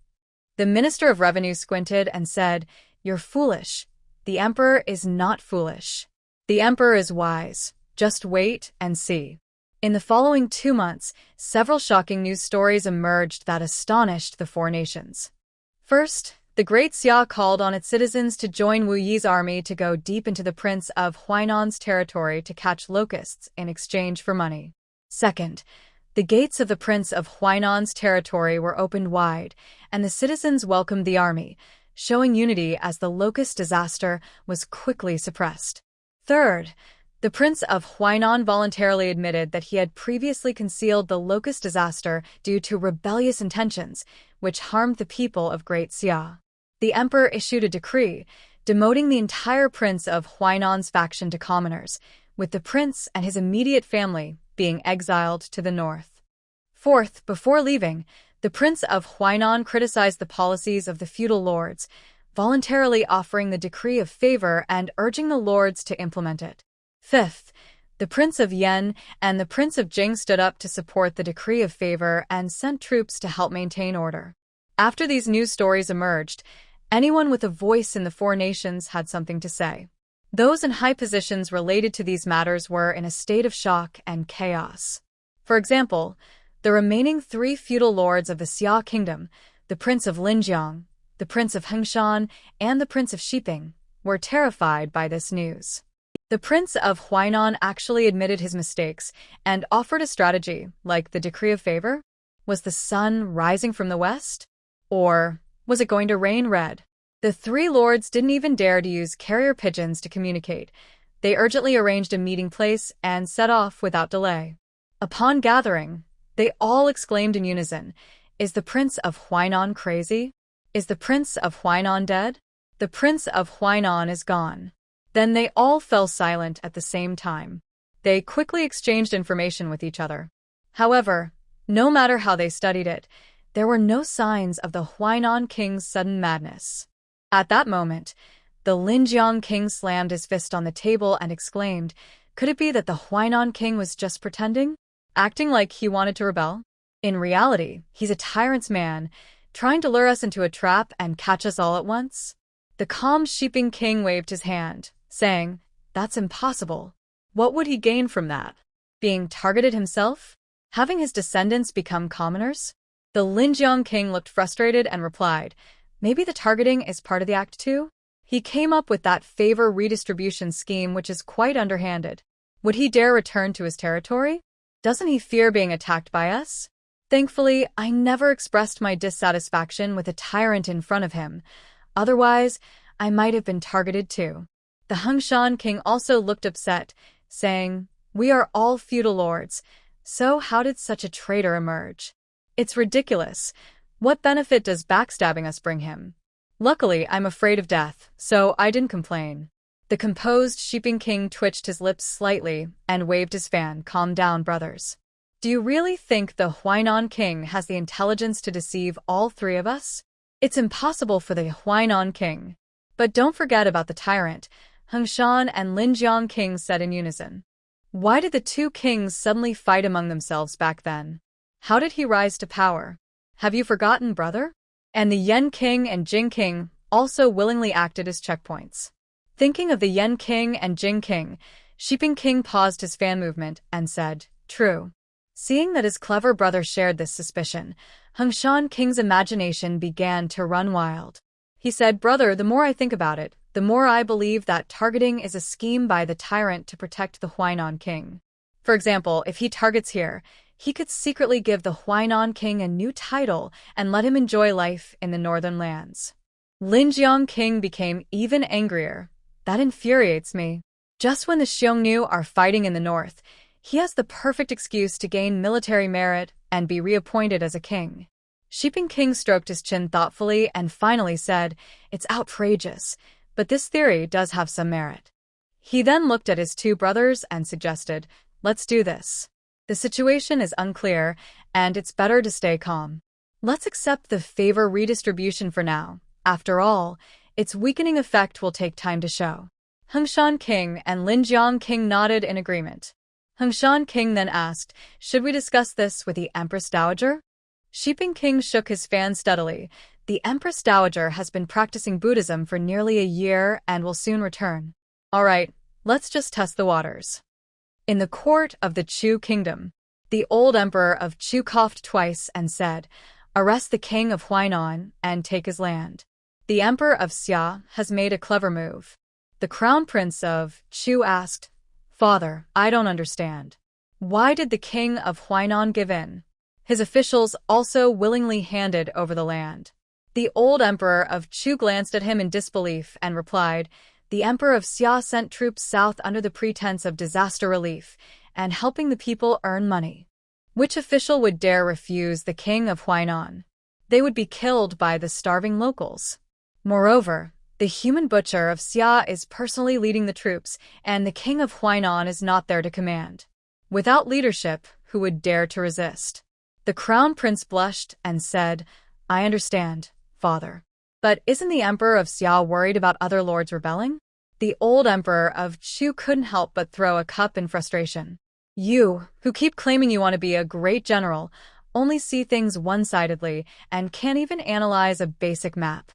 The Minister of Revenue squinted and said, "You're foolish. The emperor is not foolish. The emperor is wise. Just wait and see." In the following 2 months, several shocking news stories emerged that astonished the four nations. First, the Great Xia called on its citizens to join Wu Yi's army to go deep into the Prince of Huainan's territory to catch locusts in exchange for money. Second, the gates of the Prince of Huainan's territory were opened wide, and the citizens welcomed the army, showing unity as the locust disaster was quickly suppressed. Third, the Prince of Huainan voluntarily admitted that he had previously concealed the locust disaster due to rebellious intentions, which harmed the people of Great Xia. The emperor issued a decree, demoting the entire Prince of Huainan's faction to commoners, with the prince and his immediate family being exiled to the north. Fourth, before leaving, the Prince of Huainan criticized the policies of the feudal lords, voluntarily offering the decree of favor and urging the lords to implement it. Fifth, the Prince of Yen and the Prince of Jing stood up to support the decree of favor and sent troops to help maintain order. After these news stories emerged, anyone with a voice in the four nations had something to say. Those in high positions related to these matters were in a state of shock and chaos. For example, the remaining 3 feudal lords of the Xia kingdom, the Prince of Linjiang, the Prince of Hengshan, and the Prince of Shiping, were terrified by this news. The Prince of Huainan actually admitted his mistakes and offered a strategy, like the decree of favor. Was the sun rising from the west? Or was it going to rain red? The 3 lords didn't even dare to use carrier pigeons to communicate. They urgently arranged a meeting place and set off without delay. Upon gathering, they all exclaimed in unison, "Is the Prince of Huainan crazy? Is the Prince of Huainan dead? The Prince of Huainan is gone." Then they all fell silent at the same time. They quickly exchanged information with each other. However, no matter how they studied it, there were no signs of the Huainan king's sudden madness. At that moment, the Linjiang king slammed his fist on the table and exclaimed, "Could it be that the Huainan king was just pretending? Acting like he wanted to rebel? In reality, he's a tyrant's man, trying to lure us into a trap and catch us all at once?" The calm Shiping king waved his hand, saying, "That's impossible. What would he gain from that? Being targeted himself? Having his descendants become commoners?" The Linjiang king looked frustrated and replied, "Maybe the targeting is part of the act too? He came up with that favor redistribution scheme which is quite underhanded. Would he dare return to his territory? Doesn't he fear being attacked by us?" Thankfully, I never expressed my dissatisfaction with a tyrant in front of him. Otherwise, I might have been targeted too. The Hengshan king also looked upset, saying, "We are all feudal lords, so how did such a traitor emerge? It's ridiculous. What benefit does backstabbing us bring him? Luckily, I'm afraid of death, so I didn't complain." The composed Shiping king twitched his lips slightly and waved his fan. "Calm down, brothers. Do you really think the Huainan king has the intelligence to deceive all 3 of us? It's impossible for the Huainan king. But don't forget about the tyrant," Hengshan and Linjiang kings said in unison. Why did the 2 kings suddenly fight among themselves back then? How did he rise to power? Have you forgotten, brother? And the Yen king and Jing king also willingly acted as checkpoints. Thinking of the Yen king and Jing king, Shiping king paused his fan movement and said, "True." Seeing that his clever brother shared this suspicion, Hengshan king's imagination began to run wild. He said, "Brother, the more I think about it, the more I believe that targeting is a scheme by the tyrant to protect the Huainan king. For example, if he targets here, he could secretly give the Huainan king a new title and let him enjoy life in the northern lands." Linjiang king became even angrier. "That infuriates me. Just when the Xiongnu are fighting in the north, he has the perfect excuse to gain military merit and be reappointed as a king." Shiping king stroked his chin thoughtfully and finally said, "It's outrageous, but this theory does have some merit." He then looked at his 2 brothers and suggested, "Let's do this. The situation is unclear, and it's better to stay calm. Let's accept the favor redistribution for now. After all, its weakening effect will take time to show. Hengshan King and Linjiang King nodded in agreement. Hengshan King then asked, should we discuss this with the Empress Dowager? Shiping King shook his fan steadily. The Empress Dowager has been practicing Buddhism for nearly a year and will soon return. All right, let's just test the waters. In the court of the Chu kingdom, the old emperor of Chu coughed twice and said, arrest the king of Huainan and take his land. The emperor of Xia has made a clever move. The crown prince of Chu asked, Father, I don't understand. Why did the king of Huainan give in? His officials also willingly handed over the land. The old emperor of Chu glanced at him in disbelief and replied, the emperor of Xia sent troops south under the pretense of disaster relief and helping the people earn money. Which official would dare refuse the king of Huainan? They would be killed by the starving locals. Moreover, the human butcher of Xia is personally leading the troops, and the king of Huainan is not there to command. Without leadership, who would dare to resist? The crown prince blushed and said, I understand, father. But isn't the emperor of Xia worried about other lords rebelling? The old emperor of Chu couldn't help but throw a cup in frustration. You, who keep claiming you want to be a great general, only see things one-sidedly and can't even analyze a basic map.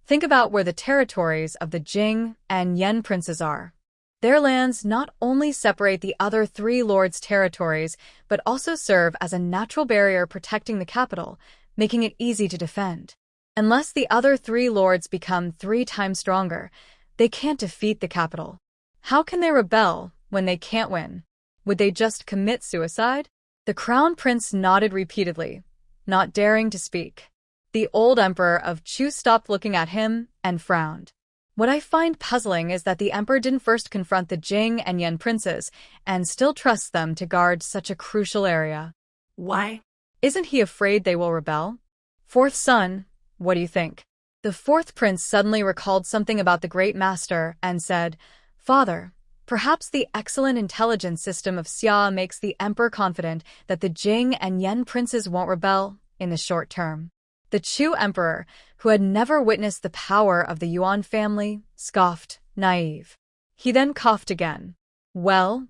Think about where the territories of the Jing and Yan princes are. Their lands not only separate the other three lords' territories, but also serve as a natural barrier protecting the capital, making it easy to defend. Unless the other three lords become 3 times stronger, they can't defeat the capital. How can they rebel when they can't win? Would they just commit suicide? The crown prince nodded repeatedly, not daring to speak. The old emperor of Chu stopped looking at him and frowned. What I find puzzling is that the emperor didn't first confront the Jing and Yan princes and still trusts them to guard such a crucial area. Why? Isn't he afraid they will rebel? Fourth son, what do you think? The fourth prince suddenly recalled something about the great master and said, Father, perhaps the excellent intelligence system of Xia makes the emperor confident that the Jing and Yan princes won't rebel in the short term. The Chu emperor, who had never witnessed the power of the Yuan family, scoffed, naive. He then coughed again. Well,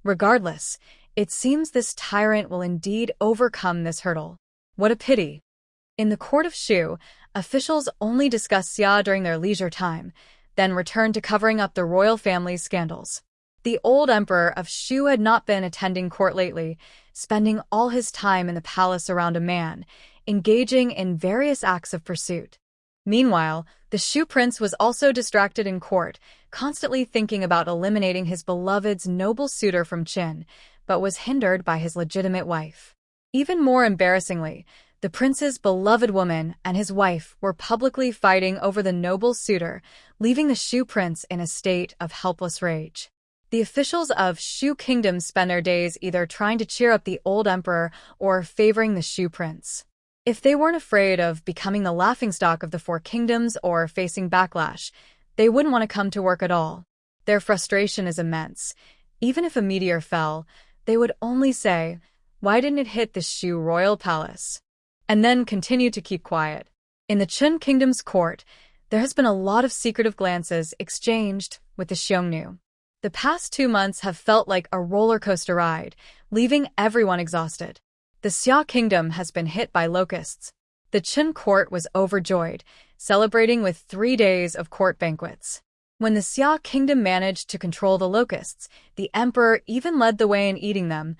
regardless, it seems this tyrant will indeed overcome this hurdle. What a pity. In the court of Shu, officials only discussed Xia during their leisure time, then returned to covering up the royal family's scandals. The old emperor of Shu had not been attending court lately, spending all his time in the palace around a man, engaging in various acts of pursuit. Meanwhile, the Shu prince was also distracted in court, constantly thinking about eliminating his beloved's noble suitor from Qin, but was hindered by his legitimate wife. Even more embarrassingly, the prince's beloved woman and his wife were publicly fighting over the noble suitor, leaving the Shu prince in a state of helpless rage. The officials of Shu kingdom spend their days either trying to cheer up the old emperor or favoring the Shu prince. If they weren't afraid of becoming the laughingstock of the 4 kingdoms or facing backlash, they wouldn't want to come to work at all. Their frustration is immense. Even if a meteor fell, they would only say, why didn't it hit the Shu royal palace? And then continue to keep quiet. In the Qin kingdom's court, there has been a lot of secretive glances exchanged with the Xiongnu. The past 2 months have felt like a roller coaster ride, leaving everyone exhausted. The Xia kingdom has been hit by locusts. The Qin court was overjoyed, celebrating with 3 days of court banquets. When the Xia kingdom managed to control the locusts, the emperor even led the way in eating them,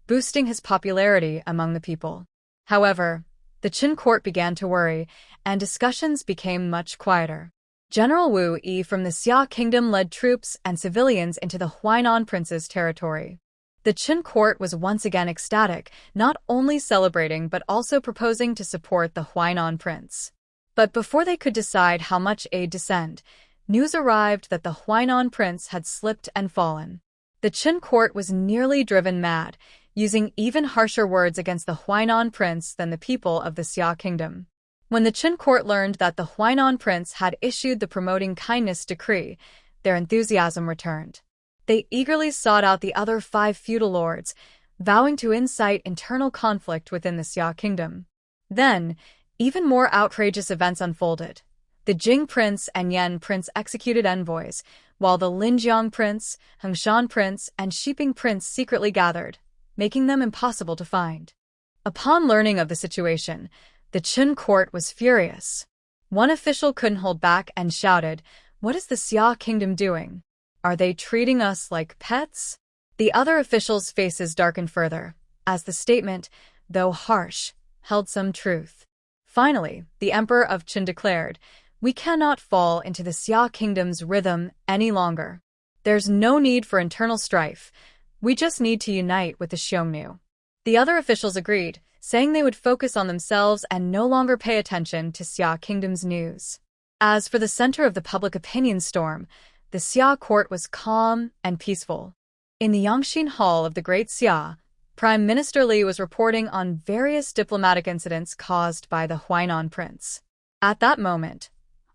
boosting his popularity among the people. However, the Qin court began to worry, and discussions became much quieter. General Wu Yi from the Xia kingdom led troops and civilians into the Huainan prince's territory. The Qin court was once again ecstatic, not only celebrating but also proposing to support the Huainan prince. But before they could decide how much aid to send, news arrived that the Huainan prince had slipped and fallen. The Qin court was nearly driven mad, using even harsher words against the Huainan prince than the people of the Xia kingdom. When the Qin court learned that the Huainan prince had issued the promoting kindness decree, their enthusiasm returned. They eagerly sought out the other 5 feudal lords, vowing to incite internal conflict within the Xia kingdom. Then, Even more outrageous events unfolded. The Jing prince and Yan prince executed envoys, while the Linjiang prince, Hengshan prince, and Shiping prince secretly gathered, making them impossible to find. Upon learning of the situation, the Qin court was furious. One official couldn't hold back and shouted, "What is the Xia kingdom doing? Are they treating us like pets?" The other officials' faces darkened further, as the statement, though harsh, held some truth. Finally, the Emperor of Qin declared, "We cannot fall into the Xia kingdom's rhythm any longer. There's no need for internal strife. We just need to unite with the Xiongnu." The other officials agreed, saying they would focus on themselves and no longer pay attention to Xia kingdom's news. As for the center of the public opinion storm, the Xia court was calm and peaceful. In the Yangxin Hall of the Great Xia, Prime Minister Li was reporting on various diplomatic incidents caused by the Huainan prince. At that moment,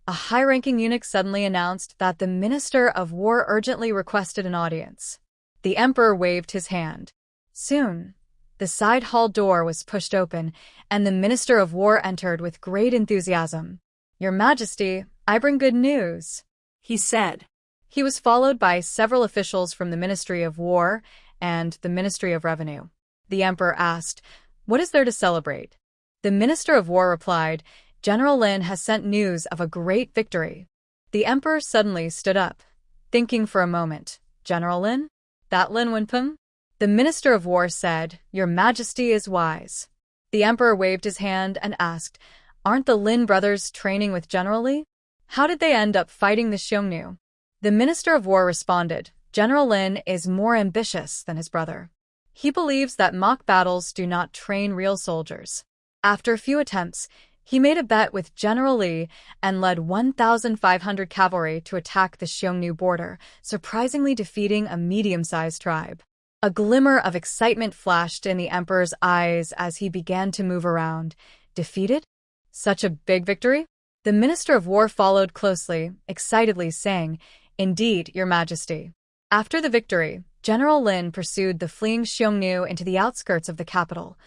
a high-ranking eunuch suddenly announced that the Minister of War urgently requested an audience. The emperor waved his hand. Soon, the side hall door was pushed open, and the Minister of War entered with great enthusiasm. "Your Majesty, I bring good news," he said. He was followed by several officials from the Ministry of War and the Ministry of Revenue. The emperor asked, "What is there to celebrate?" The Minister of War replied, "General Lin has sent news of a great victory." The emperor suddenly stood up, thinking for a moment, "General Lin? That Lin Wenpeng?" The Minister of War said, "Your Majesty is wise." The emperor waved his hand and asked, "Aren't the Lin brothers training with General Li? How did they end up fighting the Xiongnu?" The Minister of War responded, "General Lin is more ambitious than his brother. He believes that mock battles do not train real soldiers." After a few attempts, he made a bet with General Li and led 1,500 cavalry to attack the Xiongnu border, surprisingly defeating a medium-sized tribe. A glimmer of excitement flashed in the emperor's eyes as he began to move around. Defeated? Such a big victory? The Minister of War followed closely, excitedly saying, "Indeed, Your Majesty." After the victory, General Lin pursued the fleeing Xiongnu into the outskirts of the capital.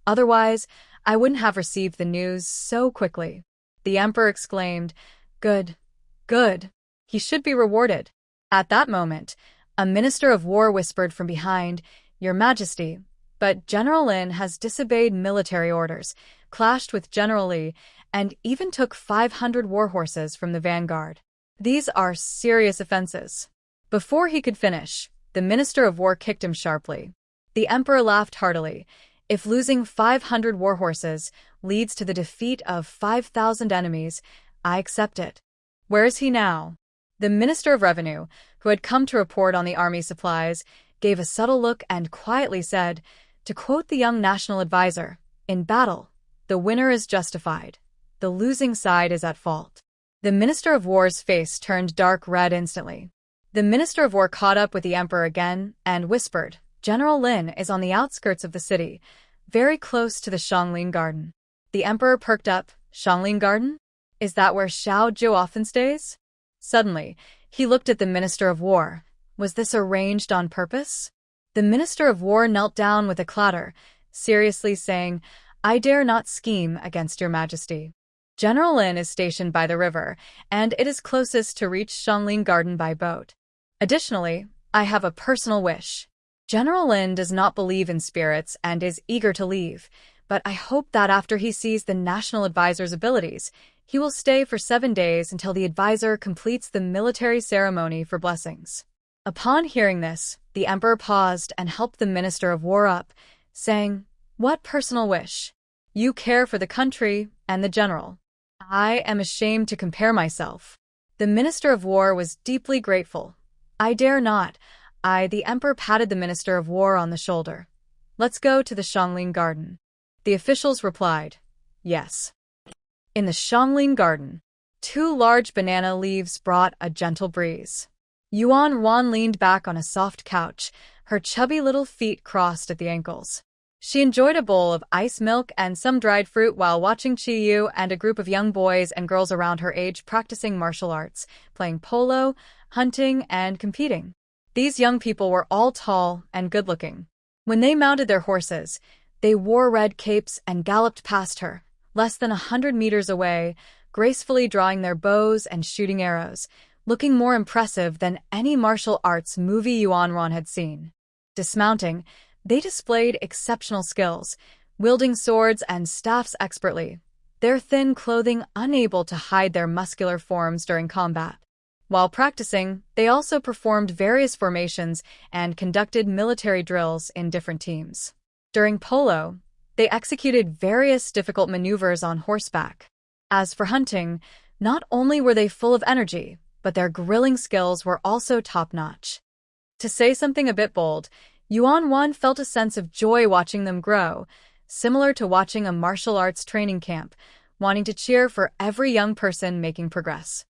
"Otherwise, I wouldn't have received the news so quickly." The emperor exclaimed, "Good, good. He should be rewarded." At that moment, a Minister of War whispered from behind, "Your Majesty, but General Lin has disobeyed military orders, clashed with General Li, and even took 500 war horses from the vanguard. These are serious offenses." Before he could finish, the Minister of War kicked him sharply. The emperor laughed heartily. "If losing 500 war horses leads to the defeat of 5,000 enemies, I accept it." "Where is he now?" The Minister of Revenue, who had come to report on the army supplies, gave a subtle look and quietly said, to quote the young national advisor, "In battle, the winner is justified. The losing side is at fault." The Minister of War's face turned dark red instantly. The Minister of War caught up with the emperor again and whispered, "General Lin is on the outskirts of the city, very close to the Shangling Garden." The emperor perked up. "Shangling Garden? Is that where Xiao Zhou often stays?" Suddenly, he looked at the Minister of War. Was this arranged on purpose? The Minister of War knelt down with a clatter, seriously saying, "I dare not scheme against Your Majesty. General Lin is stationed by the river, and it is closest to reach Shangling Garden by boat. Additionally, I have a personal wish. General Lin does not believe in spirits and is eager to leave, but I hope that after he sees the National Advisor's abilities, he will stay for 7 days until the advisor completes the military ceremony for blessings." Upon hearing this, the emperor paused and helped the Minister of War up, saying, "What personal wish? You care for the country and the general. I am ashamed to compare myself." The Minister of War was deeply grateful. "I dare not." The emperor patted the Minister of War on the shoulder. "Let's go to the Shangling Garden." The officials replied, "Yes." In the Shangling Garden, 2 large banana leaves brought a gentle breeze. Yuan Wan leaned back on a soft couch, her chubby little feet crossed at the ankles. She enjoyed a bowl of ice milk and some dried fruit while watching Chi Yu and a group of young boys and girls around her age practicing martial arts, playing polo, hunting, and competing. These young people were all tall and good-looking. When they mounted their horses, they wore red capes and galloped past her, less than 100 meters away, gracefully drawing their bows and shooting arrows, looking more impressive than any martial arts movie Yuan had seen. Dismounting, they displayed exceptional skills, wielding swords and staffs expertly, their thin clothing unable to hide their muscular forms during combat. While practicing, they also performed various formations and conducted military drills in different teams. During polo, they executed various difficult maneuvers on horseback. As for hunting, not only were they full of energy, but their grilling skills were also top-notch. To say something a bit bold, Yuan felt a sense of joy watching them grow, similar to watching a martial arts training camp, wanting to cheer for every young person making progress.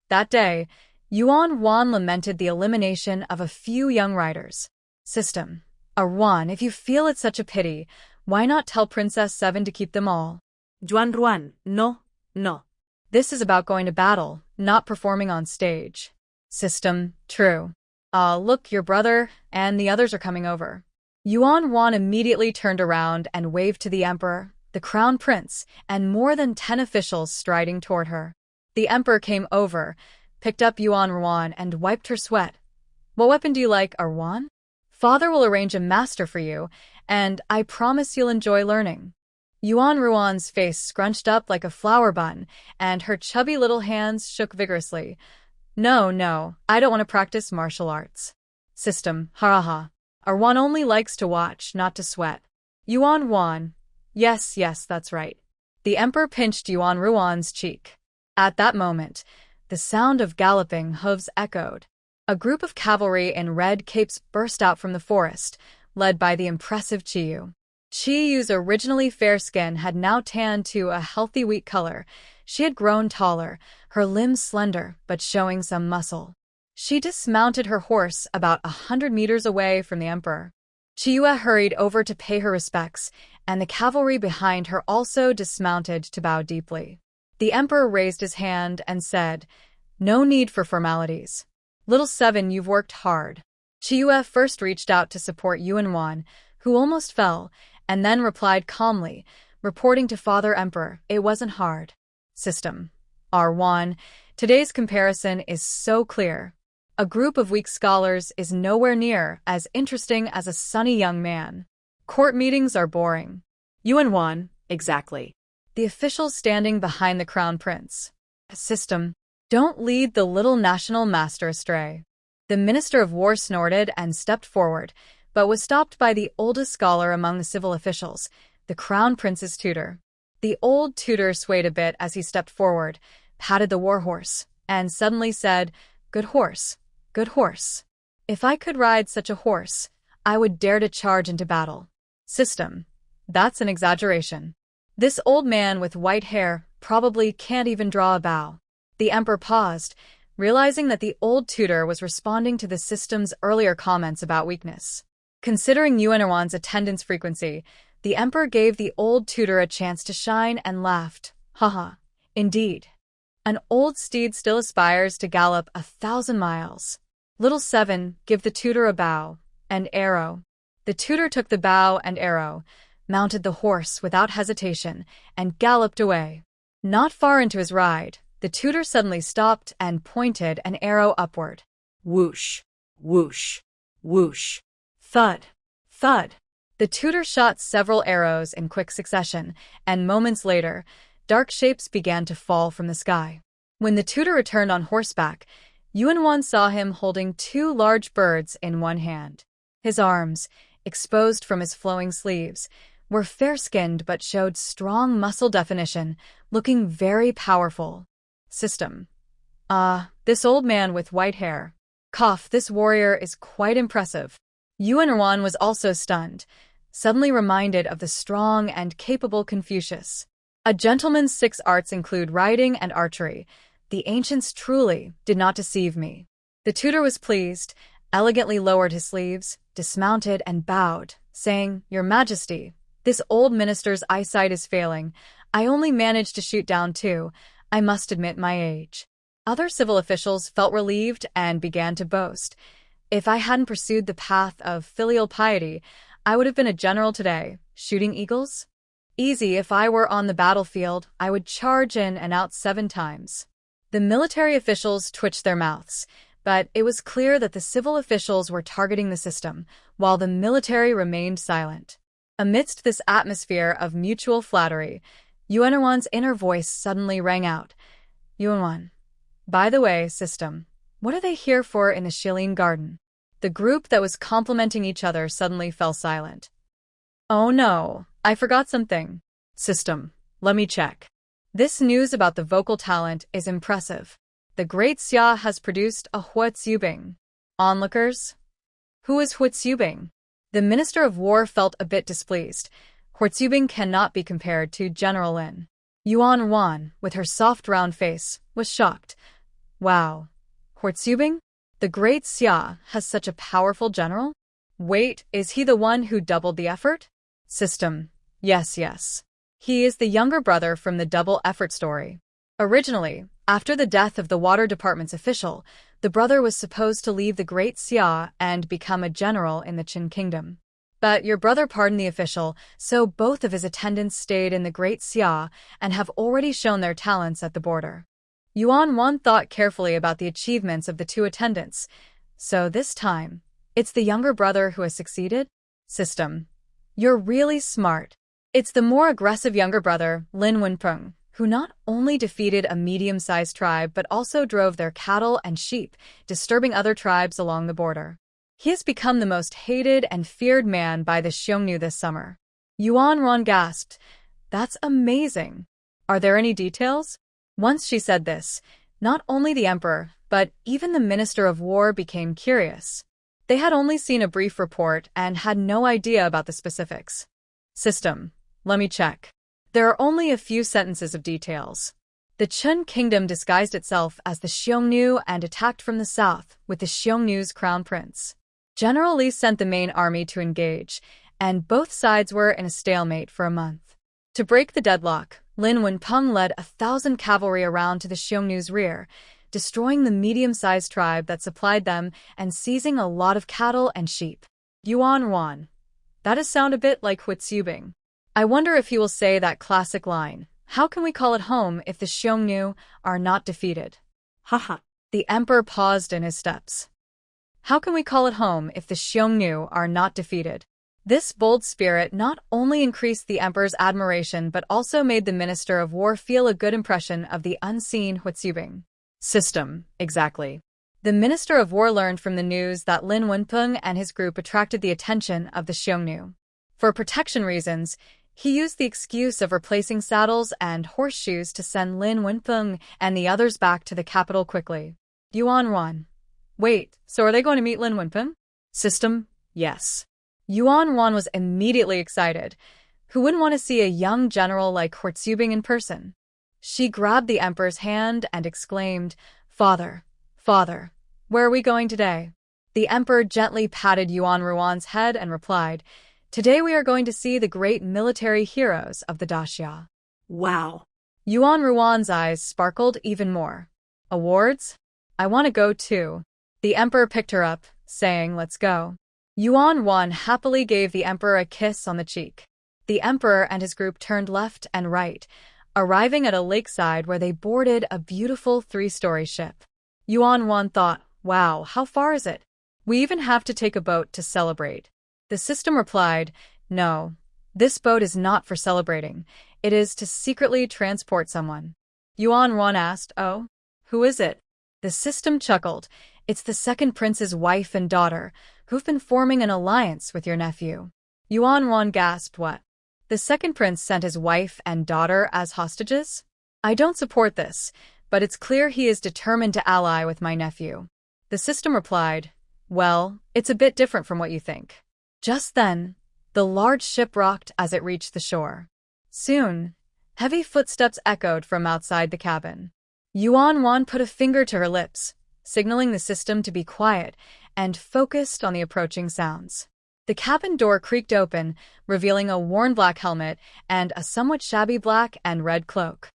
That day, Yuan lamented the elimination of a few young riders. System. Arwan, if you feel it's such a pity, why not tell Princess Seven to keep them all? Yuan, no, no. This is about going to battle, not performing on stage. System. True. Look, your brother and the others are coming over. Yuan immediately turned around and waved to the emperor, the crown prince, and more than 10 officials striding toward her. The emperor came over, picked up Yuan and wiped her sweat. What weapon do you like, Arwan? Father will arrange a master for you, and I promise you'll enjoy learning. Yuan's face scrunched up like a flower bun, and her chubby little hands shook vigorously. No, I don't want to practice martial arts. System. Ha. Arwan only likes to watch, not to sweat. Yuan. Yes, that's right. The emperor pinched Yuan's cheek. At that moment, the sound of galloping hooves echoed. A group of cavalry in red capes burst out from the forest, led by the impressive Chiyu. Chiyu's originally fair skin had now tanned to a healthy wheat color. She had grown taller, her limbs slender but showing some muscle. She dismounted her horse about 100 meters away from the emperor. Chiyu hurried over to pay her respects, and the cavalry behind her also dismounted to bow deeply. The emperor raised his hand and said, "No need for formalities. Little Seven, you've worked hard." Chiyu first reached out to support Yuan, who almost fell, and then replied calmly, reporting to Father Emperor, "It wasn't hard." System. R1. Today's comparison is so clear. A group of weak scholars is nowhere near as interesting as a sunny young man. Court meetings are boring. Yuan, exactly. The officials standing behind the crown prince. System. Don't lead the little national master astray. The Minister of War snorted and stepped forward, but was stopped by the oldest scholar among the civil officials, the crown prince's tutor. The old tutor swayed a bit as he stepped forward, patted the war horse, and suddenly said, "Good horse, good horse. If I could ride such a horse, I would dare to charge into battle." System. That's an exaggeration. This old man with white hair probably can't even draw a bow. The emperor paused, realizing that the old tutor was responding to the system's earlier comments about weakness. Considering Yuan's attendance frequency, the emperor gave the old tutor a chance to shine and laughed. Haha, indeed. An old steed still aspires to gallop 1,000 miles. Little Seven, give the tutor a bow and arrow. The tutor took the bow and arrow, mounted the horse without hesitation, and galloped away. Not far into his ride, the tutor suddenly stopped and pointed an arrow upward. Whoosh, whoosh, whoosh. Thud, thud. The tutor shot several arrows in quick succession, and moments later, dark shapes began to fall from the sky. When the tutor returned on horseback, Yuan saw him holding 2 large birds in one hand. His arms, exposed from his flowing sleeves, were fair-skinned but showed strong muscle definition, looking very powerful. System. This old man with white hair. Cough, this warrior is quite impressive. Yuan was also stunned, suddenly reminded of the strong and capable Confucius. A gentleman's 6 arts include riding and archery. The ancients truly did not deceive me. The tutor was pleased, elegantly lowered his sleeves, dismounted and bowed, saying, "Your Majesty, this old minister's eyesight is failing. I only managed to shoot down 2. I must admit my age." Other civil officials felt relieved and began to boast. "If I hadn't pursued the path of filial piety, I would have been a general today, shooting eagles." Easy, if I were on the battlefield, I would charge in and out 7 times. The military officials twitched their mouths, but it was clear that the civil officials were targeting the system, while the military remained silent. Amidst this atmosphere of mutual flattery, Yuanwan's inner voice suddenly rang out. Yuanwan. By the way, system, what are they here for in the Shilin garden? The group that was complimenting each other suddenly fell silent. Oh no, I forgot something. System, let me check. This news about the vocal talent is impressive. The Great Xia has produced a Huatsubing. Onlookers? Who is Huatsubing? The Minister of War felt a bit displeased. Huatsubing cannot be compared to General Lin. Yuan Wan, with her soft round face, was shocked. Wow. Huatsubing? The Great Xia has such a powerful general? Wait, is he the one who doubled the effort? System. Yes. He is the younger brother from the double effort story. Originally, after the death of the Water Department's official, the brother was supposed to leave the Great Xia and become a general in the Qin Kingdom. But your brother pardoned the official, so both of his attendants stayed in the Great Xia and have already shown their talents at the border. Yuan Wan thought carefully about the achievements of the 2 attendants. So this time, it's the younger brother who has succeeded? System. You're really smart. It's the more aggressive younger brother, Lin Wenpeng, who not only defeated a medium-sized tribe but also drove their cattle and sheep, disturbing other tribes along the border. He has become the most hated and feared man by the Xiongnu this summer. Yuan Wan gasped. That's amazing. Are there any details? Once she said this, not only the emperor, but even the Minister of War became curious. They had only seen a brief report and had no idea about the specifics. System. Let me check. There are only a few sentences of details. The Qin Kingdom disguised itself as the Xiongnu and attacked from the south with the Xiongnu's crown prince. General Li sent the main army to engage, and both sides were in a stalemate for a month. To break the deadlock, Lin Wenpeng led 1,000 cavalry around to the Xiongnu's rear, destroying the medium-sized tribe that supplied them and seizing a lot of cattle and sheep. Yuan Wan. That does sound a bit like Huatsubing. I wonder if he will say that classic line, how can we call it home if the Xiongnu are not defeated? Haha. The emperor paused in his steps. How can we call it home if the Xiongnu are not defeated? This bold spirit not only increased the emperor's admiration but also made the Minister of War feel a good impression of the unseen Huatsubing. System, exactly. The Minister of War learned from the news that Lin Wenpeng and his group attracted the attention of the Xiongnu. For protection reasons, he used the excuse of replacing saddles and horseshoes to send Lin Wenpeng and the others back to the capital quickly. Yuan Wan. Wait, so are they going to meet Lin Wenpeng? System, yes. Yuan Wan was immediately excited. Who wouldn't want to see a young general like Huatsubing in person? She grabbed the emperor's hand and exclaimed, Father, where are we going today? The emperor gently patted Yuan Ruan's head and replied, Today we are going to see the great military heroes of the Daxia. Wow. Yuan Ruan's eyes sparkled even more. Awards? I want to go too. The emperor picked her up, saying, Let's go. Yuan Wan happily gave the emperor a kiss on the cheek. The emperor and his group turned left and right, arriving at a lakeside where they boarded a beautiful 3-story ship. Yuan Wan thought, Wow, how far is it? We even have to take a boat to celebrate. The system replied, No, this boat is not for celebrating. It is to secretly transport someone. Yuan Wan asked, Oh, who is it? The system chuckled. It's the second prince's wife and daughter, who've been forming an alliance with your nephew. Yuan Wan gasped, What? The second prince sent his wife and daughter as hostages? I don't support this, but it's clear he is determined to ally with my nephew. The system replied, Well, it's a bit different from what you think. Just then, the large ship rocked as it reached the shore. Soon, heavy footsteps echoed from outside the cabin. Yuan Wan put a finger to her lips, signaling the system to be quiet, and focused on the approaching sounds. The cabin door creaked open, revealing a worn black helmet and a somewhat shabby black and red cloak.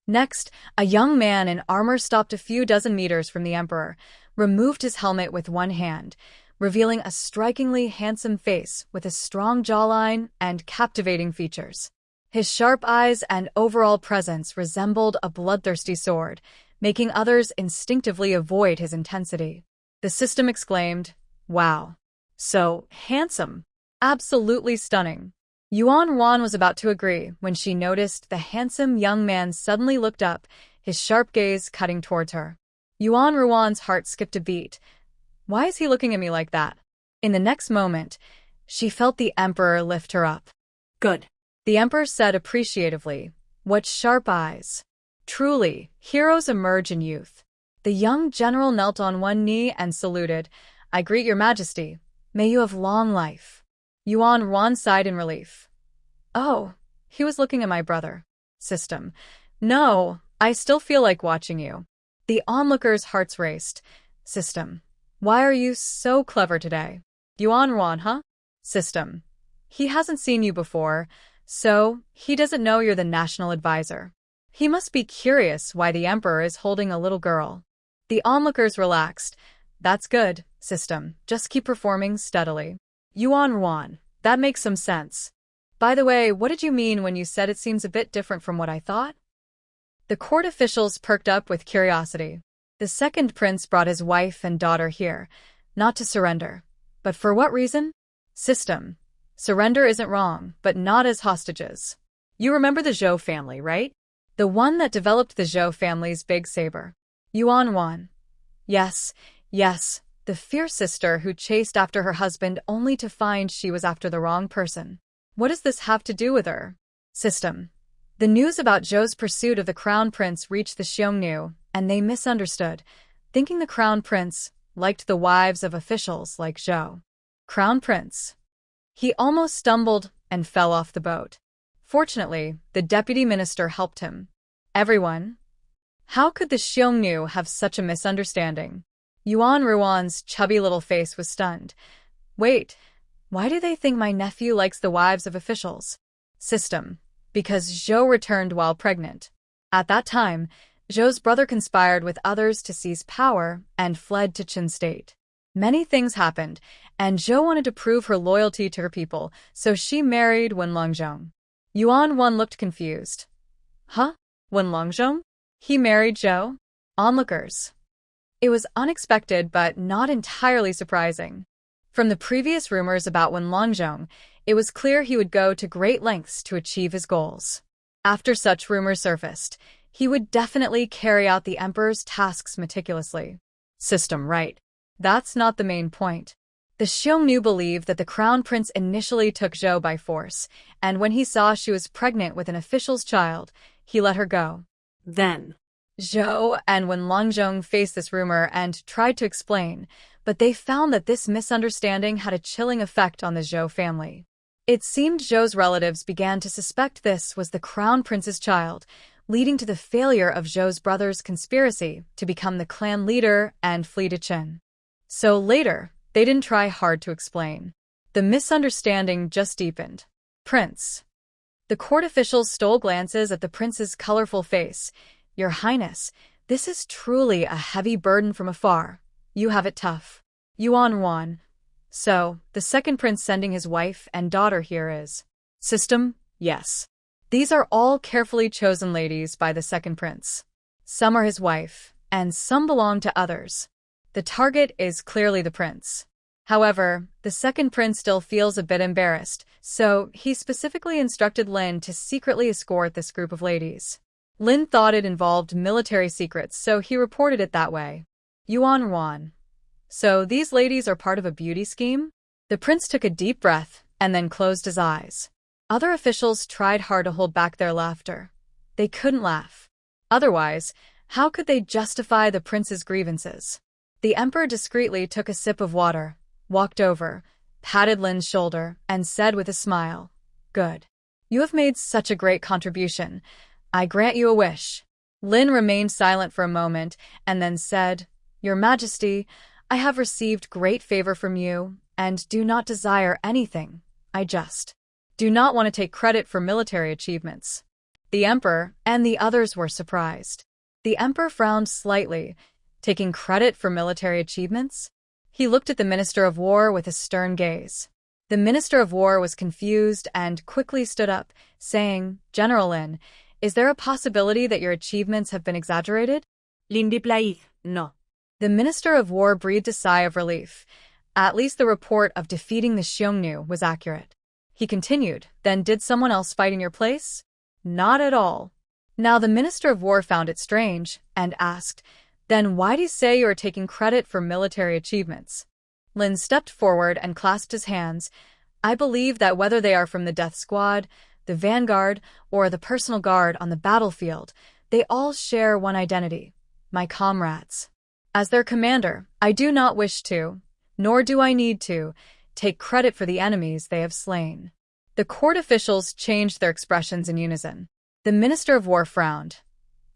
Next, a young man in armor stopped a few dozen meters from the emperor, removed his helmet with one hand, revealing a strikingly handsome face with a strong jawline and captivating features. His sharp eyes and overall presence resembled a bloodthirsty sword, making others instinctively avoid his intensity. The system exclaimed, "Wow. So handsome. Absolutely stunning." Yuan Wan was about to agree when she noticed the handsome young man suddenly looked up, his sharp gaze cutting towards her. Yuan Ruan's heart skipped a beat. Why is he looking at me like that? In the next moment, she felt the Emperor lift her up. Good. The Emperor said appreciatively, "What sharp eyes. Truly, heroes emerge in youth." The young general knelt on one knee and saluted. "I greet your majesty. May you have long life." Yuan Ruan sighed in relief. "Oh," he was looking at my brother. System. "No, I still feel like watching you." The onlookers' hearts raced. System. "Why are you so clever today?" Yuan Ruan, huh? System. "He hasn't seen you before, so he doesn't know you're the national advisor. He must be curious why the Emperor is holding a little girl." The onlookers relaxed. "That's good, System. Just keep performing steadily." Yuan Ruan, "That makes some sense. By the way, what did you mean when you said it seems a bit different from what I thought?" The court officials perked up with curiosity. The second prince brought his wife and daughter here, not to surrender. But for what reason? System. Surrender isn't wrong, but not as hostages. You remember the Zhou family, right? The one that developed the Zhou family's big saber. Yuan Wan. Yes, the fierce sister who chased after her husband only to find she was after the wrong person. What does this have to do with her? System. The news about Zhou's pursuit of the crown prince reached the Xiongnu, and they misunderstood, thinking the crown prince liked the wives of officials like Zhou. Crown prince. He almost stumbled and fell off the boat. Fortunately, the deputy minister helped him. Everyone? How could the Xiongnu have such a misunderstanding? Yuan Ruan's chubby little face was stunned. Wait, why do they think my nephew likes the wives of officials? System. Because Zhou returned while pregnant. At that time, Zhou's brother conspired with others to seize power and fled to Qin State. Many things happened, and Zhou wanted to prove her loyalty to her people, so she married Wen Longzhong. Yuan Wan looked confused. Huh? Wen Longzhong? He married Zhou? Onlookers. It was unexpected but not entirely surprising. From the previous rumors about Wen Longzhong, it was clear he would go to great lengths to achieve his goals. After such rumors surfaced, he would definitely carry out the Emperor's tasks meticulously. System, right. That's not the main point. The Xiongnu believed that the crown prince initially took Zhou by force, and when he saw she was pregnant with an official's child, he let her go. Then, Zhou and Wen Longzhong faced this rumor and tried to explain, but they found that this misunderstanding had a chilling effect on the Zhou family. It seemed Zhou's relatives began to suspect this was the crown prince's child, leading to the failure of Zhou's brother's conspiracy to become the clan leader and flee to Qin. So later, they didn't try hard to explain. The misunderstanding just deepened. Prince. The court officials stole glances at the prince's colorful face. Your Highness, this is truly a heavy burden from afar. You have it tough. Yuan Wan. So, the second prince sending his wife and daughter here is. System, yes. These are all carefully chosen ladies by the second prince. Some are his wife, and some belong to others. The target is clearly the prince. However, the second prince still feels a bit embarrassed, so he specifically instructed Lin to secretly escort this group of ladies. Lin thought it involved military secrets, so he reported it that way. Yuan Wan. So these ladies are part of a beauty scheme? The prince took a deep breath and then closed his eyes. Other officials tried hard to hold back their laughter. They couldn't laugh. Otherwise, how could they justify the prince's grievances? The emperor discreetly took a sip of water, walked over, patted Lin's shoulder, and said with a smile, "Good. You have made such a great contribution. I grant you a wish." Lin remained silent for a moment and then said, "Your Majesty, I have received great favor from you and do not desire anything. I just do not want to take credit for military achievements." The emperor and the others were surprised. The emperor frowned slightly, taking credit for military achievements. He looked at the Minister of War with a stern gaze. The Minister of War was confused and quickly stood up, saying, General Lin, is there a possibility that your achievements have been exaggerated? L'indipleid, no. The Minister of War breathed a sigh of relief. At least the report of defeating the Xiongnu was accurate. He continued, then did someone else fight in your place? Not at all. Now the Minister of War found it strange, and asked, then why do you say you are taking credit for military achievements? Lin stepped forward and clasped his hands. I believe that whether they are from the Death Squad, the Vanguard, or the personal guard on the battlefield, they all share one identity, my comrades. As their commander, I do not wish to, nor do I need to, take credit for the enemies they have slain. The court officials changed their expressions in unison. The Minister of War frowned.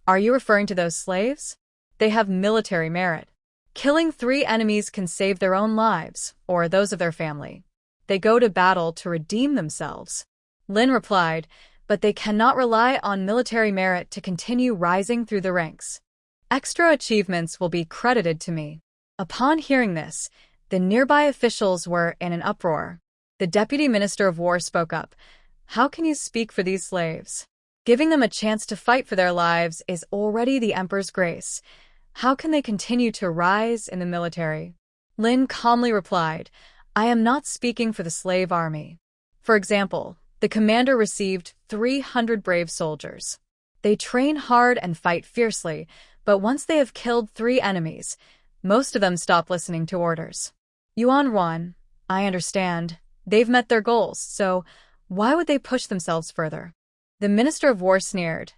Are you referring to those slaves? They have military merit. Killing 3 enemies can save their own lives, or those of their family. They go to battle to redeem themselves. Lin replied, but they cannot rely on military merit to continue rising through the ranks. Extra achievements will be credited to me. Upon hearing this, the nearby officials were in an uproar. The Deputy Minister of War spoke up. How can you speak for these slaves? Giving them a chance to fight for their lives is already the Emperor's grace. How can they continue to rise in the military? Lin calmly replied, I am not speaking for the slave army. For example, the commander received 300 brave soldiers. They train hard and fight fiercely, but once they have killed 3 enemies, most of them stop listening to orders. Yuan Ruan, I understand. They've met their goals, so why would they push themselves further? The Minister of War sneered.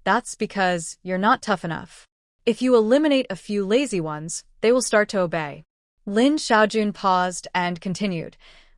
That's because you're not tough enough. If you eliminate a few lazy ones, they will start to obey. Lin Xiaojun paused and continued.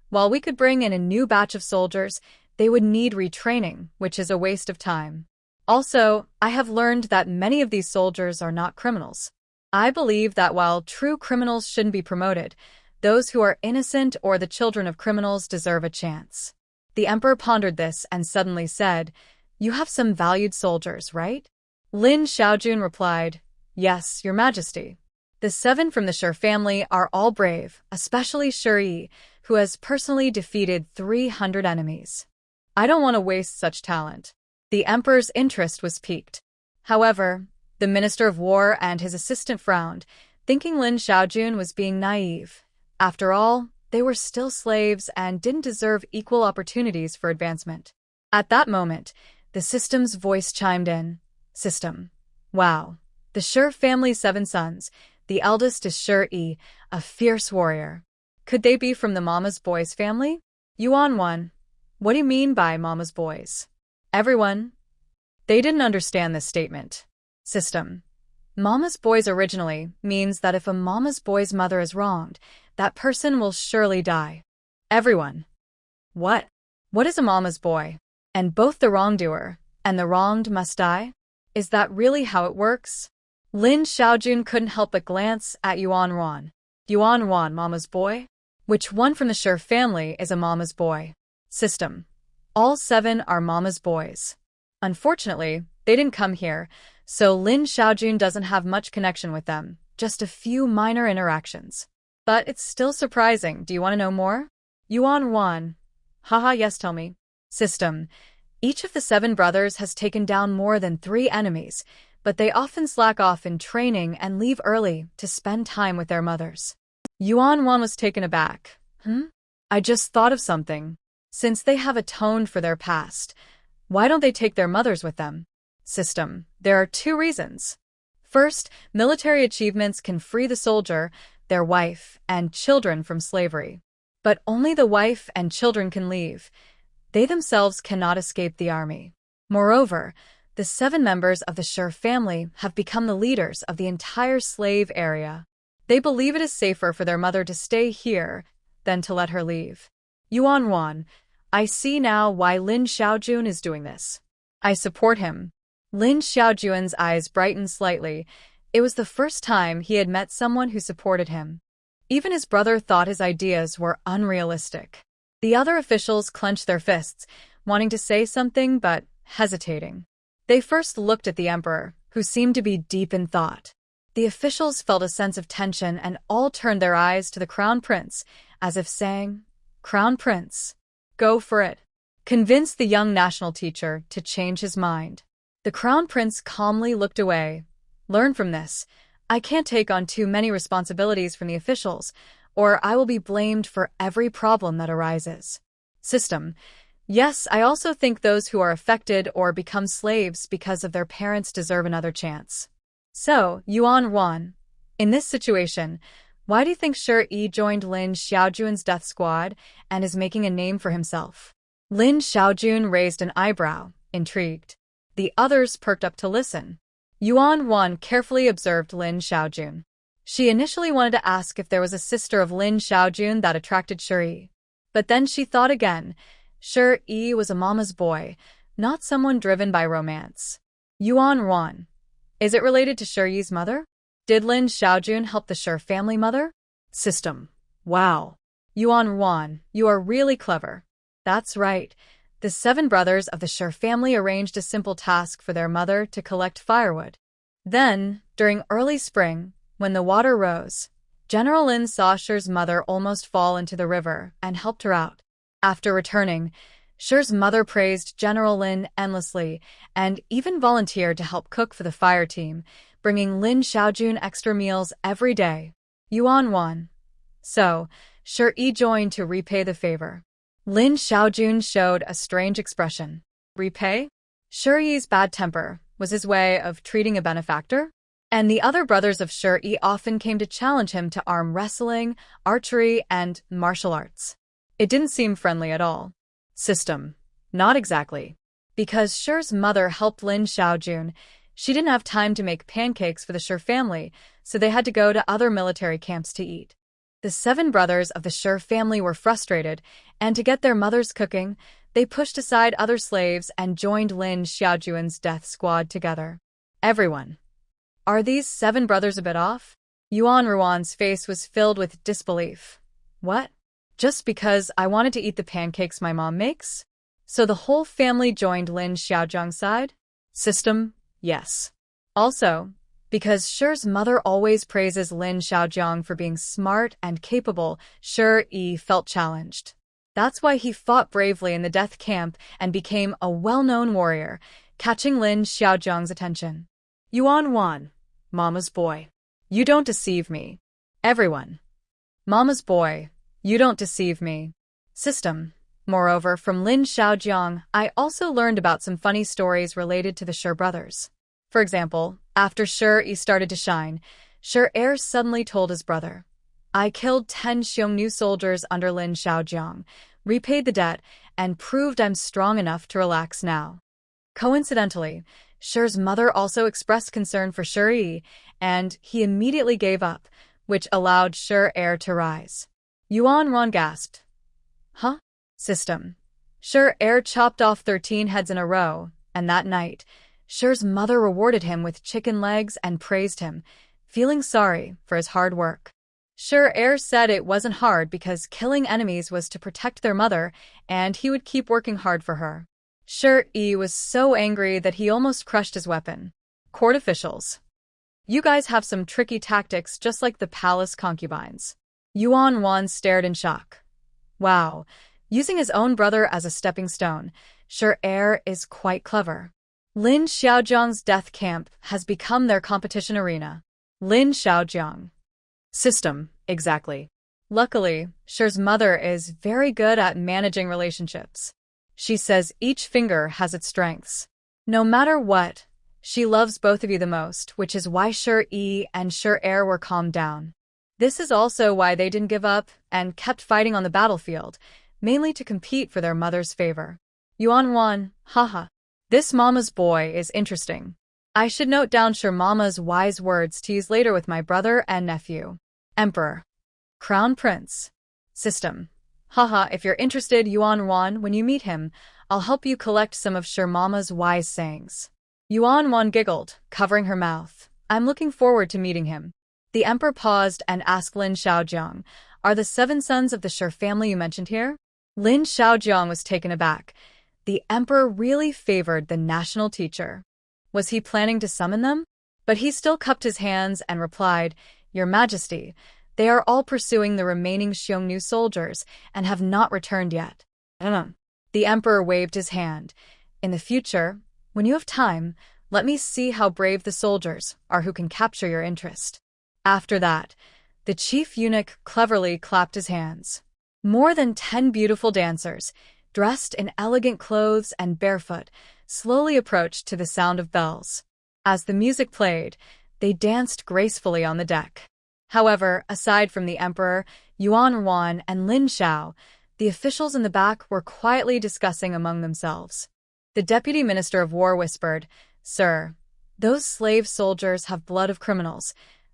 While we could bring in a new batch of soldiers, they would need retraining, which is a waste of time. Also, I have learned that many of these soldiers are not criminals. I believe that while true criminals shouldn't be promoted, those who are innocent or the children of criminals deserve a chance. The Emperor pondered this and suddenly said, You have some valued soldiers, right? Lin Xiaojun replied, Yes, Your Majesty. The 7 from the Shi family are all brave, especially Shi Yi, who has personally defeated 300 enemies. I don't want to waste such talent. The Emperor's interest was piqued. However, the Minister of War and his assistant frowned, thinking Lin Xiaojun was being naive. After all, they were still slaves and didn't deserve equal opportunities for advancement. At that moment, the system's voice chimed in. System. Wow. The Shi family's 7 sons. The eldest is Shi Yi, a fierce warrior. Could they be from the Mama's Boys family? Yuan Wan. What do you mean by Mama's Boys? Everyone. They didn't understand this statement. System. Mama's Boys originally means that if a Mama's Boy's mother is wronged, that person will surely die. Everyone. What? What is a Mama's Boy? And both the wrongdoer and the wronged must die? Is that really how it works? Lin Xiaojun couldn't help but glance at Yuan Ruan. Yuan Ruan, Mama's Boy? Which one from the Shi family is a Mama's Boy? System. All 7 are Mama's Boys. Unfortunately, they didn't come here, so Lin Xiaojun doesn't have much connection with them, just a few minor interactions. But it's still surprising. Do you want to know more? Yuan Ruan. Haha, yes, tell me. System. Each of the 7 brothers has taken down more than 3 enemies, but they often slack off in training and leave early to spend time with their mothers. Yuan Wan was taken aback. I just thought of something. Since they have atoned for their past, why don't they take their mothers with them? System. There are 2 reasons. First, military achievements can free the soldier, their wife, and children from slavery. But only the wife and children can leave. They themselves cannot escape the army. Moreover, the 7 members of the Shi family have become the leaders of the entire slave area. They believe it is safer for their mother to stay here than to let her leave. Yuan Wan, I see now why Lin Xiaojun is doing this. I support him. Lin Xiaojun's eyes brightened slightly. It was the first time he had met someone who supported him. Even his brother thought his ideas were unrealistic. The other officials clenched their fists, wanting to say something but hesitating. They first looked at the Emperor, who seemed to be deep in thought. The officials felt a sense of tension and all turned their eyes to the Crown Prince, as if saying, Crown Prince. Go for it. Convince the young national teacher to change his mind. The Crown Prince calmly looked away. Learn from this. I can't take on too many responsibilities from the officials, or I will be blamed for every problem that arises. System. Yes, I also think those who are affected or become slaves because of their parents deserve another chance. So, Yuan Wan, in this situation, why do you think Shi joined Lin Xiaojun's death squad and is making a name for himself? Lin Xiaojun raised an eyebrow, intrigued. The others perked up to listen. Yuan Wan carefully observed Lin Xiaojun. She initially wanted to ask if there was a sister of Lin Xiaojun that attracted Shi. But then she thought again. Shi was a mama's boy, not someone driven by romance. Yuan Wan. Is it related to Shi's mother? Did Lin Xiaojun help the Shi family mother? System. Wow. Yuan Wan, you are really clever. That's right. The 7 brothers of the Shi family arranged a simple task for their mother to collect firewood. Then, during early spring, when the water rose, General Lin saw Shi's mother almost fall into the river and helped her out. After returning, Shi's mother praised General Lin endlessly and even volunteered to help cook for the fire team, bringing Lin Xiaojun extra meals every day. Yuan Wan. So, Shi joined to repay the favor. Lin Xiaojun showed a strange expression. Repay? Shi's bad temper was his way of treating a benefactor? And the other brothers of Shi often came to challenge him to arm wrestling, archery, and martial arts. It didn't seem friendly at all. System. Not exactly. Because Shi's mother helped Lin Xiaojun, she didn't have time to make pancakes for the Shi family, so they had to go to other military camps to eat. The 7 brothers of the Shi family were frustrated, and to get their mother's cooking, they pushed aside other slaves and joined Lin Xiaojun's death squad together. Everyone. Are these 7 brothers a bit off? Yuan Ruan's face was filled with disbelief. What? Just because I wanted to eat the pancakes my mom makes? So the whole family joined Lin Xiaojung's side? System. Yes. Also, because Shi's mother always praises Lin Xiaojung for being smart and capable, Shi felt challenged. That's why he fought bravely in the death camp and became a well-known warrior, catching Lin Xiaojung's attention. Yuan Wan. Mama's boy. You don't deceive me. Everyone. Mama's boy. You don't deceive me. System. Moreover, from Lin Xiaojung, I also learned about some funny stories related to the Shi brothers. For example, after Shi started to shine, Shi suddenly told his brother, I killed 10 Xiongnu soldiers under Lin Xiaojung, repaid the debt, and proved I'm strong enough to relax now. Coincidentally, Shi's mother also expressed concern for Shi, and he immediately gave up, which allowed Shi to rise. Yuan Wan gasped. Huh? System. Shi chopped off 13 heads in a row, and that night, Shi's mother rewarded him with chicken legs and praised him, feeling sorry for his hard work. Shi said it wasn't hard because killing enemies was to protect their mother, and he would keep working hard for her. Shi was so angry that he almost crushed his weapon. Court officials. You guys have some tricky tactics just like the palace concubines. Yuan Wan stared in shock. Wow, using his own brother as a stepping stone, Shi is quite clever. Lin Xiaojung's death camp has become their competition arena. Lin Xiaojung. System, exactly. Luckily, Shi's mother is very good at managing relationships. She says each finger has its strengths. No matter what, she loves both of you the most, which is why Shi and Shi were calmed down. This is also why they didn't give up and kept fighting on the battlefield, mainly to compete for their mother's favor. Yuan Wan, haha. This mama's boy is interesting. I should note down Shi mama's wise words to use later with my brother and nephew. Emperor. Crown Prince. System. Haha, if you're interested, Yuan Wan, when you meet him, I'll help you collect some of Shi mama's wise sayings. Yuan Wan giggled, covering her mouth. I'm looking forward to meeting him. The emperor paused and asked Lin Xiaojung, Are the 7 sons of the Shi family you mentioned here? Lin Xiaojung was taken aback. The emperor really favored the national teacher. Was he planning to summon them? But he still cupped his hands and replied, Your Majesty, They are all pursuing the remaining Xiongnu soldiers and have not returned yet. The emperor waved his hand. In the future, when you have time, let me see how brave the soldiers are who can capture your interest. After that, the chief eunuch cleverly clapped his hands. More than 10 beautiful dancers, dressed in elegant clothes and barefoot, slowly approached to the sound of bells. As the music played, they danced gracefully on the deck. However, aside from the emperor, Yuan Ruan and Lin Xiao, the officials in the back were quietly discussing among themselves. The deputy minister of war whispered, "Sir, those slave soldiers have blood of criminals.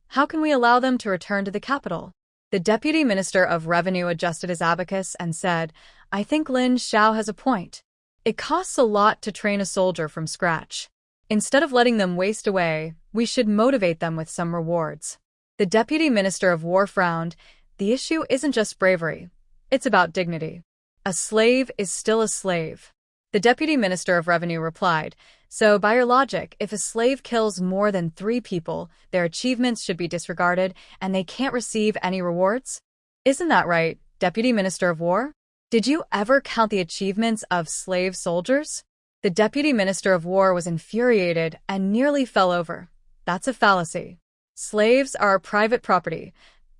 How can we allow them to return to the capital?" The deputy minister of revenue adjusted his abacus and said, "I think Lin Xiao has a point. It costs a lot to train a soldier from scratch. Instead of letting them waste away, we should motivate them with some rewards." The deputy minister of war frowned. The issue isn't just bravery. It's about dignity. A slave is still a slave. The deputy minister of revenue replied, "So by your logic, if a slave kills more than 3 people, their achievements should be disregarded and they can't receive any rewards? Isn't that right, deputy minister of war? Did you ever count the achievements of slave soldiers?" The deputy minister of war was infuriated and nearly fell over. That's a fallacy. Slaves are private property.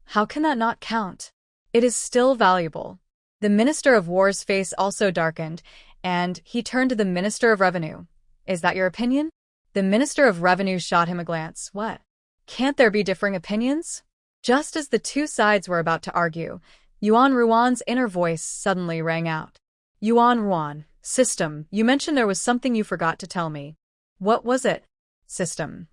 How can that not count? It is still valuable. The minister of war's face also darkened, and he turned to the minister of revenue. "Is that your opinion?" The minister of revenue shot him a glance. "What? Can't there be differing opinions?" Just as the two sides were about to argue, Yuan Ruan's inner voice suddenly rang out. "Yuan Ruan, system, you mentioned there was something you forgot to tell me. What was it?" System.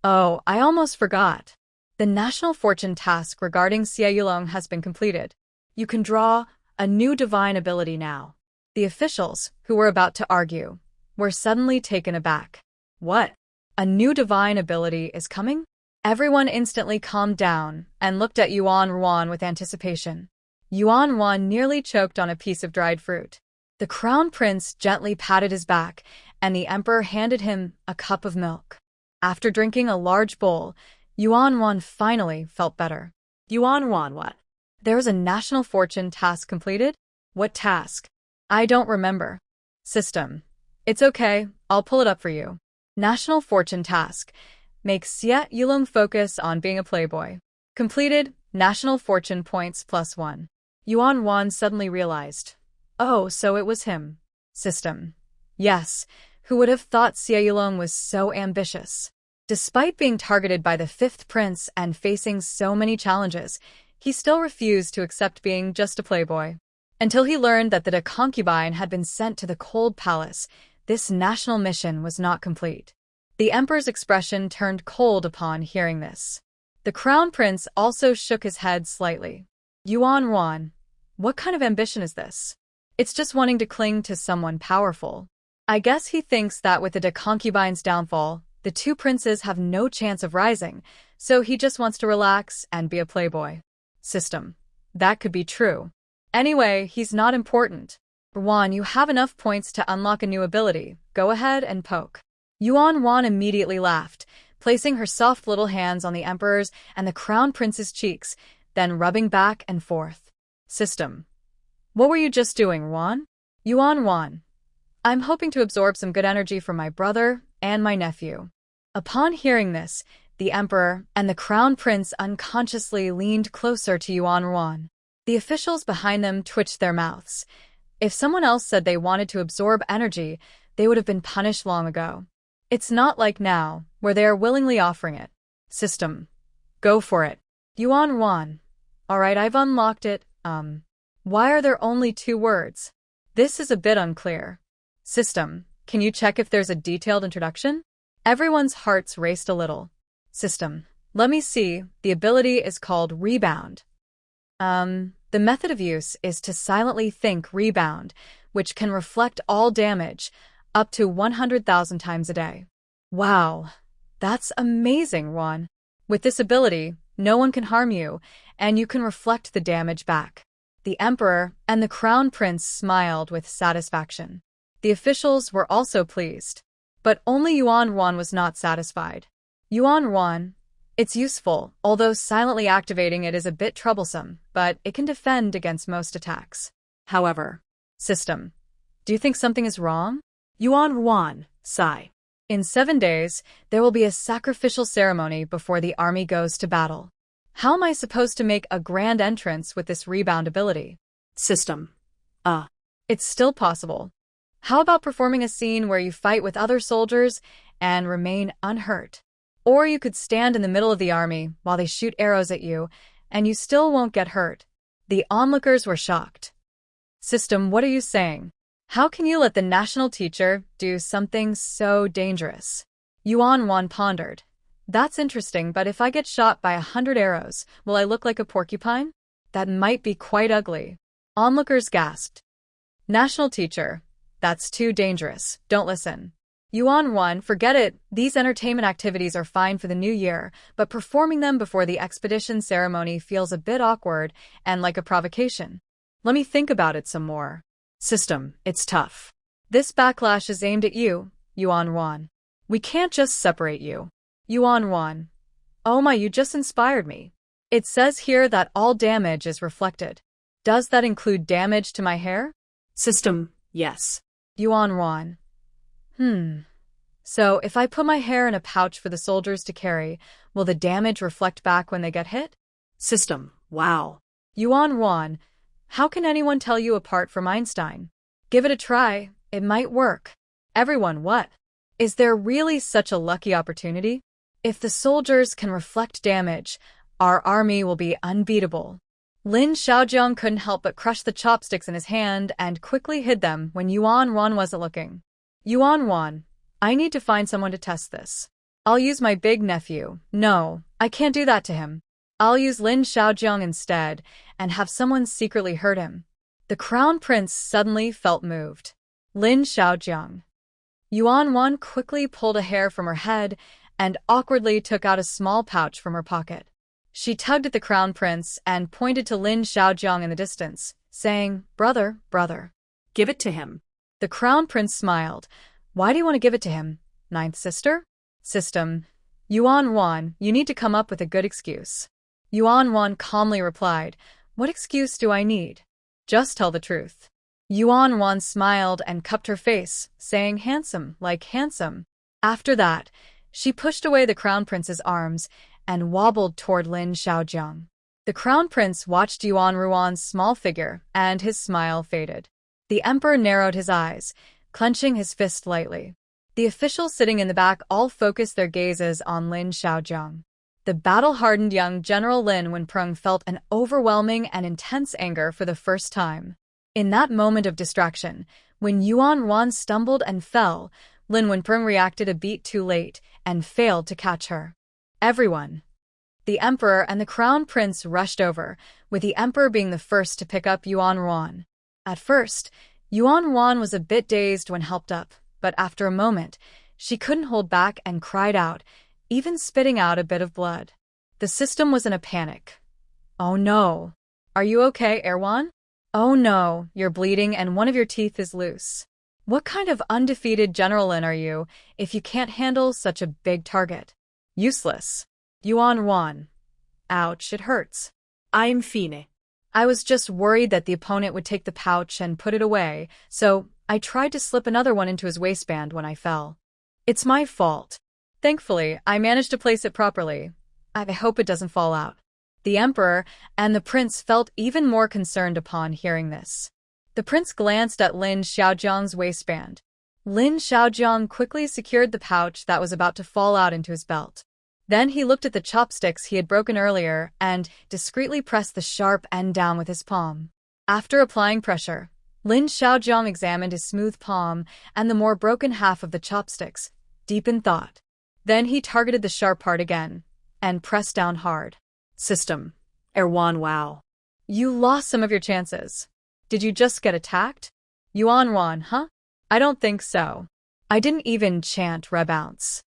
"Oh, I almost forgot. The national fortune task regarding Xie Yulong has been completed. You can draw a new divine ability now." The officials, who were about to argue, were suddenly taken aback. "What? A new divine ability is coming?" Everyone instantly calmed down and looked at Yuan Ruan with anticipation. Yuan Ruan nearly choked on a piece of dried fruit. The crown prince gently patted his back, and the emperor handed him a cup of milk. After drinking a large bowl, Yuan Ruan finally felt better. Yuan Ruan, what? "There is a national fortune task completed?" "What task?" "I don't remember." "System. It's okay, I'll pull it up for you. National fortune task. Make Xie Yulong focus on being a playboy. Completed, national fortune points +1. Yuan Ruan suddenly realized. Oh, so it was him. System. Yes, who would have thought Xie Yulong was so ambitious? Despite being targeted by the 5th prince and facing so many challenges, he still refused to accept being just a playboy. Until he learned that the concubine had been sent to the cold palace, this national mission was not complete. The emperor's expression turned cold upon hearing this. The crown prince also shook his head slightly. Yuan Ruan, what kind of ambition is this? It's just wanting to cling to someone powerful. I guess he thinks that with the concubine's downfall, the 2 princes have no chance of rising, so he just wants to relax and be a playboy. System. That could be true. Anyway, he's not important. Ruan, you have enough points to unlock a new ability. Go ahead and poke. Yuan Ruan immediately laughed, placing her soft little hands on the emperor's and the crown prince's cheeks, then rubbing back and forth. System. What were you just doing, Ruan? Yuan Ruan. I'm hoping to absorb some good energy from my brother and my nephew. Upon hearing this, the emperor and the crown prince unconsciously leaned closer to Yuan Ruan. The officials behind them twitched their mouths. If someone else said they wanted to absorb energy, they would have been punished long ago. It's not like now, where they are willingly offering it. System. Go for it. Yuan Ruan. Alright, I've unlocked it. Why are there only 2 words? This is a bit unclear. System. Can you check if there's a detailed introduction? Everyone's hearts raced a little. System. Let me see. The ability is called Rebound. The method of use is to silently think Rebound, which can reflect all damage, up to 100,000 times a day. Wow, that's amazing, Ruan. With this ability, no one can harm you, and you can reflect the damage back. The emperor and the crown prince smiled with satisfaction. The officials were also pleased. But only Yuan Ruan was not satisfied. Yuan Ruan, It's useful, although silently activating it is a bit troublesome, but it can defend against most attacks. However, System. Do you think something is wrong? Yuan, sigh. In 7 days, there will be a sacrificial ceremony before the army goes to battle. How am I supposed to make a grand entrance with this rebound ability? System. It's still possible. How about performing a scene where you fight with other soldiers and remain unhurt? Or you could stand in the middle of the army while they shoot arrows at you, and you still won't get hurt. The onlookers were shocked. System, what are you saying? How can you let the national teacher do something so dangerous? Yuan pondered. That's interesting, but if I get shot by 100 arrows, will I look like a porcupine? That might be quite ugly. Onlookers gasped. National teacher, that's too dangerous. Don't listen. Yuan, forget it. These entertainment activities are fine for the new year, but performing them before the expedition ceremony feels a bit awkward and like a provocation. Let me think about it some more. System, it's tough. This backlash is aimed at you, Yuan. We can't just separate you. Yuan. Oh my, you just inspired me. It says here that all damage is reflected. Does that include damage to my hair? System, yes. Yuan. So if I put my hair in a pouch for the soldiers to carry, will the damage reflect back when they get hit? System, wow. Yuan, how can anyone tell you apart from Einstein? Give it a try, it might work. Everyone, what? Is there really such a lucky opportunity? If the soldiers can reflect damage, our army will be unbeatable. Lin Xiaojiang couldn't help but crush the chopsticks in his hand and quickly hid them when Yuan wasn't looking. Yuan, I need to find someone to test this. I'll use my big nephew. No, I can't do that to him. I'll use Lin Xiaojiang instead and have someone secretly hurt him. The crown prince suddenly felt moved. Lin Xiaojiang. Yuan quickly pulled a hair from her head and awkwardly took out a small pouch from her pocket. She tugged at the crown prince and pointed to Lin Xiaojiang in the distance, saying, Brother. Give it to him. The crown prince smiled. Why do you want to give it to him? Ninth sister? System. Yuan, you need to come up with a good excuse. Yuan calmly replied, What excuse do I need? Just tell the truth. Yuan smiled and cupped her face, saying handsome, like handsome. After that, she pushed away the crown prince's arms and wobbled toward Lin Xiaojiang. The crown prince watched Yuan's small figure, and his smile faded. The emperor narrowed his eyes, clenching his fist lightly. The officials sitting in the back all focused their gazes on Lin Xiaojiang. The battle-hardened young General Lin Wenprung felt an overwhelming and intense anger for the first time. In that moment of distraction, when Yuan stumbled and fell, Lin Wenprung reacted a beat too late and failed to catch her. Everyone. The emperor and the crown prince rushed over, with the emperor being the first to pick up Yuan. At first, Yuan was a bit dazed when helped up, but after a moment, she couldn't hold back and cried out, even spitting out a bit of blood. The system was in a panic. Oh no. Are you okay, Erwan? Oh no, you're bleeding and one of your teeth is loose. What kind of undefeated General Lin are you if you can't handle such a big target? Useless. Yuan. Ouch, it hurts. I'm fine. I was just worried that the opponent would take the pouch and put it away, so I tried to slip another one into his waistband when I fell. It's my fault. Thankfully, I managed to place it properly. I hope it doesn't fall out. The emperor and the prince felt even more concerned upon hearing this. The prince glanced at Lin Xiaojiang's waistband. Lin Xiaojiang quickly secured the pouch that was about to fall out into his belt. Then he looked at the chopsticks he had broken earlier and discreetly pressed the sharp end down with his palm. After applying pressure, Lin Xiaojiang examined his smooth palm and the more broken half of the chopsticks, deep in thought. Then he targeted the sharp part again and pressed down hard. System. Erwan, wow. You lost some of your chances. Did you just get attacked? Yuan, huh? I don't think so. I didn't even chant rebounce.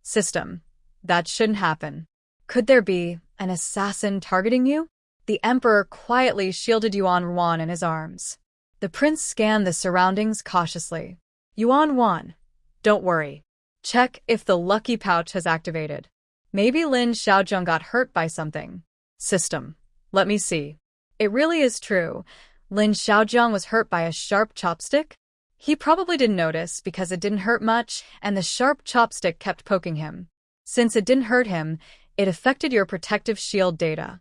System. That shouldn't happen. Could there be an assassin targeting you? The emperor quietly shielded Yuan in his arms. The prince scanned the surroundings cautiously. Yuan, don't worry. Check if the lucky pouch has activated. Maybe Lin Xiaojun got hurt by something. System. Let me see. It really is true. Lin Xiaojun was hurt by a sharp chopstick? He probably didn't notice because it didn't hurt much and the sharp chopstick kept poking him. Since it didn't hurt him, it affected your protective shield data.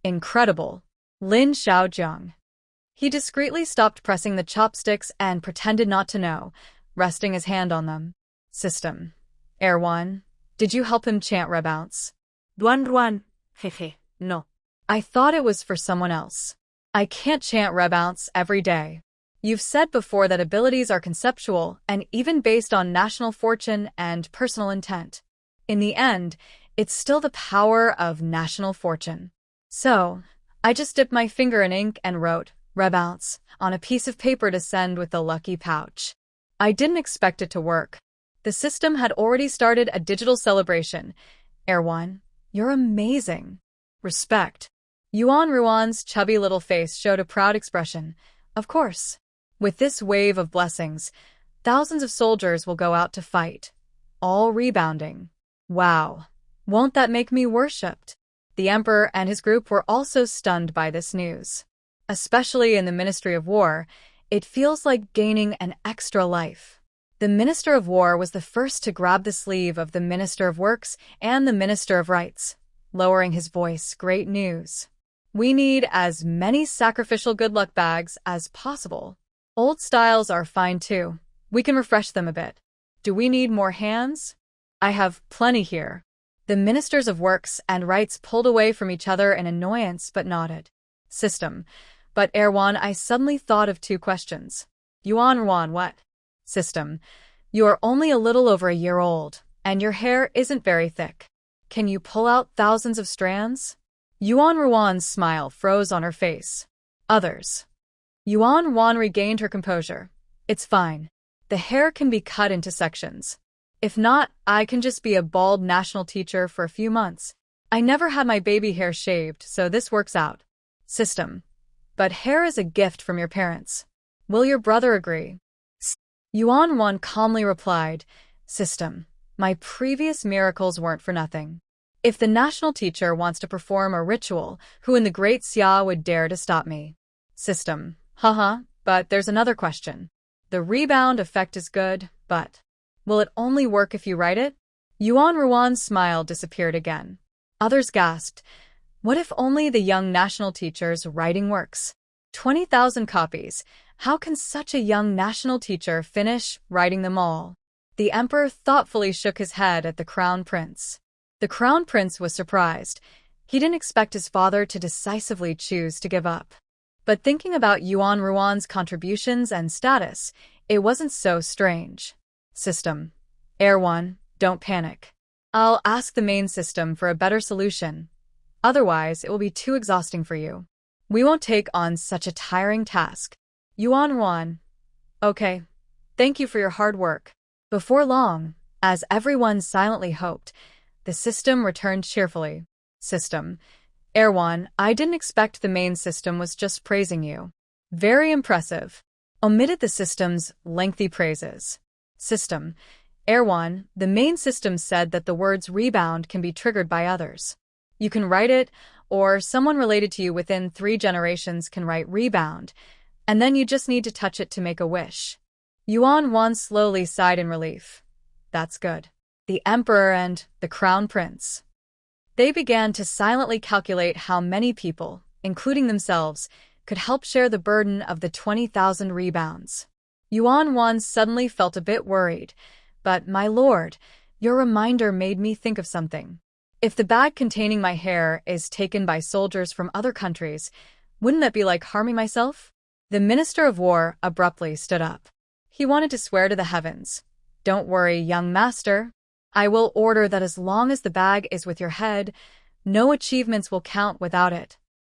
Incredible. Lin Xiaojun. He discreetly stopped pressing the chopsticks and pretended not to know, resting his hand on them. System. Erwan, did you help him chant Rebounce? Duan, jeje, no. I thought it was for someone else. I can't chant Rebounce every day. You've said before that abilities are conceptual and even based on national fortune and personal intent. In the end, it's still the power of national fortune. So, I just dipped my finger in ink and wrote Rebounce on a piece of paper to send with the lucky pouch. I didn't expect it to work. The system had already started a digital celebration. Erwan, you're amazing. Respect. Yuan Ruan's chubby little face showed a proud expression. Of course. With this wave of blessings, thousands of soldiers will go out to fight, all rebounding. Wow. Won't that make me worshipped? The emperor and his group were also stunned by this news. Especially in the Ministry of War, it feels like gaining an extra life. The Minister of War was the first to grab the sleeve of the Minister of Works and the Minister of Rights, lowering his voice. Great news. We need as many sacrificial good luck bags as possible. Old styles are fine too. We can refresh them a bit. Do we need more hands? I have plenty here. The Ministers of Works and Rights pulled away from each other in annoyance but nodded. System. But Erwan, I suddenly thought of two questions. Yuan Ruan, what? System. You are only a little over a year old, and your hair isn't very thick. Can you pull out thousands of strands? Yuan Ruan's smile froze on her face. Others. Yuan Ruan regained her composure. It's fine. The hair can be cut into sections. If not, I can just be a bald national teacher for a few months. I never had my baby hair shaved, so this works out. System. But hair is a gift from your parents. Will your brother agree? Yuan Ruan calmly replied, System. My previous miracles weren't for nothing. If the national teacher wants to perform a ritual, who in the great Xia would dare to stop me? System. Haha, but there's another question. The rebound effect is good, but will it only work if you write it? Yuan Ruan's smile disappeared again. Others gasped. What if only the young national teacher's writing works? 20,000 copies. How can such a young national teacher finish writing them all? The emperor thoughtfully shook his head at the crown prince. The crown prince was surprised. He didn't expect his father to decisively choose to give up. But thinking about Yuan Ruan's contributions and status, it wasn't so strange. System. Erwan, don't panic. I'll ask the main system for a better solution. Otherwise, it will be too exhausting for you. We won't take on such a tiring task. Yuan Ruan. Okay. Thank you for your hard work. Before long, as everyone silently hoped, the system returned cheerfully. System. Erwan, I didn't expect the main system was just praising you. Very impressive. Omitted the system's lengthy praises. System. Erwan, the main system said that the words rebound can be triggered by others. You can write it, or someone related to you within 3 generations can write rebound, and then you just need to touch it to make a wish. Yuan Ruan slowly sighed in relief. That's good. The emperor and the crown prince. They began to silently calculate how many people, including themselves, could help share the burden of the 20,000 rebounds. Yuan Ruan suddenly felt a bit worried, but, my lord, your reminder made me think of something. If the bag containing my hair is taken by soldiers from other countries, wouldn't that be like harming myself? The Minister of War abruptly stood up. He wanted to swear to the heavens. Don't worry, young master. I will order that as long as the bag is with your head, no achievements will count without it.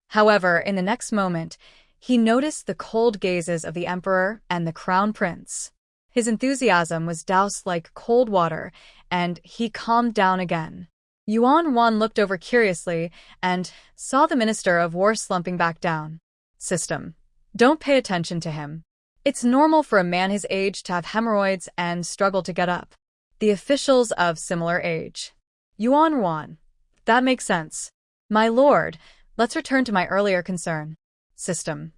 However, in the next moment, he noticed the cold gazes of the emperor and the crown prince. His enthusiasm was doused like cold water, and he calmed down again. Yuan Ruan looked over curiously and saw the Minister of War slumping back down. System. Don't pay attention to him. It's normal for a man his age to have hemorrhoids and struggle to get up. The officials of similar age. Yuan. That makes sense. My lord, let's return to my earlier concern. System.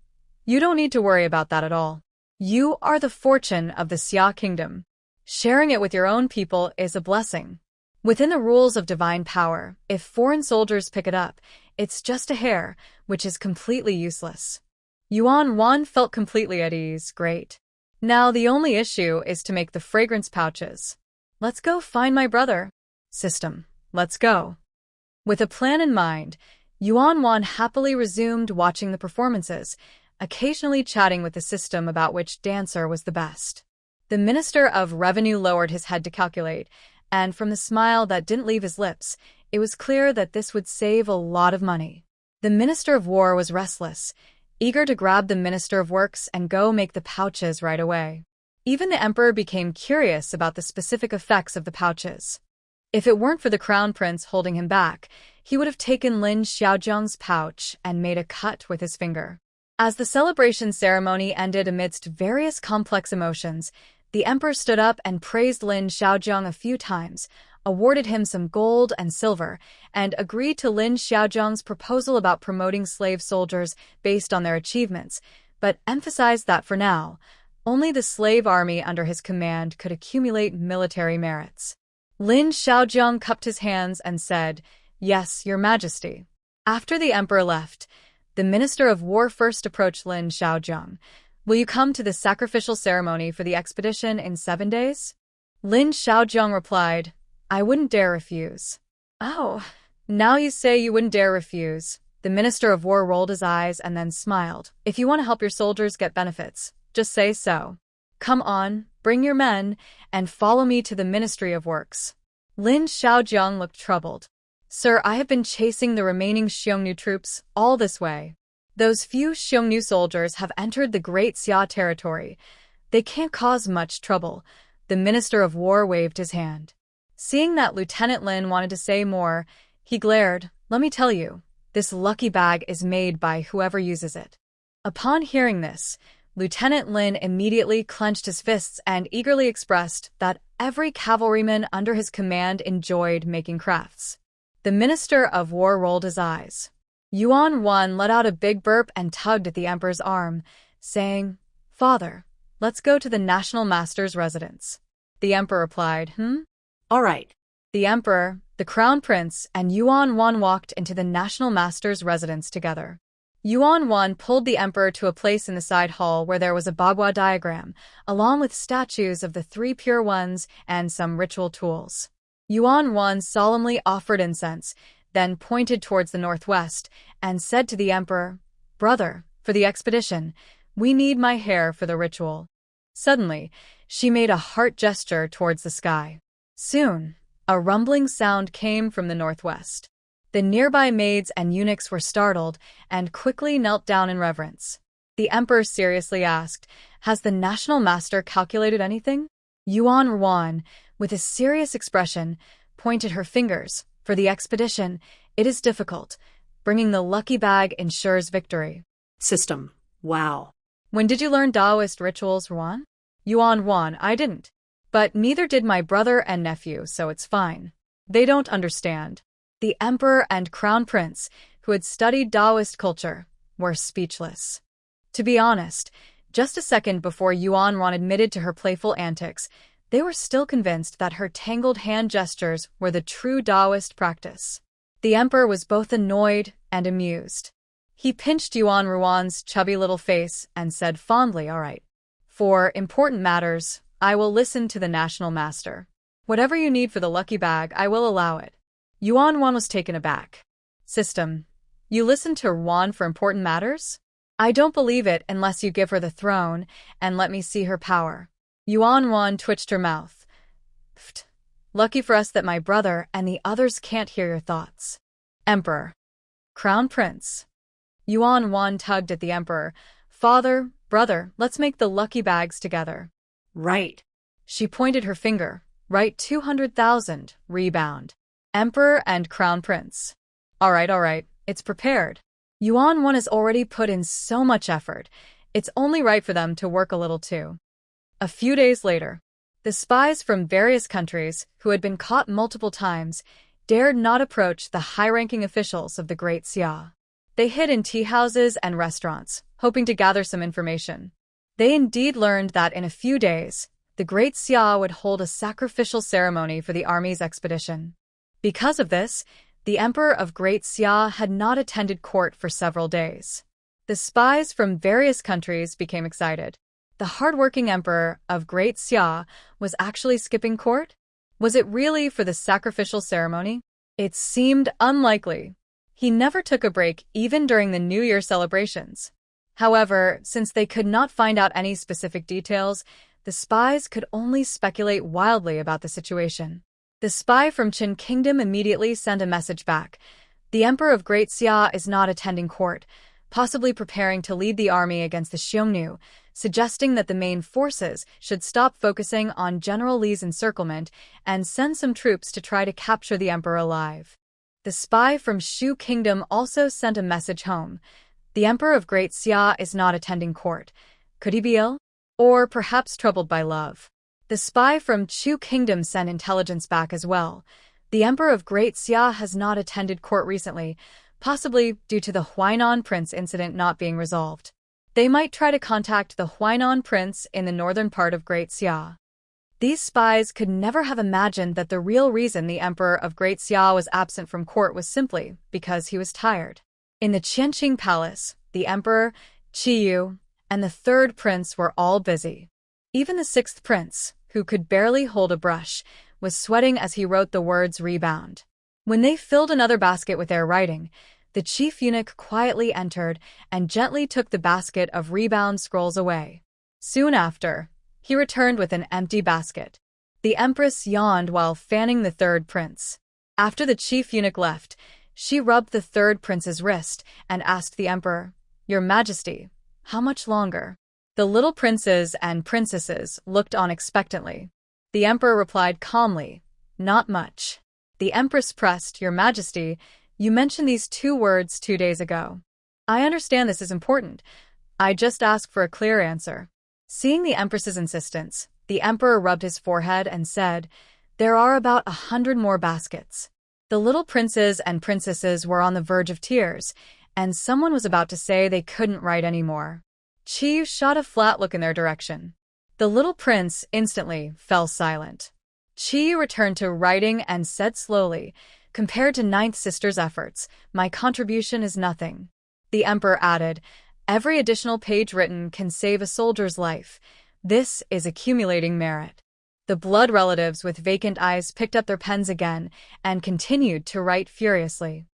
You don't need to worry about that at all. You are the fortune of the Xia kingdom. Sharing it with your own people is a blessing. Within the rules of divine power, if foreign soldiers pick it up, it's just a hair, which is completely useless. Yuan felt completely at ease. Great. Now the only issue is to make the fragrance pouches. Let's go find my brother. System. Let's go. With a plan in mind, Yuan happily resumed watching the performances, occasionally chatting with the system about which dancer was the best. The Minister of Revenue lowered his head to calculate, and from the smile that didn't leave his lips, it was clear that this would save a lot of money. The Minister of War was restless, eager to grab the Minister of Works and go make the pouches right away. Even the Emperor became curious about the specific effects of the pouches. If it weren't for the Crown Prince holding him back, he would have taken Lin Xiaozhang's pouch and made a cut with his finger. As the celebration ceremony ended amidst various complex emotions, the Emperor stood up and praised Lin Xiaozhang a few times, awarded him some gold and silver, and agreed to Lin Xiaozhang's proposal about promoting slave soldiers based on their achievements, but emphasized that for now, only the slave army under his command could accumulate military merits. Lin Xiaozhang cupped his hands and said, "Yes, Your Majesty." After the Emperor left, the Minister of War first approached Lin Xiaozhang. "Will you come to the sacrificial ceremony for the expedition in 7 days?" Lin Xiaozhang replied, "I wouldn't dare refuse." "Oh, now you say you wouldn't dare refuse." The Minister of War rolled his eyes and then smiled. "If you want to help your soldiers get benefits, just say so. Come on, bring your men, and follow me to the Ministry of Works." Lin Xiaozhang looked troubled. "Sir, I have been chasing the remaining Xiongnu troops all this way. Those few Xiongnu soldiers have entered the Great Xia territory. They can't cause much trouble." The Minister of War waved his hand. Seeing that Lieutenant Lin wanted to say more, he glared. "Let me tell you, this lucky bag is made by whoever uses it." Upon hearing this, Lieutenant Lin immediately clenched his fists and eagerly expressed that every cavalryman under his command enjoyed making crafts. The Minister of War rolled his eyes. Yuan let out a big burp and tugged at the Emperor's arm, saying, "Father, let's go to the National Master's residence." The Emperor replied, All right. The Emperor, the Crown Prince, and Yuan walked into the National Master's residence together. Yuan pulled the Emperor to a place in the side hall where there was a bagua diagram, along with statues of the 3 Pure Ones and some ritual tools. Yuan solemnly offered incense, then pointed towards the northwest, and said to the Emperor, "Brother, for the expedition, we need my hair for the ritual." Suddenly, she made a heart gesture towards the sky. Soon, a rumbling sound came from the northwest. The nearby maids and eunuchs were startled and quickly knelt down in reverence. The Emperor seriously asked, "Has the National Master calculated anything?" Yuan, with a serious expression, pointed her fingers. "For the expedition, it is difficult. Bringing the lucky bag ensures victory." System. Wow. "When did you learn Taoist rituals, Yuan, I didn't. But neither did my brother and nephew, so it's fine. They don't understand." The Emperor and Crown Prince, who had studied Taoist culture, were speechless. To be honest, just a second before Yuan admitted to her playful antics, they were still convinced that her tangled hand gestures were the true Taoist practice. The Emperor was both annoyed and amused. He pinched Yuan's chubby little face and said fondly, "All right. For important matters, I will listen to the National Master. Whatever you need for the lucky bag, I will allow it." Yuan was taken aback. "System, you listen to Yuan for important matters? I don't believe it unless you give her the throne and let me see her power." Yuan twitched her mouth. "Pfft. Lucky for us that my brother and the others can't hear your thoughts." Emperor. Crown Prince. Yuan tugged at the Emperor. "Father, brother, let's make the lucky bags together." Right. She pointed her finger. "Right, 200,000, rebound." Emperor and Crown Prince. All right, it's prepared." Yuan has already put in so much effort. It's only right for them to work a little too. A few days later, the spies from various countries, who had been caught multiple times, dared not approach the high-ranking officials of the Great Xia. They hid in tea houses and restaurants, hoping to gather some information. They indeed learned that in a few days, the Great Xia would hold a sacrificial ceremony for the army's expedition. Because of this, the Emperor of Great Xia had not attended court for several days. The spies from various countries became excited. The hard-working Emperor of Great Xia was actually skipping court? Was it really for the sacrificial ceremony? It seemed unlikely. He never took a break even during the New Year celebrations. However, since they could not find out any specific details, the spies could only speculate wildly about the situation. The spy from Qin Kingdom immediately sent a message back. The Emperor of Great Xia is not attending court, possibly preparing to lead the army against the Xiongnu, suggesting that the main forces should stop focusing on General Li's encirclement and send some troops to try to capture the emperor alive. The spy from Shu Kingdom also sent a message home. The Emperor of Great Xia is not attending court. Could he be ill? Or perhaps troubled by love? The spy from Chu Kingdom sent intelligence back as well. The Emperor of Great Xia has not attended court recently, possibly due to the Huainan Prince incident not being resolved. They might try to contact the Huainan Prince in the northern part of Great Xia. These spies could never have imagined that the real reason the Emperor of Great Xia was absent from court was simply because he was tired. In the Qianqing Palace, the Emperor, Qiyu, and the third prince were all busy. Even the sixth prince, who could barely hold a brush, was sweating as he wrote the words rebound. When they filled another basket with their writing, the chief eunuch quietly entered and gently took the basket of rebound scrolls away. Soon after, he returned with an empty basket. The empress yawned while fanning the third prince. After the chief eunuch left, she rubbed the third prince's wrist and asked the emperor, "Your Majesty, how much longer?" The little princes and princesses looked on expectantly. The emperor replied calmly, "Not much." The empress pressed, "Your Majesty, you mentioned these 2 words 2 days ago. I understand this is important. I just ask for a clear answer." Seeing the empress's insistence, the emperor rubbed his forehead and said, "There are about 100 more baskets." The little princes and princesses were on the verge of tears, and someone was about to say they couldn't write anymore. Qiyu shot a flat look in their direction. The little prince instantly fell silent. Qiyu returned to writing and said slowly, "Compared to Ninth Sister's efforts, my contribution is nothing." The emperor added, "Every additional page written can save a soldier's life. This is accumulating merit." The blood relatives with vacant eyes picked up their pens again and continued to write furiously.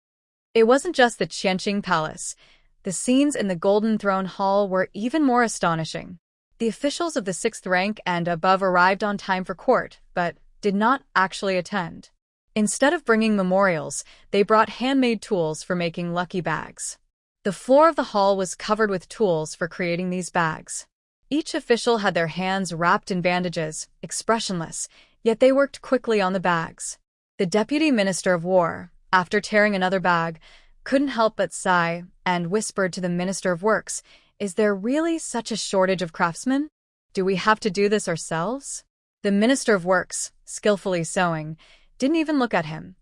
It wasn't just the Qianqing Palace. The scenes in the Golden Throne Hall were even more astonishing. The officials of the 6th rank and above arrived on time for court, but did not actually attend. Instead of bringing memorials, they brought handmade tools for making lucky bags. The floor of the hall was covered with tools for creating these bags. Each official had their hands wrapped in bandages, expressionless, yet they worked quickly on the bags. The Deputy Minister of War, after tearing another bag, couldn't help but sigh and whispered to the Minister of Works, "Is there really such a shortage of craftsmen? Do we have to do this ourselves?" The Minister of Works, skillfully sewing, didn't even look at him.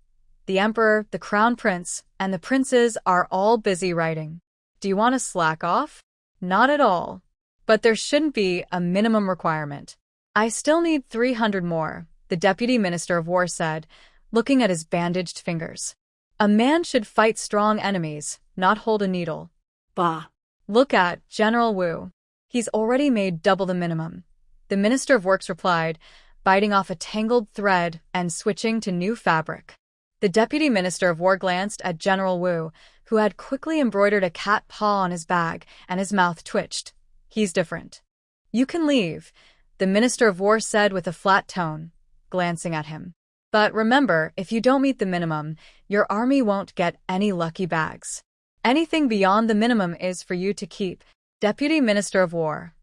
The Emperor, the Crown Prince, and the princes are all busy writing. Do you want to slack off? Not at all. But there shouldn't be a minimum requirement. "I still need 300 more, the Deputy Minister of War said, looking at his bandaged fingers. "A man should fight strong enemies, not hold a needle." Bah. "Look at General Wu. He's already made double the minimum." The Minister of Works replied, biting off a tangled thread and switching to new fabric. The Deputy Minister of War glanced at General Wu, who had quickly embroidered a cat paw on his bag, and his mouth twitched. "He's different." "You can leave," the Minister of War said with a flat tone, glancing at him. "But remember, if you don't meet the minimum, your army won't get any lucky bags. Anything beyond the minimum is for you to keep." Deputy Minister of War.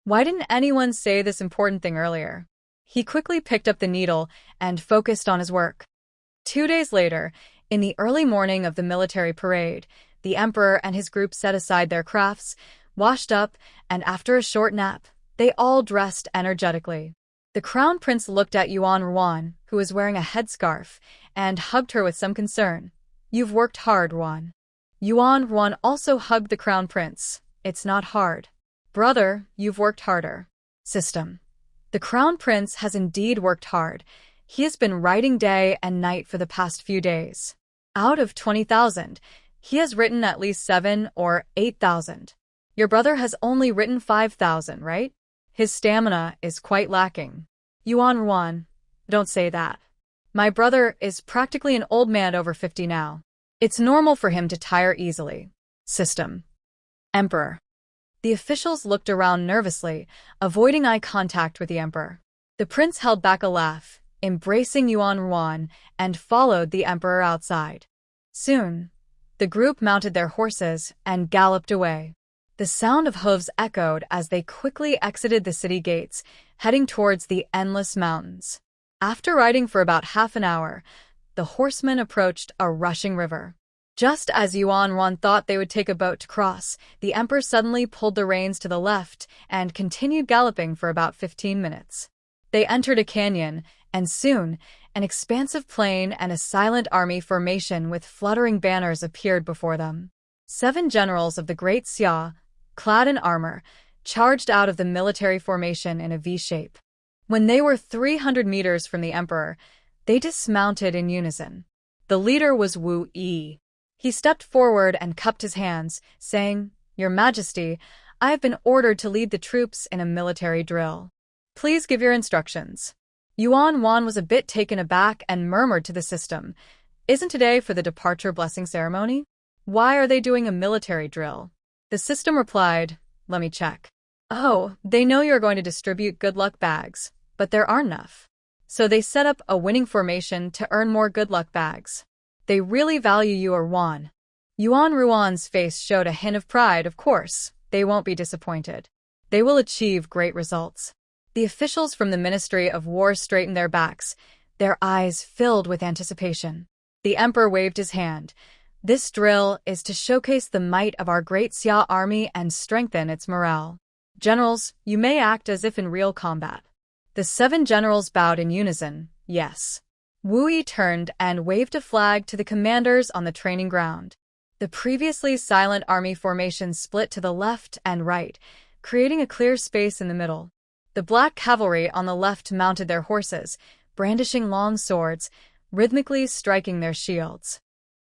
Why didn't anyone say this important thing earlier? He quickly picked up the needle and focused on his work. 2 days later, in the early morning of the military parade, the emperor and his group set aside their crafts, washed up, and after a short nap, they all dressed energetically. The crown prince looked at Yuan Ruan, who was wearing a headscarf, and hugged her with some concern. You've worked hard, Ruan. Yuan Ruan also hugged the crown prince. It's not hard. Brother, you've worked harder. System. The crown prince has indeed worked hard. He has been writing day and night for the past few days. Out of 20,000, he has written at least 7 or 8,000. Your brother has only written 5,000, right? His stamina is quite lacking. Yuan Ruan, don't say that. My brother is practically an old man over 50 now. It's normal for him to tire easily. System. Emperor. The officials looked around nervously, avoiding eye contact with the emperor. The prince held back a laugh, embracing Yuan Ruan, and followed the emperor outside. Soon, the group mounted their horses and galloped away. The sound of hooves echoed as they quickly exited the city gates, heading towards the endless mountains. After riding for about half an hour, the horsemen approached a rushing river. Just as Yuan Ruan thought they would take a boat to cross, the emperor suddenly pulled the reins to the left and continued galloping for about 15 minutes. They entered a canyon, and soon, an expansive plain and a silent army formation with fluttering banners appeared before them. 7 generals of the Great Xia, clad in armor, charged out of the military formation in a V-shape. When they were 300 meters from the emperor, they dismounted in unison. The leader was Wu Yi. He stepped forward and cupped his hands, saying, "Your Majesty, I have been ordered to lead the troops in a military drill. Please give your instructions." Yuan Ruan was a bit taken aback and murmured to the system, "Isn't today for the departure blessing ceremony? Why are they doing a military drill?" The system replied, "Let me check. Oh, they know you're going to distribute good luck bags, but there aren't enough. So they set up a winning formation to earn more good luck bags. They really value you, Ruan." Yuan Ruan's face showed a hint of pride. Of course, they won't be disappointed. They will achieve great results. The officials from the Ministry of War straightened their backs, their eyes filled with anticipation. The emperor waved his hand. "This drill is to showcase the might of our Great Xia army and strengthen its morale. Generals, you may act as if in real combat." The 7 generals bowed in unison, "Yes." Wu Yi turned and waved a flag to the commanders on the training ground. The previously silent army formation split to the left and right, creating a clear space in the middle. The black cavalry on the left mounted their horses, brandishing long swords, rhythmically striking their shields.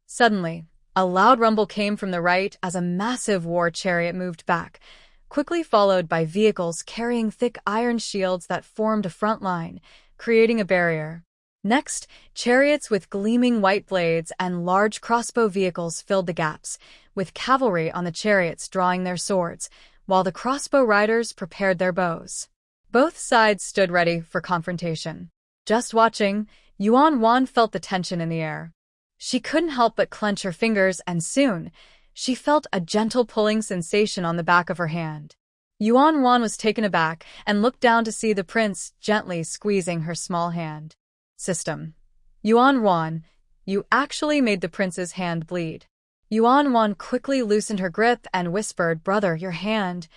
Suddenly, a loud rumble came from the right as a massive war chariot moved back, quickly followed by vehicles carrying thick iron shields that formed a front line, creating a barrier. Next, chariots with gleaming white blades and large crossbow vehicles filled the gaps, with cavalry on the chariots drawing their swords, while the crossbow riders prepared their bows. Both sides stood ready for confrontation. Just watching, Yuan Ruan felt the tension in the air. She couldn't help but clench her fingers, and soon, she felt a gentle pulling sensation on the back of her hand. Yuan Ruan was taken aback and looked down to see the prince gently squeezing her small hand. System. Yuan Ruan, you actually made the prince's hand bleed. Yuan Ruan quickly loosened her grip and whispered, "Brother, your hand.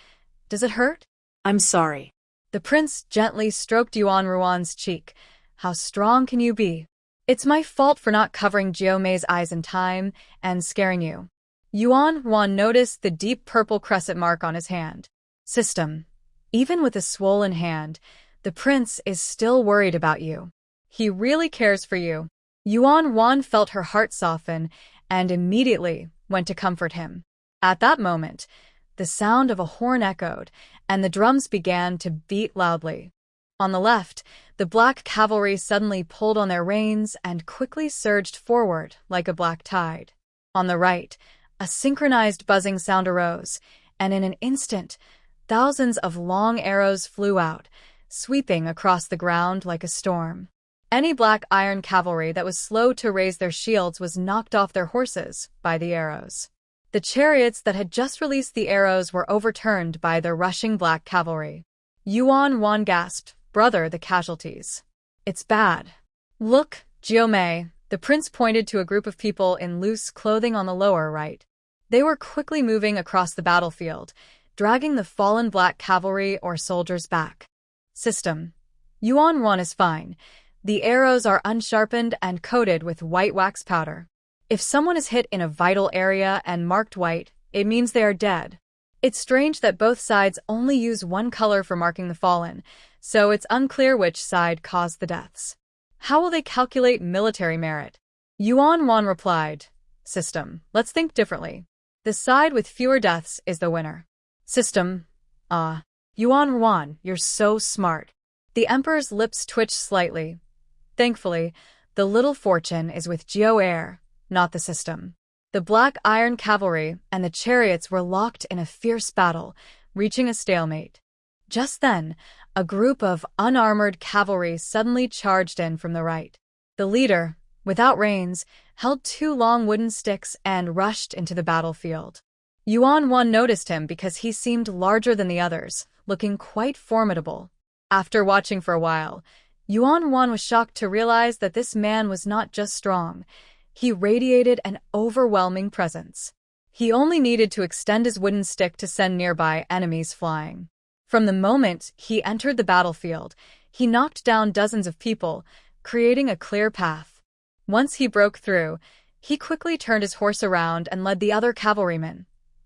Does it hurt?" I'm sorry. The prince gently stroked Yuan Ruan's cheek. "How strong can you be? It's my fault for not covering Jiao Mei's eyes in time and scaring you." Yuan Ruan noticed the deep purple crescent mark on his hand. System. Even with a swollen hand, the prince is still worried about you. He really cares for you. Yuan Ruan felt her heart soften and immediately went to comfort him. At that moment, the sound of a horn echoed, and the drums began to beat loudly. On the left, the black cavalry suddenly pulled on their reins and quickly surged forward like a black tide. On the right, a synchronized buzzing sound arose, and in an instant, thousands of long arrows flew out, sweeping across the ground like a storm. Any black iron cavalry that was slow to raise their shields was knocked off their horses by the arrows. The chariots that had just released the arrows were overturned by the rushing black cavalry. Yuan Ruan gasped, "Brother, the casualties. It's bad." "Look, Jiao Mei," the prince pointed to a group of people in loose clothing on the lower right. They were quickly moving across the battlefield, dragging the fallen black cavalry or soldiers back. System. Yuan is fine. The arrows are unsharpened and coated with white wax powder. If someone is hit in a vital area and marked white, it means they are dead. It's strange that both sides only use one color for marking the fallen, so it's unclear which side caused the deaths. How will they calculate military merit? Yuan replied, System, let's think differently. The side with fewer deaths is the winner. System, Yuan, you're so smart. The emperor's lips twitched slightly. Thankfully, the little fortune is with Jiao, not the system. The Black Iron Cavalry and the chariots were locked in a fierce battle, reaching a stalemate. Just then, a group of unarmored cavalry suddenly charged in from the right. The leader, without reins, held two long wooden sticks and rushed into the battlefield. Yuan noticed him because he seemed larger than the others, looking quite formidable. After watching for a while, Yuan was shocked to realize that this man was not just strong. He radiated an overwhelming presence. He only needed to extend his wooden stick to send nearby enemies flying. From the moment he entered the battlefield, he knocked down dozens of people, creating a clear path. Once he broke through, he quickly turned his horse around and led the other cavalrymen,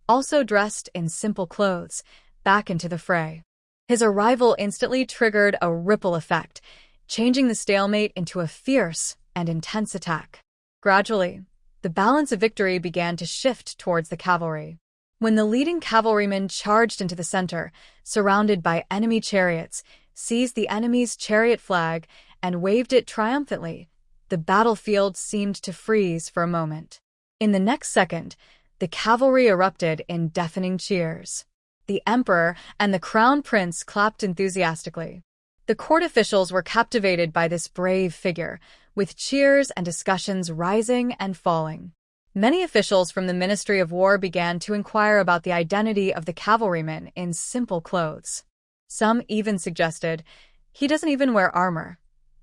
also dressed in simple clothes, back into the fray. His arrival instantly triggered a ripple effect, changing the stalemate into a fierce and intense attack. Gradually, the balance of victory began to shift towards the cavalry. When the leading cavalryman charged into the center, surrounded by enemy chariots, seized the enemy's chariot flag, and waved it triumphantly, the battlefield seemed to freeze for a moment. In the next second, the cavalry erupted in deafening cheers. The emperor and the crown prince clapped enthusiastically. The court officials were captivated by this brave figure, with cheers and discussions rising and falling. Many officials from the Ministry of War began to inquire about the identity of the cavalryman in simple clothes. Some even suggested, he doesn't even wear armor.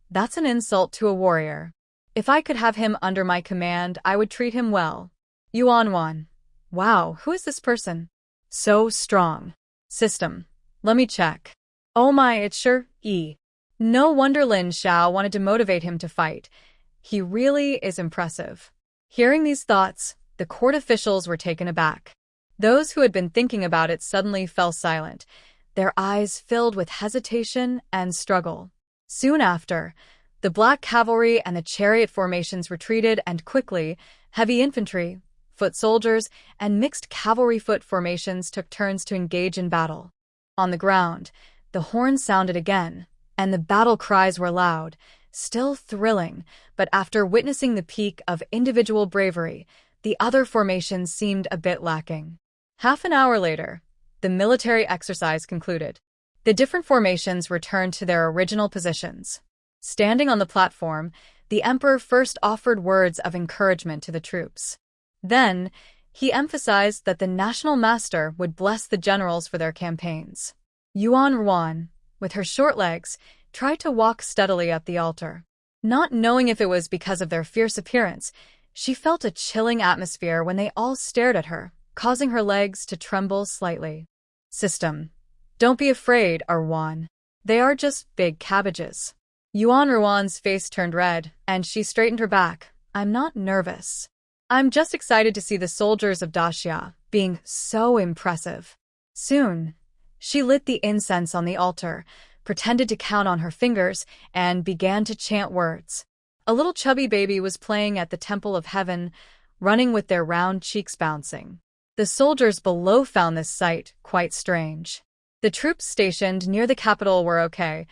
That's an insult to a warrior. If I could have him under my command, I would treat him well. Yuan. Wow, who is this person? So strong. System. Let me check. Oh my, it's sure E. No wonder Lin Xiao wanted to motivate him to fight. He really is impressive. Hearing these thoughts, the court officials were taken aback. Those who had been thinking about it suddenly fell silent, their eyes filled with hesitation and struggle. Soon after, the black cavalry and the chariot formations retreated, and quickly, heavy infantry, foot soldiers, and mixed cavalry foot formations took turns to engage in battle. On the ground, the horn sounded again, and the battle cries were loud, still thrilling, but after witnessing the peak of individual bravery, the other formations seemed a bit lacking. Half an hour later, the military exercise concluded. The different formations returned to their original positions. Standing on the platform, the emperor first offered words of encouragement to the troops. Then, he emphasized that the national master would bless the generals for their campaigns. Yuan, with her short legs, tried to walk steadily up the altar. Not knowing if it was because of their fierce appearance, she felt a chilling atmosphere when they all stared at her, causing her legs to tremble slightly. System. Don't be afraid, Arwan. They are just big cabbages. Yuan's face turned red, and she straightened her back. I'm not nervous. I'm just excited to see the soldiers of Daxia being so impressive. Soon, she lit the incense on the altar, pretended to count on her fingers, and began to chant words. A little chubby baby was playing at the Temple of Heaven, running with their round cheeks bouncing. The soldiers below found this sight quite strange. The troops stationed near the capital were okay.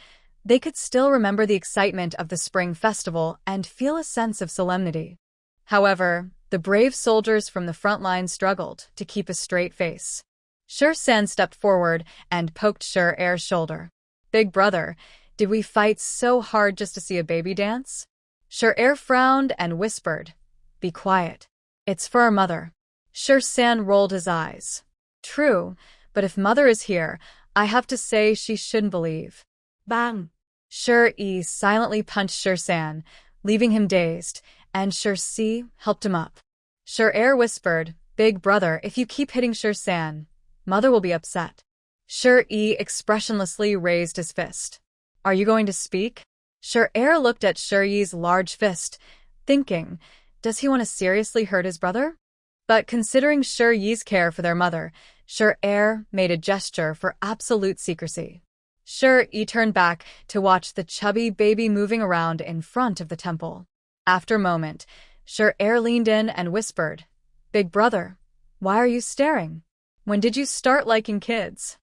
They could still remember the excitement of the spring festival and feel a sense of solemnity. However, the brave soldiers from the front line struggled to keep a straight face. San stepped forward and poked Er's shoulder. Big brother, did we fight so hard just to see a baby dance? Er frowned and whispered, Be quiet. It's for our mother. San rolled his eyes. True, but if mother is here, I have to say she shouldn't believe. Bang! Yi silently punched San, leaving him dazed, and Si helped him up. Er whispered, Big brother, if you keep hitting San, mother will be upset. Yi expressionlessly raised his fist. Are you going to speak? Sher looked at Yi's large fist, thinking, does he want to seriously hurt his brother? But considering Yi's care for their mother, Sher made a gesture for absolute secrecy. Yi turned back to watch the chubby baby moving around in front of the temple. After a moment, Sher leaned in and whispered, Big brother, why are you staring? When did you start liking kids?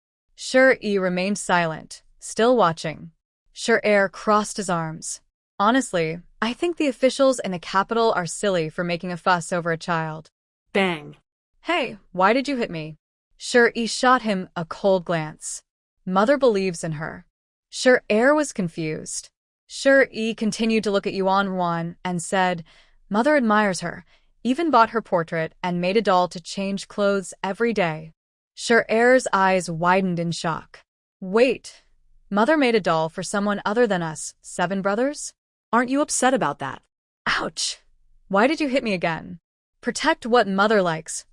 Yi remained silent, still watching. Sher crossed his arms. Honestly, I think the officials in the capital are silly for making a fuss over a child. Bang. Hey, why did you hit me? Yi shot him a cold glance. Mother believes in her. Sher was confused. Yi continued to look at Yuan and said, Mother admires her, even bought her portrait and made a doll to change clothes every day. Sher's eyes widened in shock. Wait, Mother made a doll for someone other than us, 7 brothers? Aren't you upset about that? Ouch! Why did you hit me again? Protect what Mother likes,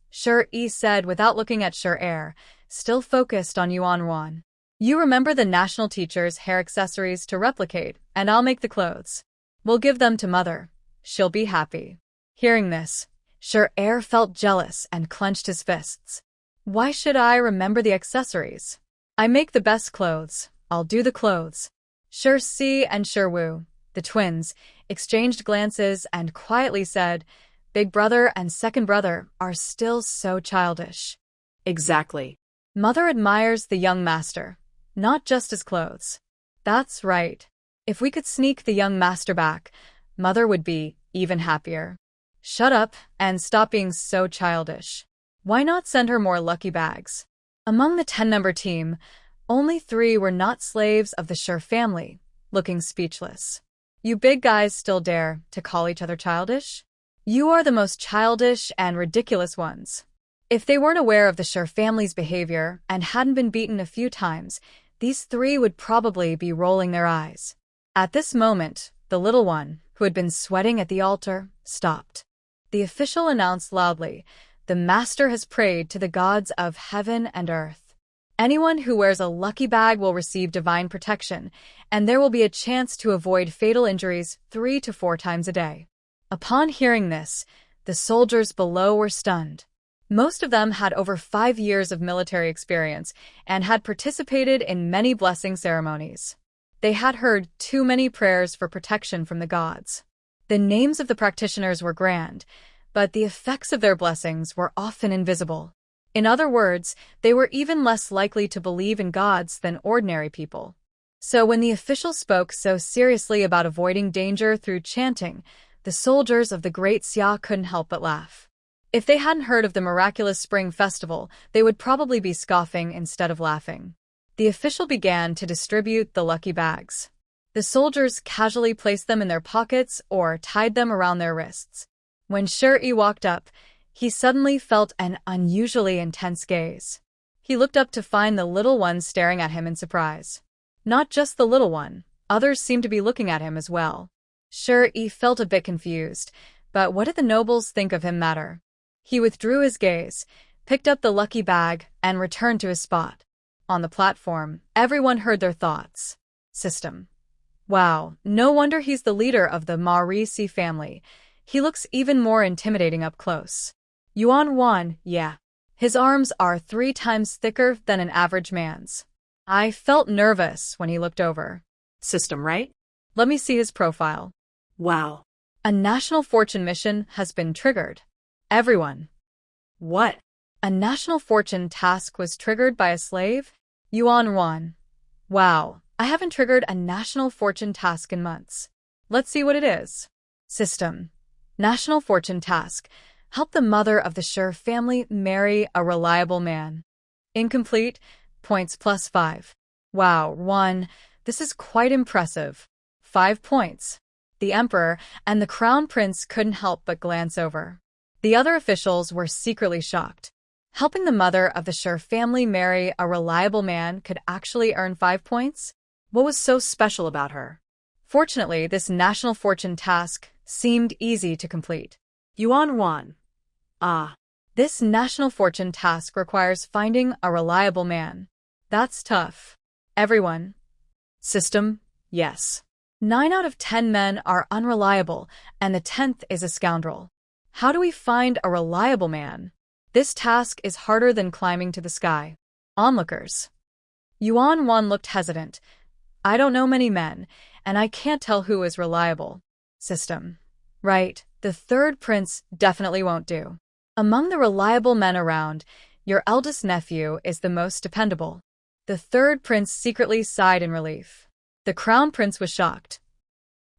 Yi said without looking at Sher, still focused on Yuan. You remember the national teacher's hair accessories to replicate, and I'll make the clothes. We'll give them to Mother. She'll be happy. Hearing this, Sher felt jealous and clenched his fists. Why should I remember the accessories? I make the best clothes. I'll do the clothes. Si and Wu, the twins, exchanged glances and quietly said, Big brother and second brother are still so childish. Exactly. Mother admires the young master, not just his clothes. That's right. If we could sneak the young master back, Mother would be even happier. Shut up and stop being so childish. Why not send her more lucky bags? Among the 10-member team, only 3 were not slaves of the Sher family, looking speechless. You big guys still dare to call each other childish? You are the most childish and ridiculous ones. If they weren't aware of the Sher family's behavior and hadn't been beaten a few times, these 3 would probably be rolling their eyes. At this moment, the little one, who had been sweating at the altar, stopped. The official announced loudly, The master has prayed to the gods of heaven and earth. Anyone who wears a lucky bag will receive divine protection, and there will be a chance to avoid fatal injuries 3 to 4 times a day. Upon hearing this, the soldiers below were stunned. Most of them had over 5 years of military experience and had participated in many blessing ceremonies. They had heard too many prayers for protection from the gods. The names of the practitioners were grand, but the effects of their blessings were often invisible. In other words, they were even less likely to believe in gods than ordinary people. So when the official spoke so seriously about avoiding danger through chanting, the soldiers of the Great Xia couldn't help but laugh. If they hadn't heard of the miraculous spring festival, they would probably be scoffing instead of laughing. The official began to distribute the lucky bags. The soldiers casually placed them in their pockets or tied them around their wrists. When Yi walked up, he suddenly felt an unusually intense gaze. He looked up to find the little one staring at him in surprise. Not just the little one, others seemed to be looking at him as well. Yi felt a bit confused, but what did the nobles think of him matter? He withdrew his gaze, picked up the lucky bag, and returned to his spot. On the platform, everyone heard their thoughts. System. Wow, no wonder he's the leader of the Marisi family. He looks even more intimidating up close. Yuan, yeah. His arms are 3 times thicker than an average man's. I felt nervous when he looked over. System, right? Let me see his profile. Wow. A national fortune mission has been triggered. Everyone. What? A national fortune task was triggered by a slave? Yuan. Wow, I haven't triggered a national fortune task in months. Let's see what it is. System. National fortune task. Help the mother of the Sher family marry a reliable man. Incomplete. Points plus 5. Wow, 1. This is quite impressive. 5 points. The emperor and the crown prince couldn't help but glance over. The other officials were secretly shocked. Helping the mother of the Sher family marry a reliable man could actually earn 5 points? What was so special about her? Fortunately, this national fortune task seemed easy to complete. Yuan. This national fortune task requires finding a reliable man. That's tough. Everyone. System. Yes. 9 out of 10 men are unreliable, and the 10th is a scoundrel. How do we find a reliable man? This task is harder than climbing to the sky. Onlookers. Yuan Wan looked hesitant. I don't know many men, and I can't tell who is reliable. System. Right, the third prince definitely won't do. Among the reliable men around, your eldest nephew is the most dependable. The third prince secretly sighed in relief. The crown prince was shocked.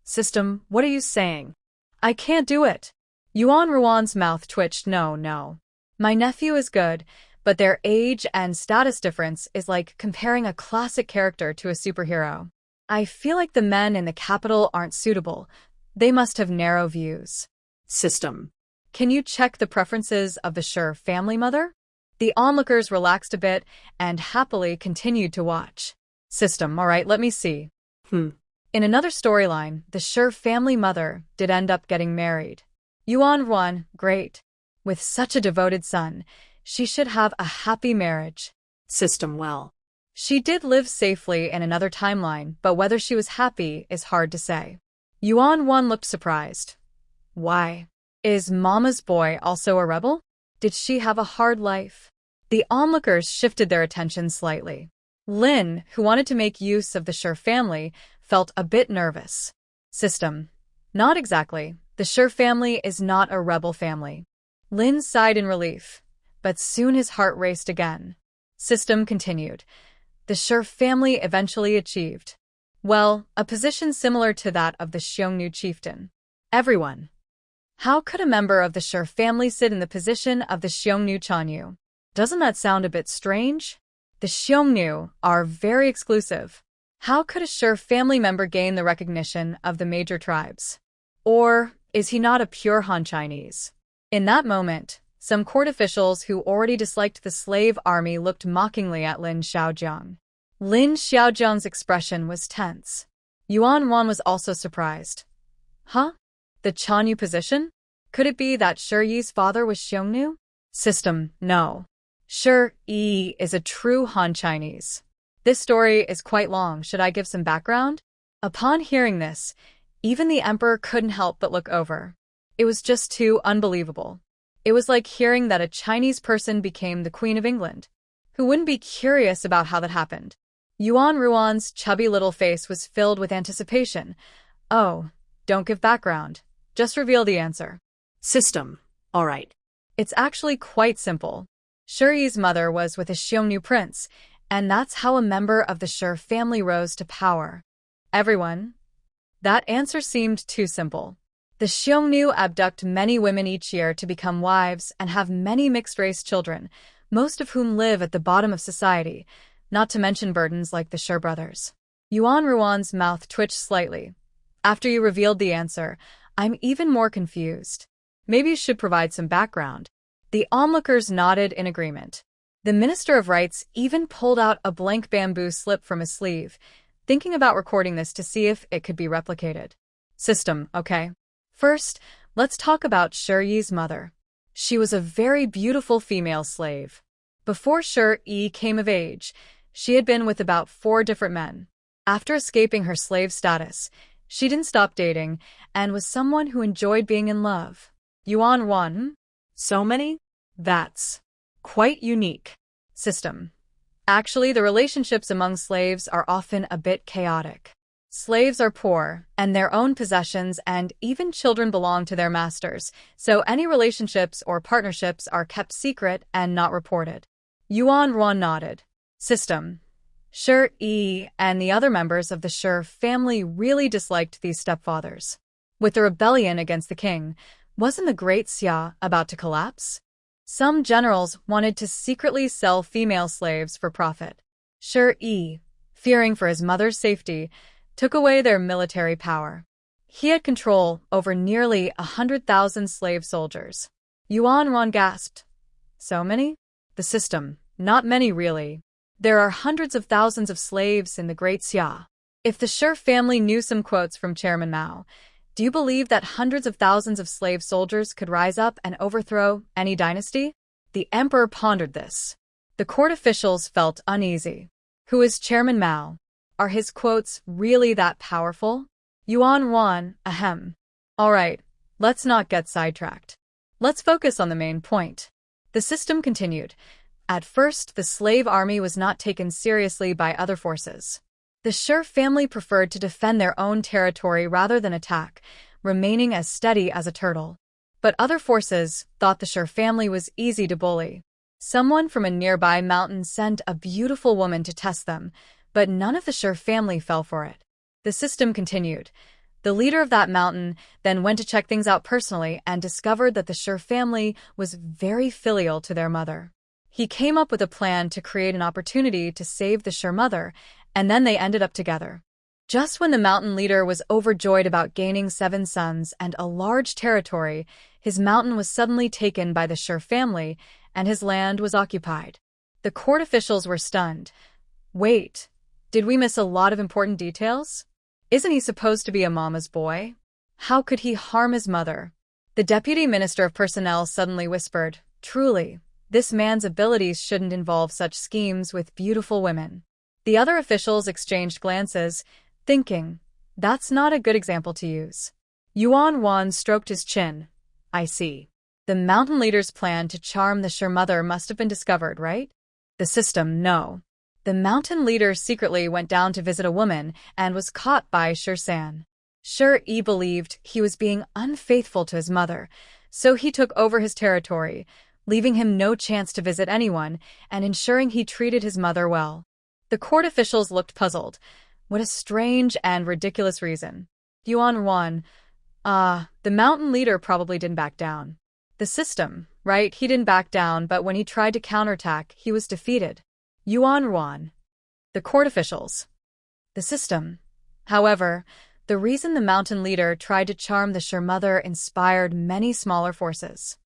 System, what are you saying? I can't do it. Yuan Ruan's mouth twitched. No. My nephew is good, but their age and status difference is like comparing a classic character to a superhero. I feel like the men in the capital aren't suitable. They must have narrow views. System. Can you check the preferences of the Shur family, mother? The onlookers relaxed a bit and happily continued to watch. System, all right, let me see. In another storyline, the Shur family mother did end up getting married. Yuan Ruan, great. With such a devoted son, she should have a happy marriage. System, well. She did live safely in another timeline, but whether she was happy is hard to say. Yuan Wan looked surprised. Why? Is Mama's boy also a rebel? Did she have a hard life? The onlookers shifted their attention slightly. Lin, who wanted to make use of the Shur family, felt a bit nervous. System. Not exactly. The Shur family is not a rebel family. Lin sighed in relief, but soon his heart raced again. System continued. The Shur family eventually achieved, well, a position similar to that of the Xiongnu chieftain. Everyone. How could a member of the Shur family sit in the position of the Xiongnu Chanyu? Doesn't that sound a bit strange? The Xiongnu are very exclusive. How could a Shur family member gain the recognition of the major tribes? Or is he not a pure Han Chinese? In that moment, some court officials who already disliked the slave army looked mockingly at Lin Xiaojiang. Lin Xiaojiang's expression was tense. Yuan Wan was also surprised. Huh? The Chanyu position? Could it be that Shi Yi's father was Xiongnu? System, no. Shi Yi is a true Han Chinese. This story is quite long. Should I give some background? Upon hearing this, even the emperor couldn't help but look over. It was just too unbelievable. It was like hearing that a Chinese person became the Queen of England. Who wouldn't be curious about how that happened? Yuan Ruan's chubby little face was filled with anticipation. Oh, don't give background. Just reveal the answer. System. All right. It's actually quite simple. Shi Yi's mother was with a Xiongnu prince, and that's how a member of the Shur family rose to power. Everyone? That answer seemed too simple. The Xiongnu abduct many women each year to become wives and have many mixed-race children, most of whom live at the bottom of society, not to mention burdens like the Shur brothers. Yuan Ruan's mouth twitched slightly. After you revealed the answer, I'm even more confused. Maybe you should provide some background. The onlookers nodded in agreement. The Minister of Rights even pulled out a blank bamboo slip from his sleeve, thinking about recording this to see if it could be replicated. System, okay. First, let's talk about Shi Yi's mother. She was a very beautiful female slave. Before Shi Yi came of age, she had been with about 4 different men. After escaping her slave status, she didn't stop dating and was someone who enjoyed being in love. Yuan Wan? So many? That's quite unique. System. Actually, the relationships among slaves are often a bit chaotic. Slaves are poor, and their own possessions and even children belong to their masters, so any relationships or partnerships are kept secret and not reported. Yuan Ruan nodded. System. Shi Yi and the other members of the Shur family really disliked these stepfathers. With the rebellion against the king, wasn't the Great Xia about to collapse? Some generals wanted to secretly sell female slaves for profit. Shi Yi, fearing for his mother's safety, took away their military power. He had control over nearly 100,000 slave soldiers. Yuan Ruan gasped. So many? The system. Not many, really. There are hundreds of thousands of slaves in the Great Xia. If the Shur family knew some quotes from Chairman Mao, do you believe that hundreds of thousands of slave soldiers could rise up and overthrow any dynasty? The emperor pondered this. The court officials felt uneasy. Who is Chairman Mao? Are his quotes really that powerful? Yuan Wan, ahem. Alright, let's not get sidetracked. Let's focus on the main point. The system continued. At first, the slave army was not taken seriously by other forces. The Shur family preferred to defend their own territory rather than attack, remaining as steady as a turtle. But other forces thought the Shur family was easy to bully. Someone from a nearby mountain sent a beautiful woman to test them, but none of the Shur family fell for it. The system continued. The leader of that mountain then went to check things out personally and discovered that the Shur family was very filial to their mother. He came up with a plan to create an opportunity to save the Shur mother, and then they ended up together. Just when the mountain leader was overjoyed about gaining 7 sons and a large territory, his mountain was suddenly taken by the Shur family, and his land was occupied. The court officials were stunned. Wait, did we miss a lot of important details? Isn't he supposed to be a mama's boy? How could he harm his mother? The deputy minister of personnel suddenly whispered, truly, this man's abilities shouldn't involve such schemes with beautiful women. The other officials exchanged glances, thinking, that's not a good example to use. Yuan Wan stroked his chin. I see. The mountain leader's plan to charm the Shur mother must have been discovered, right? The system, no. The mountain leader secretly went down to visit a woman and was caught by Shur San. Shur Yi believed he was being unfaithful to his mother, so he took over his territory, leaving him no chance to visit anyone and ensuring he treated his mother well. The court officials looked puzzled. What a strange and ridiculous reason. Yuan Wan, the mountain leader probably didn't back down. The system, right, he didn't back down, but when he tried to counterattack, he was defeated. Yuan Wan. The court officials. The system. However, the reason the mountain leader tried to charm the Shur mother inspired many smaller forces.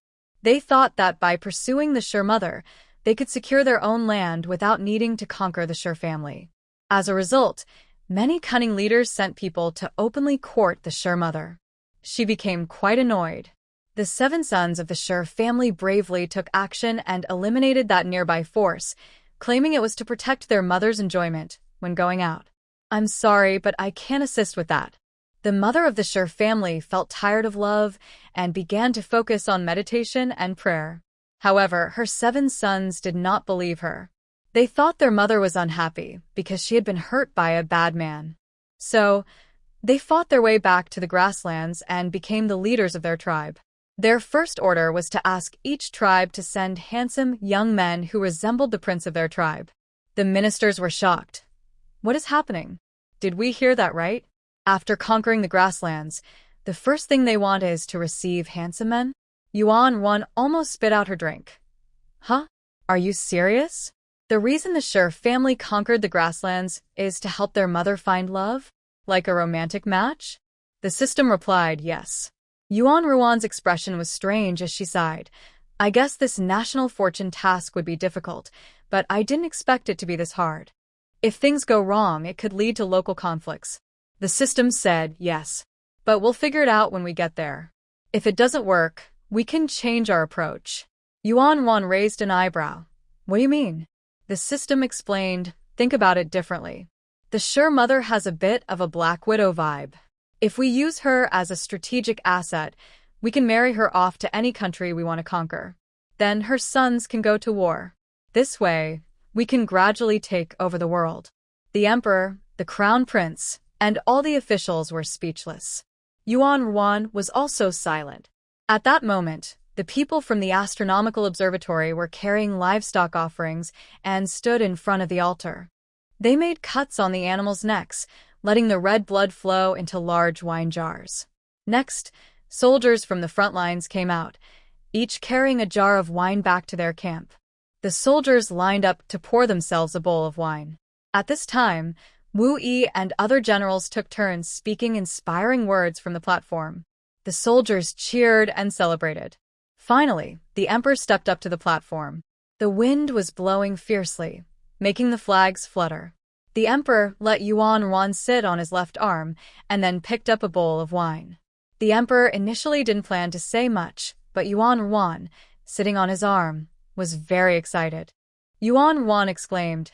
They thought that by pursuing the Shur mother, they could secure their own land without needing to conquer the Shur family. As a result, many cunning leaders sent people to openly court the Shur mother. She became quite annoyed. The 7 sons of the Shur family bravely took action and eliminated that nearby force, claiming it was to protect their mother's enjoyment when going out. I'm sorry, but I can't assist with that. The mother of the Shur family felt tired of love and began to focus on meditation and prayer. However, her 7 sons did not believe her. They thought their mother was unhappy because she had been hurt by a bad man. So, they fought their way back to the grasslands and became the leaders of their tribe. Their first order was to ask each tribe to send handsome young men who resembled the prince of their tribe. The ministers were shocked. What is happening? Did we hear that right? After conquering the grasslands, the first thing they want is to receive handsome men? Yuan Wan almost spit out her drink. Huh? Are you serious? The reason the Shur family conquered the grasslands is to help their mother find love? Like a romantic match? The system replied, yes. Yuan Ruan's expression was strange as she sighed. I guess this national fortune task would be difficult, but I didn't expect it to be this hard. If things go wrong, it could lead to local conflicts. The system said, yes. But we'll figure it out when we get there. If it doesn't work, we can change our approach. Yuan Wan raised an eyebrow. What do you mean? The system explained, think about it differently. The Shur mother has a bit of a Black Widow vibe. If we use her as a strategic asset, we can marry her off to any country we want to conquer. Then her sons can go to war. This way, we can gradually take over the world. The emperor, the crown prince, and all the officials were speechless. Yuan Ruan was also silent. At that moment, the people from the astronomical observatory were carrying livestock offerings and stood in front of the altar. They made cuts on the animals' necks, letting the red blood flow into large wine jars. Next, soldiers from the front lines came out, each carrying a jar of wine back to their camp. The soldiers lined up to pour themselves a bowl of wine. At this time, Wu Yi and other generals took turns speaking inspiring words from the platform. The soldiers cheered and celebrated. Finally, the emperor stepped up to the platform. The wind was blowing fiercely, making the flags flutter. The emperor let Yuan Ruan sit on his left arm and then picked up a bowl of wine. The emperor initially didn't plan to say much, but Yuan Ruan, sitting on his arm, was very excited. Yuan Ruan exclaimed,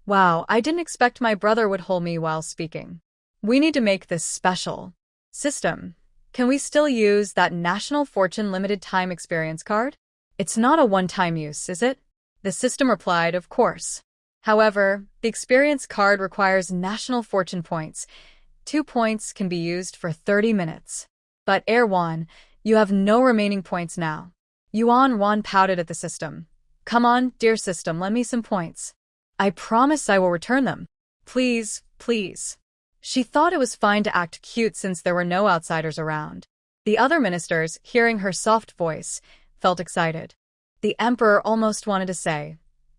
Wow, I didn't expect my brother would hold me while speaking. We need to make this special. System, can we still use that National Fortune limited time experience card? It's not a one-time use, is it? The system replied, of course. However, the experience card requires National Fortune points. 2 points can be used for 30 minutes. But Erwan, you have no remaining points now. Yuan Wan pouted at the system. Come on, dear system, lend me some points. I promise I will return them. Please, please. She thought it was fine to act cute since there were no outsiders around. The other ministers, hearing her soft voice, felt excited. The emperor almost wanted to say,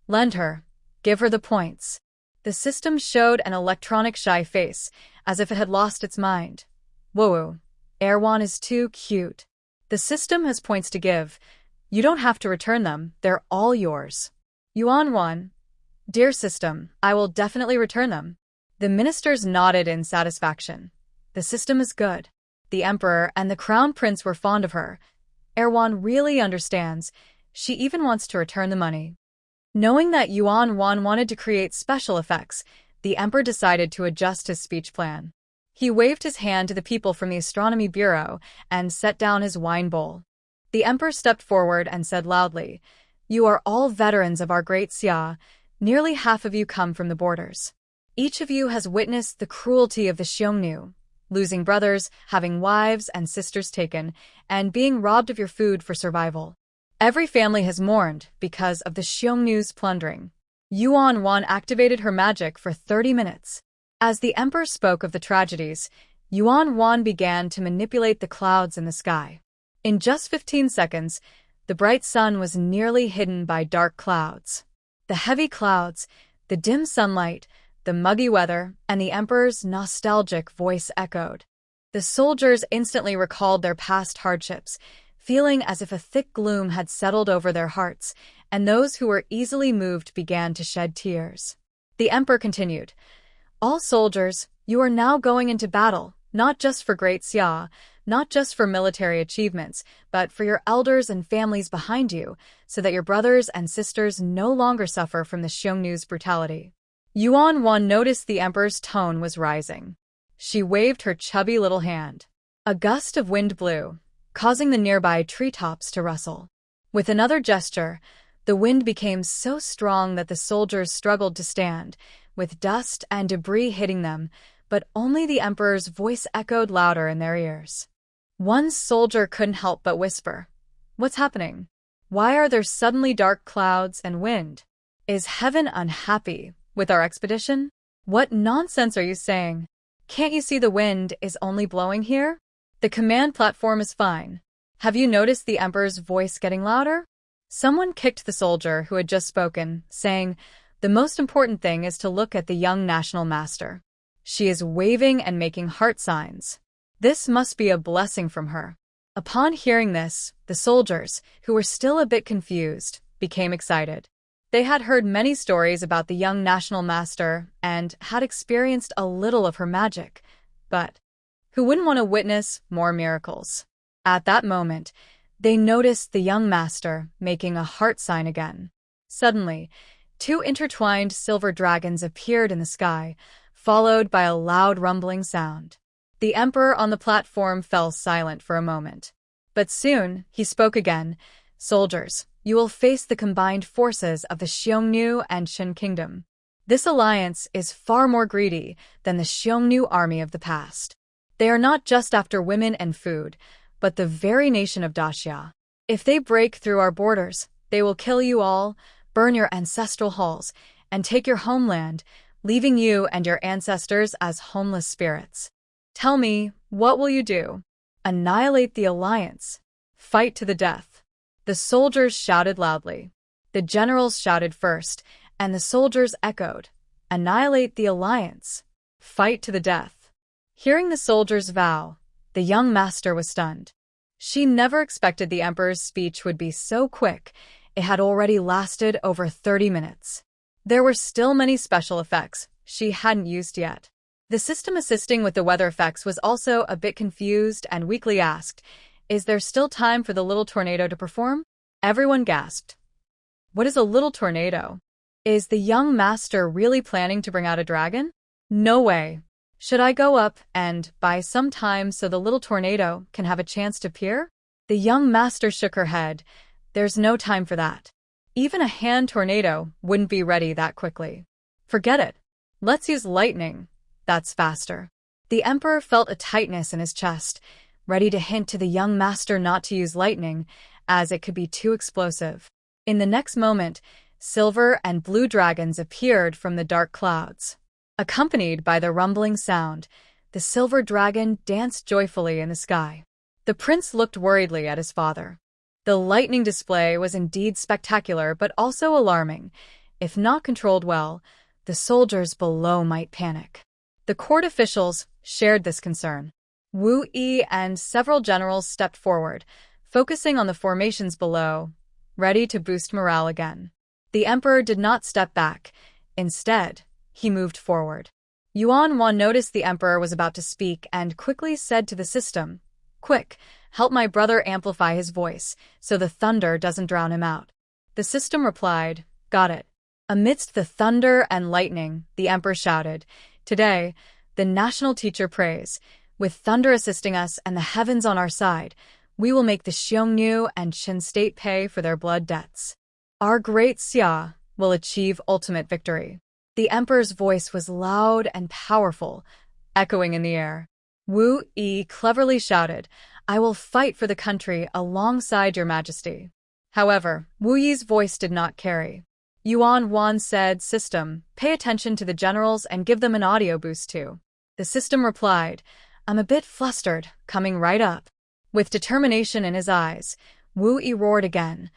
lend her, give her the points. The system showed an electronic shy face, as if it had lost its mind. Whoa, Erwan is too cute. The system has points to give. You don't have to return them, they're all yours. Yuan Wan, dear system, I will definitely return them. The ministers nodded in satisfaction. The system is good. The emperor and the crown prince were fond of her. Erwan really understands. She even wants to return the money. Knowing that Yuan Wan wanted to create special effects, the emperor decided to adjust his speech plan. He waved his hand to the people from the astronomy bureau and set down his wine bowl. The emperor stepped forward and said loudly, You are all veterans of our great Xia. Nearly half of you come from the borders. Each of you has witnessed the cruelty of the Xiongnu, losing brothers, having wives and sisters taken, and being robbed of your food for survival. Every family has mourned because of the Xiongnu's plundering. Yuan Wan activated her magic for 30 minutes. As the emperor spoke of the tragedies, Yuan Wan began to manipulate the clouds in the sky. In just 15 seconds, the bright sun was nearly hidden by dark clouds. The heavy clouds, the dim sunlight, the muggy weather, and the emperor's nostalgic voice echoed. The soldiers instantly recalled their past hardships, feeling as if a thick gloom had settled over their hearts, and those who were easily moved began to shed tears. The emperor continued, All soldiers, you are now going into battle, not just for Great Xia, not just for military achievements, but for your elders and families behind you, so that your brothers and sisters no longer suffer from the Xiongnu's brutality. Yuan Wan noticed the emperor's tone was rising. She waved her chubby little hand. A gust of wind blew, causing the nearby treetops to rustle. With another gesture, the wind became so strong that the soldiers struggled to stand, with dust and debris hitting them, but only the emperor's voice echoed louder in their ears. One soldier couldn't help but whisper, What's happening? Why are there suddenly dark clouds and wind? Is heaven unhappy with our expedition? What nonsense are you saying? Can't you see the wind is only blowing here? The command platform is fine. Have you noticed the emperor's voice getting louder? Someone kicked the soldier who had just spoken, saying, The most important thing is to look at the young national master. She is waving and making heart signs. This must be a blessing from her. Upon hearing this, the soldiers, who were still a bit confused, became excited. They had heard many stories about the young national master and had experienced a little of her magic, but who wouldn't want to witness more miracles? At that moment, they noticed the young master making a heart sign again. Suddenly, 2 intertwined silver dragons appeared in the sky, followed by a loud rumbling sound. The emperor on the platform fell silent for a moment. But soon, he spoke again. Soldiers, you will face the combined forces of the Xiongnu and Shen Kingdom. This alliance is far more greedy than the Xiongnu army of the past. They are not just after women and food, but the very nation of Daxia. If they break through our borders, they will kill you all, burn your ancestral halls, and take your homeland, leaving you and your ancestors as homeless spirits. Tell me, what will you do? Annihilate the alliance. Fight to the death. The soldiers shouted loudly. The generals shouted first, and the soldiers echoed, Annihilate the alliance. Fight to the death. Hearing the soldiers vow, the young master was stunned. She never expected the emperor's speech would be so quick. It had already lasted over 30 minutes. There were still many special effects she hadn't used yet. The system assisting with the weather effects was also a bit confused and weakly asked, Is there still time for the little tornado to perform? Everyone gasped. What is a little tornado? Is the young master really planning to bring out a dragon? No way. Should I go up and buy some time so the little tornado can have a chance to peer? The young master shook her head. There's no time for that. Even a hand tornado wouldn't be ready that quickly. Forget it. Let's use lightning. That's faster. The emperor felt a tightness in his chest, ready to hint to the young master not to use lightning, as it could be too explosive. In the next moment, silver and blue dragons appeared from the dark clouds. Accompanied by the rumbling sound, the silver dragon danced joyfully in the sky. The prince looked worriedly at his father. The lightning display was indeed spectacular but also alarming. If not controlled well, the soldiers below might panic. The court officials shared this concern. Wu Yi and several generals stepped forward, focusing on the formations below, ready to boost morale again. The emperor did not step back. Instead, he moved forward. Yuan Wan noticed the emperor was about to speak and quickly said to the system, "Quick, help my brother amplify his voice so the thunder doesn't drown him out." The system replied, "Got it." Amidst the thunder and lightning, the emperor shouted, "Today, the national teacher prays, with thunder assisting us and the heavens on our side, we will make the Xiongnu and Qin state pay for their blood debts. Our great Xia will achieve ultimate victory." The emperor's voice was loud and powerful, echoing in the air. Wu Yi cleverly shouted, "I will fight for the country alongside your majesty." However, Wu Yi's voice did not carry. Yuan Wan said, "System, pay attention to the generals and give them an audio boost too." The system replied, "I'm a bit flustered, coming right up." With determination in his eyes, Wu Yi roared again,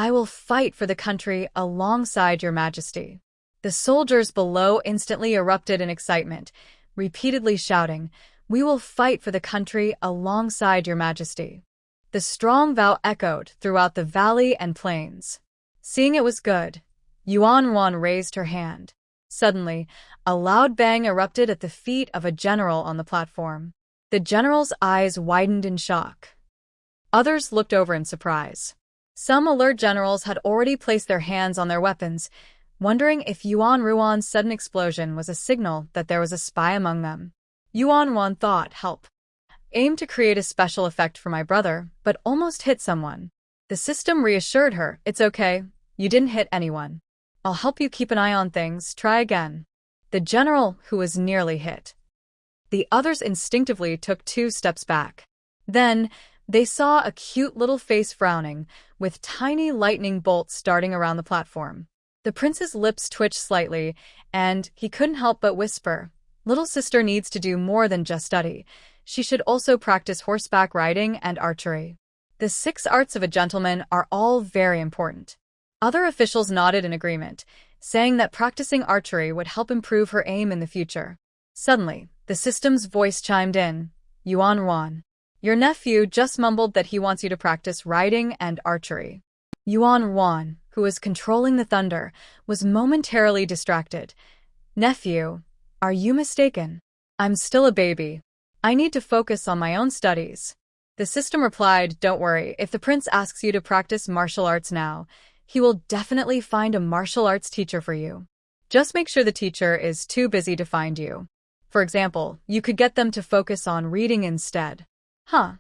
"I will fight for the country alongside your majesty." The soldiers below instantly erupted in excitement, repeatedly shouting, "We will fight for the country alongside your majesty." The strong vow echoed throughout the valley and plains. Seeing it was good, Yuan Wan raised her hand. Suddenly, a loud bang erupted at the feet of a general on the platform. The general's eyes widened in shock. Others looked over in surprise. Some alert generals had already placed their hands on their weapons, wondering if Yuan Ruan's sudden explosion was a signal that there was a spy among them. Yuan Wan thought, "Help. Aim to create a special effect for my brother, but almost hit someone." The system reassured her, "It's okay, you didn't hit anyone. I'll help you keep an eye on things, try again." The general, who was nearly hit. The others instinctively took 2 steps back. Then, they saw a cute little face frowning, with tiny lightning bolts darting around the platform. The prince's lips twitched slightly, and he couldn't help but whisper, "Little sister needs to do more than just study. She should also practice horseback riding and archery. The 6 arts of a gentleman are all very important." Other officials nodded in agreement, saying that practicing archery would help improve her aim in the future. Suddenly, the system's voice chimed in, "Yuan Wan, your nephew just mumbled that he wants you to practice riding and archery." Yuan Wan, who was controlling the thunder, was momentarily distracted. "Nephew, are you mistaken? I'm still a baby. I need to focus on my own studies." The system replied, "Don't worry, if the prince asks you to practice martial arts now, he will definitely find a martial arts teacher for you. Just make sure the teacher is too busy to find you. For example, you could get them to focus on reading instead." "Huh.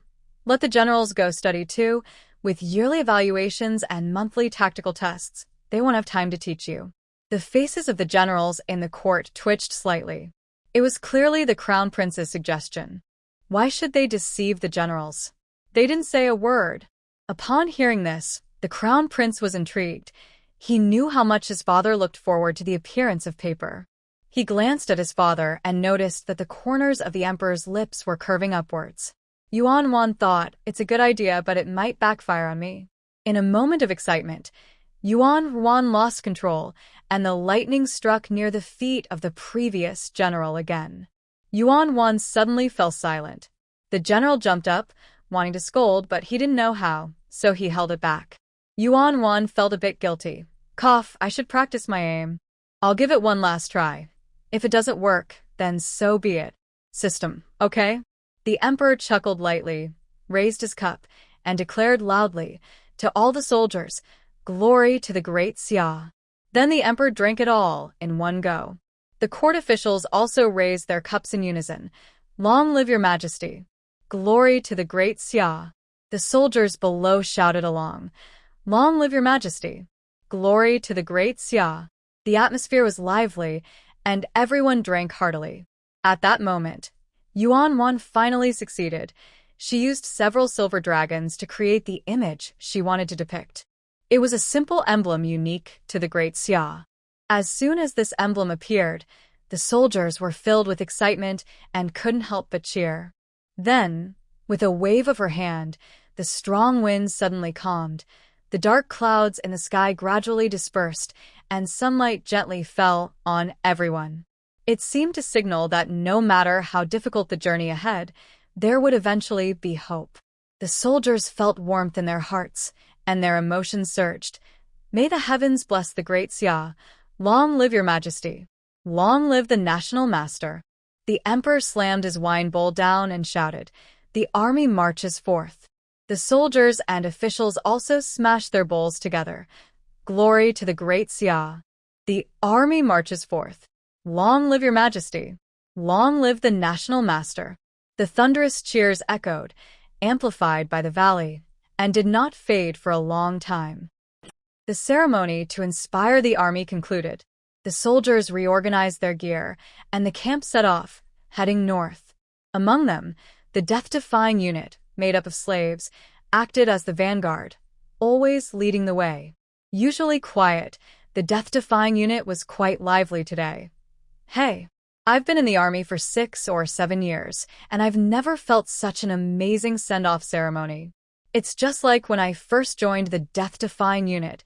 Let the generals go study too. With yearly evaluations and monthly tactical tests, they won't have time to teach you." The faces of the generals in the court twitched slightly. It was clearly the crown prince's suggestion. Why should they deceive the generals? They didn't say a word. Upon hearing this, the crown prince was intrigued. He knew how much his father looked forward to the appearance of paper. He glanced at his father and noticed that the corners of the emperor's lips were curving upwards. Yuan Wan thought, "It's a good idea, but it might backfire on me." In a moment of excitement, Yuan Wan lost control, and the lightning struck near the feet of the previous general again. Yuan Wan suddenly fell silent. The general jumped up, wanting to scold, but he didn't know how, so he held it back. Yuan Wan felt a bit guilty. "Cough, I should practice my aim. I'll give it one last try. If it doesn't work, then so be it. System, okay?" The emperor chuckled lightly, raised his cup, and declared loudly, "To all the soldiers, glory to the great Xia." Then the emperor drank it all in one go. The court officials also raised their cups in unison. Long live your majesty. Glory to the great Xia. The soldiers below shouted along. Long live your majesty. Glory to the great Xia. The atmosphere was lively, and everyone drank heartily. At that moment, Yuan finally succeeded. She used several silver dragons to create the image she wanted to depict. It was a simple emblem unique to the great Xia. As soon as this emblem appeared, the soldiers were filled with excitement and couldn't help but cheer. Then, with a wave of her hand, the strong wind suddenly calmed. The dark clouds in the sky gradually dispersed, and sunlight gently fell on everyone. It seemed to signal that no matter how difficult the journey ahead, there would eventually be hope. The soldiers felt warmth in their hearts, and their emotions surged. May the heavens bless the great Xia. Long live your majesty. Long live the national master. The emperor slammed his wine bowl down and shouted, "The army marches forth." The soldiers and officials also smashed their bowls together. Glory to the great Xia. The army marches forth. Long live your majesty. Long live the national master. The thunderous cheers echoed, amplified by the valley, and did not fade for a long time. The ceremony to inspire the army concluded. The soldiers reorganized their gear, and the camp set off, heading north. Among them, the death-defying unit, made up of slaves, acted as the vanguard, always leading the way. Usually quiet, the death-defying unit was quite lively today. Hey, I've been in the army for 6 or 7 years, and I've never felt such an amazing send-off ceremony. It's just like when I first joined the death-defying unit.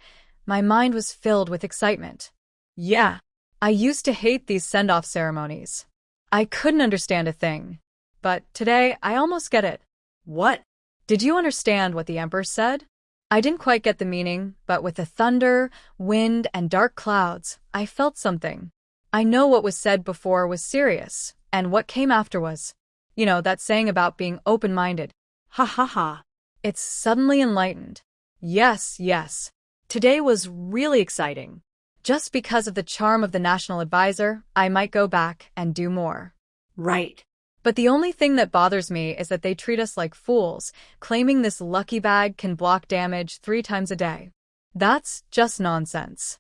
My mind was filled with excitement. Yeah, I used to hate these send-off ceremonies. I couldn't understand a thing. But today, I almost get it. What? Did you understand what the emperor said? I didn't quite get the meaning, but with the thunder, wind, and dark clouds, I felt something. I know what was said before was serious, and what came after was, that saying about being open-minded. Ha ha ha. It's suddenly enlightened. Yes. Today was really exciting. Just because of the charm of the national advisor, I might go back and do more. Right. But the only thing that bothers me is that they treat us like fools, claiming this lucky bag can block damage 3 times a day. That's just nonsense.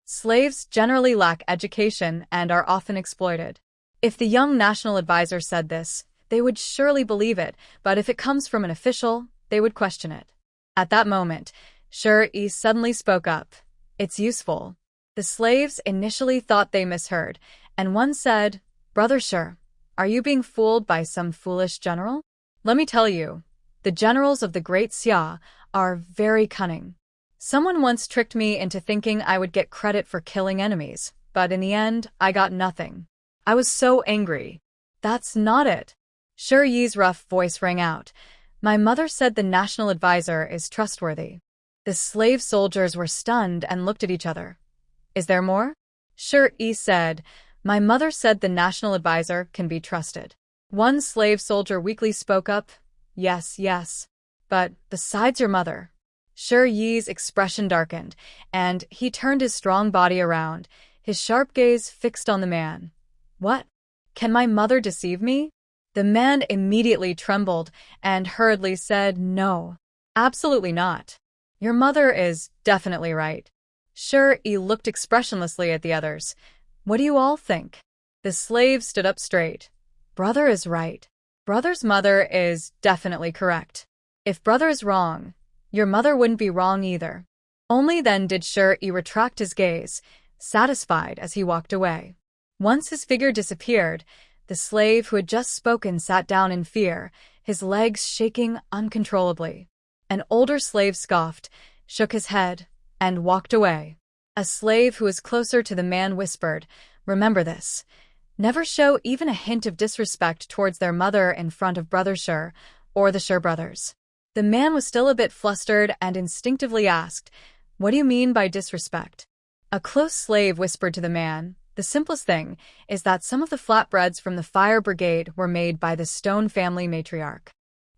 Slaves generally lack education and are often exploited. If the young national advisor said this, they would surely believe it, but if it comes from an official, they would question it. At that moment, Shi suddenly spoke up. It's useful. The slaves initially thought they misheard, and one said, "Brother Shi, are you being fooled by some foolish general? Let me tell you, the generals of the great Xia are very cunning. Someone once tricked me into thinking I would get credit for killing enemies, but in the end, I got nothing. I was so angry." That's not it. Shi's rough voice rang out. "My mother said the national advisor is trustworthy." The slave soldiers were stunned and looked at each other. "Is there more?" Shi said, "My mother said the national advisor can be trusted." One slave soldier weakly spoke up, Yes. But besides your mother." Shi's expression darkened, and he turned his strong body around, his sharp gaze fixed on the man. "What? Can my mother deceive me?" The man immediately trembled and hurriedly said, "No, absolutely not. Your mother is definitely right." Shi looked expressionlessly at the others. "What do you all think?" The slave stood up straight. "Brother is right. Brother's mother is definitely correct. If brother is wrong, your mother wouldn't be wrong either." Only then did Shi retract his gaze, satisfied as he walked away. Once his figure disappeared, the slave who had just spoken sat down in fear, his legs shaking uncontrollably. An older slave scoffed, shook his head, and walked away. A slave who was closer to the man whispered, "Remember this. Never show even a hint of disrespect towards their mother in front of Brother Shi or the Shi brothers." The man was still a bit flustered and instinctively asked, "What do you mean by disrespect?" A close slave whispered to the man, "The simplest thing is that some of the flatbreads from the fire brigade were made by the Stone family matriarch.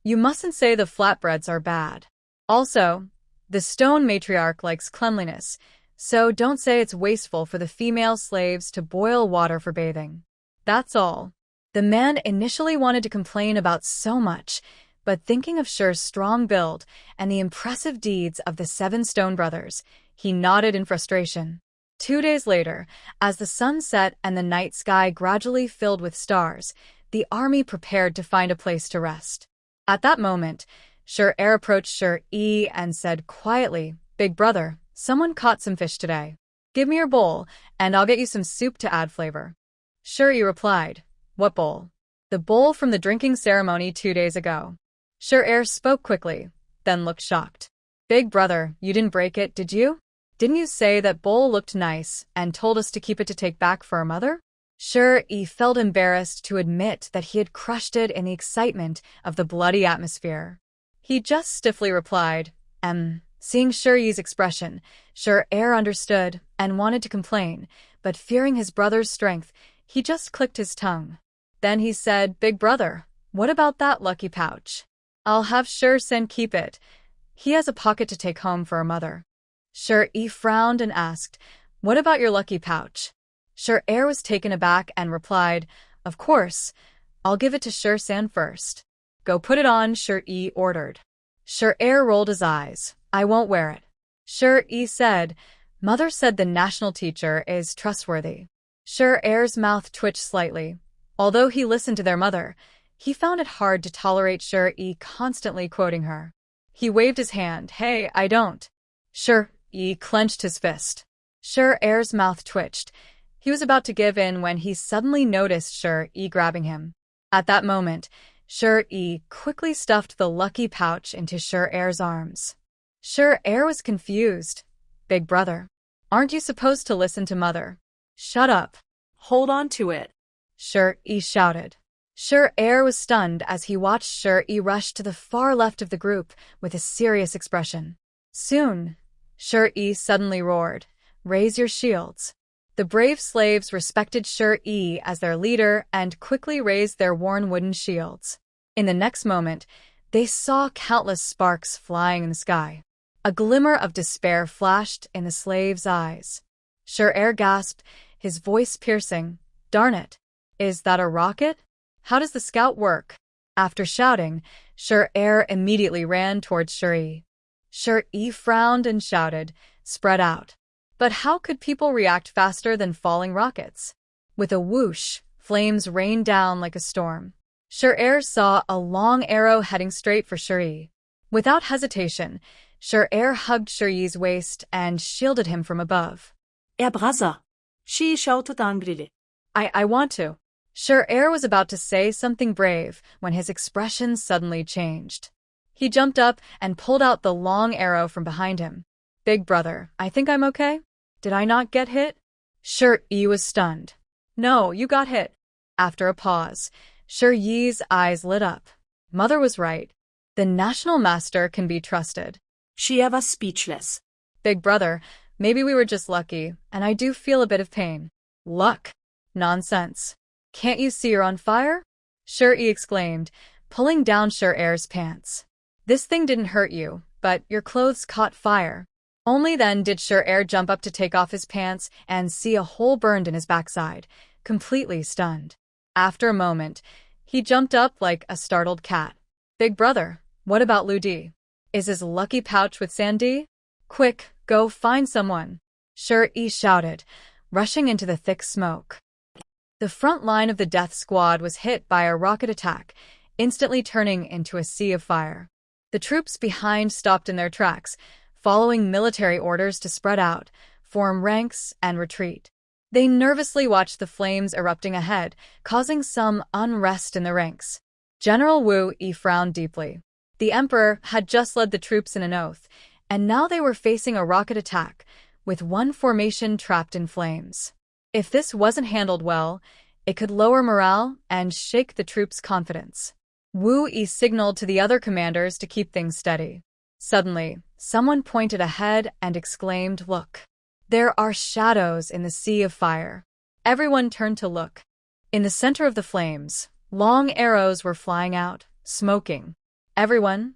You mustn't say the flatbreads are bad. Also, the Stone matriarch likes cleanliness. So don't say it's wasteful for the female slaves to boil water for bathing. That's all. The man initially wanted to complain about so much, but thinking of Shur's strong build and the impressive deeds of the Seven Stone Brothers, he nodded in frustration. 2 days later, as the sun set and the night sky gradually filled with stars, the army prepared to find a place to rest. At that moment, Shur approached Shur and said quietly, "Big brother, someone caught some fish today. Give me your bowl, and I'll get you some soup to add flavor." Shur replied, "What bowl?" "The bowl from the drinking ceremony 2 days ago." Shur spoke quickly, then looked shocked. "Big brother, you didn't break it, did you? Didn't you say that bowl looked nice and told us to keep it to take back for our mother?" Shur felt embarrassed to admit that he had crushed it in the excitement of the bloody atmosphere. He just stiffly replied, Seeing Shur's expression, Shur understood and wanted to complain, but fearing his brother's strength, he just clicked his tongue. Then he said, "Big brother, what about that lucky pouch? I'll have Shur-sen keep it. He has a pocket to take home for our mother." Shur frowned and asked, "What about your lucky pouch?" Shur was taken aback and replied, "Of course, I'll give it to Shur-san first." "Go put it on," Shur ordered. Shur rolled his eyes. "I won't wear it." Shur said, "Mother said the national teacher is trustworthy." Shur's mouth twitched slightly. Although he listened to their mother, he found it hard to tolerate Shur constantly quoting her. He waved his hand. "Hey, I don't." Shur clenched his fist. Shur's mouth twitched. He was about to give in when he suddenly noticed Shur grabbing him. At that moment, Shur quickly stuffed the lucky pouch into Shur's arms. Shur was confused. "Big brother, aren't you supposed to listen to mother?" "Shut up." Hold on to it. Shur shouted. Shur was stunned as he watched Shur rush to the far left of the group with a serious expression. Soon, Shur suddenly roared, "Raise your shields." The brave slaves respected Shur as their leader and quickly raised their worn wooden shields. In the next moment, they saw countless sparks flying in the sky. A glimmer of despair flashed in the slaves' eyes. Shur gasped, his voice piercing, "Darn it! Is that a rocket? How does the scout work?" After shouting, Shur immediately ran towards Shur. Shur frowned and shouted, "Spread out." But how could people react faster than falling rockets? With a whoosh, flames rained down like a storm. Shur saw a long arrow heading straight for Shur. Without hesitation, Shur hugged Shur's waist and shielded him from above. Brother. She shouted angrily. I want to. Shur was about to say something brave when his expression suddenly changed. He jumped up and pulled out the long arrow from behind him. "Big brother, I think I'm okay. Did I not get hit?" Shur was stunned. "No, you got hit." After a pause, Shur's eyes lit up. Mother was right. The national master can be trusted. She was speechless. "Big brother, maybe we were just lucky, and I do feel a bit of pain." "Luck? Nonsense. Can't you see you're on fire?" Shur exclaimed, pulling down Shur's pants. "This thing didn't hurt you, but your clothes caught fire." Only then did Shur jump up to take off his pants and see a hole burned in his backside, completely stunned. After a moment, he jumped up like a startled cat. "Big brother, what about Ludi? Is his lucky pouch with Sandy? Quick, go find someone." Shur shouted, rushing into the thick smoke. The front line of the death squad was hit by a rocket attack, instantly turning into a sea of fire. The troops behind stopped in their tracks, following military orders to spread out, form ranks, and retreat. They nervously watched the flames erupting ahead, causing some unrest in the ranks. General Wu frowned deeply. The emperor had just led the troops in an oath, and now they were facing a rocket attack, with one formation trapped in flames. If this wasn't handled well, it could lower morale and shake the troops' confidence. Wu signaled to the other commanders to keep things steady. Suddenly, someone pointed ahead and exclaimed, "Look! There are shadows in the sea of fire." Everyone turned to look. In the center of the flames, long arrows were flying out, smoking. "Everyone?"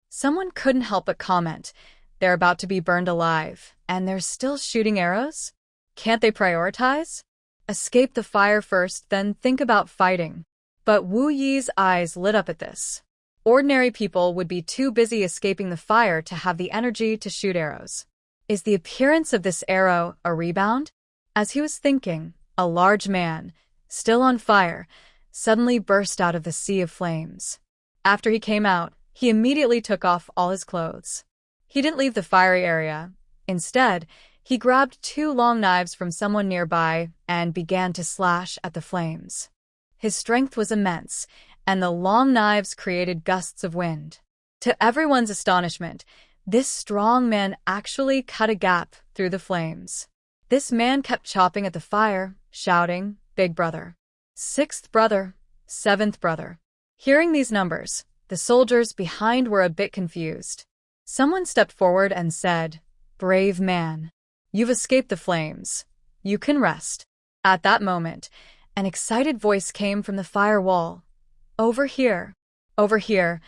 Someone couldn't help but comment, They're about to be burned alive, and they're still shooting arrows? Can't they prioritize? Escape the fire first, then think about fighting. But Wu Yi's eyes lit up at this. Ordinary people would be too busy escaping the fire to have the energy to shoot arrows. Is the appearance of this arrow a rebound? As he was thinking, a large man, still on fire, suddenly burst out of the sea of flames. After he came out, he immediately took off all his clothes. He didn't leave the fiery area. Instead, he grabbed 2 long knives from someone nearby and began to slash at the flames. His strength was immense, and the long knives created gusts of wind. To everyone's astonishment, this strong man actually cut a gap through the flames. This man kept chopping at the fire, shouting, "Big brother. 6th brother. 7th brother." Hearing these numbers, the soldiers behind were a bit confused. Someone stepped forward and said, "Brave man. You've escaped the flames. You can rest." At that moment, an excited voice came from the fire wall. "Over here. Over here.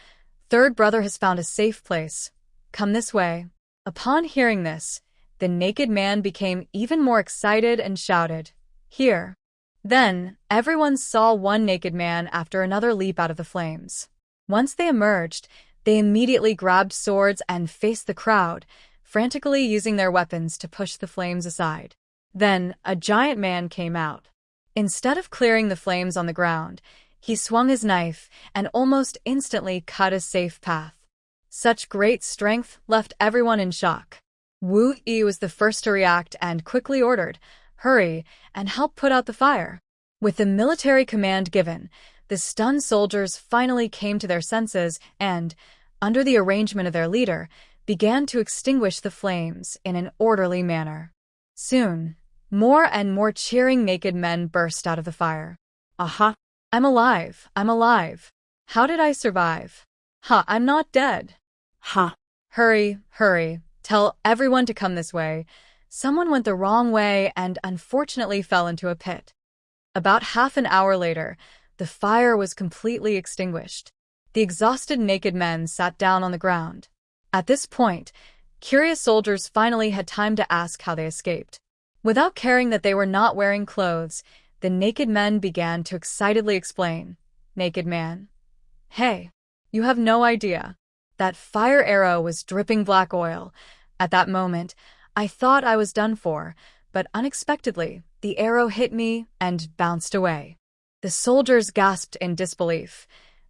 3rd brother has found a safe place. Come this way." Upon hearing this, the naked man became even more excited and shouted, "Here." Then, everyone saw one naked man after another leap out of the flames. Once they emerged, they immediately grabbed swords and faced the crowd, frantically using their weapons to push the flames aside. Then, a giant man came out. Instead of clearing the flames on the ground, he swung his knife and almost instantly cut a safe path. Such great strength left everyone in shock. Wu Yi was the first to react and quickly ordered, "Hurry and help put out the fire." With the military command given, the stunned soldiers finally came to their senses and, under the arrangement of their leader, began to extinguish the flames in an orderly manner. Soon, more and more cheering naked men burst out of the fire. "Aha! I'm alive! I'm alive! How did I survive? Ha! I'm not dead! Ha! Hurry, hurry! Tell everyone to come this way. Someone went the wrong way and unfortunately fell into a pit." About half an hour later, the fire was completely extinguished. The exhausted naked men sat down on the ground. At this point, curious soldiers finally had time to ask how they escaped. Without caring that they were not wearing clothes, the naked men began to excitedly explain. "Naked man. Hey, you have no idea. That fire arrow was dripping black oil. At that moment, I thought I was done for, but unexpectedly, the arrow hit me and bounced away." The soldiers gasped in disbelief.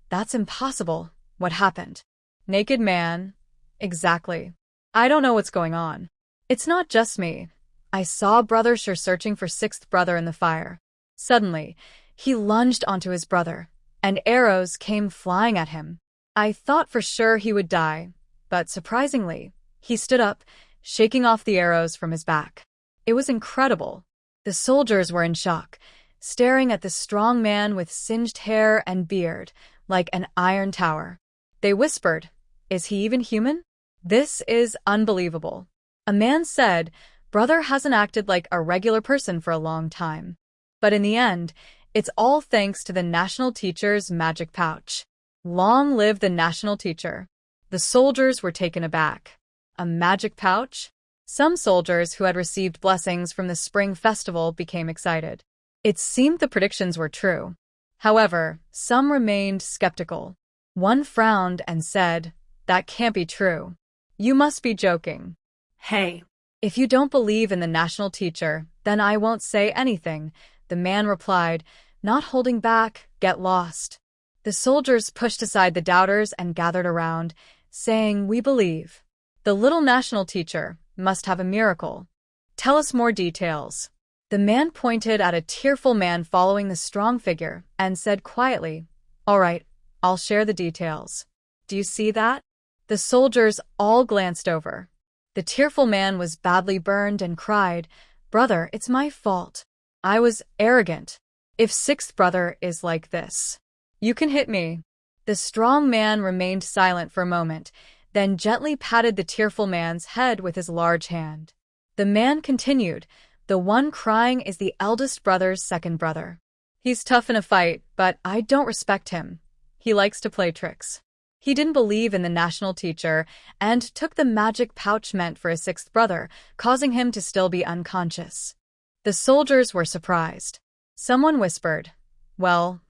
"That's impossible. What happened?" Naked man. "Exactly. I don't know what's going on. It's not just me. I saw Brother Sure searching for 6th brother in the fire. Suddenly, he lunged onto his brother, and arrows came flying at him. I thought for sure he would die, but surprisingly, he stood up, shaking off the arrows from his back. It was incredible. The soldiers were in shock, staring at the strong man with singed hair and beard, like an iron tower. They whispered, "Is he even human? This is unbelievable." A man said, "Brother hasn't acted like a regular person for a long time." But in the end, it's all thanks to the national teacher's magic pouch. Long live the national teacher. The soldiers were taken aback. A magic pouch? Some soldiers who had received blessings from the spring festival became excited. It seemed the predictions were true. However, some remained skeptical. One frowned and said, "That can't be true. You must be joking." Hey. "If you don't believe in the national teacher, then I won't say anything," the man replied, not holding back. "Get lost." The soldiers pushed aside the doubters and gathered around, saying, "We believe. The little national teacher must have a miracle. Tell us more details." The man pointed at a tearful man following the strong figure and said quietly, "All right, I'll share the details. Do you see that?" The soldiers all glanced over. The tearful man was badly burned and cried, "Brother, it's my fault. I was arrogant. If 6th brother is like this, you can hit me." The strong man remained silent for a moment, then gently patted the tearful man's head with his large hand. The man continued, "The one crying is the eldest brother's 2nd brother. He's tough in a fight, but I don't respect him. He likes to play tricks. He didn't believe in the national teacher and took the magic pouch meant for his sixth brother, causing him to still be unconscious. The soldiers were surprised. Someone whispered, "Well,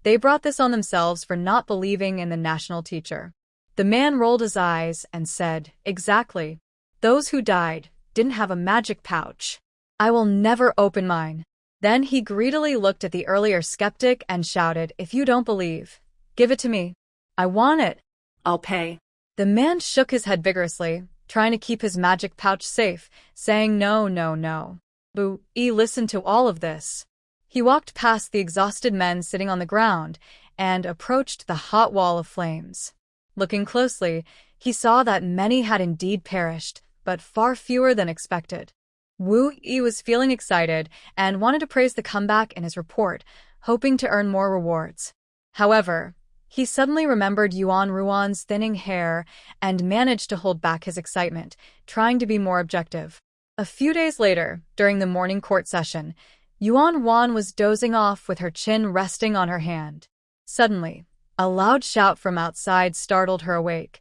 they brought this on themselves for not believing in the national teacher." The man rolled his eyes and said, "Exactly. Those who died didn't have a magic pouch. I will never open mine." Then he greedily looked at the earlier skeptic and shouted, "If you don't believe, give it to me. I want it." I'll pay. The man shook his head vigorously, trying to keep his magic pouch safe, saying no, no, no. Wu-Yi listened to all of this. He walked past the exhausted men sitting on the ground and approached the hot wall of flames. Looking closely, he saw that many had indeed perished, but far fewer than expected. Wu-Yi was feeling excited and wanted to praise the comeback in his report, hoping to earn more rewards. However, he suddenly remembered Yuan Ruan's thinning hair and managed to hold back his excitement, trying to be more objective. A few days later, during the morning court session, Yuan Ruan was dozing off with her chin resting on her hand. Suddenly, a loud shout from outside startled her awake.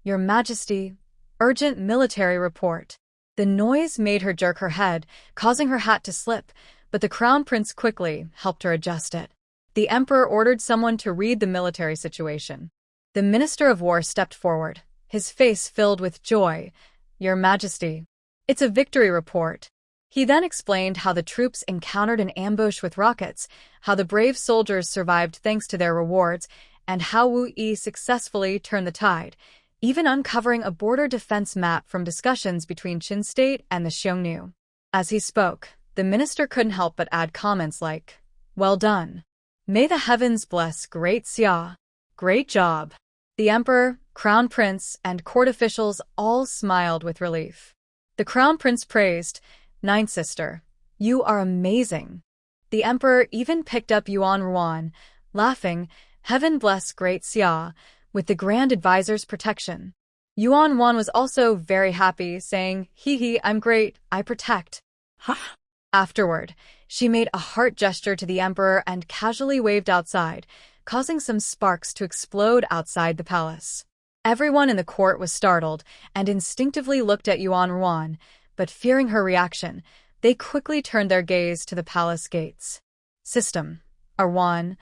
"Your Majesty, urgent military report." The noise made her jerk her head, causing her hat to slip, but the crown prince quickly helped her adjust it. The emperor ordered someone to read the military situation. The minister of war stepped forward, his face filled with joy. "Your Majesty, it's a victory report." He then explained how the troops encountered an ambush with rockets, how the brave soldiers survived thanks to their rewards, and how Wu-Yi successfully turned the tide, even uncovering a border defense map from discussions between Qin State and the Xiongnu. As he spoke, the minister couldn't help but add comments like, "Well done. May the heavens bless Great Xia. Great job." The emperor, crown prince, and court officials all smiled with relief. The crown prince praised, "Ninth sister, you are amazing." The emperor even picked up Yuan Ruan, laughing, "Heaven bless Great Xia, with the Grand Advisor's protection." Yuan Ruan was also very happy, saying, "Hee, I'm great, I protect." Huh? Afterward, she made a heart gesture to the emperor and casually waved outside, causing some sparks to explode outside the palace. Everyone in the court was startled and instinctively looked at Yuan Ruan, but fearing her reaction, they quickly turned their gaze to the palace gates. "System, Arwan,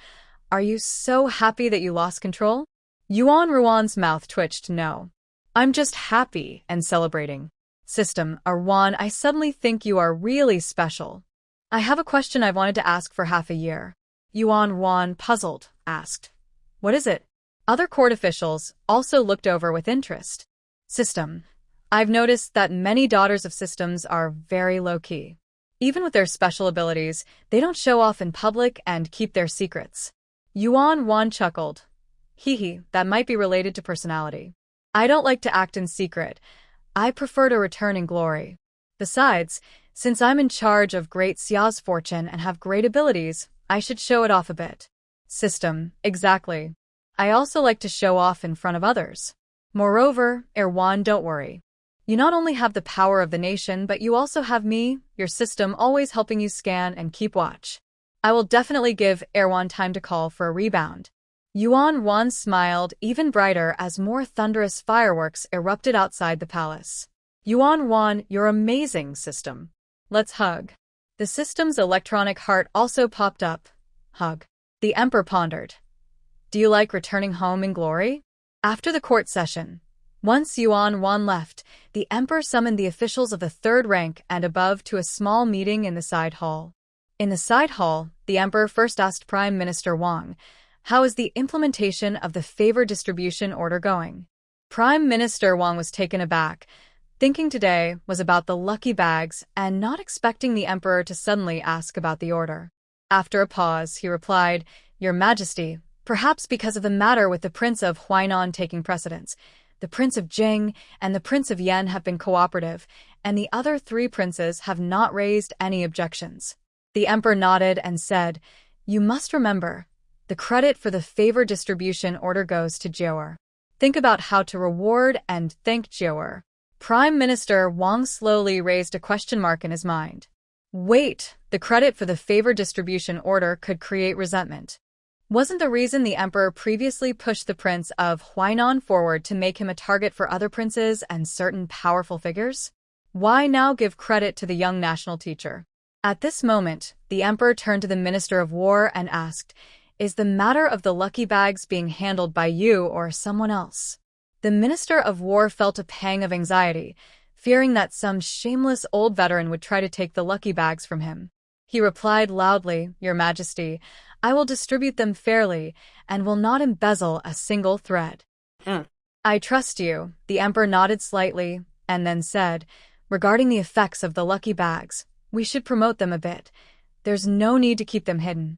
are you so happy that you lost control?" Yuan Ruan's mouth twitched. "No. I'm just happy and celebrating." "System, Arwan, I suddenly think you are really special. I have a question I've wanted to ask for half a year." Yuan Ruan, puzzled, asked, "What is it?" Other court officials also looked over with interest. "System, I've noticed that many daughters of systems are very low-key. Even with their special abilities, they don't show off in public and keep their secrets." Yuan Ruan chuckled. "Hee, that might be related to personality. I don't like to act in secret. I prefer to return in glory. Besides, since I'm in charge of Great Xia's fortune and have great abilities, I should show it off a bit." "System, exactly. I also like to show off in front of others. Moreover, Erwan, don't worry. You not only have the power of the nation, but you also have me, your system, always helping you scan and keep watch. I will definitely give Erwan time to call for a rebound." Yuan Ruan smiled even brighter as more thunderous fireworks erupted outside the palace. "Yuan Ruan, you're amazing, system. Let's hug." The system's electronic heart also popped up. "Hug." The emperor pondered. "Do you like returning home in glory?" After the court session, once Yuan Ruan left, the emperor summoned the officials of the third rank and above to a small meeting in the side hall. In the side hall, the emperor first asked Prime Minister Wang, "How is the implementation of the favor distribution order going?" Prime Minister Wang was taken aback, thinking today was about the lucky bags and not expecting the emperor to suddenly ask about the order. After a pause, he replied, "Your Majesty, perhaps because of the matter with the Prince of Huainan taking precedence, the Prince of Jing and the Prince of Yan have been cooperative, and the other three princes have not raised any objections." The emperor nodded and said, "You must remember, the credit for the favor distribution order goes to Jiaor. Think about how to reward and thank Jiaor." Prime Minister Wang slowly raised a question mark in his mind. Wait, the credit for the favor distribution order could create resentment. Wasn't the reason the emperor previously pushed the prince of Huainan forward to make him a target for other princes and certain powerful figures? Why now give credit to the young national teacher? At this moment, the emperor turned to the Minister of War and asked, "Is the matter of the lucky bags being handled by you or someone else?" The Minister of War felt a pang of anxiety, fearing that some shameless old veteran would try to take the lucky bags from him. He replied loudly, "Your Majesty, I will distribute them fairly and will not embezzle a single thread." "I trust you," the emperor nodded slightly and then said, "Regarding the effects of the lucky bags, we should promote them a bit. There's no need to keep them hidden."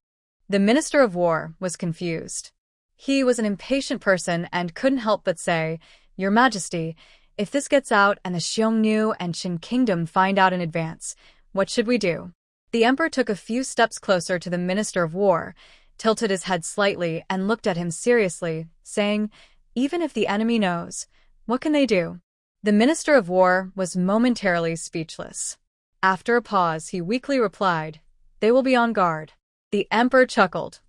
The Minister of War was confused. He was an impatient person and couldn't help but say, "Your Majesty, if this gets out and the Xiongnu and Qin Kingdom find out in advance, what should we do?" The emperor took a few steps closer to the Minister of War, tilted his head slightly and looked at him seriously, saying, "Even if the enemy knows, what can they do?" The Minister of War was momentarily speechless. After a pause, he weakly replied, "They will be on guard." The emperor chuckled,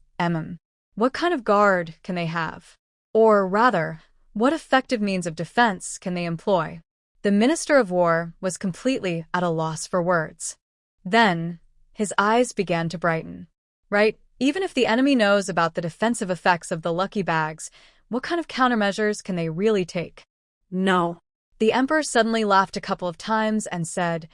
What kind of guard can they have? Or rather, what effective means of defense can they employ?" The Minister of War was completely at a loss for words. Then, his eyes began to brighten. "Right, even if the enemy knows about the defensive effects of the lucky bags, what kind of countermeasures can they really take?" No. The emperor suddenly laughed a couple of times and said,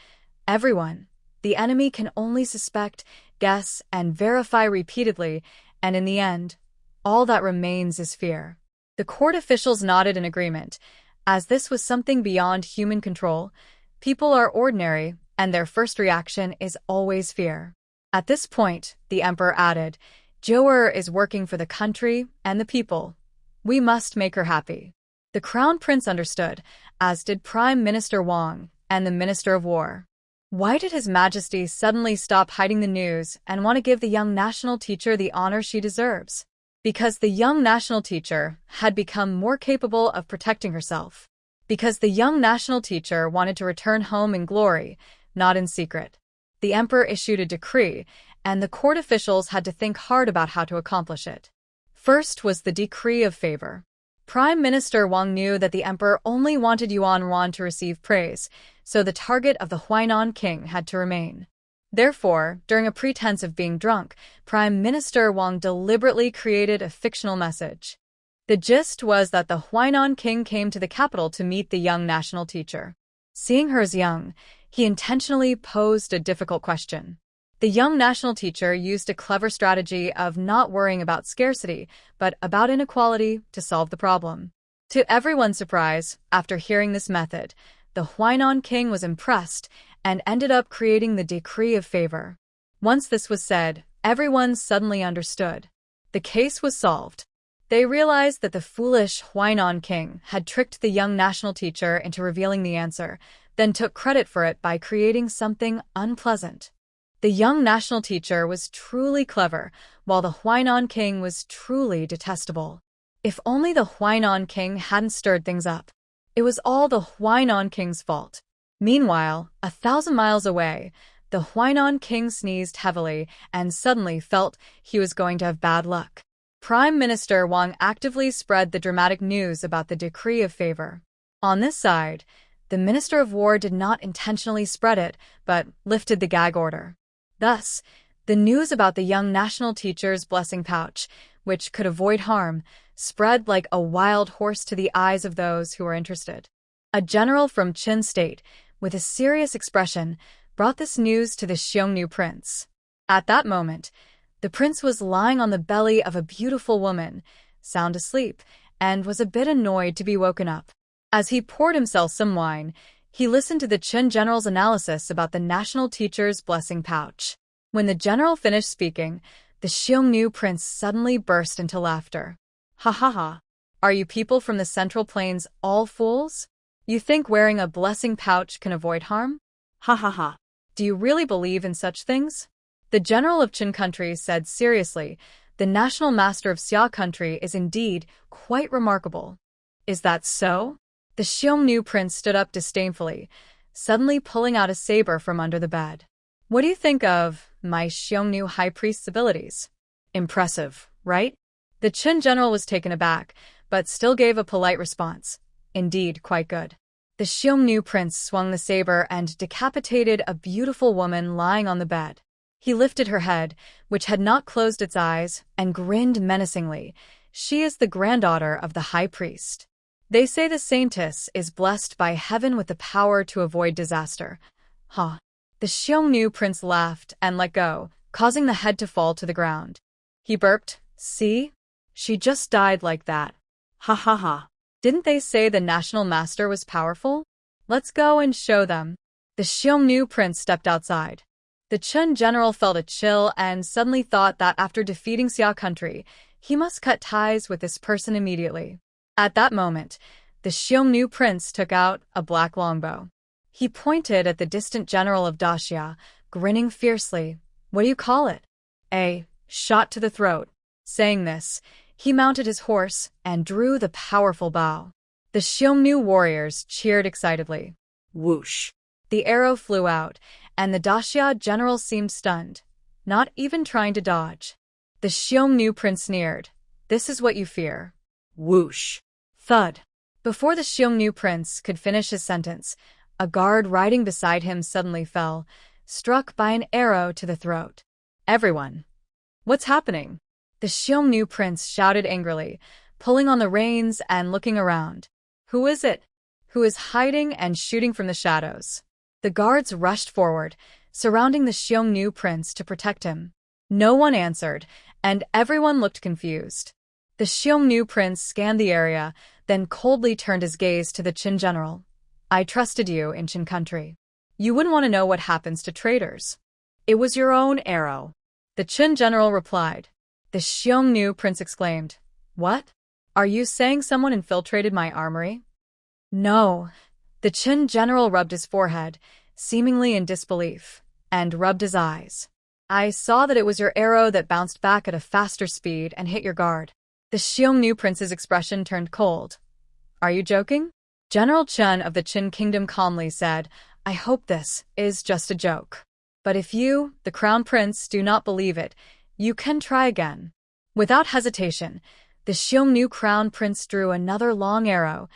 "Everyone, the enemy can only suspect, guess, and verify repeatedly, and in the end, all that remains is fear." The court officials nodded in agreement. As this was something beyond human control, people are ordinary, and their first reaction is always fear. At this point, the emperor added, "Zhou is working for the country and the people. We must make her happy." The crown prince understood, as did Prime Minister Wang and the Minister of War. Why did His Majesty suddenly stop hiding the news and want to give the young national teacher the honor she deserves? Because the young national teacher had become more capable of protecting herself. Because the young national teacher wanted to return home in glory, not in secret. The emperor issued a decree, and the court officials had to think hard about how to accomplish it. First was the decree of favor. Prime Minister Wang knew that the emperor only wanted Yuan to receive praise, so the target of the Huainan king had to remain. Therefore, during a pretense of being drunk, Prime Minister Wang deliberately created a fictional message. The gist was that the Huainan king came to the capital to meet the young national teacher. Seeing her as young, he intentionally posed a difficult question. The young national teacher used a clever strategy of not worrying about scarcity, but about inequality to solve the problem. To everyone's surprise, after hearing this method, the Huainan king was impressed and ended up creating the decree of favor. Once this was said, everyone suddenly understood. The case was solved. They realized that the foolish Huainan king had tricked the young national teacher into revealing the answer, then took credit for it by creating something unpleasant. The young national teacher was truly clever, while the Huainan king was truly detestable. If only the Huainan king hadn't stirred things up. It was all the Huainan king's fault. Meanwhile, 1,000 miles away, the Huainan king sneezed heavily and suddenly felt he was going to have bad luck. Prime Minister Wang actively spread the dramatic news about the decree of favor. On this side, the Minister of War did not intentionally spread it, but lifted the gag order. Thus, the news about the young national teacher's blessing pouch, which could avoid harm, spread like a wild horse to the eyes of those who were interested. A general from Qin State, with a serious expression, brought this news to the Xiongnu prince. At that moment, the prince was lying on the belly of a beautiful woman, sound asleep, and was a bit annoyed to be woken up. As he poured himself some wine, he listened to the Qin general's analysis about the national teacher's blessing pouch. When the general finished speaking, the Xiongnu prince suddenly burst into laughter. "Ha ha ha! Are you people from the Central Plains all fools? You think wearing a blessing pouch can avoid harm? Ha ha ha! Do you really believe in such things?" The general of Qin country said seriously, "The national master of Xia country is indeed quite remarkable." "Is that so?" The Xiongnu prince stood up disdainfully, suddenly pulling out a saber from under the bed. "What do you think of my Xiongnu high priest's abilities? Impressive, right?" The Qin general was taken aback, but still gave a polite response. Indeed, quite good. The Xiongnu prince swung the saber and decapitated a beautiful woman lying on the bed. He lifted her head, which had not closed its eyes, and grinned menacingly. She is the granddaughter of the high priest. They say the saintess is blessed by heaven with the power to avoid disaster. Ha! The Xiongnu prince laughed and let go, causing the head to fall to the ground. He burped. See? She just died like that. Ha ha ha. Didn't they say the national master was powerful? Let's go and show them. The Xiongnu prince stepped outside. The Qin general felt a chill and suddenly thought that after defeating Xia country, he must cut ties with this person immediately. At that moment, the Xiongnu prince took out a black longbow. He pointed at the distant general of Daxia, grinning fiercely. What do you call it? A shot to the throat. Saying this, he mounted his horse and drew the powerful bow. The Xiongnu warriors cheered excitedly. Whoosh. The arrow flew out, and the Daxia general seemed stunned, not even trying to dodge. The Xiongnu prince sneered. This is what you fear. Whoosh. Thud. Before the Xiongnu prince could finish his sentence, a guard riding beside him suddenly fell, struck by an arrow to the throat. Everyone. What's happening? The Xiongnu prince shouted angrily, pulling on the reins and looking around. Who is it? Who is hiding and shooting from the shadows? The guards rushed forward, surrounding the Xiongnu prince to protect him. No one answered, and everyone looked confused. The Xiongnu prince scanned the area, then coldly turned his gaze to the Qin general. I trusted you in Qin country. You wouldn't want to know what happens to traitors. It was your own arrow. The Qin general replied. The Xiongnu prince exclaimed. What? Are you saying someone infiltrated my armory? No. The Qin general rubbed his forehead, seemingly in disbelief, and rubbed his eyes. I saw that it was your arrow that bounced back at a faster speed and hit your guard. The Xiongnu prince's expression turned cold. Are you joking? General Chen of the Qin kingdom calmly said, I hope this is just a joke. But if you, the crown prince, do not believe it, you can try again. Without hesitation, the Xiongnu crown prince drew another long arrow,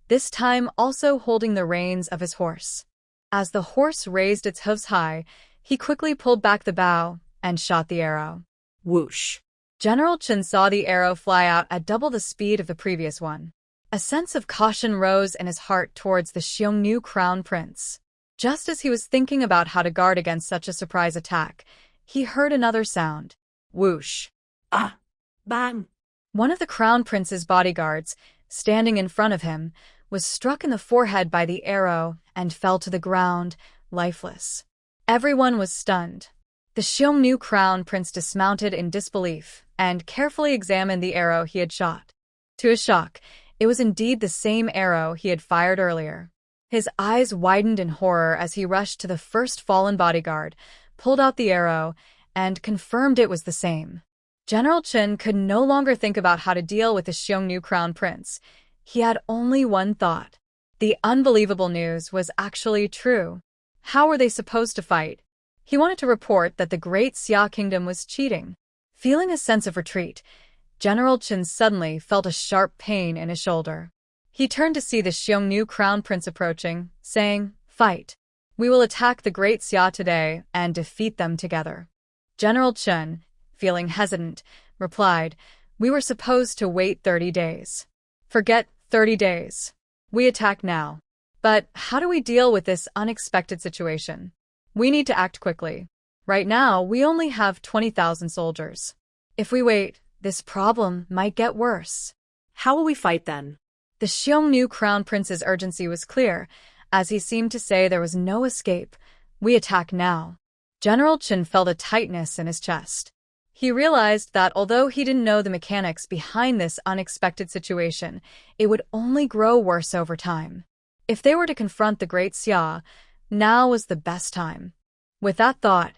this time also holding the reins of his horse. As the horse raised its hooves high, he quickly pulled back the bow and shot the arrow. Whoosh. General Chen saw the arrow fly out at double the speed of the previous one. A sense of caution rose in his heart towards the Xiongnu crown prince. Just as he was thinking about how to guard against such a surprise attack, he heard another sound. Whoosh. Ah! Bang! One of the crown prince's bodyguards, standing in front of him, was struck in the forehead by the arrow and fell to the ground, lifeless. Everyone was stunned. The Xiongnu crown prince dismounted in disbelief and carefully examined the arrow he had shot. To his shock, it was indeed the same arrow he had fired earlier. His eyes widened in horror as he rushed to the first fallen bodyguard, pulled out the arrow, and confirmed it was the same. General Chen could no longer think about how to deal with the Xiongnu crown prince. He had only one thought. The unbelievable news was actually true. How were they supposed to fight? He wanted to report that the great Xia kingdom was cheating. Feeling a sense of retreat, General Chen suddenly felt a sharp pain in his shoulder. He turned to see the Xiongnu crown prince approaching, saying, Fight. We will attack the great Xia today and defeat them together. General Chen, feeling hesitant, replied, We were supposed to wait 30 days. Forget 30 days. We attack now. But how do we deal with this unexpected situation? We need to act quickly. Right now, we only have 20,000 soldiers. If we wait, this problem might get worse. How will we fight then? The Xiongnu crown prince's urgency was clear, as he seemed to say there was no escape. We attack now. General Chen felt a tightness in his chest. He realized that although he didn't know the mechanics behind this unexpected situation, it would only grow worse over time. If they were to confront the great Xia, now was the best time. With that thought,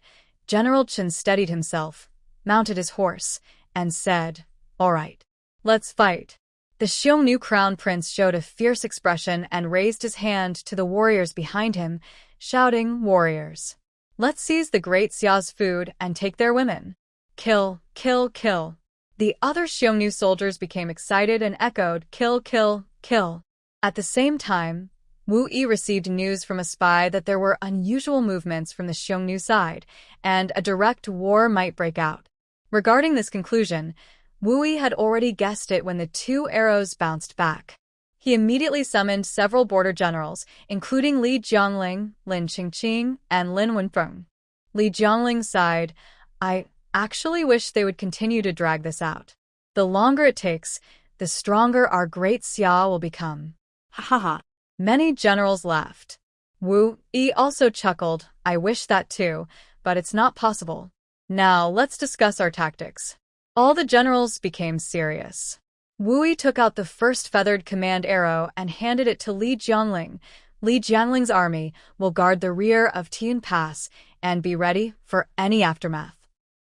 General Chen steadied himself, mounted his horse, and said, All right, let's fight. The Xiongnu crown prince showed a fierce expression and raised his hand to the warriors behind him, shouting, Warriors, let's seize the great Xia's food and take their women. Kill, kill, kill. The other Xiongnu soldiers became excited and echoed, "Kill, kill, kill." At the same time, Wu Yi received news from a spy that there were unusual movements from the Xiongnu side, and a direct war might break out. Regarding this conclusion, Wu Yi had already guessed it when the two arrows bounced back. He immediately summoned several border generals, including Li Jiangling, Lin Qingqing, and Lin Wenfeng. Li Jiangling sighed, "I actually wish they would continue to drag this out. The longer it takes, the stronger our great Xia will become." Ha ha ha. Many generals laughed. Wu Yi also chuckled, "I wish that too, but it's not possible. Now let's discuss our tactics." All the generals became serious. Wu Yi took out the first feathered command arrow and handed it to Li Jiangling. Li Jiangling's army will guard the rear of Tian Pass and be ready for any aftermath.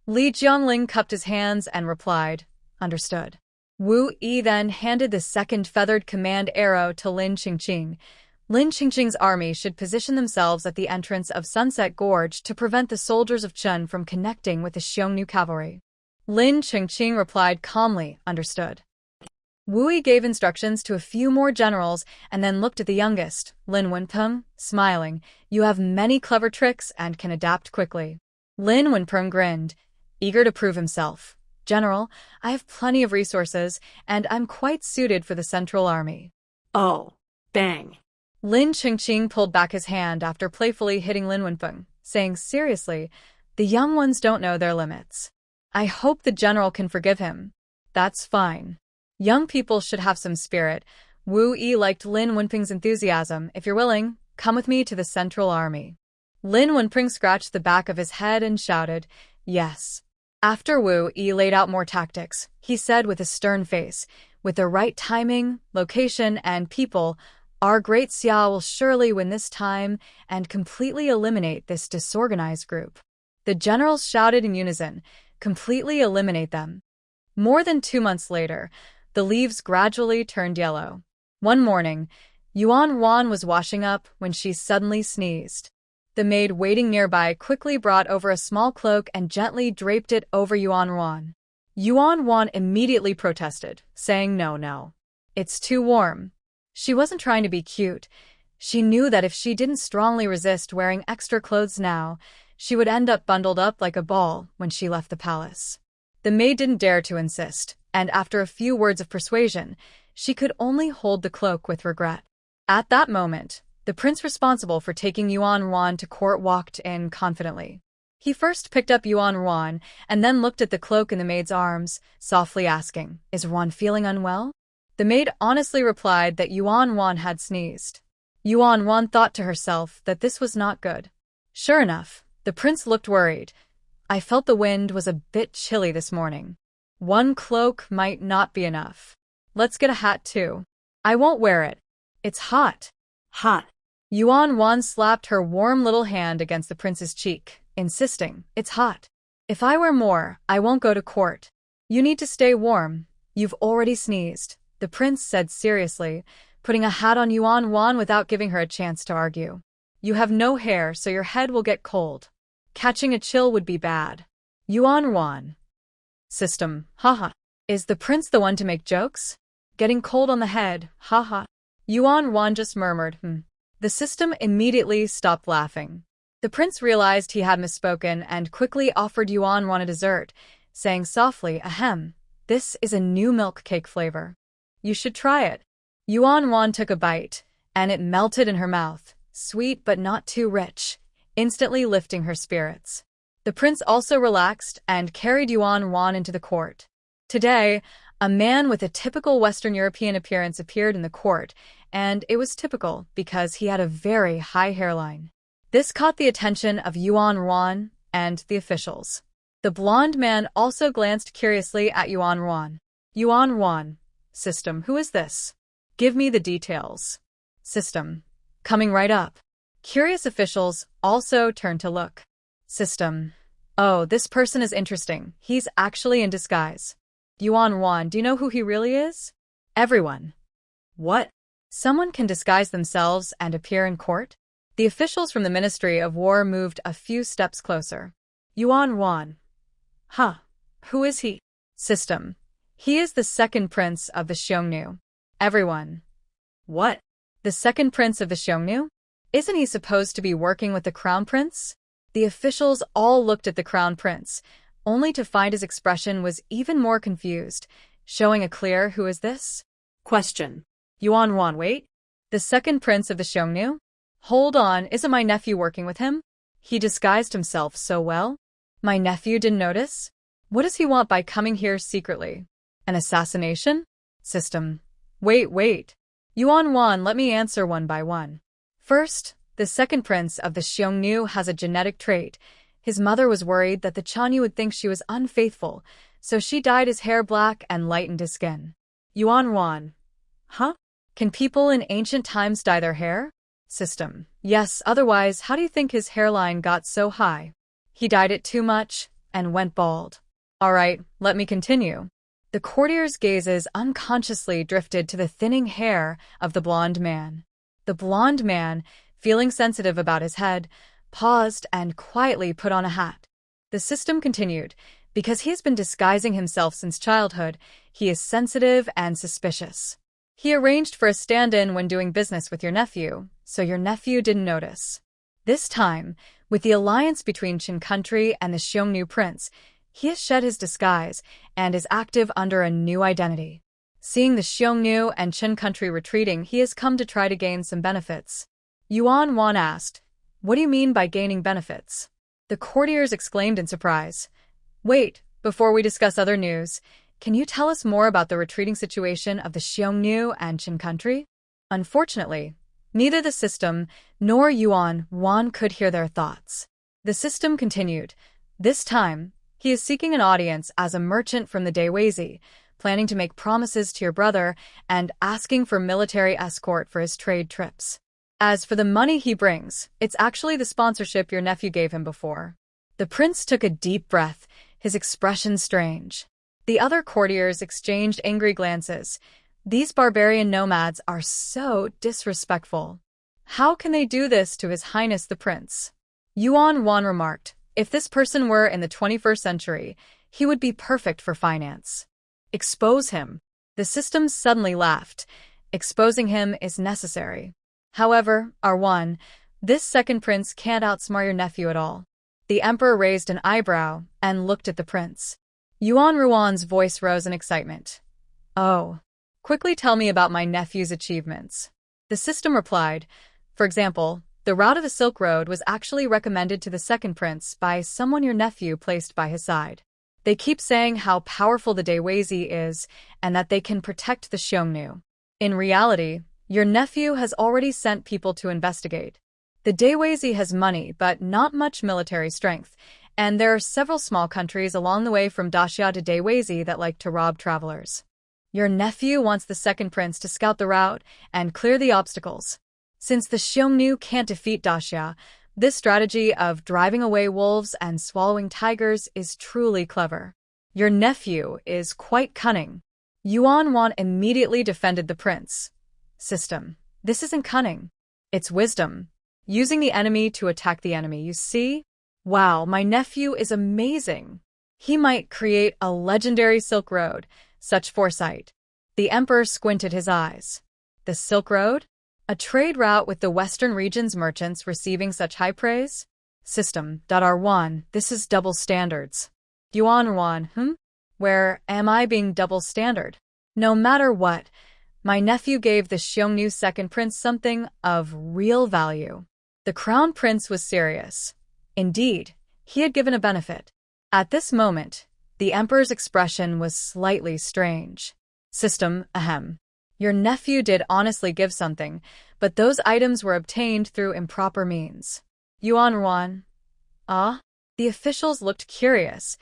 Li Jiangling cupped his hands and replied, "Understood." Wu Yi then handed the second feathered command arrow to Lin Qingqing. Lin Qingqing's army should position themselves at the entrance of Sunset Gorge to prevent the soldiers of Chen from connecting with the Xiongnu cavalry. Lin Qingqing replied calmly, "Understood." Wu Yi gave instructions to a few more generals and then looked at the youngest, Lin Wenpeng, smiling, "You have many clever tricks and can adapt quickly." Lin Wenpeng grinned, eager to prove himself. "General, I have plenty of resources, and I'm quite suited for the Central Army." Oh, bang. Lin Qingqing pulled back his hand after playfully hitting Lin Wenpeng, saying seriously, "The young ones don't know their limits. I hope the general can forgive him." "That's fine. Young people should have some spirit." Wu Yi liked Lin Wenpeng's enthusiasm. "If you're willing, come with me to the Central Army." Lin Wenpeng scratched the back of his head and shouted, "Yes." After Wu Yi laid out more tactics, he said with a stern face, "With the right timing, location, and people, our great Xia will surely win this time and completely eliminate this disorganized group." The generals shouted in unison, "Completely eliminate them." More than 2 months later, the leaves gradually turned yellow. One morning, Yuan Wan was washing up when she suddenly sneezed. The maid waiting nearby quickly brought over a small cloak and gently draped it over Yuan Wan. Yuan Wan immediately protested, saying, "No, no. It's too warm." She wasn't trying to be cute. She knew that if she didn't strongly resist wearing extra clothes now, she would end up bundled up like a ball when she left the palace. The maid didn't dare to insist, and after a few words of persuasion, she could only hold the cloak with regret. At that moment, the prince responsible for taking Yuan Wan to court walked in confidently. He first picked up Yuan Wan and then looked at the cloak in the maid's arms, softly asking, "Is Wan feeling unwell?" The maid honestly replied that Yuan Wan had sneezed. Yuan Wan thought to herself that this was not good. Sure enough, the prince looked worried. "I felt the wind was a bit chilly this morning. One cloak might not be enough. Let's get a hat too." "I won't wear it. It's hot." Hot. Yuan Wan slapped her warm little hand against the prince's cheek, insisting, "It's hot. If I wear more, I won't go to court. You need to stay warm. You've already sneezed," the prince said seriously, putting a hat on Yuan Wan without giving her a chance to argue. "You have no hair, so your head will get cold. Catching a chill would be bad." Yuan Wan. System, haha. Is the prince the one to make jokes? Getting cold on the head, haha. Yuan Wan just murmured, The system immediately stopped laughing. The prince realized he had misspoken and quickly offered Yuan Wan a dessert, saying softly, "Ahem, this is a new milk cake flavor. You should try it." Yuan Wan took a bite, and it melted in her mouth, sweet but not too rich, instantly lifting her spirits. The prince also relaxed and carried Yuan Wan into the court. Today, a man with a typical Western European appearance appeared in the court, and it was typical because he had a very high hairline. This caught the attention of Yuan Wan and the officials. The blonde man also glanced curiously at Yuan Wan. Yuan Wan. System, who is this? Give me the details. System. Coming right up. Curious officials also turned to look. System. Oh, this person is interesting. He's actually in disguise. Yuan Wan, do you know who he really is? Everyone. What? Someone can disguise themselves and appear in court? The officials from the Ministry of War moved a few steps closer. Yuan Wan. Huh. Who is he? System. He is the second prince of the Xiongnu. Everyone. What? The second prince of the Xiongnu? Isn't he supposed to be working with the crown prince? The officials all looked at the crown prince, only to find his expression was even more confused, showing a clear "who is this?" Question. Yuan Wan, wait. The second prince of the Xiongnu? Hold on, isn't my nephew working with him? He disguised himself so well. My nephew didn't notice? What does he want by coming here secretly? An assassination? System. Wait. Yuan Wan, let me answer one by one. First, the second prince of the Xiongnu has a genetic trait. His mother was worried that the Chanyu would think she was unfaithful, so she dyed his hair black and lightened his skin. Yuan Wan. Huh? Can people in ancient times dye their hair? System. Yes, otherwise, how do you think his hairline got so high? He dyed it too much and went bald. Alright, let me continue. The courtier's gazes unconsciously drifted to the thinning hair of the blonde man. The blonde man, feeling sensitive about his head, paused and quietly put on a hat. The system continued. Because he has been disguising himself since childhood, he is sensitive and suspicious. He arranged for a stand-in when doing business with your nephew, so your nephew didn't notice. This time, with the alliance between Qin country and the Xiongnu prince, he has shed his disguise and is active under a new identity. Seeing the Xiongnu and Qin country retreating, he has come to try to gain some benefits. Yuan Wan asked, "What do you mean by gaining benefits?" The courtiers exclaimed in surprise. Wait, before we discuss other news, can you tell us more about the retreating situation of the Xiongnu and Qin country? Unfortunately, neither the system nor Yuan Wan could hear their thoughts. The system continued. This time, he is seeking an audience as a merchant from the Dewezi, planning to make promises to your brother and asking for military escort for his trade trips. As for the money he brings, it's actually the sponsorship your nephew gave him before. The prince took a deep breath, his expression strange. The other courtiers exchanged angry glances. These barbarian nomads are so disrespectful. How can they do this to His Highness the Prince? Yuan Wan remarked, if this person were in the 21st century, he would be perfect for finance. Expose him. The system suddenly laughed. Exposing him is necessary. However, Arwan, this second prince can't outsmart your nephew at all. The emperor raised an eyebrow and looked at the prince. Yuan Ruan's voice rose in excitement. Oh. Quickly tell me about my nephew's achievements. The system replied. For example, the route of the Silk Road was actually recommended to the second prince by someone your nephew placed by his side. They keep saying how powerful the Dewezi is and that they can protect the Xiongnu. In reality, your nephew has already sent people to investigate. The Dewezi has money but not much military strength, and there are several small countries along the way from Daxia to Dewezi that like to rob travelers. Your nephew wants the second prince to scout the route and clear the obstacles. Since the Xiongnu can't defeat Daxia, this strategy of driving away wolves and swallowing tigers is truly clever. Your nephew is quite cunning. Yuan Wan immediately defended the prince. System. This isn't cunning. It's wisdom. Using the enemy to attack the enemy, you see? Wow, my nephew is amazing. He might create a legendary Silk Road. Such foresight. The emperor squinted his eyes. The Silk Road? A trade route with the western region's merchants receiving such high praise? System. R1, this is double standards. Yuan Wan, Where am I being double standard? No matter what, my nephew gave the Xiongnu second prince something of real value. The crown prince was serious. Indeed, he had given a benefit. At this moment, the emperor's expression was slightly strange. System. Ahem. Your nephew did honestly give something, but those items were obtained through improper means. Yuan Wan. Ah? The officials looked curious.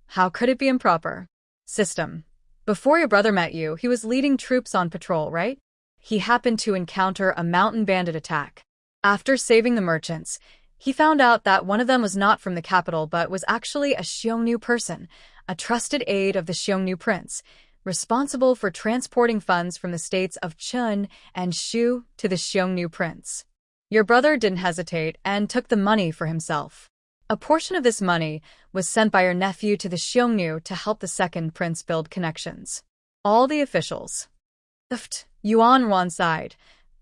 How could it be improper? System. Before your brother met you, he was leading troops on patrol, right? He happened to encounter a mountain bandit attack. After saving the merchants, he found out that one of them was not from the capital but was actually a Xiongnu person, a trusted aide of the Xiongnu prince, responsible for transporting funds from the states of Chun and Shu to the Xiongnu prince. Your brother didn't hesitate and took the money for himself. A portion of this money was sent by your nephew to the Xiongnu to help the second prince build connections. All the officials. Yuan Wan sighed.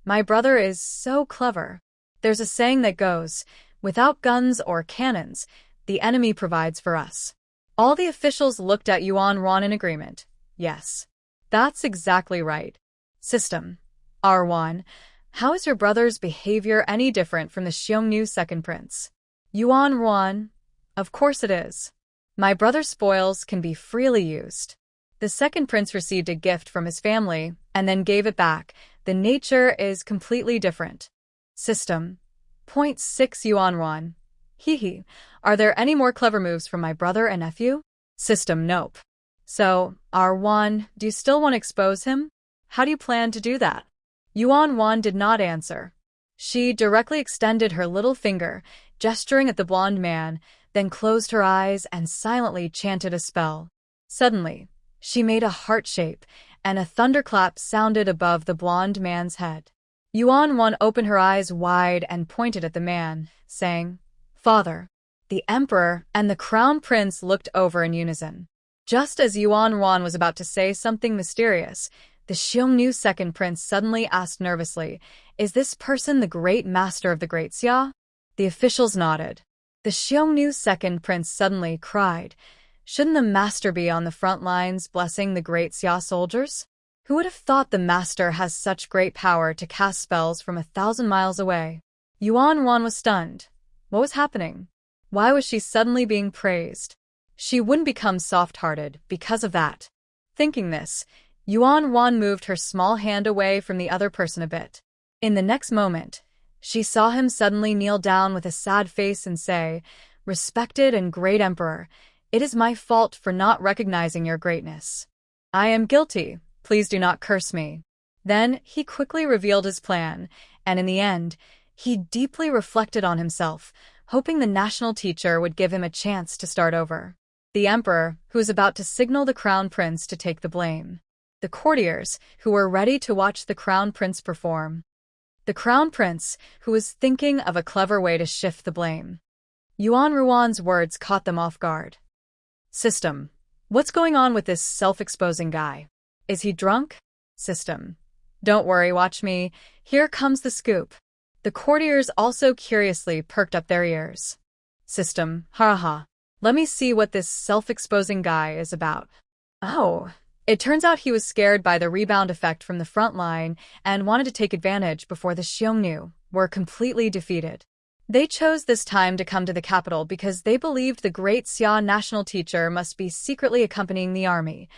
My brother is so clever. There's a saying that goes, without guns or cannons, the enemy provides for us. All the officials looked at Yuan Wan in agreement. Yes. That's exactly right. System. R1. How is your brother's behavior any different from the Xiongnu second prince? Yuan Wan. Of course it is. My brother's spoils can be freely used. The second prince received a gift from his family and then gave it back. The nature is completely different. System. Point 6 Yuan Wan. Hee. Are there any more clever moves from my brother and nephew? System. Nope. So, R1, do you still want to expose him? How do you plan to do that? Yuan Wan did not answer. She directly extended her little finger, gesturing at the blond man, then closed her eyes and silently chanted a spell. Suddenly, she made a heart shape, and a thunderclap sounded above the blond man's head. Yuan Wan opened her eyes wide and pointed at the man, saying, Father. The emperor and the crown prince looked over in unison. Just as Yuan Wan was about to say something mysterious, the Xiongnu second prince suddenly asked nervously, Is this person the great master of the Great Xia? The officials nodded. The Xiongnu second prince suddenly cried, Shouldn't the master be on the front lines blessing the Great Xia soldiers? Who would have thought the master has such great power to cast spells from 1,000 miles away? Yuan Wan was stunned. What was happening? Why was she suddenly being praised? She wouldn't become soft-hearted because of that. Thinking this, Yuan Wan moved her small hand away from the other person a bit. In the next moment, she saw him suddenly kneel down with a sad face and say, Respected and great emperor, it is my fault for not recognizing your greatness. I am guilty. Please do not curse me. Then he quickly revealed his plan, and in the end, he deeply reflected on himself, hoping the national teacher would give him a chance to start over. The emperor, who was about to signal the crown prince to take the blame. The courtiers, who were ready to watch the crown prince perform. The crown prince, who was thinking of a clever way to shift the blame. Yuan Ruan's words caught them off guard. System. What's going on with this self-exposing guy? Is he drunk? System. Don't worry, watch me. Here comes the scoop. The courtiers also curiously perked up their ears. System. Ha ha. Let me see what this self-exposing guy is about. Oh. It turns out he was scared by the rebound effect from the front line and wanted to take advantage before the Xiongnu were completely defeated. They chose this time to come to the capital because they believed the Great Xia national teacher must be secretly accompanying the army.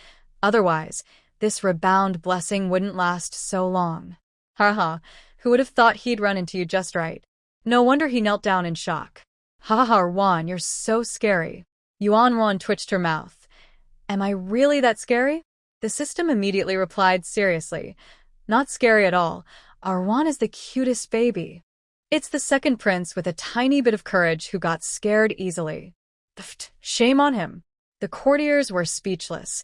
Otherwise, this rebound blessing wouldn't last so long. Haha, who would have thought he'd run into you just right? No wonder he knelt down in shock. Haha, Wan, you're so scary. Yuan Wan twitched her mouth. Am I really that scary? The system immediately replied seriously. Not scary at all. Arwan is the cutest baby. It's the second prince with a tiny bit of courage who got scared easily. Shame on him. The courtiers were speechless.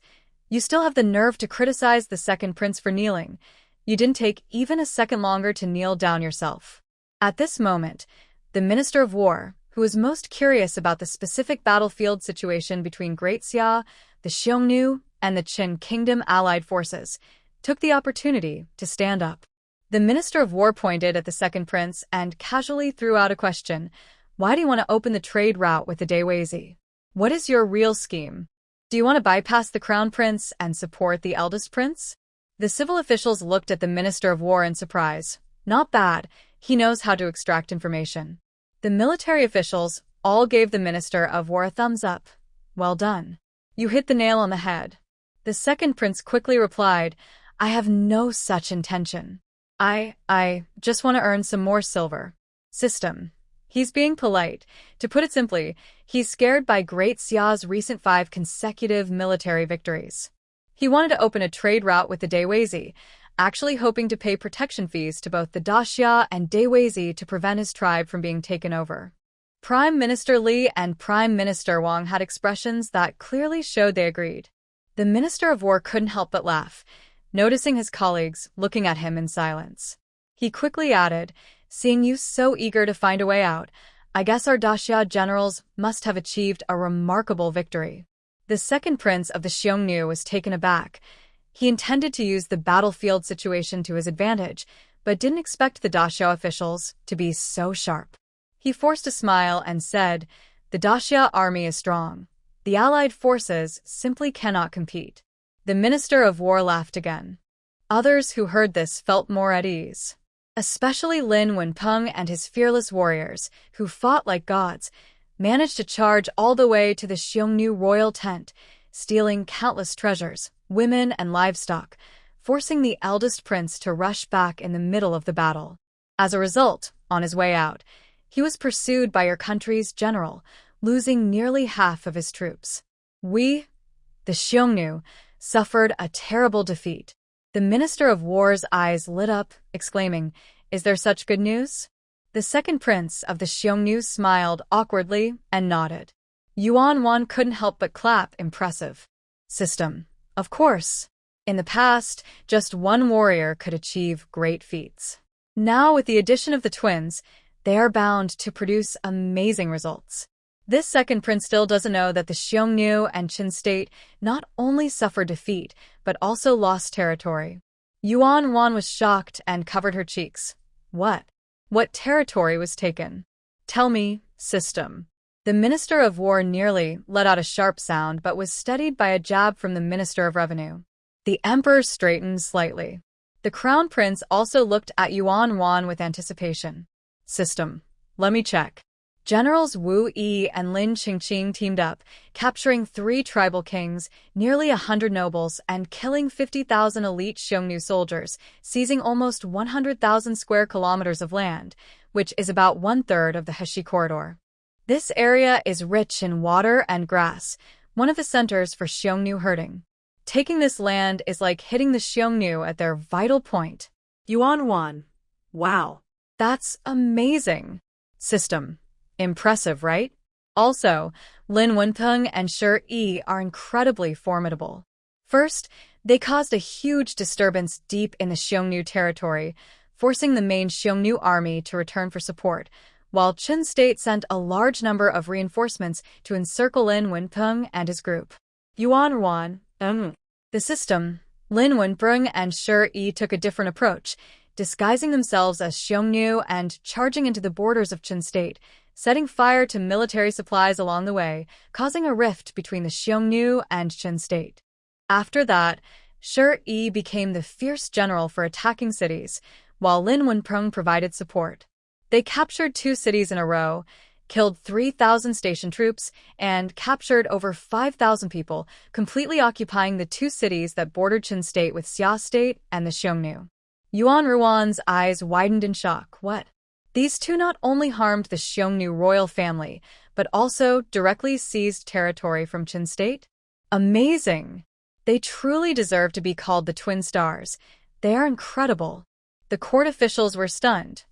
You still have the nerve to criticize the second prince for kneeling. You didn't take even a second longer to kneel down yourself. At this moment, the Minister of War, who was most curious about the specific battlefield situation between Great Xia, the Xiongnu, and the Qin Kingdom allied forces, took the opportunity to stand up. The Minister of War pointed at the second prince and casually threw out a question. Why do you want to open the trade route with the Dewezi? What is your real scheme? Do you want to bypass the crown prince and support the eldest prince? The civil officials looked at the Minister of War in surprise. Not bad. He knows how to extract information. The military officials all gave the Minister of War a thumbs up. Well done. You hit the nail on the head. The second prince quickly replied, I have no such intention. I just want to earn some more silver. System. He's being polite. To put it simply, he's scared by Great Xia's recent 5 consecutive military victories. He wanted to open a trade route with the Dewezi, actually hoping to pay protection fees to both the Daxia and Dewezi to prevent his tribe from being taken over. Prime Minister Li and Prime Minister Wang had expressions that clearly showed they agreed. The Minister of War couldn't help but laugh, noticing his colleagues looking at him in silence. He quickly added, Seeing you so eager to find a way out, I guess our Daxia generals must have achieved a remarkable victory. The second prince of the Xiongnu was taken aback. He intended to use the battlefield situation to his advantage, but didn't expect the Daxia officials to be so sharp. He forced a smile and said, "The Daxia army is strong. The allied forces simply cannot compete." The Minister of War laughed again. Others who heard this felt more at ease. Especially Lin Wenpeng and his fearless warriors, who fought like gods, managed to charge all the way to the Xiongnu royal tent, stealing countless treasures, women, and livestock, forcing the eldest prince to rush back in the middle of the battle. As a result, on his way out, he was pursued by your country's general, losing nearly half of his troops. We, the Xiongnu, suffered a terrible defeat. The Minister of War's eyes lit up, exclaiming, "Is there such good news?" The second prince of the Xiongnu smiled awkwardly and nodded. Yuan Wan couldn't help but clap, impressive. System. Of course. In the past, just one warrior could achieve great feats. Now, with the addition of the twins, they are bound to produce amazing results. This second prince still doesn't know that the Xiongnu and Qin state not only suffered defeat, but also lost territory. Yuan Wan was shocked and covered her cheeks. What? What territory was taken? Tell me, system. The Minister of War nearly let out a sharp sound but was steadied by a jab from the Minister of Revenue. The Emperor straightened slightly. The Crown Prince also looked at Yuan Wan with anticipation. System. Let me check. Generals Wu Yi and Lin Qingqing teamed up, capturing 3 tribal kings, nearly 100 nobles, and killing 50,000 elite Xiongnu soldiers, seizing almost 100,000 square kilometers of land, which is about 1/3 of the Heshi corridor. This area is rich in water and grass, one of the centers for Xiongnu herding. Taking this land is like hitting the Xiongnu at their vital point. Yuan Wan. Wow. That's amazing. System. Impressive, right? Also, Lin Wenpeng and Shi Yi are incredibly formidable. First, they caused a huge disturbance deep in the Xiongnu territory, forcing the main Xiongnu army to return for support, while Qin state sent a large number of reinforcements to encircle Lin Wenpeng and his group. Yuan Wan. The system. Lin Wenpeng and Shi Yi took a different approach, disguising themselves as Xiongnu and charging into the borders of Qin state, setting fire to military supplies along the way, causing a rift between the Xiongnu and Qin state. After that, Shi Yi became the fierce general for attacking cities, while Lin Wenpeng provided support. They captured 2 cities in a row, killed 3,000 station troops, and captured over 5,000 people, completely occupying the 2 cities that bordered Qin state with Xia state and the Xiongnu. Yuan Ruan's eyes widened in shock. What? These 2 not only harmed the Xiongnu royal family, but also directly seized territory from Qin state? Amazing! They truly deserve to be called the Twin Stars. They are incredible. The court officials were stunned.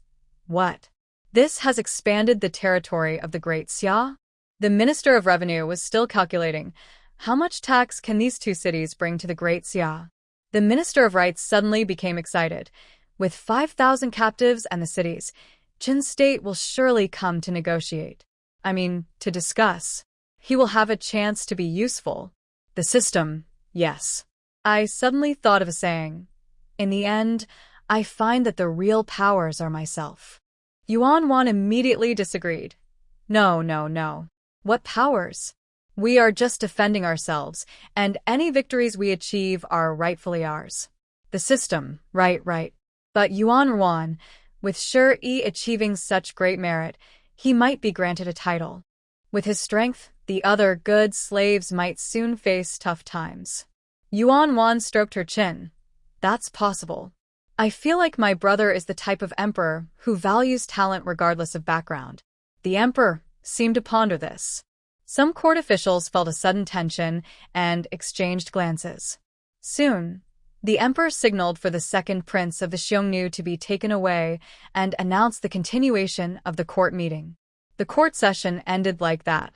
What? This has expanded the territory of the Great Xia? The Minister of Revenue was still calculating. How much tax can these 2 cities bring to the Great Xia? The Minister of Rights suddenly became excited. With 5,000 captives and the cities, Qin state will surely come to negotiate. To discuss. He will have a chance to be useful. The system, yes. I suddenly thought of a saying. In the end, I find that the real powers are myself. Yuan Wan immediately disagreed. No. What powers? We are just defending ourselves, and any victories we achieve are rightfully ours. The system, right. But Yuan Wan, with Shi Yi achieving such great merit, he might be granted a title. With his strength, the other good slaves might soon face tough times. Yuan Wan stroked her chin. That's possible. I feel like my brother is the type of emperor who values talent regardless of background. The emperor seemed to ponder this. Some court officials felt a sudden tension and exchanged glances. Soon, the emperor signaled for the second prince of the Xiongnu to be taken away and announced the continuation of the court meeting. The court session ended like that.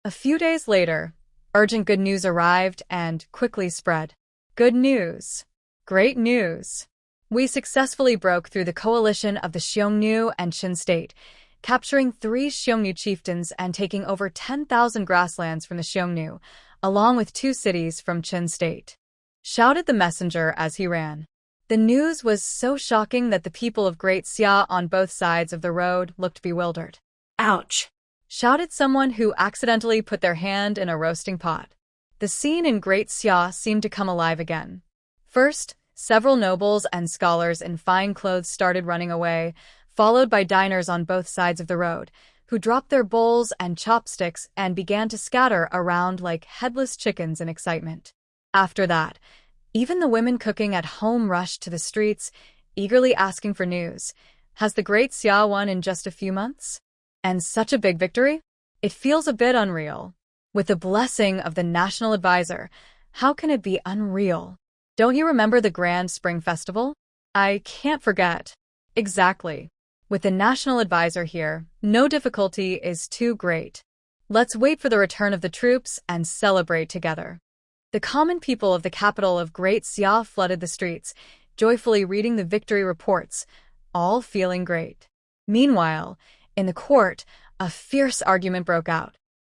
A few days later, urgent good news arrived and quickly spread. Good news. Great news. We successfully broke through the coalition of the Xiongnu and Qin state, capturing 3 Xiongnu chieftains and taking over 10,000 grasslands from the Xiongnu, along with 2 cities from Qin state. shouted the messenger as he ran. The news was so shocking that the people of Great Xia on both sides of the road looked bewildered. Ouch! Shouted someone who accidentally put their hand in a roasting pot. The scene in Great Xia seemed to come alive again. First, several nobles and scholars in fine clothes started running away, followed by diners on both sides of the road, who dropped their bowls and chopsticks and began to scatter around like headless chickens in excitement. After that, even the women cooking at home rushed to the streets, eagerly asking for news. Has the Great Xia won in just a few months? And such a big victory? It feels a bit unreal. With the blessing of the National Advisor, how can it be unreal? Don't you remember the Grand Spring Festival? I can't forget. Exactly. With the National Advisor here, no difficulty is too great. Let's wait for the return of the troops and celebrate together. The common people of the capital of Great Xia flooded the streets, joyfully reading the victory reports, all feeling great. Meanwhile, in the court, a fierce argument broke out.